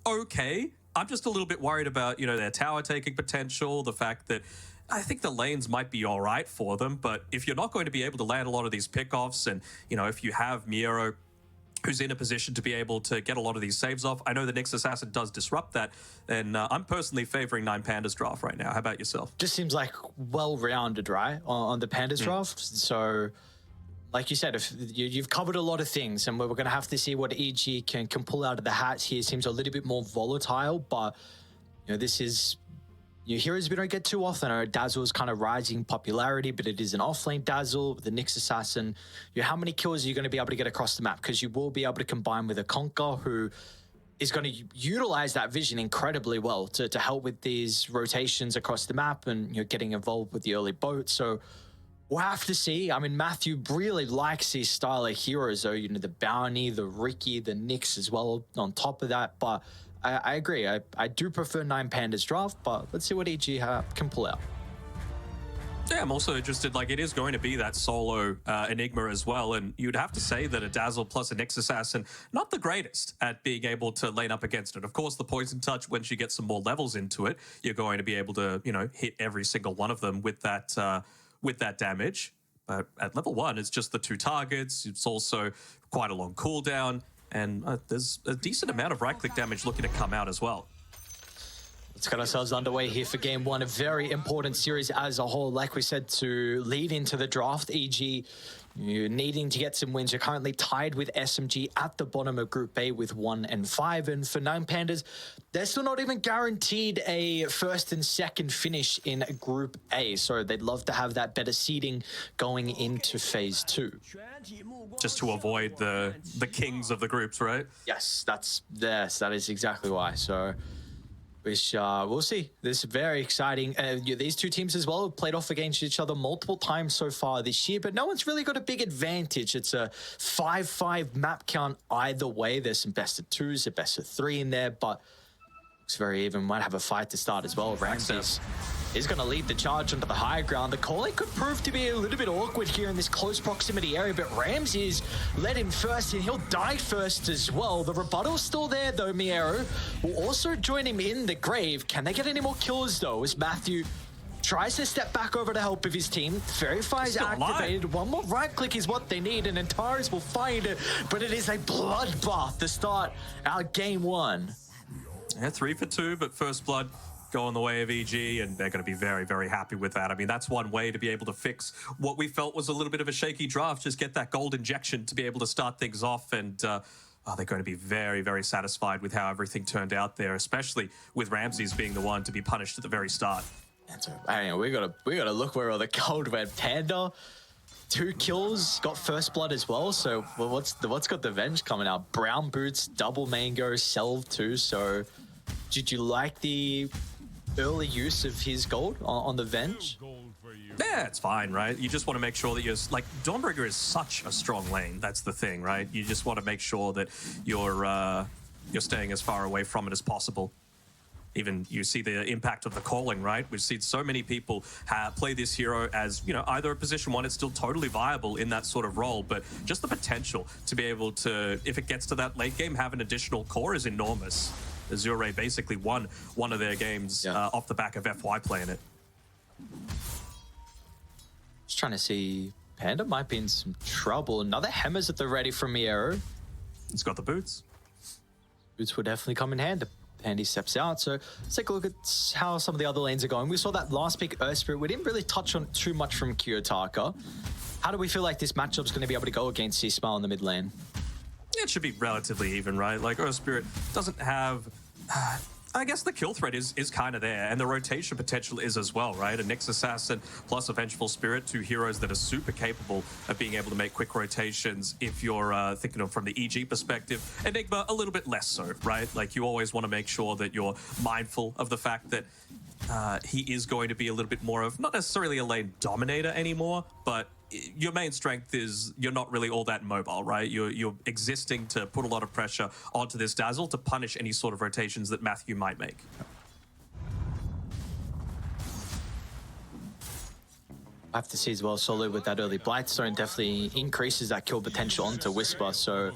Speaker 11: okay. I'm just a little bit worried about, you know, their tower taking potential, the fact that I think the lanes might be all right for them, but if you're not going to be able to land a lot of these pickoffs, and, you know, if you have Miero who's in a position to be able to get a lot of these saves off, I know the Nyx Assassin does disrupt that, and I'm personally favoring 9Pandas draft right now. How about yourself?
Speaker 3: Just seems like well-rounded, right, on the Pandas draft. So, like you said, if you've covered a lot of things, and we're going to have to see what EG can pull out of the hat here. Seems a little bit more volatile, but you know, this is heroes we don't get too often. I know Dazzle is kind of rising popularity, but it is an off-lane Dazzle. The Nyx Assassin, how many kills are you going to be able to get across the map? Because you will be able to combine with a Kunkka who is going to utilize that vision incredibly well to help with these rotations across the map and getting involved with the early boat. So we'll have to see. I mean, Matthew really likes these style of heroes, though. You know, the Bounty, the Ricky, the Nyx as well on top of that. But I agree. I do prefer 9Pandas draft, but let's see what EG can pull out.
Speaker 11: Yeah, I'm also interested, like, it is going to be that solo Enigma as well, and you'd have to say that a Dazzle plus a Nyx Assassin, not the greatest at being able to lane up against it. Of course, the Poison Touch, once you get some more levels into it, you're going to be able to, you know, hit every single one of them with that damage. But at level 1, it's just the 2 targets. It's also quite a long cooldown, and there's a decent amount of right-click damage looking to come out as well.
Speaker 3: Let's get ourselves underway here for game 1. A very important series as a whole. Like we said, to lead into the draft, EG, you're needing to get some wins. You're currently tied with SMG at the bottom of Group A with 1 and 5. And for 9 Pandas, they're still not even guaranteed a first and second finish in Group A. So they'd love to have that better seeding going into Phase 2.
Speaker 11: Just to avoid the kings of the groups, right?
Speaker 3: Yes, that is exactly why. So which we'll see. This is very exciting. These two teams as well have played off against each other multiple times so far this year, but no one's really got a big advantage. It's a 5-5 map count either way. There's some best of 2s, a best of 3 in there, but looks very even. Might have a fight to start as well. Ramses is going to lead the charge onto the high ground. The calling could prove to be a little bit awkward here in this close proximity area, but Ramses led him first, and he'll die first as well. The rebuttal's still there, though. Miero will also join him in the grave. Can they get any more kills, though, as Matthew tries to step back over to help of his team? Verify is activated. One more right click is what they need, and Antares will find it, but it is a bloodbath to start our game 1.
Speaker 11: Yeah, 3 for 2, but first blood going the way of EG, and they're going to be very, very happy with that. I mean, that's one way to be able to fix what we felt was a little bit of a shaky draft. Just get that gold injection to be able to start things off, and they're going to be very, very satisfied with how everything turned out there, especially with Ramses being the one to be punished at the very start.
Speaker 3: And so, we gotta look where all the gold went. Panda, 2 kills, got first blood as well. So what's got the Venge coming out? Brown boots, double mango, Selv too. So did you like the early use of his gold on the Venge?
Speaker 11: Yeah, it's fine, right? You just want to make sure that you're, like, Dawnbreaker is such a strong lane. That's the thing, right? You just want to make sure that you're staying as far away from it as possible. Even you see the impact of the calling, right? We've seen so many people play this hero as, you know, either a position 1, it's still totally viable in that sort of role, but just the potential to be able to, if it gets to that late game, have an additional core is enormous. Azure basically won one of their games off the back of FY playing it.
Speaker 3: Just trying to see, Panda might be in some trouble. Another Hammers at the ready from Miero.
Speaker 11: It's got the boots.
Speaker 3: Boots will definitely come in hand. Pandy steps out. So let's take a look at how some of the other lanes are going. We saw that last pick, Earth Spirit. We didn't really touch on too much from Kiyotaka. How do we feel like this matchup's going to be able to go against C-Smile in the mid lane?
Speaker 11: It should be relatively even, right? Like, Earth Spirit doesn't have... I guess the kill threat is kind of there, and the rotation potential is as well, right? A Nyx Assassin plus a Vengeful Spirit, 2 heroes that are super capable of being able to make quick rotations if you're thinking of from the EG perspective. Enigma, a little bit less so, right? Like, you always want to make sure that you're mindful of the fact that he is going to be a little bit more of, not necessarily a lane dominator anymore, but your main strength is you're not really all that mobile, right? You're existing to put a lot of pressure onto this Dazzle to punish any sort of rotations that Matthew might make.
Speaker 3: I have to see as well, Solo with that early Blightstone definitely increases that kill potential onto Whisper. So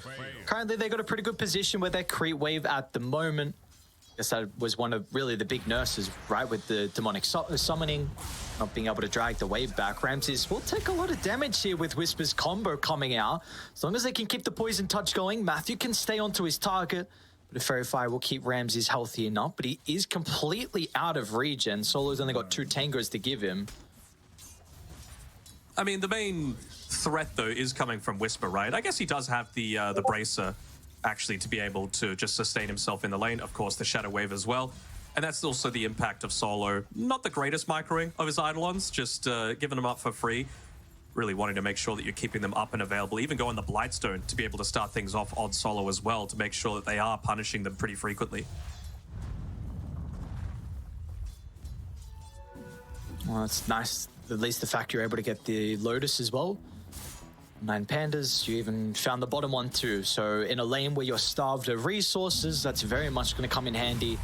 Speaker 3: currently they got a pretty good position with their creep wave at the moment. I guess that was one of really the big nurses, right, with the demonic summoning, not being able to drag the wave back. Ramses will take a lot of damage here with Whisper's combo coming out. As long as they can keep the poison touch going, Matthew can stay onto his target. But if Verify will keep Ramses healthy enough, but he is completely out of regen. Solo's only got 2 tangos to give him.
Speaker 11: I mean, the main threat, though, is coming from Whisper, right? I guess he does have the bracer, actually, to be able to just sustain himself in the lane. Of course, the Shadow Wave as well. And that's also the impact of Solo. Not the greatest microing of his Eidolons, just giving them up for free. Really wanting to make sure that you're keeping them up and available. Even going the Blightstone to be able to start things off on Solo as well, to make sure that they are punishing them pretty frequently.
Speaker 3: Well, it's nice, at least the fact you're able to get the Lotus as well. 9 Pandas, you even found the bottom one too. So in a lane where you're starved of resources, that's very much going to come in handy.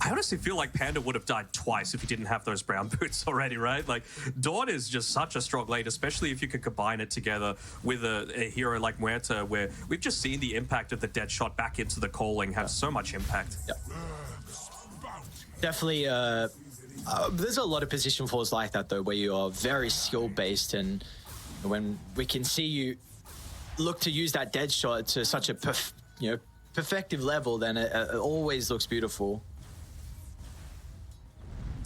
Speaker 11: I honestly feel like Panda would have died twice if he didn't have those brown boots already, right? Like, Dawn is just such a strong lane, especially if you could combine it together with a hero like Muerta, where we've just seen the impact of the dead shot back into the calling have so much impact.
Speaker 3: Yeah. Definitely, there's a lot of position falls like that, though, where you are very skill-based, and when we can see you look to use that dead shot to such a perfective level, then it always looks beautiful.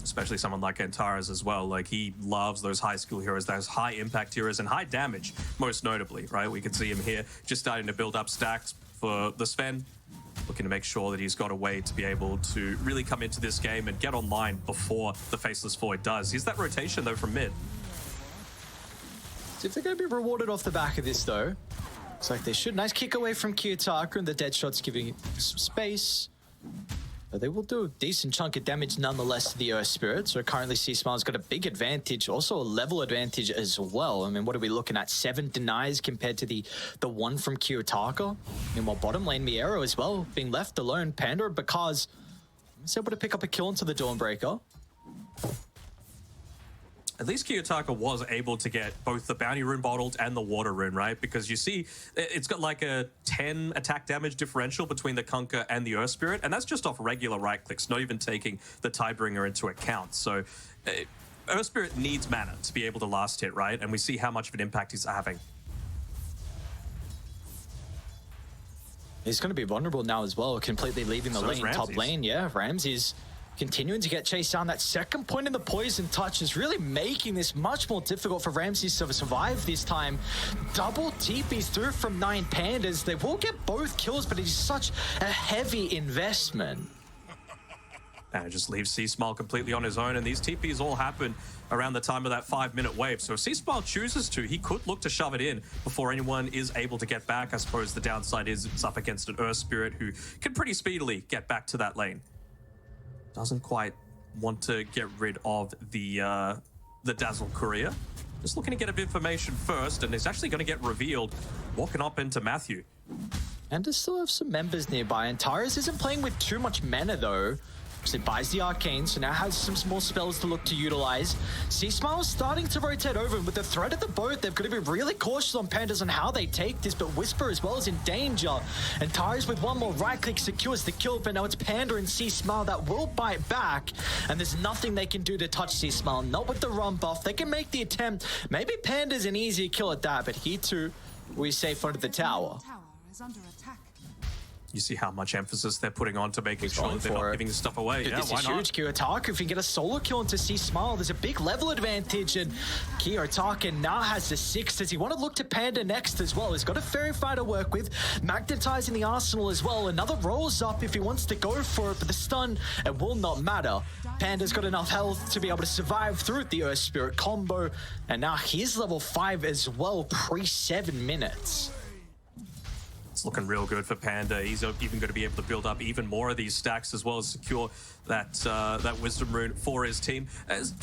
Speaker 11: Especially someone like Antares as well. Like, he loves those high skill heroes, those high impact heroes, and high damage, most notably, right? We can see him here just starting to build up stacks for the Sven, looking to make sure that he's got a way to be able to really come into this game and get online before the Faceless Void does. Here's that rotation, though, from mid.
Speaker 3: So if they're going to be rewarded off the back of this, though, looks like they should. Nice kick away from Kiyotaka, and the dead shot's giving it some space. But they will do a decent chunk of damage nonetheless to the Earth Spirit. So currently C-Smile's got a big advantage, also a level advantage as well. I mean, what are we looking at? 7 denies compared to the 1 from Kiyotaka. Meanwhile, bottom lane Miero as well, being left alone. Panda, because he's able to pick up a kill into the Dawnbreaker.
Speaker 11: At least Kiyotaka was able to get both the bounty rune bottled and the water rune, right? Because you see, it's got like a 10 attack damage differential between the Kunkka and the Earth Spirit, and that's just off regular right clicks, not even taking the Tidebringer into account. So Earth Spirit needs mana to be able to last hit, right? And we see how much of an impact he's having.
Speaker 3: He's going to be vulnerable now as well, completely leaving the lane, top lane. Yeah, Ramsey's continuing to get chased down. That second point in the poison touch is really making this much more difficult for Ramses to survive this time. Double TPs through from 9 Pandas. They will get both kills, but it is such a heavy investment.
Speaker 11: And it just leaves C-Smile completely on his own, and these TPs all happen around the time of that 5-minute wave. So if C-Smile chooses to, he could look to shove it in before anyone is able to get back. I suppose the downside is it's up against an Earth Spirit who can pretty speedily get back to that lane. Doesn't quite want to get rid of the Dazzle Courier. Just looking to get a bit of information first, and it's actually going to get revealed walking up into Matthew.
Speaker 3: And to still have some members nearby. And Tyrus isn't playing with too much mana, though. So it buys the Arcane, so now has some small spells to look to utilize. C-Smile is starting to rotate over, and with the threat of the boat, they've got to be really cautious on Pandas on how they take this, but Whisper as well is in danger. And Tyrus with one more right-click secures the kill, but now it's Panda and C-Smile that will bite back, and there's nothing they can do to touch C-Smile, not with the run buff. They can make the attempt. Maybe Panda's an easy kill at that, but he too, we safe under the tower.
Speaker 11: You see how much emphasis they're putting on to making sure that they're not giving this stuff away.
Speaker 3: Dude,
Speaker 11: yeah,
Speaker 3: this
Speaker 11: why
Speaker 3: is
Speaker 11: not?
Speaker 3: huge. Kiyotaka, if we can get a solo kill into C-Smile, there's a big level advantage, and Kiyotaka now has the 6. Does he want to look to Panda next as well? He's got a Fairy Fire to work with, magnetizing the arsenal as well. Another rolls up if he wants to go for it, but the stun, it will not matter. Panda's got enough health to be able to survive through the Earth Spirit combo, and now he's level 5 as well, pre-7 minutes.
Speaker 11: It's looking real good for Panda. He's even going to be able to build up even more of these stacks as well as secure that Wisdom Rune for his team. As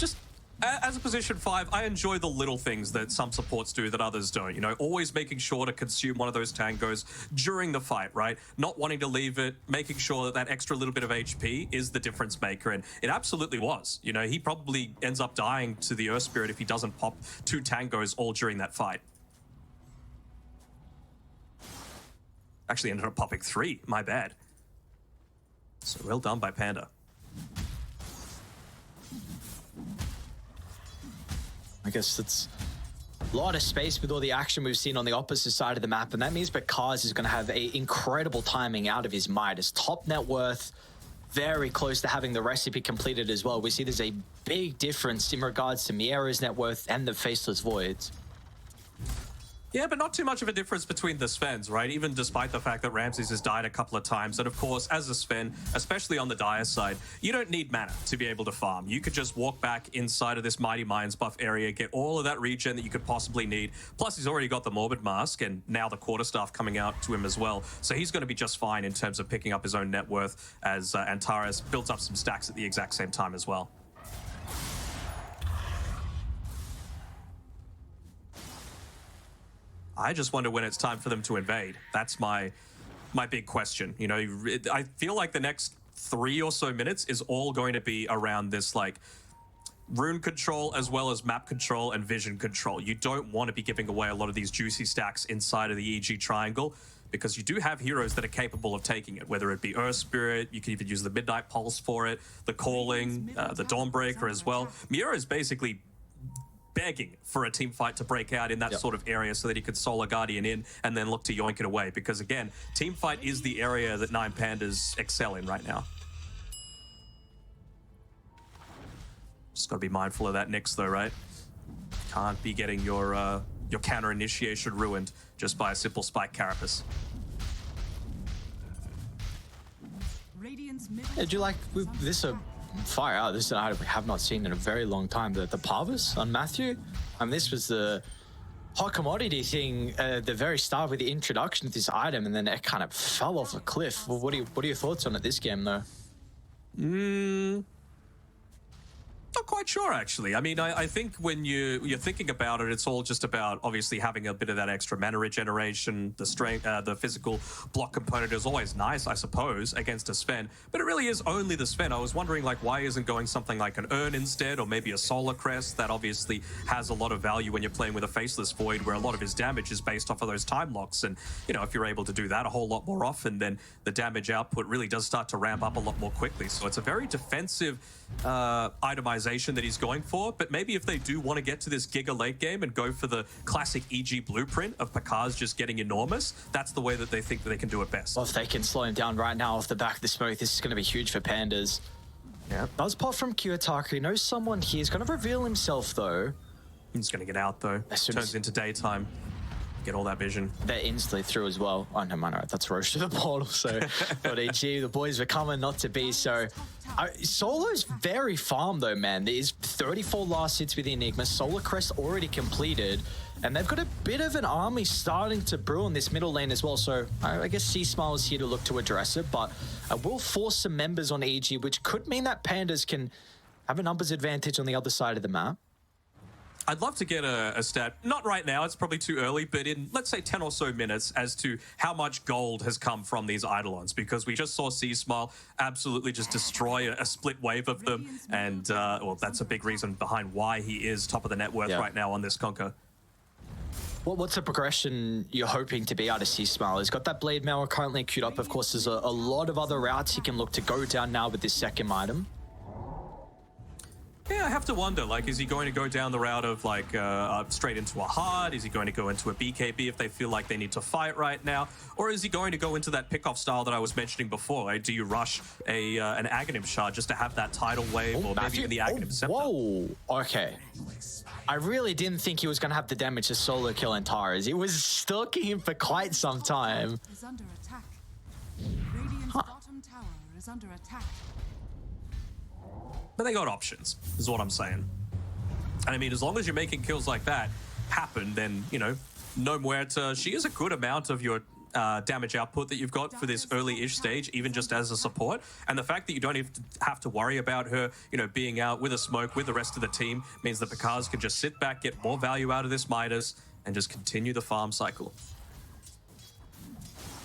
Speaker 11: a position 5, I enjoy the little things that some supports do that others don't. You know, always making sure to consume one of those tangos during the fight, right? Not wanting to leave it, making sure that that extra little bit of HP is the difference maker, and it absolutely was. You know, he probably ends up dying to the Earth Spirit if he doesn't pop 2 tangos all during that fight. Actually ended up popping 3, my bad. So well done by Panda.
Speaker 3: I guess it's a lot of space with all the action we've seen on the opposite side of the map, and that means Bakaz is going to have an incredible timing out of his might. His top net worth very close to having the recipe completed as well. We see there's a big difference in regards to Miero's net worth and the Faceless Voids.
Speaker 11: Yeah, but not too much of a difference between the Svens, right? Even despite the fact that Ramses has died a couple of times. And of course, as a Sven, especially on the Dire side, you don't need mana to be able to farm. You could just walk back inside of this Mighty Mines buff area, get all of that regen that you could possibly need. Plus, he's already got the Morbid Mask and now the Quarterstaff coming out to him as well. So he's going to be just fine in terms of picking up his own net worth as Antares builds up some stacks at the exact same time as well. I just wonder when it's time for them to invade. That's my big question. You know, I feel like the next 3 or so minutes is all going to be around this like rune control as well as map control and vision control. You don't want to be giving away a lot of these juicy stacks inside of the EG triangle, because you do have heroes that are capable of taking it, whether it be Earth Spirit, you can even use the Midnight Pulse for it, the Calling, the Dawnbreaker as well. Mira is basically begging for a team fight to break out in that sort of area so that he could Solar Guardian in and then look to yoink it away, because again, team fight is the area that 9Pandas excel in right now. Just gotta be mindful of that Nyx though, right? Can't be getting your counter initiation ruined just by a simple Spike Carapace.
Speaker 3: Yeah, do you like this? Fire out. This is an item we have not seen in a very long time. The Parvis on Matthew. This was the hot commodity thing at the very start with the introduction of this item, and then it kind of fell off a cliff. Well, what are your thoughts on it this game, though?
Speaker 11: Not quite sure, actually. I mean, I think when you're thinking about it, it's all just about obviously having a bit of that extra mana regeneration. The strength, the physical block component is always nice, I suppose, against a Sven. But it really is only the Sven. I was wondering, like, why isn't going something like an Urn instead, or maybe a Solar Crest that obviously has a lot of value when you're playing with a Faceless Void, where a lot of his damage is based off of those time locks. And you know, if you're able to do that a whole lot more often, then the damage output really does start to ramp up a lot more quickly. So it's a very defensive itemization that he's going for, but maybe if they do want to get to this Giga late game and go for the classic EG blueprint of Pakaz just getting enormous, that's the way that they think that they can do it best.
Speaker 3: Well, if they can slow him down right now off the back of the smoke, this is going to be huge for Pandas. Yeah. Does pop from Kiyotaka. He knows someone here. He's going to reveal himself, though.
Speaker 11: He's going to get out, though. Turns into daytime. Get all that vision.
Speaker 3: They're instantly through as well. Oh, no, man, that's Roche to the portal. So, but EG, the boys were coming not to be. So, Solo's very farm, though, man. There's 34 last hits with the Enigma. Solar Crest already completed. And they've got a bit of an army starting to brew in this middle lane as well. So, I guess C-Smile is here to look to address it. But I will force some members on EG, which could mean that Pandas can have a numbers advantage on the other side of the map.
Speaker 11: I'd love to get a stat, not right now, it's probably too early, but in, let's say, 10 or so minutes as to how much gold has come from these Eidolons, because we just saw C-Smile absolutely just destroy a split wave of them, and, well, that's a big reason behind why he is top of the net worth right now on this Conquer.
Speaker 3: Well, what's the progression you're hoping to be out of C-Smile? He's got that Blade Mail currently queued up. Of course, there's a lot of other routes he can look to go down now with this second item.
Speaker 11: Yeah, I have to wonder, like, is he going to go down the route of, like, straight into a hard? Is he going to go into a BKB if they feel like they need to fight right now? Or is he going to go into that pickoff style that I was mentioning before? Like, do you rush an Aghanim shard just to have that tidal wave, or maybe even the Aghanim Scepter?
Speaker 3: Whoa, okay. I really didn't think he was going to have the damage to solo kill Antares. It was stalking him for quite some time.
Speaker 21: Is under attack. Radiant's bottom tower is under attack.
Speaker 11: But they got options, is what I'm saying. And I mean, as long as you're making kills like that happen, then, you know, no Muerta, she is a good amount of your damage output that you've got for this early-ish stage, even just as a support. And the fact that you don't even have to worry about her, you know, being out with a smoke with the rest of the team means that Pakaz can just sit back, get more value out of this Midas, and just continue the farm cycle.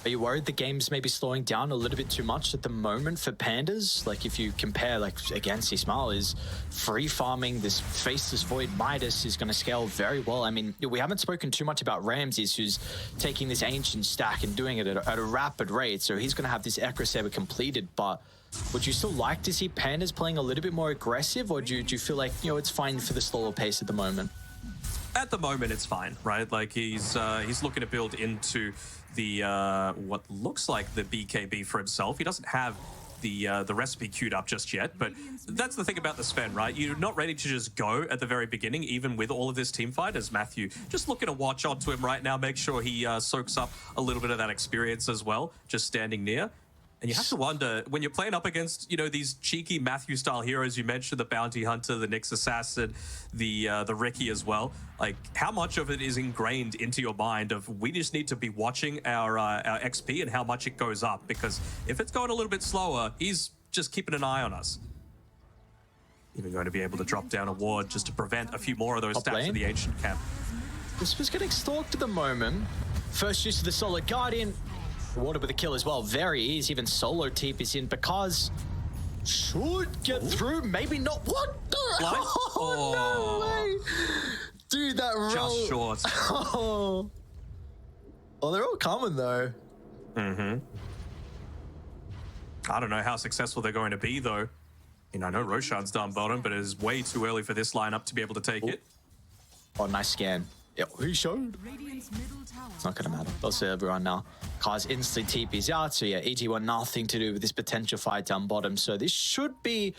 Speaker 3: Are you worried the game's maybe slowing down a little bit too much at the moment for Pandas? Like, if you compare, like, again, C-Smile is free farming this Faceless Void Midas is going to scale very well. I mean, we haven't spoken too much about Ramses, who's taking this Ancient stack and doing it at a rapid rate. So he's going to have this Echo Saber completed. But would you still like to see Pandas playing a little bit more aggressive? Or do you feel like, you know, it's fine for the slower pace at the moment?
Speaker 11: At the moment, it's fine, right? Like, he's looking to build into the what looks like the BKB for himself. He doesn't have the recipe queued up just yet, but that's the thing about the Sven, right? You're not ready to just go at the very beginning, even with all of this team fight, as Matthew just looking to watch onto him right now, make sure he soaks up a little bit of that experience as well, just standing near. And you have to wonder, when you're playing up against, you know, these cheeky Matthew-style heroes, you mentioned the Bounty Hunter, the Nyx Assassin, the Ricky as well, like, how much of it is ingrained into your mind of, we just need to be watching our XP and how much it goes up, because if it's going a little bit slower, he's just keeping an eye on us. Even going to be able to drop down a ward just to prevent a few more of those stacks of the Ancient camp.
Speaker 3: This was getting stalked at the moment. First use of the Solar Guardian. Rewarded with a kill as well. Very easy. Even solo TP is in because should get through. Maybe not. What? Oh, no way. Dude, that roll.
Speaker 11: Just short.
Speaker 3: Oh, they're all coming though.
Speaker 11: Mm-hmm. I don't know how successful they're going to be though. You know, I know Roshad's down bottom, but it is way too early for this lineup to be able to take it.
Speaker 3: Oh, nice scan. Yeah, who showed? It's not gonna matter. They'll see everyone now. Kaz instantly TP's out, so yeah, EG want nothing to do with this potential fight down bottom. So this should be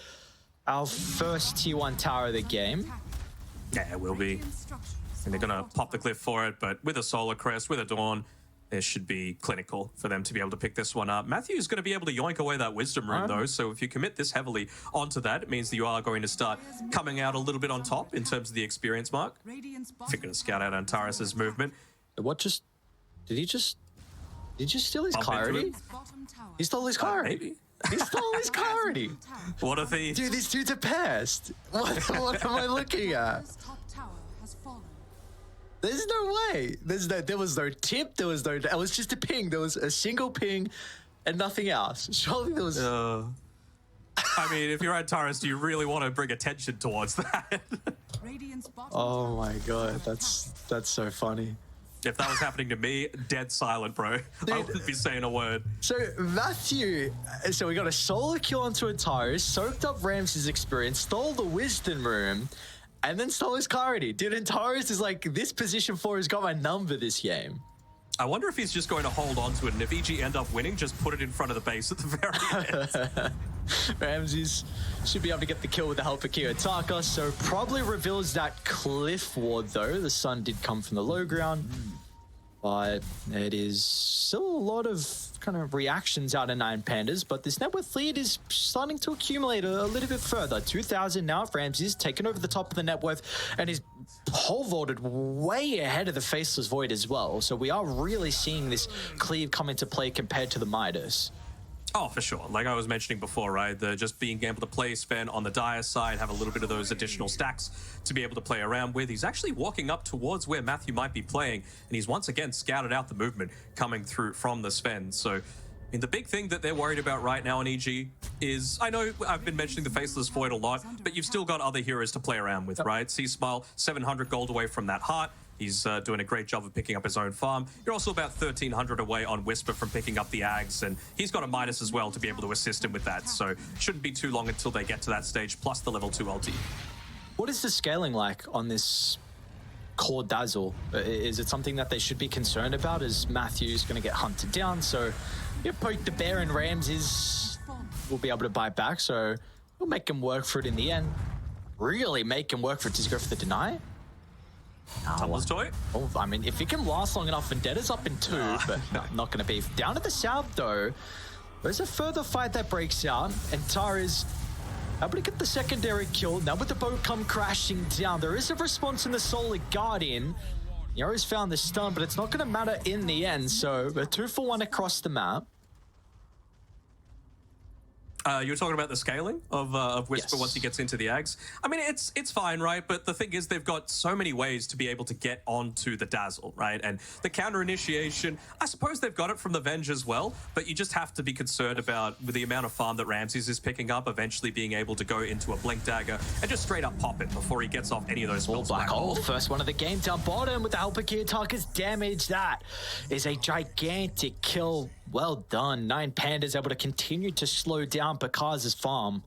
Speaker 3: our first T1 tower of the game.
Speaker 11: Yeah, it will be. And they're gonna pop the cliff for it, but with a Solar Crest, with a Dawn, it should be clinical for them to be able to pick this one up. Matthew's going to be able to yoink away that Wisdom Rune, though, so if you commit this heavily onto that, it means that you are going to start coming out a little bit on top in terms of the experience mark. If you're going to scout out Antares' movement.
Speaker 3: What just... Did he just steal his clarity? He stole his clarity.
Speaker 11: Maybe.
Speaker 3: He stole his clarity.
Speaker 11: What a thief.
Speaker 3: Dude, these dudes are past. What am I looking at? There's no way. There was no tip. There was no. It was just a ping. There was a single ping, and nothing else. Surely there was.
Speaker 11: I mean, if you're Antares, do you really want to bring attention towards that?
Speaker 3: Oh my god, that's so funny.
Speaker 11: If that was happening to me, dead silent, bro.
Speaker 3: Dude,
Speaker 11: I wouldn't be saying a word.
Speaker 3: So Matthew, we got a solo kill onto Antares, soaked up Ramses' experience, stole the Wisdom Room. And then stole his clarity. Dude, Antares is like, this position 4 has got my number this game.
Speaker 11: I wonder if he's just going to hold on to it, and if EG end up winning, just put it in front of the base at the very end.
Speaker 3: Ramses should be able to get the kill with the help of Kiyotaka, so probably reveals that cliff ward, though. The sun did come from the low ground, but it is still a lot of kind of reactions out of 9 Pandas, but this net worth lead is starting to accumulate a little bit further. 2,000 now. Ramses taken over the top of the net worth and is pole vaulted way ahead of the Faceless Void as well. So we are really seeing this cleave come into play compared to the Midas.
Speaker 11: Oh, for sure. Like I was mentioning before, right? Just being able to play Sven on the Dire side, have a little bit of those additional stacks to be able to play around with. He's actually walking up towards where Matthew might be playing, and he's once again scouted out the movement coming through from the Sven. So, I mean, the big thing that they're worried about right now in EG is, I know I've been mentioning the Faceless Void a lot, but you've still got other heroes to play around with, right? C-Smile, 700 gold away from that heart. He's doing a great job of picking up his own farm. You're also about 1,300 away on Whisper from picking up the Ags, and he's got a Midas as well to be able to assist him with that. So shouldn't be too long until they get to that stage, plus the level 2 ulti.
Speaker 3: What is the scaling like on this core Dazzle? Is it something that they should be concerned about, as Matthew's going to get hunted down? So you poke the bear, and Ramses will be able to bite back, so we'll make him work for it in the end. Really make him work for it. Does he go for the deny?
Speaker 11: Tumbler's toy?
Speaker 3: Oh, I mean, if he can last long enough, Vendetta's up in 2, but no, not going to be. Down to the south, though, there's a further fight that breaks out, and Tara's able to get the secondary kill. Now with the boat come crashing down, there is a response in the Solar Guardian. Yaro's found the stun, but it's not going to matter in the end, so a 2-for-1 across the map.
Speaker 11: You were talking about the scaling of Whisper once he gets into the Ags. I mean, it's fine, right? But the thing is, they've got so many ways to be able to get onto the Dazzle, right? And the counter initiation, I suppose they've got it from the Venge as well, but you just have to be concerned about with the amount of farm that Ramses is picking up, eventually being able to go into a Blink Dagger and just straight up pop it before he gets off any of those spells.
Speaker 3: Black hole, first one of the game down bottom with the help of Kiyotaka's damage. That is a gigantic kill. Well done. 9 Pandas able to continue to slow down Bakaz's farm.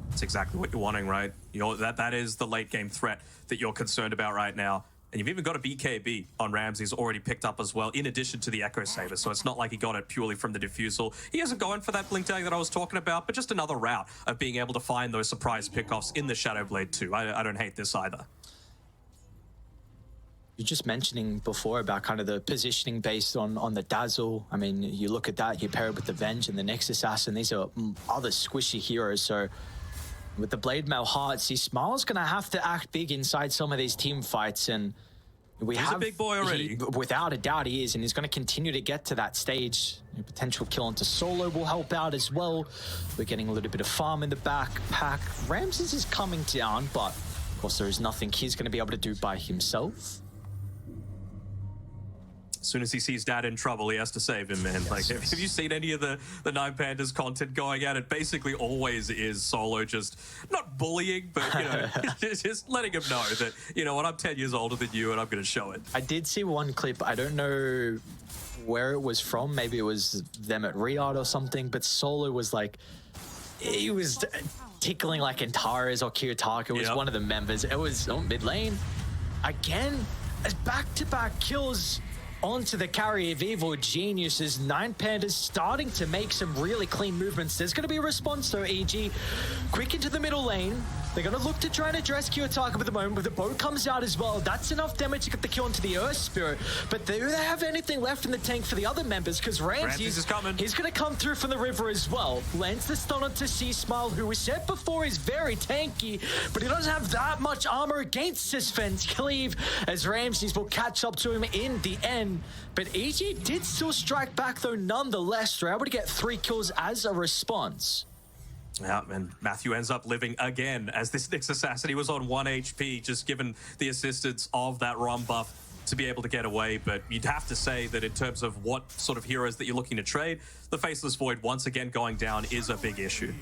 Speaker 11: That's exactly what you're wanting, right? That is the late game threat that you're concerned about right now. And you've even got a BKB on Ramses already picked up as well, in addition to the Echo Saber. So it's not like he got it purely from the Diffusal. He hasn't gone for that Blink Dagger that I was talking about, but just another route of being able to find those surprise pickoffs in the Shadowblade too. I don't hate this either.
Speaker 3: You're just mentioning before about kind of the positioning based on the Dazzle. I mean, you look at that, you pair it with the Venge and the Next Assassin. These are other squishy heroes. So with the Blade Mail Heart, see, Smile's going to have to act big inside some of these team fights. And
Speaker 11: he's a big boy already.
Speaker 3: Without a doubt he is, and he's going to continue to get to that stage. A potential kill onto Solo will help out as well. We're getting a little bit of farm in the backpack. Ramses is coming down, but of course there is nothing he's going to be able to do by himself.
Speaker 11: As soon as he sees Dad in trouble, he has to save him, man. Like, have you seen any of the Nine Pandas content going at it? Basically always is Solo just, not bullying, but, you know, just letting him know that, you know what, I'm 10 years older than you and I'm going to show it.
Speaker 3: I did see one clip, I don't know where it was from, maybe it was them at Riyadh or something, but Solo was like, he was tickling like Antares or Kiyotaka was one of the members. It was mid lane. Again, as back-to-back kills onto the carry of Evil Geniuses. Nine Pandas starting to make some really clean movements. There's going to be a response though, EG. Quick into the middle lane. They're going to look to try and address Kiyotaka at the moment, but the bow comes out as well. That's enough damage to get the kill into the Earth Spirit. But do they have anything left in the tank for the other members? Because Ramses
Speaker 11: is coming.
Speaker 3: He's going to come through from the river as well. Lands the stun onto C-Smile, who was said before is very tanky, but he doesn't have that much armor against Suspense Cleave, as Ramses will catch up to him in the end. But EG did still strike back though nonetheless. They're able to get 3 kills as a response.
Speaker 11: Yeah, and Matthew ends up living again as this next assassin. He was on 1 HP, just given the assistance of that ROM buff to be able to get away. But you'd have to say that in terms of what sort of heroes that you're looking to trade, the Faceless Void once again going down is a big issue.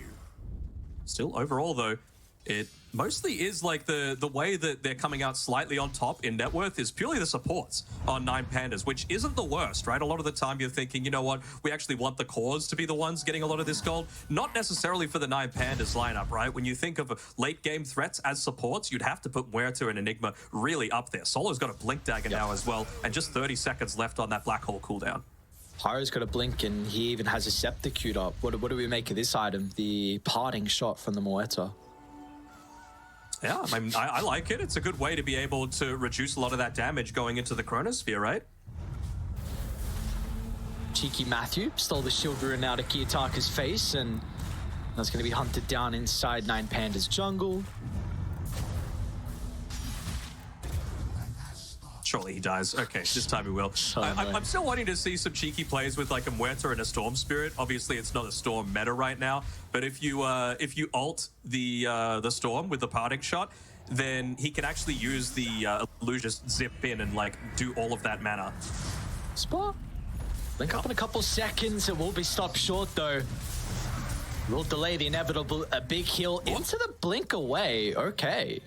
Speaker 11: Still, overall though, it mostly is like the way that they're coming out slightly on top in net worth is purely the supports on Nine Pandas, which isn't the worst, right? A lot of the time you're thinking, you know what, we actually want the cores to be the ones getting a lot of this gold. Not necessarily for the Nine Pandas lineup, right? When you think of late game threats as supports, you'd have to put Muerta and Enigma really up there. Solo's got a Blink Dagger now as well, and just 30 seconds left on that Black Hole cooldown.
Speaker 3: Pyro's got a blink and he even has a scepter queued up. What do we make of this item? The parting shot from the Muerta.
Speaker 11: Yeah, I mean, I like it. It's a good way to be able to reduce a lot of that damage going into the Chronosphere, right?
Speaker 3: Cheeky Matthew stole the shield rune out of Kiyotaka's face, and that's going to be hunted down inside Nine Pandas jungle.
Speaker 11: Surely he dies. Okay, this time he will. I'm still wanting to see some cheeky plays with like a Muerta and a Storm Spirit. Obviously, it's not a Storm meta right now, but if you ult the Storm with the parting shot, then he can actually use the illusion, zip in and like do all of that mana.
Speaker 3: Spot. Link up in a couple seconds. It will be stopped short though. Will delay the inevitable. A big heal into the blink away. Okay.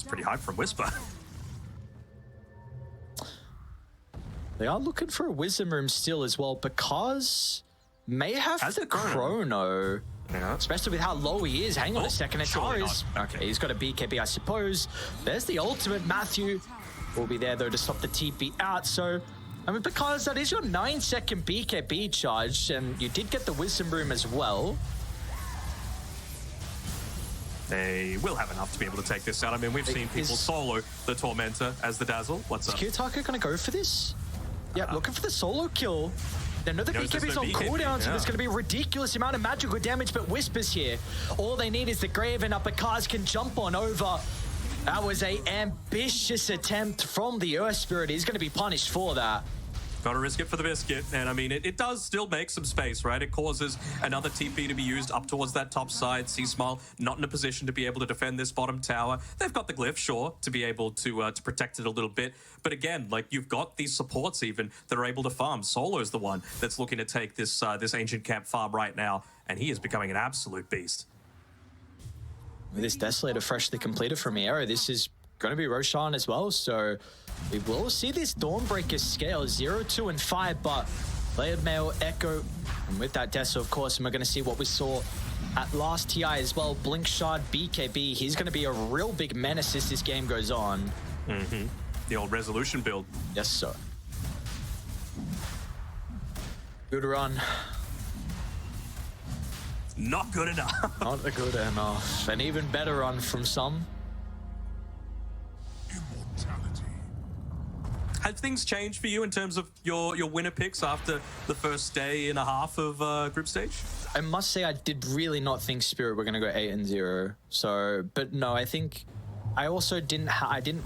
Speaker 11: Pretty hype from Whisper.
Speaker 3: They are looking for a Wisdom Room still as well, because may have the Chrono.
Speaker 11: Yeah.
Speaker 3: Especially with how low he is. Hang on a second, Antares. Okay, he's got a BKB, I suppose. There's the ultimate. Matthew will be there though to stop the TP out. So, I mean, because that is your 9-second BKB charge, and you did get the Wisdom Room as well.
Speaker 11: They will have enough to be able to take this out. I mean, we've seen people solo the Tormentor as the Dazzle. What's up?
Speaker 3: Is Kiyotaka going to go for this? Yeah, looking for the solo kill. They know the BKB's on cooldown, so there's going to be a ridiculous amount of magical damage, but Whisper's here. All they need is the Graven up, but Kaz can jump on over. That was a ambitious attempt from the Earth Spirit. He's going to be punished for that.
Speaker 11: Gotta risk it for the biscuit, and I mean, it does still make some space, right? It causes another TP to be used up towards that top side. C-Smile not in a position to be able to defend this bottom tower. They've got the glyph, sure, to be able to protect it a little bit. But again, like, you've got these supports even that are able to farm. Solo's the one that's looking to take this this Ancient Camp farm right now, and he is becoming an absolute beast.
Speaker 3: With this Desolator freshly completed from Miera, this is going to be Roshan as well, so we will see this Dawnbreaker scale 0, 2, and 5, but Layered Mail, Echo, and with that Deso, of course, and we're going to see what we saw at last TI as well. Blink Shard, BKB, he's going to be a real big menace as this game goes on.
Speaker 11: The old Resolution build.
Speaker 3: Yes, sir. Good run.
Speaker 11: Not good enough.
Speaker 3: Not good enough. An even better run from some.
Speaker 11: Have things changed for you in terms of your winner picks after the first day and a half of group stage?
Speaker 3: I must say I did really not think Spirit were going to go 8-0. So, but no, I think I also didn't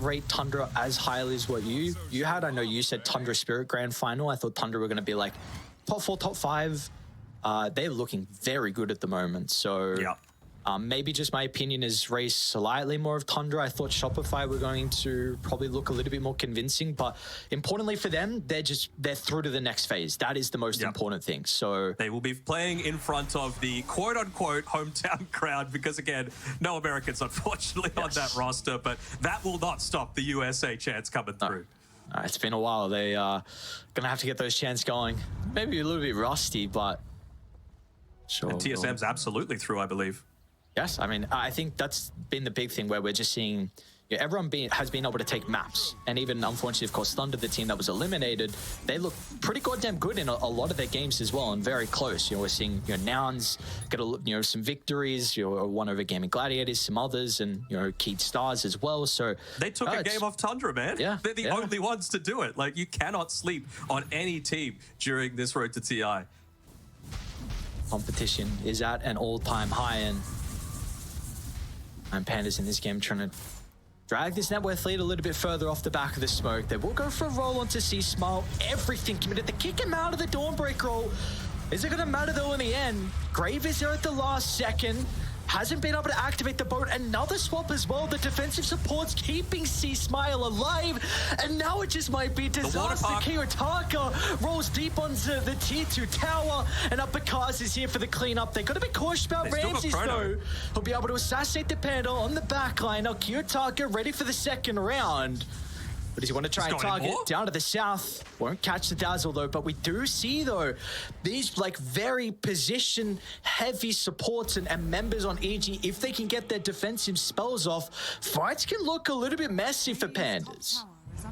Speaker 3: rate Tundra as highly as what you had. I know you said Tundra Spirit Grand Final. I thought Tundra were going to be like top 4, top 5. They're looking very good at the moment. So, Maybe just my opinion is raised slightly more of Tundra. I thought Shopify were going to probably look a little bit more convincing, but importantly for them, they're through to the next phase. That is the most important thing. So
Speaker 11: they will be playing in front of the quote-unquote hometown crowd because, again, no Americans, unfortunately, on that roster, but that will not stop the USA chants coming through.
Speaker 3: It's been a while. They are going to have to get those chants going. Maybe a little bit rusty, but sure.
Speaker 11: And TSM's absolutely through, I believe.
Speaker 3: Yes, I mean, I think that's been the big thing where we're just seeing everyone has been able to take maps. And even, unfortunately, of course, Thunder, the team that was eliminated, they look pretty goddamn good in a lot of their games as well and very close. We're seeing, Nouns get some victories, one over Gaming Gladiators, some others, and, Keat Stars as well. So
Speaker 11: they took a game off Tundra, man.
Speaker 3: Yeah,
Speaker 11: they're the only ones to do it. Like, you cannot sleep on any team during this road to TI.
Speaker 3: Competition is at an all-time high, and Pandas in this game trying to drag this net worth lead a little bit further off the back of the smoke. They will go for a roll onto C-Smile. Everything committed. They kick him out of the Dawnbreak roll. Is it going to matter, though, in the end? Grave is there at the last second. Hasn't been able to activate the boat. Another swap as well. The defensive support's keeping C-Smile alive. And now it just might be disaster. Kiyotaka rolls deep onto the tier 2 tower. And Uppercars is here for the cleanup. They've got to be cautious about Ramses, though. He'll be able to assassinate the Panda on the back line. Now Kiyotaka ready for the second round. But does he want to try and target down to the south? Won't catch the Dazzle, though. But we do see, though, these very position-heavy supports and members on EG, if they can get their defensive spells off, fights can look a little bit messy for Pandas.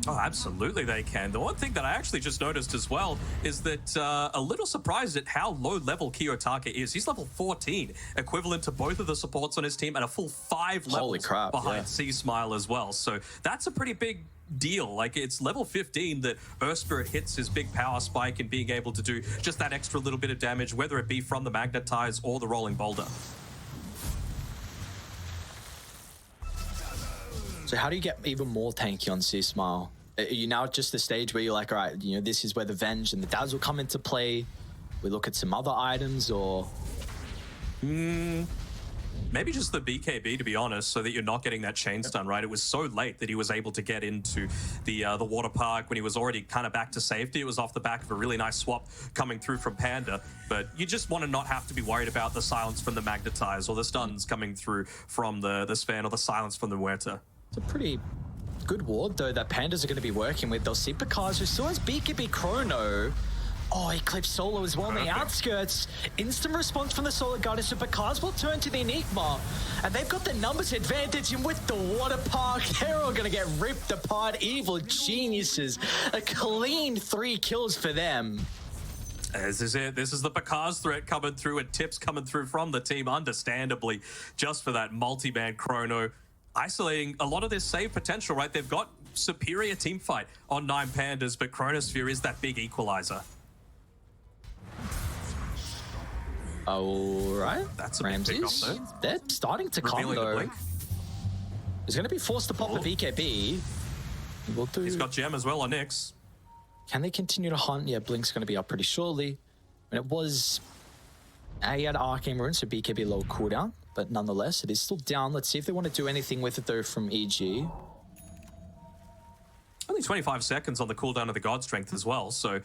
Speaker 11: Oh, absolutely they can. The one thing that I actually just noticed as well is that a little surprised at how low level Kiyotaka is. He's level 14, equivalent to both of the supports on his team and a full 5 levels behind C-Smile as well. So that's a pretty big deal. Like, it's level 15 that Earthspirit hits his big power spike and being able to do just that extra little bit of damage, whether it be from the Magnetize or the Rolling Boulder.
Speaker 3: So how do you get even more tanky on C-Smile? Are you now at just the stage where you're like, all right, this is where the Venge and the Dazzle come into play? We look at some other items, or?
Speaker 11: Maybe just the BKB, to be honest, so that you're not getting that chain stun, right? It was so late that he was able to get into the water park when he was already kind of back to safety. It was off the back of a really nice swap coming through from Panda, but you just want to not have to be worried about the silence from the Magnetize or the stuns coming through from the Sven or the silence from the Muerta.
Speaker 3: It's a pretty good ward, though, that Pandas are going to be working with. They'll see Picasso, who still has BKB Chrono. Oh, he clips Solo as well on the outskirts. Instant response from the Solar Guardian, so Picasso will turn to the Enigma. And they've got the numbers advantage, and with the water park, they're all going to get ripped apart. Evil geniuses. A clean 3 kills for them.
Speaker 11: This is it. This is the Picasso threat coming through, and tips coming through from the team, understandably, just for that multi-man Chrono. Isolating a lot of their save potential, right? They've got superior team fight on 9 Pandas, but Chronosphere is that big equalizer.
Speaker 3: All right.
Speaker 11: That's a big pick-up, though.
Speaker 3: They're starting to come, though. He's going to be forced to pop a VKB.
Speaker 11: He's got Gem as well on Nyx.
Speaker 3: Can they continue to hunt? Yeah, Blink's going to be up pretty shortly. And it was... he had Arcane Rune, so BKB low cooldown. But nonetheless, it is still down. Let's see if they want to do anything with it, though, from EG.
Speaker 11: Only 25 seconds on the cooldown of the God Strength as well, so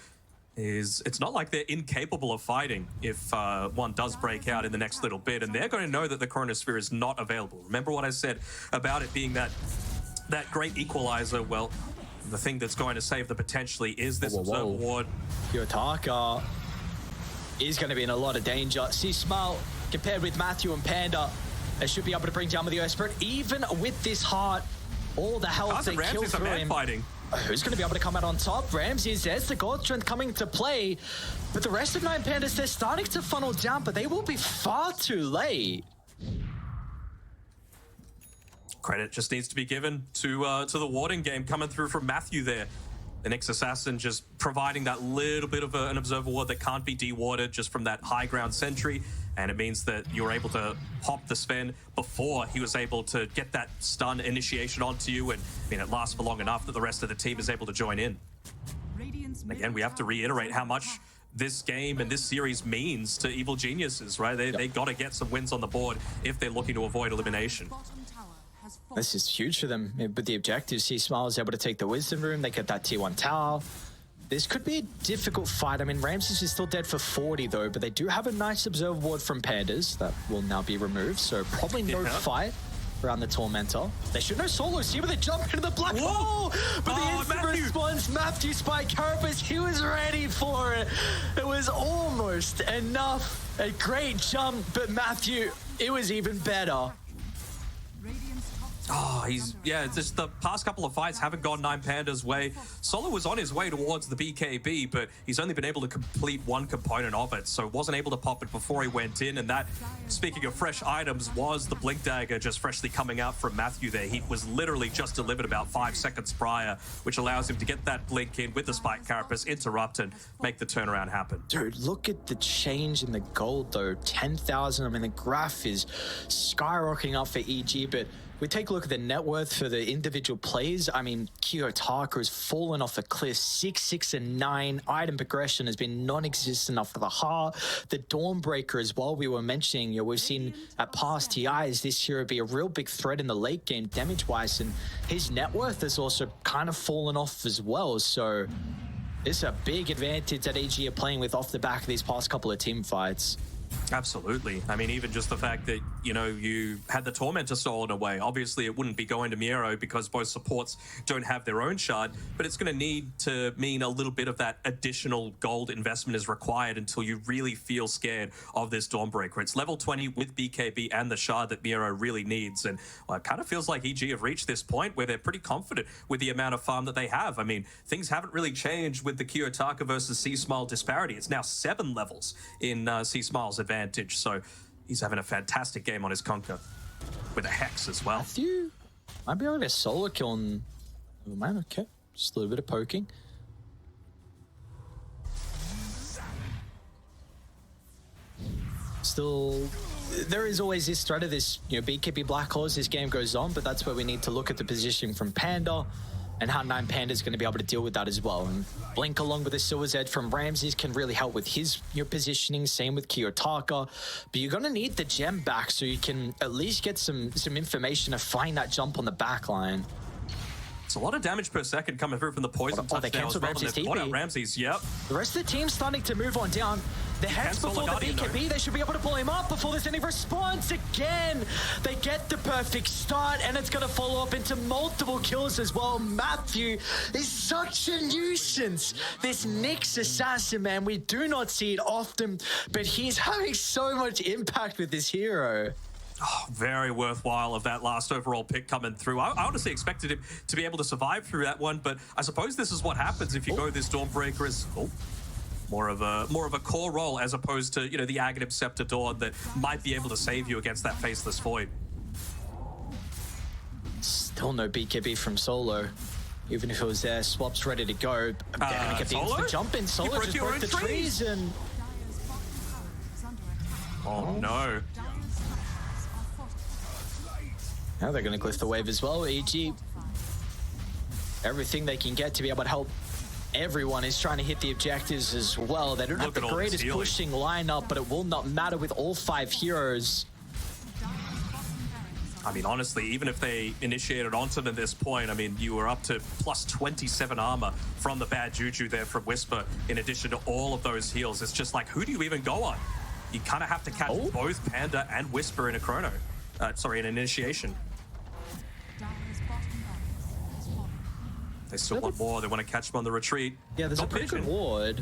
Speaker 11: it's not like they're incapable of fighting if one does break out in the next little bit, and they're going to know that the Chronosphere is not available. Remember what I said about it being that great equalizer? Well, the thing that's going to save them potentially is this Observer Ward.
Speaker 3: Kiyotaka is going to be in a lot of danger. C-Smile, compared with Matthew and Panda, they should be able to bring down with the Earthspirit. Even with this heart, all the health they kill through him.
Speaker 11: Fighting.
Speaker 3: Who's going to be able to come out on top? Ramses, there's the God Strength coming to play. But the rest of 9 Pandas, they're starting to funnel down, but they will be far too late.
Speaker 11: Credit just needs to be given to the warding game coming through from Matthew there. The Nyx Assassin just providing that little bit of an observer ward that can't be dewarded just from that high ground sentry. And it means that you're able to pop the Sven before he was able to get that stun initiation onto you. And it lasts for long enough that the rest of the team is able to join in. And again, we have to reiterate how much this game and this series means to Evil Geniuses, right? They got to get some wins on the board if they're looking to avoid elimination.
Speaker 3: This is huge for them. With the objectives, C-Smile is able to take the Wisdom Room. They get that Tier 1 tower. This could be a difficult fight. I mean, Ramses is still dead for 40, though, but they do have a nice Observer Ward from Pandas that will now be removed, so probably no fight around the Tormentor. They should know Solo. See where they jump into the black hole! But the instant response, Matthew Spike Carapace, he was ready for it. It was almost enough. A great jump, but Matthew, it was even better.
Speaker 11: Oh, just the past couple of fights haven't gone 9Panda's way. Solo was on his way towards the BKB, but he's only been able to complete one component of it, so wasn't able to pop it before he went in, and that, speaking of fresh items, was the Blink Dagger just freshly coming out from Matthew there. He was literally just delivered about 5 seconds prior, which allows him to get that Blink in with the Spike Carapace, interrupt, and make the turnaround happen.
Speaker 3: Dude, look at the change in the gold, though. 10,000, I mean, the graph is skyrocketing up for EG, but we take a look at the net worth for the individual players. I mean, Kiyotaka has fallen off a cliff, 6, 6, and 9. Item progression has been non-existent after the heart. The Dawnbreaker as well, we were mentioning, we've seen at past TIs this year be a real big threat in the late game damage-wise, and his net worth has also kind of fallen off as well. So it's a big advantage that EG are playing with off the back of these past couple of team fights.
Speaker 11: Absolutely. I mean, even just the fact that, you had the Tormentor stolen away. Obviously, it wouldn't be going to Miero because both supports don't have their own shard, but it's going to need to mean a little bit of that additional gold investment is required until you really feel scared of this Dawnbreaker. It's level 20 with BKB and the shard that Miero really needs, and it kind of feels like EG have reached this point where they're pretty confident with the amount of farm that they have. I mean, things haven't really changed with the Kiyotaka versus C-Smile disparity. It's now 7 levels in C-Smile's advantage, so he's having a fantastic game on his Conquer with a Hex as well.
Speaker 3: Matthew might be able to solo kill on... Oh man, okay. Just a little bit of poking. Still, there is always this threat of this, BKB Black Hole as this game goes on, but that's where we need to look at the positioning from Panda and how 9Panda is going to be able to deal with that as well. And Blink along with the Silver's Edge from Ramses can really help with his positioning, same with Kiyotaka. But you're going to need the gem back so you can at least get some information to find that jump on the back line.
Speaker 11: It's a lot of damage per second coming through from the poison touch
Speaker 3: they canceled Ramses' TP.
Speaker 11: Ramses, yep.
Speaker 3: The rest of the team's starting to move on down. The Hex before the BKB, they should be able to pull him up before there's any response again. They get the perfect start, and it's going to follow up into multiple kills as well. Matthew is such a nuisance. This Nyx assassin, man, we do not see it often, but he's having so much impact with this hero.
Speaker 11: Oh, very worthwhile of that last overall pick coming through. I honestly expected him to be able to survive through that one, but I suppose this is what happens if you go this Dawnbreaker as more of a core role as opposed to the Aghanim Scepter Dawn that might be able to save you against that Faceless Void.
Speaker 3: Still no BKB from Solo. Even if it was there, Swap's ready to go. They're gonna get the instant jump in. Solo just broke the trees and...
Speaker 11: Oh no.
Speaker 3: Now they're going to glyph the wave as well. EG, everything they can get to be able to help everyone is trying to hit the objectives as well. They don't have the greatest pushing lineup, but it will not matter with all 5 heroes.
Speaker 11: I mean, honestly, even if they initiated onto them at this point, I mean, you were up to plus 27 armor from the bad juju there from Whisper, in addition to all of those heals. It's just like, who do you even go on? You kind of have to catch both Panda and Whisper in a chrono. Sorry, in an initiation. They still want more. They want to catch them on the retreat.
Speaker 3: Yeah, there's a pretty good ward.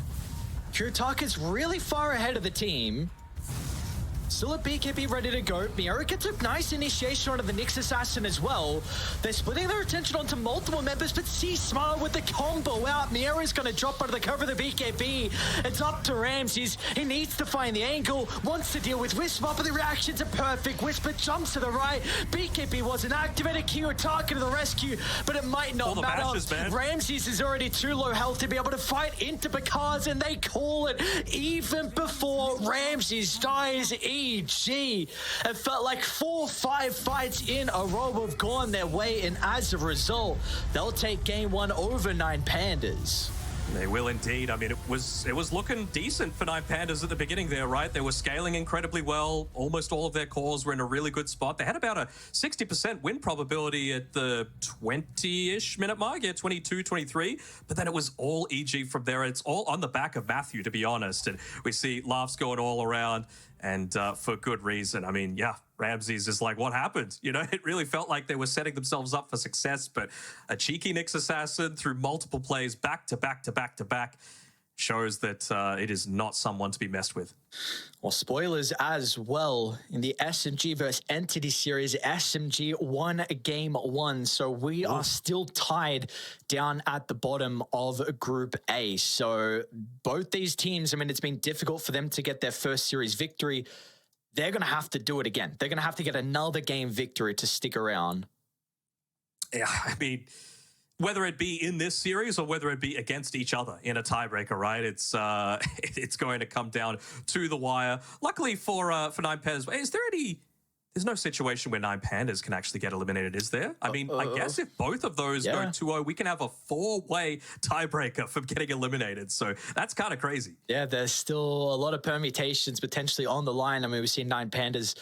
Speaker 3: Kiyotaka's really far ahead of the team. Still at BKB ready to go. Miero gets a nice initiation onto the Nyx Assassin as well. They're splitting their attention onto multiple members, but C-Smile with the combo out. Miero's going to drop out of the cover of the BKB. It's up to Ramses. He needs to find the angle, wants to deal with Whisper, but the reactions are perfect. Whisper jumps to the right. BKB wasn't activated. Kiyotaka to the rescue, but it might not matter. Bashes, Ramses is already too low health to be able to fight into Bakaz, and they call it even before Ramses dies. EG. It felt like 4 or 5 fights in a row have gone their way, and as a result, they'll take game 1 over 9Pandas.
Speaker 11: They will indeed. I mean, it was looking decent for Nine Pandas at the beginning there, right? They were scaling incredibly well. Almost all of their cores were in a really good spot. They had about a 60% win probability at the 20-ish minute mark, yeah, 22, 23. But then it was all EG from there. It's all on the back of Matthew, to be honest. And we see laughs going all around, and for good reason. I mean, yeah, Ramses is like, what happened? You know, it really felt like they were setting themselves up for success, but a cheeky Nyx assassin through multiple plays back to back to back to back shows that it is not someone to be messed with.
Speaker 3: Well, spoilers as well. In the SMG versus Entity series, SMG won game 1, so we are still tied down at the bottom of Group A. So both these teams, I mean, it's been difficult for them to get their first series victory. They're going to have to do it again. They're going to have to get another game victory to stick around.
Speaker 11: Yeah, I mean, whether it be in this series or whether it be against each other in a tiebreaker, right? It's it's going to come down to the wire. Luckily for Nine Pandas, is there any? There's no situation where Nine Pandas can actually get eliminated, is there? I mean, I guess if both of those go 2-0, we can have a 4-way tiebreaker from getting eliminated. So that's kind of crazy.
Speaker 3: Yeah, there's still a lot of permutations potentially on the line. I mean, we've seen Nine Pandas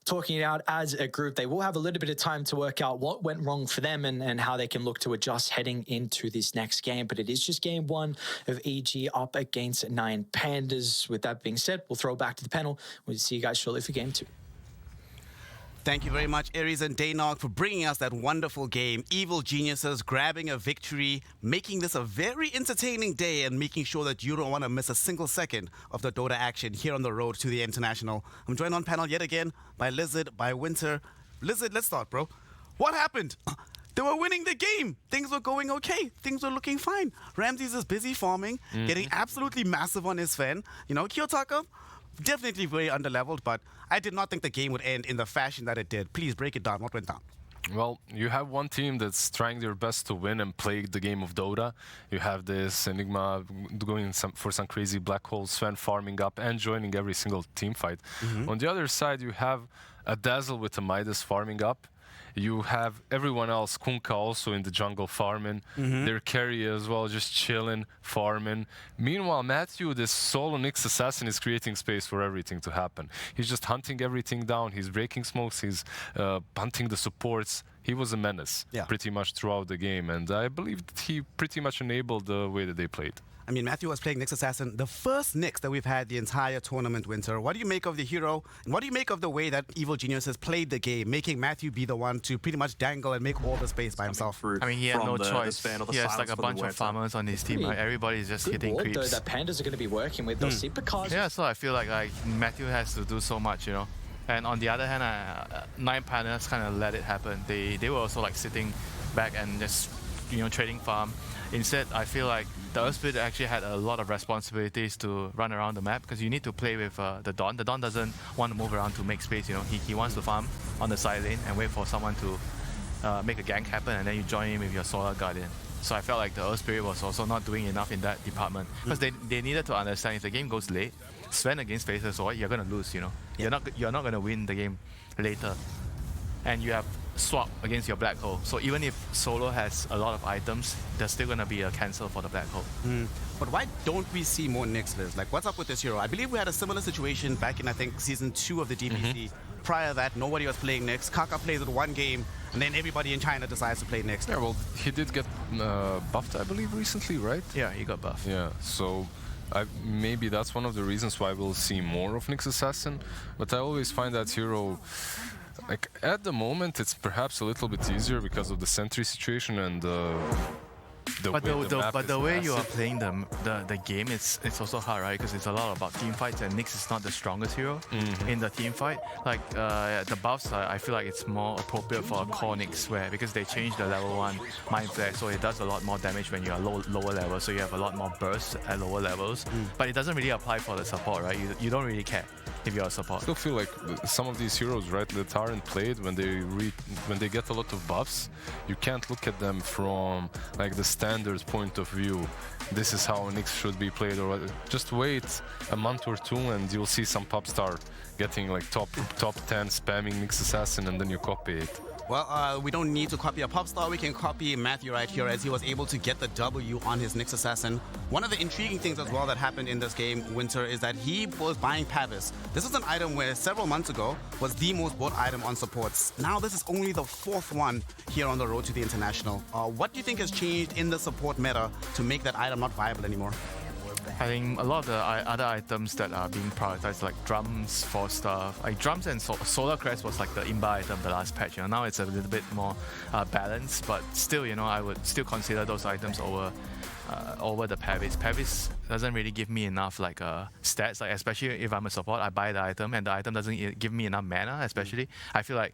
Speaker 3: talking it out as a group. They will have a little bit of time to work out what went wrong for them and how they can look to adjust heading into this next game. But it is just game 1 of EG up against Nine Pandas. With that being said, we'll throw it back to the panel. We'll see you guys shortly for game 2.
Speaker 17: Thank you very much, Aries and Daynog, for bringing us that wonderful game. Evil geniuses grabbing a victory, making this a very entertaining day and making sure that you don't want to miss a single second of the Dota action here on the road to the International. I'm joined on panel yet again by Lizard, by Winter. Lizard, let's start, bro. What happened? They were winning the game. Things were going okay. Things were looking fine. Ramses is busy farming, getting absolutely massive on his Sven. You know, Kiyotaka, definitely very underleveled, but I did not think the game would end in the fashion that it did. Please break it down. What went down?
Speaker 18: Well, you have one team that's trying their best to win and play the game of Dota. You have this Enigma going for some crazy black hole, Sven farming up and joining every single team fight. On the other side, you have a Dazzle with a Midas farming up. You have everyone else, Kunkka also in the jungle farming. Their carry as well, just chilling, farming. Meanwhile, Matthew, this solo Nyx assassin, is creating space for everything to happen. He's just hunting everything down. He's breaking smokes. He's hunting the supports. He was a menace pretty much throughout the game. And I believe that he pretty much enabled the way that they played.
Speaker 17: I mean, Matthew was playing Nyx Assassin, the first Nyx that we've had the entire tournament, Winter. What do you make of the hero? And what do you make of the way that Evil Genius has played the game, making Matthew be the one to pretty much dangle and make all the space by himself?
Speaker 5: I mean, he had no choice. He has like a bunch of farmers on his team, right? Everybody's just hitting creeps.
Speaker 3: Though, that Pandas are going to be working with those supercars.
Speaker 5: Yeah, so I feel like Matthew has to do so much, you know. And on the other hand, Nine Pandas kind of let it happen. They were also like sitting back and just, you know, trading farm. Instead, I feel like the Earthspirit actually had a lot of responsibilities to run around the map because you need to play with the Dawn. The Dawn doesn't want to move around to make space, you know. He wants to farm on the side lane and wait for someone to make a gank happen, and then you join in with your Solar Guardian. So I felt like the Earthspirit was also not doing enough in that department because they needed to understand if the game goes late, Sven against Faceless Sword, you're going to lose, you know. You're not going to win the game later. And you have swap against your black hole. So even if solo has a lot of items, there's still going to be a cancel for the black hole.
Speaker 17: But why don't we see more Nyx, Liz? Like, what's up with this hero? I believe we had a similar situation back in, I think, Season 2 of the DPC. Prior to that, nobody was playing Nyx. Kaka plays it one game, and then everybody in China decides to play Nyx.
Speaker 18: Yeah, well, he did get buffed, I believe, recently, right?
Speaker 5: Yeah, he got buffed.
Speaker 18: Yeah, so maybe that's one of the reasons why we'll see more of Nyx Assassin. But I always find that hero... Like, at the moment, it's perhaps a little bit easier because of the sentry situation and
Speaker 5: But the way you are playing the game, it's also hard, right? Because it's a lot about team fights, and Nyx is not the strongest hero in the team fight. Like the buffs, I feel like it's more appropriate for a core Nyx, because they changed the level 1 Mind Flare, so it does a lot more damage when you are lower level, so you have a lot more bursts at lower levels. But it doesn't really apply for the support, right? You don't really care if you're a support.
Speaker 18: I still feel like some of these heroes, right, that aren't played, when they get a lot of buffs, you can't look at them from like the standard point of view. This is how Nyx should be played, or just wait a month or two and you'll see some pop star getting like top 10 spamming Nyx Assassin, and then you copy it.
Speaker 17: Well, we don't need to copy a pop star. We can copy Matthew right here as he was able to get the W on his Nyx Assassin. One of the intriguing things as well that happened in this game, Winter, is that he was buying Pavis. This is an item where several months ago was the most bought item on supports. Now this is only the 4th one here on the road to the International. What do you think has changed in the support meta to make that item not viable anymore?
Speaker 5: I think a lot of the other items that are being prioritized, like drums, 4-star, like drums and Solar Crest was like the imba item the last patch. Now it's a little bit more balanced, but still, I would still consider those items over the Pavis. Pavis doesn't really give me enough stats, like especially if I'm a support, I buy the item and the item doesn't give me enough mana. Especially, I feel like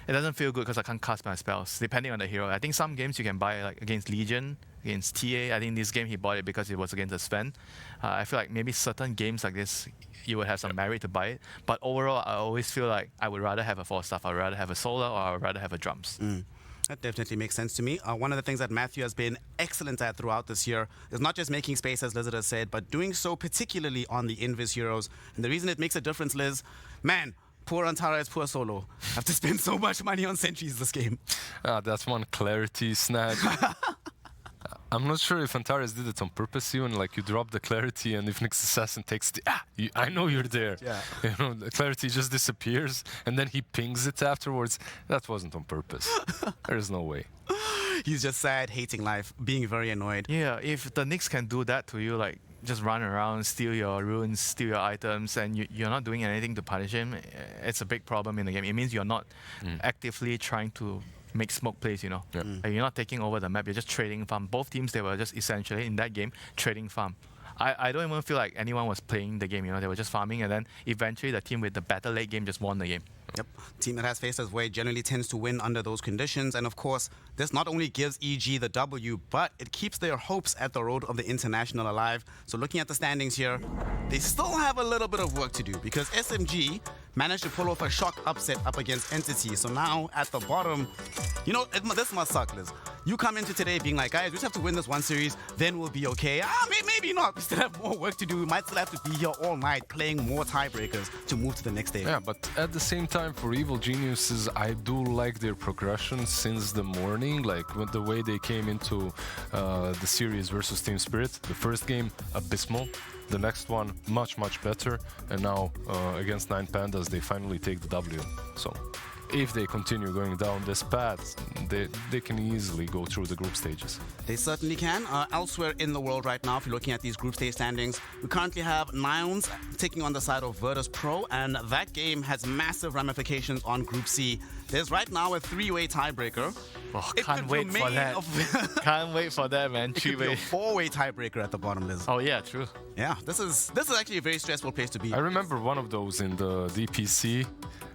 Speaker 5: it doesn't feel good because I can't cast my spells depending on the hero. I think some games you can buy like against Legion, against TA. I think this game he bought it because it was against a Sven. I feel like maybe certain games like this you would have some merit to buy it. But overall, I always feel like I would rather have a 4-star, I'd rather have a Solar, or I would rather have a drums.
Speaker 17: That definitely makes sense to me. One of the things that Matthew has been excellent at throughout this year is not just making space, as Lizard has said, but doing so particularly on the Invis heroes. And the reason it makes a difference, Liz, man, poor Antara is poor solo. I have to spend so much money on sentries this game.
Speaker 18: That's one clarity snatch. I'm not sure if Antares did it on purpose even, like you drop the clarity and if Nyx Assassin takes the, I know you're there.
Speaker 17: Yeah.
Speaker 18: The clarity just disappears and then he pings it afterwards. That wasn't on purpose. There's no way.
Speaker 17: He's just sad, hating life, being very annoyed.
Speaker 5: Yeah, if the Nyx can do that to you, like just run around, steal your runes, steal your items, and you're not doing anything to punish him, it's a big problem in the game. It means you're not actively trying to make smoke plays, Like you're not taking over the map, you're just trading farm. Both teams, they were just essentially in that game trading farm. I don't even feel like anyone was playing the game, they were just farming, and then eventually the team with the better late game just won the game.
Speaker 17: Yep, team that has faced us way generally tends to win under those conditions, and of course this not only gives EG the W, but it keeps their hopes at the road of the International alive. So looking at the standings here, they still have a little bit of work to do because SMG managed to pull off a shock upset up against Entity. So now at the bottom, this must suck, Liz. You come into today being like, guys, we just have to win this one series, then we'll be okay. Maybe not. We still have more work to do. We might still have to be here all night playing more tiebreakers to move to the next day.
Speaker 18: Yeah, but at the same time, for Evil Geniuses, I do like their progression since the morning. Like with the way they came into the series versus Team Spirit. The first game, abysmal. The next one, much, much better. And now against 9 Pandas, they finally take the W. So if they continue going down this path, they can easily go through the group stages.
Speaker 17: They certainly can. Elsewhere in the world right now, if you're looking at these group stage standings, we currently have Nions taking on the side of Virtus Pro, and that game has massive ramifications on Group C. There's right now a 3-way tiebreaker.
Speaker 5: Oh, can't wait for that. Can't wait for that, man.
Speaker 17: It could be a 4-way tiebreaker at the bottom, Liz.
Speaker 5: Oh yeah, true.
Speaker 17: Yeah, this is actually a very stressful place to be.
Speaker 18: I remember one of those in the DPC.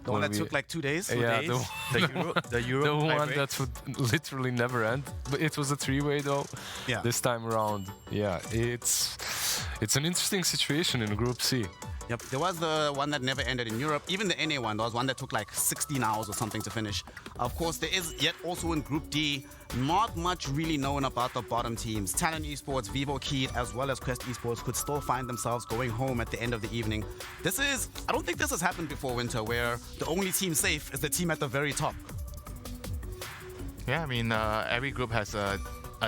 Speaker 17: The one that took like 2 days?
Speaker 18: Yeah,
Speaker 5: the Euro
Speaker 18: the one that would literally never end. But it was a 3-way though.
Speaker 17: Yeah.
Speaker 18: This time around, yeah, it's an interesting situation in Group C.
Speaker 17: Yep, there was the one that never ended in Europe. Even the NA one, there was one that took like 16 hours or something to finish. Of course, there is yet also in Group D, not much really known about the bottom teams. Talent Esports, Vivo Keyed, as well as Quest Esports could still find themselves going home at the end of the evening. I don't think this has happened before, Winter, where the only team safe is the team at the very top.
Speaker 5: Yeah, I mean, every group has a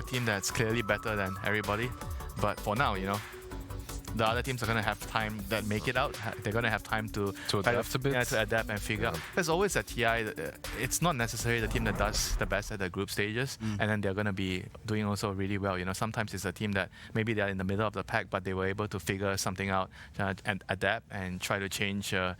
Speaker 5: team that's clearly better than everybody. But for now, the other teams are going to have time that make it out. They're going to have time to
Speaker 18: adapt a bit.
Speaker 5: Yeah, to adapt and figure out. There's always a TI. It's not necessarily the team that does the best at the group stages, and then they're going to be doing also really well. Sometimes it's a team that maybe they're in the middle of the pack, but they were able to figure something out and adapt and try to change their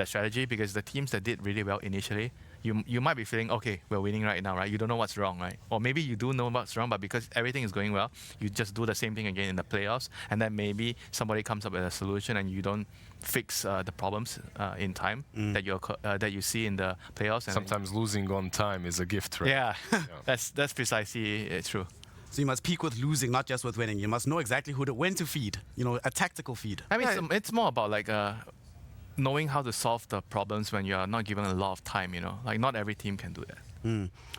Speaker 5: strategy, because the teams that did really well initially, you might be feeling, okay, we're winning right now, right? You don't know what's wrong, right? Or maybe you do know what's wrong, but because everything is going well, you just do the same thing again in the playoffs, and then maybe somebody comes up with a solution and you don't fix the problems in time that you see in the playoffs. And
Speaker 18: sometimes losing on time is a gift, right?
Speaker 5: Yeah, that's precisely true.
Speaker 17: So you must peak with losing, not just with winning. You must know exactly when to feed, a tactical feed.
Speaker 5: I mean, it's more about like knowing how to solve the problems when you're not given a lot of time, Like not every team can do that.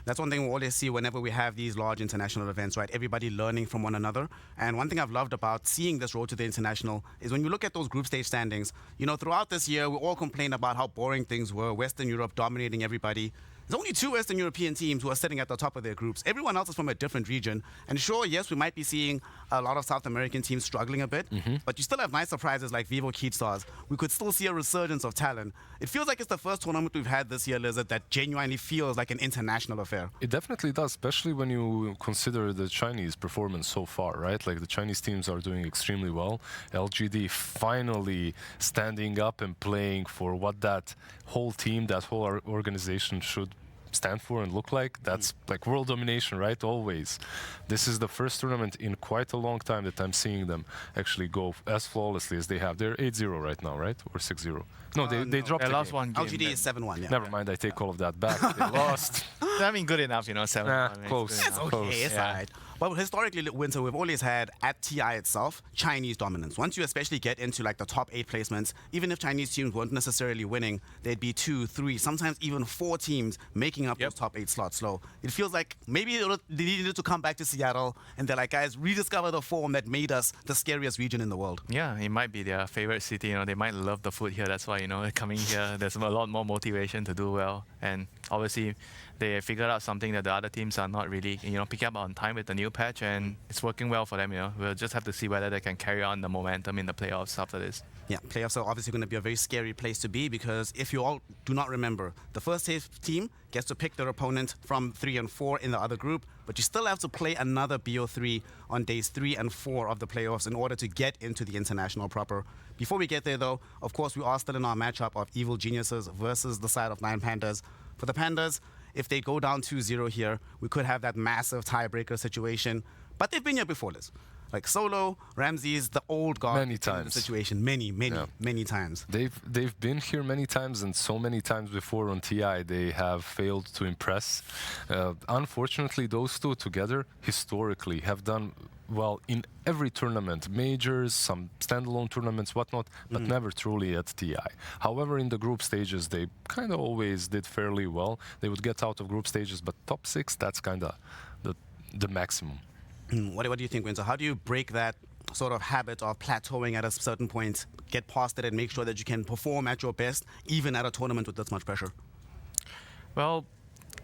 Speaker 17: That's one thing we always see whenever we have these large international events, right? Everybody learning from one another. And one thing I've loved about seeing this road to the international is when you look at those group stage standings, you know, throughout this year, we all complained about how boring things were, Western Europe dominating everybody. There's only 2 Western European teams who are sitting at the top of their groups. Everyone else is from a different region. And sure, yes, we might be seeing a lot of South American teams struggling a bit, but you still have nice surprises like Vivo Keystars. We could still see a resurgence of talent. It feels like it's the first tournament we've had this year, Lizard, that genuinely feels like an international affair.
Speaker 18: It definitely does, especially when you consider the Chinese performance so far, right? Like the Chinese teams are doing extremely well. LGD finally standing up and playing for what that whole team, that whole organization should stand for and look like. That's like world domination, right? Always. This is the first tournament in quite a long time that I'm seeing them actually go as flawlessly as they have. They're 8-0 right now, right? Or 6-0? No, they dropped the
Speaker 5: lost
Speaker 18: game.
Speaker 5: one game.
Speaker 17: LGD is 7-1, yeah.
Speaker 18: Never mind, I take all of that back. They lost.
Speaker 5: I mean, good enough, you know, 7-1.
Speaker 18: Close.
Speaker 17: It's okay, it's alright. But historically, Winter, we've always had, at TI itself, Chinese dominance. Once you especially get into like the top 8 placements, even if Chinese teams weren't necessarily winning, there'd be 2, 3, sometimes even 4 teams making up those top 8 slots. So it feels like maybe they needed to come back to Seattle and they're like, guys, rediscover the form that made us the scariest region in the world.
Speaker 5: Yeah, it might be their favorite city. You know, they might love the food here. That's why, you know, coming here, there's a lot more motivation to do well. And obviously, they figured out something that the other teams are not really, you know, picking up on time with the new patch, and it's working well for them. You know, we'll just have to see whether they can carry on the momentum in the playoffs after this.
Speaker 17: Yeah, playoffs are obviously going to be a very scary place to be because if you all do not remember, the first team gets to pick their opponent from 3 and 4 in the other group, but you still have to play another BO3 on days 3 and 4 of the playoffs in order to get into the international proper. Before we get there, though, of course, we are still in our matchup of Evil Geniuses versus the side of 9 Pandas. For the Pandas, if they go down 2-0 here, we could have that massive tiebreaker situation. But they've been here before this. Like Solo, Ramses, the old guard.
Speaker 18: Many times.
Speaker 17: The situation. Many times.
Speaker 18: They've been here many times, and so many times before on TI they have failed to impress. Unfortunately, those two together historically have done well in every tournament, majors, some standalone tournaments, whatnot, but never truly at TI. However, in the group stages, they kind of always did fairly well. They would get out of group stages, but top 6, that's kind of the maximum.
Speaker 17: What do you think, Winter? How do you break that sort of habit of plateauing at a certain point, get past it and make sure that you can perform at your best, even at a tournament with this much pressure?
Speaker 5: Well,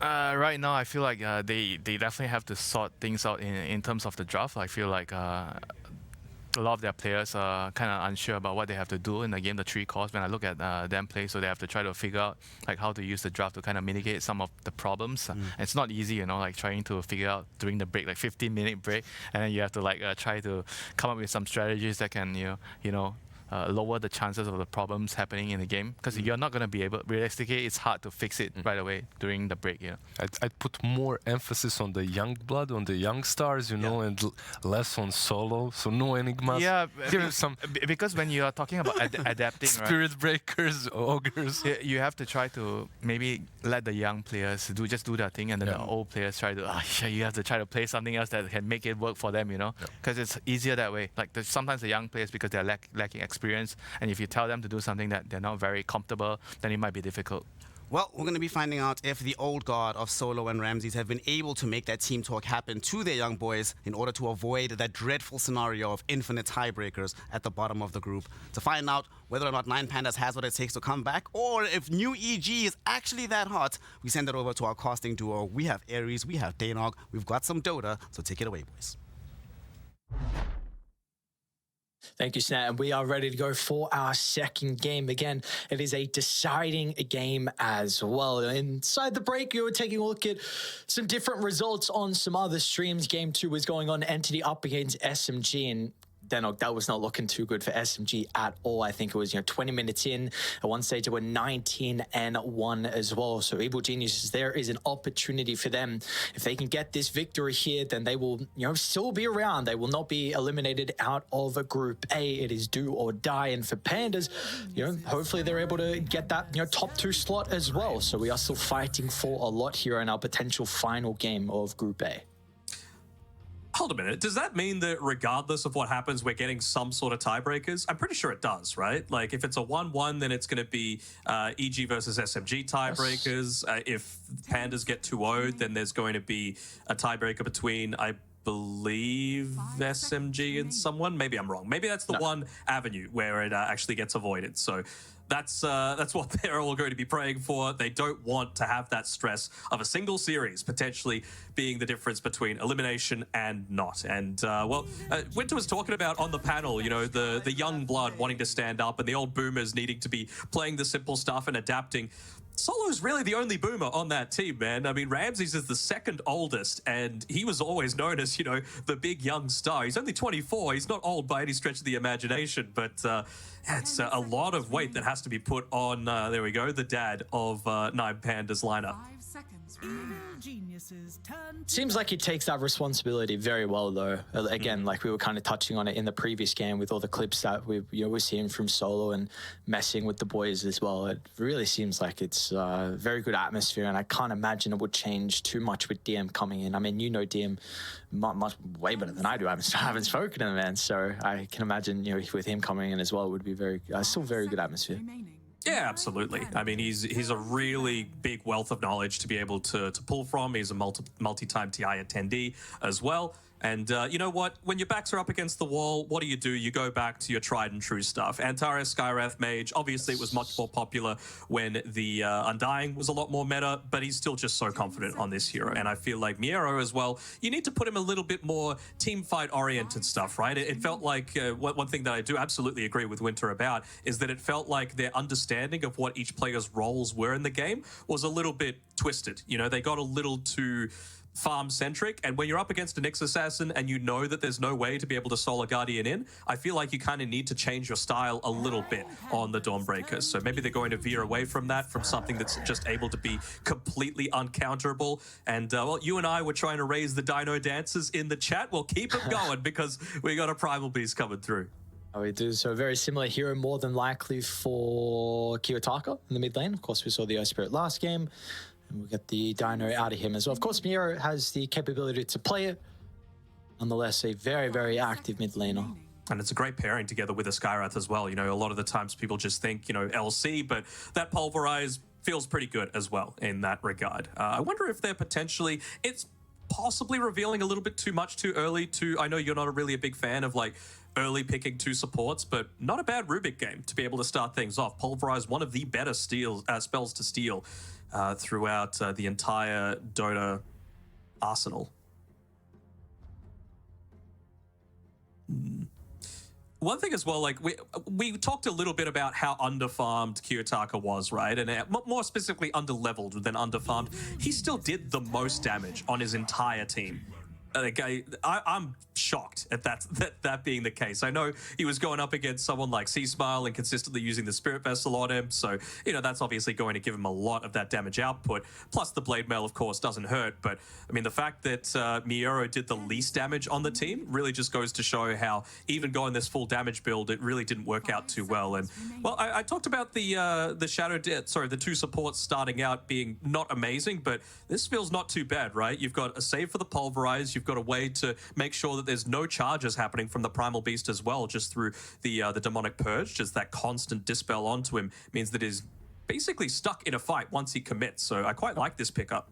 Speaker 5: right now I feel like they definitely have to sort things out in terms of the draft. I feel like a lot of their players are kind of unsure about what they have to do in the game, the 3 cores, when I look at them play. So they have to try to figure out like how to use the draft to kind of mitigate some of the problems. It's not easy, you know, like trying to figure out during the break, like 15-minute break, and then you have to like try to come up with some strategies that can, you know, lower the chances of the problems happening in the game, because you're not going to be able, realistically, it's hard to fix it right away during the break.
Speaker 18: I'd put more emphasis on the young blood, on the young stars, you know, and less on Solo, so no enigmas.
Speaker 5: Yeah,
Speaker 18: give him some,
Speaker 5: because when you are talking about adapting,
Speaker 18: spirit
Speaker 5: right?
Speaker 18: breakers, ogres,
Speaker 5: you have to try to maybe let the young players just do their thing, and then the old players try to you have to try to play something else that can make it work for them, you know, because it's easier that way. Like sometimes the young players, because they're lacking experience, and if you tell them to do something that they're not very comfortable, then it might be difficult.
Speaker 17: Well, we're going to be finding out if the old guard of Solo and Ramses have been able to make that team talk happen to their young boys in order to avoid that dreadful scenario of infinite tiebreakers at the bottom of the group. To find out whether or not 9 Pandas has what it takes to come back, or if new EG is actually that hot, we send it over to our casting duo. We have Ares, we have Danog, we've got some Dota, so take it away, boys.
Speaker 3: Thank you, Snat. And we are ready to go for our second game. Again, it is a deciding game as well. Inside the break, you were taking a look at some different results on some other streams. Game 2 was going on, Entity up against SMG, and Denog, that was not looking too good for SMG at all. I think it was 20 minutes in. At one stage, they were 19-1 as well. So Evil Geniuses, there is an opportunity for them. If they can get this victory here, then they will still be around. They will not be eliminated out of a Group A. It is do or die. And for Pandas, hopefully they're able to get that top 2 slot as well. So we are still fighting for a lot here in our potential final game of Group A.
Speaker 11: Hold a minute. Does that mean that regardless of what happens, we're getting some sort of tiebreakers? I'm pretty sure it does, right? Like if it's a 1-1, then it's going to be EG versus SMG tiebreakers. If Pandas get 2-0'd, then there's going to be a tiebreaker between, I believe, SMG and someone. Maybe I'm wrong. Maybe that's the one avenue where it actually gets avoided. So that's what they're all going to be praying for. They don't want to have that stress of a single series potentially being the difference between elimination and not. And Winter was talking about on the panel, you know, the young blood wanting to stand up and the old boomers needing to be playing the simple stuff and adapting. Solo's really the only boomer on that team, man. I mean, Ramses is the second oldest, and he was always known as, you know, the big young star. He's only 24. He's not old by any stretch of the imagination, but it's a lot of weight that has to be put on, there we go, the dad of Nine Pandas lineup.
Speaker 3: Seems like he takes that responsibility very well, though. Again, like we were kind of touching on it in the previous game with all the clips that we're seeing from Solo and messing with the boys as well. It really seems like it's a very good atmosphere, and I can't imagine it would change too much with DM coming in. I mean, you know DM much way better than I do. I haven't spoken to the man, so I can imagine, you know, with him coming in as well, it would be still very good atmosphere.
Speaker 11: Yeah, absolutely. I mean, he's a really big wealth of knowledge to be able to pull from. He's a multi-time TI attendee as well. And you know what? When your backs are up against the wall, what do? You go back to your tried and true stuff. Antares, Skywrath, Mage. Obviously, it was much more popular when the Undying was a lot more meta, but he's still just so confident on this hero. And I feel like Miero as well, you need to put him a little bit more team fight-oriented stuff, right? It felt like one thing that I do absolutely agree with Winter about is that it felt like their understanding of what each player's roles were in the game was a little bit twisted. You know, they got a little too farm-centric, and when you're up against a Nyx Assassin and you know that there's no way to be able to Solar Guardian in, I feel like you kind of need to change your style a little bit on the Dawnbreakers. So maybe they're going to veer away from that, from something that's just able to be completely uncounterable. And, well, you and I were trying to raise the Dino Dancers in the chat. We'll keep them going because we got a Primal Beast coming through.
Speaker 3: Oh, we do. So a very similar hero, more than likely for Kiyotaka in the mid lane. Of course, we saw the Ice Spirit last game. And we'll get the Dino out of him as well. Of course, Miero has the capability to play it. Nonetheless, a very, very active mid laner.
Speaker 11: And it's a great pairing together with a Skywrath as well. You know, a lot of the times people just think, you know, LC, but that Pulverize feels pretty good as well in that regard. I wonder if they're potentially... It's possibly revealing a little bit too much too early to... I know you're not really a big fan of, like, early picking two supports, but not a bad Rubik game to be able to start things off. Pulverize, one of the better spells to steal throughout the entire Dota arsenal. One thing as well, like we talked a little bit about how underfarmed Kiyotaka was, right? And more specifically underleveled than underfarmed. He still did the most damage on his entire team. Like, I'm shocked at that being the case. I know he was going up against someone like Sea-Smile and consistently using the Spirit Vessel on him, so, you know, that's obviously going to give him a lot of that damage output. Plus, the Blade Mail, of course, doesn't hurt, but, I mean, the fact that Miero did the least damage on the team really just goes to show how, even going this full damage build, it really didn't work out too well. And, well, I talked about the two supports starting out being not amazing, but this feels not too bad, right? You've got a save for the Pulverize, you've got a way to make sure that there's no charges happening from the Primal Beast as well, just through the Demonic Purge. Just that constant dispel onto him means that he's basically stuck in a fight once he commits. So I quite like this pickup.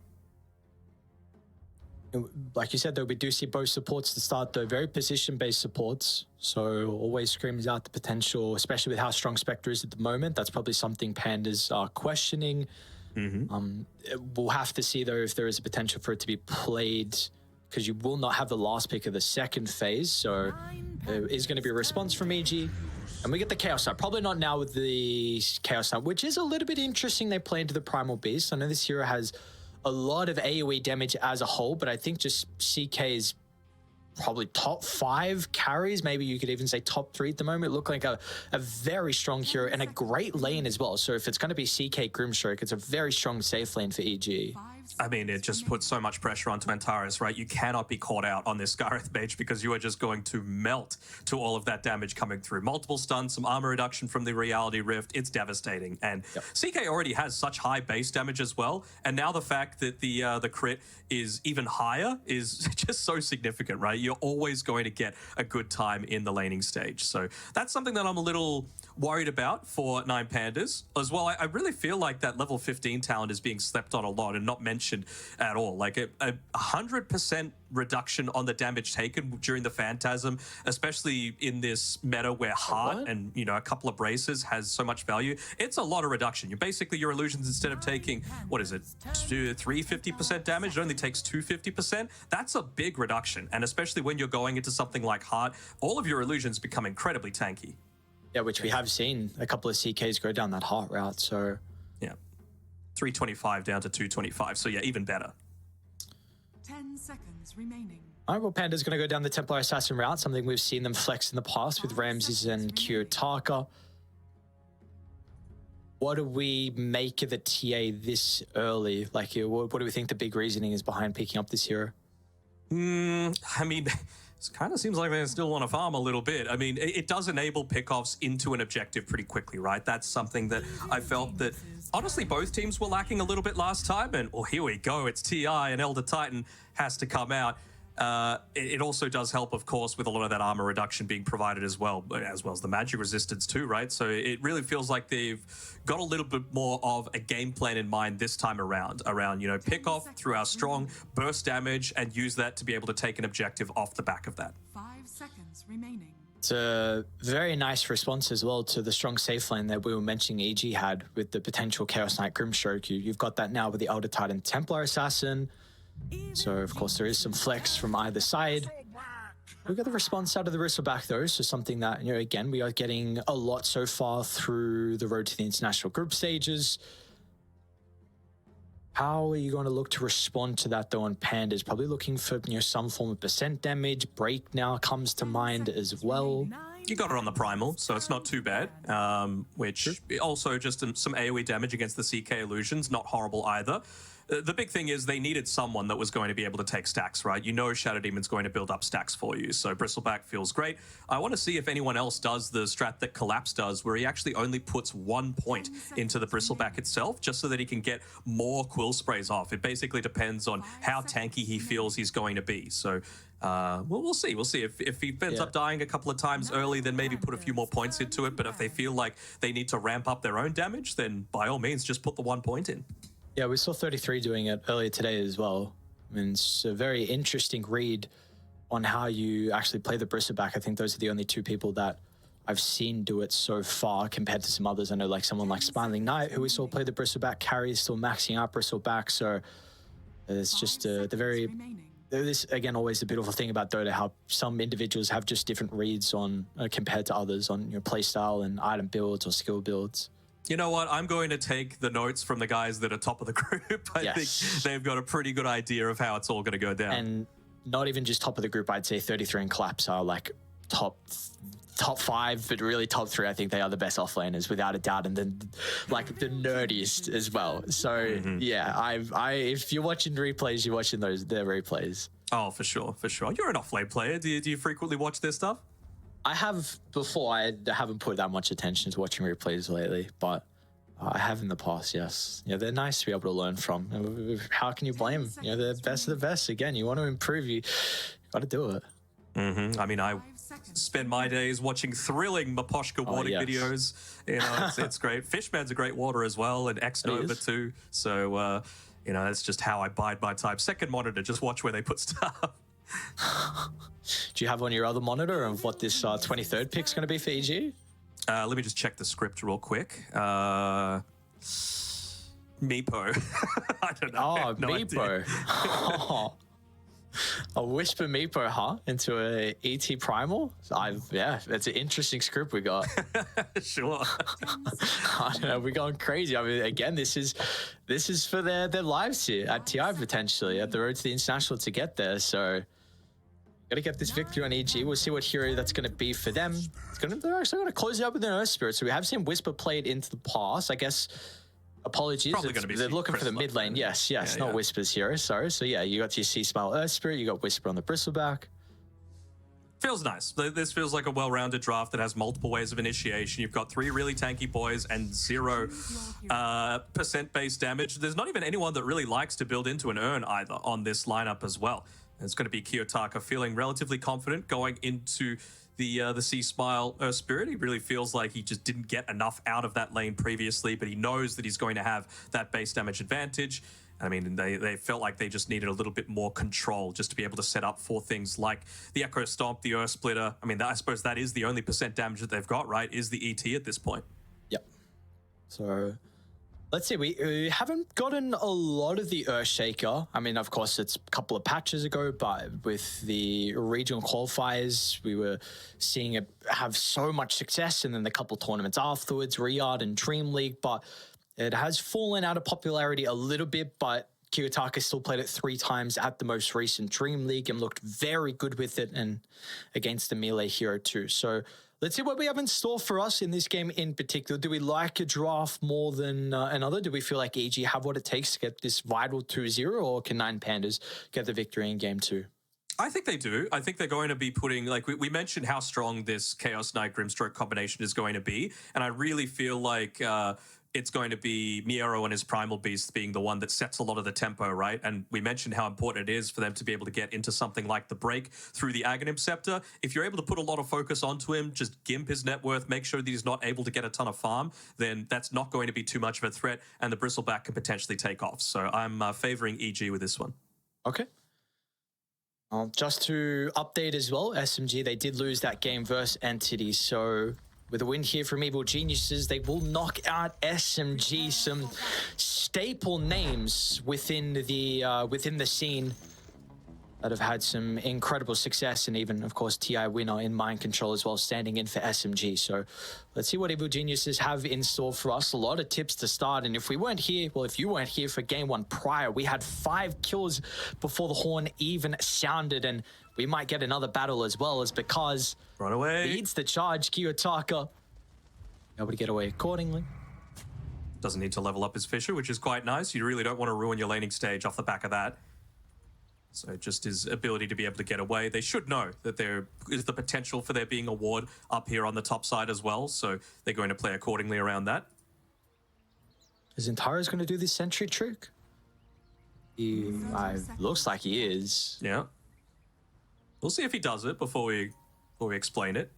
Speaker 3: Like you said, though, we do see both supports to start, though, very position-based supports. So always screams out the potential, especially with how strong Spectre is at the moment. That's probably something Pandas are questioning. We'll have to see, though, if there is a potential for it to be played, because you will not have the last pick of the second phase. So there is going to be a response from EG. And we get the Chaos Knight. Probably not now with the Chaos Knight, which is a little bit interesting. They play into the Primal Beast. I know this hero has a lot of AoE damage as a whole, but I think just CK is probably top 5 carries. Maybe you could even say top 3 at the moment. It looked like a very strong hero and a great lane as well. So if it's going to be CK Grimstroke, it's a very strong safe lane for EG.
Speaker 11: I mean, it just puts so much pressure onto Antares, right? You cannot be caught out on this Scarith Mage because you are just going to melt to all of that damage coming through. Multiple stuns, some armor reduction from the Reality Rift. It's devastating. And CK already has such high base damage as well. And now the fact that the crit is even higher is just so significant, right? You're always going to get a good time in the laning stage. So that's something that I'm a little worried about for 9 Pandas. As well, I really feel like that level 15 talent is being slept on a lot and not mentioned at all. Like a 100% reduction on the damage taken during the Phantasm, especially in this meta where Heart and, you know, a couple of braces has so much value. It's a lot of reduction. You basically, your illusions, instead of taking, what is it, 350% damage, it only takes 250%. That's a big reduction. And especially when you're going into something like Heart, all of your illusions become incredibly tanky.
Speaker 3: Yeah, which we have seen a couple of CKs go down that Heart route, so...
Speaker 11: Yeah. 325 down to 225, so yeah, even better.
Speaker 21: 10 seconds remaining.
Speaker 3: All right, well, Panda's going to go down the Templar Assassin route, something we've seen them flex in the past with Ramses and Kiyotaka. What do we make of the TA this early? Like, what do we think the big reasoning is behind picking up this hero?
Speaker 11: I mean... It kind of seems like they still want to farm a little bit. I mean, it does enable pickoffs into an objective pretty quickly, right? That's something that I felt that, honestly, both teams were lacking a little bit last time. And, well, here we go. It's TI and Elder Titan has to come out. It also does help, of course, with a lot of that armor reduction being provided as well as the magic resistance too, right? So it really feels like they've got a little bit more of a game plan in mind this time around, you know, pick off through our strong burst damage and use that to be able to take an objective off the back of that.
Speaker 21: 5 seconds remaining.
Speaker 3: It's a very nice response as well to the strong safe lane that we were mentioning EG had with the potential Chaos Knight Grimstroke. You've got that now with the Elder Titan Templar Assassin. So, of course, there is some flex from either side. We got the response out of the Bristleback, though, so something that, you know, again, we are getting a lot so far through the road to the international group stages. How are you going to look to respond to that, though, on Pandas? Probably looking for, you know, some form of percent damage. Break now comes to mind as well.
Speaker 11: You got it on the Primal, so it's not too bad. Which also just some AoE damage against the CK illusions, not horrible either. The big thing is they needed someone that was going to be able to take stacks, right? You know Shadow Demon's going to build up stacks for you, so Bristleback feels great. I want to see if anyone else does the strat that Collapse does, where he actually only puts 1 point into the Bristleback itself, just so that he can get more Quill Sprays off. It basically depends on how tanky he feels he's going to be. So we'll see. We'll see. If he ends up dying a couple of times early, then maybe put a few more points into it. But if they feel like they need to ramp up their own damage, then by all means, just put the 1 point in.
Speaker 3: Yeah, we saw 33 doing it earlier today as well. I mean, it's a very interesting read on how you actually play the Bristleback. I think those are the only 2 people that I've seen do it so far compared to some others. I know like someone like Smiling Knight, who we saw play the Bristleback, Carrie is still maxing out Bristleback. So it's just this, again, always the beautiful thing about Dota, how some individuals have just different reads on compared to others on your play style and item builds or skill builds.
Speaker 11: You know what? I'm going to take the notes from the guys that are top of the group. I think they've got a pretty good idea of how it's all going to go down.
Speaker 3: And not even just top of the group, I'd say 33 and Collapse are like top 5, but really top 3. I think they are the best offlaners without a doubt, and then like the nerdiest as well. So yeah, if you're watching replays, you're watching their replays.
Speaker 11: Oh, for sure, for sure. You're an offlane player. Do you frequently watch their stuff?
Speaker 3: I have before. I haven't put that much attention to watching replays lately, but I have in the past, yes. Yeah, they're nice to be able to learn from. How can you blame them? You know, they're best of the best. Again, you want to improve, you got to do it.
Speaker 11: I mean, I spend my days watching thrilling Maposhka water videos. You know, it's great. Fishman's a great water as well, and X-Nova too. So, you know, that's just how I bide my time. Second monitor, just watch where they put stuff.
Speaker 3: Do you have on your other monitor of what this 23rd pick's going to be for EG?
Speaker 11: Let me just check the script real quick. Meepo. I don't know.
Speaker 3: Oh, no Meepo. A Whisper Meepo, huh? Into a ET Primal? Yeah, that's an interesting script we got.
Speaker 11: Sure.
Speaker 3: I don't know, we're going crazy. I mean, again, this is for their lives here at TI potentially, at the road to the international to get there. So got to get this victory on EG. We'll see what hero that's going to be for them. They're actually going to close it up with an Earth Spirit. So we have seen Whisper played into the past. I guess Apologies.
Speaker 11: Probably gonna be
Speaker 3: They're looking for the mid lane. Yes, not Whispers here. Sorry. So yeah, you got your Sea Smile Earth Spirit, you got Whisper on the Bristleback.
Speaker 11: Feels nice. This feels like a well-rounded draft that has multiple ways of initiation. You've got 3 really tanky boys and 0% base damage. There's not even anyone that really likes to build into an urn either on this lineup as well. And it's going to be Kiyotaka feeling relatively confident going into the Sea Smile Earth Spirit. He really feels like he just didn't get enough out of that lane previously, but he knows that he's going to have that base damage advantage. I mean, they felt like they just needed a little bit more control just to be able to set up for things like the Echo Stomp, the Earth Splitter. I mean, I suppose that is the only % damage that they've got, right? Is the ET at this point.
Speaker 3: Yep. So let's see. We haven't gotten a lot of the Earthshaker. I mean, of course, it's a couple of patches ago, but with the regional qualifiers, we were seeing it have so much success, and then the couple tournaments afterwards, Riyadh and Dream League, but it has fallen out of popularity a little bit, but Kiyotaka still played it 3 times at the most recent Dream League and looked very good with it and against the melee hero too. So let's see what we have in store for us in this game in particular. Do we like a draft more than another? Do we feel like EG have what it takes to get this vital 2-0, or can 9 Pandas get the victory in game 2?
Speaker 11: I think they do. I think they're going to be putting, like we mentioned how strong this Chaos Knight Grimstroke combination is going to be. And I really feel like it's going to be Miero and his Primal Beast being the one that sets a lot of the tempo, right? And we mentioned how important it is for them to be able to get into something like the break through the Aghanim Scepter. If you're able to put a lot of focus onto him, just gimp his net worth, make sure that he's not able to get a ton of farm, then that's not going to be too much of a threat, and the Bristleback can potentially take off. So I'm favoring EG with this one.
Speaker 3: Okay. Just to update as well, SMG, they did lose that game versus Entity, so with a win here from Evil Geniuses, they will knock out SMG, some staple names within the scene that have had some incredible success, and even, of course, TI winner in Mind Control as well, standing in for SMG. So let's see what Evil Geniuses have in store for us. A lot of tips to start, and if we weren't here, well, if you weren't here for game 1 prior, we had 5 kills before the horn even sounded, and we might get another battle as well, as because
Speaker 11: run away
Speaker 3: leads the charge. Kiyotaka able to get away accordingly.
Speaker 11: Doesn't need to level up his Fissure, which is quite nice. You really don't want to ruin your laning stage off the back of that. So just his ability to be able to get away. They should know that there is the potential for there being a ward up here on the top side as well, so they're going to play accordingly around that.
Speaker 3: Is Intara's going to do this sentry trick? Looks like he is.
Speaker 11: Yeah. We'll see if he does it before we explain it.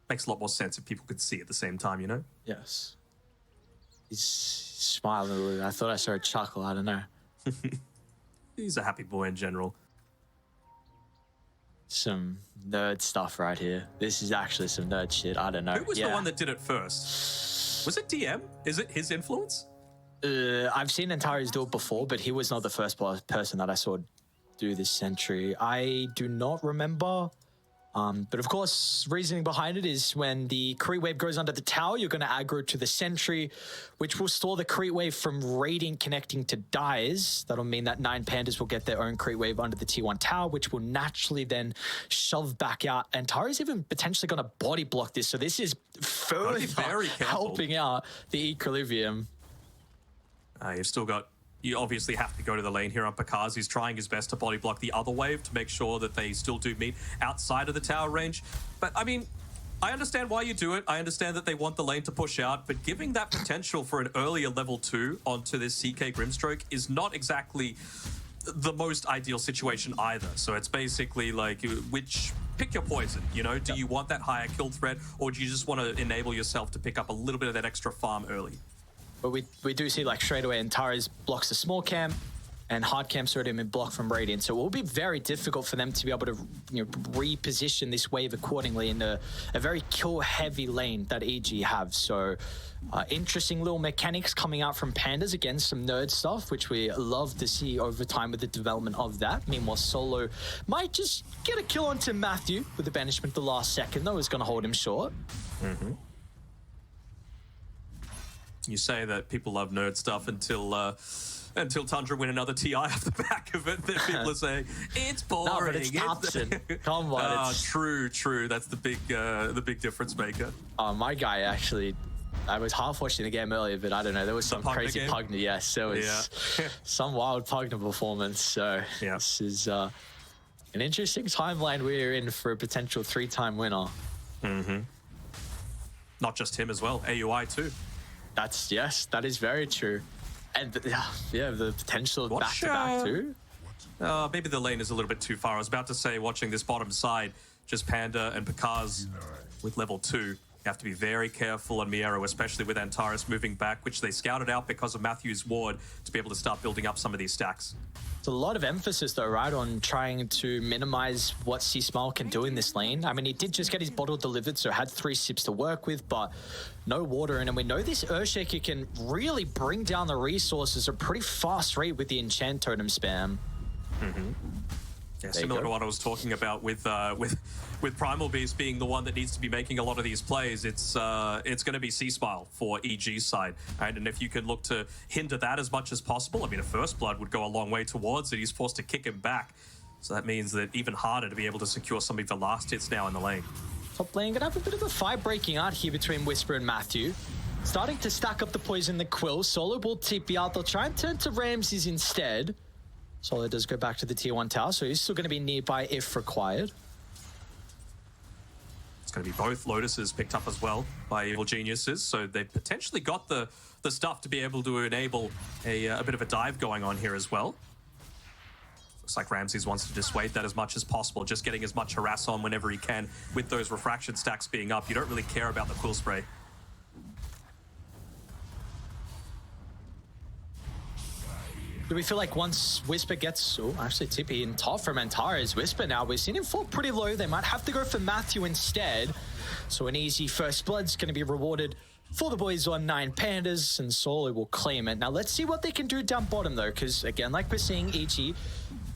Speaker 11: Makes a lot more sense if people could see at the same time, you know?
Speaker 3: Yes. He's smiling a little. I thought I saw a chuckle. I don't know.
Speaker 11: He's a happy boy in general.
Speaker 3: Some nerd stuff right here. This is actually some nerd shit. I don't know.
Speaker 11: Who was the one that did it first? Was it DM? Is it his influence?
Speaker 3: I've seen Antares do it before, but he was not the first person that I saw do this sentry. I do not remember. But of course, reasoning behind it is when the Crete Wave goes under the tower, you're going to aggro to the sentry, which will store the Crete Wave from Radiant connecting to Dyes. That'll mean that 9 Pandas will get their own Crete Wave under the T1 tower, which will naturally then shove back out. And Tara's even potentially going to body block this, so this is further helping out the Equilibrium.
Speaker 11: You've still got... You obviously have to go to the lane here on Picard. He's trying his best to body block the other wave to make sure that they still do meet outside of the tower range. But, I mean, I understand why you do it. I understand that they want the lane to push out, but giving that potential for an earlier level 2 onto this CK Grimstroke is not exactly the most ideal situation either. So it's basically like, pick your poison, you know? Do you want that higher kill threat, or do you just want to enable yourself to pick up a little bit of that extra farm early?
Speaker 3: But we do see, like, straight away Antares blocks the small camp, and hard camp's already been blocked from Radiant. So it will be very difficult for them to be able to, you know, reposition this wave accordingly in a very kill-heavy lane that EG have. So interesting little mechanics coming out from Pandas. Again, some nerd stuff, which we love to see over time with the development of that. Meanwhile, Solo might just get a kill onto Matthew with the banishment the last second, though, is going to hold him short.
Speaker 11: Mm-hmm. You say that people love nerd stuff until Tundra win another TI off the back of it. Then people are saying it's boring.
Speaker 3: No, but it's Thompson. Come on.
Speaker 11: True. That's the big difference maker.
Speaker 3: My guy actually I was half watching the game earlier, but I don't know. There was some crazy Pugner. Yes, there was some wild Pugner performance. So this is an interesting timeline we're in for a potential 3-time winner.
Speaker 11: Not just him as well, AUI too.
Speaker 3: That is very true. And the potential back-to-back too.
Speaker 11: Maybe the lane is a little bit too far. I was about to say, watching this bottom side, just Panda and Pakaz with level 2. You have to be very careful on Miero, especially with Antares moving back, which they scouted out because of Matthew's ward to be able to start building up some of these stacks.
Speaker 3: It's a lot of emphasis, though, right, on trying to minimize what C-Smile can do in this lane. I mean, he did just get his bottle delivered, so had 3 sips to work with, but no water in. And we know this Earthshaker can really bring down the resources at a pretty fast rate with the enchant totem spam.
Speaker 11: Yeah, similar to what I was talking about with Primal Beast being the one that needs to be making a lot of these plays. It's going to be C-Smile for EG's side, right? And if you can look to hinder that as much as possible, I mean, a First Blood would go a long way towards it. He's forced to kick him back, so that means that even harder to be able to secure some of the last hits now in the lane.
Speaker 3: Top lane gonna have a bit of a fight breaking out here between Whisper and Matthew. Starting to stack up the poison, the Quill. Solo will TP out. They'll try and turn to Ramses instead. Solo does go back to the tier 1 tower, so he's still going to be nearby if required.
Speaker 11: It's going to be both Lotuses picked up as well by Evil Geniuses, so they've potentially got the stuff to be able to enable a bit of a dive going on here as well. Looks like Ramses wants to dissuade that as much as possible, just getting as much harass on whenever he can with those refraction stacks being up. You don't really care about the Quill Spray.
Speaker 3: Do we feel like once Whisper gets... Oh, actually, TP in top from Antares. Whisper now, we've seen him fall pretty low. They might have to go for Matthew instead. So an easy First Blood's going to be rewarded for the boys on 9 Pandas, and Solo will claim it. Now, let's see what they can do down bottom, though, because, again, like we're seeing, EG,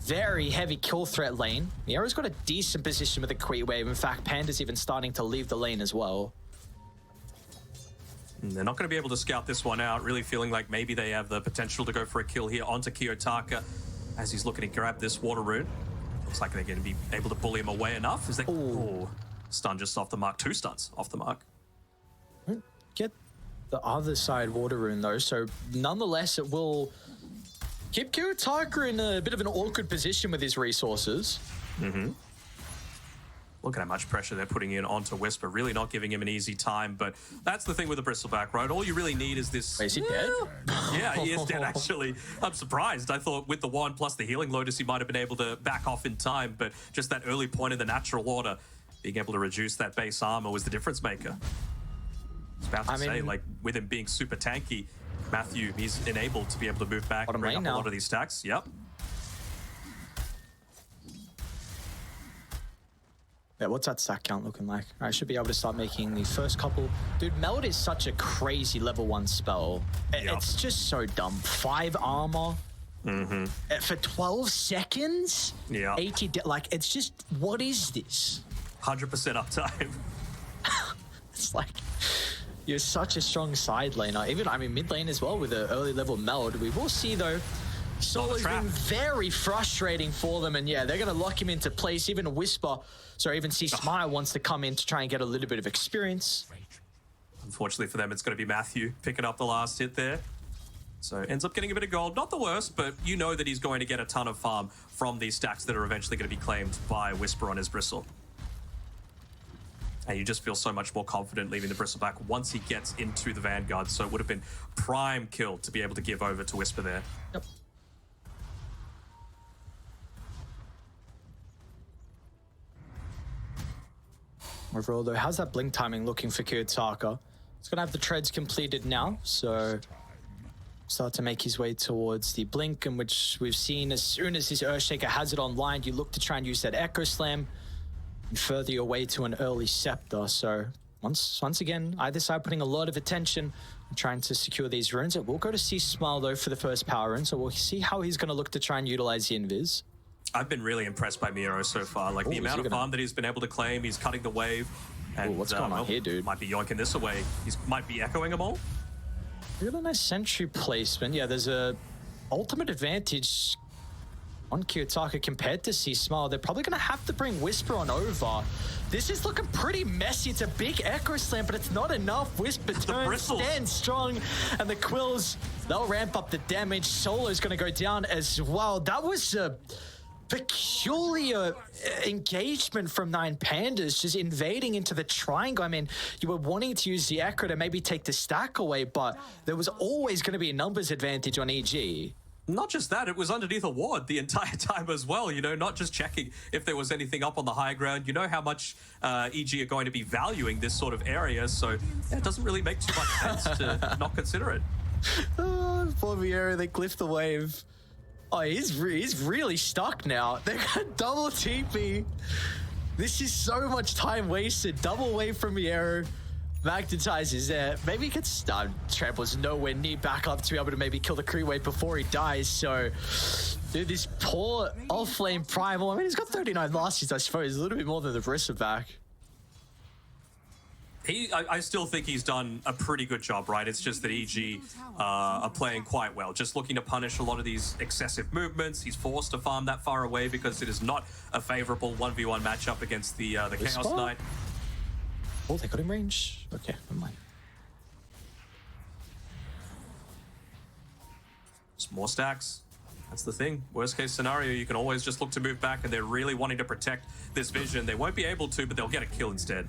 Speaker 3: very heavy kill threat lane. Miero's got a decent position with a Queen Wave. In fact, Panda's even starting to leave the lane as well.
Speaker 11: They're not going to be able to scout this one out, really feeling like maybe they have the potential to go for a kill here onto Kiyotaka as he's looking to grab this water rune. Looks like they're going to be able to bully him away enough. Is they... Oh, stun just off the mark. 2 stuns off the mark.
Speaker 3: Get the other side water rune, though, so nonetheless, it will keep Kiyotaka in a bit of an awkward position with his resources.
Speaker 11: Look at how much pressure they're putting in onto Whisper, really not giving him an easy time, but that's the thing with the Bristleback, right? All you really need is this...
Speaker 3: Is he dead?
Speaker 11: Yeah, he is dead, actually. I'm surprised. I thought with the wand plus the healing Lotus, he might have been able to back off in time, but just that early point in the natural order, being able to reduce that base armor was the difference maker. I was about to say, like, with him being super tanky, Matthew, he's enabled to be able to move back and bring up a lot of these stacks. Yep.
Speaker 3: Yeah, what's that stack count looking like? I should be able to start making the first couple. Dude, Meld is such a crazy level 1 spell. It's just so dumb. 5 armor. For 12 seconds?
Speaker 11: Yeah.
Speaker 3: 80, like, it's just, what is this?
Speaker 11: 100% uptime.
Speaker 3: It's like, you're such a strong side laner. Even, I mean, mid lane as well with an early level Meld. We will see, though, Solo's been very frustrating for them, and yeah, they're going to lock him into place. Even Whisper, so even C-Smile wants to come in to try and get a little bit of experience.
Speaker 11: Unfortunately for them, it's going to be Matthew picking up the last hit there. So ends up getting a bit of gold. Not the worst, but you know that he's going to get a ton of farm from these stacks that are eventually going to be claimed by Whisper on his Bristle. And you just feel so much more confident leaving the Bristleback once he gets into the Vanguard. So it would have been prime kill to be able to give over to Whisper there.
Speaker 3: Yep. Overall, though, how's that blink timing looking for Kiyotaka? He's going to have the treads completed now, so start to make his way towards the blink, in which we've seen as soon as this Earthshaker has it online, you look to try and use that Echo Slam and further your way to an early Scepter. So once again, either side putting a lot of attention and trying to secure these runes. It will go to C-Smile, though, for the first power rune, so we'll see how he's going to look to try and utilize the Invis.
Speaker 11: I've been really impressed by Miero so far. Like, the amount of farm that he's been able to claim, he's cutting the wave. And
Speaker 3: what's going on here, dude?
Speaker 11: Might be yoinking this away. He might be echoing them all.
Speaker 3: Really nice sentry placement. Yeah, there's a ultimate advantage on Kiyotaka compared to C-Smile. They're probably going to have to bring Whisper on over This is looking pretty messy. It's a big Echo Slam, but it's not enough. Whisper turns, stands strong, and the Quills, they'll ramp up the damage. Solo's going to go down as well. That was a peculiar engagement from 9 Pandas, just invading into the triangle. I mean, you were wanting to use the Echo to maybe take the stack away, but there was always going to be a numbers advantage on EG.
Speaker 11: Not just that, it was underneath a ward the entire time as well, you know, not just checking if there was anything up on the high ground. You know how much EG are going to be valuing this sort of area, so yeah, it doesn't really make too much sense to not consider it.
Speaker 3: Poor Viera, they cliffed the wave. Oh, he's really stuck now. They got double TP. This is so much time wasted. Double wave from Viera. Magnetize is there. Maybe he gets stunned. Trample's nowhere near back up to be able to maybe kill the crew wave before he dies. So, dude, this poor off-lane Primal. I mean, he's got 39 losses, I suppose. A little bit more than the Barista back.
Speaker 11: I still think he's done a pretty good job, right? It's just that EG are playing quite well, just looking to punish a lot of these excessive movements. He's forced to farm that far away because it is not a favorable 1v1 matchup against the Chaos Knight.
Speaker 3: Oh, they got him range? Okay, never mind.
Speaker 11: Just more stacks. That's the thing. Worst case scenario, you can always just look to move back, and they're really wanting to protect this vision. They won't be able to, but they'll get a kill instead.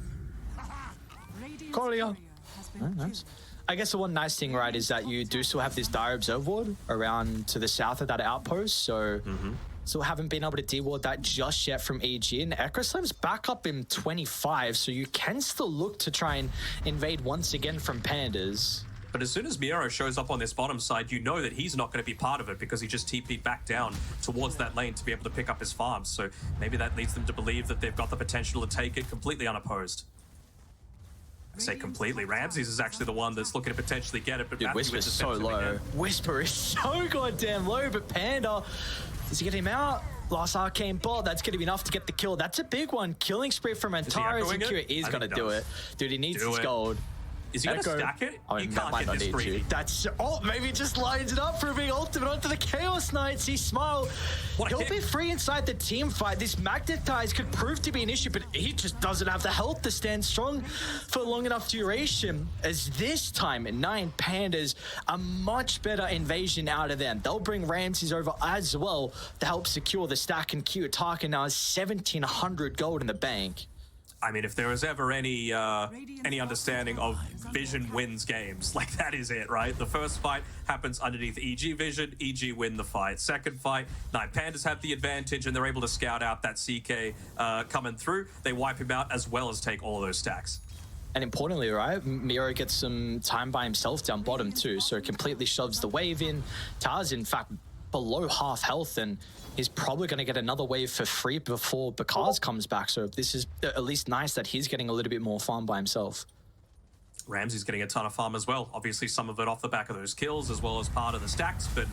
Speaker 3: Corlia. Oh, nice. I guess the one nice thing, right, is that you do still have this dire observe ward around to the south of that outpost, so still haven't been able to deward that just yet from EG. And Echo Slam's back up in 25, so you can still look to try and invade once again from Pandas.
Speaker 11: But as soon as Miero shows up on this bottom side, you know that he's not going to be part of it because he just TP'd back down towards that lane to be able to pick up his farms. So maybe that leads them to believe that they've got the potential to take it completely unopposed. I say completely. Ramses is actually the one that's looking to potentially get it, but
Speaker 3: dude, Whisper's so low. Again. Whisper is so goddamn low, but Panda, does he get him out? Last Arcane Bot, that's going to be enough to get the kill. That's a big one. Killing spree from Antares and Q is going to do it. Dude, he needs his gold.
Speaker 11: Is he going to stack it?
Speaker 3: I mean, that might not need to. That's, oh, maybe just lines it up for a big ultimate onto the Chaos Knights. He smile. He'll be free inside the team fight. This Magnetize could prove to be an issue, but he just doesn't have the health to stand strong for long enough duration. As this time, 9 Pandas, a much better invasion out of them. They'll bring Ramses over as well to help secure the stack, and Q Tarkin now has 1,700 gold in the bank.
Speaker 11: I mean, if there was ever any understanding of Vision wins games, like that is it, right? The first fight happens underneath EG Vision, EG win the fight. Second fight, 9 Pandas have the advantage and they're able to scout out that CK coming through. They wipe him out as well as take all of those stacks.
Speaker 3: And importantly, right, Miro gets some time by himself down bottom too, so completely shoves the wave in. Taz, in fact, below half health, and he's probably going to get another wave for free before Bakaz comes back. So this is at least nice that he's getting a little bit more farm by himself.
Speaker 11: Ramsey's getting a ton of farm as well. Obviously, some of it off the back of those kills as well as part of the stacks. But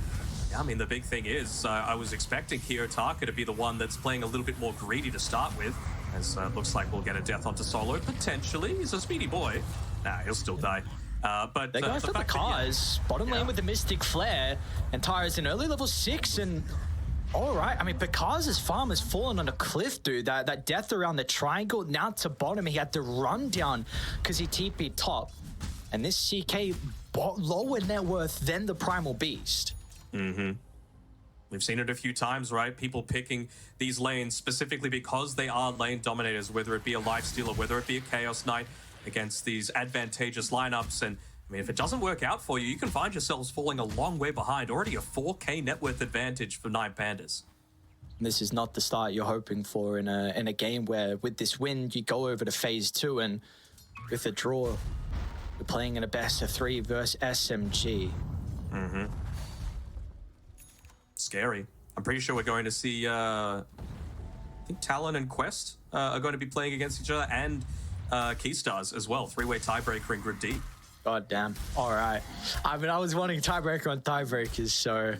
Speaker 11: yeah, I mean, the big thing is I was expecting Kiyotaka to be the one that's playing a little bit more greedy to start with. As it looks like we'll get a death onto Solo. Potentially, he's a speedy boy. Nah, he'll still die. But
Speaker 3: they're going for Bakaz, bottom lane with the Mystic Flare, and Tyra's in early level 6, and all right, I mean, Bakaz's farm has fallen on a cliff, dude. That death around the triangle, now to bottom, he had to run down because he TP'd top. And this CK lower net worth than the Primal Beast.
Speaker 11: We've seen it a few times, right? People picking these lanes specifically because they are lane dominators, whether it be a Lifestealer, whether it be a Chaos Knight, against these advantageous lineups. And I mean, if it doesn't work out for you, you can find yourselves falling a long way behind. Already a 4K net worth advantage for 9 Pandas.
Speaker 3: This is not the start you're hoping for in a game where, with this win, you go over to phase 2, and with a draw, you're playing in a best of 3 versus SMG.
Speaker 11: Scary. I'm pretty sure we're going to see, I think Talon and Quest are going to be playing against each other, and Keystars as well. 3-way tiebreaker in Group D.
Speaker 3: God damn. All right. I mean, I was wanting tiebreaker on tiebreakers, so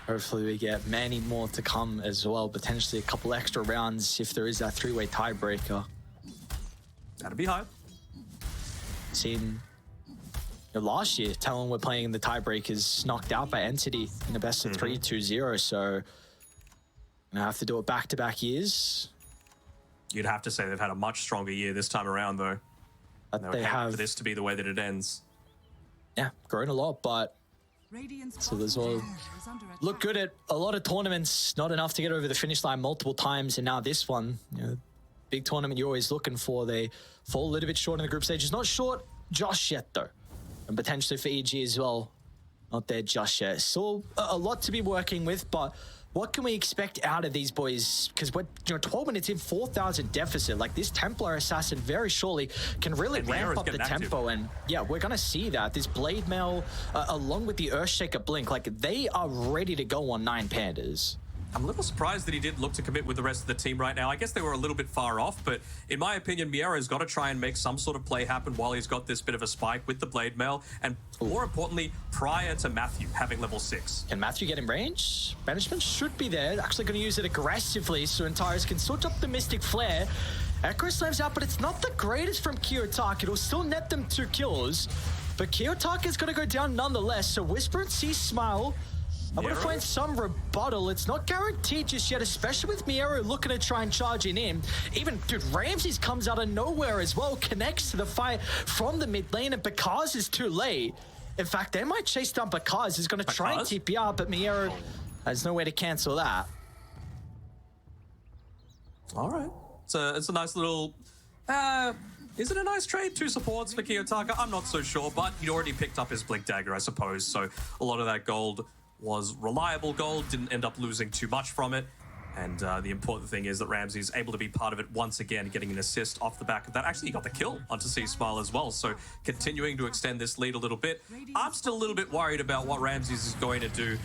Speaker 3: hopefully we get many more to come as well. Potentially a couple extra rounds if there is that 3-way tiebreaker.
Speaker 11: That'd be high.
Speaker 3: Seen last year, Talon were playing the tiebreakers, knocked out by Entity in the best of 3, 2-0. So I have to do it back-to-back years.
Speaker 11: You'd have to say they've had a much stronger year this time around, though.
Speaker 3: They have
Speaker 11: for this to be the way that it ends.
Speaker 3: Yeah, grown a lot, but so there's all look good at a lot of tournaments, not enough to get over the finish line multiple times, and now this one, you know, big tournament you're always looking for. They fall a little bit short in the group stages. Not short just yet, though, and potentially for EG as well. Not there just yet. Still a lot to be working with, but what can we expect out of these boys? Because we're 12 minutes in, 4,000 deficit. Like, this Templar Assassin very surely can really ramp up the tempo. And yeah, we're going to see that. This Blade Mail, along with the Earthshaker Blink, like, they are ready to go on 9 Pandas.
Speaker 11: I'm a little surprised that he didn't look to commit with the rest of the team right now. I guess they were a little bit far off, but in my opinion, Miera's got to try and make some sort of play happen while he's got this bit of a spike with the Blade Mail, and more importantly, prior to Matthew having level 6.
Speaker 3: Can Matthew get in range? Banishment should be there. Actually going to use it aggressively so Antares can switch up the Mystic Flare. Echo slams out, but it's not the greatest from Kiyotaka. It'll still net them 2 kills, but Kiyotaka is going to go down nonetheless. So Whisper and Sea Smile, I'm going to find some rebuttal. It's not guaranteed just yet, especially with Miero looking to try and charge in. Even, dude, Ramses comes out of nowhere as well, connects to the fight from the mid lane, and Bakaz is too late. In fact, they might chase down Bakaz. He's going to try and TP out, but Miero has no way to cancel that.
Speaker 11: All right. So it's a nice little... is it a nice trade? 2 supports for Kiyotaka? I'm not so sure, but he'd already picked up his Blink Dagger, I suppose, so a lot of that gold was reliable gold, didn't end up losing too much from it. And the important thing is that Ramsey's able to be part of it once again, getting an assist off the back of that. Actually, he got the kill onto Sea Smile as well, so continuing to extend this lead a little bit. I'm still a little bit worried about what Ramses is going to do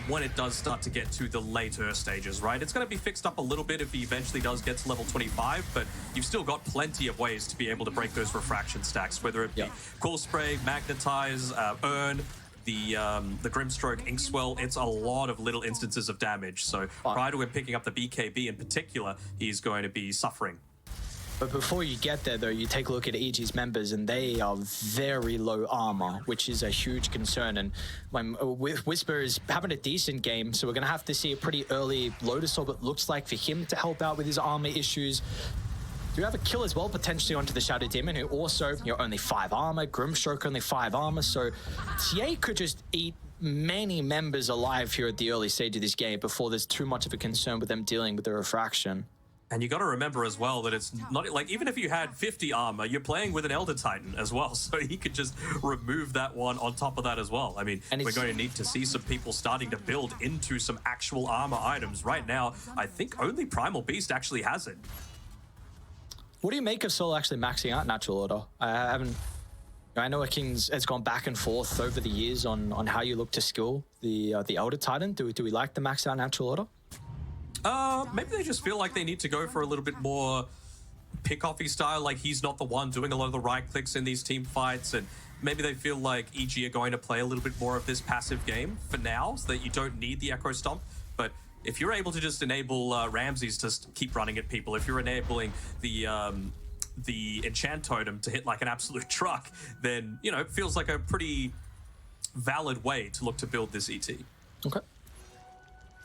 Speaker 11: when it does start to get to the later stages, right? It's going to be fixed up a little bit if he eventually does get to level 25, but you've still got plenty of ways to be able to break those refraction stacks, whether it be Cool Spray, Magnetize, Earn, the Grimstroke, Inkswell. It's a lot of little instances of damage. So prior to him picking up the BKB in particular, he's going to be suffering.
Speaker 3: But before you get there, though, you take a look at EG's members, and they are very low armor, which is a huge concern. And when Whisper is having a decent game, so we're going to have to see a pretty early Lotus Orb, it looks like, for him to help out with his armor issues. Do have a kill as well, potentially onto the Shadow Demon, who also, only 5 armor, Grimstroke only 5 armor, so TA could just eat many members alive here at the early stage of this game before there's too much of a concern with them dealing with the refraction.
Speaker 11: And you got to remember as well that it's not like, even if you had 50 armor, you're playing with an Elder Titan as well, so he could just remove that one on top of that as well. I mean, we're going to need to see some people starting to build into some actual armor items. Right now, I think only Primal Beast actually has it.
Speaker 3: What do you make of Soul actually maxing out Natural Order? I know Kings has gone back and forth over the years on how you look to skill the Elder Titan. Do we like the max out Natural Order?
Speaker 11: Maybe they just feel like they need to go for a little bit more pick-offy style, like he's not the one doing a lot of the right clicks in these team fights, and maybe they feel like EG are going to play a little bit more of this passive game for now, so that you don't need the Echo Stomp. But if you're able to just enable Ramses to keep running at people, if you're enabling the Enchant Totem to hit like an absolute truck, then, it feels like a pretty valid way to look to build this ET.
Speaker 3: Okay.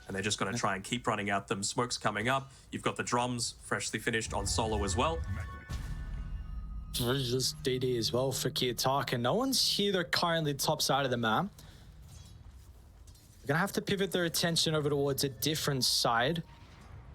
Speaker 11: And they're just going to try and keep running at them. Smoke's coming up. You've got the drums freshly finished on solo as well.
Speaker 3: Just DD as well for Kiyotaka. No one's here. They're currently top side of the map. They're going to have to pivot their attention over towards a different side.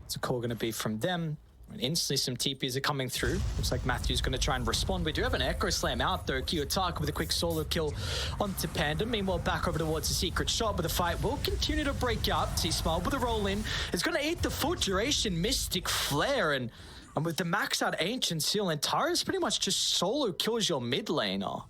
Speaker 3: What's a call going to be from them? And instantly some TPs are coming through. Looks like Matthew's going to try and respond. We do have an Echo Slam out though. Kiyotaka with a quick solo kill onto Panda. Meanwhile, back over towards the secret shot, but the fight will continue to break out. Sea Smile with a roll in. It's going to eat the full duration Mystic Flare, and with the max out Ancient Seal, Antares pretty much just solo kills your mid laner.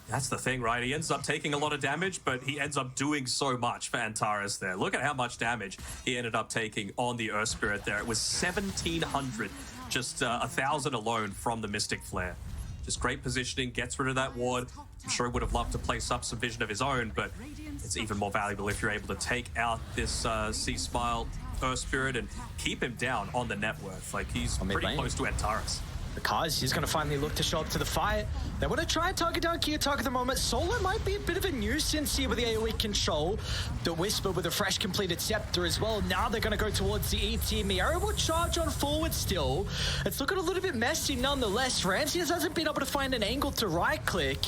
Speaker 11: That's the thing, right? He ends up taking a lot of damage, but he ends up doing so much for Antares there. Look at how much damage he ended up taking on the Earth Spirit there. It was 1,700, just 1,000 alone from the Mystic Flare. Just great positioning, gets rid of that ward. I'm sure he would have loved to place up some vision of his own, but it's even more valuable if you're able to take out this Sea Smile Earth Spirit and keep him down on the net worth. Like, he's pretty close to Antares.
Speaker 3: Because he's going to finally look to show up to the fight. They want to try and target down Kiyotaka at the moment. Solo might be a bit of a nuisance here with the AoE control. The Whisper with a fresh completed Scepter as well. Now they're going to go towards the ET. Miera will charge on forward still. It's looking a little bit messy nonetheless. Ramses hasn't been able to find an angle to right-click.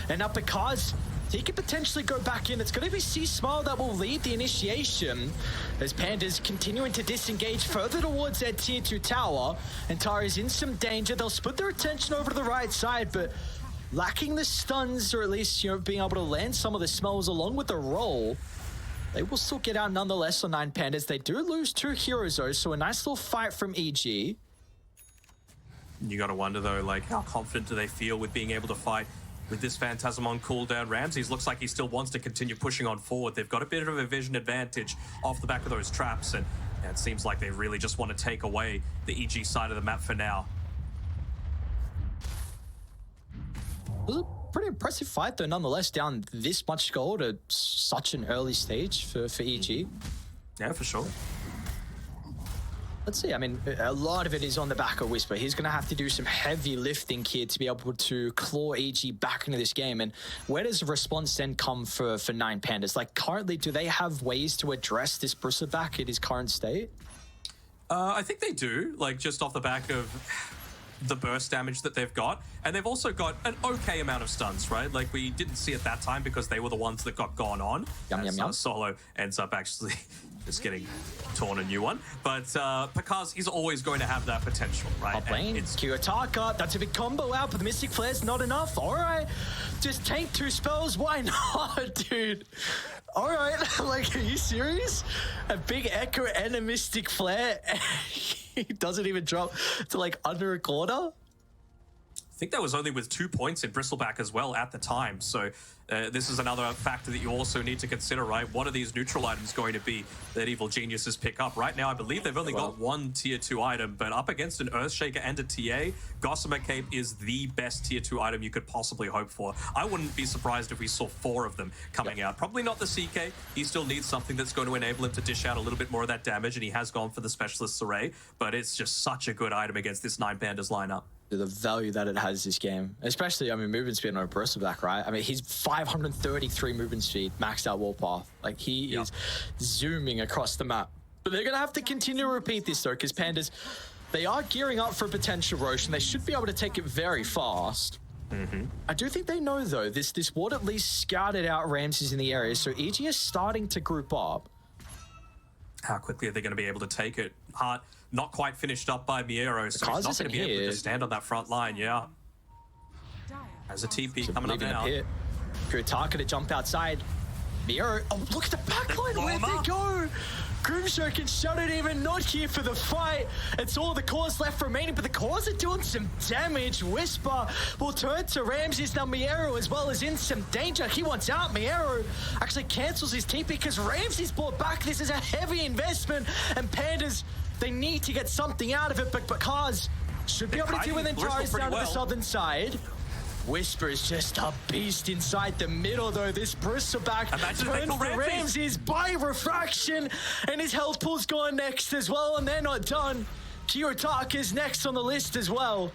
Speaker 3: And now because he could potentially go back in. It's going to be C-Smile that will lead the initiation as Panda's continuing to disengage further towards their tier 2 tower. And Tara's in some danger. They'll split their attention over to the right side, but lacking the stuns, or at least, you know, being able to land some of the smells along with the roll, they will still get out nonetheless on 9 Pandas. They do lose 2 heroes though, so a nice little fight from EG.
Speaker 11: You got to wonder though, like, how confident do they feel with being able to fight with this Phantasm on cooldown? Ramses looks like he still wants to continue pushing on forward. They've got a bit of a vision advantage off the back of those traps, and it seems like they really just want to take away the EG side of the map for now.
Speaker 3: It was a pretty impressive fight though, nonetheless, down this much gold at such an early stage for EG.
Speaker 11: Yeah, for sure.
Speaker 3: Let's see, I mean, a lot of it is on the back of Whisper. He's going to have to do some heavy lifting here to be able to claw EG back into this game. And where does the response then come for 9 Pandas? Like, currently, do they have ways to address this Bristleback in his current state?
Speaker 11: I think they do, like, just off the back of the burst damage that they've got. And they've also got an okay amount of stuns, right? Like, we didn't see it that time because they were the ones that got gone on.
Speaker 3: Yum.
Speaker 11: Solo ends up actually just getting torn a new one. But because he's always going to have that potential, right?
Speaker 3: Top lane, it's Kiyotaka. That's a big combo out, but the Mystic Flare's not enough. All right, just tank 2 spells. Why not, dude? All right, like, are you serious? A big Echo and a Mystic Flare. He doesn't even drop to like under a quarter.
Speaker 11: I think that was only with 2 points in Bristleback as well at the time. So this is another factor that you also need to consider, right? What are these neutral items going to be that Evil Geniuses pick up? Right now, I believe they've only got 1 tier 2 item, but up against an Earthshaker and a TA, Gossamer Cape is the best tier 2 item you could possibly hope for. I wouldn't be surprised if we saw 4 of them coming out. Probably not the CK. He still needs something that's going to enable him to dish out a little bit more of that damage, and he has gone for the Specialist's Array, but it's just such a good item against this 9 Pandas lineup.
Speaker 3: The value that it has this game, especially, I mean, movement speed on a Bristleback, right? I mean, he's 533 movement speed, maxed out Warpath. Like, he is zooming across the map. But they're going to have to continue to repeat this, though, because Pandas, they are gearing up for a potential Rosh, and they should be able to take it very fast. I do think they know, though, this ward at least scouted out Ramses in the area, so EG is starting to group up.
Speaker 11: How quickly are they going to be able to take it? Hart not quite finished up by Miero, so he's not going to be able to stand on that front line, As a TP coming up now.
Speaker 3: Kiyotaka to jump outside. Miero, oh, look at the backline, where'd they go? Grimshark and Shuddered even not here for the fight. It's all the cores left remaining, but the cores are doing some damage. Whisper will turn to Ramses. Now Miero as well is in some danger. He wants out. Miero actually cancels his TP because Ramses brought back. This is a heavy investment, and Pandas, they need to get something out of it, but because should be able to deal with Antares down to the southern side. Whisper is just a beast inside the middle, though. This Bristleback turns for Ramses by refraction, and his health pool's gone next as well, and they're not done. Kiyotaka is next on the list as well.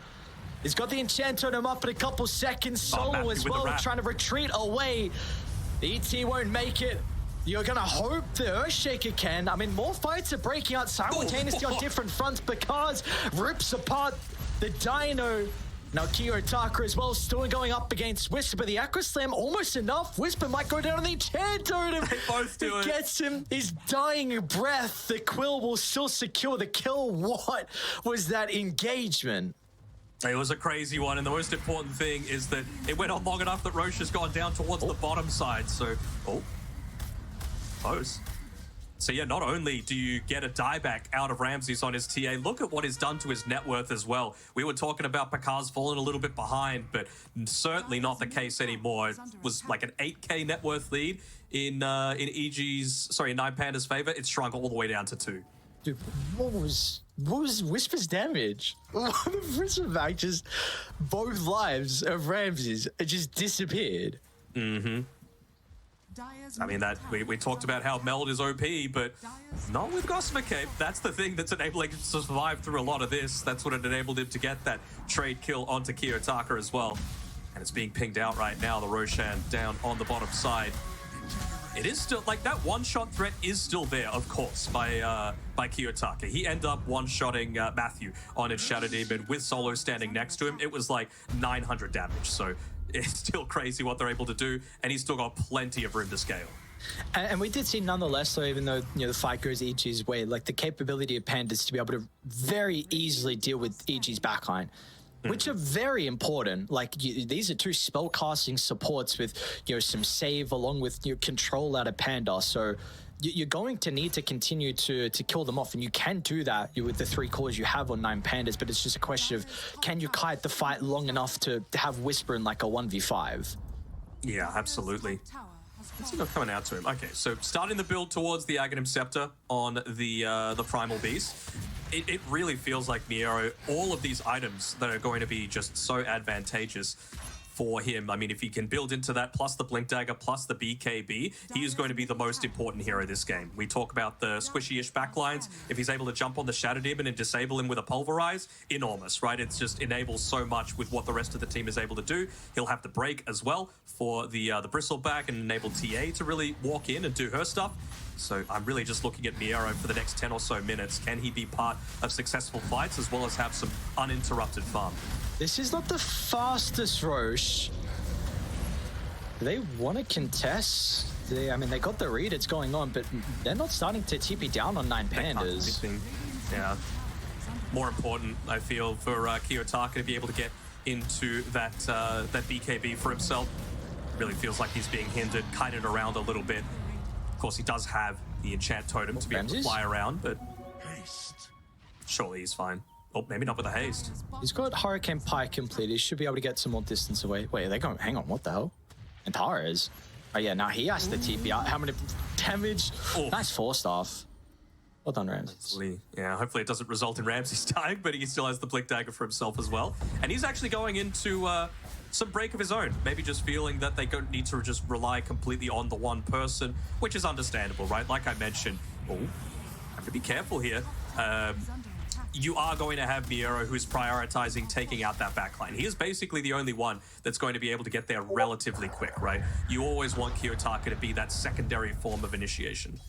Speaker 3: He's got the enchant on him up in a couple seconds. Solo as well, trying to retreat away. The ET won't make it. You're gonna hope the Earthshaker can. I mean, more fights are breaking out simultaneously on different fronts because rips apart the Dino. Now Kiyotaka as well, still going up against Whisper. The Aqua Slam almost enough. Whisper might go down on the enchant totem.
Speaker 11: They both do it.
Speaker 3: Gets him his dying breath. The Quill will still secure the kill. What was that engagement?
Speaker 11: It was a crazy one, and the most important thing is that it went on long enough that Roche has gone down towards the bottom side. So, close. So yeah, not only do you get a dieback out of Ramses on his TA, look at what he's done to his net worth as well. We were talking about Pakar's fallen a little bit behind, but certainly not the case anymore. It was like an 8k net worth lead in 9 Panda's favor. It's shrunk all the way down to 2.
Speaker 3: Dude, what was Whisper's damage? The Bristleback just, both lives of Ramses just disappeared.
Speaker 11: I mean, that we talked about how Meld is OP, but not with Gossamer Cape. That's the thing that's enabling him to survive through a lot of this. That's what it enabled him to get that trade kill onto Kiyotaka as well. And it's being pinged out right now, the Roshan down on the bottom side. It is still, like, that one-shot threat is still there, of course, by Kiyotaka. He ended up one-shotting Matthew on his Shadow Demon with Solo standing next to him. It was like 900 damage, so it's still crazy what they're able to do, and he's still got plenty of room to scale.
Speaker 3: And we did see nonetheless, though, even though the fight goes EG's way, like the capability of Pandas to be able to very easily deal with EG's backline, which are very important. Like these are two spellcasting supports with some save along with control out of Panda. So you're going to need to continue to kill them off, and you can do that with the 3 cores you have on 9 Pandas. But it's just a question of can you kite the fight long enough to have Whisper in like a 1v5?
Speaker 11: Yeah, absolutely. Let's see what's coming out to him. Okay, so starting the build towards the Aghanim Scepter on the Primal Beast. It really feels like Miero, all of these items that are going to be just so advantageous for him. I mean, if he can build into that, plus the Blink Dagger, plus the BKB, he is going to be the most important hero this game. We talk about the squishy-ish backlines. If he's able to jump on the Shadow Demon and disable him with a Pulverize, enormous, right? It's just enables so much with what the rest of the team is able to do. He'll have the break as well for the Bristleback and enable TA to really walk in and do her stuff. So I'm really just looking at Miero for the next 10 or so minutes. Can he be part of successful fights as well as have some uninterrupted farm?
Speaker 3: This is not the fastest Roche. Do they want to contest? I mean, they got the read, it's going on, but they're not starting to TP down on 9 Pandas.
Speaker 11: Yeah. More important, I feel, for Kiyotaka to be able to get into that BKB for himself. Really feels like he's being hindered, kited around a little bit. Of course, he does have the enchant totem to be able to fly around, but surely he's fine. Oh, maybe not with the haste.
Speaker 3: He's got Hurricane Pike complete. He should be able to get some more distance away. Wait, are they going? Hang on, what the hell? And Tara is. Oh yeah, now he has to TP out. How many damage? Oh. Nice 4-staff. Well done, Ramses.
Speaker 11: Yeah, hopefully it doesn't result in Ramses dying, but he still has the Blink Dagger for himself as well. And he's actually going into some break of his own. Maybe just feeling that they don't need to just rely completely on the one person, which is understandable, right? Like I mentioned, have to be careful here. You are going to have Miero who's prioritizing taking out that backline. He is basically the only one that's going to be able to get there relatively quick, right? You always want Kiyotaka to be that secondary form of initiation.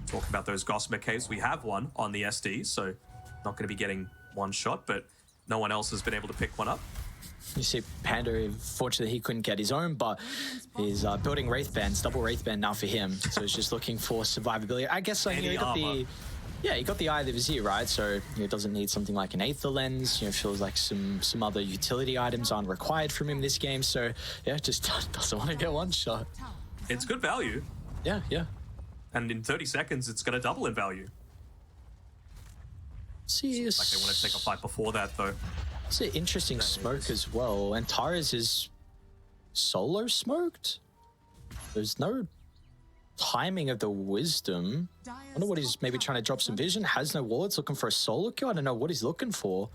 Speaker 11: Talking about those Gossamer Caves, we have one on the SD, so not going to be getting one shot, but no one else has been able to pick one up.
Speaker 3: You see Panda, fortunately he couldn't get his own, but he's building Wraith Bands, double Wraith Band now for him. So he's just looking for survivability. I guess like, he got he got the Eye of the Vizier, right? So he doesn't need something like an Aether Lens. Feels like some other utility items aren't required from him this game. So yeah, just doesn't want to get one shot.
Speaker 11: It's good value.
Speaker 3: Yeah.
Speaker 11: And in 30 seconds, it's going to double in value.
Speaker 3: See,
Speaker 11: like they want to take a fight before that, though.
Speaker 3: It's an interesting smoke as well. And Tara's is solo smoked. There's no timing of the wisdom. I wonder what he's maybe trying to drop some vision. Has no wards, looking for a solo kill. I don't know what he's looking for.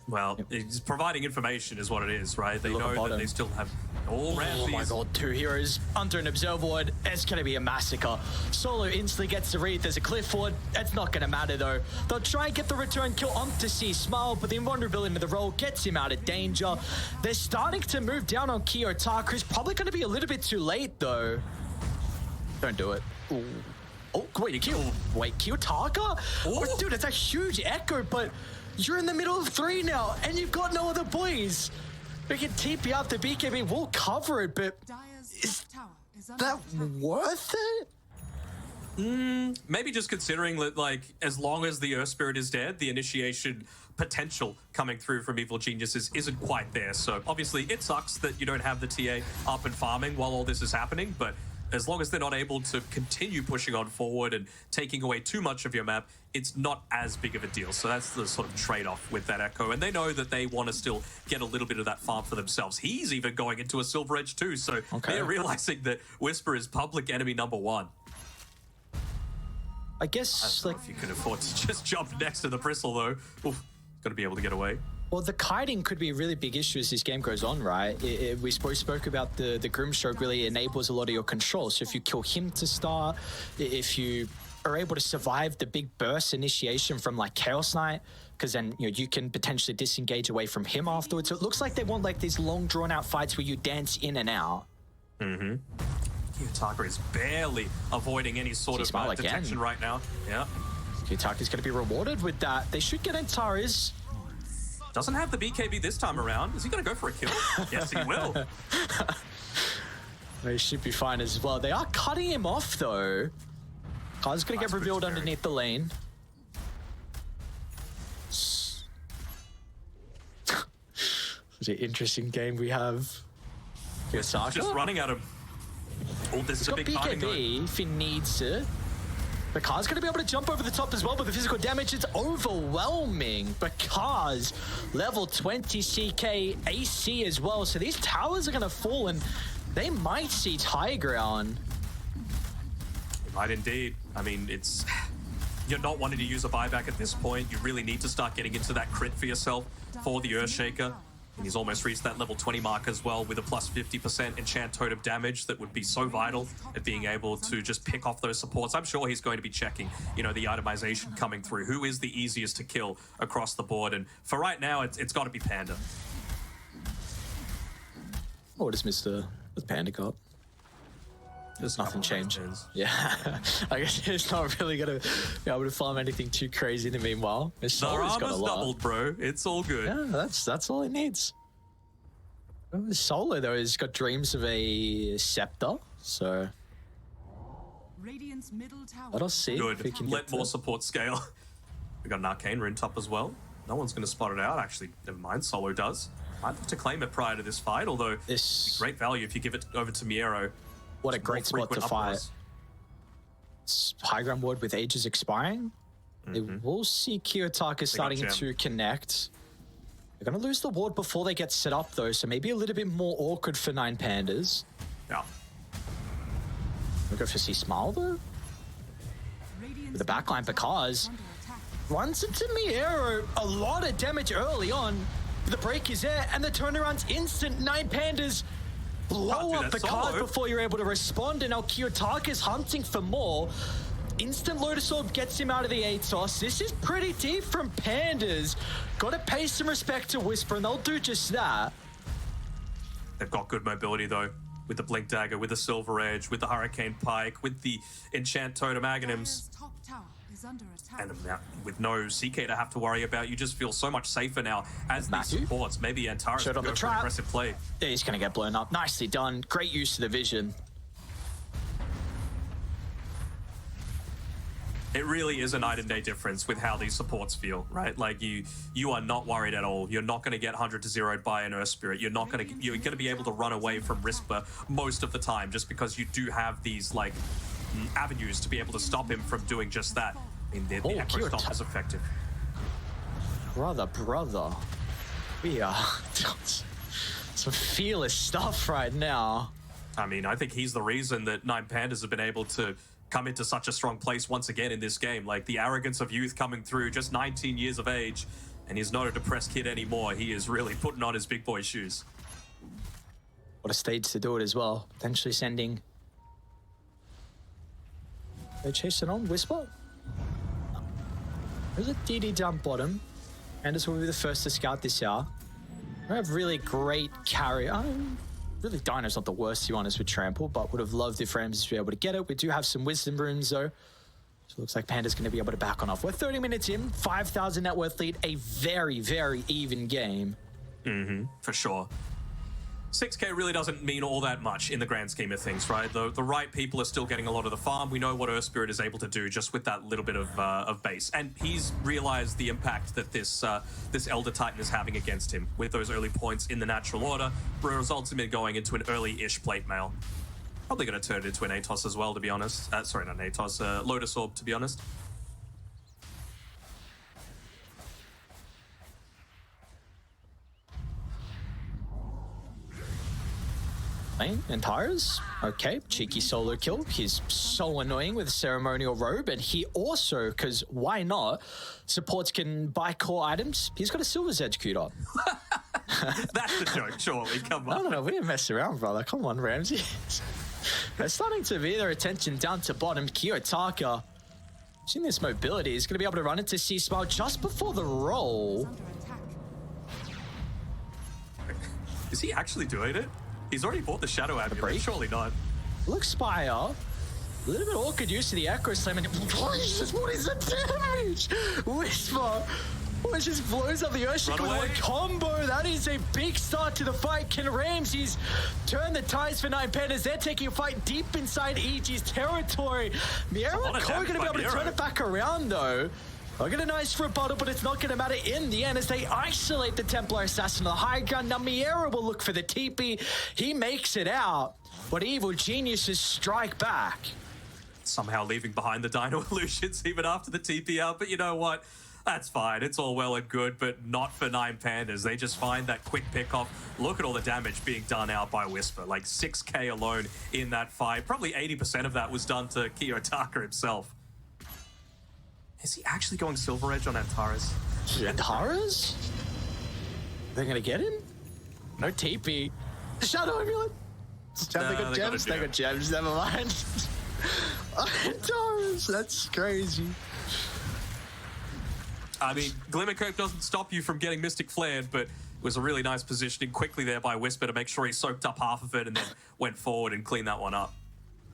Speaker 11: Well, he's providing information is what it is, right? They know that they still have all Ramses.
Speaker 3: Oh my god, 2 heroes under an observer ward. It's going to be a massacre. Solo instantly gets the read. There's a cliff ward. It's not going to matter though. They'll try and get the return kill onto C Smile, but the invulnerability of the roll gets him out of danger. They're starting to move down on Kiyotaka, who's probably going to be a little bit too late though. Don't do it. Ooh. Oh, wait, Kiyotaka? Oh, dude, it's a huge echo, but you're in the middle of 3 now, and you've got no other boys. We can TP out the BKB, we'll cover it, but is that worth it?
Speaker 11: Maybe just considering that, like, as long as the Earth Spirit is dead, the initiation potential coming through from Evil Geniuses isn't quite there. So obviously it sucks that you don't have the TA up and farming while all this is happening, but as long as they're not able to continue pushing on forward and taking away too much of your map, it's not as big of a deal. So that's the sort of trade-off with that Echo. And they know that they want to still get a little bit of that farm for themselves. He's even going into a Silver Edge too. So they're realizing that Whisper is public enemy #1.
Speaker 3: I guess,
Speaker 11: like, if you can afford to just jump next to the Bristle though, got to be able to get away.
Speaker 3: Well, the kiting could be a really big issue as this game goes on, right? We spoke about the Grimstroke really enables a lot of your control. So if you kill him to start, if you are able to survive the big burst initiation from like Chaos Knight, because then you can potentially disengage away from him afterwards. So it looks like they want like these long drawn out fights where you dance in and out.
Speaker 11: Mm-hmm. Kiyotaka is barely avoiding any sort of detection right now. Yeah.
Speaker 3: Kiyotaka's going to be rewarded with that. They should get Antares.
Speaker 11: Doesn't have the BKB this time around. Is he going to go for a kill? Yes, he will.
Speaker 3: They should be fine as well. They are cutting him off, though. Car's going to get revealed underneath the lane. It's an interesting game we have.
Speaker 11: Kiyotaka just running at him. Oh, this is a big
Speaker 3: BKB if he needs it. The car's going to be able to jump over the top as well, but the physical damage is overwhelming because level 20 CK AC as well. So these towers are going to fall and they might see high ground.
Speaker 11: It might indeed. I mean, you're not wanting to use a buyback at this point. You really need to start getting into that crit for yourself for the Earthshaker. And he's almost reached that level 20 mark as well with a plus 50% enchant totem damage that would be so vital at being able to just pick off those supports. I'm sure he's going to be checking, the itemization coming through. Who is the easiest to kill across the board? And for right now, it's got to be Panda.
Speaker 3: Oh, just missed the Panda got. There's nothing changed. Yeah, I guess it's not really going to be able to farm anything too crazy in the meanwhile.
Speaker 11: The armor's doubled, bro. It's all good.
Speaker 3: Yeah, that's all it needs. Solo, though, has got dreams of a scepter, so
Speaker 21: Radiant's middle tower.
Speaker 3: let us see
Speaker 11: Good.
Speaker 3: if we can
Speaker 11: Let
Speaker 3: get
Speaker 11: more support scale. We got an Arcane Rune top as well. No one's going to spot it out, actually. Never mind, Solo does. I'd have to claim it prior to this fight, although it's great value if you give it over to Miero.
Speaker 3: What a great spot to fight. High ground ward with ages expiring. They will see Kiyotaka starting to connect. They're going to lose the ward before they get set up, though, so maybe a little bit more awkward for 9 Pandas.
Speaker 11: Yeah.
Speaker 3: We'll go for C-Smile, though. With the backline, because runs into Miero. A lot of damage early on. The break is there, and the turnaround's instant. 9 Pandas blow up the card before you're able to respond, and now Kiyotaka's hunting for more. Instant Lotus Orb gets him out of the ATOS. This is pretty deep from Pandas. Gotta pay some respect to Whisper, and they'll do just that.
Speaker 11: They've got good mobility, though, with the Blink Dagger, with the Silver Edge, with the Hurricane Pike, with the Enchant Totem Aghanims. And with no CK to have to worry about, you just feel so much safer now as these supports. Maybe Antares can go for an aggressive play.
Speaker 3: Yeah, he's going to get blown up. Nicely done. Great use of the vision.
Speaker 11: It really is a night and day difference with how these supports feel, right? Like you are not worried at all. You're not going to get 100-0'd by an Earth Spirit. You're going to be able to run away from Rispa most of the time, just because you do have these like avenues to be able to stop him from doing just that. I mean, the Echo Stomp is effective.
Speaker 3: Brother. We are some fearless stuff right now.
Speaker 11: I mean, I think he's the reason that 9 Pandas have been able to come into such a strong place once again in this game. Like, the arrogance of youth coming through, just 19 years of age, and he's not a depressed kid anymore. He is really putting on his big boy shoes.
Speaker 3: What a stage to do it as well. Potentially sending... They chasing on Whisper. There's a DD down bottom. Pandas will be the first to scout this year. We have really great carry. Really, Dino's not the worst, to be honest, with Trample, but would have loved if Ramses were able to get it. We do have some Wisdom Runes, though. So it looks like Panda's going to be able to back on off. We're 30 minutes in, 5,000 net worth lead, a very, very even game.
Speaker 11: For sure. 6k really doesn't mean all that much in the grand scheme of things, right? The right people are still getting a lot of the farm. We know what Earth Spirit is able to do just with that little bit of base. And he's realized the impact that this Elder Titan is having against him with those early points in the natural order. Results in him going into an early-ish plate mail. Probably going to turn it into an ATOS as well, to be honest. Sorry, not an ATOS, Lotus Orb, to be honest.
Speaker 3: Antares, okay, cheeky solo kill. He's so annoying with ceremonial robe, and he also, because why not, supports can buy core items. He's got a Silver's Edge queued up.
Speaker 11: That's the joke, surely. Come on.
Speaker 3: No, we didn't mess around, brother. Come on, Ramsey. They're starting to veer their attention down to bottom. Kiyotaka, seeing this mobility, he's going to be able to run into C-Smile just before the roll.
Speaker 11: Is he actually doing it? He's already bought the Shadow Amulet. Surely not.
Speaker 3: Look, Spire. A little bit awkward use of the Echo Slam. And what is the damage? Whisper. Oh, it just blows up the Urshic with one combo. That is a big start to the fight. Can Ramses turn the ties for 9 Pandas? They're taking a fight deep inside EG's territory. Miero and Ko are going to be able to turn it back around, though. They'll get a nice rebuttal, but it's not going to matter in the end as they isolate the Templar Assassin to the high ground. Now Miero will look for the TP. He makes it out, but Evil Geniuses strike back.
Speaker 11: Somehow leaving behind the Dino Illusions even after the TP out, but you know what? That's fine. It's all well and good, but not for 9 Pandas. They just find that quick pick-off. Look at all the damage being done out by Whisper. Like 6k alone in that fight. Probably 80% of that was done to Kiyotaka himself. Is he actually going Silver Edge on Antares?
Speaker 3: Antares? They're going to get him? No TP. Shadow Amulet. They got gems. They got gems. Never mind. Antares. That's crazy.
Speaker 11: I mean, Glimmercoat doesn't stop you from getting Mystic Flared, but it was a really nice positioning quickly there by Whisper to make sure he soaked up half of it and then went forward and cleaned that one up.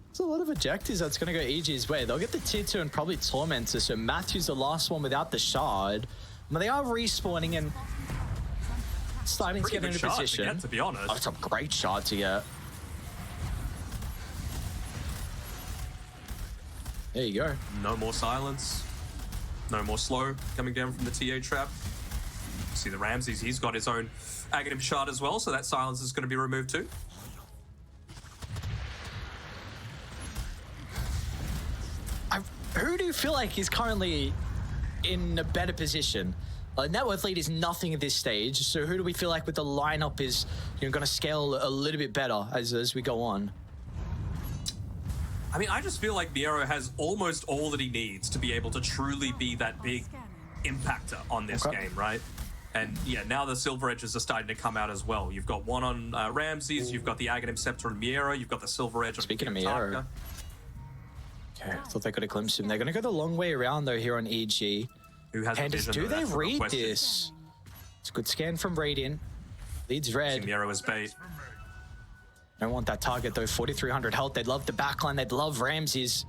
Speaker 3: There's a lot of objectives that's going to go EG's way. They'll get the tier 2 and probably Tormentor, so Matthew's the last one without the shard. But they are respawning and starting to get into position.
Speaker 11: To be honest.
Speaker 3: Oh, it's a great shot to get. There you go.
Speaker 11: No more silence. No more slow coming down from the TA trap. See the Ramses, he's got his own Aghanim shard as well, so that silence is going to be removed too.
Speaker 3: Who do you feel like is currently in a better position? Net worth lead is nothing at this stage, so who do we feel like with the lineup is going to scale a little bit better as we go on?
Speaker 11: I mean, I just feel like Miero has almost all that he needs to be able to truly be that big impactor on this game, right? And yeah, now the Silver Edges are starting to come out as well. You've got one on Ramses, you've got the Aghanim Scepter on Miero, you've got the Silver Edge on
Speaker 3: Speaking of Miero. Okay, I thought they could have glimpsed him. They're going to go the long way around, though, here on EG.
Speaker 11: Who has
Speaker 3: Pandas, do they read this? It's a good scan from Radiant. Leads red.
Speaker 11: Miero is bait.
Speaker 3: Don't want that target, though. 4,300 health. They'd love the backline. They'd love Ramses.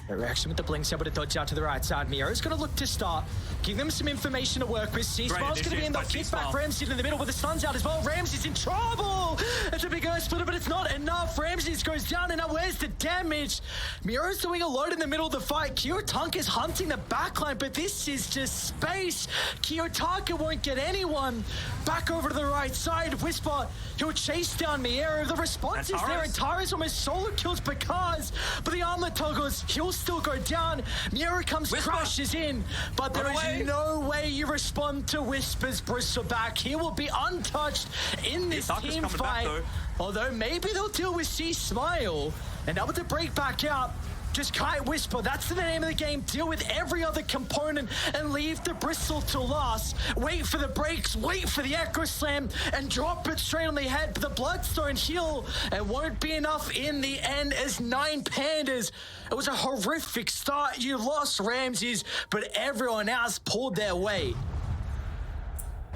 Speaker 3: Their reaction with the blinks, able to dodge out to the right side. Miero's going to look to start. Give them some information to work with. C-Smile's going to be in. They'll kick back Ramses in the middle with the stuns out as well. Ramses in trouble. It's a big earth splitter, but it's not enough. Ramses goes down, and now where's the damage? Miero's doing a load in the middle of the fight. Kiyotaka is hunting the backline, but this is just space. Kiyotaka won't get anyone. Back over to the right side. Whisper, he'll chase down Miero. The response is there, and Tara's almost solo kills because, but the armlet toggles, he'll still go down. Miero comes, crashes in, but there is no way you respond to Whisper's bristleback. He will be untouched in this team fight. Although maybe they'll deal with C-Smile and able to break back out. Just kite Whisper, that's the name of the game. Deal with every other component and leave the bristle to last. Wait for the breaks, wait for the Echo Slam, and drop it straight on the head. But the Bloodstone heal, it won't be enough in the end as 9 Pandas. It was a horrific start. You lost Ramses, but everyone else pulled their weight.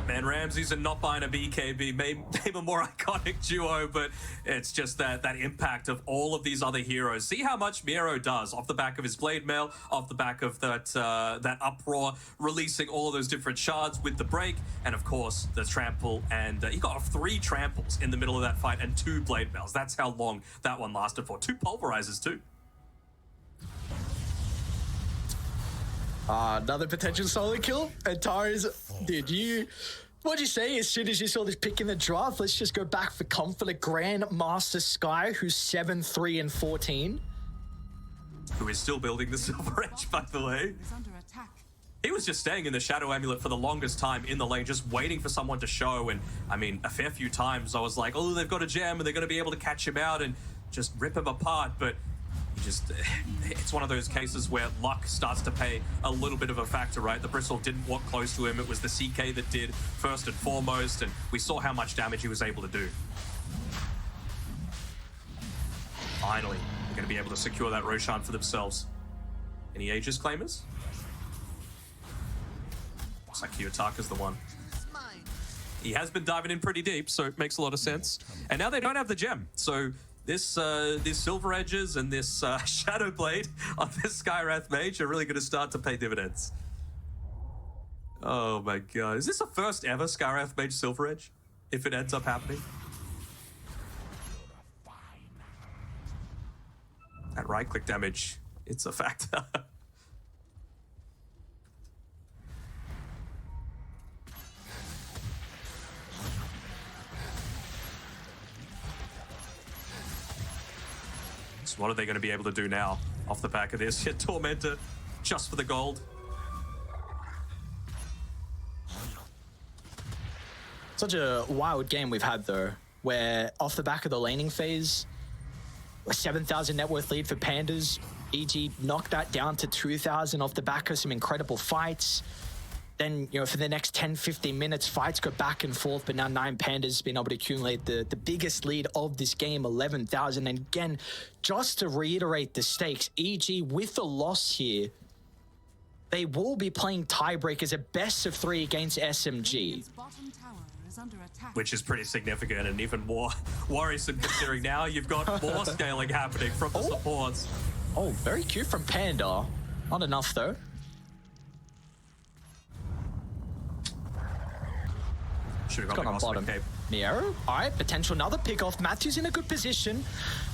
Speaker 11: Man, Ramses and not buying a BKB made a more iconic duo, but it's just that impact of all of these other heroes. See how much Miero does off the back of his blade mail, off the back of that uproar, releasing all of those different shards with the break, and of course the trample. And he got 3 tramples in the middle of that fight and 2 blade mails. That's how long that one lasted for. 2 pulverizers too.
Speaker 3: Another potential solo kill. And Tars, dude, what'd you say as soon as you saw this pick in the draft? Let's just go back for comfort. A Grandmaster Sky, who's 7, 3, and 14.
Speaker 11: Who is still building the Silver Edge, by the way. He was just staying in the Shadow Amulet for the longest time in the lane, just waiting for someone to show. And I mean, a fair few times I was like, oh, they've got a gem and they're going to be able to catch him out and just rip him apart. But it's one of those cases where luck starts to play a little bit of a factor, right? The Bristle didn't walk close to him. It was the CK that did first and foremost. And we saw how much damage he was able to do. Finally, they're going to be able to secure that Roshan for themselves. Any Aegis claimers? Looks like Kiyotaka's the one. He has been diving in pretty deep, so it makes a lot of sense. And now they don't have the gem, so this Silver Edges and this Shadow Blade on this Skywrath Mage are really going to start to pay dividends. Oh my god. Is this the first ever Skywrath Mage Silver Edge? If it ends up happening? That right-click damage, it's a factor. So what are they going to be able to do now off the back of this? Hit Tormentor just for the gold.
Speaker 3: Such a wild game we've had though, where off the back of the laning phase, a 7,000 net worth lead for Pandas. EG knocked that down to 2,000 off the back of some incredible fights. Then, you know, for the next 10, 15 minutes, fights go back and forth, but now 9 Pandas has been able to accumulate the biggest lead of this game, 11,000. And again, just to reiterate the stakes, EG with the loss here, they will be playing tiebreakers at best of 3 against SMG.
Speaker 11: Which is pretty significant and even more worrisome considering now you've got more scaling happening from the supports.
Speaker 3: Oh, very cute from Panda. Not enough though.
Speaker 11: Should have got
Speaker 3: on bottom. Miero, all right, potential another pick off. Matthew's in a good position.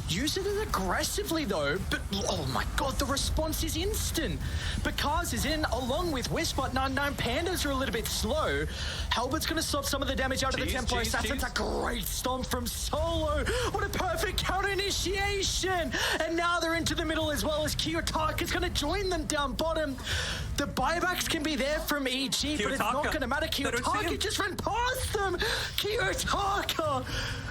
Speaker 3: Use it aggressively though, but oh my god, the response is instant. Bakaz is in along with Whisper. 9 Pandas are a little bit slow. Halbert's gonna stop some of the damage out of the Tempo Assassin. That's a great stomp from Solo. What a perfect counter initiation. And now they're into the middle as well as Kiyotaka is gonna join them down bottom. The buybacks can be there from EG, but it's not gonna matter. Kiyotaka just ran past them. Kiyotaka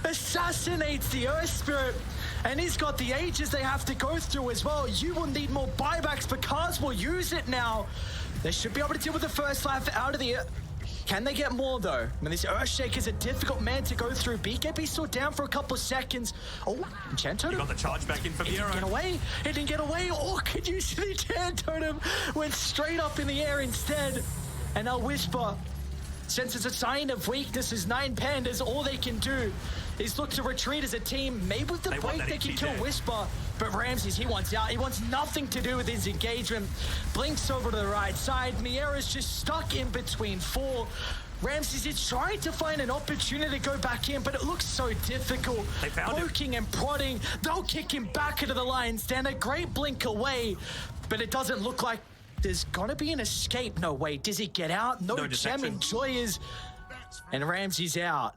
Speaker 3: assassinates the Earth Spirit. And he's got the Ages they have to go through as well. You will need more buybacks because we'll use it now. They should be able to deal with the first life out of the... Can they get more though? I mean, this Earthshake is a difficult man to go through. BKB still down for a couple of seconds. Oh, Enchant Totem.
Speaker 11: You got the charge back in for Miero.
Speaker 3: It didn't get away. It didn't get away. Oh, could you see the Enchant Totem? Went straight up in the air instead. And now Whisper, since it's a sign of weakness, is 9 Pandas, all they can do is look to retreat as a team. Maybe with the break they can kill Whisper, but Ramses, he wants out. He wants nothing to do with his engagement. Blinks over to the right side. Miera's just stuck in between 4. Ramses is trying to find an opportunity to go back in, but it looks so difficult. Poking and prodding. They'll kick him back into the lion's den. A great blink away, but it doesn't look like there's gotta be an escape. No way. Does he get out? No gem. Enjoyers. And Ramsey's out.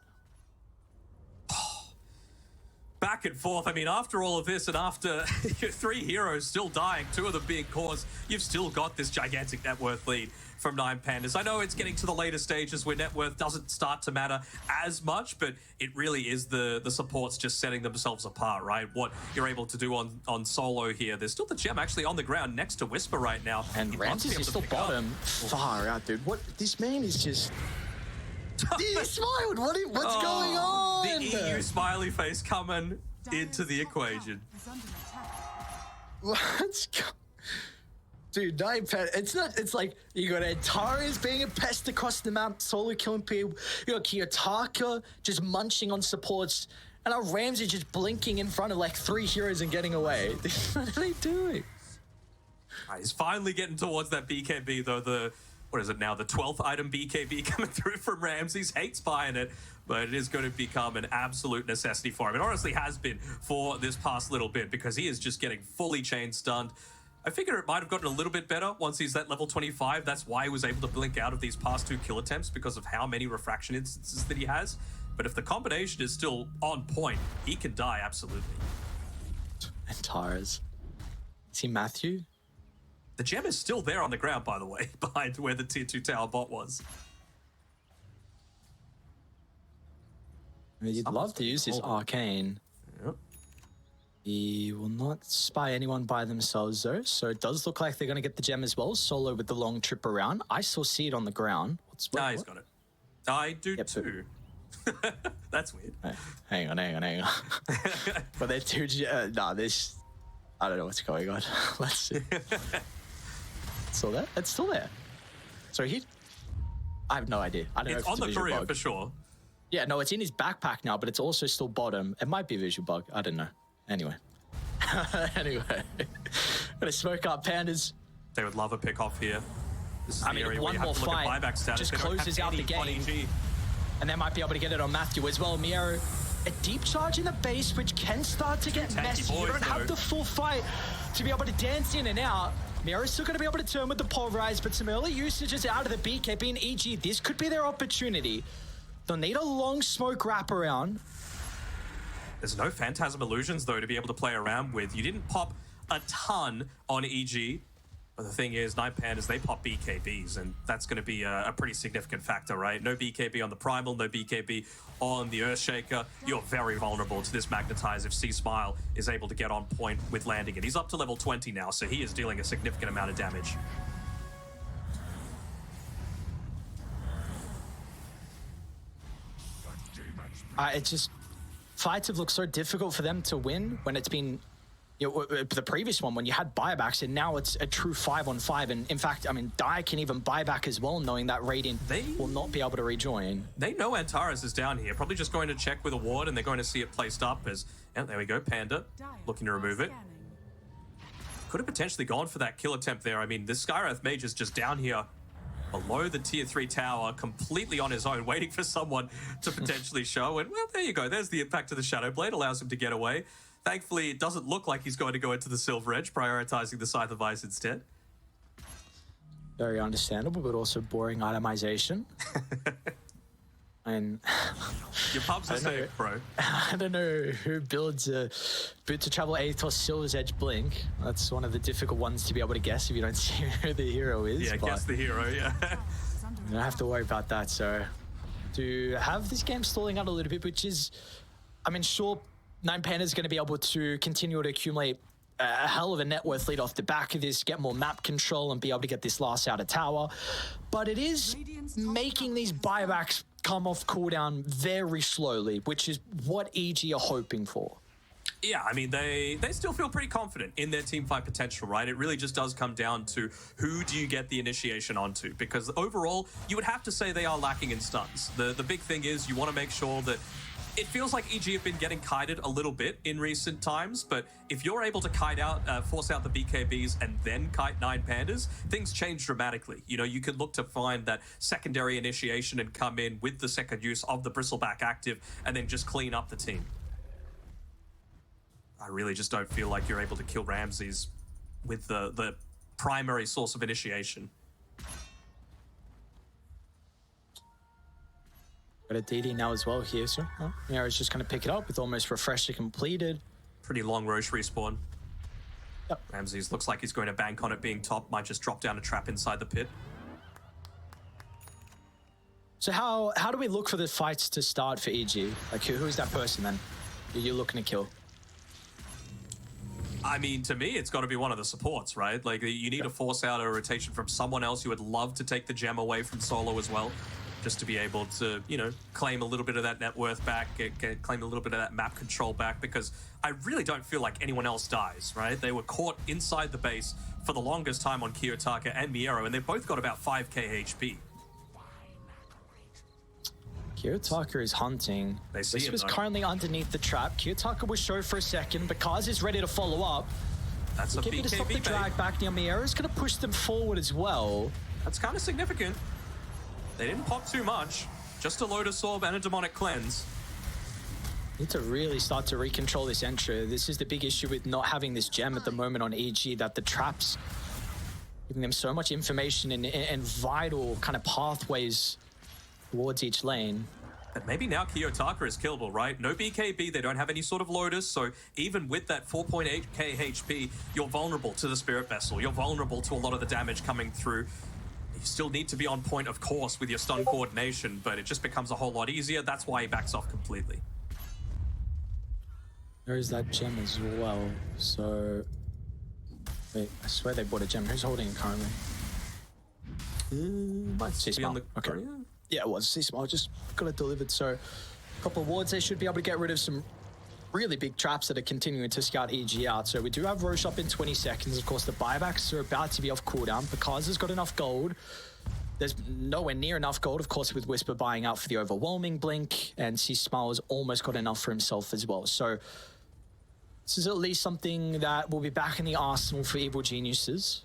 Speaker 11: Back and forth. I mean, after all of this and after 3 heroes still dying, 2 of them being cores, you've still got this gigantic net worth lead from 9 Pandas. I know it's getting to the later stages where net worth doesn't start to matter as much, but it really is the supports just setting themselves apart, right? What you're able to do on solo here. There's still the gem actually on the ground next to Whisper right now.
Speaker 3: And Ramses is still bottom. Far out, dude. What? This man is just... He smiled. What's going on?
Speaker 11: The EU smiley face coming into the equation.
Speaker 3: Let's go. Dude, 9 Pandas. It's not. It's like you got Antares being a pest across the map, solo killing people. You got Kiyotaka just munching on supports, and now Ramsey just blinking in front of like 3 heroes and getting away. What are they doing?
Speaker 11: He's finally getting towards that BKB though. What is it now? The 12th item BKB coming through from Ramses. Hates buying it, but it is going to become an absolute necessity for him. It honestly has been for this past little bit because he is just getting fully chain stunned. I figure it might have gotten a little bit better once he's at level 25. That's why he was able to blink out of these past 2 kill attempts because of how many refraction instances that he has. But if the combination is still on point, he can die absolutely.
Speaker 3: And Tars. See Matthew?
Speaker 11: The gem is still there on the ground, by the way, behind where the tier 2 tower bot was.
Speaker 3: I mean, you'd love to use this arcane.
Speaker 11: Yep.
Speaker 3: He will not spy anyone by themselves, though, so it does look like they're going to get the gem as well. Solo with the long trip around. I still see it on the ground.
Speaker 11: Nah, he's got it. I do too. That's weird.
Speaker 3: Hang on. But they're too... this... I don't know what's going on. Let's see. It's still there? It's still there. So I have no idea. I don't know if
Speaker 11: on the
Speaker 3: visual
Speaker 11: career
Speaker 3: bug.
Speaker 11: for sure.
Speaker 3: Yeah, no, it's in his backpack now, but it's also still bottom. It might be a visual bug. I don't know. Anyway. Gonna smoke up Pandas.
Speaker 11: They would love a pick off here. This is
Speaker 3: I
Speaker 11: the
Speaker 3: mean,
Speaker 11: area where
Speaker 3: one
Speaker 11: you
Speaker 3: more
Speaker 11: have to look at
Speaker 3: fight
Speaker 11: buyback status.
Speaker 3: just
Speaker 11: They don't
Speaker 3: closes
Speaker 11: have
Speaker 3: out the
Speaker 11: any on
Speaker 3: game.
Speaker 11: EG.
Speaker 3: And they might be able to get it on Matthew as well. Miero, a deep charge in the base, which can start to get messy. You don't have the full fight to be able to dance in and out. Miero's still going to be able to turn with the pulverize, but some early usages out of the BKB and EG. This could be their opportunity. They'll need a long smoke wraparound.
Speaker 11: There's no Phantasm Illusions, though, to be able to play around with. You didn't pop a ton on EG. But the thing is, 9 Pandas, they pop BKBs, and that's going to be a pretty significant factor, right? No BKB on the Primal, no BKB on the Earthshaker. You're very vulnerable to this Magnetize if C-Smile is able to get on point with landing it. He's up to level 20 now, so he is dealing a significant amount of damage.
Speaker 3: It's just... Fights have looked so difficult for them to win when it's been... the previous one, when you had buybacks, and now it's a true 5-on-5. And in fact, I mean, Dai can even buy back as well, knowing that Radiant will not be able to rejoin.
Speaker 11: They know Antares is down here. Probably just going to check with a ward, and they're going to see it placed up as... Yeah, there we go, Panda, looking to remove it. Could have potentially gone for that kill attempt there. I mean, this Skywrath Mage is just down here below the tier 3 tower, completely on his own, waiting for someone to potentially show. And, well, there you go. There's the impact of the Shadow Blade, allows him to get away. Thankfully, it doesn't look like he's going to go into the Silver Edge, prioritizing the Scythe of Ice instead.
Speaker 3: Very understandable, but also boring itemization. And
Speaker 11: your pubs are safe, bro.
Speaker 3: I don't know who builds a boot to travel Aethos Silver's Edge Blink. That's one of the difficult ones to be able to guess if you don't see who the hero is.
Speaker 11: Yeah, guess the hero, yeah.
Speaker 3: You don't have to worry about that. So to have this game stalling out a little bit, which is, I mean, sure, 9 Panda is going to be able to continue to accumulate a hell of a net worth lead off the back of this, get more map control and be able to get this last outer tower. But it is making these buybacks come off cooldown very slowly, which is what EG are hoping for.
Speaker 11: Yeah, I mean, they still feel pretty confident in their team fight potential, right? It really just does come down to who do you get the initiation onto, because overall, you would have to say they are lacking in stuns. The big thing is you want to make sure that it feels like EG have been getting kited a little bit in recent times, but if you're able to kite out, force out the BKBs and then kite 9 Pandas, things change dramatically. You know, you could look to find that secondary initiation and come in with the second use of the Bristleback active and then just clean up the team. I really just don't feel like you're able to kill Ramses with the primary source of initiation.
Speaker 3: Got a DD now as well here, so Miero's just going to pick it up with almost Refresher completed.
Speaker 11: Pretty long Roche respawn. Yep. Ramses looks like he's going to bank on it being top, might just drop down a trap inside the pit.
Speaker 3: So how do we look for the fights to start for EG? Like, who's that person then you're looking to kill?
Speaker 11: I mean, to me, it's got to be one of the supports, right? Like, you need to force out a rotation from someone else who would love to take the gem away from solo as well, just to be able to, you know, claim a little bit of that net worth back, claim a little bit of that map control back, because I really don't feel like anyone else dies, right? They were caught inside the base for the longest time on Kiyotaka and Miero, and they've both got about 5k HP.
Speaker 3: Kiyotaka is hunting.
Speaker 11: They see
Speaker 3: this
Speaker 11: him,
Speaker 3: was
Speaker 11: though.
Speaker 3: currently underneath the trap. Kiyotaka was show for a second, but Kaz is ready to follow up.
Speaker 11: That's a
Speaker 3: BKB to stop the
Speaker 11: BKB,
Speaker 3: drag back near Miero's going to push them forward as well.
Speaker 11: That's kind of significant. They didn't pop too much. Just a Lotus Orb and a Demonic Cleanse.
Speaker 3: Need to really start to recontrol this entry. This is the big issue with not having this gem at the moment on EG, that the traps giving them so much information and vital kind of pathways towards each lane.
Speaker 11: But maybe now Kiyotaka is killable, right? No BKB, they don't have any sort of Lotus, so even with that 4.8k HP, you're vulnerable to the Spirit Vessel. You're vulnerable to a lot of the damage coming through. You still need to be on point, of course, with your stun coordination, but it just becomes a whole lot easier. That's why he backs off completely.
Speaker 3: There is that gem as well, so... Wait, I swear they bought a gem. Who's holding it currently?
Speaker 11: Might be on the...
Speaker 3: Okay. Yeah, it was. C-Smile just got it delivered. So, a couple of wards, they should be able to get rid of some really big traps that are continuing to scout EG out. So we do have Roche up in 20 seconds. Of course, the buybacks are about to be off cooldown. Picard's got enough gold. There's nowhere near enough gold, of course, with Whisper buying out for the overwhelming blink. And C-Smile has almost got enough for himself as well. So, this is at least something that will be back in the arsenal for Evil Geniuses.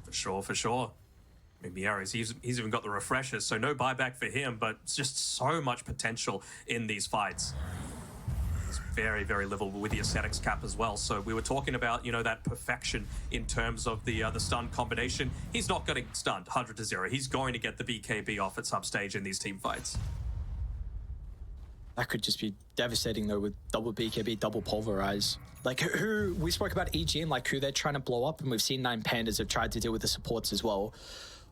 Speaker 11: For sure, for sure. I mean, Miera's, he's even got the refreshers, so no buyback for him, but it's just so much potential in these fights. It's very, very livable with the Ascetics cap as well. So we were talking about, you know, that perfection in terms of the stun combination. He's not getting stunned 100-0. He's going to get the BKB off at some stage in these team fights.
Speaker 3: That could just be devastating though, with double BKB, double pulverize. Like who we spoke about EG and like who they're trying to blow up, and we've seen 9 Pandas have tried to deal with the supports as well.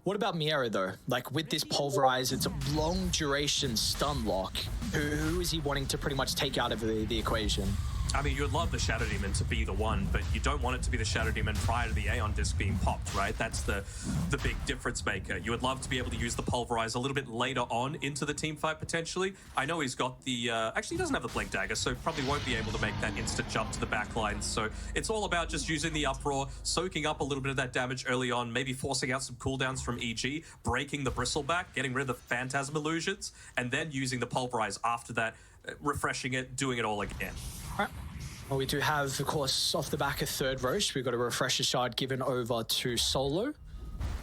Speaker 3: What about Miera though? Like with this pulverize, it's a long duration stun lock. Who is he wanting to pretty much take out of the equation?
Speaker 11: I mean, you'd love the Shadow Demon to be the one, but you don't want it to be the Shadow Demon prior to the Aeon Disc being popped, right? That's the big difference maker. You would love to be able to use the Pulverize a little bit later on into the team fight, potentially. I know he's got the... actually, he doesn't have the Blink Dagger, so probably won't be able to make that instant jump to the back line. So it's all about just using the Uproar, soaking up a little bit of that damage early on, maybe forcing out some cooldowns from EG, breaking the Bristleback, getting rid of the Phantasm Illusions, and then using the Pulverize after that, refreshing it, doing it all again.
Speaker 3: Well, we do have, of course, off the back of third Roche, we've got a Refresher Shard given over to Solo,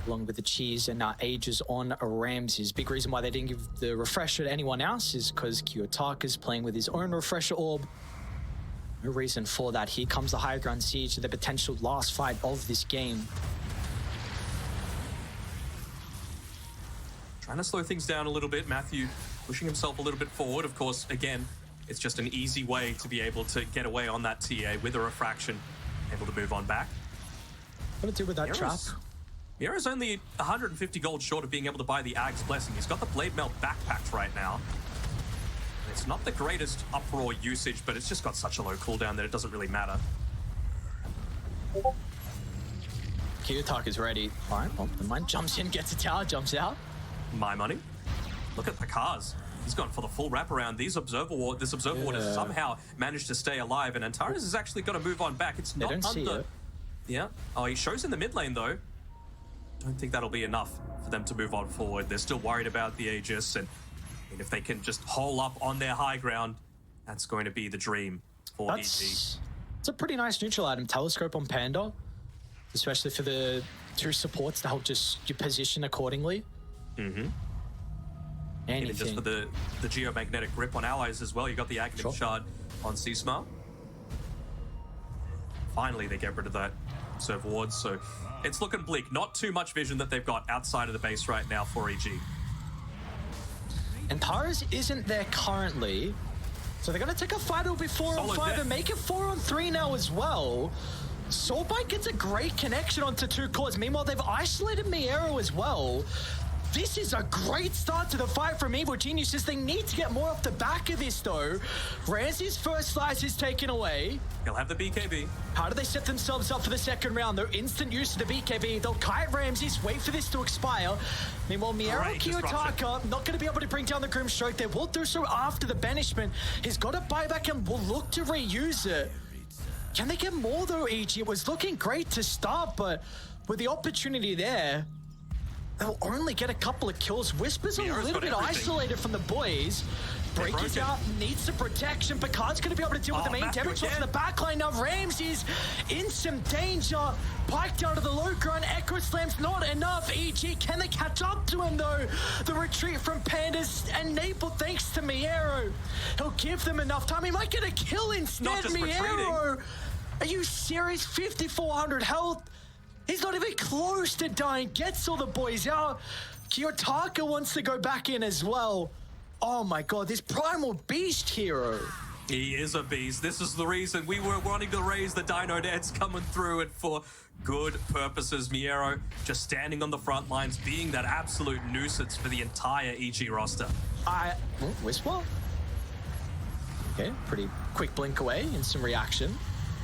Speaker 3: along with the Cheese and Ages on Ramses. Big reason why they didn't give the Refresher to anyone else is because Kiyotaka's playing with his own Refresher Orb. No reason for that. Here comes the High Ground Siege to the potential last fight of this game.
Speaker 11: Trying to slow things down a little bit. Matthew pushing himself a little bit forward. Of course, again, it's just an easy way to be able to get away on that TA with a refraction, able to move on back.
Speaker 3: What to do with that trap?
Speaker 11: Miera's only 150 gold short of being able to buy the Ag's Blessing. He's got the Blade Melt backpacked right now. It's not the greatest Uproar usage, but it's just got such a low cooldown that it doesn't really matter.
Speaker 3: Kiyotaka's ready. All right, well, the mine jumps in, gets a tower, jumps out.
Speaker 11: My money. Look at the cars. He's gone for the full wraparound. This Observer Ward has somehow managed to stay alive, and Antares is actually going to move on back. It's not under... Yeah. Oh, he shows in the mid lane, though. Don't think that'll be enough for them to move on forward. They're still worried about the Aegis, and if they can just hole up on their high ground, that's going to be the dream for EG.
Speaker 3: It's a pretty nice neutral item. Telescope on Panda, especially for the 2 supports to help just your position accordingly.
Speaker 11: Mm-hmm. Even just for the geomagnetic grip on allies as well. You got the Aghanim Shard on C-Smart. Finally, they get rid of that Observer Ward, so it's looking bleak. Not too much vision that they've got outside of the base right now for EG.
Speaker 3: And Taras isn't there currently, so they're going to take a fight. It'll be 4-on-5 and make it 4-on-3 now as well. Soulbite gets a great connection onto 2 cores. Meanwhile, they've isolated Miero as well. This is a great start to the fight from Evil Geniuses. They need to get more off the back of this, though. Ramsey's first slice is taken away.
Speaker 11: He'll have the BKB.
Speaker 3: How do they set themselves up for the second round, though? Instant use of the BKB. They'll kite Ramses, wait for this to expire. Meanwhile, Miero Kiyotaka not going to be able to bring down the Grim Stroke. They will do so after the banishment. He's got a buyback and will look to reuse it. Can they get more, though, EG? It was looking great to start, but with the opportunity there, they'll only get a couple of kills. Whisper's a little bit isolated from the boys. Break is out, needs some protection. Picard's going to be able to deal with the main damage from the backline. Now Ramsey's in some danger. Pike down to the low ground. Echo Slam's not enough. EG, can they catch up to him though? The retreat from Pandas enabled thanks to Miero. He'll give them enough time. He might get a kill instead. Miero, are you serious? 5,400 health. He's not even close to dying. Gets all the boys out. Kiyotaka wants to go back in as well. Oh my god, this Primal Beast hero.
Speaker 11: He is a beast. This is the reason we were wanting to raise the Dino Nets coming through it for good purposes. Miero just standing on the front lines, being that absolute nuisance for the entire EG roster.
Speaker 3: Whisper? Okay, pretty quick blink away and some reaction.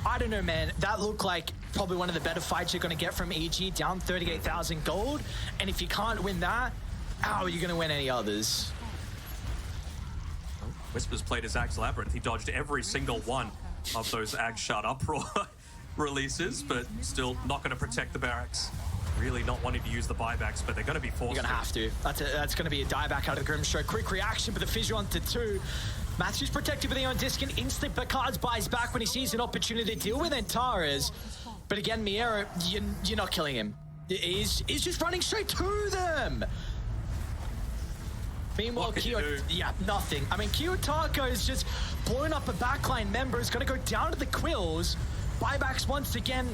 Speaker 3: I don't know, man. That looked like probably one of the better fights you're going to get from EG, down 38,000 gold. And if you can't win that, how are you going to win any others?
Speaker 11: Whisper's played his Axe Labyrinth. He dodged every single one of those Axe Shut Uproar releases, but still not going to protect the barracks. Really not wanting to use the buybacks, but they're going to be forced.
Speaker 3: You're going to have to. That's going to be a dieback out of the Grimstroke. Quick reaction, but the fissure onto 2. Matthew's protected with the on disc and instantly Picard's buys back when he sees an opportunity to deal with Antares. But again, Miero, you're not killing him. He's just running straight to them. Meanwhile, nothing. I mean, Kiyotaka is just blowing up a backline member. Is going to go down to the Quills. Buybacks once again.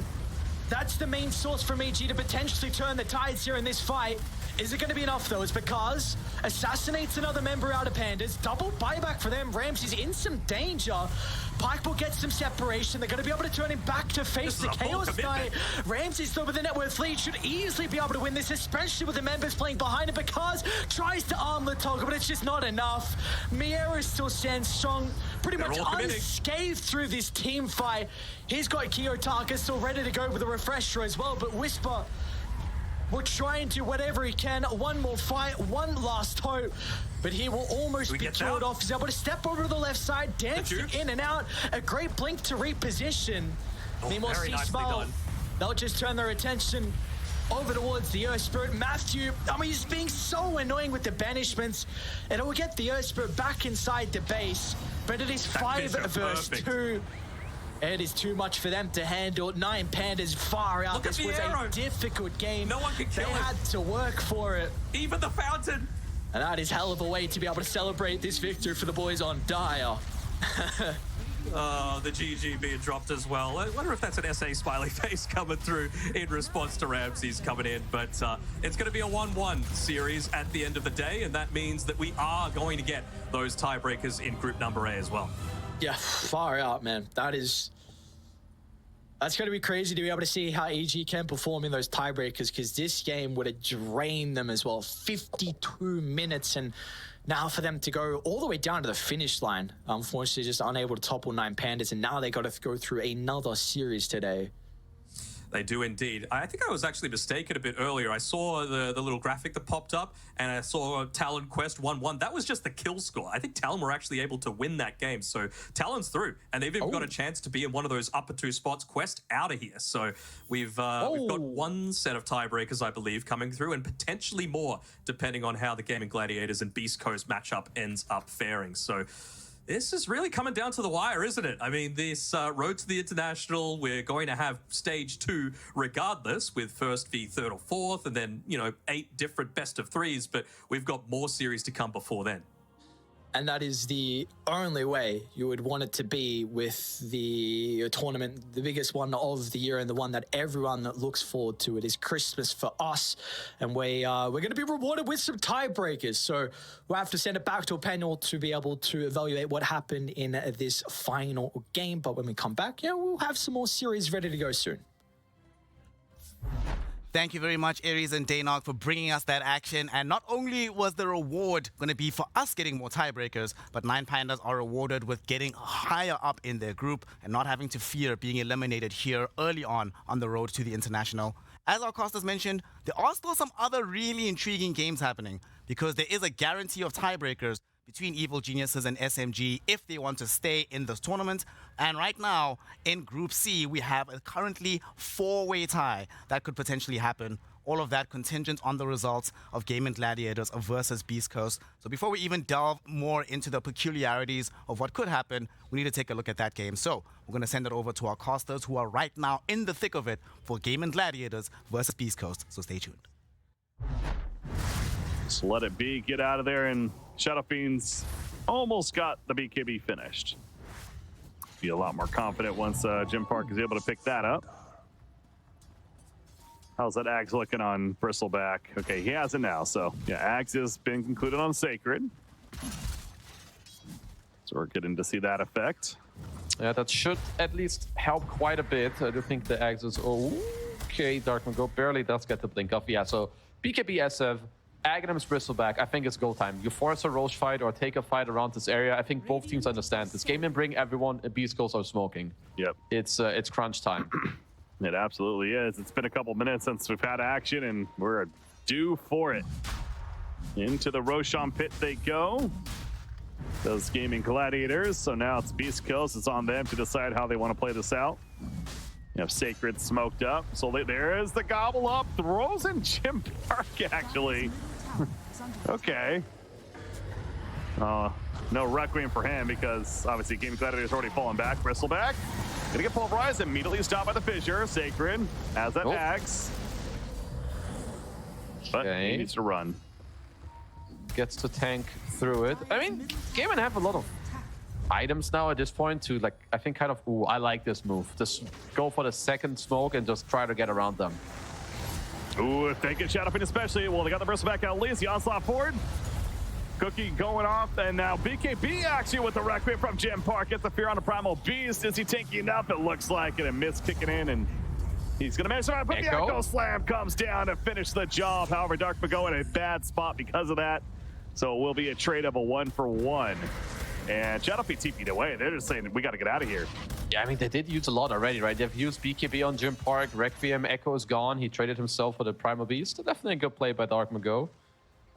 Speaker 3: That's the main source from EG to potentially turn the tides here in this fight. Is it going to be enough, though? It's because assassinates another member out of Pandas. Double buyback for them. Ramsey's in some danger. Pike will get some separation. They're going to be able to turn him back to face the Chaos Knight. Ramsey's still with the net worth lead. Should easily be able to win this, especially with the members playing behind him. Because tries to arm the Toggle, but it's just not enough. Miero still stands strong, pretty much unscathed through this team fight. He's got Kiyotaka still ready to go with a refresher as well, but Whisper will try and do whatever he can. One more fight, one last hope. But he will almost be killed off. He's able to step over to the left side, dancing in and out. A great blink to reposition. Meanwhile, C-Smile, they'll just turn their attention over towards the Earth Spirit. Matthew, I mean, he's being so annoying with the banishments. And it will get the Earth Spirit back inside the base. But it is 5 versus 2. It is too much for them to handle. 9 Pandas far out. This was a difficult game.
Speaker 11: No one can kill
Speaker 3: They had to work for it.
Speaker 11: Even the fountain.
Speaker 3: And that is hell of a way to be able to celebrate this victory for the boys on Dire.
Speaker 11: The GG being dropped as well. I wonder if that's an SA smiley face coming through in response to Ramsey's coming in. But it's going to be a 1-1 series at the end of the day. And that means that we are going to get those tiebreakers in group number A as well.
Speaker 3: Yeah, far out, man. That's going to be crazy to be able to see how EG can perform in those tiebreakers, because this game would have drained them as well. 52 minutes, and now for them to go all the way down to the finish line, unfortunately just unable to topple 9 Pandas, and now they got to go through another series today.
Speaker 11: They do indeed. I think I was actually mistaken a bit earlier. I saw the little graphic that popped up, and I saw Talon Quest 1-1. That was just the kill score. I think Talon were actually able to win that game. So Talon's through, and they've even got a chance to be in one of those upper 2 spots. Quest out of here. So we've got one set of tiebreakers, I believe, coming through, and potentially more, depending on how the Gaming Gladiators and Beast Coast matchup ends up faring. So this is really coming down to the wire, isn't it? I mean, this road to the international, we're going to have stage 2 regardless, with first v third or fourth, and then, 8 different best of 3s, but we've got more series to come before then.
Speaker 3: And that is the only way you would want it to be with the tournament, the biggest one of the year and the one that everyone looks forward to. It is Christmas for us, and we're going to be rewarded with some tiebreakers. So we'll have to send it back to a panel to be able to evaluate what happened in this final game. But when we come back, we'll have some more series ready to go soon.
Speaker 10: Thank you very much, Aries and Danog, for bringing us that action. And not only was the reward going to be for us getting more tiebreakers, but 9 Pandas are rewarded with getting higher up in their group and not having to fear being eliminated here early on the road to the international. As our casters mentioned, there are still some other really intriguing games happening, because there is a guarantee of tiebreakers between Evil Geniuses and SMG if they want to stay in this tournament. And right now, in Group C, we have a currently 4-way tie that could potentially happen. All of that contingent on the results of Gaming Gladiators versus Beast Coast. So before we even delve more into the peculiarities of what could happen, we need to take a look at that game. So we're going to send it over to our casters, who are right now in the thick of it for Gaming Gladiators versus Beast Coast. So stay tuned.
Speaker 22: So let it be. Get out of there. And Shadow Fiends almost got the BKB finished. Be a lot more confident once Jim Park is able to pick that up. How's that Ags looking on Bristleback? Okay, he has it now. So yeah, Ags has been concluded on Sacred. So we're getting to see that effect.
Speaker 13: Yeah, that should at least help quite a bit. I do think the Axis. Okay, Dark Mago barely does get the blink off. Yeah, so BKB SF, Aghanim's Bristleback. I think it's go time. You force a Roche fight or take a fight around this area. I think both teams understand this game and bring everyone. Beast Coast are smoking.
Speaker 22: Yep.
Speaker 13: It's crunch time.
Speaker 22: It absolutely is. It's been a couple minutes since we've had action, and we're due for it. Into the Roshan pit they go. Those gaming gladiators. So now it's Beast Coast. It's on them to decide how they want to play this out. You have Sacred smoked up. So there is the gobble up. Throws in Jim Park, actually. Okay. No Requiem for him because obviously Gaming Gladiator's already fallen back. Bristleback. Gonna get pulverized. Immediately stopped by the Fissure. Sacred has that axe. But he needs to run.
Speaker 13: Gets to tank through it. I mean, Gaimin have a lot of items now at this point to, like, I think kind of, ooh, I like this move. Just go for the second smoke and just try to get around them.
Speaker 22: Ooh, if they get Shadowfin especially, well, they got the Bristleback out at least. The onslaught forward. Cookie going off, and now BKB actually with the Requiem from Jim Park. Gets the Fear on the Primal Beast. Is he tanking enough? It looks like it. A miss kicking in, and he's going to manage to put the Echo Slam comes down to finish the job. However, Dark Mago in a bad spot because of that. So it will be a trade of a 1-for-1. And Shadowfin TP'd away. They're just saying, we got to get out of here.
Speaker 13: Yeah, I mean, they did use a lot already, right? They've used BKB on Jim Park. Requiem, Echo is gone. He traded himself for the Primal Beast. Definitely a good play by Dark Mago.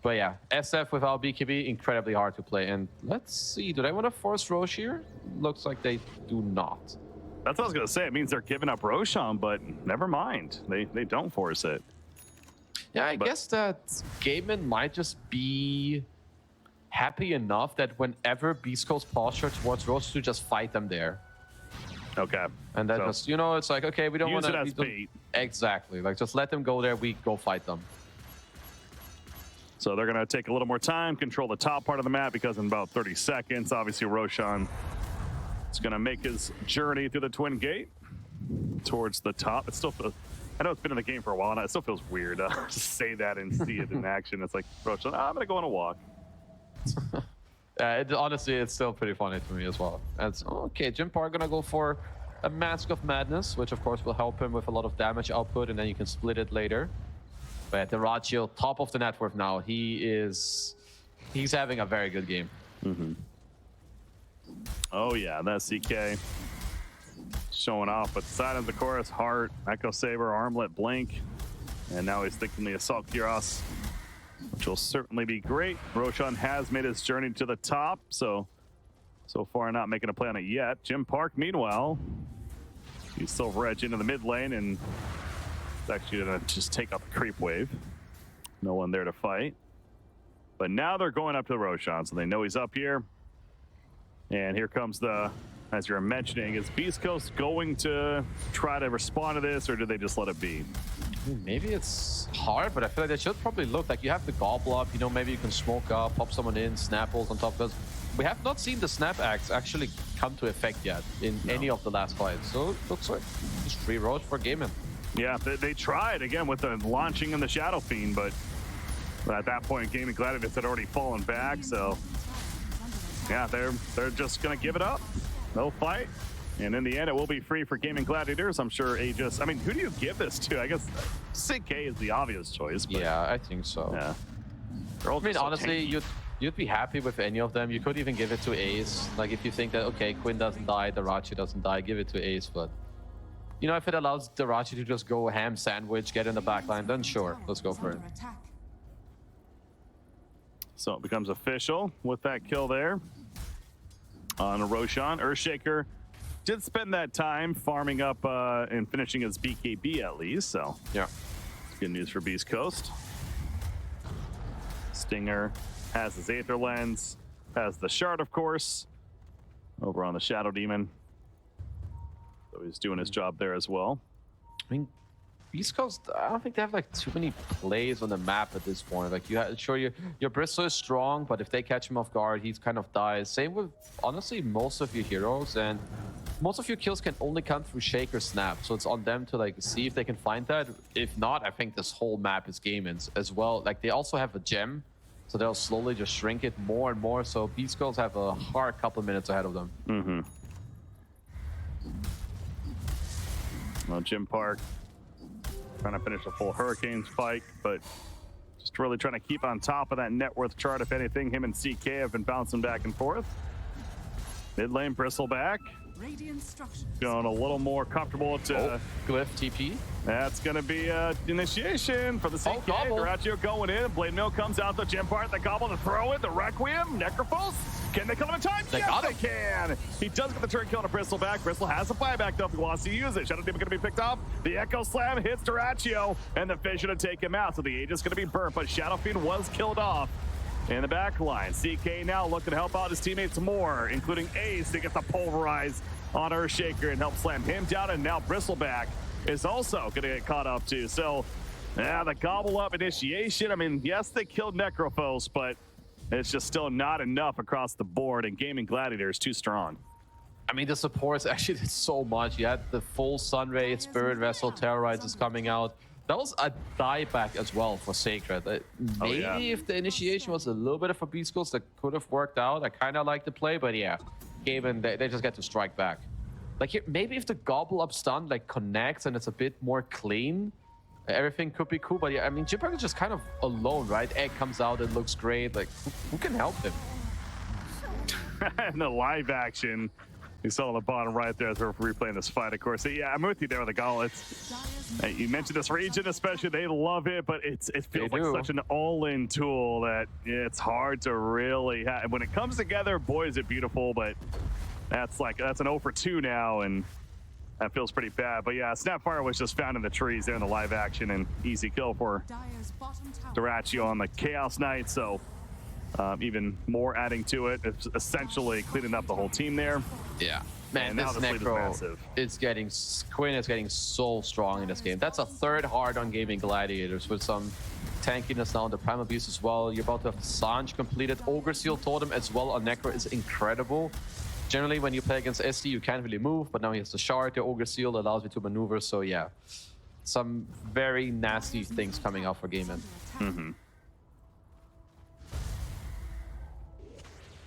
Speaker 13: But yeah, SF without BKB, incredibly hard to play. And let's see, do they want to force Roche here? Looks like they do not.
Speaker 22: That's what I was going to say. It means they're giving up Roshan, but never mind. They don't force it.
Speaker 13: Yeah, I guess that Gaimin might just be happy enough that whenever Beast Coast posture towards Roche to just fight them there.
Speaker 22: Okay.
Speaker 13: And that just, you know, it's like, okay, we don't want to...
Speaker 22: Use it as bait.
Speaker 13: Exactly. Like, just let them go there, we go fight them.
Speaker 22: So they're going to take a little more time, control the top part of the map, because in about 30 seconds, obviously Roshan is going to make his journey through the Twin Gate towards the top. It still feels, I know it's been in the game for a while, and it still feels weird to say that and see it in action. It's like, Roshan, I'm going to go on a walk.
Speaker 13: Honestly, it's still pretty funny to me as well. It's, okay, Jim Park going to go for a Mask of Madness, which of course will help him with a lot of damage output, and then you can split it later. But the Ratio, top of the net worth now. He's having a very good game.
Speaker 22: Mm-hmm. Oh yeah, that CK showing off. But Silence, of course, Heart, Echo Saber, Armlet, Blink. And now he's thinking the Assault Cuirass, which will certainly be great. Roshan has made his journey to the top, so far not making a play on it yet. Jim Park, meanwhile, he's Silver Edge into the mid lane, and it's actually gonna just take up the creep wave. No one there to fight. But now they're going up to Roshan, so they know he's up here. And here comes the, as you're mentioning, is Beast Coast going to try to respond to this, or do they just let it be?
Speaker 13: Maybe it's hard, but I feel like they should probably look like you have the gobble up, you know, maybe you can smoke up, pop someone in, snap ult on top of us. We have not seen the snap axe actually come to effect yet in any of the last fights. So it looks like just free Roche for Gaimin.
Speaker 22: Yeah, they tried again with the launching in the Shadow Fiend, but at that point, Gaming Gladiators had already fallen back. So yeah, they're just gonna give it up. No fight, and in the end, it will be free for Gaming Gladiators. I'm sure Aegis. I mean, who do you give this to? I guess CK is the obvious choice. But
Speaker 13: yeah, I think so.
Speaker 22: Yeah.
Speaker 13: I mean, honestly, you'd be happy with any of them. You could even give it to Ace. Like if you think that okay, Quinn doesn't die, Darachi doesn't die, give it to Ace, but. You know, if it allows Darachi to just go ham sandwich, get in the backline, then sure, let's go for it.
Speaker 22: So it becomes official with that kill there on Roshan. Earthshaker did spend that time farming up and finishing his BKB at least, so
Speaker 13: yeah,
Speaker 22: good news for Beast Coast. Stinger has his Aether Lens, has the Shard, of course, over on the Shadow Demon. So he's doing his job there as well.
Speaker 13: I mean, Beast Coast, I don't think they have like too many plays on the map at this point. Like sure your Bristle is strong, but if they catch him off guard, he kind of dies. Same with honestly most of your heroes, and most of your kills can only come through Shake or Snap. So it's on them to like see if they can find that. If not, I think this whole map is Gaimin's as well. Like they also have a gem So they'll slowly just shrink it more and more. So Beast Girls have a hard couple of minutes ahead of them.
Speaker 22: Mm-hmm. Well, Jim Park trying to finish a full Hurricane spike, but just really trying to keep on top of that net worth chart. If anything, him and CK have been bouncing back and forth. Mid lane, Bristleback. Going a little more comfortable to
Speaker 13: Glyph TP.
Speaker 22: That's going to be initiation for the CK. Garaccio going in. Blade Mill comes out. The Gem Part, the Gobble to throw it. The Requiem, Necrophos. Can they come in time? Yes, they can. He does get the turn kill on a Bristleback. Bristle has a buyback though if he wants to use it. Shadow Demon going to be picked up. The Echo Slam hits Garaccio, and the Fissure to take him out. So the Aegis going to be burnt, but Shadow Fiend was killed off. In the back line, CK now looking to help out his teammates more, including Ace to get the Pulverize on Earthshaker and help slam him down, and now Bristleback is also going to get caught up too. So, yeah, the gobble up initiation. I mean, yes, they killed Necrophos, but it's just still not enough across the board, and Gaming Gladiator is too strong.
Speaker 13: I mean, the supports actually did so much. You had the full Sunray, Spirit Vessel, Terrorize is coming out. That was a dieback as well for Sacred. Maybe if the initiation was a little bit of a Beast Girls, that could have worked out. I kind of like the play, but yeah, Gaben, they just get to strike back. Like here, maybe if the Gobble Up stun like connects and it's a bit more clean, everything could be cool. But yeah, I mean, Jimper is just kind of alone, right? Egg comes out, it looks great. Like, who can help him?
Speaker 22: And the live action. You saw on the bottom right there as we're replaying this fight, of course. Yeah, I'm with you there with the gauntlets. You mentioned this region especially, they love it, but it feels like such an all-in tool that it's hard to really have. When it comes together, boy, is it beautiful, but that's an 0 for 2 now, and that feels pretty bad. But yeah, Snapfire was just found in the trees there in the live action, and easy kill for Garaccio on the Chaos Knight, so even more adding to it. It's essentially cleaning up the whole team there.
Speaker 13: Yeah. Man, this Necro is getting, Quinn is getting so strong in this game. That's a third hard on Gaming Gladiators with some tankiness now on the Primal Beast as well. You're about to have Sanj completed. Ogre Seal Totem as well on Necro is incredible. Generally, when you play against SD, you can't really move, but now he has the Shard. The Ogre Seal allows you to maneuver, so yeah. Some very nasty things coming out for Gaimin.
Speaker 22: Mm-hmm.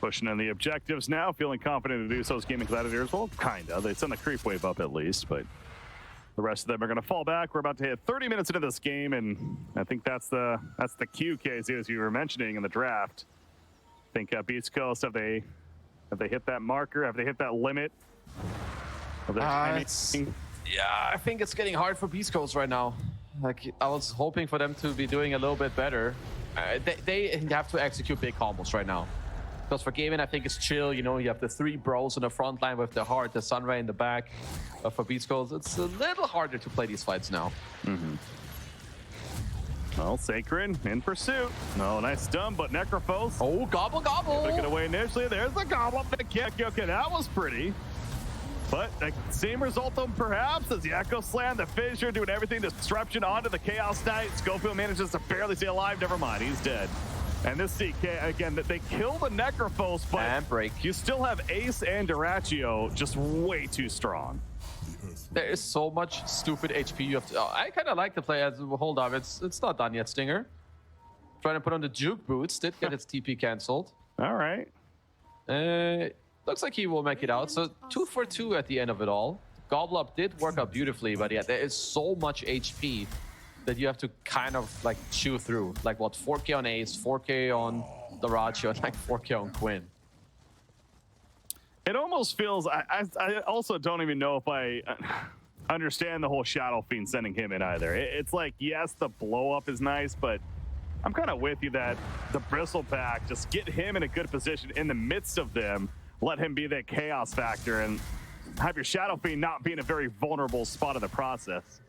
Speaker 22: Pushing in the objectives now, feeling confident to do so as Gaming Gladiators. Well, kind of. They send the creep wave up at least, but the rest of them are going to fall back. We're about to hit 30 minutes into this game, and I think that's the cue, Casey, as you were mentioning in the draft. I think Beast Coast, have they hit that marker? Have they hit that limit?
Speaker 13: Yeah, I think it's getting hard for Beast Coast right now. Like, I was hoping for them to be doing a little bit better. They have to execute big combos right now. Because for Gaimin, I think it's chill. You know, you have the 3 bros in the front line with the heart, the Sunray in the back. For Beast Girls, it's a little harder to play these fights now.
Speaker 22: Mm-hmm. Well, Sacred in pursuit. No, nice stun, but Necrophos.
Speaker 13: Oh, gobble, gobble.
Speaker 22: Took it away initially. There's the gobble. The kick. Okay, that was pretty. But the same result, though, perhaps, as the Echo Slam, the Fissure, doing everything. Disruption onto the Chaos Knight. Schofield manages to barely stay alive. Never mind, he's dead. And this CK, again, that they kill the Necrophos, but
Speaker 13: and break.
Speaker 22: You still have Ace and Garaccio just way too strong.
Speaker 13: There is so much stupid HP you have to... Oh, I kind of like the play as... Hold on, it's not done yet, Stinger. Trying to put on the Juke Boots, did get its TP cancelled.
Speaker 22: All right.
Speaker 13: Looks like he will make it out. So 2 for 2 at the end of it all. Gobble Up did work out beautifully, but yeah, there is so much HP that you have to kind of like chew through. Like what, 4K on Ace, 4K on the Ratio, and like 4K on Quinn.
Speaker 22: It almost feels, I also don't even know if I understand the whole Shadow Fiend sending him in either. It's like, yes, the blow up is nice, but I'm kind of with you that the Bristleback, just get him in a good position in the midst of them, let him be that chaos factor, and have your Shadow Fiend not be in a very vulnerable spot of the process.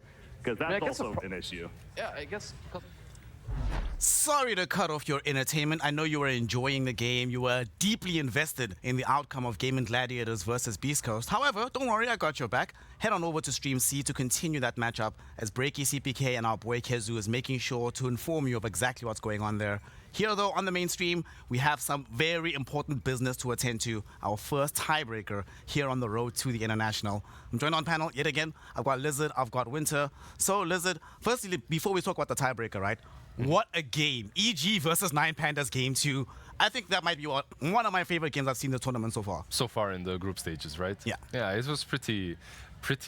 Speaker 22: Because that's also an issue.
Speaker 13: Yeah, I guess.
Speaker 10: Sorry to cut off your entertainment. I know you were enjoying the game. You were deeply invested in the outcome of Gaming Gladiators versus Beast Coast. However, don't worry, I got your back. Head on over to Stream C to continue that matchup as Breaky CPK and our boy Kezu is making sure to inform you of exactly what's going on there. Here, though, on the main stream, we have some very important business to attend to. Our first tiebreaker here on the road to the International. I'm joined on panel yet again. I've got Lizard, I've got Winter. So, Lizard, firstly, before we talk about the tiebreaker, right? What a game. EG versus 9 Pandas game 2. I think that might be one of my favorite games I've seen in the tournament so far.
Speaker 18: So far in the group stages, right?
Speaker 10: Yeah.
Speaker 18: Yeah, it was pretty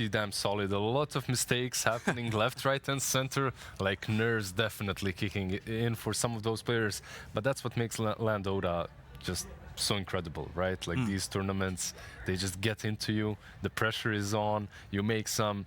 Speaker 18: damn solid. A lot of mistakes happening left, right, and center. Like nerves definitely kicking in for some of those players. But that's what makes LAN Dota just so incredible, right? Like these tournaments, they just get into you. The pressure is on. You make some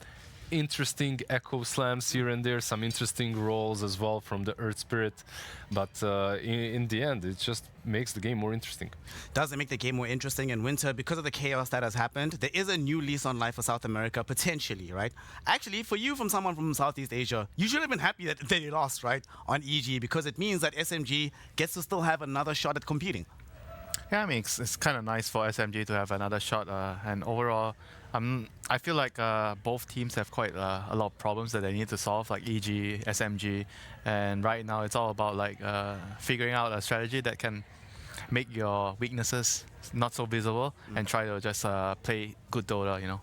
Speaker 18: interesting echo slams here and there, some interesting rolls as well from the Earth Spirit, but in the end it just makes the game more interesting.
Speaker 10: Does it make the game more interesting? In Winter, because of the chaos that has happened, there is a new lease on life for South America, potentially, right? Actually, for you, from someone from Southeast Asia, you should have been happy that they lost, right, on EG, because it means that SMG gets to still have another shot at competing.
Speaker 5: Yeah, I mean, it's kind of nice for SMG to have another shot, and overall, I feel like both teams have quite a lot of problems that they need to solve, like EG, SMG, and right now it's all about like figuring out a strategy that can make your weaknesses not so visible and try to just play good Dota, you know.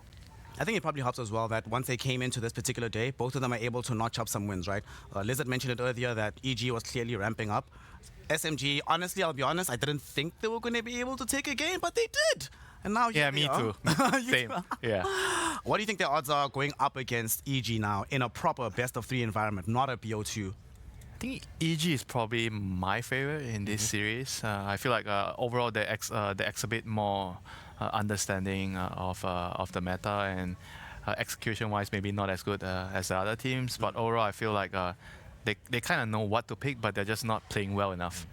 Speaker 10: I think it probably helps as well that once they came into this particular day, both of them are able to notch up some wins, right? Lizard mentioned it earlier that EG was clearly ramping up. SMG, honestly, I'll be honest, I didn't think they were going to be able to take a game, but they did. And now
Speaker 5: yeah, me too. Same. Yeah.
Speaker 10: What do you think the odds are going up against EG now in a proper best-of-3 environment, not a BO2?
Speaker 5: I think EG is probably my favorite in this series. I feel like overall they exhibit more understanding of the meta, and execution-wise maybe not as good as the other teams. But overall, I feel like they kind of know what to pick, but they're just not playing well enough.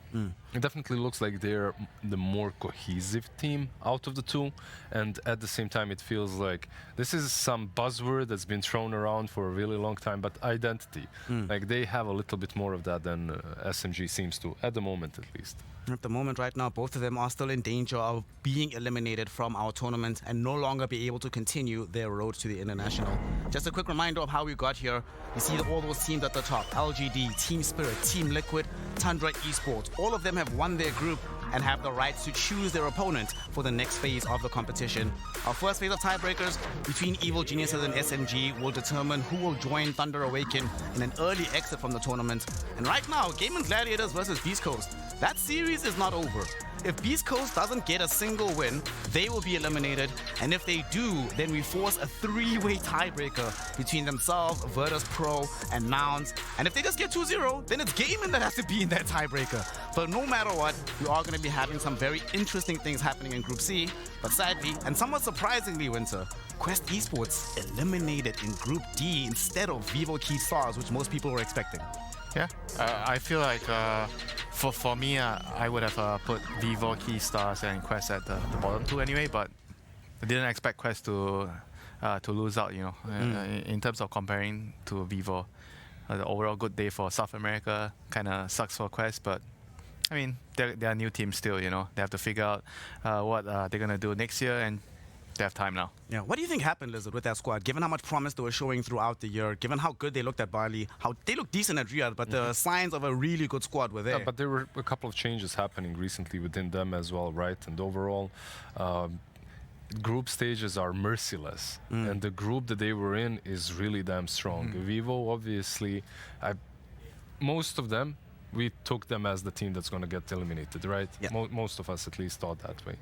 Speaker 18: It definitely looks like they're the more cohesive team out of the two, and at the same time it feels like this is some buzzword that's been thrown around for a really long time, but identity. Like they have a little bit more of that than SMG seems to, at the moment at least.
Speaker 10: At the moment right now, both of them are still in danger of being eliminated from our tournament and no longer be able to continue their road to the international. Just a quick reminder of how we got here. You see all those teams at the top: LGD, Team Spirit, Team Liquid, Tundra Esports. All of them have won their group and have the right to choose their opponent for the next phase of the competition. Our first phase of tiebreakers between Evil Geniuses and SMG will determine who will join Thunder Awaken in an early exit from the tournament. And right now, Gaming Gladiators versus Beast Coast. That series is not over. If Beast Coast doesn't get a single win, they will be eliminated. And if they do, then we force a 3-way tiebreaker between themselves, Virtus Pro, and Nouns. And if they just get 2-0, then it's Gaming that has to be in that tiebreaker. But no matter what, we are going to be having some very interesting things happening in Group C. But sadly, and somewhat surprisingly, Winter, Quest Esports eliminated in Group D instead of Vivo Key Stars, which most people were expecting.
Speaker 5: Yeah, I feel like for me, I would have put Vivo, Key Stars, and Quest at the bottom two anyway, but I didn't expect Quest to lose out, you know, in terms of comparing to Vivo. The overall good day for South America, kind of sucks for Quest, but I mean, they're a new team still, you know. They have to figure out what they're going to do next year, and they have time now.
Speaker 10: Yeah, what do you think happened, Lizard, with that squad? Given how much promise they were showing throughout the year, given how good they looked at Bali, how they looked decent at Riyadh, but the signs of a really good squad were there.
Speaker 18: Yeah, but there were a couple of changes happening recently within them as well, right? And overall, group stages are merciless, and the group that they were in is really damn strong. Vivo, obviously, most of them, we took them as the team that's going to get eliminated, right?
Speaker 10: Yeah.
Speaker 18: Most of us at least thought that way.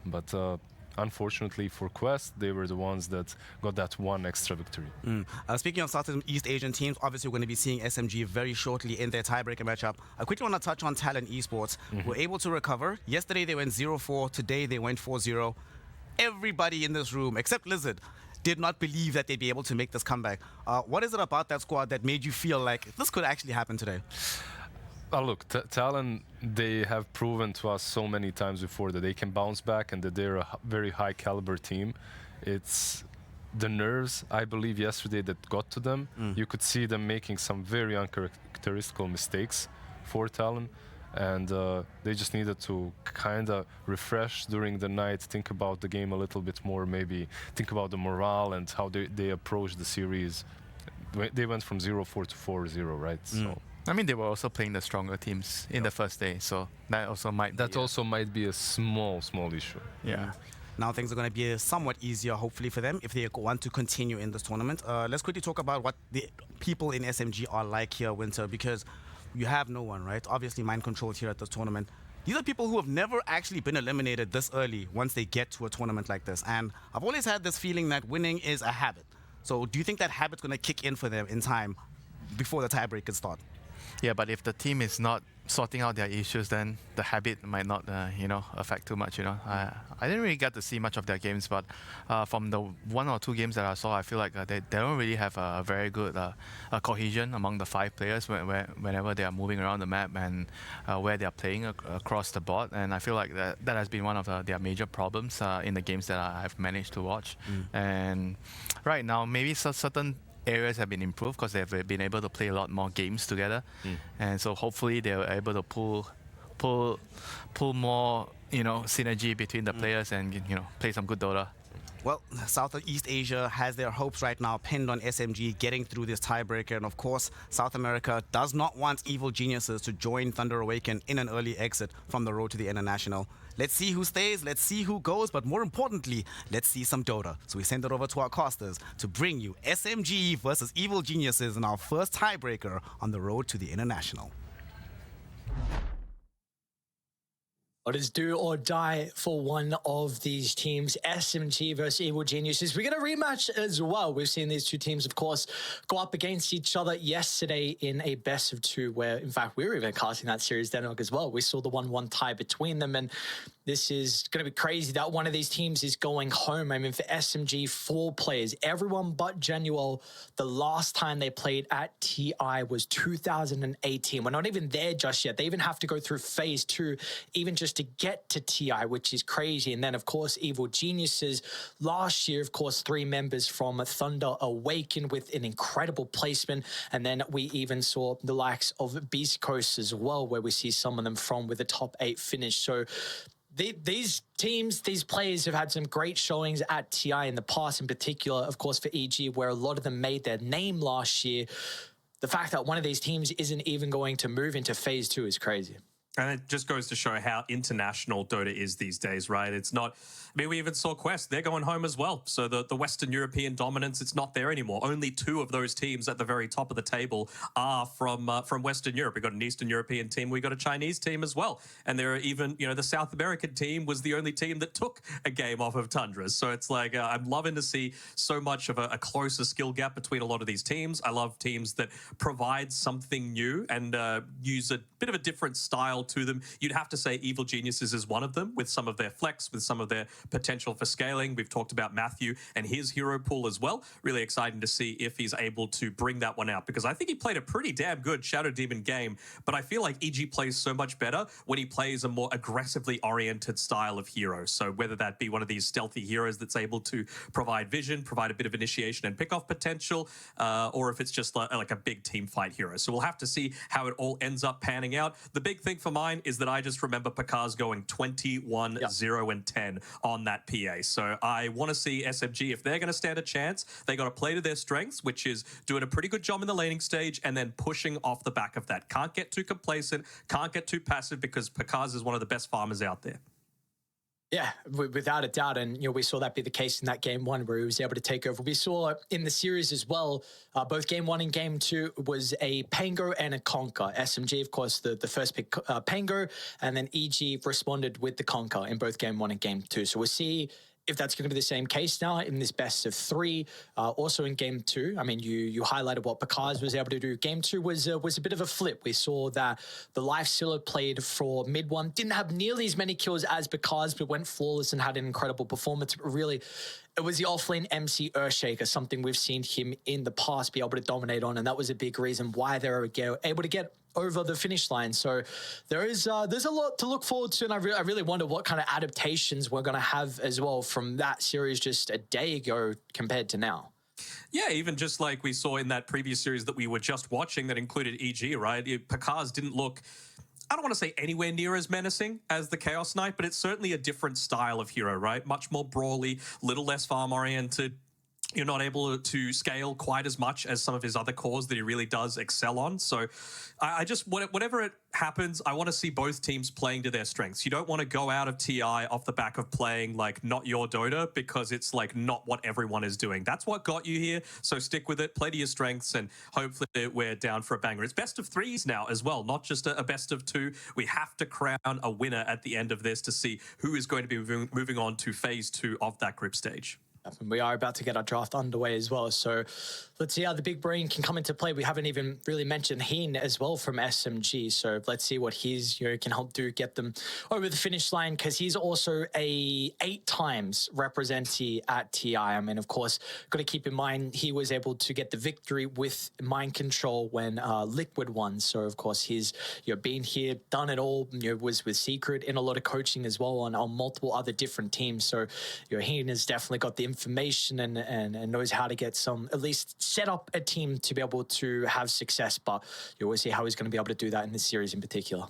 Speaker 18: But unfortunately for Quest, they were the ones that got that one extra victory.
Speaker 10: Speaking of Southeast Asian teams, obviously we're going to be seeing SMG very shortly in their tiebreaker matchup. I quickly want to touch on Talon Esports. Were able to recover. Yesterday they went 0-4. Today they went 4-0. Everybody in this room, except Lizard, did not believe that they'd be able to make this comeback. What is it about that squad that made you feel like this could actually happen today?
Speaker 18: Look, Talon, they have proven to us so many times before that they can bounce back and that they're a very high caliber team. It's the nerves, I believe, yesterday that got to them. You could see them making some very uncharacteristical mistakes for Talon, and they just needed to kind of refresh during the night, think about the game a little bit more, maybe think about the morale and how they approached the series. They went from 0-4 to 4-0, right? So.
Speaker 5: I mean, they were also playing the stronger teams in the first day, so that also might
Speaker 18: be a small issue.
Speaker 5: Yeah.
Speaker 10: Now things are going to be somewhat easier, hopefully, for them if they want to continue in this tournament. Let's quickly talk about what the people in SMG are like here, Winter, because you have no one, right? Obviously mind controlled here at this tournament. These are people who have never actually been eliminated this early once they get to a tournament like this. And I've always had this feeling that winning is a habit. So do you think that habit's going to kick in for them in time before the tiebreakers start?
Speaker 5: Yeah, but if the team is not sorting out their issues, then the habit might not, affect too much. I didn't really get to see much of their games, but from the 1 or 2 games that I saw, I feel like they don't really have a very good cohesion among the 5 players whenever they are moving around the map and where they are playing across the board. And I feel like that has been one of their major problems in the games that I've managed to watch. And right now, maybe certain areas have been improved because they've been able to play a lot more games together, and so hopefully they're able to pull more synergy between the players and play some good Dota.
Speaker 10: Well, Southeast Asia has their hopes right now pinned on SMG getting through this tiebreaker, and of course South America does not want Evil Geniuses to join Thunder Awaken in an early exit from the road to the international. Let's see who stays, let's see who goes, but more importantly, let's see some Dota. So we send it over to our casters to bring you SMG versus Evil Geniuses in our first tiebreaker on the road to the international.
Speaker 3: It is do or die for one of these teams, SMG versus Evil Geniuses. We're going to rematch as well. We've seen these two teams, of course, go up against each other yesterday in a best of 2, where, in fact, we were even casting that series Denmark as well. We saw the 1-1 tie between them, and this is going to be crazy that one of these teams is going home. I mean, for SMG, 4 players, everyone but Genuel, the last time they played at TI was 2018. We're not even there just yet. They even have to go through phase 2, even just to get to TI, which is crazy. And then, of course, Evil Geniuses. Last year, of course, 3 members from Thunder Awaken with an incredible placement. And then we even saw the likes of Beast Coast as well, where we see some of them from with a top 8 finish. So these teams, these players have had some great showings at TI in the past, in particular, of course, for EG, where a lot of them made their name last year. The fact that one of these teams isn't even going to move into phase 2 is crazy.
Speaker 11: And it just goes to show how international Dota is these days, right? It's not, I mean, we even saw Quest, they're going home as well. So the Western European dominance, it's not there anymore. Only 2 of those teams at the very top of the table are from Western Europe. We've got an Eastern European team, we've got a Chinese team as well. And there are even, the South American team was the only team that took a game off of Tundras. So it's like, I'm loving to see so much of a closer skill gap between a lot of these teams. I love teams that provide something new and use a bit of a different style to them. You'd have to say Evil Geniuses is one of them, with some of their flex, with some of their potential for scaling. We've talked about Matthew and his hero pool as well. Really exciting to see if he's able to bring that one out, because I think he played a pretty damn good Shadow Demon game, but I feel like EG plays so much better when he plays a more aggressively oriented style of hero. So whether that be one of these stealthy heroes that's able to provide vision, provide a bit of initiation and pick-off potential, or if it's just like a big team fight hero. So we'll have to see how it all ends up panning out. The big thing for mine is that I just remember Pakaz going 21-0-10 on that PA. So I want to see SMG, if they're going to stand a chance, they got to play to their strengths, which is doing a pretty good job in the laning stage and then pushing off the back of that. Can't get too complacent, can't get too passive, because Pakaz is one of the best farmers out there.
Speaker 3: Yeah, without a doubt. And, we saw that be the case in that game 1 where he was able to take over. We saw in the series as well, both game 1 and game 2 was a Pango and a Conquer. SMG, of course, the first pick Pango, and then EG responded with the Conquer in both game 1 and game 2. So we'll see if that's going to be the same case now in this best of 3. Also in game 2, I mean, you highlighted what Pakaz was able to do. Game 2 was a bit of a flip. We saw that the Life Stealer played for mid 1, didn't have nearly as many kills as Pakaz, but went flawless and had an incredible performance. But really, it was the offlane MC Earthshaker, something we've seen him in the past be able to dominate on, and that was a big reason why they were able to get over the finish line. So there's a lot to look forward to, and I really wonder what kind of adaptations we're going to have as well from that series just a day ago compared to now.
Speaker 11: Yeah, even just like we saw in that previous series that we were just watching that included EG, right? Pakaz didn't look, I don't want to say anywhere near as menacing as the Chaos Knight, but it's certainly a different style of hero, right? Much more brawly, little less farm oriented. you're not able to scale quite as much as some of his other cores that he really does excel on. So I just, whatever it happens, I want to see both teams playing to their strengths. You don't want to go out of TI off the back of playing like not your Dota, because it's like not what everyone is doing. That's what got you here. So stick with it, play to your strengths, and hopefully we're down for a banger. It's best of 3s now as well, not just a best of 2. We have to crown a winner at the end of this to see who is going to be moving on to phase 2 of that group stage.
Speaker 3: And we are about to get our draft underway as well. So let's see how the big brain can come into play. We haven't even really mentioned Heen as well from SMG. So let's see what he's can help do, get them over the finish line, because he's also a 8 times representee at TI. I mean, of course, got to keep in mind he was able to get the victory with Mind Control when Liquid won. So of course he's been here, done it all. Was with Secret in a lot of coaching as well on multiple other different teams. So Heen has definitely got the information and knows how to get some, at least set up a team to be able to have success. But you always see how he's going to be able to do that in this series in particular.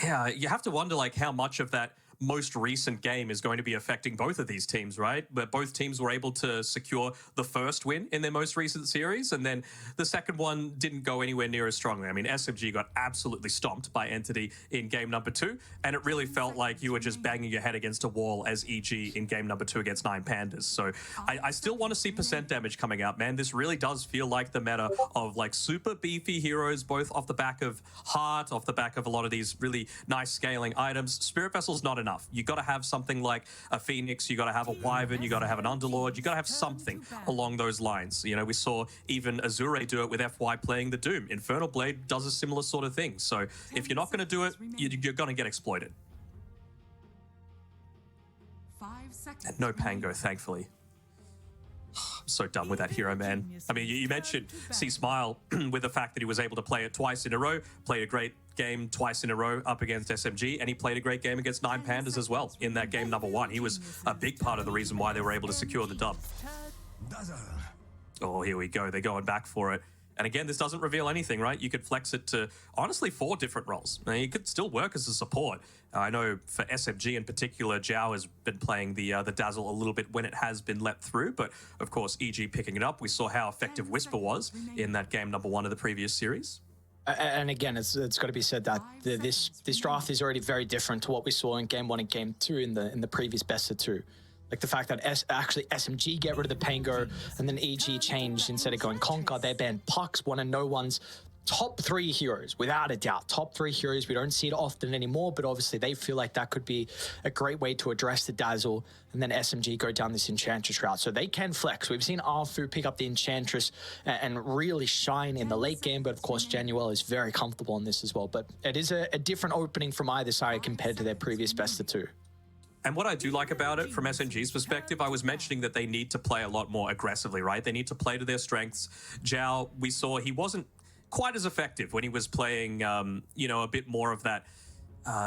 Speaker 11: Yeah, you have to wonder like how much of that most recent game is going to be affecting both of these teams, right? But both teams were able to secure the first win in their most recent series, and then the second one didn't go anywhere near as strongly. I mean, SMG got absolutely stomped by Entity in game number 2, and it really felt like you were just banging your head against a wall as EG in game number 2 against 9 Pandas. So I still want to see percent damage coming out, man. This really does feel like the meta of like super beefy heroes, both off the back of Heart, off the back of a lot of these really nice scaling items. Spirit Vessel's not enough. You got to have something like a Phoenix, you got to have a Wyvern, you got to have an Underlord, you got to have something along those lines. We saw even Azure do it with FY playing the Doom. Infernal Blade does a similar sort of thing. So if you're not going to do it, you're going to get exploited.
Speaker 21: 5 seconds.
Speaker 11: And no Pango, thankfully. I'm so done with that hero, man. I mean, you mentioned C-Smile with the fact that he was able to play it twice in a row, played a great game twice in a row up against SMG, and he played a great game against 9 Pandas as well in that game number 1. He was a big part of the reason why they were able to secure the dub. Oh, here we go. They're going back for it. And again, this doesn't reveal anything, right? You could flex it to, honestly, 4 different roles. Now, you could still work as a support. I know for SMG in particular, Zhao has been playing the Dazzle a little bit when it has been let through, but of course, EG picking it up. We saw how effective Whisper was in that game number 1 of the previous series.
Speaker 3: And again, it's got to be said that this draft is already very different to what we saw in game 1 and game 2 in the previous best of 2. Like the fact that actually SMG get rid of the Pango and then EG changed. Instead of going Conquer, they banned Pucks, one of no one's top 3 heroes, without a doubt. Top 3 heroes. We don't see it often anymore, but obviously they feel like that could be a great way to address the Dazzle, and then SMG go down this Enchantress route. So they can flex. We've seen Arfu pick up the Enchantress and really shine in the late game, but of course Januel is very comfortable in this as well. But it is a different opening from either side compared to their previous best of 2.
Speaker 11: And what I do like about it from SMG's perspective, I was mentioning that they need to play a lot more aggressively, right? They need to play to their strengths. Zhao, we saw he wasn't quite as effective when he was playing, a bit more of that.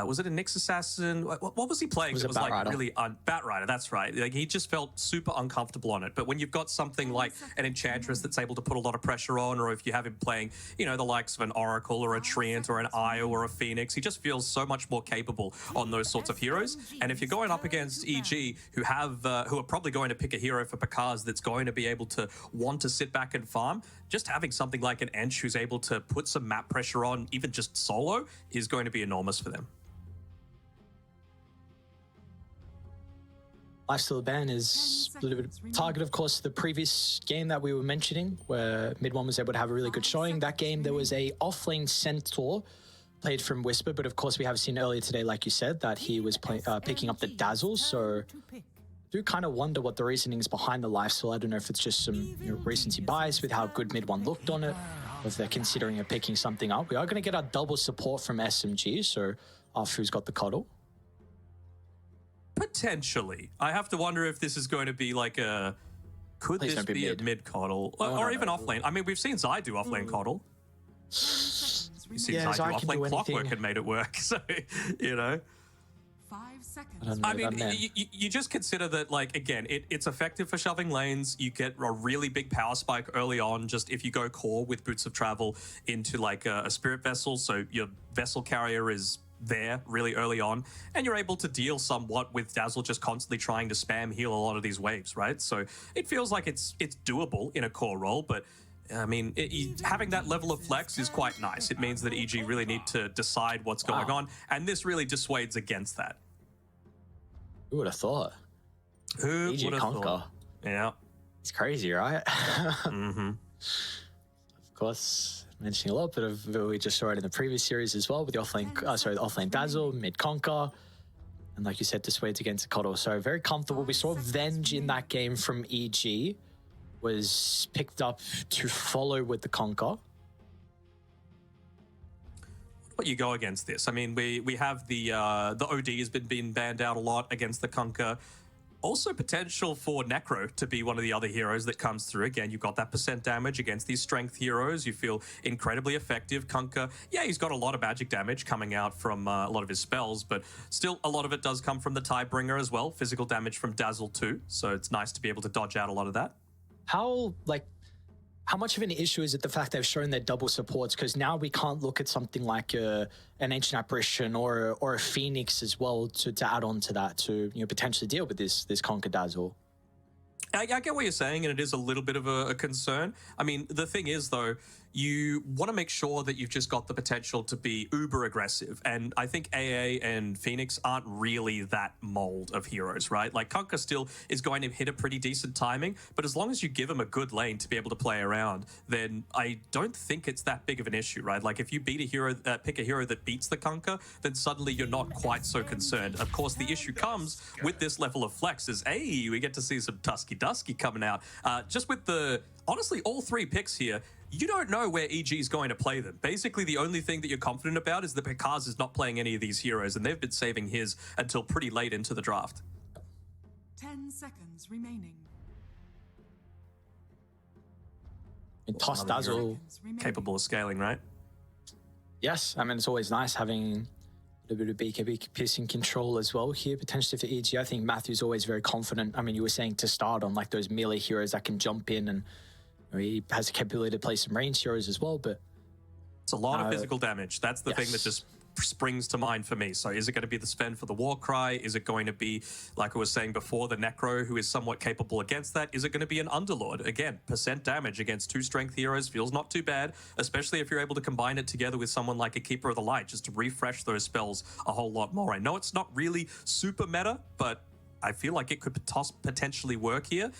Speaker 11: Was it a Nyx Assassin? What was he playing?
Speaker 3: Was
Speaker 11: it was
Speaker 3: Bat
Speaker 11: like
Speaker 3: Rider.
Speaker 11: really Bat Rider. That's right. Like he just felt super uncomfortable on it. But when you've got something like an Enchantress that's able to put a lot of pressure on, or if you have him playing, the likes of an Oracle or a Treant or an Io or a Phoenix, he just feels so much more capable on those sorts of heroes. And if you're going up against EG, who are probably going to pick a hero for Pakaz that's going to be able to want to sit back and farm, just having something like an Ench who's able to put some map pressure on, even just solo, is going to be enormous for them.
Speaker 3: Lifesteal ban is a little bit target, of course, the previous game that we were mentioning, where Mid-1 was able to have a really good showing. That game, there was a offlane Centaur played from Whisper, but of course we have seen earlier today, like you said, that he was picking up the Dazzle, so I do kind of wonder what the reasoning is behind the Lifesteal. I don't know if it's just some recency bias with how good Mid-1 looked on it, or if they're considering picking something up. We are going to get our double support from SMG, so Arfu's got the cuddle.
Speaker 11: Potentially. I have to wonder if this is going to be like a... Could
Speaker 3: Please
Speaker 11: this
Speaker 3: don't be
Speaker 11: be
Speaker 3: mid.
Speaker 11: a mid-coddle?
Speaker 3: No,
Speaker 11: or
Speaker 3: no,
Speaker 11: even
Speaker 3: no.
Speaker 11: offlane. I mean, we've seen Zai do offlane coddle. We've seen
Speaker 3: Yeah,
Speaker 11: Zai
Speaker 3: Zai
Speaker 11: do
Speaker 3: can do
Speaker 11: offlane clockwork
Speaker 3: anything.
Speaker 11: and made it work. So,
Speaker 21: 5 seconds.
Speaker 11: I mean, you just consider that, like, again, it's effective for shoving lanes. You get a really big power spike early on, just if you go core with Boots of Travel into, like, a Spirit Vessel. So your Vessel Carrier is there really early on, and you're able to deal somewhat with Dazzle just constantly trying to spam heal a lot of these waves, right? So it feels like it's doable in a core role, but I mean, having that level of flex is quite nice. It means that EG really need to decide what's going on, and this really dissuades against that.
Speaker 3: Who would have thought?
Speaker 11: Who
Speaker 3: EG
Speaker 11: would have
Speaker 3: Conquer.
Speaker 11: thought? Yeah.
Speaker 3: It's crazy, right?
Speaker 11: Mm-hmm.
Speaker 3: Of course, mentioning a little bit of what we just saw it in the previous series as well with the offlane Dazzle, mid Conquer, and like you said, dissuades against the Coddle. So very comfortable. We saw Venge in that game from EG. Was picked up to follow with the Conquer.
Speaker 11: What you go against this? I mean, we have the OD has been banned out a lot against the Conquer. Also potential for Necro to be one of the other heroes that comes through. Again, you've got that % damage against these strength heroes. You feel incredibly effective. Conquer, yeah, he's got a lot of magic damage coming out from a lot of his spells, but still a lot of it does come from the Tiebringer as well. Physical damage from Dazzle too. So it's nice to be able to dodge out a lot of that.
Speaker 3: How much of an issue is it the fact they've shown their double supports? Because now we can't look at something like an Ancient Apparition or a Phoenix as well to add on to that to potentially deal with this Conquer Dazzle.
Speaker 11: I get what you're saying, and it is a little bit of a concern. I mean, the thing is, though, you want to make sure that you've just got the potential to be uber aggressive. And I think AA and Phoenix aren't really that mold of heroes, right? Like, Conquer still is going to hit a pretty decent timing, but as long as you give him a good lane to be able to play around, then I don't think it's that big of an issue, right? Like, if you beat a hero, pick a hero that beats the Conquer, then suddenly you're not quite so concerned. Of course, the issue comes with this level of flex is, hey, we get to see some Dusky coming out. Just with honestly, all 3 picks here, you don't know where EG is going to play them. Basically, the only thing that you're confident about is that Picaz is not playing any of these heroes, and they've been saving his until pretty late into the draft.
Speaker 21: 10 seconds remaining.
Speaker 3: And Toss Dazzle.
Speaker 11: Capable of scaling, right?
Speaker 3: Yes, I mean, it's always nice having a little bit of BKB piercing control as well here, potentially for EG. I think Matthew's always very confident. I mean, you were saying to start on like those melee heroes that can jump in, and he has the capability to play some range heroes as well, but
Speaker 11: it's a lot of physical damage. That's the thing that just springs to mind for me. So is it going to be the Sven for the Warcry? Is it going to be, like I was saying before, the Necro, who is somewhat capable against that? Is it going to be an Underlord? Again, % damage against 2 strength heroes feels not too bad, especially if you're able to combine it together with someone like a Keeper of the Light, just to refresh those spells a whole lot more. I know it's not really super meta, but I feel like it could potentially work here.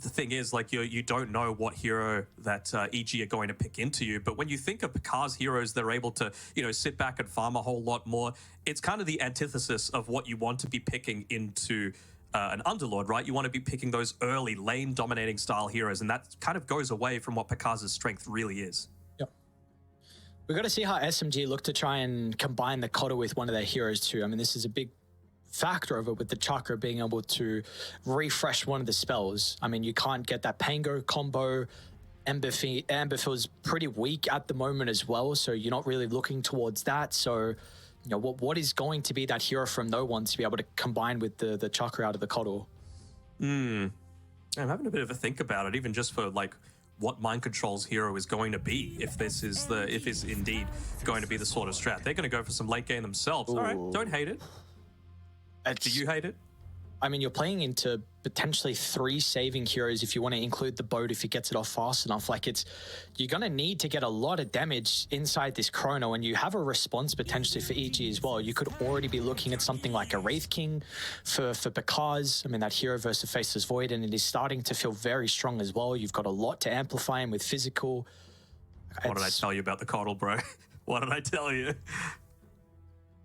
Speaker 11: The thing is, like, you don't know what hero that EG are going to pick into you, but when you think of Picard's heroes, they're able to, sit back and farm a whole lot more. It's kind of the antithesis of what you want to be picking into an Underlord, right? You want to be picking those early lane-dominating style heroes, and that kind of goes away from what Picard's strength really is.
Speaker 3: Yep. We've got to see how SMG look to try and combine the Coddle with one of their heroes too. I mean, this is a big factor of it with the Chakra being able to refresh one of the spells. I mean, you can't get that Pango combo. Ember feels pretty weak at the moment as well, so you're not really looking towards that. So, what is going to be that hero from no one to be able to combine with the Chakra out of the Coddle?
Speaker 11: I'm having a bit of a think about it, even just for like what Mind Control's hero is going to be, if this is indeed going to be the sort of strat. They're going to go for some late game themselves. All right, don't hate it. Do you hate it?
Speaker 3: I mean, you're playing into potentially 3 saving heroes if you want to include the boat if he gets it off fast enough. Like, you're going to need to get a lot of damage inside this chrono, and you have a response potentially for EG as well. You could already be looking at something like a Wraith King for Picaz. I mean, that hero versus Faceless Void, and it is starting to feel very strong as well. You've got a lot to amplify him with physical.
Speaker 11: What did I tell you about the Coddle, bro? What did I tell you?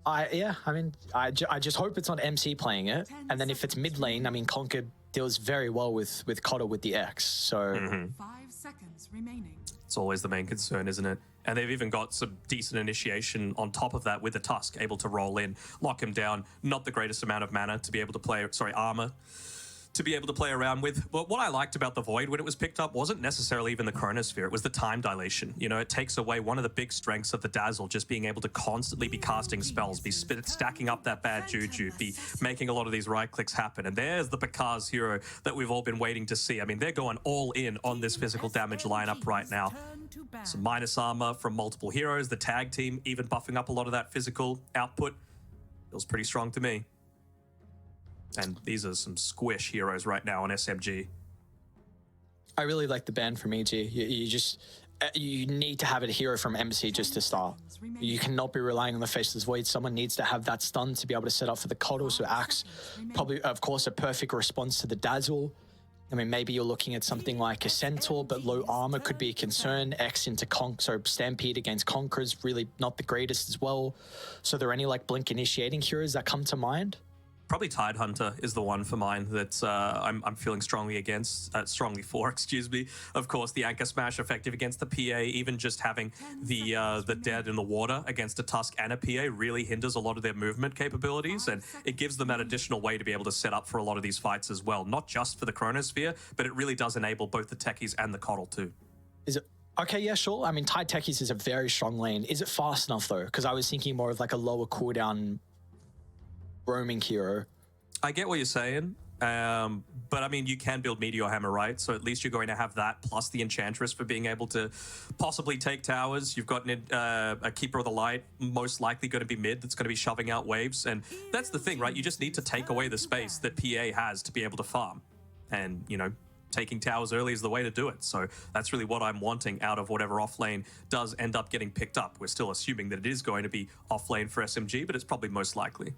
Speaker 3: I just hope it's not MC playing it, and then if it's mid lane, I mean, Conquer deals very well with Coddle with the X. So
Speaker 21: 5 seconds remaining.
Speaker 11: It's always the main concern, isn't it? And they've even got some decent initiation on top of that with the Tusk, able to roll in, lock him down. Not the greatest amount of mana to be able to play, armor, to be able to play around with. But what I liked about the Void when it was picked up wasn't necessarily even the Chronosphere, it was the time dilation. You know, it takes away one of the big strengths of the Dazzle, just being able to constantly be casting spells, be stacking up that bad juju, be making a lot of these right clicks happen. And there's the Picard's hero that we've all been waiting to see. I mean, they're going all in on this physical damage lineup right now. Some minus armor from multiple heroes, the tag team even buffing up a lot of that physical output. Feels pretty strong to me. And these are some squish heroes right now on SMG.
Speaker 3: I really like the ban from EG. You need to have a hero from MC just to start. You cannot be relying on the Faceless Void. Someone needs to have that stun to be able to set up for the Coddle. So Axe, probably, of course, a perfect response to the Dazzle. I mean, maybe you're looking at something like a Centaur, but low armor could be a concern. X into so Stampede against Conqueror's really not the greatest as well. So are there any like Blink initiating heroes that come to mind?
Speaker 11: Probably Tidehunter is the one for mine that I'm feeling strongly for, excuse me. Of course, the Anchor Smash effective against the PA, even just having the Dead in the water against a Tusk and a PA really hinders a lot of their movement capabilities, and it gives them that additional way to be able to set up for a lot of these fights as well. Not just for the Chronosphere, but it really does enable both the Techies and the Coddle too.
Speaker 3: Is it? Okay, yeah, sure. I mean, Tide Techies is a very strong lane. Is it fast enough though? Because I was thinking more of like a lower cooldown roaming hero.
Speaker 11: I get what you're saying, but I mean, you can build Meteor Hammer, right? So at least you're going to have that plus the Enchantress for being able to possibly take towers. You've got a Keeper of the Light, most likely going to be mid, that's going to be shoving out waves. And that's the thing, right? You just need to take away the space that PA has to be able to farm. And, you know, taking towers early is the way to do it. So that's really what I'm wanting out of whatever offlane does end up getting picked up. We're still assuming that it is going to be offlane for SMG, but it's probably most likely.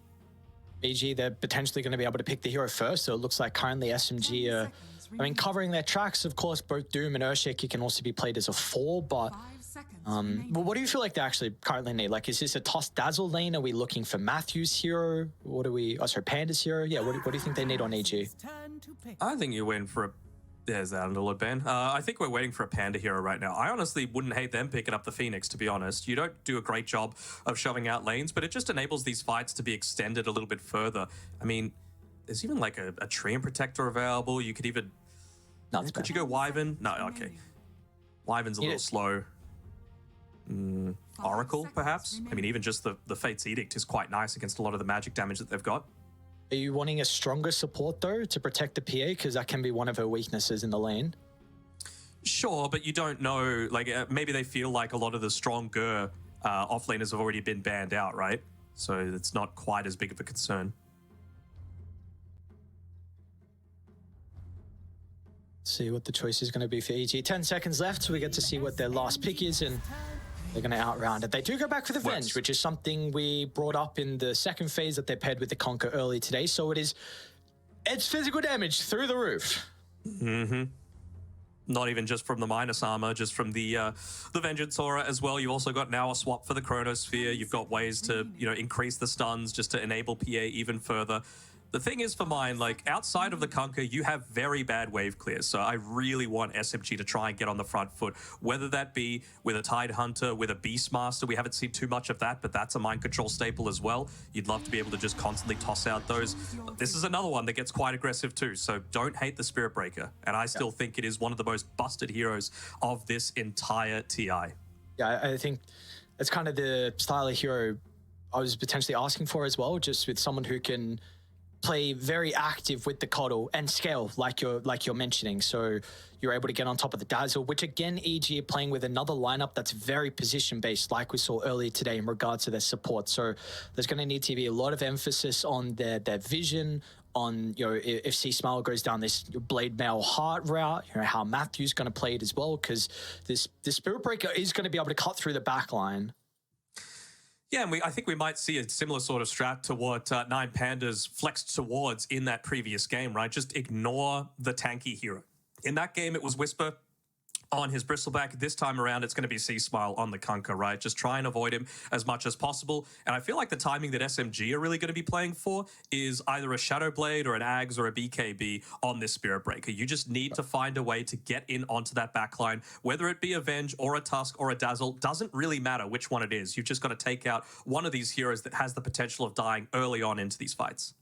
Speaker 3: BG, they're potentially going to be able to pick the hero first, so it looks like currently SMG are, I mean, covering their tracks. Of course, both Doom and Earthshaker can also be played as a 4, but well, what do you feel like they actually currently need? Like, is this a Toss Dazzle lane? Are we looking for Matthew's hero? What do we, oh, sorry, Panda's hero? Yeah, what do you think they need on EG?
Speaker 11: I think you're waiting for a, there's that underlord ban. I think we're waiting for a Panda hero right now. I honestly wouldn't hate them picking up the Phoenix, to be honest. You don't do a great job of shoving out lanes, but it just enables these fights to be extended a little bit further. I mean, there's even like a Treant Protector available. You could even, could you go Wyvern? No, okay. Wyvern's a little slow. Oracle, perhaps? I mean, even just the Fate's Edict is quite nice against a lot of the magic damage that they've got.
Speaker 3: Are you wanting a stronger support, though, to protect the PA? Because that can be one of her weaknesses in the lane.
Speaker 11: Sure, but you don't know, like, maybe they feel like a lot of the stronger offlaners have already been banned out, right? So it's not quite as big of a concern.
Speaker 3: See what the choice is going to be for EG. 10 seconds left, so we get to see what their last pick is, and they're going to outround it. They do go back for the Venge, which is something we brought up in the second phase that they paired with the Conquer early today. So it's physical damage through the roof.
Speaker 11: Mm-hmm. Not even just from the minus armor, just from the Vengeance aura as well. You also got now a swap for the Chronosphere. You've got ways to, you know, increase the stuns just to enable PA even further. The thing is for mine, like, outside of the Conquer, you have very bad wave clears. So I really want SMG to try and get on the front foot, whether that be with a Tidehunter, with a Beastmaster. We haven't seen too much of that, but that's a mind control staple as well. You'd love to be able to just constantly toss out those. This is another one that gets quite aggressive too, so don't hate the Spirit Breaker. And I still think it is one of the most busted heroes of this entire TI.
Speaker 3: Yeah, I think it's kind of the style of hero I was potentially asking for as well, just with someone who can play very active with the Coddle and scale like you're mentioning. So you're able to get on top of the Dazzle, which again, EG are playing with another lineup that's very position based, like we saw earlier today in regards to their support. So there's going to need to be a lot of emphasis on their vision, on, you know, if C-Smile goes down this Blade Mail Heart route, you know, how Matthew's going to play it as well, because this Spirit Breaker is going to be able to cut through the back line.
Speaker 11: Yeah, and I think we might see a similar sort of strat to what Nine Pandas flexed towards in that previous game, right? Just ignore the tanky hero. In that game, it was Whisper on his Bristleback. This time around, it's going to be C-Smile on the Conquer, right? Just try and avoid him as much as possible. And I feel like the timing that SMG are really going to be playing for is either a Shadow Blade or an Ags or a BKB on this Spirit Breaker. You just need to find a way to get in onto that backline, whether it be a Venge or a Tusk or a Dazzle. Doesn't really matter which one it is. You've just got to take out one of these heroes that has the potential of dying early on into these fights.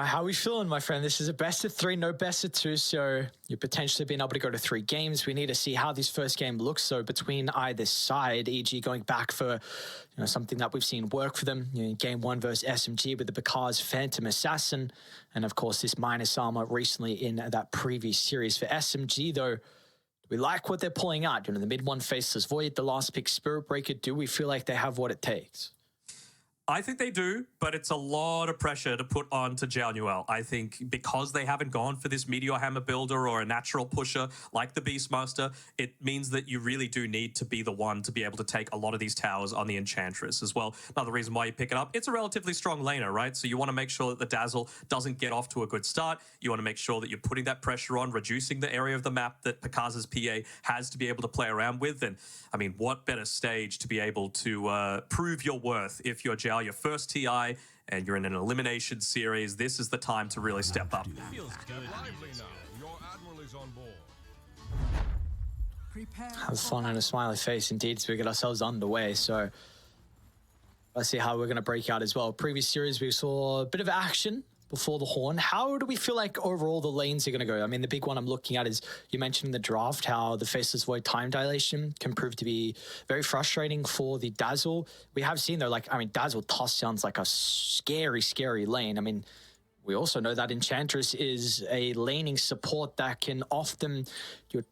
Speaker 3: How are we feeling, my friend? This is a best of 3, no best of 2, so you're potentially being able to go to 3 games. We need to see how this first game looks, though, between either side, e.g. going back for something that we've seen work for them. Game 1 versus SMG with the Bakars Phantom Assassin, and of course this minus armor recently in that previous series. For SMG, though, we like what they're pulling out. The mid one Faceless Void, the last pick Spirit Breaker. Do we feel like they have what it takes?
Speaker 11: I think they do, but it's a lot of pressure to put on to Januel. I think because they haven't gone for this Meteor Hammer builder or a natural pusher like the Beastmaster, it means that you really do need to be the one to be able to take a lot of these towers on the Enchantress as well. Another reason why you pick it up, it's a relatively strong laner, right? So you want to make sure that the Dazzle doesn't get off to a good start. You want to make sure that you're putting that pressure on, reducing the area of the map that Picas's PA has to be able to play around with. And I mean, what better stage to be able to prove your worth if you're your first TI and you're in an elimination series. This is the time to really step up.
Speaker 3: Have fun and a smiley face indeed as we get ourselves underway. So let's see how we're going to break out as well. Previous series we saw a bit of action before the Horn. How do we feel like overall the lanes are going to go? I mean, the big one I'm looking at is, you mentioned in the draft how the Faceless Void time dilation can prove to be very frustrating for the Dazzle. We have seen though, Dazzle toss sounds like a scary, scary lane. I mean, we also know that Enchantress is a laning support that can often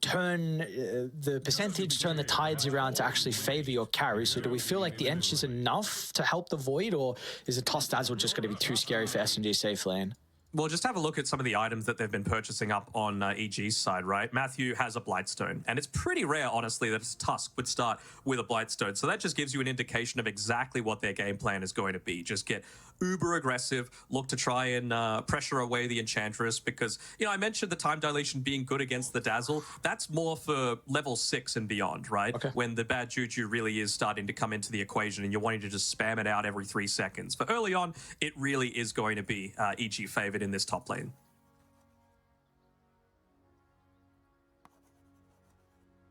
Speaker 3: turn the tides around to actually favor your carry. So do we feel like the Ench is enough to help the Void, or is the Toss Dazzle just going to be too scary for SMG safe lane?
Speaker 11: Well, just have a look at some of the items that they've been purchasing up on EG's side, right? Matthew has a Blightstone, and it's pretty rare, honestly, that his Tusk would start with a Blightstone. So that just gives you an indication of exactly what their game plan is going to be. Just get uber aggressive, look to try and pressure away the Enchantress, because, I mentioned the time dilation being good against the Dazzle. That's more for level 6 and beyond, right? Okay. When the bad juju really is starting to come into the equation and you're wanting to just spam it out every 3 seconds. But early on, it really is going to be EG favored in this top lane.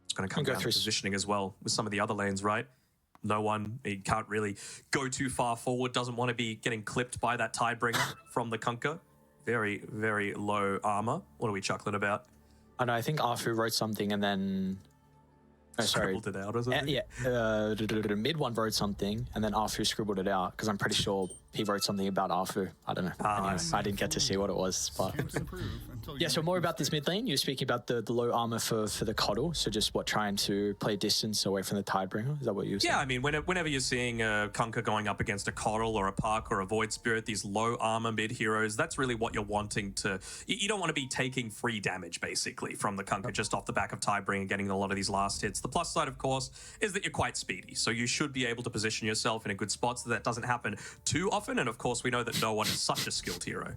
Speaker 11: It's going to come down to positioning as well with some of the other lanes, right? No one, he can't really go too far forward, doesn't want to be getting clipped by that Tidebringer from the Kunkka. Very, very low armor. What are we chuckling about?
Speaker 3: I know, I think Arfu wrote something and then...
Speaker 11: Scribbled it out or something?
Speaker 3: Yeah, mid one wrote something and then Arfu scribbled it out, because I'm pretty sure he wrote something about Arfu. I don't know. Anyway, I didn't get to see what it was. But yeah, so more about this mid lane. You're speaking about the low armor for the Coddle. So just trying to play distance away from the Tidebringer? Is that what you were saying?
Speaker 11: Yeah, I mean, whenever you're seeing a Kunkka going up against a Coddle or a Park or a Void Spirit, these low armor mid heroes, that's really what you're wanting to... You don't want to be taking free damage, basically, from the Kunkka just off the back of Tidebringer, getting a lot of these last hits. The plus side, of course, is that you're quite speedy. So you should be able to position yourself in a good spot so that doesn't happen too often. And of course, we know that no one is such a skilled hero.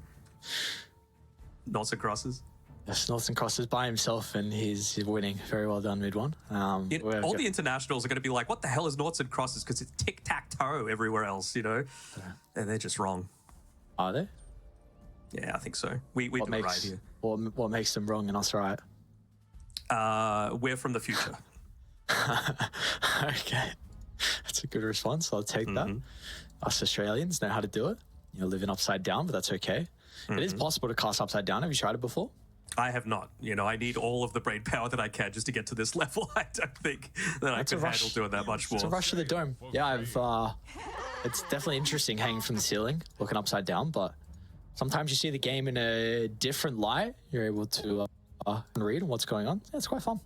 Speaker 11: Noughts and crosses.
Speaker 3: Yes, Noughts and crosses by himself, and he's winning. Very well done, mid one.
Speaker 11: All the internationals are going to be like, what the hell is Noughts and crosses? Because it's tic-tac-toe everywhere else, And they're just wrong.
Speaker 3: Are they?
Speaker 11: Yeah, I think so. We do it right here.
Speaker 3: What makes them wrong and us right?
Speaker 11: We're from the future.
Speaker 3: Okay, that's a good response. I'll take that. Us Australians know how to do it. Living upside down, but that's okay. It is possible to cast upside down. Have you tried it before?
Speaker 11: I have not. I need all of the brain power that I can just to get to this level. I don't think that I can handle doing that much more.
Speaker 3: It's a rush to the dome. Yeah, it's definitely interesting hanging from the ceiling, looking upside down, but sometimes you see the game in a different light. You're able to read what's going on. Yeah, it's quite fun.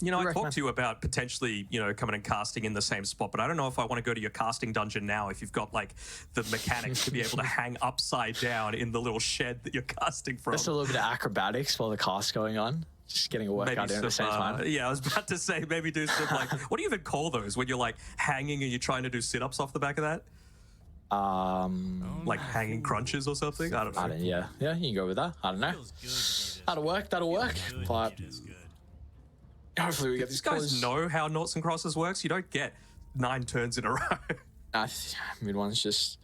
Speaker 11: I talked to you about potentially, coming and casting in the same spot, but I don't know if I want to go to your casting dungeon now if you've got, the mechanics to be able to hang upside down in the little shed that you're casting from.
Speaker 3: Just a little bit of acrobatics while the cast's going on. Just getting a workout in at the same time.
Speaker 11: Yeah, I was about to say, maybe do some, what do you even call those when you're, hanging and you're trying to do sit-ups off the back of that? Hanging crunches or something? I don't know.
Speaker 3: Yeah, you can go with that. I don't know. That'll work. But... hopefully we get
Speaker 11: these guys know how Noughts and crosses works. You don't get 9 turns in a row.
Speaker 3: Mid one's just...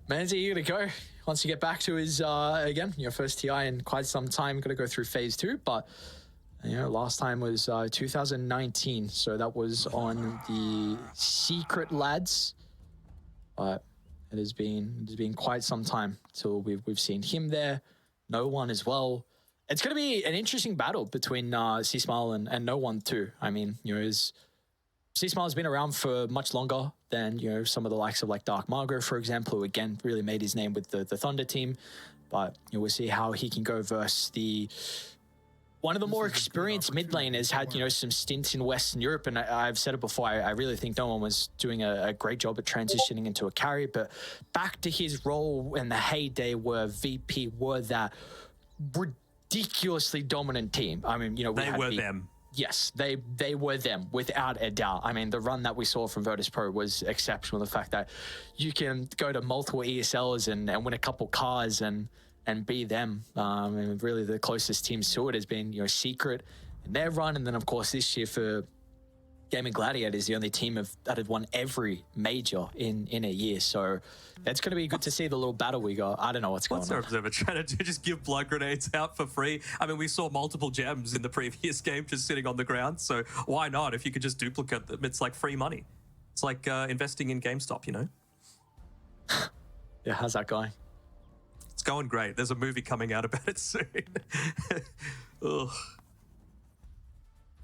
Speaker 3: Manzi, you gotta go. Once you get back to his, again, your first TI in quite some time, gotta go through phase 2, but, last time was 2019, so that was on the Secret Lads. But, It has been quite some time till we've seen him there. No One as well. It's going to be an interesting battle between C-Smile and No One too. I mean, C-Smile has been around for much longer than, some of the likes of like Dark Margo, for example, who again really made his name with the Thunder team. But we'll see how he can go versus one of the more experienced mid laners. Had some stints in Western Europe, and I've said it before. I really think No One was doing a great job at transitioning into a carry. But back to his role in the heyday, where VP were that ridiculously dominant team. I mean, they
Speaker 11: were them.
Speaker 3: Yes, they were them, without a doubt. I mean, the run that we saw from Virtus Pro was exceptional. The fact that you can go to multiple ESLs and win a couple cars and be them. And really the closest teams to it has been, Secret in their run. And then, of course, this year for Gaming Gladiators, the only team that had won every major in a year. So it's going to be good to see the little battle we got. I don't know what's going on.
Speaker 11: What's Observer trying to do? Just give blood grenades out for free? I mean, we saw multiple gems in the previous game just sitting on the ground. So why not? If you could just duplicate them, it's like free money. It's like investing in GameStop,
Speaker 3: Yeah, how's that going?
Speaker 11: It's going great. There's a movie coming out about it soon. Ugh.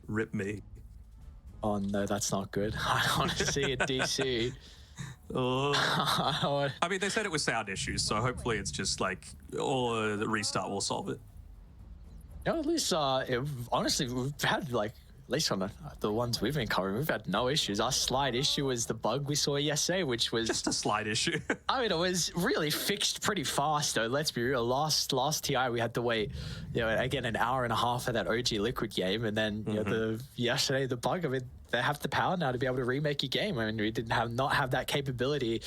Speaker 11: Rip me.
Speaker 3: Oh no, that's not good. I don't want to see it, DC.
Speaker 11: I mean, they said it was sound issues, so hopefully it's just like, or the restart will solve it.
Speaker 3: At least, honestly, we've had at least on the ones we've been covering, we've had no issues. Our slide issue was the bug we saw yesterday, which was
Speaker 11: just a slide issue.
Speaker 3: I mean, it was really fixed pretty fast, though. Let's be real. Last TI, we had to wait, again, an hour and a half for that OG Liquid game, and then yesterday the bug. I mean, they have the power now to be able to remake your game. I mean, we didn't not have that capability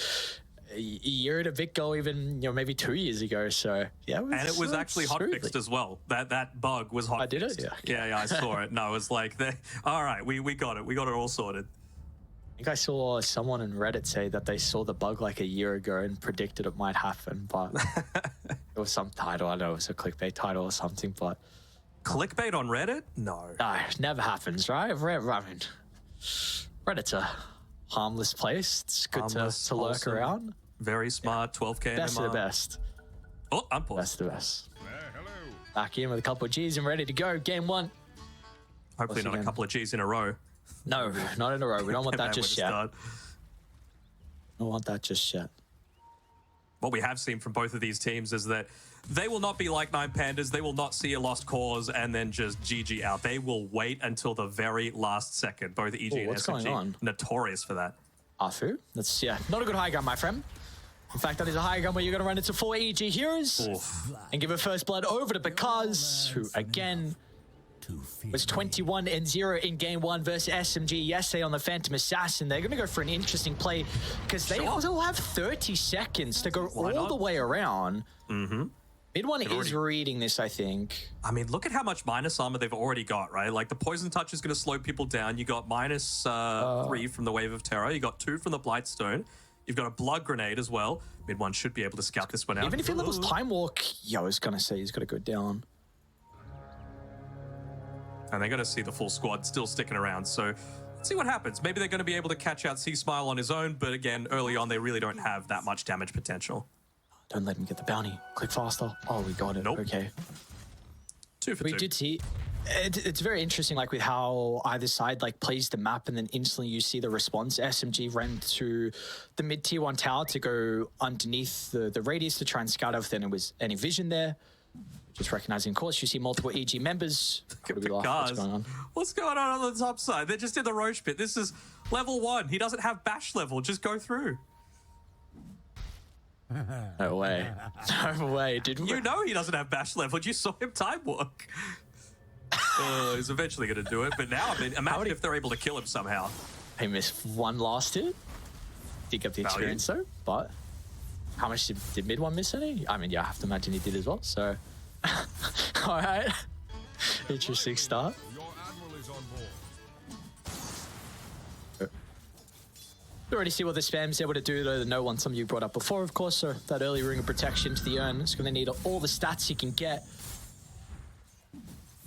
Speaker 3: a year and a bit ago, even maybe 2 years ago. So yeah,
Speaker 11: it was actually hotfixed as well. That bug was hotfixed.
Speaker 3: I did it.
Speaker 11: Yeah, I saw it. No, it was like, all right, we got it. We got it all sorted.
Speaker 3: I think I saw someone on Reddit say that they saw the bug like a year ago and predicted it might happen, but it was some title. I don't know, it was a clickbait title or something, but
Speaker 11: clickbait on Reddit? No,
Speaker 3: it never happens, right? I mean, Reddit's a harmless place. It's good to lurk around.
Speaker 11: Very smart, 12k
Speaker 3: Best
Speaker 11: MMR.
Speaker 3: of the best.
Speaker 11: Oh, I'm paused.
Speaker 3: Best of the best. Back in with a couple of G's and ready to go. Game one.
Speaker 11: Hopefully not a couple of G's in a row.
Speaker 3: No, not in a row. We don't want that just yet.
Speaker 11: Start.
Speaker 3: Don't want that just yet.
Speaker 11: What we have seen from both of these teams is that they will not be like Nine Pandas. They will not see a lost cause and then just GG out. They will wait until the very last second. Both EG and
Speaker 3: what's going on?
Speaker 11: SMG notorious for that.
Speaker 3: Afu? That's, not a good high gun, my friend. In fact, that is a high gun where you're going to run into 4 EG heroes and give a first blood over to Because, who again was 21-0 in game one versus SMG yesterday on the Phantom Assassin. They're going to go for an interesting play because they also have 30 seconds to go all the way around. Mid one is reading this, I think.
Speaker 11: I mean, look at how much minus armor they've already got, right? Like, the Poison Touch is going to slow people down. You got minus 3 from the Wave of Terror. You got 2 from the Blightstone. You've got a Blood Grenade as well. Mid one should be able to scout this one out.
Speaker 3: Even if he levels Time Walk, I was going to say he's got to go down.
Speaker 11: And they're going to see the full squad still sticking around. So let's see what happens. Maybe they're going to be able to catch out C-Smile on his own. But again, early on, they really don't have that much damage potential.
Speaker 3: Don't let him get the bounty. Click faster. Oh, we got it.
Speaker 11: Nope.
Speaker 3: Okay.
Speaker 11: 2 for 2.
Speaker 3: We did see. It's very interesting, like with how either side plays the map, and then instantly you see the response. SMG ran to the mid tier 1 tower to go underneath the radius to try and scout if then it was any vision there. Just recognizing, of course, you see multiple EG members. What's going on?
Speaker 11: What's going on the top side? They're just in the Roche pit. This is level 1. He doesn't have bash level. Just go through.
Speaker 3: No way. No way.
Speaker 11: You know he doesn't have bash level. You saw him time walk. He's eventually going to do it. But now, I mean, imagine if they're able to kill him somehow.
Speaker 3: He missed one last hit. Did get the experience though, but how much did mid one miss any? I mean, yeah, I have to imagine he did as well. So, all right. Interesting start. We already see what the spam's able to do, though. The No One, some of you brought up before, of course. So that early ring of protection to the urn is going to need all the stats he can get.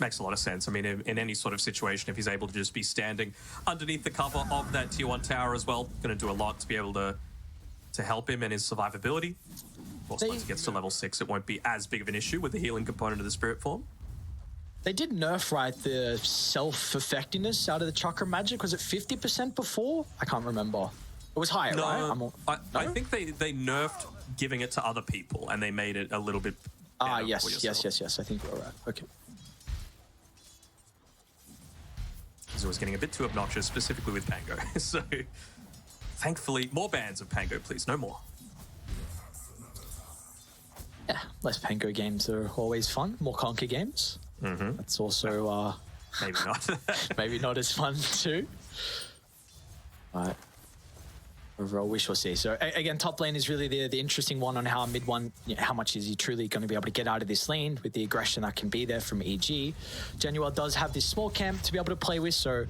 Speaker 11: Makes a lot of sense. I mean, in any sort of situation, if he's able to just be standing underneath the cover of that tier 1 tower as well, going to do a lot to be able to to help him and his survivability. Of course, once he gets to level 6, it won't be as big of an issue with the healing component of the Spirit Form.
Speaker 3: They did nerf, right, the self-effectiveness out of the Chakra Magic. Was it 50% before? I can't remember. It was higher, right?
Speaker 11: I think they nerfed giving it to other people, and they made it a little bit better
Speaker 3: yes.
Speaker 11: for yourself.
Speaker 3: I think you're right. Okay.
Speaker 11: So it was getting a bit too obnoxious, specifically with Pango. So, thankfully, more bans of Pango, please. No more.
Speaker 3: Yeah, less Pango games are always fun. More Conquer games.
Speaker 11: Mm-hmm.
Speaker 3: That's also
Speaker 11: maybe not.
Speaker 3: maybe not as fun too. But overall, we shall see. So again, top lane is really the interesting one on how mid one, how much is he truly going to be able to get out of this lane with the aggression that can be there from EG. Genuel does have this small camp to be able to play with, so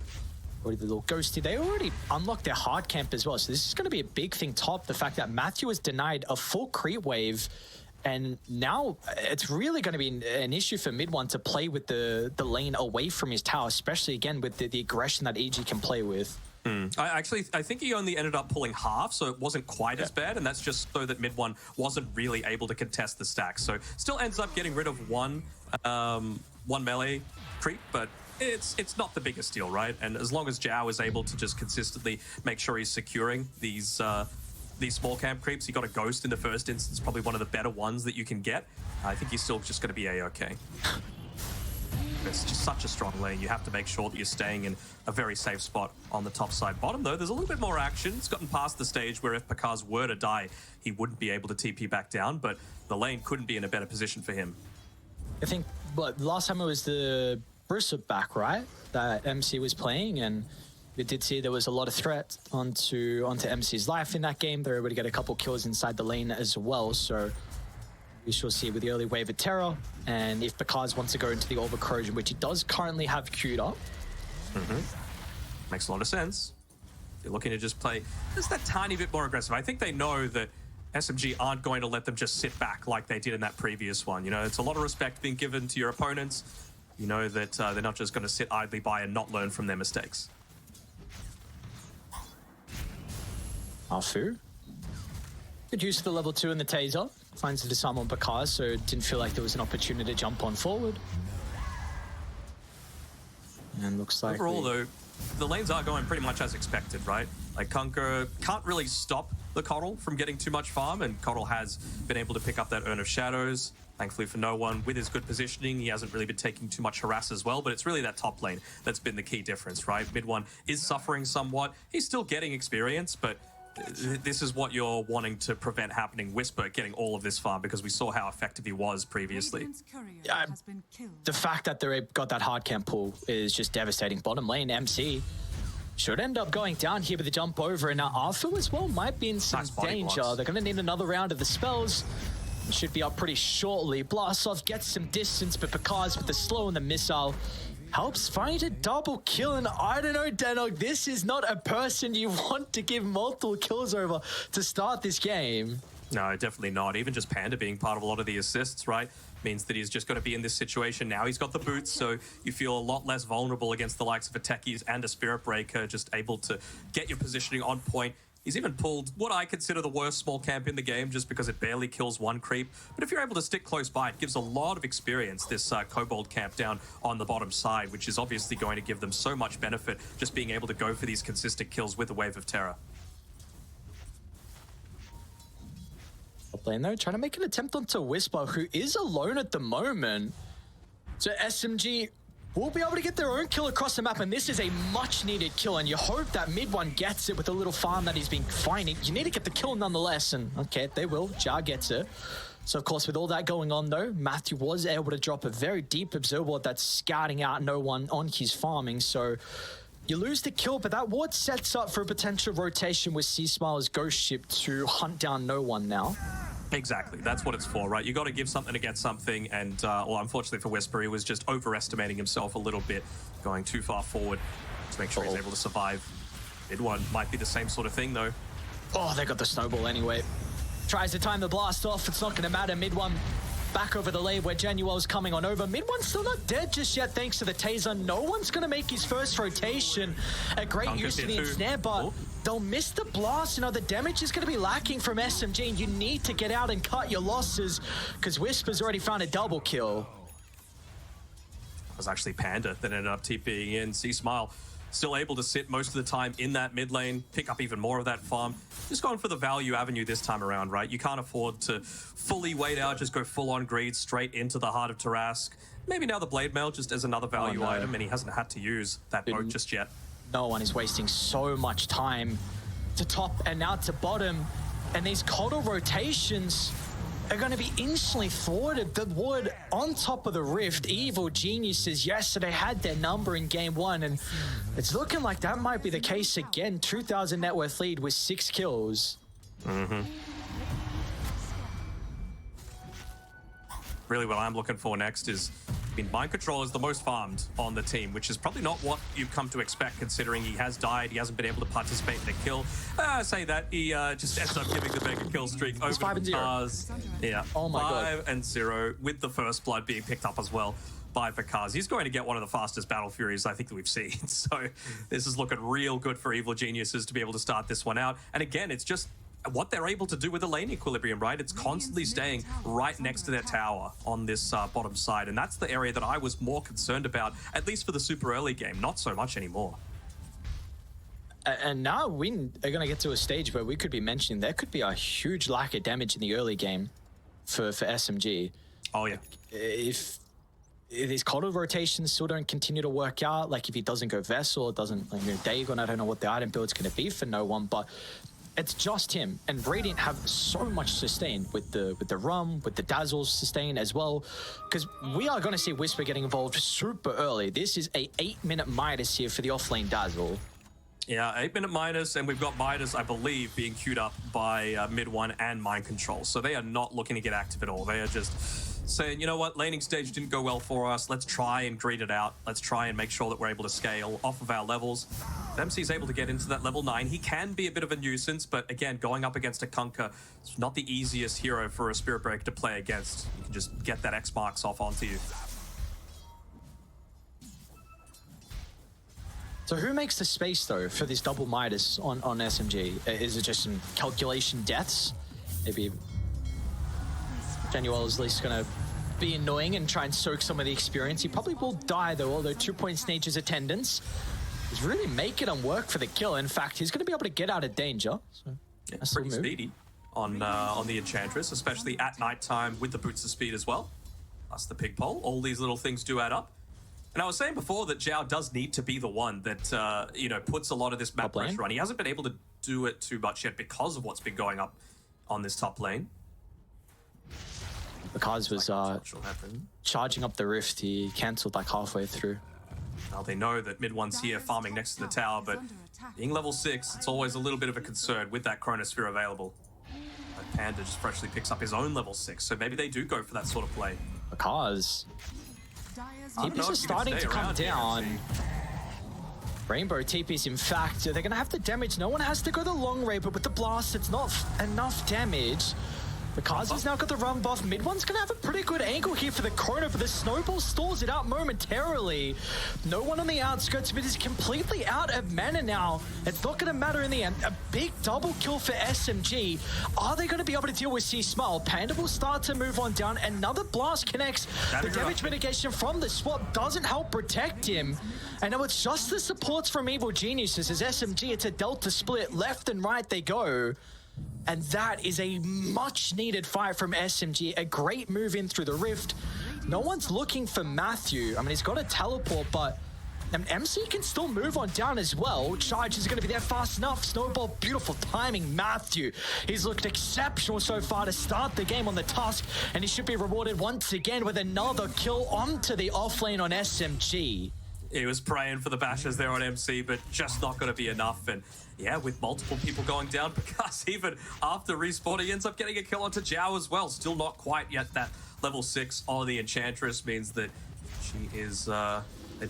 Speaker 3: already the little ghosty. They already unlocked their hard camp as well, so this is going to be a big thing top. The fact that Matthew was denied a full creep wave, and now it's really going to be an issue for mid one to play with the lane away from his tower, especially again with the aggression that EG can play with.
Speaker 11: I think he only ended up pulling half, so it wasn't quite as bad, and that's just so that mid one wasn't really able to contest the stack. So still ends up getting rid of one melee creep, but it's not the biggest deal, right? And as long as Zhao is able to just consistently make sure he's securing these small camp creeps, he got a ghost in the first instance, probably one of the better ones that you can get. I think he's still just going to be A-okay. It's just such a strong lane. You have to make sure that you're staying in a very safe spot on the top side. Bottom, though, there's a little bit more action. It's gotten past the stage where if Pakaz were to die, he wouldn't be able to TP back down, but the lane couldn't be in a better position for him.
Speaker 3: I think last time it was the Brissup back, right? That MC was playing, and we did see there was a lot of threat onto MC's life in that game. They were able to get a couple kills inside the lane as well, so we shall see with the early wave of terror, and if Pakaz wants to go into the Orb of Corrosion, which he does currently have queued up.
Speaker 11: Makes a lot of sense. They're looking to just play just that tiny bit more aggressive. I think they know that SMG aren't going to let them just sit back like they did in that previous one. You know, it's a lot of respect being given to your opponents. You know that they're not just going to sit idly by and not learn from their mistakes.
Speaker 3: Afu. Good use of the level 2 in the taser. Finds the disarm on Pakaz, so it didn't feel like there was an opportunity to jump on forward. And looks like
Speaker 11: overall, though, the lanes are going pretty much as expected, right? Like, Kunkka can't really stop the Coddle from getting too much farm, and Coddle has been able to pick up that Urn of Shadows. Thankfully for no one, with his good positioning, he hasn't really been taking too much harass as well, but it's really that top lane that's been the key difference, right? Mid one is suffering somewhat. He's still getting experience, but this is what you're wanting to prevent happening. Whisper getting all of this farm, because we saw how effective he was previously.
Speaker 3: The fact that they got that hard camp pull is just devastating. Bottom lane, MC should end up going down here with the jump over, and now Arthur as well might be in some danger.
Speaker 11: blocks.
Speaker 3: They're going to need another round of the spells. It should be up pretty shortly. Blast-off gets some distance, but Pakaz with the slow and the missile helps find a double kill, and I don't know, Denog, this is not a person you want to give multiple kills over to start this game.
Speaker 11: No, definitely not. Even just Panda being part of a lot of the assists, right, means that he's just going to be in this situation. Now he's got the boots, so you feel a lot less vulnerable against the likes of a Techies and a Spirit Breaker, just able to get your positioning on point. He's even pulled what I consider the worst small camp in the game, just because it barely kills one creep. But if you're able to stick close by, it gives a lot of experience, this Kobold camp down on the bottom side, which is obviously going to give them so much benefit, just being able to go for these consistent kills with a Wave of Terror.
Speaker 3: Top lane though, trying to make an attempt onto Whisper, who is alone at the moment. So SMG will be able to get their own kill across the map, and this is a much needed kill, and you hope that mid one gets it with the little farm that he's been finding. You need to get the kill nonetheless, and okay, they will. Jar gets it. So of course, with all that going on though, Matthew was able to drop a very deep observer ward that's scouting out no one on his farming, so you lose the kill, but that ward sets up for a potential rotation with C-Smile's Ghost Ship to hunt down no one now.
Speaker 11: Exactly, that's what it's for, right? You got to give something to get something, and well, unfortunately for Whisper, he was just overestimating himself a little bit, going too far forward to make sure he's able to survive. Mid one might be the same sort of thing, though.
Speaker 3: Oh, they got the snowball anyway. Tries to time the blast off, it's not going to matter. Mid one back over the lane where Genuel's coming on over. Mid one's still not dead just yet thanks to the taser. No one's going to make his first rotation. A great use of the ensnare, but they'll miss the blast. You know, the damage is going to be lacking from SMG, and you need to get out and cut your losses because Whisper's already found a double kill.
Speaker 11: It was actually Panda that ended up TPing in. C-Smile still able to sit most of the time in that mid lane, pick up even more of that farm. Just going for the value avenue this time around, right? You can't afford to fully wait out, just go full on greed straight into the heart of Tarask. Maybe now the Blade Mail just as another value item, and he hasn't had to use that boat just yet.
Speaker 3: No one is wasting so much time to top and now to bottom, and these Coddle rotations are going to be instantly thwarted. The ward on top of the Rift, Evil Geniuses yesterday had their number in game 1, and it's looking like that might be the case again. 2,000 net worth lead with 6 kills.
Speaker 11: Really what I'm looking for next is, I mean, Mind Control is the most farmed on the team, which is probably not what you've come to expect considering he has died, he hasn't been able to participate in a kill. Say that, he just ends up giving the mega kill streak over the Cars. Yeah,
Speaker 3: oh my God.
Speaker 11: 5-0 with the first blood being picked up as well by Vakaz. He's going to get one of the fastest Battle Furies I think that we've seen. So this is looking real good for Evil Geniuses to be able to start this one out. And again, it's just what they're able to do with the lane equilibrium, right? It's constantly staying right next to their tower on this bottom side. And that's the area that I was more concerned about, at least for the super early game, not so much anymore.
Speaker 3: And now we are going to get to a stage where we could be mentioning there could be a huge lack of damage in the early game for SMG.
Speaker 11: Oh, yeah.
Speaker 3: If these Coddle rotations still don't continue to work out, like if he doesn't go Vessel, it doesn't, like, Dagon, I don't know what the item build's going to be for no one, but it's just him. And Radiant have so much sustain with the Rum, with the Dazzles sustain as well, because we are going to see Whisper getting involved super early. This is a 8-minute Midas here for the offlane Dazzle.
Speaker 11: Yeah, 8-minute Midas, and we've got Midas, I believe, being queued up by mid 1 and Mind Control. So they are not looking to get active at all. They are just saying, you know what, laning stage didn't go well for us. Let's try and greed it out. Let's try and make sure that we're able to scale off of our levels. If MC's able to get into that level 9, he can be a bit of a nuisance, but again, going up against a Kunkka, it's not the easiest hero for a Spirit Breaker to play against. You can just get that X marks off onto you.
Speaker 3: So who makes the space, though, for this double Midas on SMG? Is it just some calculation deaths? Maybe Januel is at least going to be annoying and try and soak some of the experience. He probably will die, though, although 2 points Nature's attendance is really making him work for the kill. In fact, he's going to be able to get out of danger. So
Speaker 11: yeah, pretty speedy on the Enchantress, especially at nighttime with the boots of speed as well. Plus the pig pole. All these little things do add up. And I was saying before that Zhao does need to be the one that, you know, puts a lot of this map pressure on. He hasn't been able to do it too much yet because of what's been going up on this top lane.
Speaker 3: Because was charging up the Rift, he cancelled like halfway through.
Speaker 11: Now they know that mid 1's here farming next to the tower, but being level 6, it's always a little bit of a concern with that Chronosphere available. But Panda just freshly picks up his own level 6, so maybe they do go for that sort of play.
Speaker 3: Because TPs are starting to come down. Rainbow TPs, in fact, they're going to have to damage. No one has to go the long way, but with the blast, it's not enough damage. Because he's now got the run buff. Mid 1's going to have a pretty good angle here for the Chrono, but the snowball stalls it out momentarily. No one on the outskirts, but is completely out of mana now. It's not going to matter in the end. A big double kill for SMG. Are they going to be able to deal with C-Smile? Panda will start to move on down. Another blast connects. The damage mitigation from the swap doesn't help protect him. And now it's just the supports from Evil Geniuses as SMG. It's a delta split. Left and right they go. And that is a much-needed fight from SMG. A great move in through the Rift. No one's looking for Matthew. I mean, he's got a teleport, but MC can still move on down as well. Charge is going to be there fast enough. Snowball, beautiful timing. Matthew, he's looked exceptional so far to start the game on the Tusk, and he should be rewarded once again with another kill onto the offlane on SMG.
Speaker 11: He was praying for the bashes there on MC, but just not going to be enough. And yeah, with multiple people going down, because even after respawn, he ends up getting a kill onto Zhao as well. Still not quite yet. That level 6 on the Enchantress means that she is a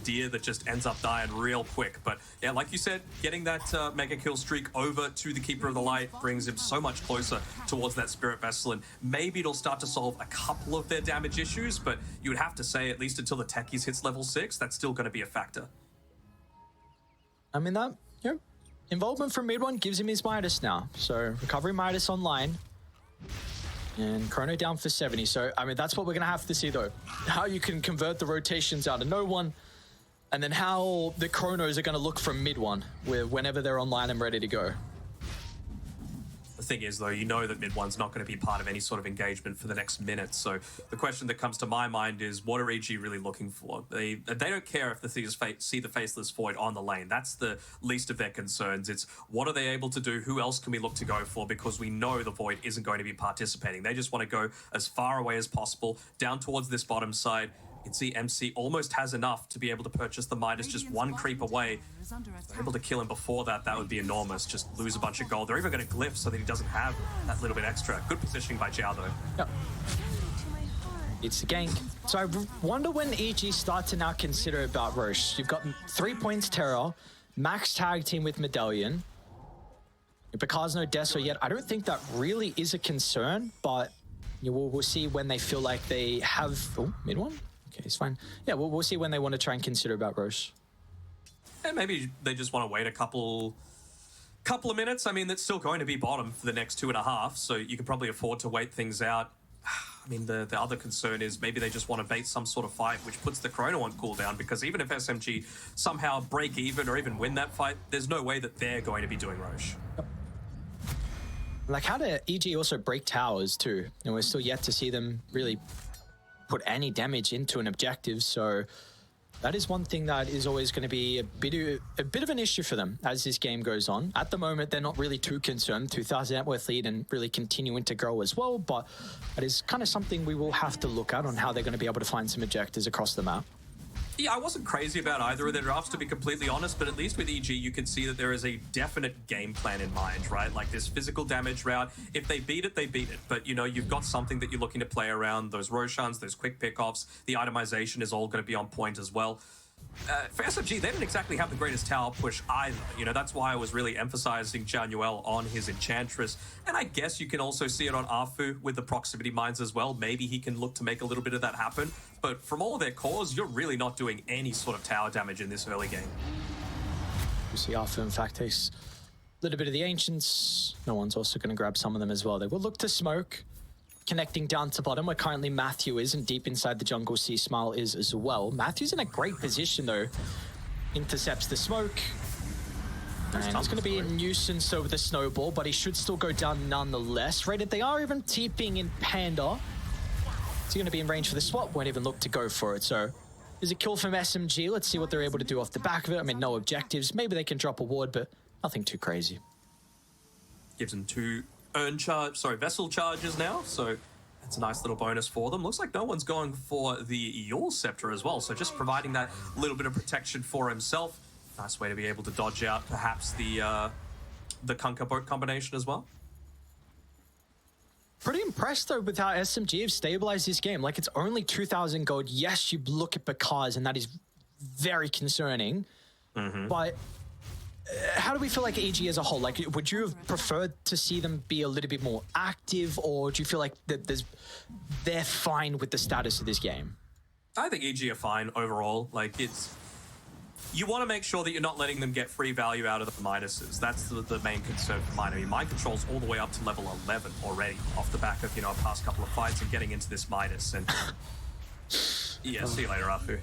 Speaker 11: deer that just ends up dying real quick. But yeah, like you said, getting that mega kill streak over to the Keeper of the Light brings him so much closer towards that Spirit Vessel, and maybe it'll start to solve a couple of their damage issues, but you would have to say at least until the Techies hits level 6, that's still going to be a factor.
Speaker 3: I mean, that, yeah, involvement from mid one gives him his Midas now. So recovery Midas online. And Chrono down for 70. So, I mean, that's what we're going to have to see, though. How you can convert the rotations out of no one, and then how the Chronos are going to look from mid one, whenever they're online and ready to go.
Speaker 11: The thing is, though, you know that mid one's not going to be part of any sort of engagement for the next minute. So the question that comes to my mind is, what are EG really looking for? They don't care if the things see the Faceless Void on the lane. That's the least of their concerns. It's what are they able to do? Who else can we look to go for? Because we know the Void isn't going to be participating. They just want to go as far away as possible, down towards this bottom side. You can see MC almost has enough to be able to purchase the Midas just one creep away. If they're able to kill him before that, that would be enormous. Just lose a bunch of gold. They're even going to glyph so that he doesn't have that little bit extra. Good positioning by Zhao, though.
Speaker 3: Yep. It's the gank. So I wonder when EG start to now consider about Roche. You've got 3 points Terror, max tag team with Medallion. Because no Deso yet, I don't think that really is a concern, but we'll see when they feel like they have... Oh, mid one? Okay, it's fine. Yeah, we'll see when they want to try and consider about Roche.
Speaker 11: And maybe they just want to wait a couple of minutes. I mean, that's still going to be bottom for the next 2.5, so you can probably afford to wait things out. I mean, the other concern is maybe they just want to bait some sort of fight, which puts the Chrono on cooldown, because even if SMG somehow break even or even win that fight, there's no way that they're going to be doing Roche.
Speaker 3: Yep. Like, how do EG also break towers, too? And we're still yet to see them really put any damage into an objective, so that is one thing that is always going to be a bit of an issue for them as this game goes on. At the moment, they're not really too concerned. 2,000 net worth lead and really continuing to grow as well, but that is kind of something we will have to look at on how they're going to be able to find some objectives across the map.
Speaker 11: Yeah, I wasn't crazy about either of their drafts, to be completely honest, but at least with EG, you can see that there is a definite game plan in mind, right? Like this physical damage route. If they beat it, they beat it. But, you know, you've got something that you're looking to play around. Those Roshans, those quick pickoffs, the itemization is all going to be on point as well. For SMG, they didn't exactly have the greatest tower push either. You know, that's why I was really emphasizing Januel on his Enchantress. And I guess you can also see it on Arfu with the proximity mines as well. Maybe he can look to make a little bit of that happen. But from all of their cores, you're really not doing any sort of tower damage in this early game.
Speaker 3: You see Arfu, in fact, takes a little bit of the Ancients. No one's also going to grab some of them as well. They will look to smoke. Connecting down to bottom, where currently Matthew is, and deep inside the jungle, C-Smile is as well. Matthew's in a great position, though. Intercepts the smoke. And it's going to be a nuisance over the snowball, but he should still go down nonetheless. Rated, they are even TPing in Panda. Is he going to be in range for the swap? Won't even look to go for it. So, there's a kill from SMG. Let's see what they're able to do off the back of it. I mean, no objectives. Maybe they can drop a ward, but nothing too crazy.
Speaker 11: Gives them 2 vessel charges now, so that's a nice little bonus for them. Looks like no one's going for the Yule Scepter as well, so just providing that little bit of protection for himself. Nice way to be able to dodge out perhaps the Kunkka boat combination as well.
Speaker 3: Pretty impressed, though, with how SMG have stabilized this game. Like, it's only 2,000 gold. Yes, you look at Bakaz, and that is very concerning. But how do we feel like EG as a whole? Like, would you have preferred to see them be a little bit more active, or do you feel like that they're fine with the status of this game?
Speaker 11: I think EG are fine overall. Like, you want to make sure that you're not letting them get free value out of the Midases. That's the main concern for mine. I mean, mind control's all the way up to level 11 already off the back of, you know, a past couple of fights and getting into this Midas. And yeah, see you later, Arfu.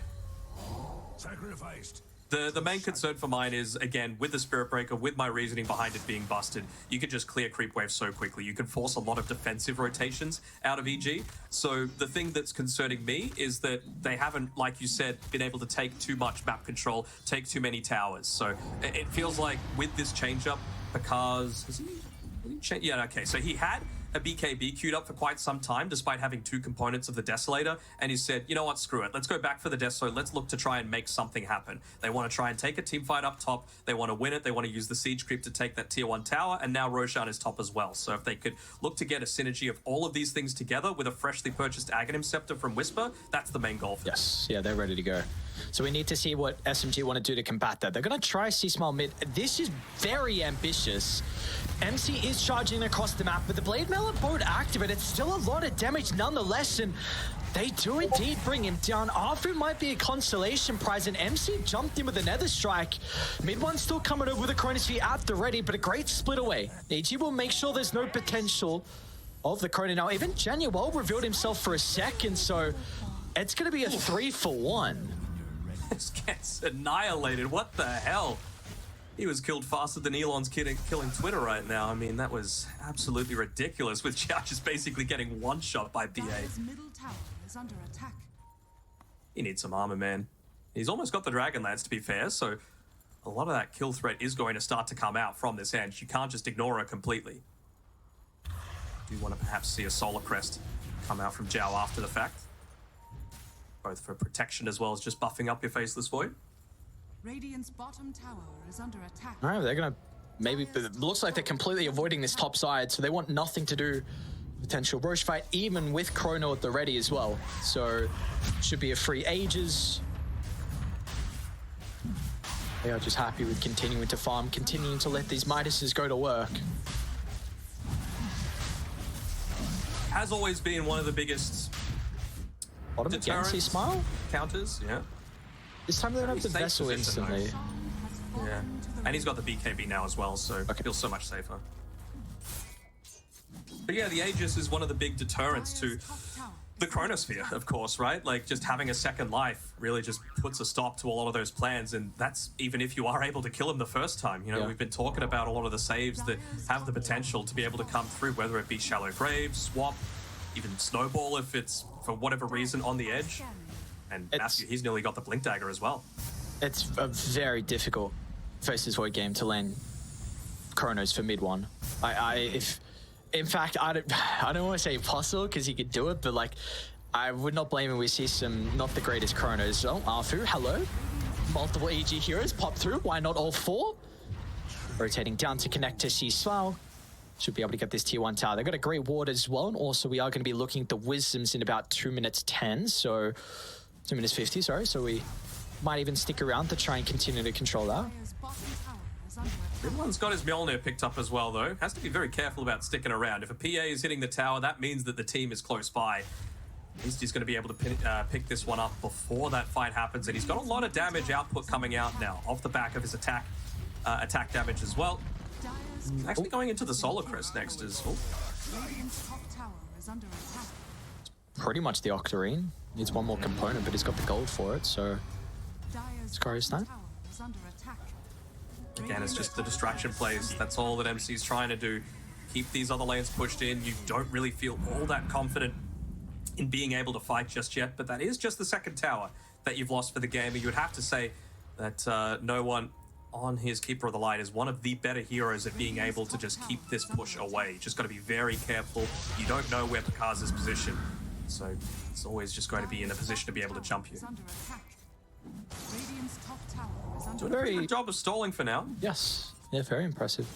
Speaker 2: Sacrificed.
Speaker 11: The main concern for mine is, again, with the Spirit Breaker, with my reasoning behind it being busted, you can just clear creep waves so quickly. You can force a lot of defensive rotations out of EG. So the thing that's concerning me is that they haven't, like you said, been able to take too much map control, take too many towers. So it feels like with this change-up, because... Yeah, okay, so he had a BKB queued up for quite some time, despite having 2 components of the Desolator, and he said, you know what, screw it. Let's go back for the Deso. Let's look to try and make something happen. They want to try and take a team fight up top. They want to win it. They want to use the Siege Creep to take that tier 1 tower, and now Roshan is top as well. So if they could look to get a synergy of all of these things together with a freshly purchased Aghanim Scepter from Whisper, that's the main goal for them.
Speaker 3: Yes, yeah, they're ready to go. So we need to see what SMG want to do to combat that. They're going to try C-Smile mid. This is very ambitious. MC is charging across the map, but the Blade Mail Envelop won't activate. It's still a lot of damage nonetheless, and they do indeed bring him down. Arthur might be a consolation prize, and MC jumped in with a nether strike. Mid one still coming over with a Chronosphere at the ready, but a great split away. EG will make sure there's no potential of the Chrono. Now, even Januel revealed himself for a second, so it's going to be a 3-for-1.
Speaker 11: This gets annihilated. What the hell? He was killed faster than Elon's killing Twitter right now. I mean, that was absolutely ridiculous, with Xiao just basically getting one-shot by PA.
Speaker 21: Middle tower is under attack.
Speaker 11: He needs some armor, man. He's almost got the Dragonlance, to be fair, so a lot of that kill threat is going to start to come out from this end. You can't just ignore it completely. Do you want to perhaps see a Solar Crest come out from Zhao after the fact? Both for protection as well as just buffing up your Faceless Void.
Speaker 21: Radiant's bottom tower is under attack.
Speaker 3: All right, they're going to maybe... It looks like they're completely avoiding this top side, so they want nothing to do potential Roche fight, even with Chrono at the ready as well. So, should be a free Aegis. They are just happy with continuing to farm, continuing to let these Midases go to work.
Speaker 11: Has always been one of the biggest
Speaker 3: Bottom again, see Smile?
Speaker 11: Counters, yeah.
Speaker 3: This time they don't have the
Speaker 11: Safe
Speaker 3: Vessel
Speaker 11: position, though.
Speaker 3: instantly.
Speaker 11: Yeah, and he's got the BKB now as well, so it feels so much safer. But yeah, the Aegis is one of the big deterrents to the Chronosphere, of course, right? Like, just having a second life really just puts a stop to a lot of those plans, and that's even if you are able to kill him the first time. You know, we've been talking about a lot of the saves that have the potential to be able to come through, whether it be Shallow Grave, Swap, even Snowball if it's, for whatever reason, on the edge. And Matthew, he's nearly got the Blink Dagger as well.
Speaker 3: It's a very difficult Faceless Void game to land Chronos for mid one. In fact, I don't want to say possible because he could do it, but like, I would not blame him. We see some not the greatest Chronos. So, Arfu, hello. Multiple EG heroes pop through. Why not all four? Rotating down to connect to C-Swell. Should be able to get this tier 1 tower. They've got a great ward as well, and also we are going to be looking at the Wisdoms in about 2 minutes 10, so 2 minutes 50, sorry. So we might even stick around to try and continue to control that.
Speaker 11: Everyone's got his Mjolnir picked up as well, though. Has to be very careful about sticking around. If a PA is hitting the tower, that means that the team is close by. At least he's going to be able to pick this one up before that fight happens, and he's got a lot of damage output coming out now off the back of his attack damage as well. Actually going into the Solar Crest next is...
Speaker 3: Pretty much the Octarine. Needs one more component, but he's got the gold for it, so... Scary Snap.
Speaker 11: Again, it's just the distraction plays. That's all that MC's trying to do. Keep these other lanes pushed in. You don't really feel all that confident in being able to fight just yet, but that is just the second tower that you've lost for the game. And you would have to say that no one on his Keeper of the Light is one of the better heroes at being able to just keep this push away. You just got to be very careful. You don't know where Picard's position, so it's always just going to be in a position to be able to jump you. Doing a very good job of stalling for now.
Speaker 3: Yes, yeah, very impressive.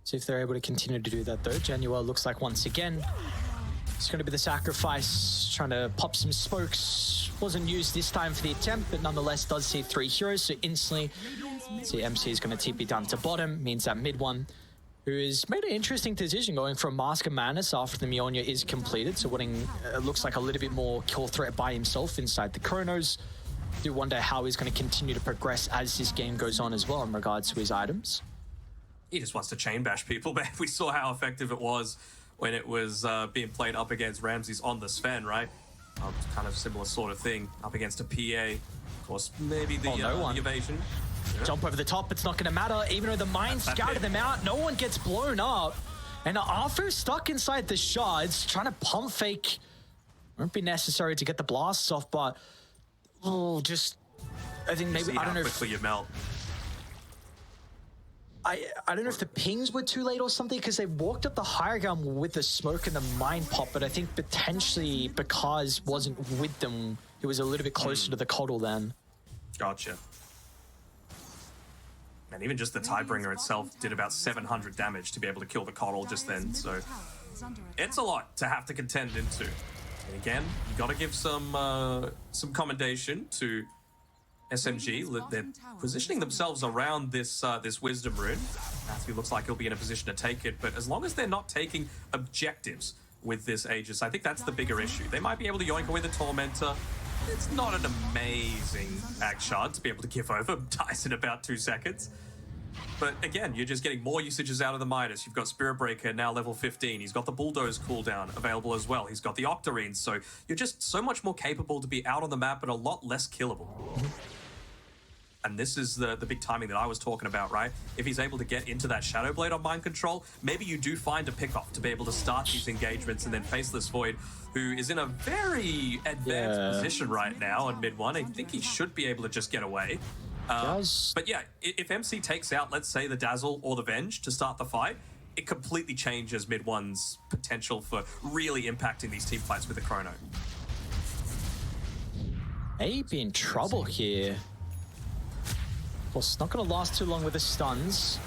Speaker 3: See if they're able to continue to do that though. Januel looks like once again it's going to be the sacrifice, trying to pop some spokes. Wasn't used this time for the attempt, but nonetheless does see 3 heroes, so instantly see MC is going to TP down to bottom, means that mid one, who has made an interesting decision going from Mask of Madness after the Mjolnir is completed, so wanting looks like a little bit more kill threat by himself inside the Chronos. Do wonder how he's going to continue to progress as this game goes on as well in regards to his items.
Speaker 11: He just wants to chain bash people, but we saw how effective it was when it was being played up against Ramses on the Sven, right? Kind of similar sort of thing up against a PA. Of course, maybe the, the evasion. Yeah.
Speaker 3: Jump over the top, it's not going to matter. Even though the mine scouted them out, no one gets blown up. And Arthur's stuck inside the shards, trying to pump fake. Won't be necessary to get the blasts off, but I think maybe, I don't know if
Speaker 11: quickly you melt.
Speaker 3: I don't know if the pings were too late or something, because they walked up the higher ground with the smoke and the mine pop, but I think potentially because wasn't with them, it was a little bit closer to the Coddle then.
Speaker 11: Gotcha. And even just the Tidebringer itself did about 700 damage to be able to kill the Coddle just then, so it's a lot to have to contend into. And again, you got to give some commendation to SMG, they're positioning themselves around this this Wisdom Rune. Matthew looks like he'll be in a position to take it, but as long as they're not taking objectives with this Aegis, I think that's the bigger issue. They might be able to yoink away the Tormentor. It's not an amazing Ag Shard to be able to give over. Dies in about 2 seconds. But again, you're just getting more usages out of the Midas. You've got Spirit Breaker now level 15. He's got the Bulldoze cooldown available as well. He's got the Octarines. So you're just so much more capable to be out on the map and a lot less killable. And this is the big timing that I was talking about, right? If he's able to get into that Shadow Blade on Mind Control, maybe you do find a pick-off to be able to start these engagements, and then Faceless Void, who is in a very advanced position right now in mid 1. I think he should be able to just get away. But yeah, if MC takes out, let's say, the Dazzle or the Venge to start the fight, it completely changes mid 1's potential for really impacting these team fights with the Chrono.
Speaker 3: Maybe in trouble here. Of course, it's not going to last too long with the stuns.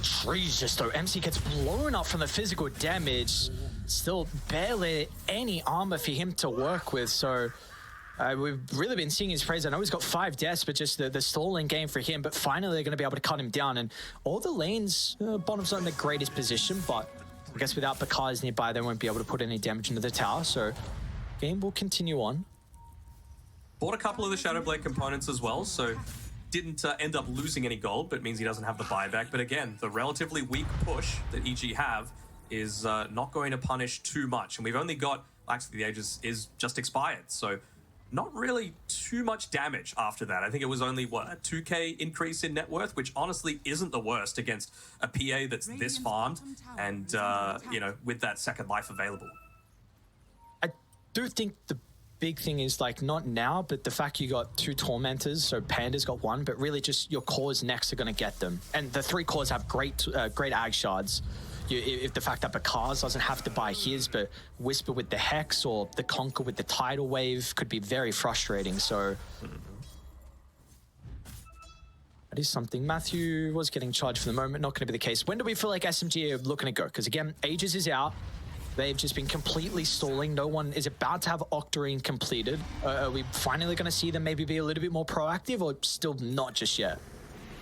Speaker 3: Jesus, though, MC gets blown up from the physical damage. Still barely any armor for him to work with, so we've really been seeing his praise. I know he's got 5 deaths, but just the stalling game for him. But finally, they're going to be able to cut him down. And all the lanes, bottom's not in the greatest position, but I guess without Bakaz nearby, they won't be able to put any damage into the tower. So game will continue on.
Speaker 11: Bought a couple of the Shadow Blade components as well, so didn't end up losing any gold, but means he doesn't have the buyback. But again, the relatively weak push that EG have is not going to punish too much. And we've only got, actually the Aegis is just expired, so not really too much damage after that. I think it was only, what, a 2k increase in net worth, which honestly isn't the worst against a PA that's this farmed and, you know, with that second life available.
Speaker 3: I do think the big thing is, like, not now, but the fact you got 2 Tormentors, so Panda's got 1, but really just your cores next are going to get them. And the 3 cores have great Ag Shards. If the fact that Bakaz doesn't have to buy his, but Whisper with the Hex or the Conquer with the Tidal Wave could be very frustrating, so that is something. Matthew was getting charged for the moment, not going to be the case. When do we feel like SMG are looking to go? Because again, Aegis is out. They've just been completely stalling. No one is about to have Octarine completed. Are we finally going to see them maybe be a little bit more proactive, or still not just yet?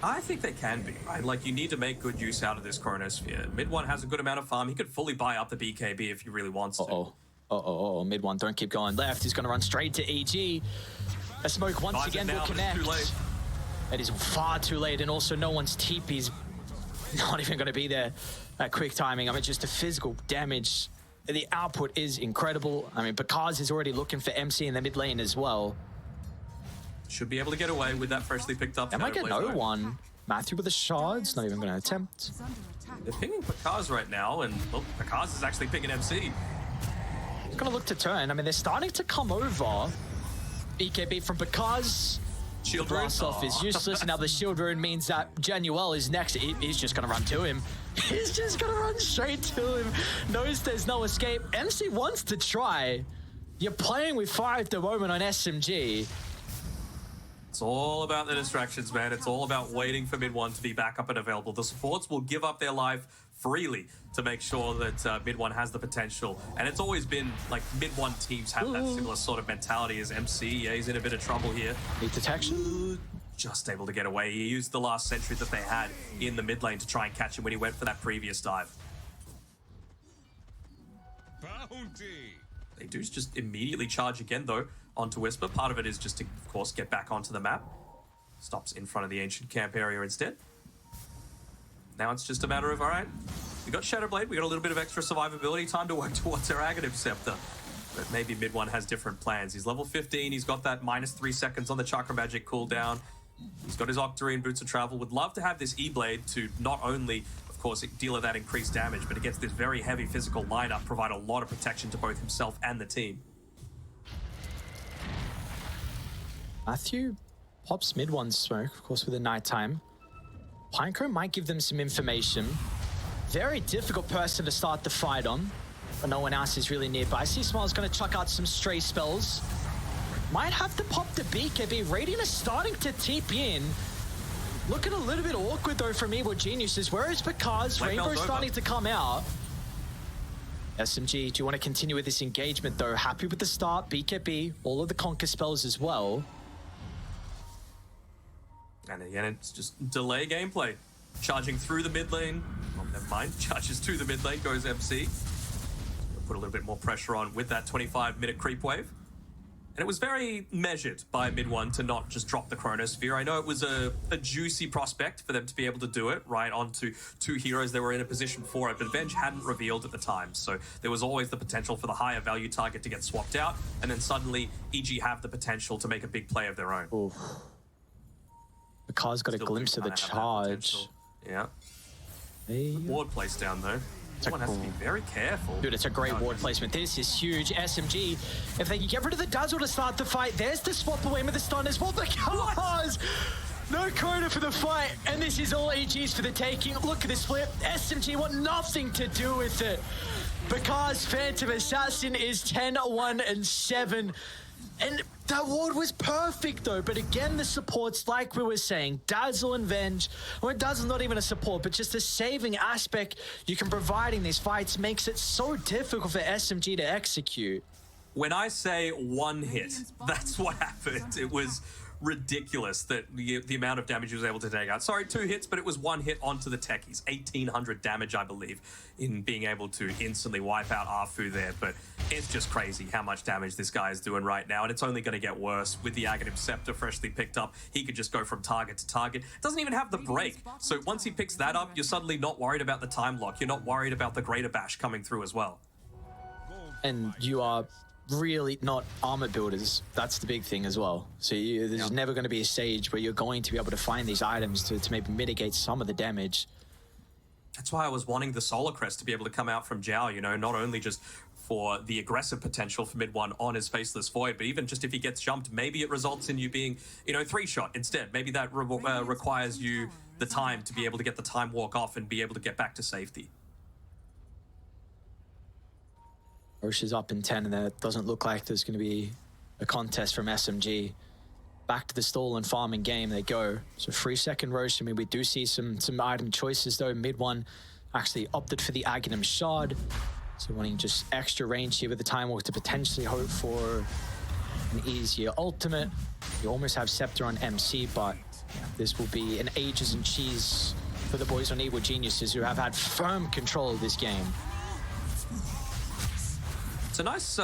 Speaker 11: I think they can be, right? Like, you need to make good use out of this Chronosphere. Mid 1 has a good amount of farm. He could fully buy up the BKB if he really wants to. Mid 1,
Speaker 3: don't keep going left. He's going to run straight to EG. A smoke once again will connect. It is far too late, and also no one's TP's not even going to be there at quick timing. I mean, just the physical damage. The output is incredible. I mean, Bakaz is already looking for MC in the mid lane as well.
Speaker 11: Should be able to get away with that freshly picked up.
Speaker 3: They might get no one. Matthew with the shards, not even going to attempt.
Speaker 11: They're pinging Bakaz right now, and look, Bakaz is actually picking MC.
Speaker 3: He's going to look to turn. I mean, they're starting to come over. BKB from Bakaz.
Speaker 11: Shield
Speaker 3: rune off is useless, and now the shield rune means that Januel is next. He's just going to run to him. He's just going to run straight to him. Knows there's no escape. MC wants to try. You're playing with fire at the moment on SMG.
Speaker 11: It's all about the distractions, man. It's all about waiting for mid 1 to be back up and available. The supports will give up their life freely to make sure that mid 1 has the potential. And it's always been like mid 1 teams have that similar sort of mentality as MC. Yeah, he's in a bit of trouble here.
Speaker 3: Need detection.
Speaker 11: Just able to get away. He used the last sentry that they had in the mid lane to try and catch him when he went for that previous dive.
Speaker 2: Bounty.
Speaker 11: They do just immediately charge again, though, onto Whisper. Part of it is just to, of course, get back onto the map. Stops in front of the ancient camp area instead. Now it's just a matter of, all right, we got Shadow Blade, we got a little bit of extra survivability, time to work towards our Aghanim Scepter. But maybe mid 1 has different plans. He's level 15, he's got that -3 seconds on the Chakra Magic cooldown. He's got his Octarine Boots of Travel. Would love to have this E-Blade to not only, of course, deal that increased damage, but against this very heavy physical lineup, provide a lot of protection to both himself and the team.
Speaker 3: Matthew pops mid 1 smoke, of course, with the nighttime. Pinecone might give them some information. Very difficult person to start the fight on, but no one else is really nearby. C-Smile's going to chuck out some stray spells. Might have to pop the BKB. Radiant is starting to TP in. Looking a little bit awkward, though, from Evil Geniuses. Where is Bakaz? Rainbow's starting to come out. SMG, do you want to continue with this engagement, though? Happy with the start. BKB, all of the Conquer spells as well.
Speaker 11: And again, it's just delay gameplay. Charging through the mid lane. Oh, never mind. Charges to the mid lane, goes MC. Put a little bit more pressure on with that 25-minute creep wave. And it was very measured by mid one to not just drop the Chronosphere. I know it was a juicy prospect for them to be able to do it right onto 2 heroes that were in a position for it, but Venge hadn't revealed at the time. So there was always the potential for the higher value target to get swapped out, and then suddenly EG have the potential to make a big play of their own.
Speaker 3: Oof. The car's got a glimpse of the charge.
Speaker 11: Yeah. Ward placed down though. Someone has to be very careful.
Speaker 3: Dude, it's a great ward placement. This is huge. SMG, if they can get rid of the dazzle to start the fight, there's the swap away with the stun as well. Because no Chrono for the fight, and this is all EG's for the taking. Look at this flip. SMG want nothing to do with it. Because Phantom Assassin is 10-1-7. And that ward was perfect though, but again the supports, like we were saying, Dazzle and Venge, or Dazzle's not even a support, but just the saving aspect you can provide in these fights makes it so difficult for SMG to execute.
Speaker 11: When I say one hit, that's what happened. It was ridiculous that the amount of damage he was able to take out. Sorry, 2 hits, but it was 1 hit onto the techies. 1,800 damage, I believe, in being able to instantly wipe out Arfu there. But it's just crazy how much damage this guy is doing right now, and it's only going to get worse with the Aghanim Scepter freshly picked up. He could just go from target to target. Doesn't even have the break. So once he picks that up, you're suddenly not worried about the time lock. You're not worried about the Greater Bash coming through as well.
Speaker 3: And you are really not armor builders. That's the big thing as well. So there's never going to be a stage where you're going to be able to find these items to maybe mitigate some of the damage.
Speaker 11: That's why I was wanting the Solar Crest to be able to come out from Zhao, you know, not only just for the aggressive potential for mid one on his Faceless Void, but even just if he gets jumped, maybe it results in you being, you know, 3-shot instead. Maybe that requires you the time to be able to get the time walk off and be able to get back to safety.
Speaker 3: Roche is up in 10, and there doesn't look like there's going to be a contest from SMG. Back to the stall and farming game they go. So 3-second Roche. I mean, we do see some item choices though. Mid one actually opted for the Aghanim Shard. So wanting just extra range here with the Time Walk to potentially hope for an easier ultimate. You almost have Scepter on MC, but yeah, this will be an ages and cheese for the boys on Evil Geniuses, who have had firm control of this game.
Speaker 11: It's a nice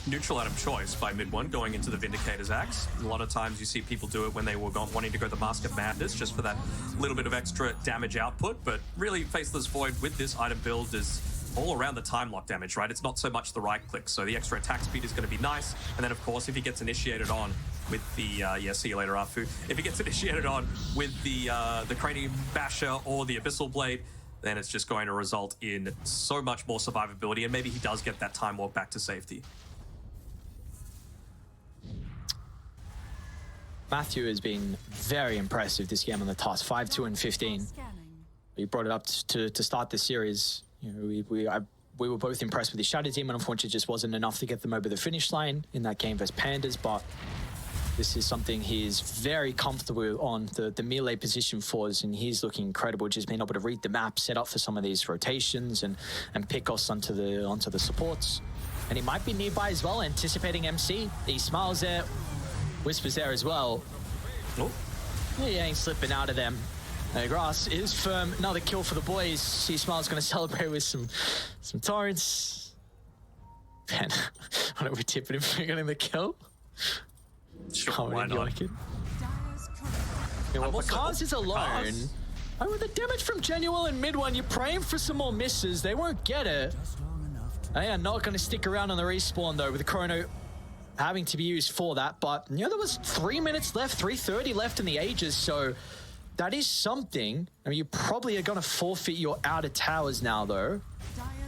Speaker 11: neutral item choice by mid one going into the Vindicator's Axe. A lot of times you see people do it when they were wanting to go the Mask of Madness just for that little bit of extra damage output, but really Faceless Void with this item build is all around the time lock damage, right? It's not so much the right click, so the extra attack speed is going to be nice. And then of course if he gets initiated on with the yeah, see you later Arfu. If he gets initiated on with the Cranium Basher or the Abyssal Blade, then it's just going to result in so much more survivability, and maybe he does get that time walk back to safety.
Speaker 3: Matthew has been very impressive this game on the toss, 5-2-15. He brought it up to start the series. You know, we were both impressed with his Shadow Demon. Unfortunately, it just wasn't enough to get them over the finish line in that game versus Pandas, but this is something he's very comfortable on the melee position for us, and he's looking incredible, just being able to read the map, set up for some of these rotations, and pick us onto the supports. And he might be nearby as well, anticipating MC. He smiles there, Whispers there as well.
Speaker 11: Oh.
Speaker 3: He ain't slipping out of them. Grass is firm. Another kill for the boys. See Smile's going to celebrate with some torrents. Man, why don't we tip it if we're getting the kill?
Speaker 11: Sure, why not?
Speaker 3: You know, well, Bakaz is alone. Oh, with the damage from Genuel in mid one, you're praying for some more misses. They won't get it. They are not going to stick around on the respawn though, with the Chrono having to be used for that. But you know, there was 3 minutes left, 3:30 left in the Ages, so that is something. I mean, you probably are going to forfeit your outer towers now though.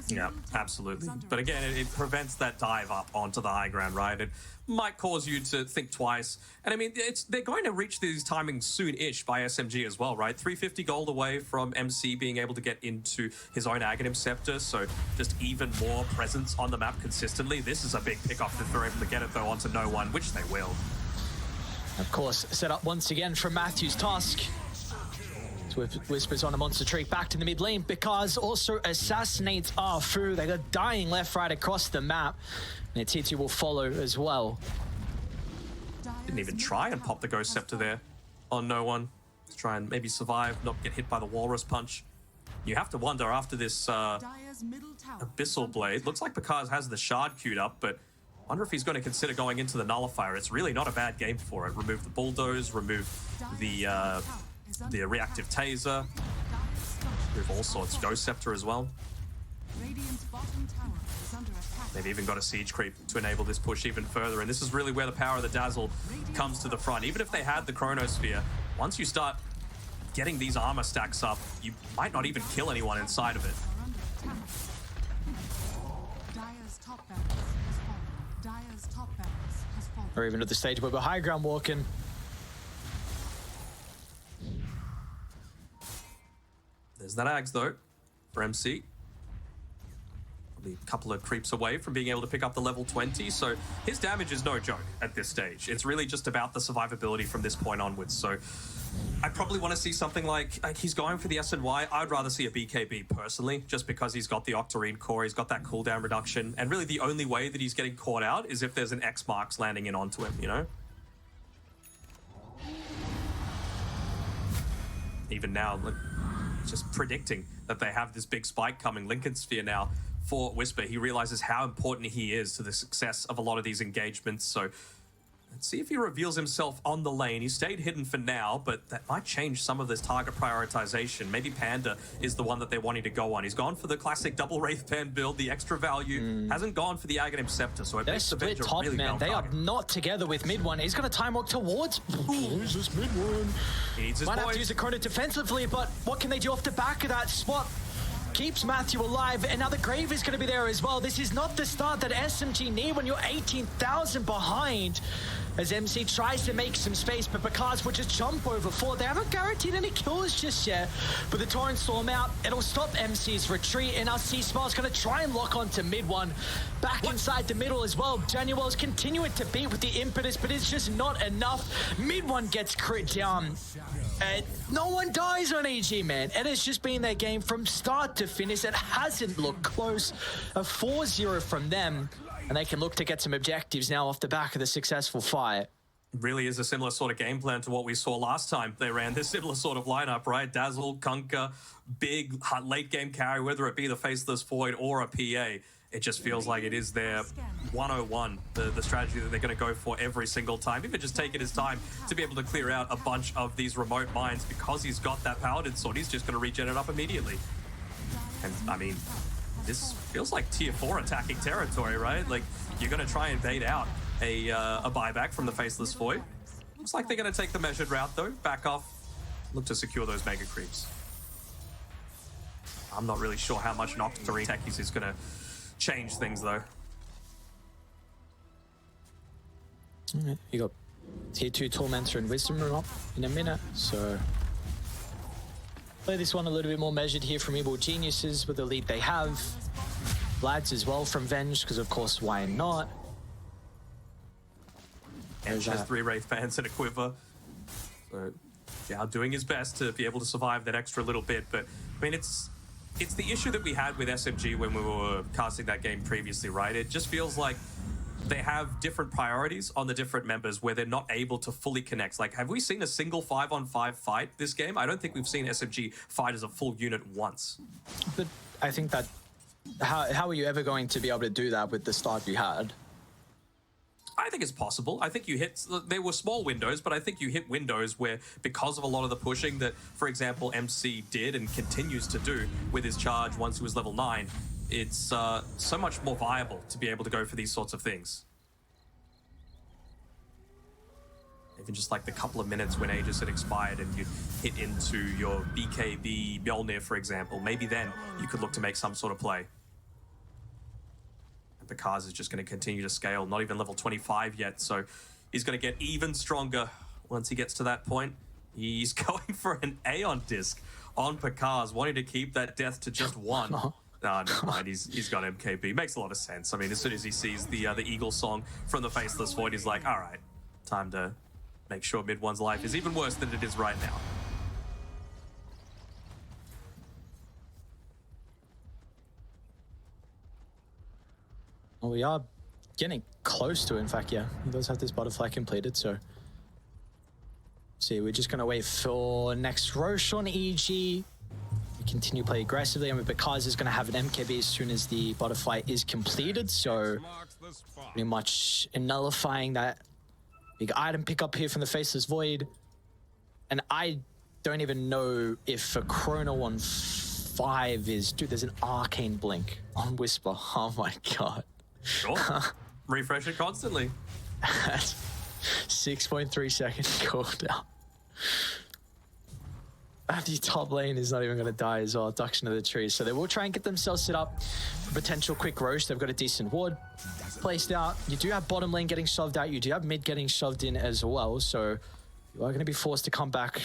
Speaker 11: Yeah, absolutely. But again, it prevents that dive up onto the high ground, right? It might cause you to think twice. And I mean, they're going to reach these timings soon-ish by SMG as well, right? 350 gold away from MC being able to get into his own Aghanim Scepter, so just even more presence on the map consistently. This is a big pick-off if they're able to get it, though, onto no one, which they will.
Speaker 3: Of course, set up once again from Matthew's Tusk. Whispers on a monster tree back to the mid lane, because also assassinates Arfu. They got dying left, right across the map. And TT will follow as well.
Speaker 11: Didn't even try and pop the Ghost Scepter there on no one to try and maybe survive, not get hit by the Walrus Punch. You have to wonder after this Abyssal Blade. Looks like Pakaz has the Shard queued up, but I wonder if he's going to consider going into the Nullifier. It's really not a bad game for it. Remove the Bulldoze, remove the reactive Taser, remove all sorts. Ghost Scepter as well. They've even got a Siege Creep to enable this push even further, and this is really where the power of the Dazzle comes to the front. Even if they had the Chronosphere, once you start getting these armor stacks up, you might not even kill anyone inside of it.
Speaker 3: Or even at the stage where we're high ground walking.
Speaker 11: There's that Ags though, for MC. Probably a couple of creeps away from being able to pick up the level 20, so his damage is no joke at this stage. It's really just about the survivability from this point onwards, so I probably want to see something like he's going for the SNY. I'd rather see a BKB personally, just because he's got the Octarine core, he's got that cooldown reduction, and really the only way that he's getting caught out is if there's an X marks landing in onto him, you know? Even now, look, just predicting that they have this big spike coming. Lincoln Sphere now for Whisper. He realizes how important he is to the success of a lot of these engagements, so let's see if he reveals himself on the lane. He stayed hidden for now, but that might change some of this target prioritization. Maybe Panda is the one that they're wanting to go on. He's gone for the classic double Wraith Pan build, the extra value. Hasn't gone for the Aghanim Scepter, so it
Speaker 3: They're
Speaker 11: makes the
Speaker 3: split
Speaker 11: Avenger
Speaker 3: top,
Speaker 11: really
Speaker 3: man. They are not together with mid one. He's going to time walk towards. Who's this mid one?
Speaker 11: He needs his
Speaker 3: Might
Speaker 11: boys.
Speaker 3: have to use the Chrono defensively, but what can they do off the back of that spot? Keeps Matthew alive, and now the Grave is going to be there as well. This is not the start that SMG need when you're 18,000 behind. As MC tries to make some space, but Pakaz will just jump over 4. They haven't guaranteed any kills just yet. But the Torrent Storm out, it'll stop MC's retreat, and our C-Smile's going to try and lock onto mid one. Back inside the middle as well. Januel's continuing to beat with the impetus, but it's just not enough. Mid one gets crit down. And no one dies on EG, man. It has just been their game from start to finish. It hasn't looked close. A 4-0 from them. And they can look to get some objectives now off the back of the successful fight.
Speaker 11: Really is a similar sort of game plan to what we saw last time. They ran this similar sort of lineup, right? Dazzle, Kunkka, big late game carry, whether it be the Faceless Void or a PA. It just feels like it is their 101, the strategy that they're going to go for every single time. Even just taking his time to be able to clear out a bunch of these remote mines because he's got that Paladin Sword. He's just going to regen it up immediately. And I mean, this feels like tier 4 attacking territory, right? Like, you're going to try and bait out a buyback from the Faceless Void. Looks like they're going to take the measured route, though. Back off. Look to secure those mega creeps. I'm not really sure how much an Octarine Techies is going to change things, though.
Speaker 3: Alright, you got tier 2 Tormentor and Wisdom Rune up in a minute, so play this one a little bit more measured here from Evil Geniuses with the lead they have. Lads as well from Venge, because of course, why not?
Speaker 11: Edge has 3 Wraith fans and a Quiver. So, yeah, doing his best to be able to survive that extra little bit. But, I mean, it's the issue that we had with SMG when we were casting that game previously, right? It just feels like they have different priorities on the different members where they're not able to fully connect. Like, have we seen a single 5-on-5 fight this game? I don't think we've seen SMG fight as a full unit once.
Speaker 3: But I think that, how are you ever going to be able to do that with the start you had?
Speaker 11: I think it's possible. I think you hit, there were small windows, but I think you hit windows where, because of a lot of the pushing that, for example, MC did and continues to do with his charge once he was level 9, it's so much more viable to be able to go for these sorts of things. Even just like the couple of minutes when Aegis had expired and you hit into your BKB Mjolnir, for example, maybe then you could look to make some sort of play. And Pakaz is just going to continue to scale, not even level 25 yet, so he's going to get even stronger once he gets to that point. He's going for an Aeon disc on Pakaz, wanting to keep that death to just 1. No, never mind. He's got MKB. Makes a lot of sense. I mean, as soon as he sees the Eagle song from the Faceless Void, he's like, all right, time to make sure mid one's life is even worse than it is right now.
Speaker 3: Well, we are getting close to it. In fact, yeah, he does have this butterfly completed, so See, we're just going to wait for next Roche on EG. We continue to play aggressively, and Bakaz is going to have an MKB as soon as the butterfly is completed, so pretty much nullifying that big item pickup here from the Faceless Void. And I don't even know if a Chrono on 5 is... Dude, there's an Arcane Blink on Whisper. Oh my god.
Speaker 11: Sure. Refresh it constantly.
Speaker 3: 6.3 second cooldown. The top lane is not even going to die as well. Duction of the trees. So they will try and get themselves set up for potential quick roast. They've got a decent ward placed out. You do have bottom lane getting shoved out. You do have mid getting shoved in as well. So you are going to be forced to come back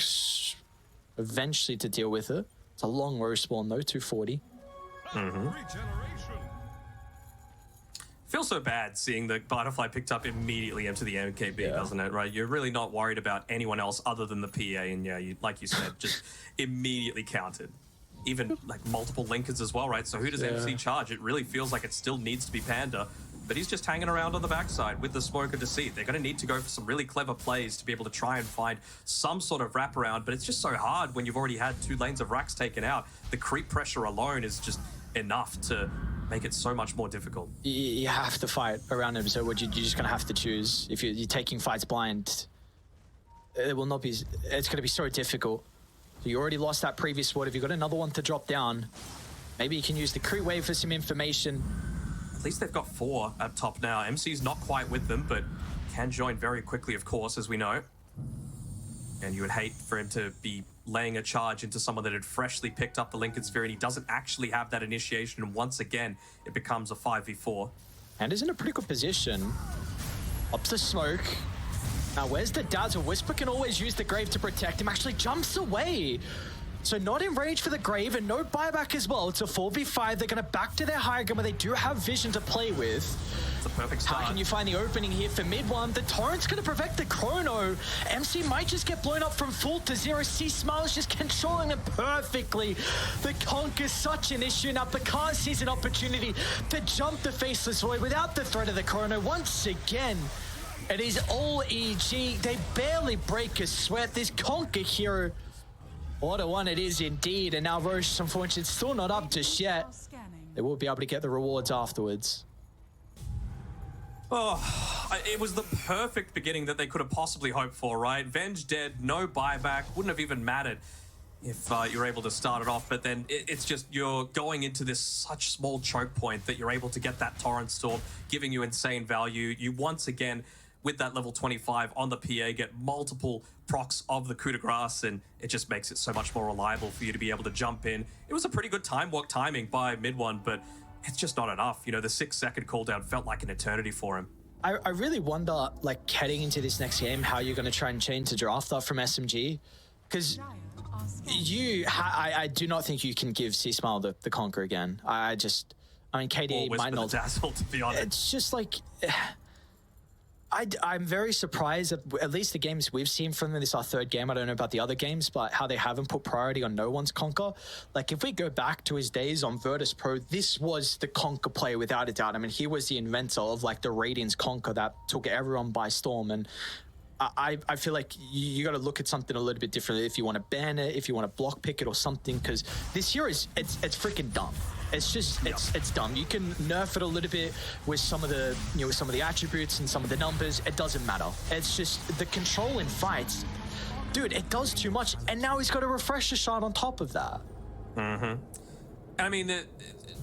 Speaker 3: eventually to deal with it. It's a long roast spawn though, 240.
Speaker 11: Feels so bad seeing the butterfly picked up immediately into the MKB, doesn't it? Right? You're really not worried about anyone else other than the PA, and yeah, you, like you said, just immediately counted. Even like multiple linkers as well, right? So who does MC charge? It really feels like it still needs to be Panda, but he's just hanging around on the backside with the Smoke of Deceit. They're going to need to go for some really clever plays to be able to try and find some sort of wraparound, but it's just so hard when you've already had 2 lanes of racks taken out. The creep pressure alone is just enough to make it so much more difficult.
Speaker 3: You have to fight around him, so you're just going to have to choose. If you're taking fights blind, it will not be... It's going to be so difficult. So you already lost that previous ward. If you've got another one to drop down, maybe you can use the creep wave for some information.
Speaker 11: At least they've got 4 up top now. MC's not quite with them, but can join very quickly, of course, as we know. And you would hate for him to be laying a charge into someone that had freshly picked up the Lincoln Sphere, and he doesn't actually have that initiation, and once again, it becomes a 5v4.
Speaker 3: And is in a pretty good position. Up to Smoke. Now, where's the Dazzle? Whisper can always use the Grave to protect him. Actually jumps away. So not in range for the Grave, and no buyback as well. It's a 4v5. They're going to back to their high ground, where they do have vision to play with.
Speaker 11: It's a perfect start.
Speaker 3: How can you find the opening here for mid one? The Torrent's going to protect the Chrono. MC might just get blown up from full to 0. C-Smile is just controlling it perfectly. The Conk is such an issue. Now Bakaz sees an opportunity to jump the Faceless Void without the threat of the Chrono. Once again, it is all EG. They barely break a sweat. This Conker hero... What a one it is indeed, and now Roche, unfortunately, still not up just yet. They will be able to get the rewards afterwards.
Speaker 11: Oh, it was the perfect beginning that they could have possibly hoped for, right? Venge dead, no buyback, wouldn't have even mattered if you're able to start it off, but then it's just you're going into this such small choke point that you're able to get that Torrent Storm, giving you insane value. You once again, with that level 25 on the PA, get multiple procs of the coup de grace, and it just makes it so much more reliable for you to be able to jump in. It was a pretty good time walk timing by mid one, but it's just not enough. You know, the 6-second cooldown felt like an eternity for him.
Speaker 3: I really wonder, like, heading into this next game, how you're going to try and change the draft off from SMG. Because I do not think you can give C-Smile the Conquer again. I mean, KD might not...
Speaker 11: Dazzle, to be honest.
Speaker 3: It's just like... I'm very surprised at least the games we've seen from them. This is our 3rd game. I don't know about the other games, but how they haven't put priority on no one's Conquer. Like, if we go back to his days on Virtus Pro, this was the Conquer player without a doubt. I mean, he was the inventor of, like, the Radiance Conquer that took everyone by storm. And I feel like you got to look at something a little bit differently if you want to ban it, if you want to block pick it or something, because this hero it's freaking dumb. It's just it's dumb. You can nerf it a little bit with some of the with some of the attributes and some of the numbers. It doesn't matter. It's just the control in fights, dude. It does too much, and now he's got a refresher shot on top of that.
Speaker 11: I mean,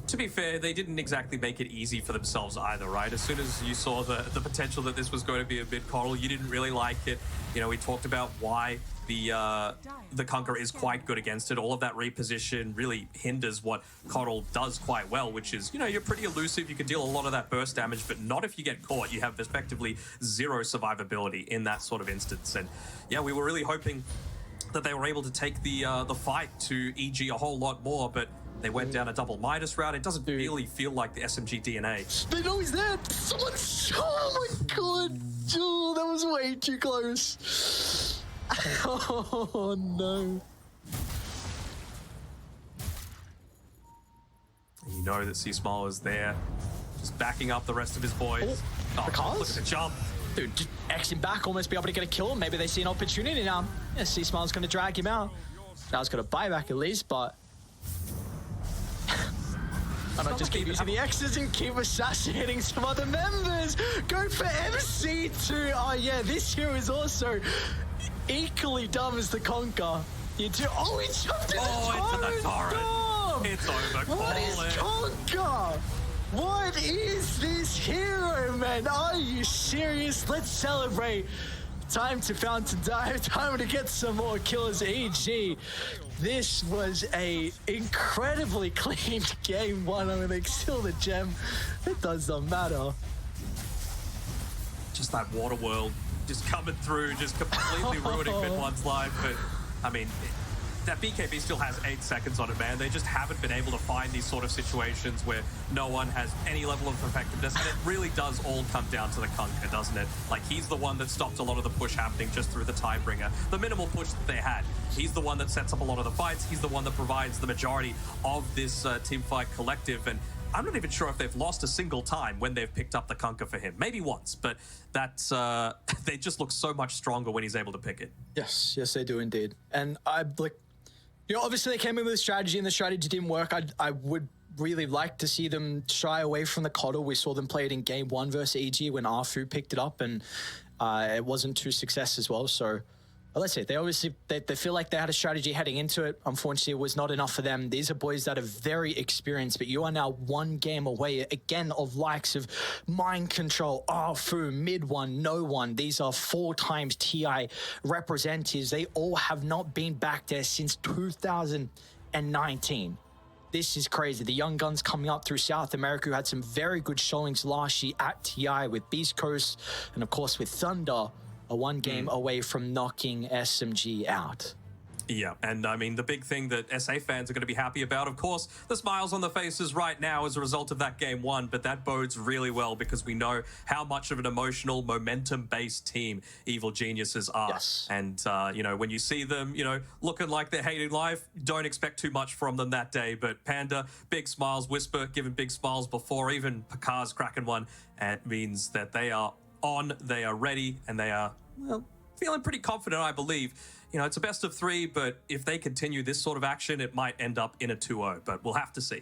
Speaker 11: to be fair, they didn't exactly make it easy for themselves either, right? As soon as you saw the potential that this was going to be a mid-coddle, you didn't really like it. You know, we talked about why the Conqueror is quite good against it. All of that reposition really hinders what Coddle does quite well, which is, you know, you're pretty elusive. You can deal a lot of that burst damage, but not if you get caught. You have effectively 0 survivability in that sort of instance. And yeah, we were really hoping that they were able to take the fight to EG a whole lot more, but they went down a double Midas route. It doesn't really feel like the SMG DNA.
Speaker 3: They know he's there. Someone's... Oh my god. Oh, that was way too close. Oh no.
Speaker 11: You know that C-Smile is there, just backing up the rest of his boys. Oh, look at the jump.
Speaker 3: Dude, just Xing back, almost be able to get a kill. Maybe they see an opportunity now. Yeah, C-Smile's going to drag him out. Now he's got a buyback at least, but... And I just keep using the X's and keep assassinating some other members. Go for MC2. Oh yeah, this hero is also equally dumb as the Conquer. You do. Oh, he jumped in the turret.
Speaker 11: It's over.
Speaker 3: What is Conquer? What is this hero, man? Are you serious? Let's celebrate. Time to Fountain Dive. Time to get some more kills. EG. This was a incredibly clean game one. I'm gonna steal the gem. It does not matter.
Speaker 11: Just that water world just coming through, just completely ruining Mid-One's life. But I mean, that BKB still has 8 seconds on it, man. They just haven't been able to find these sort of situations where no one has any level of effectiveness. And it really does all come down to the Conquer, doesn't it? Like, he's the one that stopped a lot of the push happening just through the Tidebringer. The minimal push that they had. He's the one that sets up a lot of the fights. He's the one that provides the majority of this teamfight collective. And I'm not even sure if they've lost a single time when they've picked up the Conquer for him. Maybe once, but that's they just look so much stronger when he's able to pick it.
Speaker 3: Yes, they do indeed. And obviously they came in with a strategy and the strategy didn't work. I would really like to see them shy away from the coddle. We saw them play it in game 1 versus EG when Arfu picked it up, and it wasn't to success as well. So let's say they feel like they had a strategy heading into it. Unfortunately, it was not enough for them. These are boys that are very experienced, but you are now 1 game away again of likes of Mind Control, Arfu, Mid-One, No One. These are 4 times TI representatives. They all have not been back there since 2019. This is crazy. The young guns coming up through South America who had some very good showings last year at TI with Beast Coast and of course with Thunder. A 1 game away from knocking SMG out.
Speaker 11: Yeah, and I mean, the big thing that SA fans are going to be happy about, of course, the smiles on the faces right now as a result of that game 1, but that bodes really well because we know how much of an emotional, momentum-based team Evil Geniuses are.
Speaker 3: Yes.
Speaker 11: And, you know, when you see them, you know, looking like they're hating life, don't expect too much from them that day. But Panda, big smiles, Whisper giving big smiles before, even Pakar's cracking one, and it means that they are on, they are ready, and they are, well, feeling pretty confident, I believe. You know, it's a best of 3, but if they continue this sort of action, it might end up in a 2-0, but we'll have to see.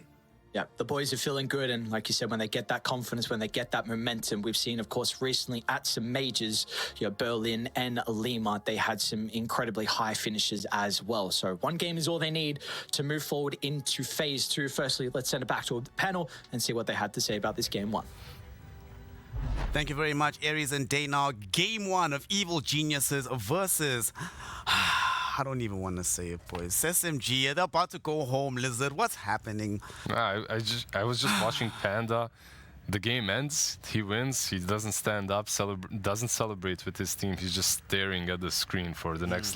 Speaker 3: Yeah, the boys are feeling good, and like you said, when they get that confidence, when they get that momentum, we've seen, of course, recently at some majors, you know, Berlin and Lima, they had some incredibly high finishes as well. So 1 game is all they need to move forward into phase 2. Firstly, let's send it back to the panel and see what they had to say about this game 1.
Speaker 10: Thank you very much, Aries and Daynard. Game 1 of Evil Geniuses versus... I don't even want to say it, boys. SMG, they're about to go home, Lizard. What's happening?
Speaker 18: I was just watching Panda. The game ends, he wins, he doesn't stand up, doesn't celebrate with his team. He's just staring at the screen for the next,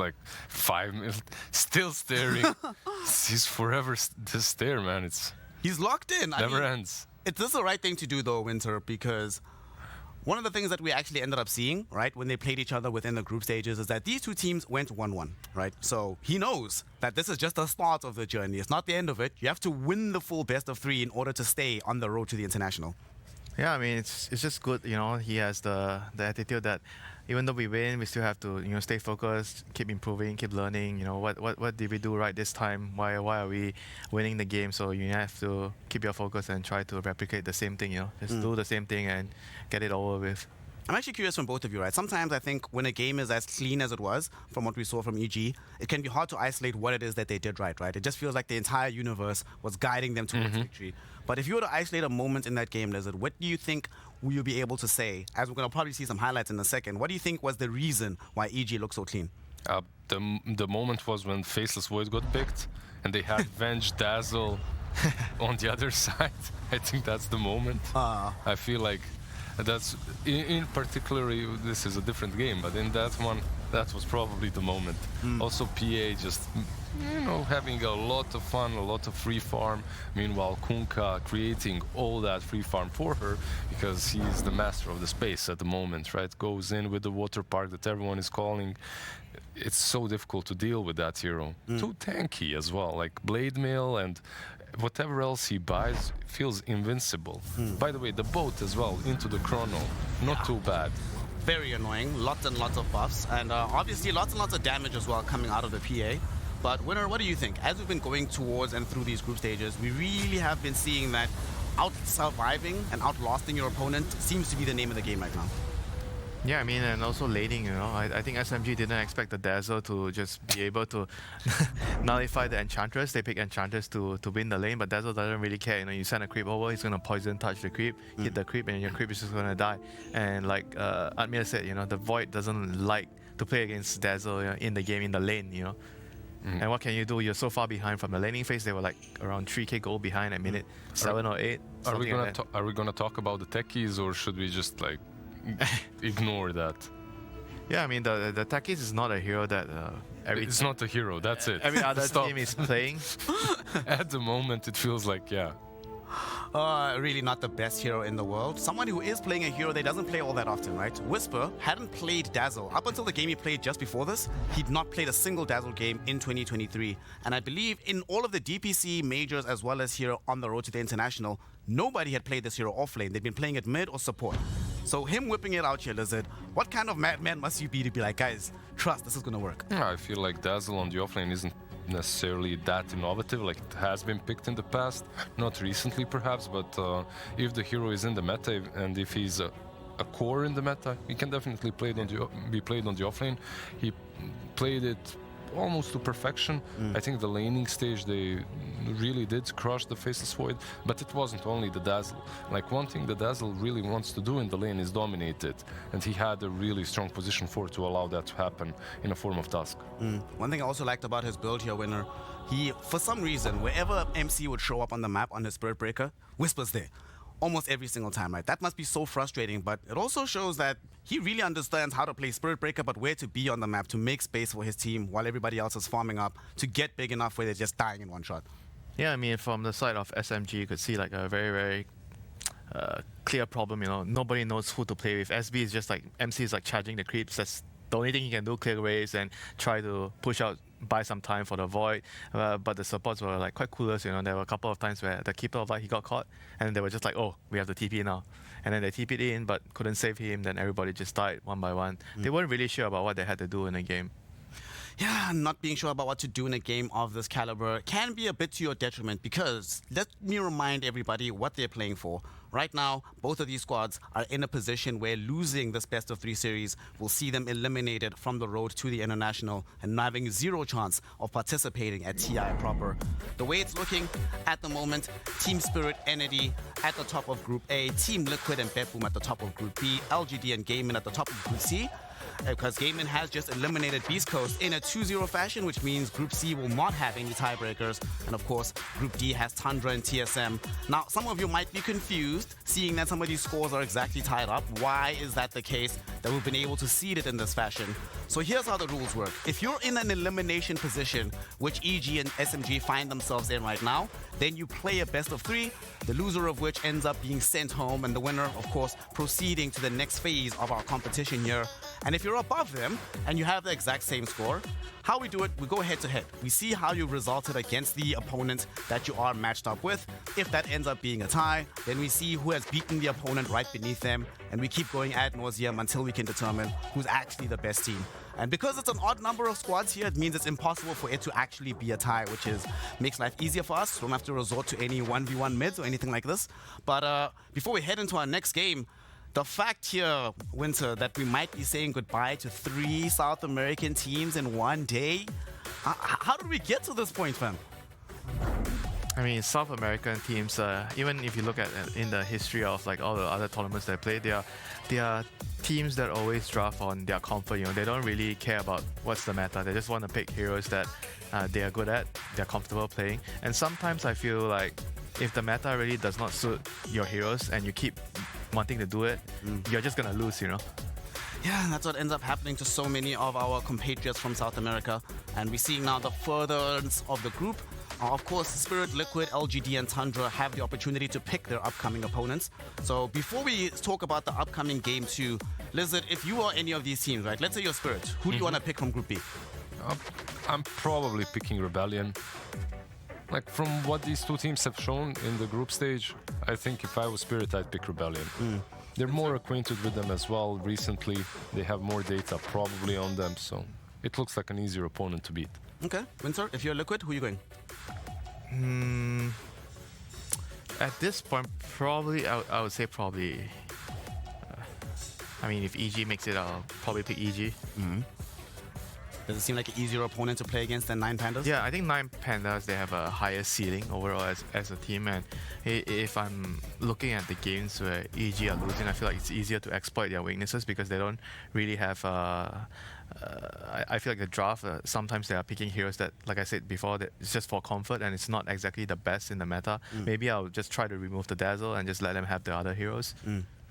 Speaker 18: 5 minutes. Still staring. He's forever to stare, man.
Speaker 10: He's locked in.
Speaker 18: Never ends.
Speaker 10: This is the right thing to do, though, Winter, because one of the things that we actually ended up seeing, right, when they played each other within the group stages is that these 2 teams went 1-1, right? So he knows that this is just the start of the journey. It's not the end of it. You have to win the full best of 3 in order to stay on the road to the international.
Speaker 12: Yeah, I mean, it's just good, you know, he has the attitude that even though we win, we still have to, you know, stay focused, keep improving, keep learning, you know, what did we do right this time? Why are we winning the game? So you have to keep your focus and try to replicate the same thing, you know, just do the same thing and get it over with.
Speaker 10: I'm actually curious from both of you, right? Sometimes I think when a game is as clean as it was, from what we saw from EG, it can be hard to isolate what it is that they did right? It just feels like the entire universe was guiding them towards victory. But if you were to isolate a moment in that game, Lizard, what do you think will you be able to say? As we're going to probably see some highlights in a second, what do you think was the reason why EG looked so clean?
Speaker 18: The moment was when Faceless Void got picked, and they had Venge Dazzle on the other side. I think that's the moment. I feel like that's, in particular, this is a different game, but in that one, that was probably the moment. Also, PA just, you know, having a lot of fun, a lot of free farm. Meanwhile, Kunkka creating all that free farm for her because he is the master of the space at the moment, right? Goes in with the water park that everyone is calling. It's so difficult to deal with that hero. Too tanky as well, like Blade Mail and whatever else he buys feels invincible. By the way, the boat as well into the chrono, not too bad.
Speaker 10: very annoying. Lots and lots of buffs, and obviously lots and lots of damage as well coming out of the PA. But Winner, what do you think? As we've been going towards and through these group stages, we really have been seeing that out-surviving and out-lasting your opponent seems to be the name of the game right now.
Speaker 12: Yeah, I mean, and also laning, you know. I think SMG didn't expect the Dazzle to just be able to nullify the Enchantress. They pick Enchantress to win the lane, but Dazzle doesn't really care. You know, you send a creep over, he's going to poison touch the creep, hit the creep, and your creep is just going to die. And like Admir said, you know, the Void doesn't like to play against Dazzle, you know, in the game, in the lane, you know. And what can you do? You're so far behind from the laning phase. They were like around 3k gold behind at minute 7 or 8.
Speaker 18: Are we gonna talk about the techies, or should we just like ignore that?
Speaker 12: Yeah, I mean, the techies is not a hero that
Speaker 18: it's not a hero, that's it.
Speaker 12: Every other team is playing.
Speaker 18: At the moment, it feels like, yeah.
Speaker 10: Really not the best hero in the world. Someone who is playing a hero they doesn't play all that often, right? Whisper hadn't played Dazzle. Up until the game he played just before this, he'd not played a single Dazzle game in 2023. And I believe in all of the DPC majors as well as here on the road to the International, nobody had played this hero offlane. They'd been playing it mid or support. So him whipping it out here, Lizard, what kind of madman must you be to be like, guys, trust, this is gonna work?
Speaker 18: Yeah, I feel like Dazzle on the offlane isn't necessarily that innovative, like it has been picked in the past, not recently perhaps, but if the hero is in the meta and if he's a core in the meta, he can definitely be played on the offlane. He played it almost to perfection. I think the laning stage they really did crush the Faceless Void, but it wasn't only the Dazzle. Like one thing the Dazzle really wants to do in the lane is dominate it, and he had a really strong position for it to allow that to happen in a form of Tusk.
Speaker 10: One thing I also liked about his build here, Winner, he, for some reason, wherever MC would show up on the map on his Spirit Breaker, Whisper's there. Almost every single time, right? That must be so frustrating, but it also shows that he really understands how to play Spirit Breaker, but where to be on the map to make space for his team while everybody else is farming up to get big enough where they're just dying in one shot.
Speaker 12: Yeah, I mean, from the side of SMG, you could see like a very, very clear problem, you know. Nobody knows who to play with. SB is just like, MC is like charging the creeps. That's the only thing he can do, clear waves and try to push out, buy some time for the Void. But the supports were like quite clueless, you know. There were a couple of times where the Keeper of Light, he got caught, and they were just like, oh, we have to TP now. And then they TP'd in, but couldn't save him. Then everybody just died one by one. They weren't really sure about what they had to do in the game.
Speaker 10: Yeah, not being sure about what to do in a game of this caliber can be a bit to your detriment, because let me remind everybody what they're playing for. Right now, both of these squads are in a position where losing this best of 3 series will see them eliminated from the road to the International and having zero chance of participating at TI proper. The way it's looking at the moment, Team Spirit Entity at the top of Group A, Team Liquid and Bedboom at the top of Group B, LGD and Gaimin at the top of Group C. Because Gaimin has just eliminated Beast Coast in a 2-0 fashion, which means Group C will not have any tiebreakers. And of course, Group D has Tundra and TSM. Now, some of you might be confused, seeing that some of these scores are exactly tied up. Why is that the case, that we've been able to seed it in this fashion? So here's how the rules work. If you're in an elimination position, which EG and SMG find themselves in right now, then you play a best of 3, the loser of which ends up being sent home, and the winner, of course, proceeding to the next phase of our competition here. And if you're above them and you have the exact same score, how we do it, we go head to head. We see how you resulted against the opponent that you are matched up with. If that ends up being a tie, then we see who has beaten the opponent right beneath them, and we keep going ad nauseum until we can determine who's actually the best team. And because it's an odd number of squads here, it means it's impossible for it to actually be a tie, which makes life easier for us. We don't have to resort to any 1v1 mids or anything like this. But before we head into our next game, the fact here, Winter, that we might be saying goodbye to 3 South American teams in one day, how did we get to this point, fam?
Speaker 12: I mean, South American teams, even if you look at in the history of like all the other tournaments they play, they are teams that always draft on their comfort. You know, they don't really care about what's the meta. They just want to pick heroes that they are good at, they're comfortable playing. And sometimes I feel like if the meta really does not suit your heroes and you keep wanting to do it, you're just gonna lose, you know.
Speaker 10: Yeah, and that's what ends up happening to so many of our compatriots from South America. And we're seeing now the furtherance of the group. Of course, Spirit, Liquid, LGD, and Tundra have the opportunity to pick their upcoming opponents. So before we talk about the upcoming Game 2, Lizard, if you are any of these teams, right, let's say you're Spirit, who do you want to pick from Group B?
Speaker 18: I'm probably picking Rebellion. Like, from what these two teams have shown in the group stage, I think if I was Spirit, I'd pick Rebellion. they're more acquainted with them as well recently. They have more data probably on them, so it looks like an easier opponent to beat.
Speaker 10: Okay, Windsor, if you're Liquid, who are you going?
Speaker 5: At this point, probably, I would say probably... I mean, if EG makes it, I'll probably pick EG.
Speaker 10: Does it seem like an easier opponent to play against than 9 Pandas?
Speaker 5: Yeah, I think 9 Pandas, they have a higher ceiling overall as a team. And if I'm looking at the games where EG are losing, I feel like it's easier to exploit their weaknesses because they don't really have... I feel like the draft, sometimes they are picking heroes that, like I said before, that it's just for comfort and it's not exactly the best in the meta. Maybe I'll just try to remove the Dazzle and just let them have the other heroes.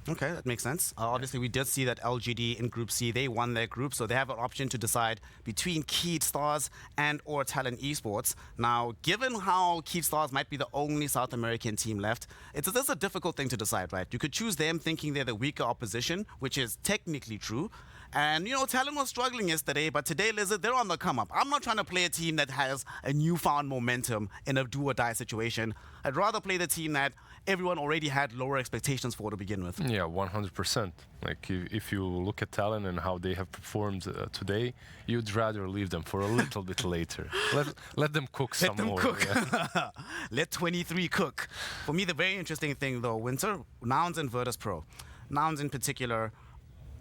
Speaker 10: Okay, that makes sense. Obviously, we did see that LGD in Group C, they won their group, so they have an option to decide between Keyd Stars and or Talon Esports. Now, given how Keyd Stars might be the only South American team left, it's a difficult thing to decide, right? You could choose them thinking they're the weaker opposition, which is technically true. And, you know, Talon was struggling yesterday, but today, Lizard, they're on the come-up. I'm not trying to play a team that has a newfound momentum in a do-or-die situation. I'd rather play the team that everyone already had lower expectations for to begin with.
Speaker 18: Yeah, 100%. Like, if you look at Talon and how they have performed today, you'd rather leave them for a little bit later. Let them cook some more.
Speaker 10: Let them cook.
Speaker 18: Yeah.
Speaker 10: Let 23 cook. For me, the very interesting thing, though, Winter, Nouns and Virtus Pro. Nouns in particular,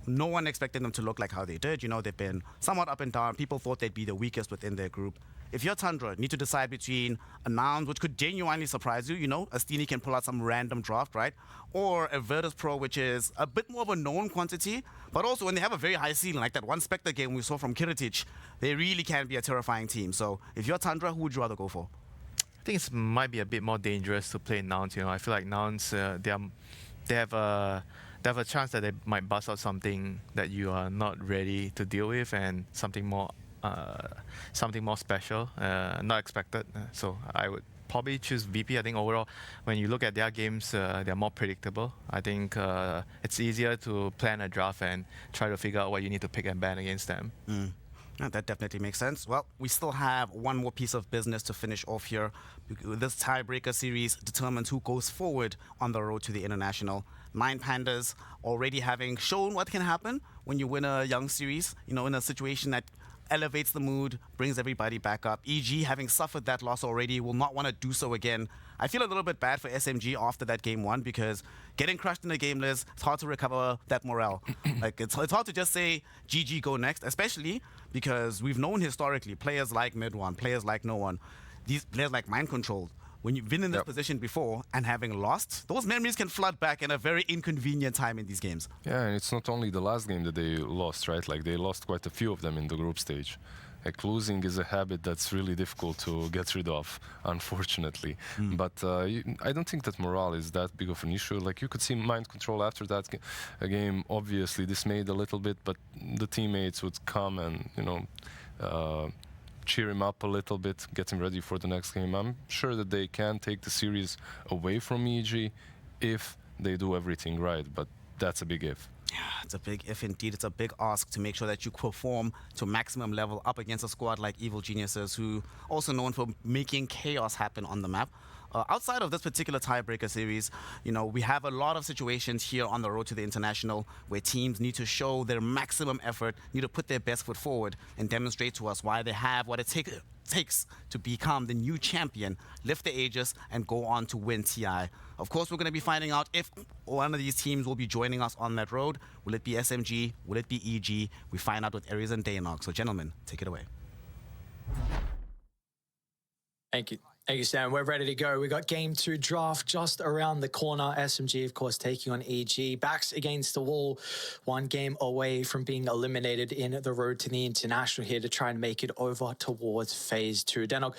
Speaker 10: no one expected them to look like how they did. You know, they've been somewhat up and down. People thought they'd be the weakest within their group. If you're Tundra, you need to decide between a Nouns, which could genuinely surprise you, you know, Astini can pull out some random draft, right? Or a Virtus Pro, which is a bit more of a known quantity, but also when they have a very high ceiling, like that one Spectre game we saw from Kiritic, they really can be a terrifying team. So if you're Tundra, who would you rather go for?
Speaker 5: I think it might be a bit more dangerous to play Nouns. You know, I feel like Nouns, they have a chance that they might bust out something that you are not ready to deal with, and something more special, not expected. So I would probably choose VP. I think overall, when you look at their games, they're more predictable. I think it's easier to plan a draft and try to figure out what you need to pick and ban against them.
Speaker 10: Yeah, that definitely makes sense. Well, we still have one more piece of business to finish off here. This tiebreaker series determines who goes forward on the road to the international. 9 Pandas already having shown what can happen when you win a young series, you know, in a situation that elevates the mood, brings everybody back up. EG, having suffered that loss already, will not want to do so again. I feel a little bit bad for SMG after that game 1 because getting crushed in the game, Liz, it's hard to recover that morale. Like, it's hard to just say, GG, go next, especially because we've known historically players like Mid1, players like No One, these players like Mind Control, when you've been in this position before and having lost, those memories can flood back in a very inconvenient time in these games.
Speaker 18: Yeah, and it's not only the last game that they lost, right? Like, they lost quite a few of them in the group stage. Like, losing is a habit that's really difficult to get rid of, unfortunately. But I don't think that morale is that big of an issue. Like, you could see Mind Control after that game, obviously dismayed a little bit, but the teammates would come and, you know, cheer him up a little bit, get him ready for the next game. I'm sure that they can take the series away from EG if they do everything right, but that's a big if.
Speaker 10: Yeah, it's a big if indeed. It's a big ask to make sure that you perform to maximum level up against a squad like Evil Geniuses, who also known for making chaos happen on the map. Outside of this particular tiebreaker series, you know, we have a lot of situations here on the road to the international where teams need to show their maximum effort, need to put their best foot forward and demonstrate to us why they have what it takes to become the new champion, lift the Aegis, and go on to win TI. Of course, we're going to be finding out if one of these teams will be joining us on that road. Will it be SMG? Will it be EG? We find out with Aries and Daynok. So, gentlemen, take it away.
Speaker 3: Thank you. Thank you, Stan. We're ready to go. We got Game 2 draft just around the corner. SMG, of course, taking on EG. Backs against the wall. 1 game away from being eliminated in the road to the international here to try and make it over towards Phase 2. Daynok,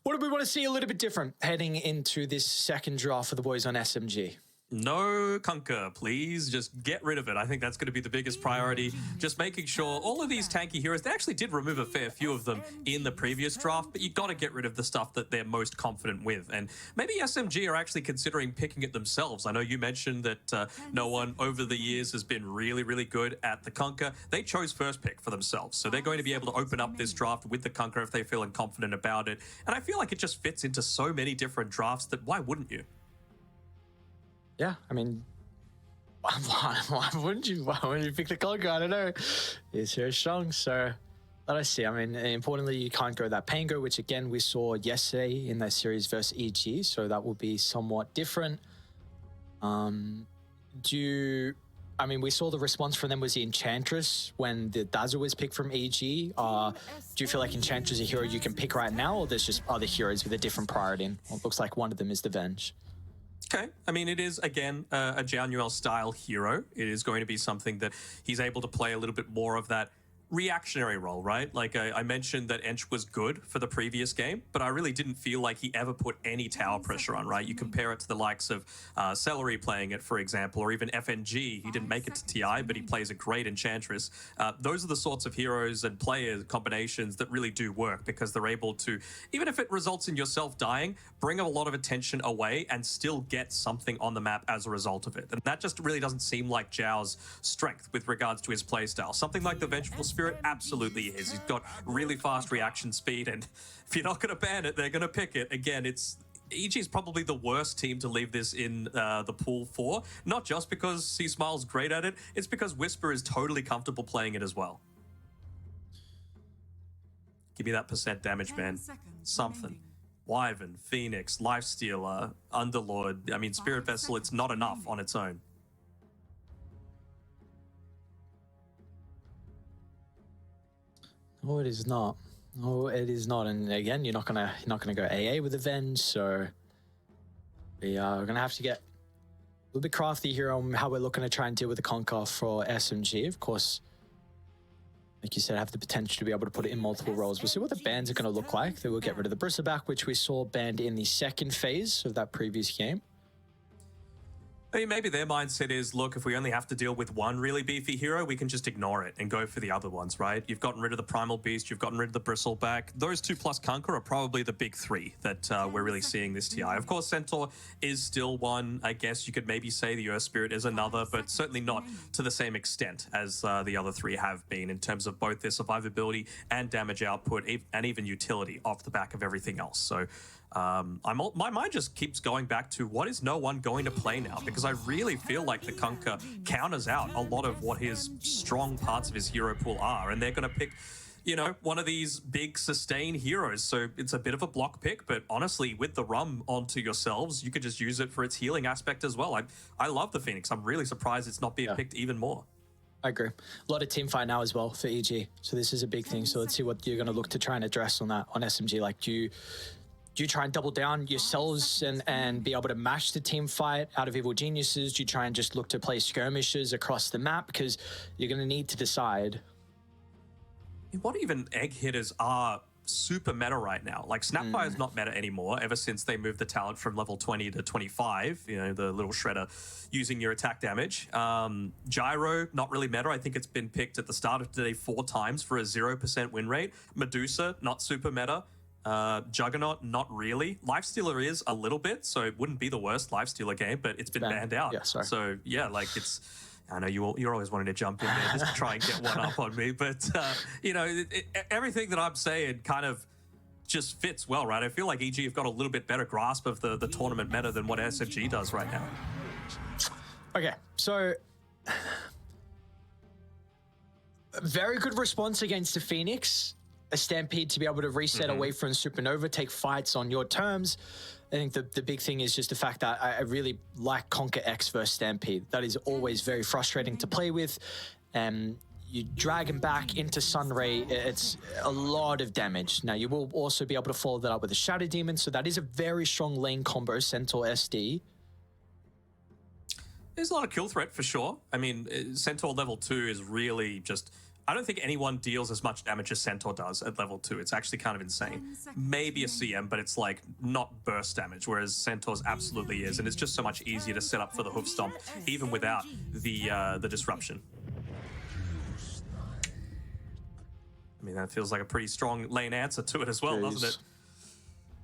Speaker 3: what do we want to see a little bit different heading into this second draft for the boys on SMG?
Speaker 11: No Kunkka, please. Just get rid of it. I think that's going to be the biggest priority. Just making sure all of these tanky heroes, they actually did remove a fair few of them in the previous draft, but you got to get rid of the stuff that they're most confident with. And maybe SMG are actually considering picking it themselves. I know you mentioned that No One over the years has been really, really good at the Kunkka. They chose first pick for themselves, so they're going to be able to open up this draft with the Kunkka if they're feeling confident about it. And I feel like it just fits into so many different drafts that why wouldn't you?
Speaker 3: Yeah, I mean, Why wouldn't you? Why wouldn't you pick the Conqueror? I don't know. It's very strong, so let us see. I mean, importantly, you can't go that Pango, which again we saw yesterday in that series versus EG, so that will be somewhat different. I mean, we saw the response from them was the Enchantress when the Dazzle was picked from EG. Do you feel like Enchantress is a hero you can pick right now, or there's just other heroes with a different priority? Well, it looks like one of them is the Venge.
Speaker 11: Okay, I mean, it is, again, a Januel style hero. It is going to be something that he's able to play a little bit more of that reactionary role, right? Like I mentioned that Ench was good for the previous game, but I really didn't feel like he ever put any tower pressure on, right? You compare it to the likes of Celery playing it, for example, or even FNG. He didn't make it to TI, but he plays a great Enchantress. Those are the sorts of heroes and player combinations that really do work because they're able to, even if it results in yourself dying, bring a lot of attention away and still get something on the map as a result of it. And that just really doesn't seem like Zhao's strength with regards to his playstyle. Something like the Vengeful Spirit absolutely is. He's got really fast reaction speed, and if you're not going to ban it, they're going to pick it. Again, EG is probably the worst team to leave this in the pool for, not just because C-Smile's great at it, it's because Whisper is totally comfortable playing it as well. Give me that percent damage, man. Something. Wyvern, Phoenix, Lifestealer, Underlord. I mean, Spirit Vessel, it's not enough on its own.
Speaker 3: No, it is not. No, it is not. And again, you're not gonna go AA with Avenge, so we are gonna have to get a little bit crafty here on how we're looking to try and deal with the Conquer for SMG. Of course, like you said, have the potential to be able to put it in multiple roles. We'll see what the bans are going to look like. They will get rid of the Bristleback, which we saw banned in the second phase of that previous game.
Speaker 11: I mean, maybe their mindset is, look, if we only have to deal with one really beefy hero, we can just ignore it and go for the other ones, right? You've gotten rid of the Primal Beast, you've gotten rid of the Bristleback. Those two plus Conquer are probably the big three that we're really seeing this TI. Of course, Centaur is still one. I guess you could maybe say the Earth Spirit is another, but certainly not to the same extent as the other three have been in terms of both their survivability and damage output and even utility off the back of everything else. So my mind just keeps going back to what is no one going to play now, because I really feel like the Conquer counters out a lot of what his strong parts of his hero pool are, and they're going to pick, you know, one of these big sustain heroes. So it's a bit of a block pick, but honestly, with the Rum onto yourselves, you could just use it for its healing aspect as well. I love the Phoenix. I'm really surprised it's not being picked even more.
Speaker 3: I agree. A lot of team fight now as well for EG, so this is a big thing. So let's see what you're going to look to try and address on that on SMG. Like, do you try and double down yourselves and be able to match the team fight out of Evil Geniuses? Do you try and just look to play skirmishes across the map? Because you're going to need to decide.
Speaker 11: What even egg hitters are super meta right now? Like, Snapfire is not meta anymore ever since they moved the talent from level 20 to 25, you know, the little shredder using your attack damage. Gyro, not really meta. I think it's been picked at the start of today 4 times for a 0% win rate. Medusa, not super meta. Juggernaut, not really. Lifestealer is a little bit, so it wouldn't be the worst Lifestealer game, but it's been banned out.
Speaker 3: Yeah, sorry. So
Speaker 11: yeah, like I know you're always wanting to jump in there just to try and get one up on me, but you know, everything that I'm saying kind of just fits well, right? I feel like EG have got a little bit better grasp of the tournament meta than what SMG does right now.
Speaker 3: Okay, so very good response against the Phoenix. A Stampede to be able to reset away from Supernova, take fights on your terms. I think the big thing is just the fact that I really like Conquer X versus Stampede. That is always very frustrating to play with. You drag him back into Sunray, it's a lot of damage. Now, you will also be able to follow that up with a Shadow Demon, so that is a very strong lane combo, Centaur SD.
Speaker 11: There's a lot of kill threat for sure. I mean, Centaur level 2 is really just... I don't think anyone deals as much damage as Centaur does at level 2. It's actually kind of insane. Maybe a CM, but it's like not burst damage, whereas Centaur's absolutely is, and it's just so much easier to set up for the hoof stomp, even without the disruption. I mean, that feels like a pretty strong lane answer to it as well, doesn't it?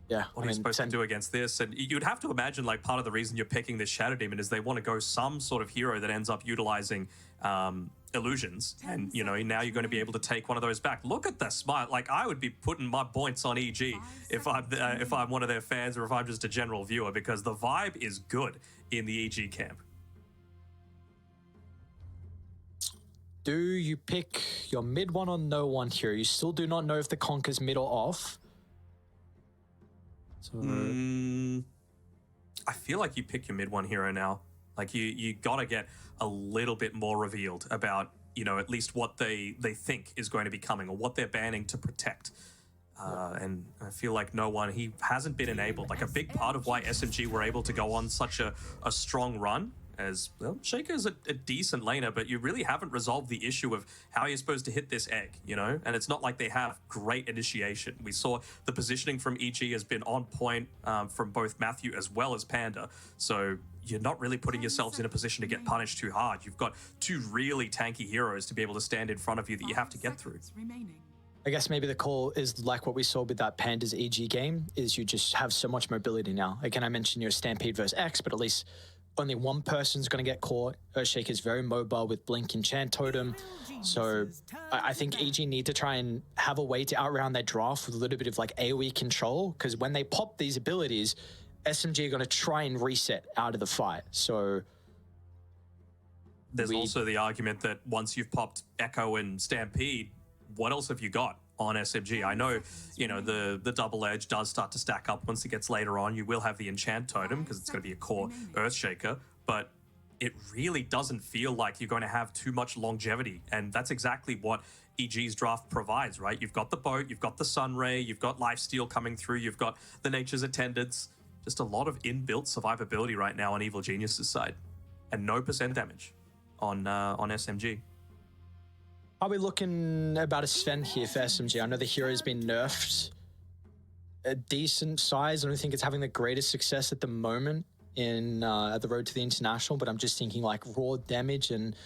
Speaker 3: Yeah.
Speaker 11: What are you supposed to do against this? And you'd have to imagine, like, part of the reason you're picking this Shadow Demon is they want to go some sort of hero that ends up utilizing illusions, and you know, now you're going to be able to take one of those back. Look at the smile. Like, I would be putting my points on EG if I'm one of their fans, or if I'm just a general viewer, because the vibe is good in the EG camp.
Speaker 3: Do you pick your mid one or no one here? You still do not know if the Conker's mid or off. So
Speaker 11: I feel like you pick your mid one hero now. Like you gotta get a little bit more revealed about, you know, at least what they think is going to be coming or what they're banning to protect. And I feel like no one, he hasn't been enabled. Like a big part of why SMG were able to go on such a strong run, as well, Shaker's a decent laner, but you really haven't resolved the issue of how you're supposed to hit this egg, you know? And it's not like they have great initiation. We saw the positioning from EG has been on point from both Matthew as well as Panda. So you're not really putting yourselves in a position to get punished too hard. You've got two really tanky heroes to be able to stand in front of you that you have to get through.
Speaker 3: I guess maybe the call is like what we saw with that Panda's EG game, is you just have so much mobility now. Again, I mentioned your Stampede versus X, but at least only one person's going to get caught. Earthshaker is very mobile with Blink Enchant Totem. So I think EG need to try and have a way to outround their draft with a little bit of like AoE control, because when they pop these abilities, SMG are going to try and reset out of the fight. So
Speaker 11: there's also the argument that once you've popped Echo and Stampede, what else have you got on SMG? I know, you know, the double edge does start to stack up once it gets later on. You will have the Enchant Totem because it's going to be a core Earthshaker, but it really doesn't feel like you're going to have too much longevity. And that's exactly what EG's draft provides, right? You've got the boat, you've got the Sunray, you've got Lifesteal coming through, you've got the Nature's Attendants. Just a lot of inbuilt survivability right now on Evil Genius's side. And no percent damage on SMG.
Speaker 3: Are we looking about a Sven here for SMG? I know the hero's been nerfed a decent size. I don't think it's having the greatest success at the moment in at the road to the international, but I'm just thinking like raw damage and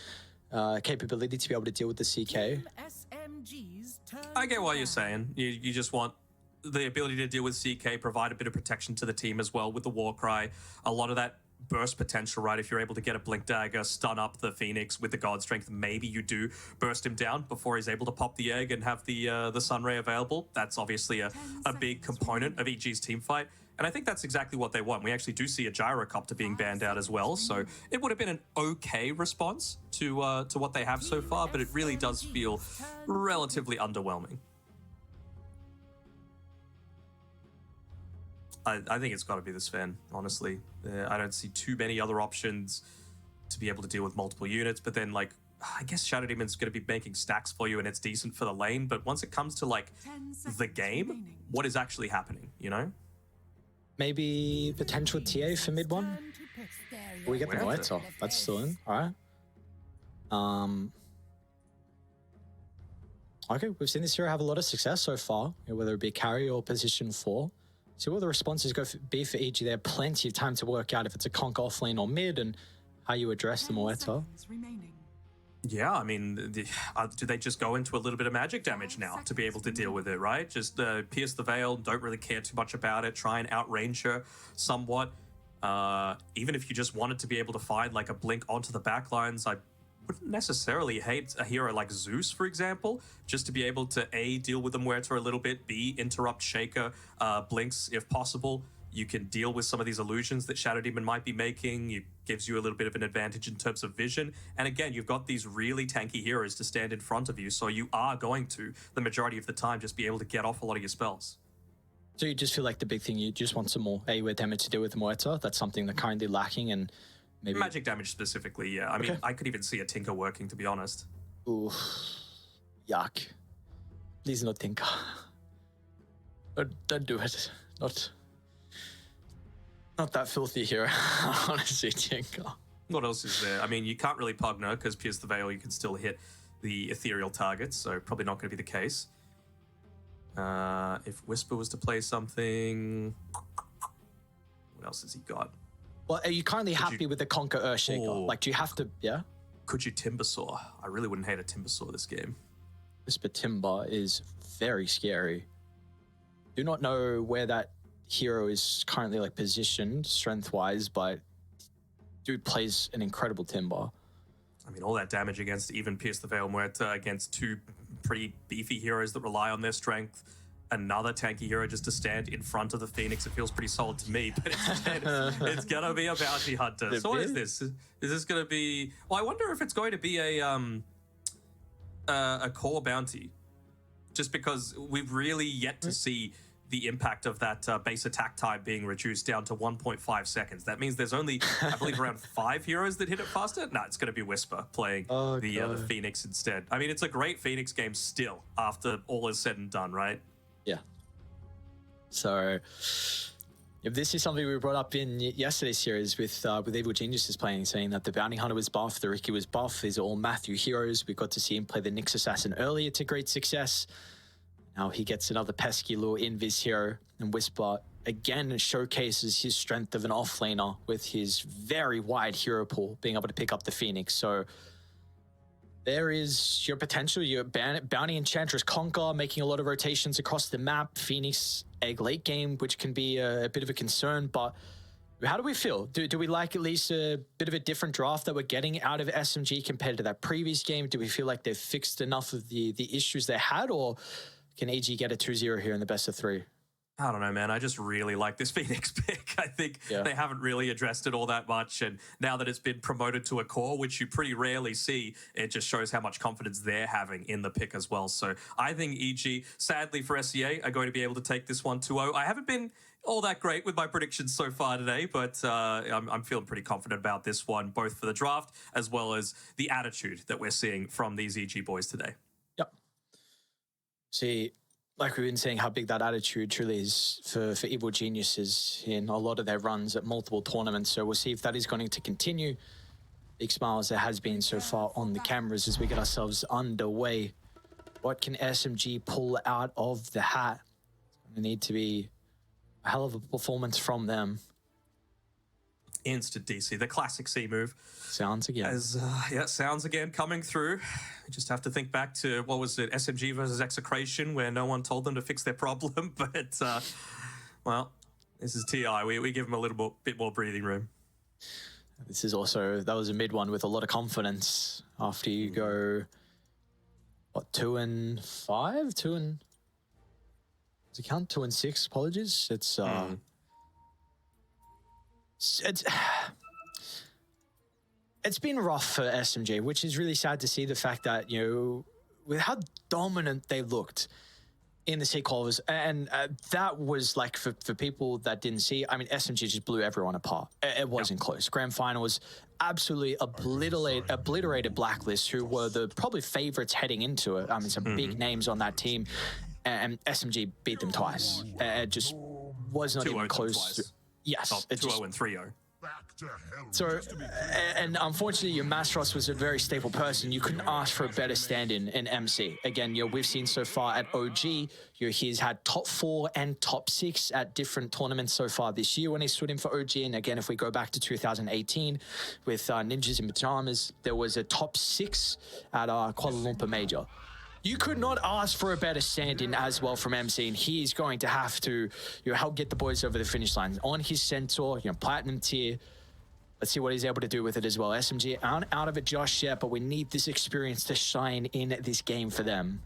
Speaker 3: capability to be able to deal with the CK.
Speaker 11: I get what you're saying. You just want the ability to deal with CK, provide a bit of protection to the team as well with the Warcry. A lot of that burst potential, right? If you're able to get a Blink Dagger, stun up the Phoenix with the God Strength, maybe you do burst him down before he's able to pop the egg and have the Sunray available. That's obviously a big component of EG's team fight. And I think that's exactly what they want. We actually do see a Gyrocopter being banned out as well. So it would have been an okay response to what they have so far, but it really does feel relatively underwhelming. I think it's got to be the Sven, honestly. I don't see too many other options to be able to deal with multiple units, but then, like, I guess Shadow Demon's going to be making stacks for you and it's decent for the lane, but once it comes to, like, the game, what is actually happening, you know?
Speaker 3: Maybe potential TA for mid one? We get the Noet off. That's still in. All right. Okay, we've seen this hero have a lot of success so far, whether it be carry or position 4. See what the responses be for EG. They have plenty of time to work out if it's a conk off lane or mid and how you address the Moeta.
Speaker 11: Yeah, I mean, do they just go into a little bit of magic damage now to be able to deal with it, right? Just pierce the veil, don't really care too much about it, try and outrange her somewhat. Even if you just wanted to be able to find like a blink onto the backlines, I wouldn't necessarily hate a hero like Zeus, for example, just to be able to A, deal with the Muerta a little bit, B, interrupt Shaker, blinks if possible. You can deal with some of these illusions that Shadow Demon might be making. It gives you a little bit of an advantage in terms of vision. And again, you've got these really tanky heroes to stand in front of you, so you are going to, the majority of the time, just be able to get off a lot of your spells.
Speaker 3: So you just feel like the big thing, you just want some more AoE damage to deal with the Muerta? That's something they're currently lacking, and maybe...
Speaker 11: Magic damage specifically, yeah. I mean, I could even see a Tinker working, to be honest.
Speaker 3: Ooh. Yuck. Please not Tinker. Don't do it. Not that filthy hero, honestly, Tinker.
Speaker 11: What else is there? I mean, you can't really Pugner, because Pierce the Veil, you can still hit the ethereal targets, so probably not going to be the case. If Whisper was to play something... What else has he got?
Speaker 3: Well, are you currently happy with the Conquer Earthshaker? Like, do you have to, yeah?
Speaker 11: Could you Timbersaw? I really wouldn't hate a Timbersaw this game.
Speaker 3: Whisper Timber is very scary. Do not know where that hero is currently like positioned strength-wise, but dude plays an incredible Timber.
Speaker 11: I mean, all that damage against even Pierce the Veil Muerta against two pretty beefy heroes that rely on their strength. Another tanky hero just to stand in front of the Phoenix. It feels pretty solid to me, but instead it's gonna be a bounty hunter. So what is this? Is this gonna be... Well, I wonder if it's going to be a a core bounty, just because we've really yet to see the impact of that base attack time being reduced down to 1.5 seconds. That means there's only, I believe, around 5 heroes that hit it faster. No, it's going to be Whisper playing the Phoenix instead. I mean, it's a great Phoenix game still after all is said and done, right?
Speaker 3: Yeah. So, if this is something we brought up in yesterday's series with Evil Geniuses playing, saying that the Bounty Hunter was buff, the Riki was buff, these are all Matthew heroes. We got to see him play the Nyx Assassin earlier to great success. Now he gets another pesky little invis hero, and Whisper again showcases his strength of an offlaner with his very wide hero pool, being able to pick up the Phoenix. So there is your potential, your Bounty Enchantress Conquer, making a lot of rotations across the map. Phoenix egg late game, which can be a bit of a concern, but how do we feel? Do we like at least a bit of a different draft that we're getting out of SMG compared to that previous game? Do we feel like they've fixed enough of the issues they had, or can AG get a 2-0 here in the best of 3?
Speaker 11: I don't know, man. I just really like this Phoenix pick. I think they haven't really addressed it all that much. And now that it's been promoted to a core, which you pretty rarely see, it just shows how much confidence they're having in the pick as well. So I think EG, sadly for SEA, are going to be able to take this one 2-0. I haven't been all that great with my predictions so far today, but I'm feeling pretty confident about this one, both for the draft as well as the attitude that we're seeing from these EG boys today.
Speaker 3: Yep. See, like we've been saying, how big that attitude truly is for Evil Geniuses in a lot of their runs at multiple tournaments. So we'll see if that is going to continue. Big smiles there has been so far on the cameras as we get ourselves underway. What can SMG pull out of the hat? It's going to need to be a hell of a performance from them.
Speaker 11: Instant DC, the classic C move.
Speaker 3: Sounds again.
Speaker 11: Sounds again coming through. We just have to think back to, what was it, SMG versus Execration, where no one told them to fix their problem. But, well, this is TI. We give them a little bit more breathing room.
Speaker 3: This is also, that was a mid one with a lot of confidence after you go, what, 2-5? Does it count? 2-6, apologies. It's been rough for SMG, which is really sad to see, the fact that, you know, with how dominant they looked in the C-Qualifiers, and that was like, for people that didn't see, I mean, SMG just blew everyone apart. It wasn't close. Grand Final was absolutely obliterated Blacklist, who were the probably favorites heading into it. I mean, some big names on that team, and SMG beat them twice. It just was not even close. Yes.
Speaker 11: 2-0 and 3-0.
Speaker 3: So, and unfortunately, your Mastros was a very stable person. You couldn't ask for a better stand-in in MC. Again, we've seen so far at OG, he's had top 4 and top 6 at different tournaments so far this year when he stood in for OG. And again, if we go back to 2018 with Ninjas in Pajamas, there was a top 6 at Kuala Lumpur Major. You could not ask for a better stand-in as well from MC, and he is going to have to help get the boys over the finish line. On his Centaur, platinum tier. Let's see what he's able to do with it as well. SMG aren't out of it just yet, but we need this experience to shine in this game for them.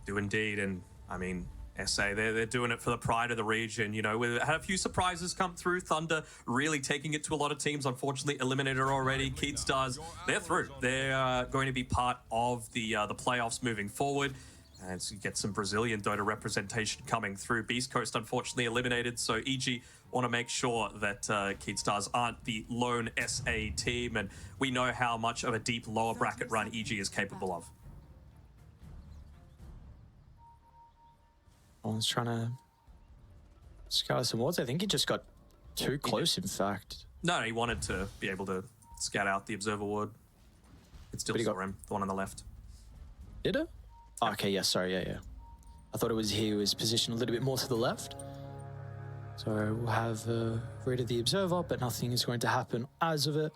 Speaker 11: Do indeed, and I mean, SA, they're doing it for the pride of the region. You know, we had a few surprises come through. Thunder really taking it to a lot of teams. Unfortunately, eliminated already. Keydstars, they're through. They're going to be part of the playoffs moving forward. And so you get some Brazilian Dota representation coming through. Beast Coast, unfortunately, eliminated. So EG want to make sure that Keydstars aren't the lone SA team. And we know how much of a deep lower bracket run EG is capable of.
Speaker 3: I was trying to scout some wards. I think he just got too close, in fact.
Speaker 11: No, he wanted to be able to scout out the observer ward. It still saw him, the one on the left.
Speaker 3: Did it? Oh, okay, yeah, sorry, yeah. I thought it was he was positioned a little bit more to the left. So we'll have rid of the observer, but nothing is going to happen as of it.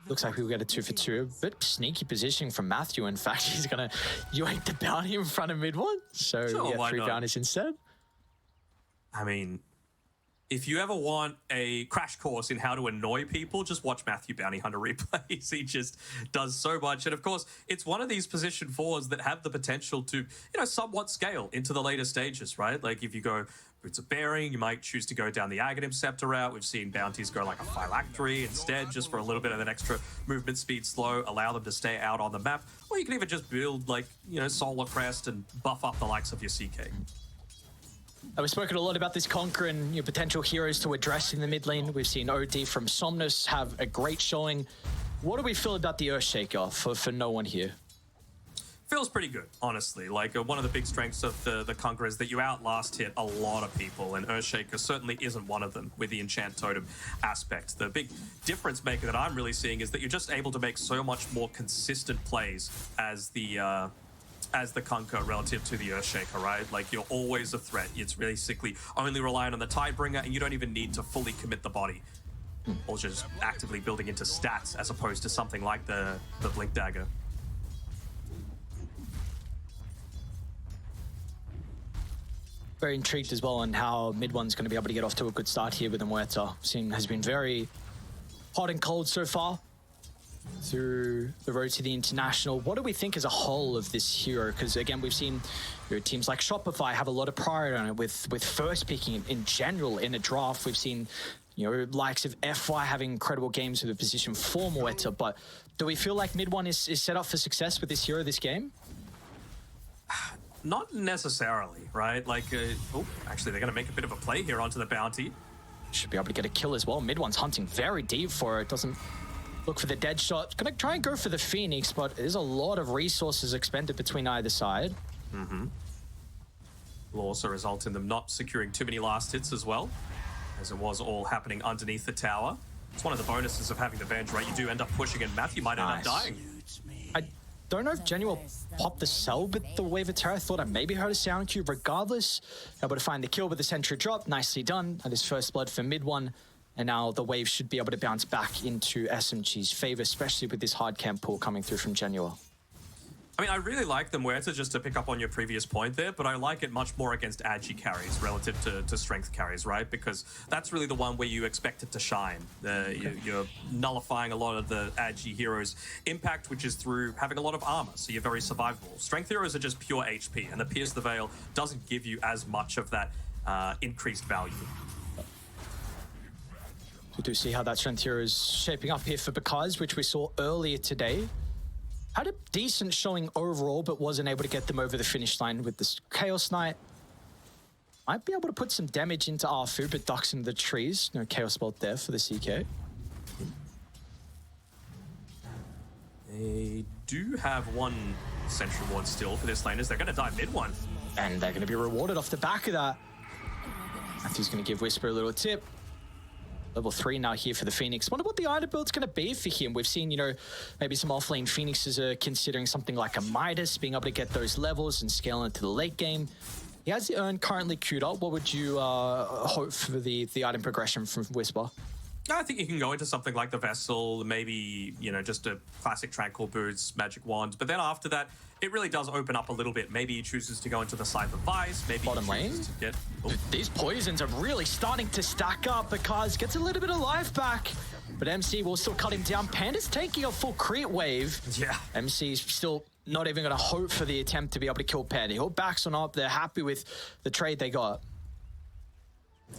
Speaker 3: Looks like we'll get a 2 for 2. A bit sneaky positioning from Matthew. In fact, he's going to yoink the bounty in front of mid one. So
Speaker 11: Sure,
Speaker 3: yeah,
Speaker 11: why
Speaker 3: 3
Speaker 11: not?
Speaker 3: bounties instead.
Speaker 11: I mean, if you ever want a crash course in how to annoy people, just watch Matthew Bounty Hunter replays. He just does so much. And of course, it's one of these position 4s that have the potential to, somewhat scale into the later stages, right? Like if you go Boots of Bearing, you might choose to go down the Aghanim Scepter route. We've seen bounties go like a Phylactery instead, just for a little bit of an extra movement speed slow, allow them to stay out on the map. Or you can even just build Solar Crest and buff up the likes of your CK.
Speaker 3: We've spoken a lot about this Conqueror and potential heroes to address in the mid lane. We've seen OD from Somnus have a great showing. What do we feel about the Earthshaker for no one here?
Speaker 11: Feels pretty good, honestly. Like one of the big strengths of the Conqueror is that you outlast hit a lot of people, and Earthshaker certainly isn't one of them with the Enchant Totem aspect. The big difference maker that I'm really seeing is that you're just able to make so much more consistent plays as the Conqueror relative to the Earthshaker, right? Like you're always a threat. It's basically only relying on the Tidebringer, and you don't even need to fully commit the body. Or just actively building into stats as opposed to something like the Blink Dagger.
Speaker 3: Very intrigued as well on how mid one's going to be able to get off to a good start here with Muerta. Seen has been very hot and cold so far through the road to the international. What do we think as a whole of this hero? Because again, we've seen teams like Shopify have a lot of pride on it with first picking in general in a draft. We've seen likes of FY having incredible games with a position 4 Muerta, but do we feel like mid one is set up for success with this hero this game?
Speaker 11: Not necessarily, right? Like, actually, they're going to make a bit of a play here onto the bounty.
Speaker 3: Should be able to get a kill as well. Mid one's hunting very deep for it. Doesn't look for the dead shot. Going to try and go for the Phoenix, but there's a lot of resources expended between either side.
Speaker 11: Will also result in them not securing too many last hits as well, as it was all happening underneath the tower. It's one of the bonuses of having the Venge, right? You do end up pushing, and Matthew might end up dying.
Speaker 3: I don't know if Jenny will pop the cell with the Wave of Terror. I thought I maybe heard a sound cue regardless. Able to find the kill with the sentry drop. Nicely done. That is first blood for mid one. And now the wave should be able to bounce back into SMG's favor, especially with this hard camp pull coming through from Genua.
Speaker 11: I mean, I really like the Muerta, just to pick up on your previous point there, but I like it much more against Agi carries relative to strength carries, right? Because that's really the one where you expect it to shine. You're nullifying a lot of the Agi heroes' impact, which is through having a lot of armor, so you're very survivable. Strength heroes are just pure HP, and the Pierce the Veil doesn't give you as much of that increased value.
Speaker 3: We do see how that strength hero is shaping up here for Bakaz, which we saw earlier today. Had a decent showing overall, but wasn't able to get them over the finish line with this Chaos Knight. Might be able to put some damage into Arfu, but ducks into the trees. No Chaos Bolt there for the CK.
Speaker 11: They do have one Sentry Ward still for this lane, as they're going to die mid one.
Speaker 3: And they're going to be rewarded off the back of that. Matthew's going to give Whisper a little tip. Level 3 now here for the Phoenix. Wonder what the item build's going to be for him. We've seen, maybe some offlane Phoenixes are considering something like a Midas, being able to get those levels and scale into the late game. He has the urn currently queued up. What would you hope for the item progression from Whisper?
Speaker 11: I think you can go into something like the Vessel, maybe, just a classic Tranquil Boots, Magic Wand. But then after that, it really does open up a little bit. Maybe he chooses to go into the Scythe of Vice. Maybe
Speaker 3: bottom lane. These poisons are really starting to stack up because gets a little bit of life back. But MC will still cut him down. Panda's taking a full crit wave.
Speaker 11: Yeah.
Speaker 3: MC's still not even going to hope for the attempt to be able to kill Panda. He'll backs on up. They're happy with the trade they got.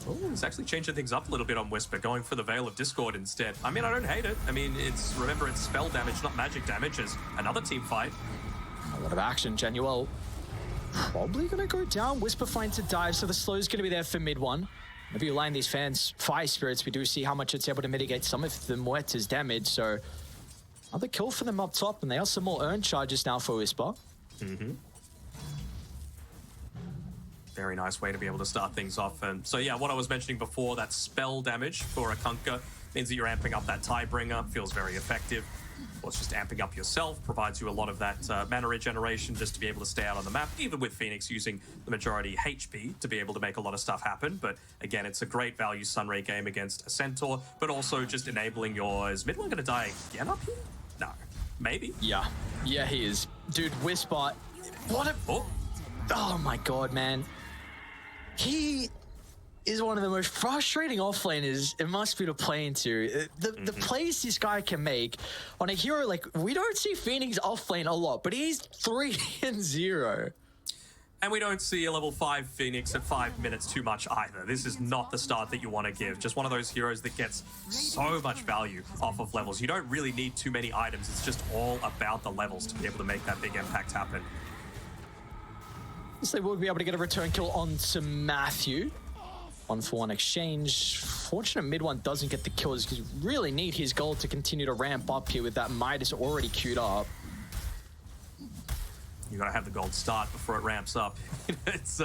Speaker 11: Oh, it's actually changing things up a little bit on Whisper, going for the Veil of Discord instead. I mean, I don't hate it. I mean, remember, it's spell damage, not magic damage, as another team fight.
Speaker 3: A lot of action. Genuel probably going to go down. Whisper finds a dive, so the slow is going to be there for mid one. If you line these fans, Fire Spirits, we do see how much it's able to mitigate some of the Muerta's damage, so another kill for them up top, and they have some more urn charges now for Whisper.
Speaker 11: Very nice way to be able to start things off. And so yeah, what I was mentioning before, that spell damage for a Kunkka means that you're amping up that Tidebringer, feels very effective. Well, it's just amping up yourself, provides you a lot of that mana regeneration just to be able to stay out on the map, even with Phoenix using the majority HP to be able to make a lot of stuff happen. But again, it's a great value Sunray game against a Centaur, but also just enabling your... Is mid one going to die again up here? No. Maybe?
Speaker 3: Yeah, he is. Dude, Whisper, what a... Oh my god, man. He is one of the most frustrating offlaners it must be to play into. The plays this guy can make on a hero, like, we don't see Phoenix offlane a lot, but he's 3-0.
Speaker 11: And we don't see a level 5 Phoenix at 5 minutes too much either. This is not the start that you want to give. Just one of those heroes that gets so much value off of levels. You don't really need too many items. It's just all about the levels to be able to make that big impact happen.
Speaker 3: So they will be able to get a return kill onto Matthew. 1-for-1 exchange. Fortunate mid one doesn't get the kills because you really need his gold to continue to ramp up here with that Midas already queued up.
Speaker 11: You gotta have the gold start before it ramps up. It's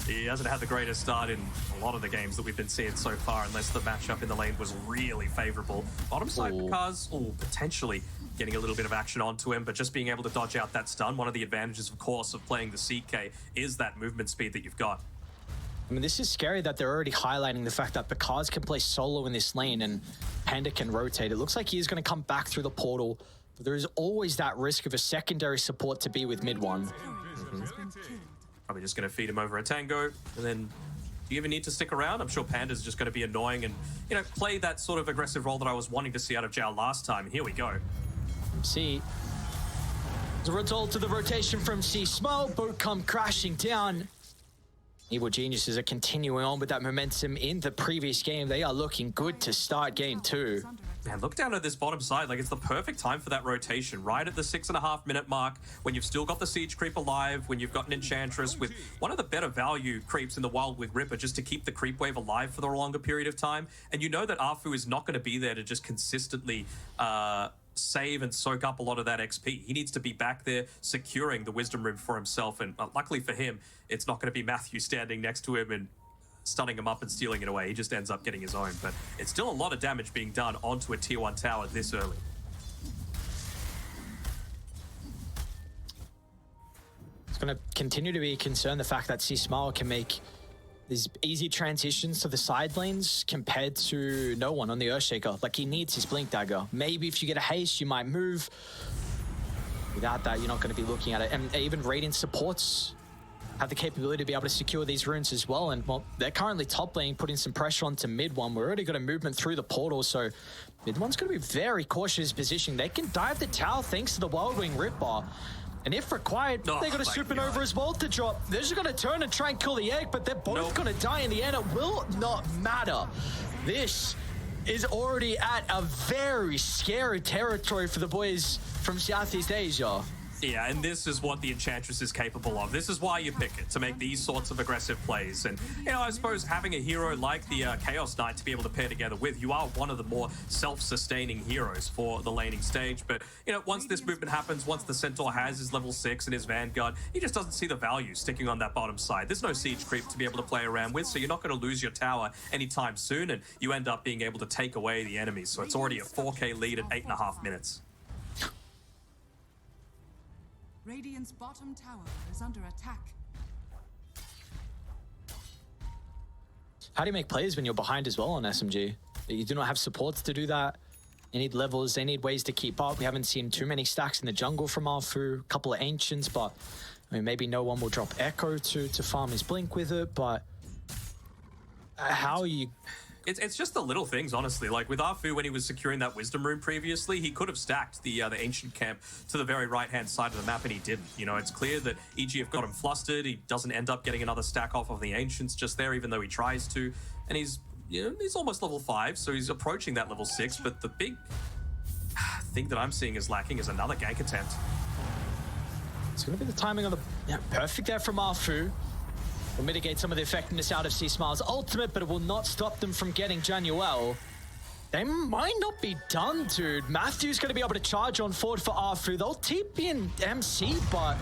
Speaker 11: he hasn't had the greatest start in a lot of the games that we've been seeing so far, unless the matchup in the lane was really favorable. Bottom side because potentially getting a little bit of action onto him, but just being able to dodge out that stun. One of the advantages, of course, of playing the CK is that movement speed that you've got.
Speaker 3: I mean, this is scary that they're already highlighting the fact that Bakaz can play solo in this lane and Panda can rotate. It looks like he is going to come back through the portal, but there is always that risk of a secondary support to be with mid one.
Speaker 11: Probably just going to feed him over a tango, and then do you even need to stick around? I'm sure Panda's just going to be annoying and, you know, play that sort of aggressive role that I was wanting to see out of Zhao last time, and here we go.
Speaker 3: See, as a result of the rotation from C-Smile, both come crashing down. Evil Geniuses are continuing on with that momentum in the previous game. They are looking good to start game 2.
Speaker 11: Man, look down at this bottom side. Like, it's the perfect time for that rotation, right at the 6.5 minute mark, when you've still got the Siege creep alive, when you've got an Enchantress with one of the better value creeps in the wild with Ripper, just to keep the creep wave alive for the longer period of time. And you know that Arfu is not going to be there to just consistently save and soak up a lot of that XP. He needs to be back there securing the Wisdom Room for himself, and luckily for him, it's not going to be Matthew standing next to him and stunning him up and stealing it away. He just ends up getting his own, but it's still a lot of damage being done onto a tier 1 tower this early.
Speaker 3: It's going to continue to be a concern, the fact that C-Smile can make these easy transitions to the side lanes compared to no one on the Earthshaker. Like, he needs his Blink Dagger. Maybe if you get a haste, you might move. Without that, you're not going to be looking at it. And even Radiant supports have the capability to be able to secure these runes as well. And, well, they're currently top lane, putting some pressure onto mid one. We're already got a movement through the portal, so mid one's going to be very cautious position. They can dive the tower thanks to the Wildwing Ripper. And if required, they got a supernova as well to drop. They're just going to turn and try and kill the egg, but they're both going to die in the end. It will not matter. This is already at a very scary territory for the boys from Southeast Asia.
Speaker 11: Yeah, and this is what the Enchantress is capable of. This is why you pick it, to make these sorts of aggressive plays. And, you know, I suppose having a hero like the Chaos Knight to be able to pair together with, you are one of the more self-sustaining heroes for the laning stage. But, you know, once this movement happens, once the Centaur has his level 6 and his Vanguard, he just doesn't see the value sticking on that bottom side. There's no siege creep to be able to play around with, so you're not going to lose your tower anytime soon, and you end up being able to take away the enemies. So it's already a 4K lead at 8.5 minutes.
Speaker 21: Radiant's bottom tower is under attack.
Speaker 3: How do you make plays when you're behind as well on SMG? You do not have supports to do that. They need levels, they need ways to keep up. We haven't seen too many stacks in the jungle from Arfu, a couple of Ancients, but I mean, maybe no one will drop Echo to farm his Blink with it, but how are you...
Speaker 11: It's just the little things, honestly. Like with Arfu, when he was securing that Wisdom Room previously, he could have stacked the Ancient Camp to the very right-hand side of the map, and he didn't. You know, it's clear that EGF got him flustered. He doesn't end up getting another stack off of the Ancients just there, even though he tries to. And he's, you know, he's almost level 5, so he's approaching that level 6. But the big thing that I'm seeing is lacking is another gank attempt.
Speaker 3: It's going to be the timing of the... Yeah, perfect there from Arfu. Will mitigate some of the effectiveness out of C-Smile's ultimate, but it will not stop them from getting Januel. They might not be done, dude. Matthew's going to be able to charge on forward for Arfu. They'll TP in MC, but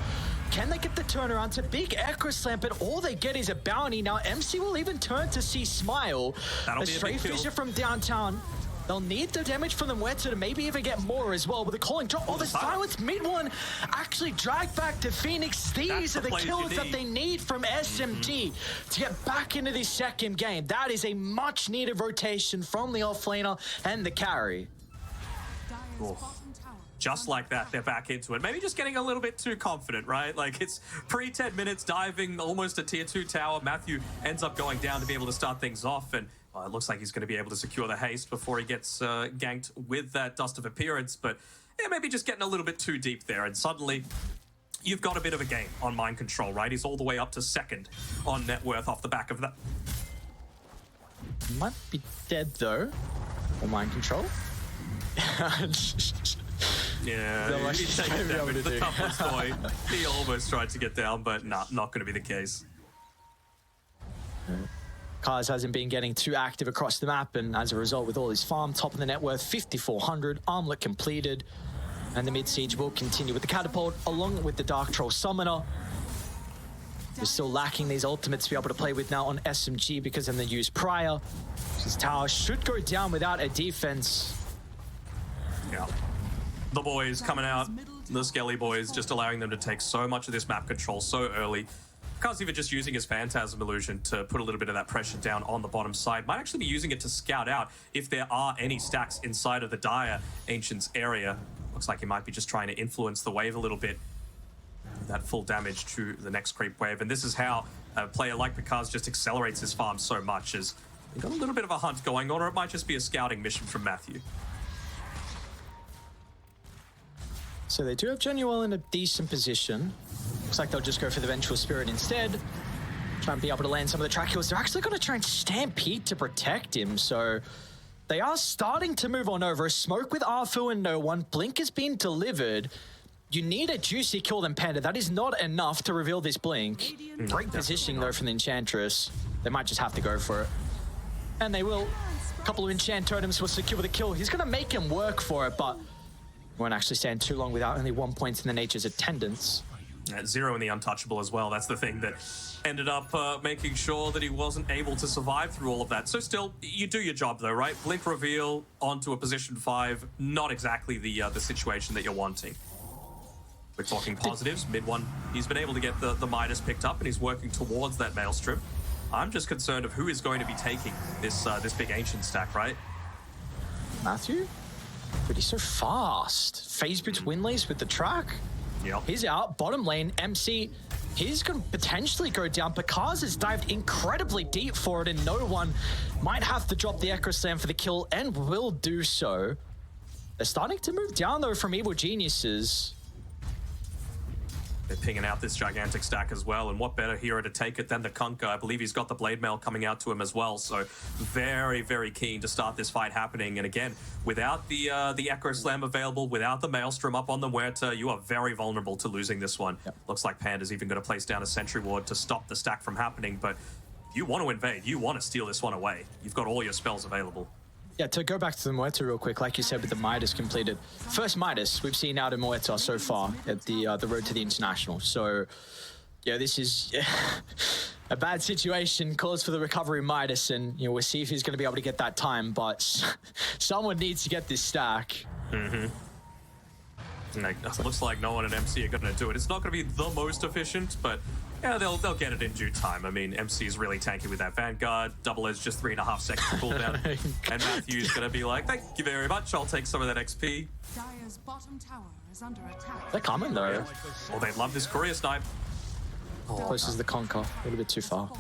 Speaker 3: can they get the turnaround? It's a big Echo Slam, but all they get is a bounty. Now, MC will even turn to C-Smile. A Stray Fisher from downtown. They'll need the damage from the Weta to maybe even get more as well. With the calling drop, the silence mid one actually dragged back to Phoenix. These are the kills that they need from SMG to get back into this second game. That is a much needed rotation from the offlaner and the carry.
Speaker 11: Oh. just like that, they're back into it. Maybe just getting a little bit too confident, right? Like, it's pre-10 minutes, diving almost a tier 2 tower. Matthew ends up going down to be able to start things off, and it looks like he's going to be able to secure the haste before he gets ganked with that Dust of Appearance. But yeah, maybe just getting a little bit too deep there, and suddenly you've got a bit of a game on Mind Control, right? He's all the way up to 2nd on net worth off the back of that.
Speaker 3: Might be dead, though, for Mind Control.
Speaker 11: Yeah, he takes damage. The toughest toy. He almost tried to get down, but nah, not going to be the case.
Speaker 3: Kaz hasn't been getting too active across the map, and as a result, with all his farm, top of the net worth, 5,400, armlet completed, and the mid-siege will continue with the catapult, along with the Dark Troll Summoner. We're still lacking these ultimates to be able to play with now on SMG because of the use prior. His tower should go down without a defense.
Speaker 11: Yeah. The boys coming out, the Skelly boys, just allowing them to take so much of this map control so early. Kaz even just using his Phantasm Illusion to put a little bit of that pressure down on the bottom side. Might actually be using it to scout out if there are any stacks inside of the Dire Ancients area. Looks like he might be just trying to influence the wave a little bit. That full damage to the next creep wave. And this is how a player like Kaz just accelerates his farm so much, as he got a little bit of a hunt going on, or it might just be a scouting mission from Matthew.
Speaker 3: So they do have Genuel in a decent position. Looks like they'll just go for the Vengeful Spirit instead. Try and be able to land some of the track kills. They're actually going to try and Stampede to protect him, so they are starting to move on over. A smoke with Arfu and no one. Blink has been delivered. You need a juicy kill than Panda. That is not enough to reveal this Blink. Great positioning, though, from the Enchantress. They might just have to go for it. And they will. A couple of Enchant Totems will secure the kill. He's going to make him work for it, but won't actually stand too long without only 1 point in the Nature's Attendance.
Speaker 11: 0 in the Untouchable as well. That's the thing that ended up making sure that he wasn't able to survive through all of that. So still, you do your job though, right? Blink reveal onto a position 5, not exactly the situation that you're wanting. We're talking positives. Mid one, he's been able to get the Midas picked up, and he's working towards that Maelstrom. I'm just concerned of who is going to be taking this this big Ancient stack, right?
Speaker 3: Matthew? But he's so fast. Phase boots Windlace with the track.
Speaker 11: Yep.
Speaker 3: He's out. Bottom lane, MC. He's going to potentially go down. Kaz has dived incredibly deep for it, and no one might have to drop the Echo Slam for the kill, and will do so. They're starting to move down, though, from Evil Geniuses.
Speaker 11: They're pinging out this gigantic stack as well, and what better hero to take it than the Kunkka? I believe he's got the Blade Mail coming out to him as well, so very, very keen to start this fight happening. And again, without the Echo Slam available, without the Maelstrom up on the Muerta, you are very vulnerable to losing this one. Yep. Looks like Panda's even going to place down a Sentry Ward to stop the stack from happening, but you want to invade, you want to steal this one away. You've got all your spells available. Yeah,
Speaker 3: to go back to the Muerta real quick, like you said, with the Midas completed. First Midas we've seen out of Muerta so far at the road to the International. So, yeah, this is a bad situation. Calls for the recovery Midas, and we'll see if he's going to be able to get that time. But someone needs to get this stack.
Speaker 11: Mm-hmm. It looks like no one at MC are going to do it. It's not going to be the most efficient, but yeah, they'll get it in due time. I mean, MC is really tanky with that Vanguard. Double Edge just 3.5 seconds cooldown. And Matthew's going to be like, thank you very much. I'll take some of that XP.
Speaker 21: Dire's bottom tower is under attack.
Speaker 3: They're coming, though.
Speaker 11: Oh, they love this Courier Snipe.
Speaker 3: Close as the Conquer. A little bit too far.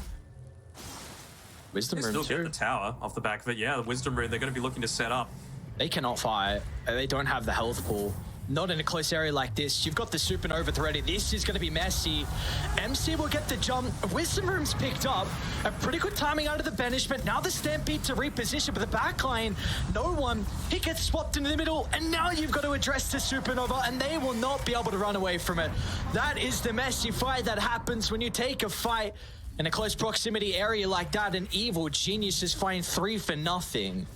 Speaker 3: Wisdom Rune,
Speaker 11: still
Speaker 3: too.
Speaker 11: Get the tower off the back of it. Yeah, the Wisdom Rune, they're going to be looking to set up.
Speaker 3: They cannot fight. They don't have the health pool. Not in a close area like this. You've got the Supernova threaded. This is going to be messy. MC will get the jump. Wisdom Room's picked up. A pretty good timing out of the banishment. Now the Stampede to reposition, but the backline, no one. He gets swapped into the middle, and now you've got to address the Supernova, and they will not be able to run away from it. That is the messy fight that happens when you take a fight in a close proximity area like that, and Evil Geniuses find 3 for nothing.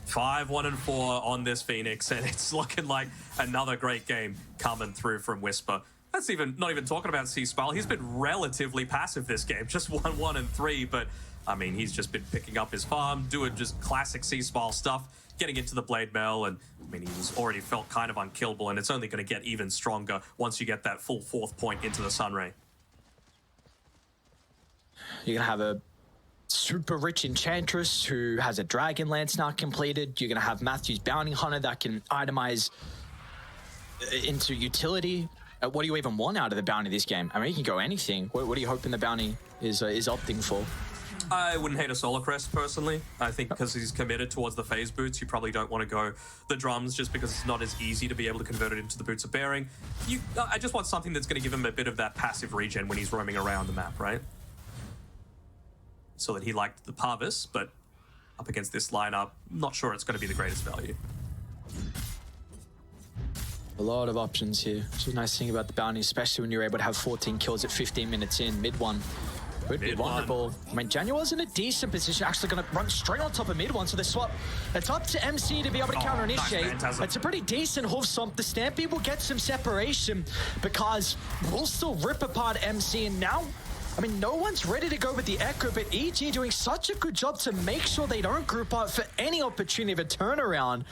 Speaker 11: 5, 1, and 4 on this Phoenix, and it's looking like another great game coming through from Whisper. That's not even talking about C-Smile. He's been relatively passive this game, just 1, 1, and 3, but I mean, he's just been picking up his farm, doing just classic C-Smile stuff, getting into the Blade Mail, and I mean, he's already felt kind of unkillable, and it's only going to get even stronger once you get that full 4th point into the Sunray.
Speaker 3: You're going to have a super rich Enchantress who has a Dragon Lance now completed. You're going to have Matthew's Bounty Hunter that can itemize into utility. What do you even want out of the bounty this game? I mean, you can go anything. What are you hoping the bounty is opting for?
Speaker 11: I wouldn't hate a solo crest personally. I think because he's committed towards the phase boots, you probably don't want to go the drums just because it's not as easy to be able to convert it into the boots of bearing. I just want something that's going to give him a bit of that passive regen when he's roaming around the map, right? So that he liked the Parvis, but up against this lineup, not sure it's going to be the greatest value.
Speaker 3: A lot of options here, which is a nice thing about the bounty, especially when you're able to have 14 kills at 15 minutes in. Mid one could be vulnerable. I mean, Januar's in a decent position, actually going to run straight on top of mid one, so the swap, it's up to MC to be able to counter initiate.
Speaker 11: Nice,
Speaker 3: it's a pretty decent hoof stomp. The Stampede will get some separation because we'll still rip apart MC, and now, I mean, no one's ready to go with the Echo, but EG doing such a good job to make sure they don't group up for any opportunity of a turnaround.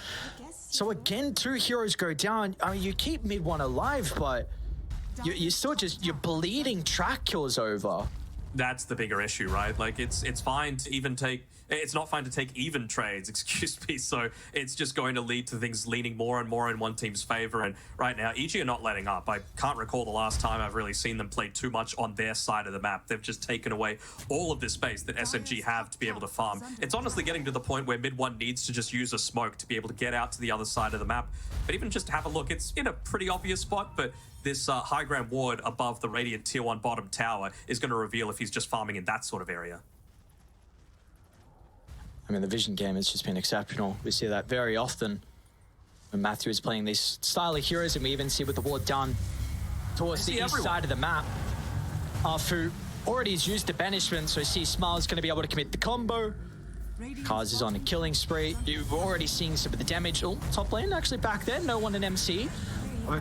Speaker 3: So again, 2 heroes go down. I mean, you keep mid one alive, but you're still just, you're bleeding track kills over.
Speaker 11: That's the bigger issue, right? Like, it's fine to even take... It's not fine to take even trades, excuse me. So it's just going to lead to things leaning more and more in one team's favor. And right now, EG are not letting up. I can't recall the last time I've really seen them play too much on their side of the map. They've just taken away all of the space that SMG have to be able to farm. It's honestly getting to the point where mid one needs to just use a smoke to be able to get out to the other side of the map. But even just have a look, it's in a pretty obvious spot, but this high ground ward above the Radiant Tier 1 bottom tower is going to reveal if he's just farming in that sort of area.
Speaker 3: I mean, the vision game has just been exceptional. We see that very often when Matthew is playing these style of heroes, and we even see with the ward down towards the east side of the map. Fu already has used the banishment, so C Smile's going to be able to commit the combo. Kaz is on a killing spree. You're already seeing some of the damage. Oh, top lane actually back there, no one in MC.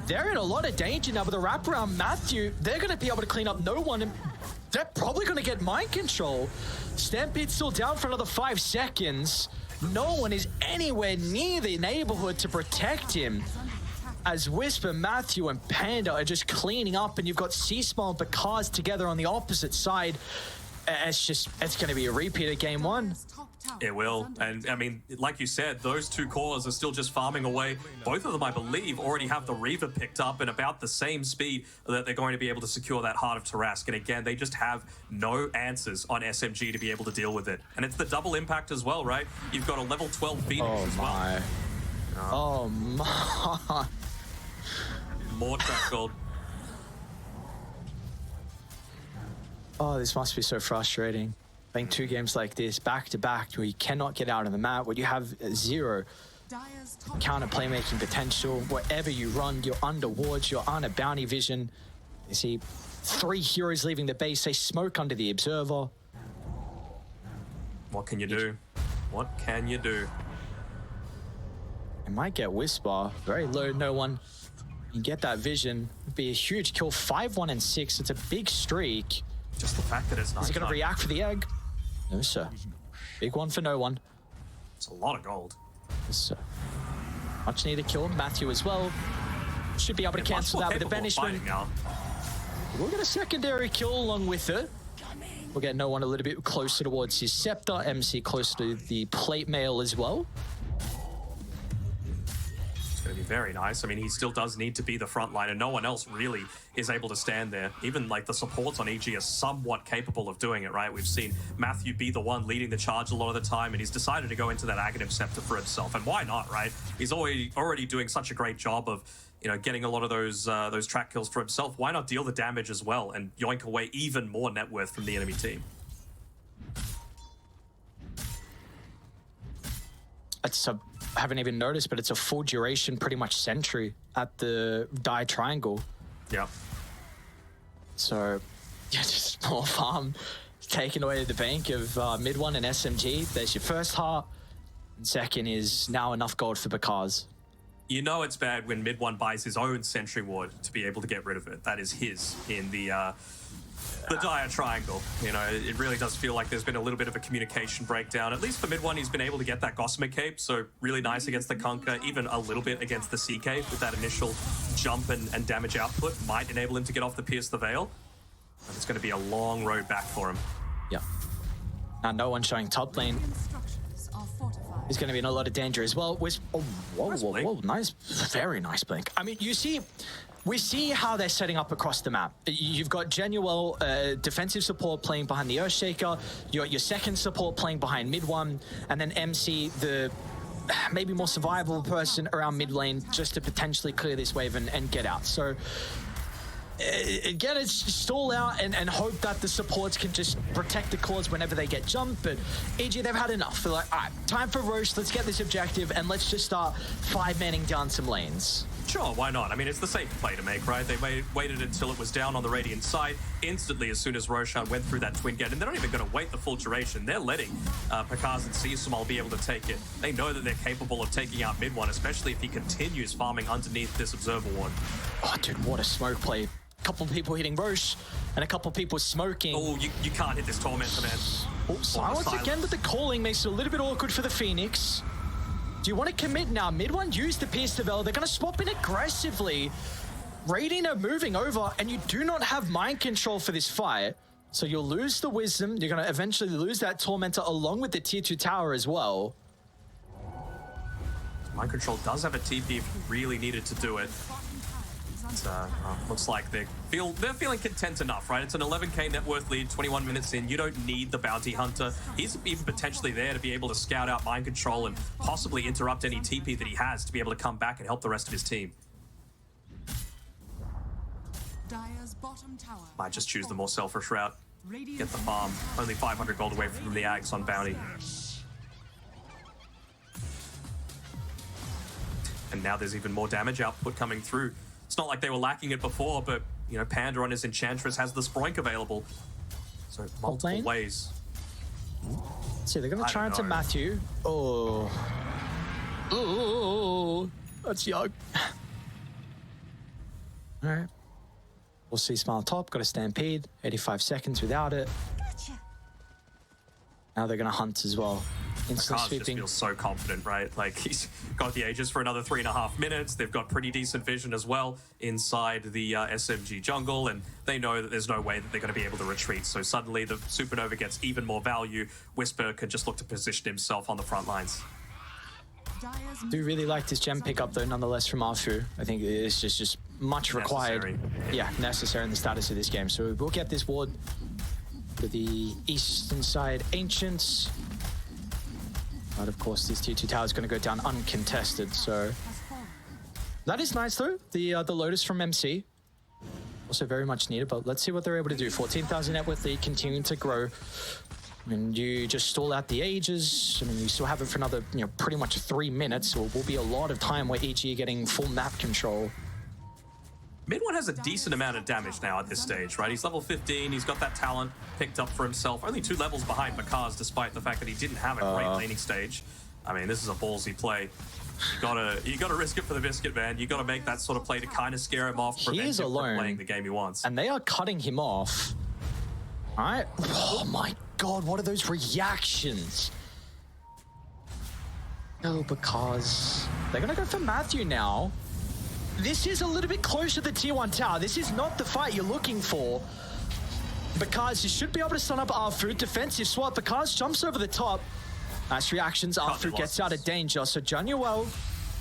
Speaker 3: They're in a lot of danger now with the wraparound Matthew. They're going to be able to clean up no one, and they're probably going to get mind control. Stampede's still down for another 5 seconds. No one is anywhere near the neighborhood to protect him. As Whisper, Matthew, and Panda are just cleaning up, and you've got C-Smile and Bakaz together on the opposite side. It's going to be a repeat of game one.
Speaker 11: It will. And I mean, like you said, those 2 cores are still just farming away. Both of them, I believe, already have the Reaver picked up and about the same speed that they're going to be able to secure that Heart of Tarask. And again, they just have no answers on SMG to be able to deal with it. And it's the double impact as well, right? You've got a level 12 Phoenix as well.
Speaker 3: Oh my.
Speaker 11: More trap gold.
Speaker 3: Oh, this must be so frustrating. Playing 2 games like this back to back where you cannot get out on the map, where you have 0 counter playmaking potential. Wherever you run, you're under wards, you're on a bounty vision. You see 3 heroes leaving the base, they smoke under the observer.
Speaker 11: What can you do? What can you do?
Speaker 3: It might get Whisper, very low, no one. You get that vision, it'd be a huge kill, 5-1 and 6, it's a big streak.
Speaker 11: Just the fact that it's not.
Speaker 3: Is he going to react for the egg? No, sir. Big one for no one.
Speaker 11: It's a lot of gold.
Speaker 3: Yes, sir. Much needed kill. Matthew as well. Should be able to cancel that with the banishment. We'll get a secondary kill along with it. We'll get no one a little bit closer towards his scepter. MC close to the plate mail as well.
Speaker 11: Going to be very nice. I mean, he still does need to be the front line, and no one else really is able to stand there. Even like the supports on EG are somewhat capable of doing it, right? We've seen Matthew be the one leading the charge a lot of the time, and he's decided to go into that Aghanim Scepter for himself. And why not, right? He's already doing such a great job of, you know, getting a lot of those track kills for himself. Why not deal the damage as well and yoink away even more net worth from the enemy team?
Speaker 3: I haven't even noticed, but it's a full duration, pretty much sentry at the die triangle.
Speaker 11: Yeah.
Speaker 3: So, yeah, just more farm taken away the bank of mid one and SMG. There's your first heart, and second is now enough gold for Bakaz.
Speaker 11: You know it's bad when mid one buys his own sentry ward to be able to get rid of it. That is his in the dire triangle. You know, it really does feel like there's been a little bit of a communication breakdown. At least for mid one, he's been able to get that Gossamer Cape, so really nice against the Kunkka, even a little bit against the Sea Cape with that initial jump and damage output might enable him to get off the Pierce the Veil. But it's going to be a long road back for him.
Speaker 3: Yeah. Now no one showing top lane.
Speaker 21: Structures are fortified.
Speaker 3: is going to be in a lot of danger as well. Whoa, nice, very nice blink. I mean, we see how they're setting up across the map. You've got Genuel, defensive support playing behind the Earthshaker. You got your second support playing behind mid one, and then MC, the maybe more survivable person around mid lane, just to potentially clear this wave and get out. So again, it's stall out and hope that the supports can just protect the cores whenever they get jumped. But EG, they've had enough. They're like, all right, time for Roche. Let's get this objective and let's just start 5-manning down some lanes.
Speaker 11: Sure, why not? I mean, it's the safe play to make, right? They waited until it was down on the Radiant side. Instantly, as soon as Roshan went through that twin get, and they're not even going to wait the full duration. They're letting Pakaz and Seasmal be able to take it. They know that they're capable of taking out mid one, especially if he continues farming underneath this Observer Ward.
Speaker 3: Oh, dude, what a smoke play. A couple of people hitting Roche, and a couple of people smoking.
Speaker 11: Oh, you can't hit this Tormentor, man.
Speaker 3: Oh, silence again, but the calling makes it a little bit awkward for the Phoenix. Do you want to commit now? Mid one, use the Pierce to Veil. They're going to swap in aggressively. Radiant are moving over, and you do not have mind control for this fight. So you'll lose the Wisdom. You're going to eventually lose that Tormentor along with the tier 2 tower as well.
Speaker 11: Mind control does have a TP if you really needed to do it. Looks like they're feeling content enough, right? It's an 11k net worth lead, 21 minutes in. You don't need the Bounty Hunter. He's even potentially there to be able to scout out mind control and possibly interrupt any TP that he has to be able to come back and help the rest of his team.
Speaker 21: Dire's bottom tower.
Speaker 11: Might just choose the more selfish route. Get the farm. Only 500 gold away from the Ags on Bounty. And now there's even more damage output coming through. It's not like they were lacking it before, but, you know, Panda on his Enchantress has the Sproink available. So multiple ways.
Speaker 3: See, they're going to try into Matthew. Oh. Oh, that's young. All right. We'll see Smile top. Got a Stampede. 85 seconds without it. Now they're going to hunt as well. Instant
Speaker 11: Just
Speaker 3: sweeping.
Speaker 11: feels so confident, right? Like, he's got the Aegis for another 3.5 minutes. They've got pretty decent vision as well inside the SMG jungle, and they know that there's no way that they're going to be able to retreat. So suddenly the Supernova gets even more value. Whisper can just look to position himself on the front lines.
Speaker 3: Do really like this gem pickup though, nonetheless, from Arfu. I think it's just much required.
Speaker 11: Necessary.
Speaker 3: Yeah, necessary in the status of this game. So we'll get this ward to the eastern side Ancients. But of course, this tier 2 tower is going to go down uncontested. So that is nice though. The Lotus from MC. Also very much needed, but let's see what they're able to do. 14,000 net worth lead, continuing to grow. And you just stall out the Ages. I mean, you still have it for another, pretty much 3 minutes. So it will be a lot of time where EG are getting full map control.
Speaker 11: Mid one has a decent amount of damage now at this stage, right? He's level 15, he's got that talent picked up for himself. Only 2 levels behind Bakaz, despite the fact that he didn't have a great laning stage. I mean, this is a ballsy play. You gotta risk it for the biscuit, man. You gotta make that sort of play to kind of scare him off, prevent him from playing the game he wants.
Speaker 3: And they are cutting him off. All right. Oh my God, what are those reactions? No, because they're gonna go for Matthew now. This is a little bit closer to the tier 1 tower. This is not the fight you're looking for. Because you should be able to stun up Arfu. Defensive swap. Because jumps over the top. Nice reactions. Arfu gets out of danger. So Januel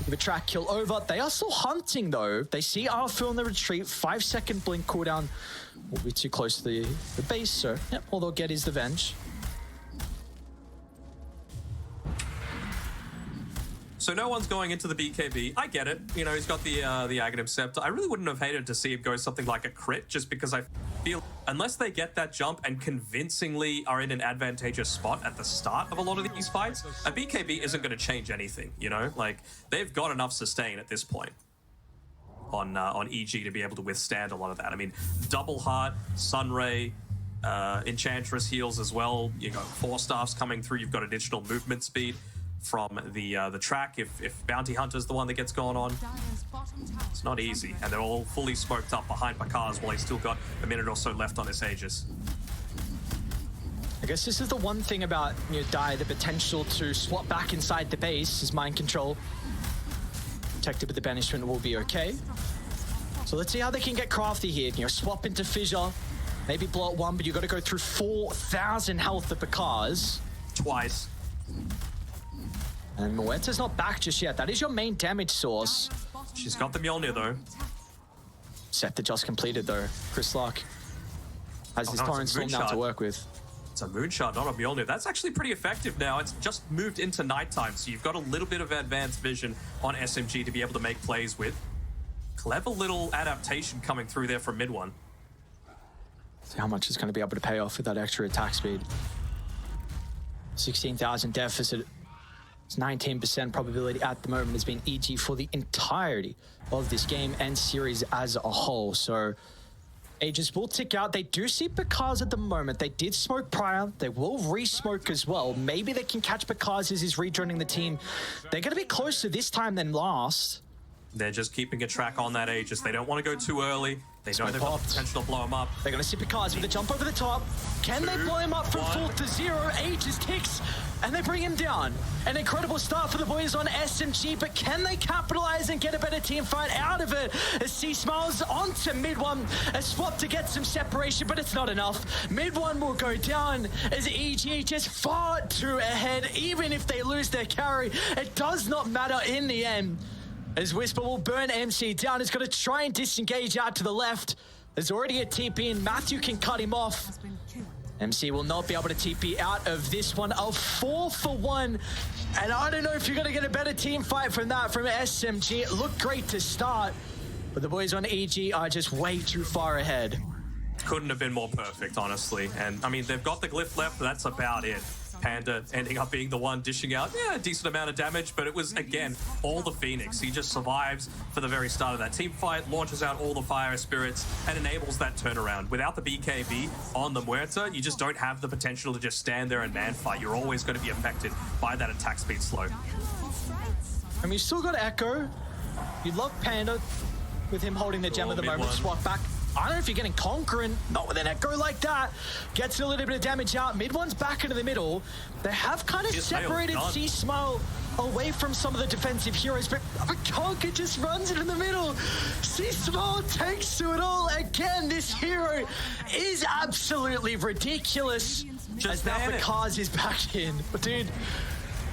Speaker 3: with a track kill over. They are still hunting though. They see Arfu on the retreat. 5-second blink cooldown. Will be too close to the base. So yep, all they'll get is the Venge.
Speaker 11: So no one's going into the BKB. I get it. You know, he's got the Aghanim Scepter. I really wouldn't have hated to see him go something like a crit, just because I feel unless they get that jump and convincingly are in an advantageous spot at the start of a lot of these fights, a BKB isn't going to change anything, you know? Like, they've got enough sustain at this point on EG to be able to withstand a lot of that. I mean, Double Heart, Sunray, Enchantress heals as well. You got 4 staffs coming through. You've got additional movement speed from the track if Bounty Hunter's the one that gets gone on. It's not easy, and they're all fully smoked up behind Bakaz while he's still got a minute or so left on his Aegis.
Speaker 3: I guess this is the one thing about Dai, the potential to swap back inside the base. His mind control protected with the banishment will be okay. So let's see how they can get crafty here. Swap into Fissure, maybe blow at 1, but you've got to go through 4,000 health of Bakaz.
Speaker 11: Twice.
Speaker 3: And Muerta's not back just yet. That is your main damage source.
Speaker 11: She's got the Mjolnir though.
Speaker 3: Scepter just completed though. Chris Lock has his
Speaker 11: no,
Speaker 3: Torrent
Speaker 11: it's a
Speaker 3: Storm now to
Speaker 11: Moonshot.
Speaker 3: work with.
Speaker 11: It's a Moonshot, not a Mjolnir. That's actually pretty effective now. It's just moved into nighttime, so you've got a little bit of advanced vision on SMG to be able to make plays with. Clever little adaptation coming through there from mid one.
Speaker 3: See how much it's going to be able to pay off with that extra attack speed. 16,000 deficit. It's 19% probability at the moment has been EG for the entirety of this game and series as a whole. So Aegis will tick out. They do see Bakaz at the moment. They did smoke prior. They will re-smoke as well. Maybe they can catch Bakaz as he's rejoining the team. They're going to be closer this time than last.
Speaker 11: They're just keeping a track on that Aegis. They don't want to go too early. They know they've got the potential to blow him up.
Speaker 3: They're going to see Bakaz with a jump over the top. Can they blow him up from full to zero? Aegis ticks, and they bring him down. An incredible start for the boys on SMG, but can they capitalize and get a better team fight out of it? As C Smiles onto mid one, a swap to get some separation, but it's not enough. Mid one will go down as EG just far too ahead. Even if they lose their carry, it does not matter in the end. As Whisper will burn MC down, he's going to try and disengage out to the left. There's already a TP and Matthew can cut him off. MC will not be able to TP out of this one. A 4-for-1. And I don't know if you're going to get a better team fight from that from SMG. It looked great to start, but the boys on EG are just way too far ahead.
Speaker 11: Couldn't have been more perfect, honestly. And I mean, they've got the glyph left, but that's about it. Panda ending up being the one dishing out, a decent amount of damage, but it was, again, all the Phoenix. He just survives for the very start of that team fight, launches out all the fire spirits, and enables that turnaround. Without the BKB on the Muerta, you just don't have the potential to just stand there and man fight. You're always going to be affected by that attack speed slow.
Speaker 3: I mean, you still got Echo. You love Panda with him holding the gem at the moment. Swap back. I don't know if you're getting Conqueror, not with an Echo like that. Gets a little bit of damage out. Mid one's back into the middle. They have kind of separated C-Smile away from some of the defensive heroes, but Conqueror just runs it in the middle. C-Smile takes to it all. Again, this hero is absolutely ridiculous. As now Bakaz is back in. But dude,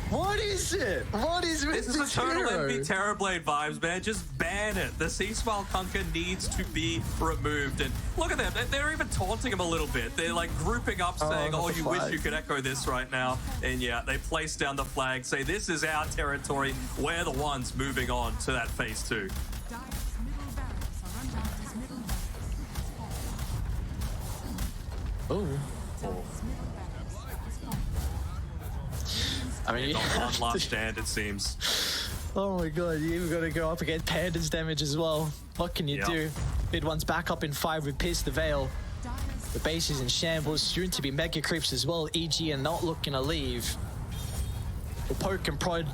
Speaker 3: what is it? What is with
Speaker 11: this is a total MV Terrorblade vibes, man. Just ban it. The C-Smile Conquer needs to be removed. And look at them. They're even taunting him a little bit. They're like grouping up saying, oh, you wish you could echo this right now. And yeah, they place down the flag, say this is our territory. We're the ones moving on to that phase 2.
Speaker 3: Oh. I mean,
Speaker 11: one last stand, it seems.
Speaker 3: Oh my god, you've got to go up against Panda's damage as well. What can you do? Mid one's back up in 5 with Pierce the Veil. The base is in shambles, soon to be Mega Creeps as well. EG are not looking to leave. We'll poke and prod.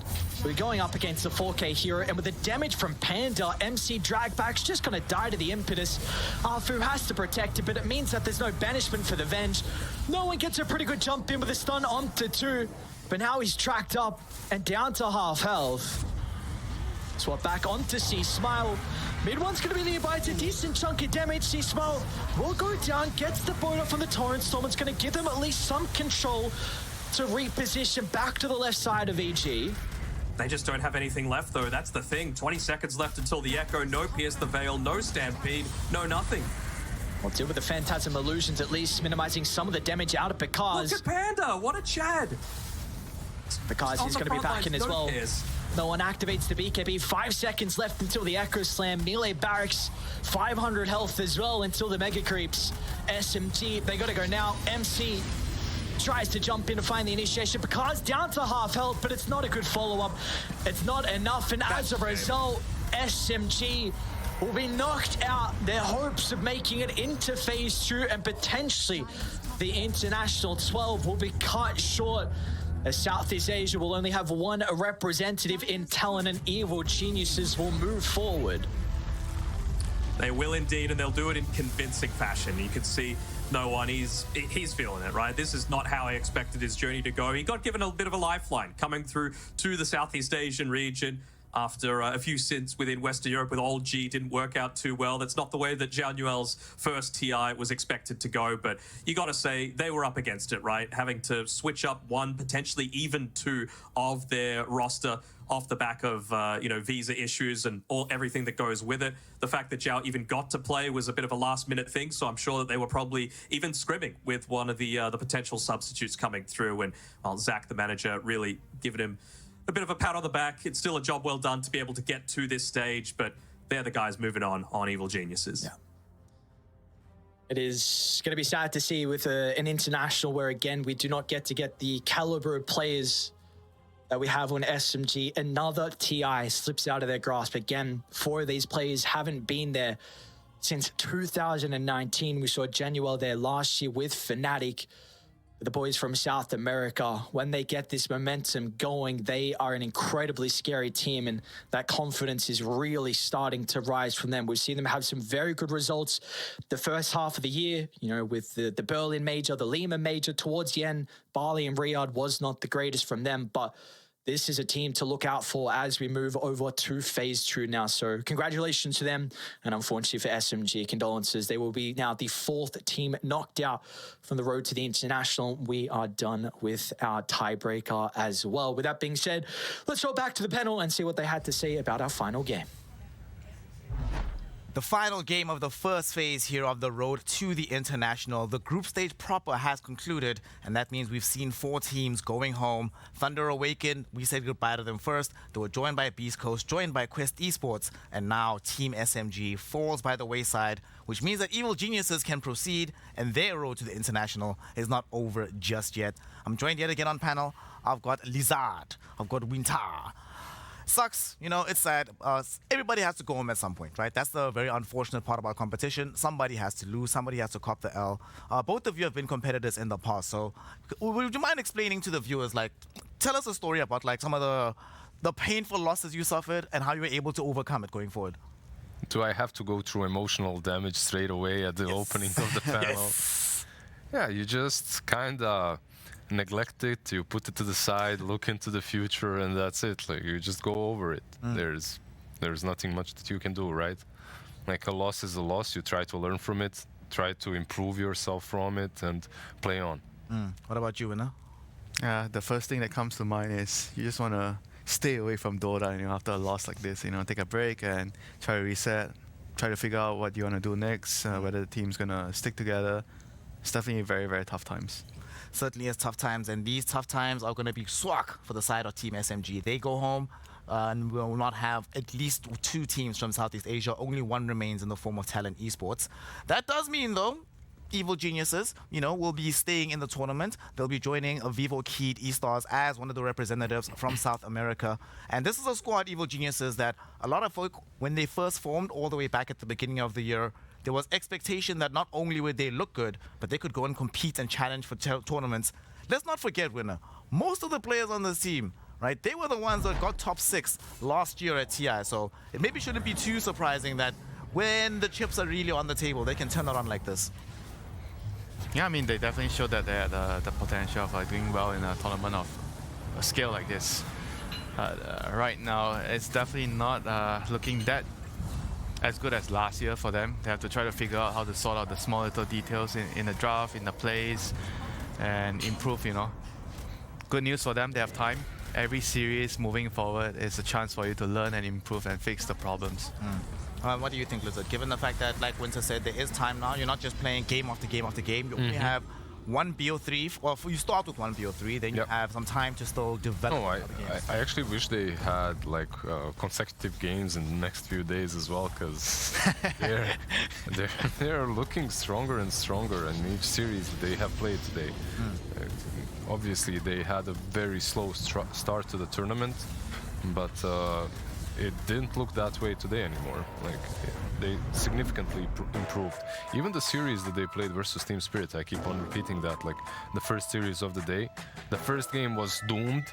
Speaker 3: We're going up against the 4K hero, and with the damage from Panda, MC Dragback's just going to die to the impetus. Arfu has to protect it, but it means that there's no banishment for the Venge. No one gets a pretty good jump in with a stun onto 2. But now he's tracked up and down to half health. Swap back onto C-Smile. Mid one's going to be nearby. It's a decent chunk of damage. C-Smile will go down, gets the board off on the Torrent Storm. It's going to give them at least some control to reposition back to the left side of EG.
Speaker 11: They just don't have anything left, though. That's the thing. 20 seconds left until the Echo. No Pierce the Veil, no Stampede, no nothing.
Speaker 3: We'll deal with the Phantasm Illusions at least, minimizing some of the damage out of Bakaz.
Speaker 11: Look at Panda! What a Chad!
Speaker 3: Bakaz is going to be back in as well.
Speaker 11: Cares.
Speaker 3: No one activates the BKB. 5 seconds left until the Echo Slam. Melee Barracks, 500 health as well until the Mega Creeps. SMG, they got to go now. MC tries to jump in to find the initiation. Bakaz down to half health, but it's not a good follow-up. It's not enough, and as a result, SMG will be knocked out. Their hopes of making it into phase 2 and potentially the International 12 will be cut short, as Southeast Asia will only have one representative in Talon, and Evil Geniuses will move forward.
Speaker 11: They will indeed, and they'll do it in convincing fashion. You can see no one, he's feeling it, right? This is not how I expected his journey to go. He got given a bit of a lifeline coming through to the Southeast Asian region. after a few stints within Western Europe with Old G didn't work out too well. That's not the way that Januel's first TI was expected to go, but you got to say they were up against it, right? Having to switch up one, potentially even two of their roster off the back of visa issues and everything that goes with it. The fact that Zhao even got to play was a bit of a last-minute thing, so I'm sure that they were probably even scrimming with one of the potential substitutes coming through. And Zach, the manager, really giving him a bit of a pat on the back. It's still a job well done to be able to get to this stage, but they're the guys moving on Evil Geniuses.
Speaker 3: Yeah. It is going to be sad to see with an international where, again, we do not get the caliber of players that we have on SMG. Another TI slips out of their grasp. Again, 4 of these players haven't been there since 2019. We saw Januel there last year with Fnatic. The boys from South America, when they get this momentum going, they are an incredibly scary team, and that confidence is really starting to rise from them. We've seen them have some very good results the first half of the year, with the Berlin Major, the Lima Major towards the end. Bali and Riyadh was not the greatest from them, but this is a team to look out for as we move over to phase 2 now. So congratulations to them. And unfortunately for SMG, condolences. They will be now the 4th team knocked out from the road to the international. We are done with our tiebreaker as well. With that being said, let's go back to the panel and see what they had to say about our final game.
Speaker 10: The final game of the first phase here of the road to the international. The group stage proper has concluded, and that means we've seen 4 teams going home. Thunder Awakened, we said goodbye to them first. They were joined by Beast Coast, joined by Quest Esports, and now Team SMG falls by the wayside, which means that Evil Geniuses can proceed, and their road to the international is not over just yet. I'm joined yet again on panel. I've got Lizard, I've got Winter. Sucks, it's sad. Everybody has to go home at some point, right? That's the very unfortunate part about competition. Somebody has to lose, somebody has to cop the L. Both of you have been competitors in the past, so would you mind explaining to the viewers, tell us a story about some of the painful losses you suffered and how you were able to overcome it going forward?
Speaker 18: Do I have to go through emotional damage straight away at the opening of the panel?
Speaker 10: Yes.
Speaker 18: Yeah, you just kind of neglect it, you put it to the side, look into the future, and that's it. You just go over it. There's nothing much that you can do, right? A loss is a loss. You try to learn from it, try to improve yourself from it, and play on.
Speaker 10: What about you, Winner?
Speaker 12: The first thing that comes to mind is you just want to stay away from Dota, after a loss like this, take a break and try to reset, try to figure out what you want to do next, whether the team's going to stick together. It's definitely very, very tough times.
Speaker 10: Certainly is tough times, and these tough times are going to be swag for the side of Team SMG. They go home and will not have at least 2 teams from Southeast Asia. Only 1 remains in the form of Talent Esports. That does mean, though, Evil Geniuses, will be staying in the tournament. They'll be joining Vivo Keyed eStars as one of the representatives from South America. And this is a squad, Evil Geniuses, that a lot of folk, when they first formed all the way back at the beginning of the year, there was expectation that not only would they look good, but they could go and compete and challenge for tournaments. Let's not forget, Winner, most of the players on this team, right, they were the ones that got top 6 last year at TI. So it maybe shouldn't be too surprising that when the chips are really on the table, they can turn it on like this.
Speaker 12: Yeah, they definitely showed that they had the potential of doing well in a tournament of a scale like this. Right now, it's definitely not looking that as good as last year for them. They have to try to figure out how to sort out the small little details in the draft, in the plays, and improve, Good news for them, they have time. Every series moving forward is a chance for you to learn and improve and fix the problems.
Speaker 10: What do you think, Lizard? Given the fact that, like Winter said, there is time now, you're not just playing game after game after game. You only have 1 BO3, well, you start with 1 BO3, then you have some time to still develop.
Speaker 18: No, I actually wish they had consecutive games in the next few days as well, because they're looking stronger and stronger in each series they have played today. Obviously, they had a very slow start to the tournament, but it didn't look that way today anymore. They significantly improved. Even the series that they played versus Team Spirit, I keep on repeating that. The first series of the day, the first game was doomed,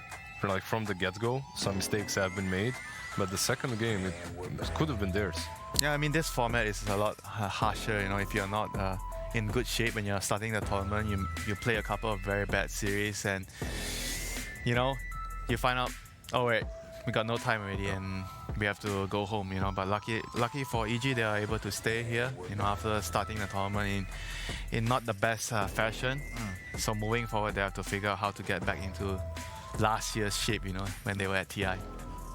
Speaker 18: from the get-go. Some mistakes have been made, but the second game, it could have been theirs.
Speaker 12: Yeah, this format is a lot harsher. If you're not in good shape when you're starting the tournament, you play a couple of very bad series, and you find out, oh wait,
Speaker 5: we got no time already, and we have to go home, you know. But lucky for EG, they are able to stay here, you know, after starting the tournament in not the best fashion. So moving forward, they have to figure out how to get back into last year's shape, you know, when they were at TI.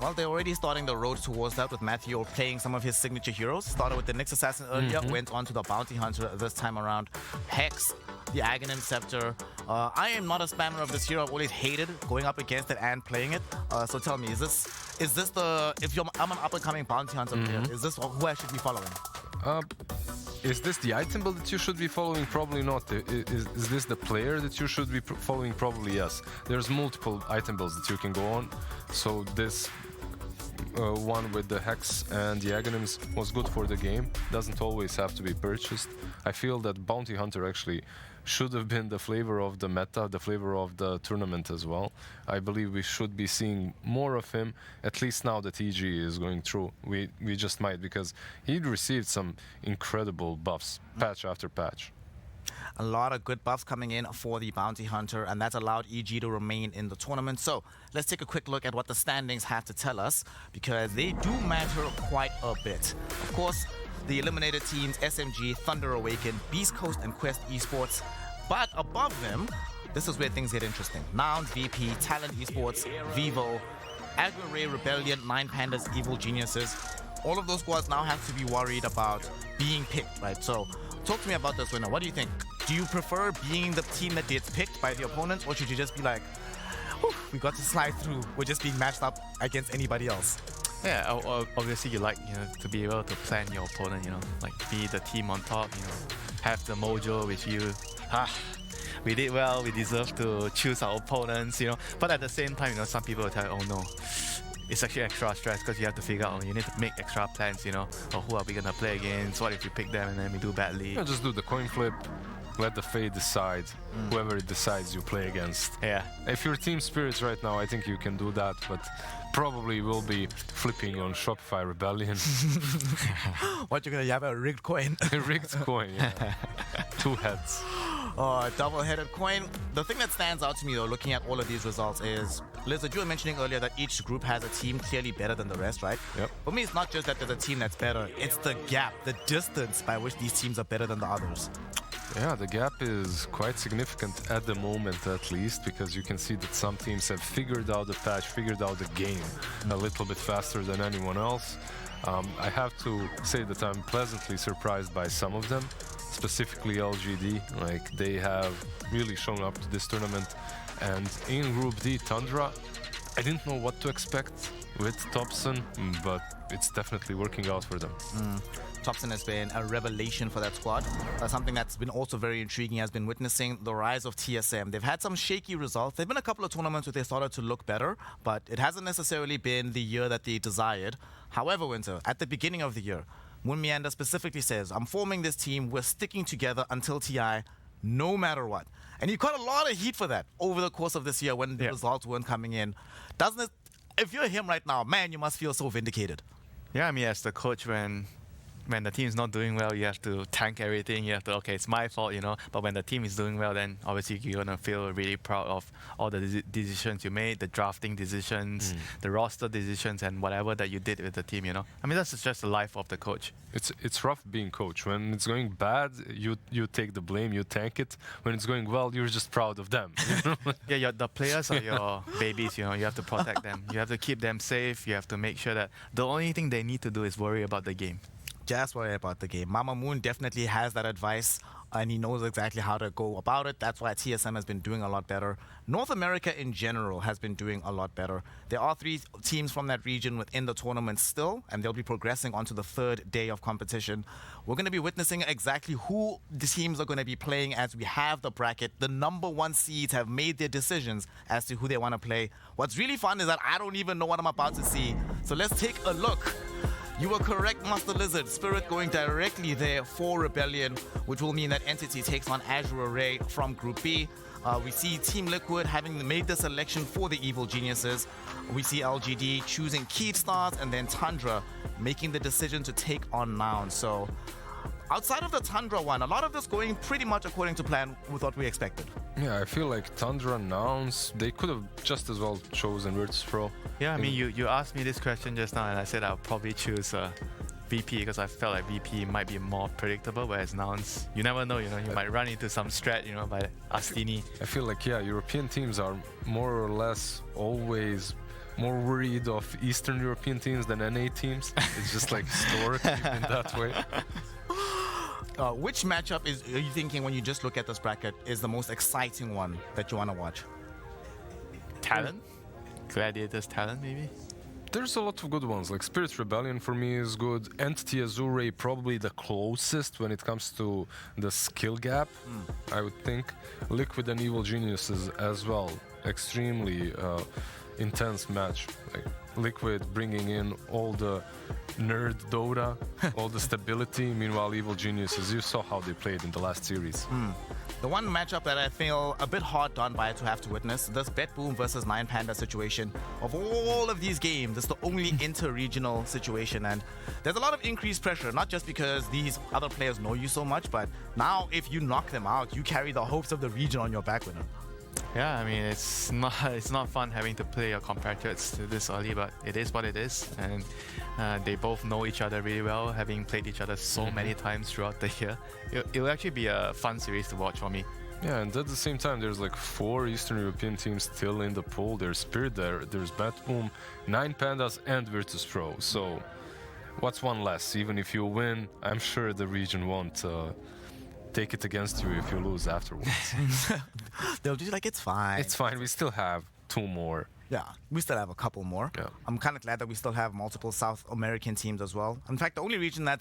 Speaker 10: Well, they're already starting the road towards that with Matthew playing some of his signature heroes. Started with the Nyx Assassin earlier, went on to the Bounty Hunter this time around. Hex, the Aghanim Scepter. I am not a spammer of this hero. I've always hated going up against it and playing it. So tell me, is this the, if I'm an up-and-coming Bounty Hunter player, is this who I should be following?
Speaker 18: Is this the item build that you should be following? Probably not. Is this the player that you should be following? Probably yes. There's multiple item builds that you can go on. So this one with the Hex and the Aghanims was good for the game. Doesn't always have to be purchased. I feel that Bounty Hunter actually should have been the flavor of the meta, the flavor of the tournament as well. I believe we should be seeing more of him, at least now that EG is going through. We just might, because he received some incredible buffs, patch after patch.
Speaker 10: A lot of good buffs coming in for the Bounty Hunter, and that's allowed EG to remain in the tournament. So let's take a quick look at what the standings have to tell us, because they do matter quite a bit. Of course, the eliminated teams, SMG, Thunder Awaken, Beast Coast, and Quest Esports. But above them, this is where things get interesting. Noun, VP, Talent Esports, Vivo, Agro Ray Rebellion, 9 Pandas, Evil Geniuses. All of those squads now have to be worried about being picked, right? So talk to me about this winner. What do you think? Do you prefer being the team that gets picked by the opponent, or should you just be like, we got to slide through, we're just being matched up against anybody else?
Speaker 5: Yeah, obviously you like, you know, to be able to plan your opponent, you know, like be the team on top, you know, have the mojo with you. We did well, we deserve to choose our opponents, you know. But at the same time, you know, some people will tell you, oh no, it's actually extra stress because you have to figure out, you need to make extra plans, you know, or who are we gonna play against, what if we pick them and then we do badly.
Speaker 18: Yeah, just do the coin flip, let the fate decide, whoever it decides you play against.
Speaker 5: Yeah.
Speaker 18: If you're Team Spirits right now, I think you can do that, but probably will be flipping on Shopify Rebellion.
Speaker 10: What, you're gonna have a rigged coin?
Speaker 18: A rigged coin, yeah. 2 heads.
Speaker 10: Double-headed coin. The thing that stands out to me, though, looking at all of these results is, Lizard, you were mentioning earlier that each group has a team clearly better than the rest, right?
Speaker 18: Yep.
Speaker 10: For me, it's not just that there's a team that's better, it's the gap, the distance by which these teams are better than the others.
Speaker 18: Yeah, the gap is quite significant at the moment, at least, because you can see that some teams have figured out the patch, figured out the game a little bit faster than anyone else. I have to say that I'm pleasantly surprised by some of them, specifically LGD. Like, they have really shown up to this tournament. And in Group D, Tundra, I didn't know what to expect with Thompson, but it's definitely working out for them.
Speaker 10: Thompson has been a revelation for that squad. Something that's been also very intriguing has been witnessing the rise of TSM. They've had some shaky results. There've been a couple of tournaments where they started to look better, but it hasn't necessarily been the year that they desired. However, Winter, at the beginning of the year, Moon Meander specifically says, I'm forming this team, we're sticking together until TI, no matter what. And he got a lot of heat for that over the course of this year when the results weren't coming in. Doesn't it, if you're him right now, man, you must feel so vindicated.
Speaker 5: Yeah, I mean, as the coach, when the team's not doing well, you have to tank everything. You have to, okay, it's my fault, you know. But when the team is doing well, then obviously you're gonna feel really proud of all the decisions you made, the drafting decisions, the roster decisions, and whatever that you did with the team, you know. I mean, that's just the life of the coach.
Speaker 18: It's rough being coach. When it's going bad, you take the blame, you tank it. When it's going well, you're just proud of them.
Speaker 5: Yeah, the players are your babies, you know. You have to protect them. You have to keep them safe. You have to make sure that the only thing they need to do is worry about the game.
Speaker 10: Just worry about the game. Mama Moon definitely has that advice, and he knows exactly how to go about it. That's why TSM has been doing a lot better. North America in general has been doing a lot better. There are 3 teams from that region within the tournament still, and they'll be progressing onto the 3rd day of competition. We're going to be witnessing exactly who the teams are going to be playing as we have the bracket. The number 1 seeds have made their decisions as to who they want to play. What's really fun is that I don't even know what I'm about to see. So let's take a look. You were correct, Master Lizard. Spirit going directly there for Rebellion, which will mean that Entity takes on Azure Array from Group B. We see Team Liquid having made the selection for the Evil Geniuses. We see LGD choosing Keed Stars, and then Tundra making the decision to take on Noun. So outside of the Tundra one, a lot of this going pretty much according to plan with what we expected.
Speaker 18: Yeah, I feel like Tundra Nouns, they could have just as well chosen Virtus Pro.
Speaker 5: Yeah, I mean, you asked me this question just now, and I said I'll probably choose VP because I felt like VP might be more predictable, whereas Nouns, you never know, you might run into some strat, by Astini.
Speaker 18: I feel like, yeah, European teams are more or less always more worried of Eastern European teams than NA teams. It's just like historically in that way.
Speaker 10: Which matchup are you thinking when you just look at this bracket is the most exciting one that you want to watch?
Speaker 5: Talent? Gladiators Talent, maybe?
Speaker 18: There's a lot of good ones, like Spirit Rebellion for me is good. Entity Azure probably the closest when it comes to the skill gap, I would think. Liquid and Evil Geniuses as well. Extremely intense match. Like Liquid bringing in all the nerd Dota, all the stability. Meanwhile, Evil Geniuses, you saw how they played in the last series.
Speaker 10: The one matchup that I feel a bit hard done by to have to witness, this Bet Boom versus 9Panda situation. Of all of these games, it's the only inter-regional situation, and there's a lot of increased pressure, not just because these other players know you so much, but now if you knock them out, you carry the hopes of the region on your back, winner.
Speaker 5: Yeah, I mean, it's not fun having to play your competitors this early, but it is what it is, and they both know each other really well, having played each other so many times throughout the year. It'll actually be a fun series to watch for me.
Speaker 18: Yeah, and at the same time, there's like 4 Eastern European teams still in the pool. There's Spirit, there's Batboom, 9Pandas, and Virtus Pro. So, what's one less? Even if you win, I'm sure the region won't take it against you if you lose afterwards.
Speaker 10: They'll just like, it's fine.
Speaker 18: It's fine. We still have 2 more.
Speaker 10: Yeah, we still have a couple more.
Speaker 18: Yeah.
Speaker 10: I'm kind of glad that we still have multiple South American teams as well. In fact, the only region that's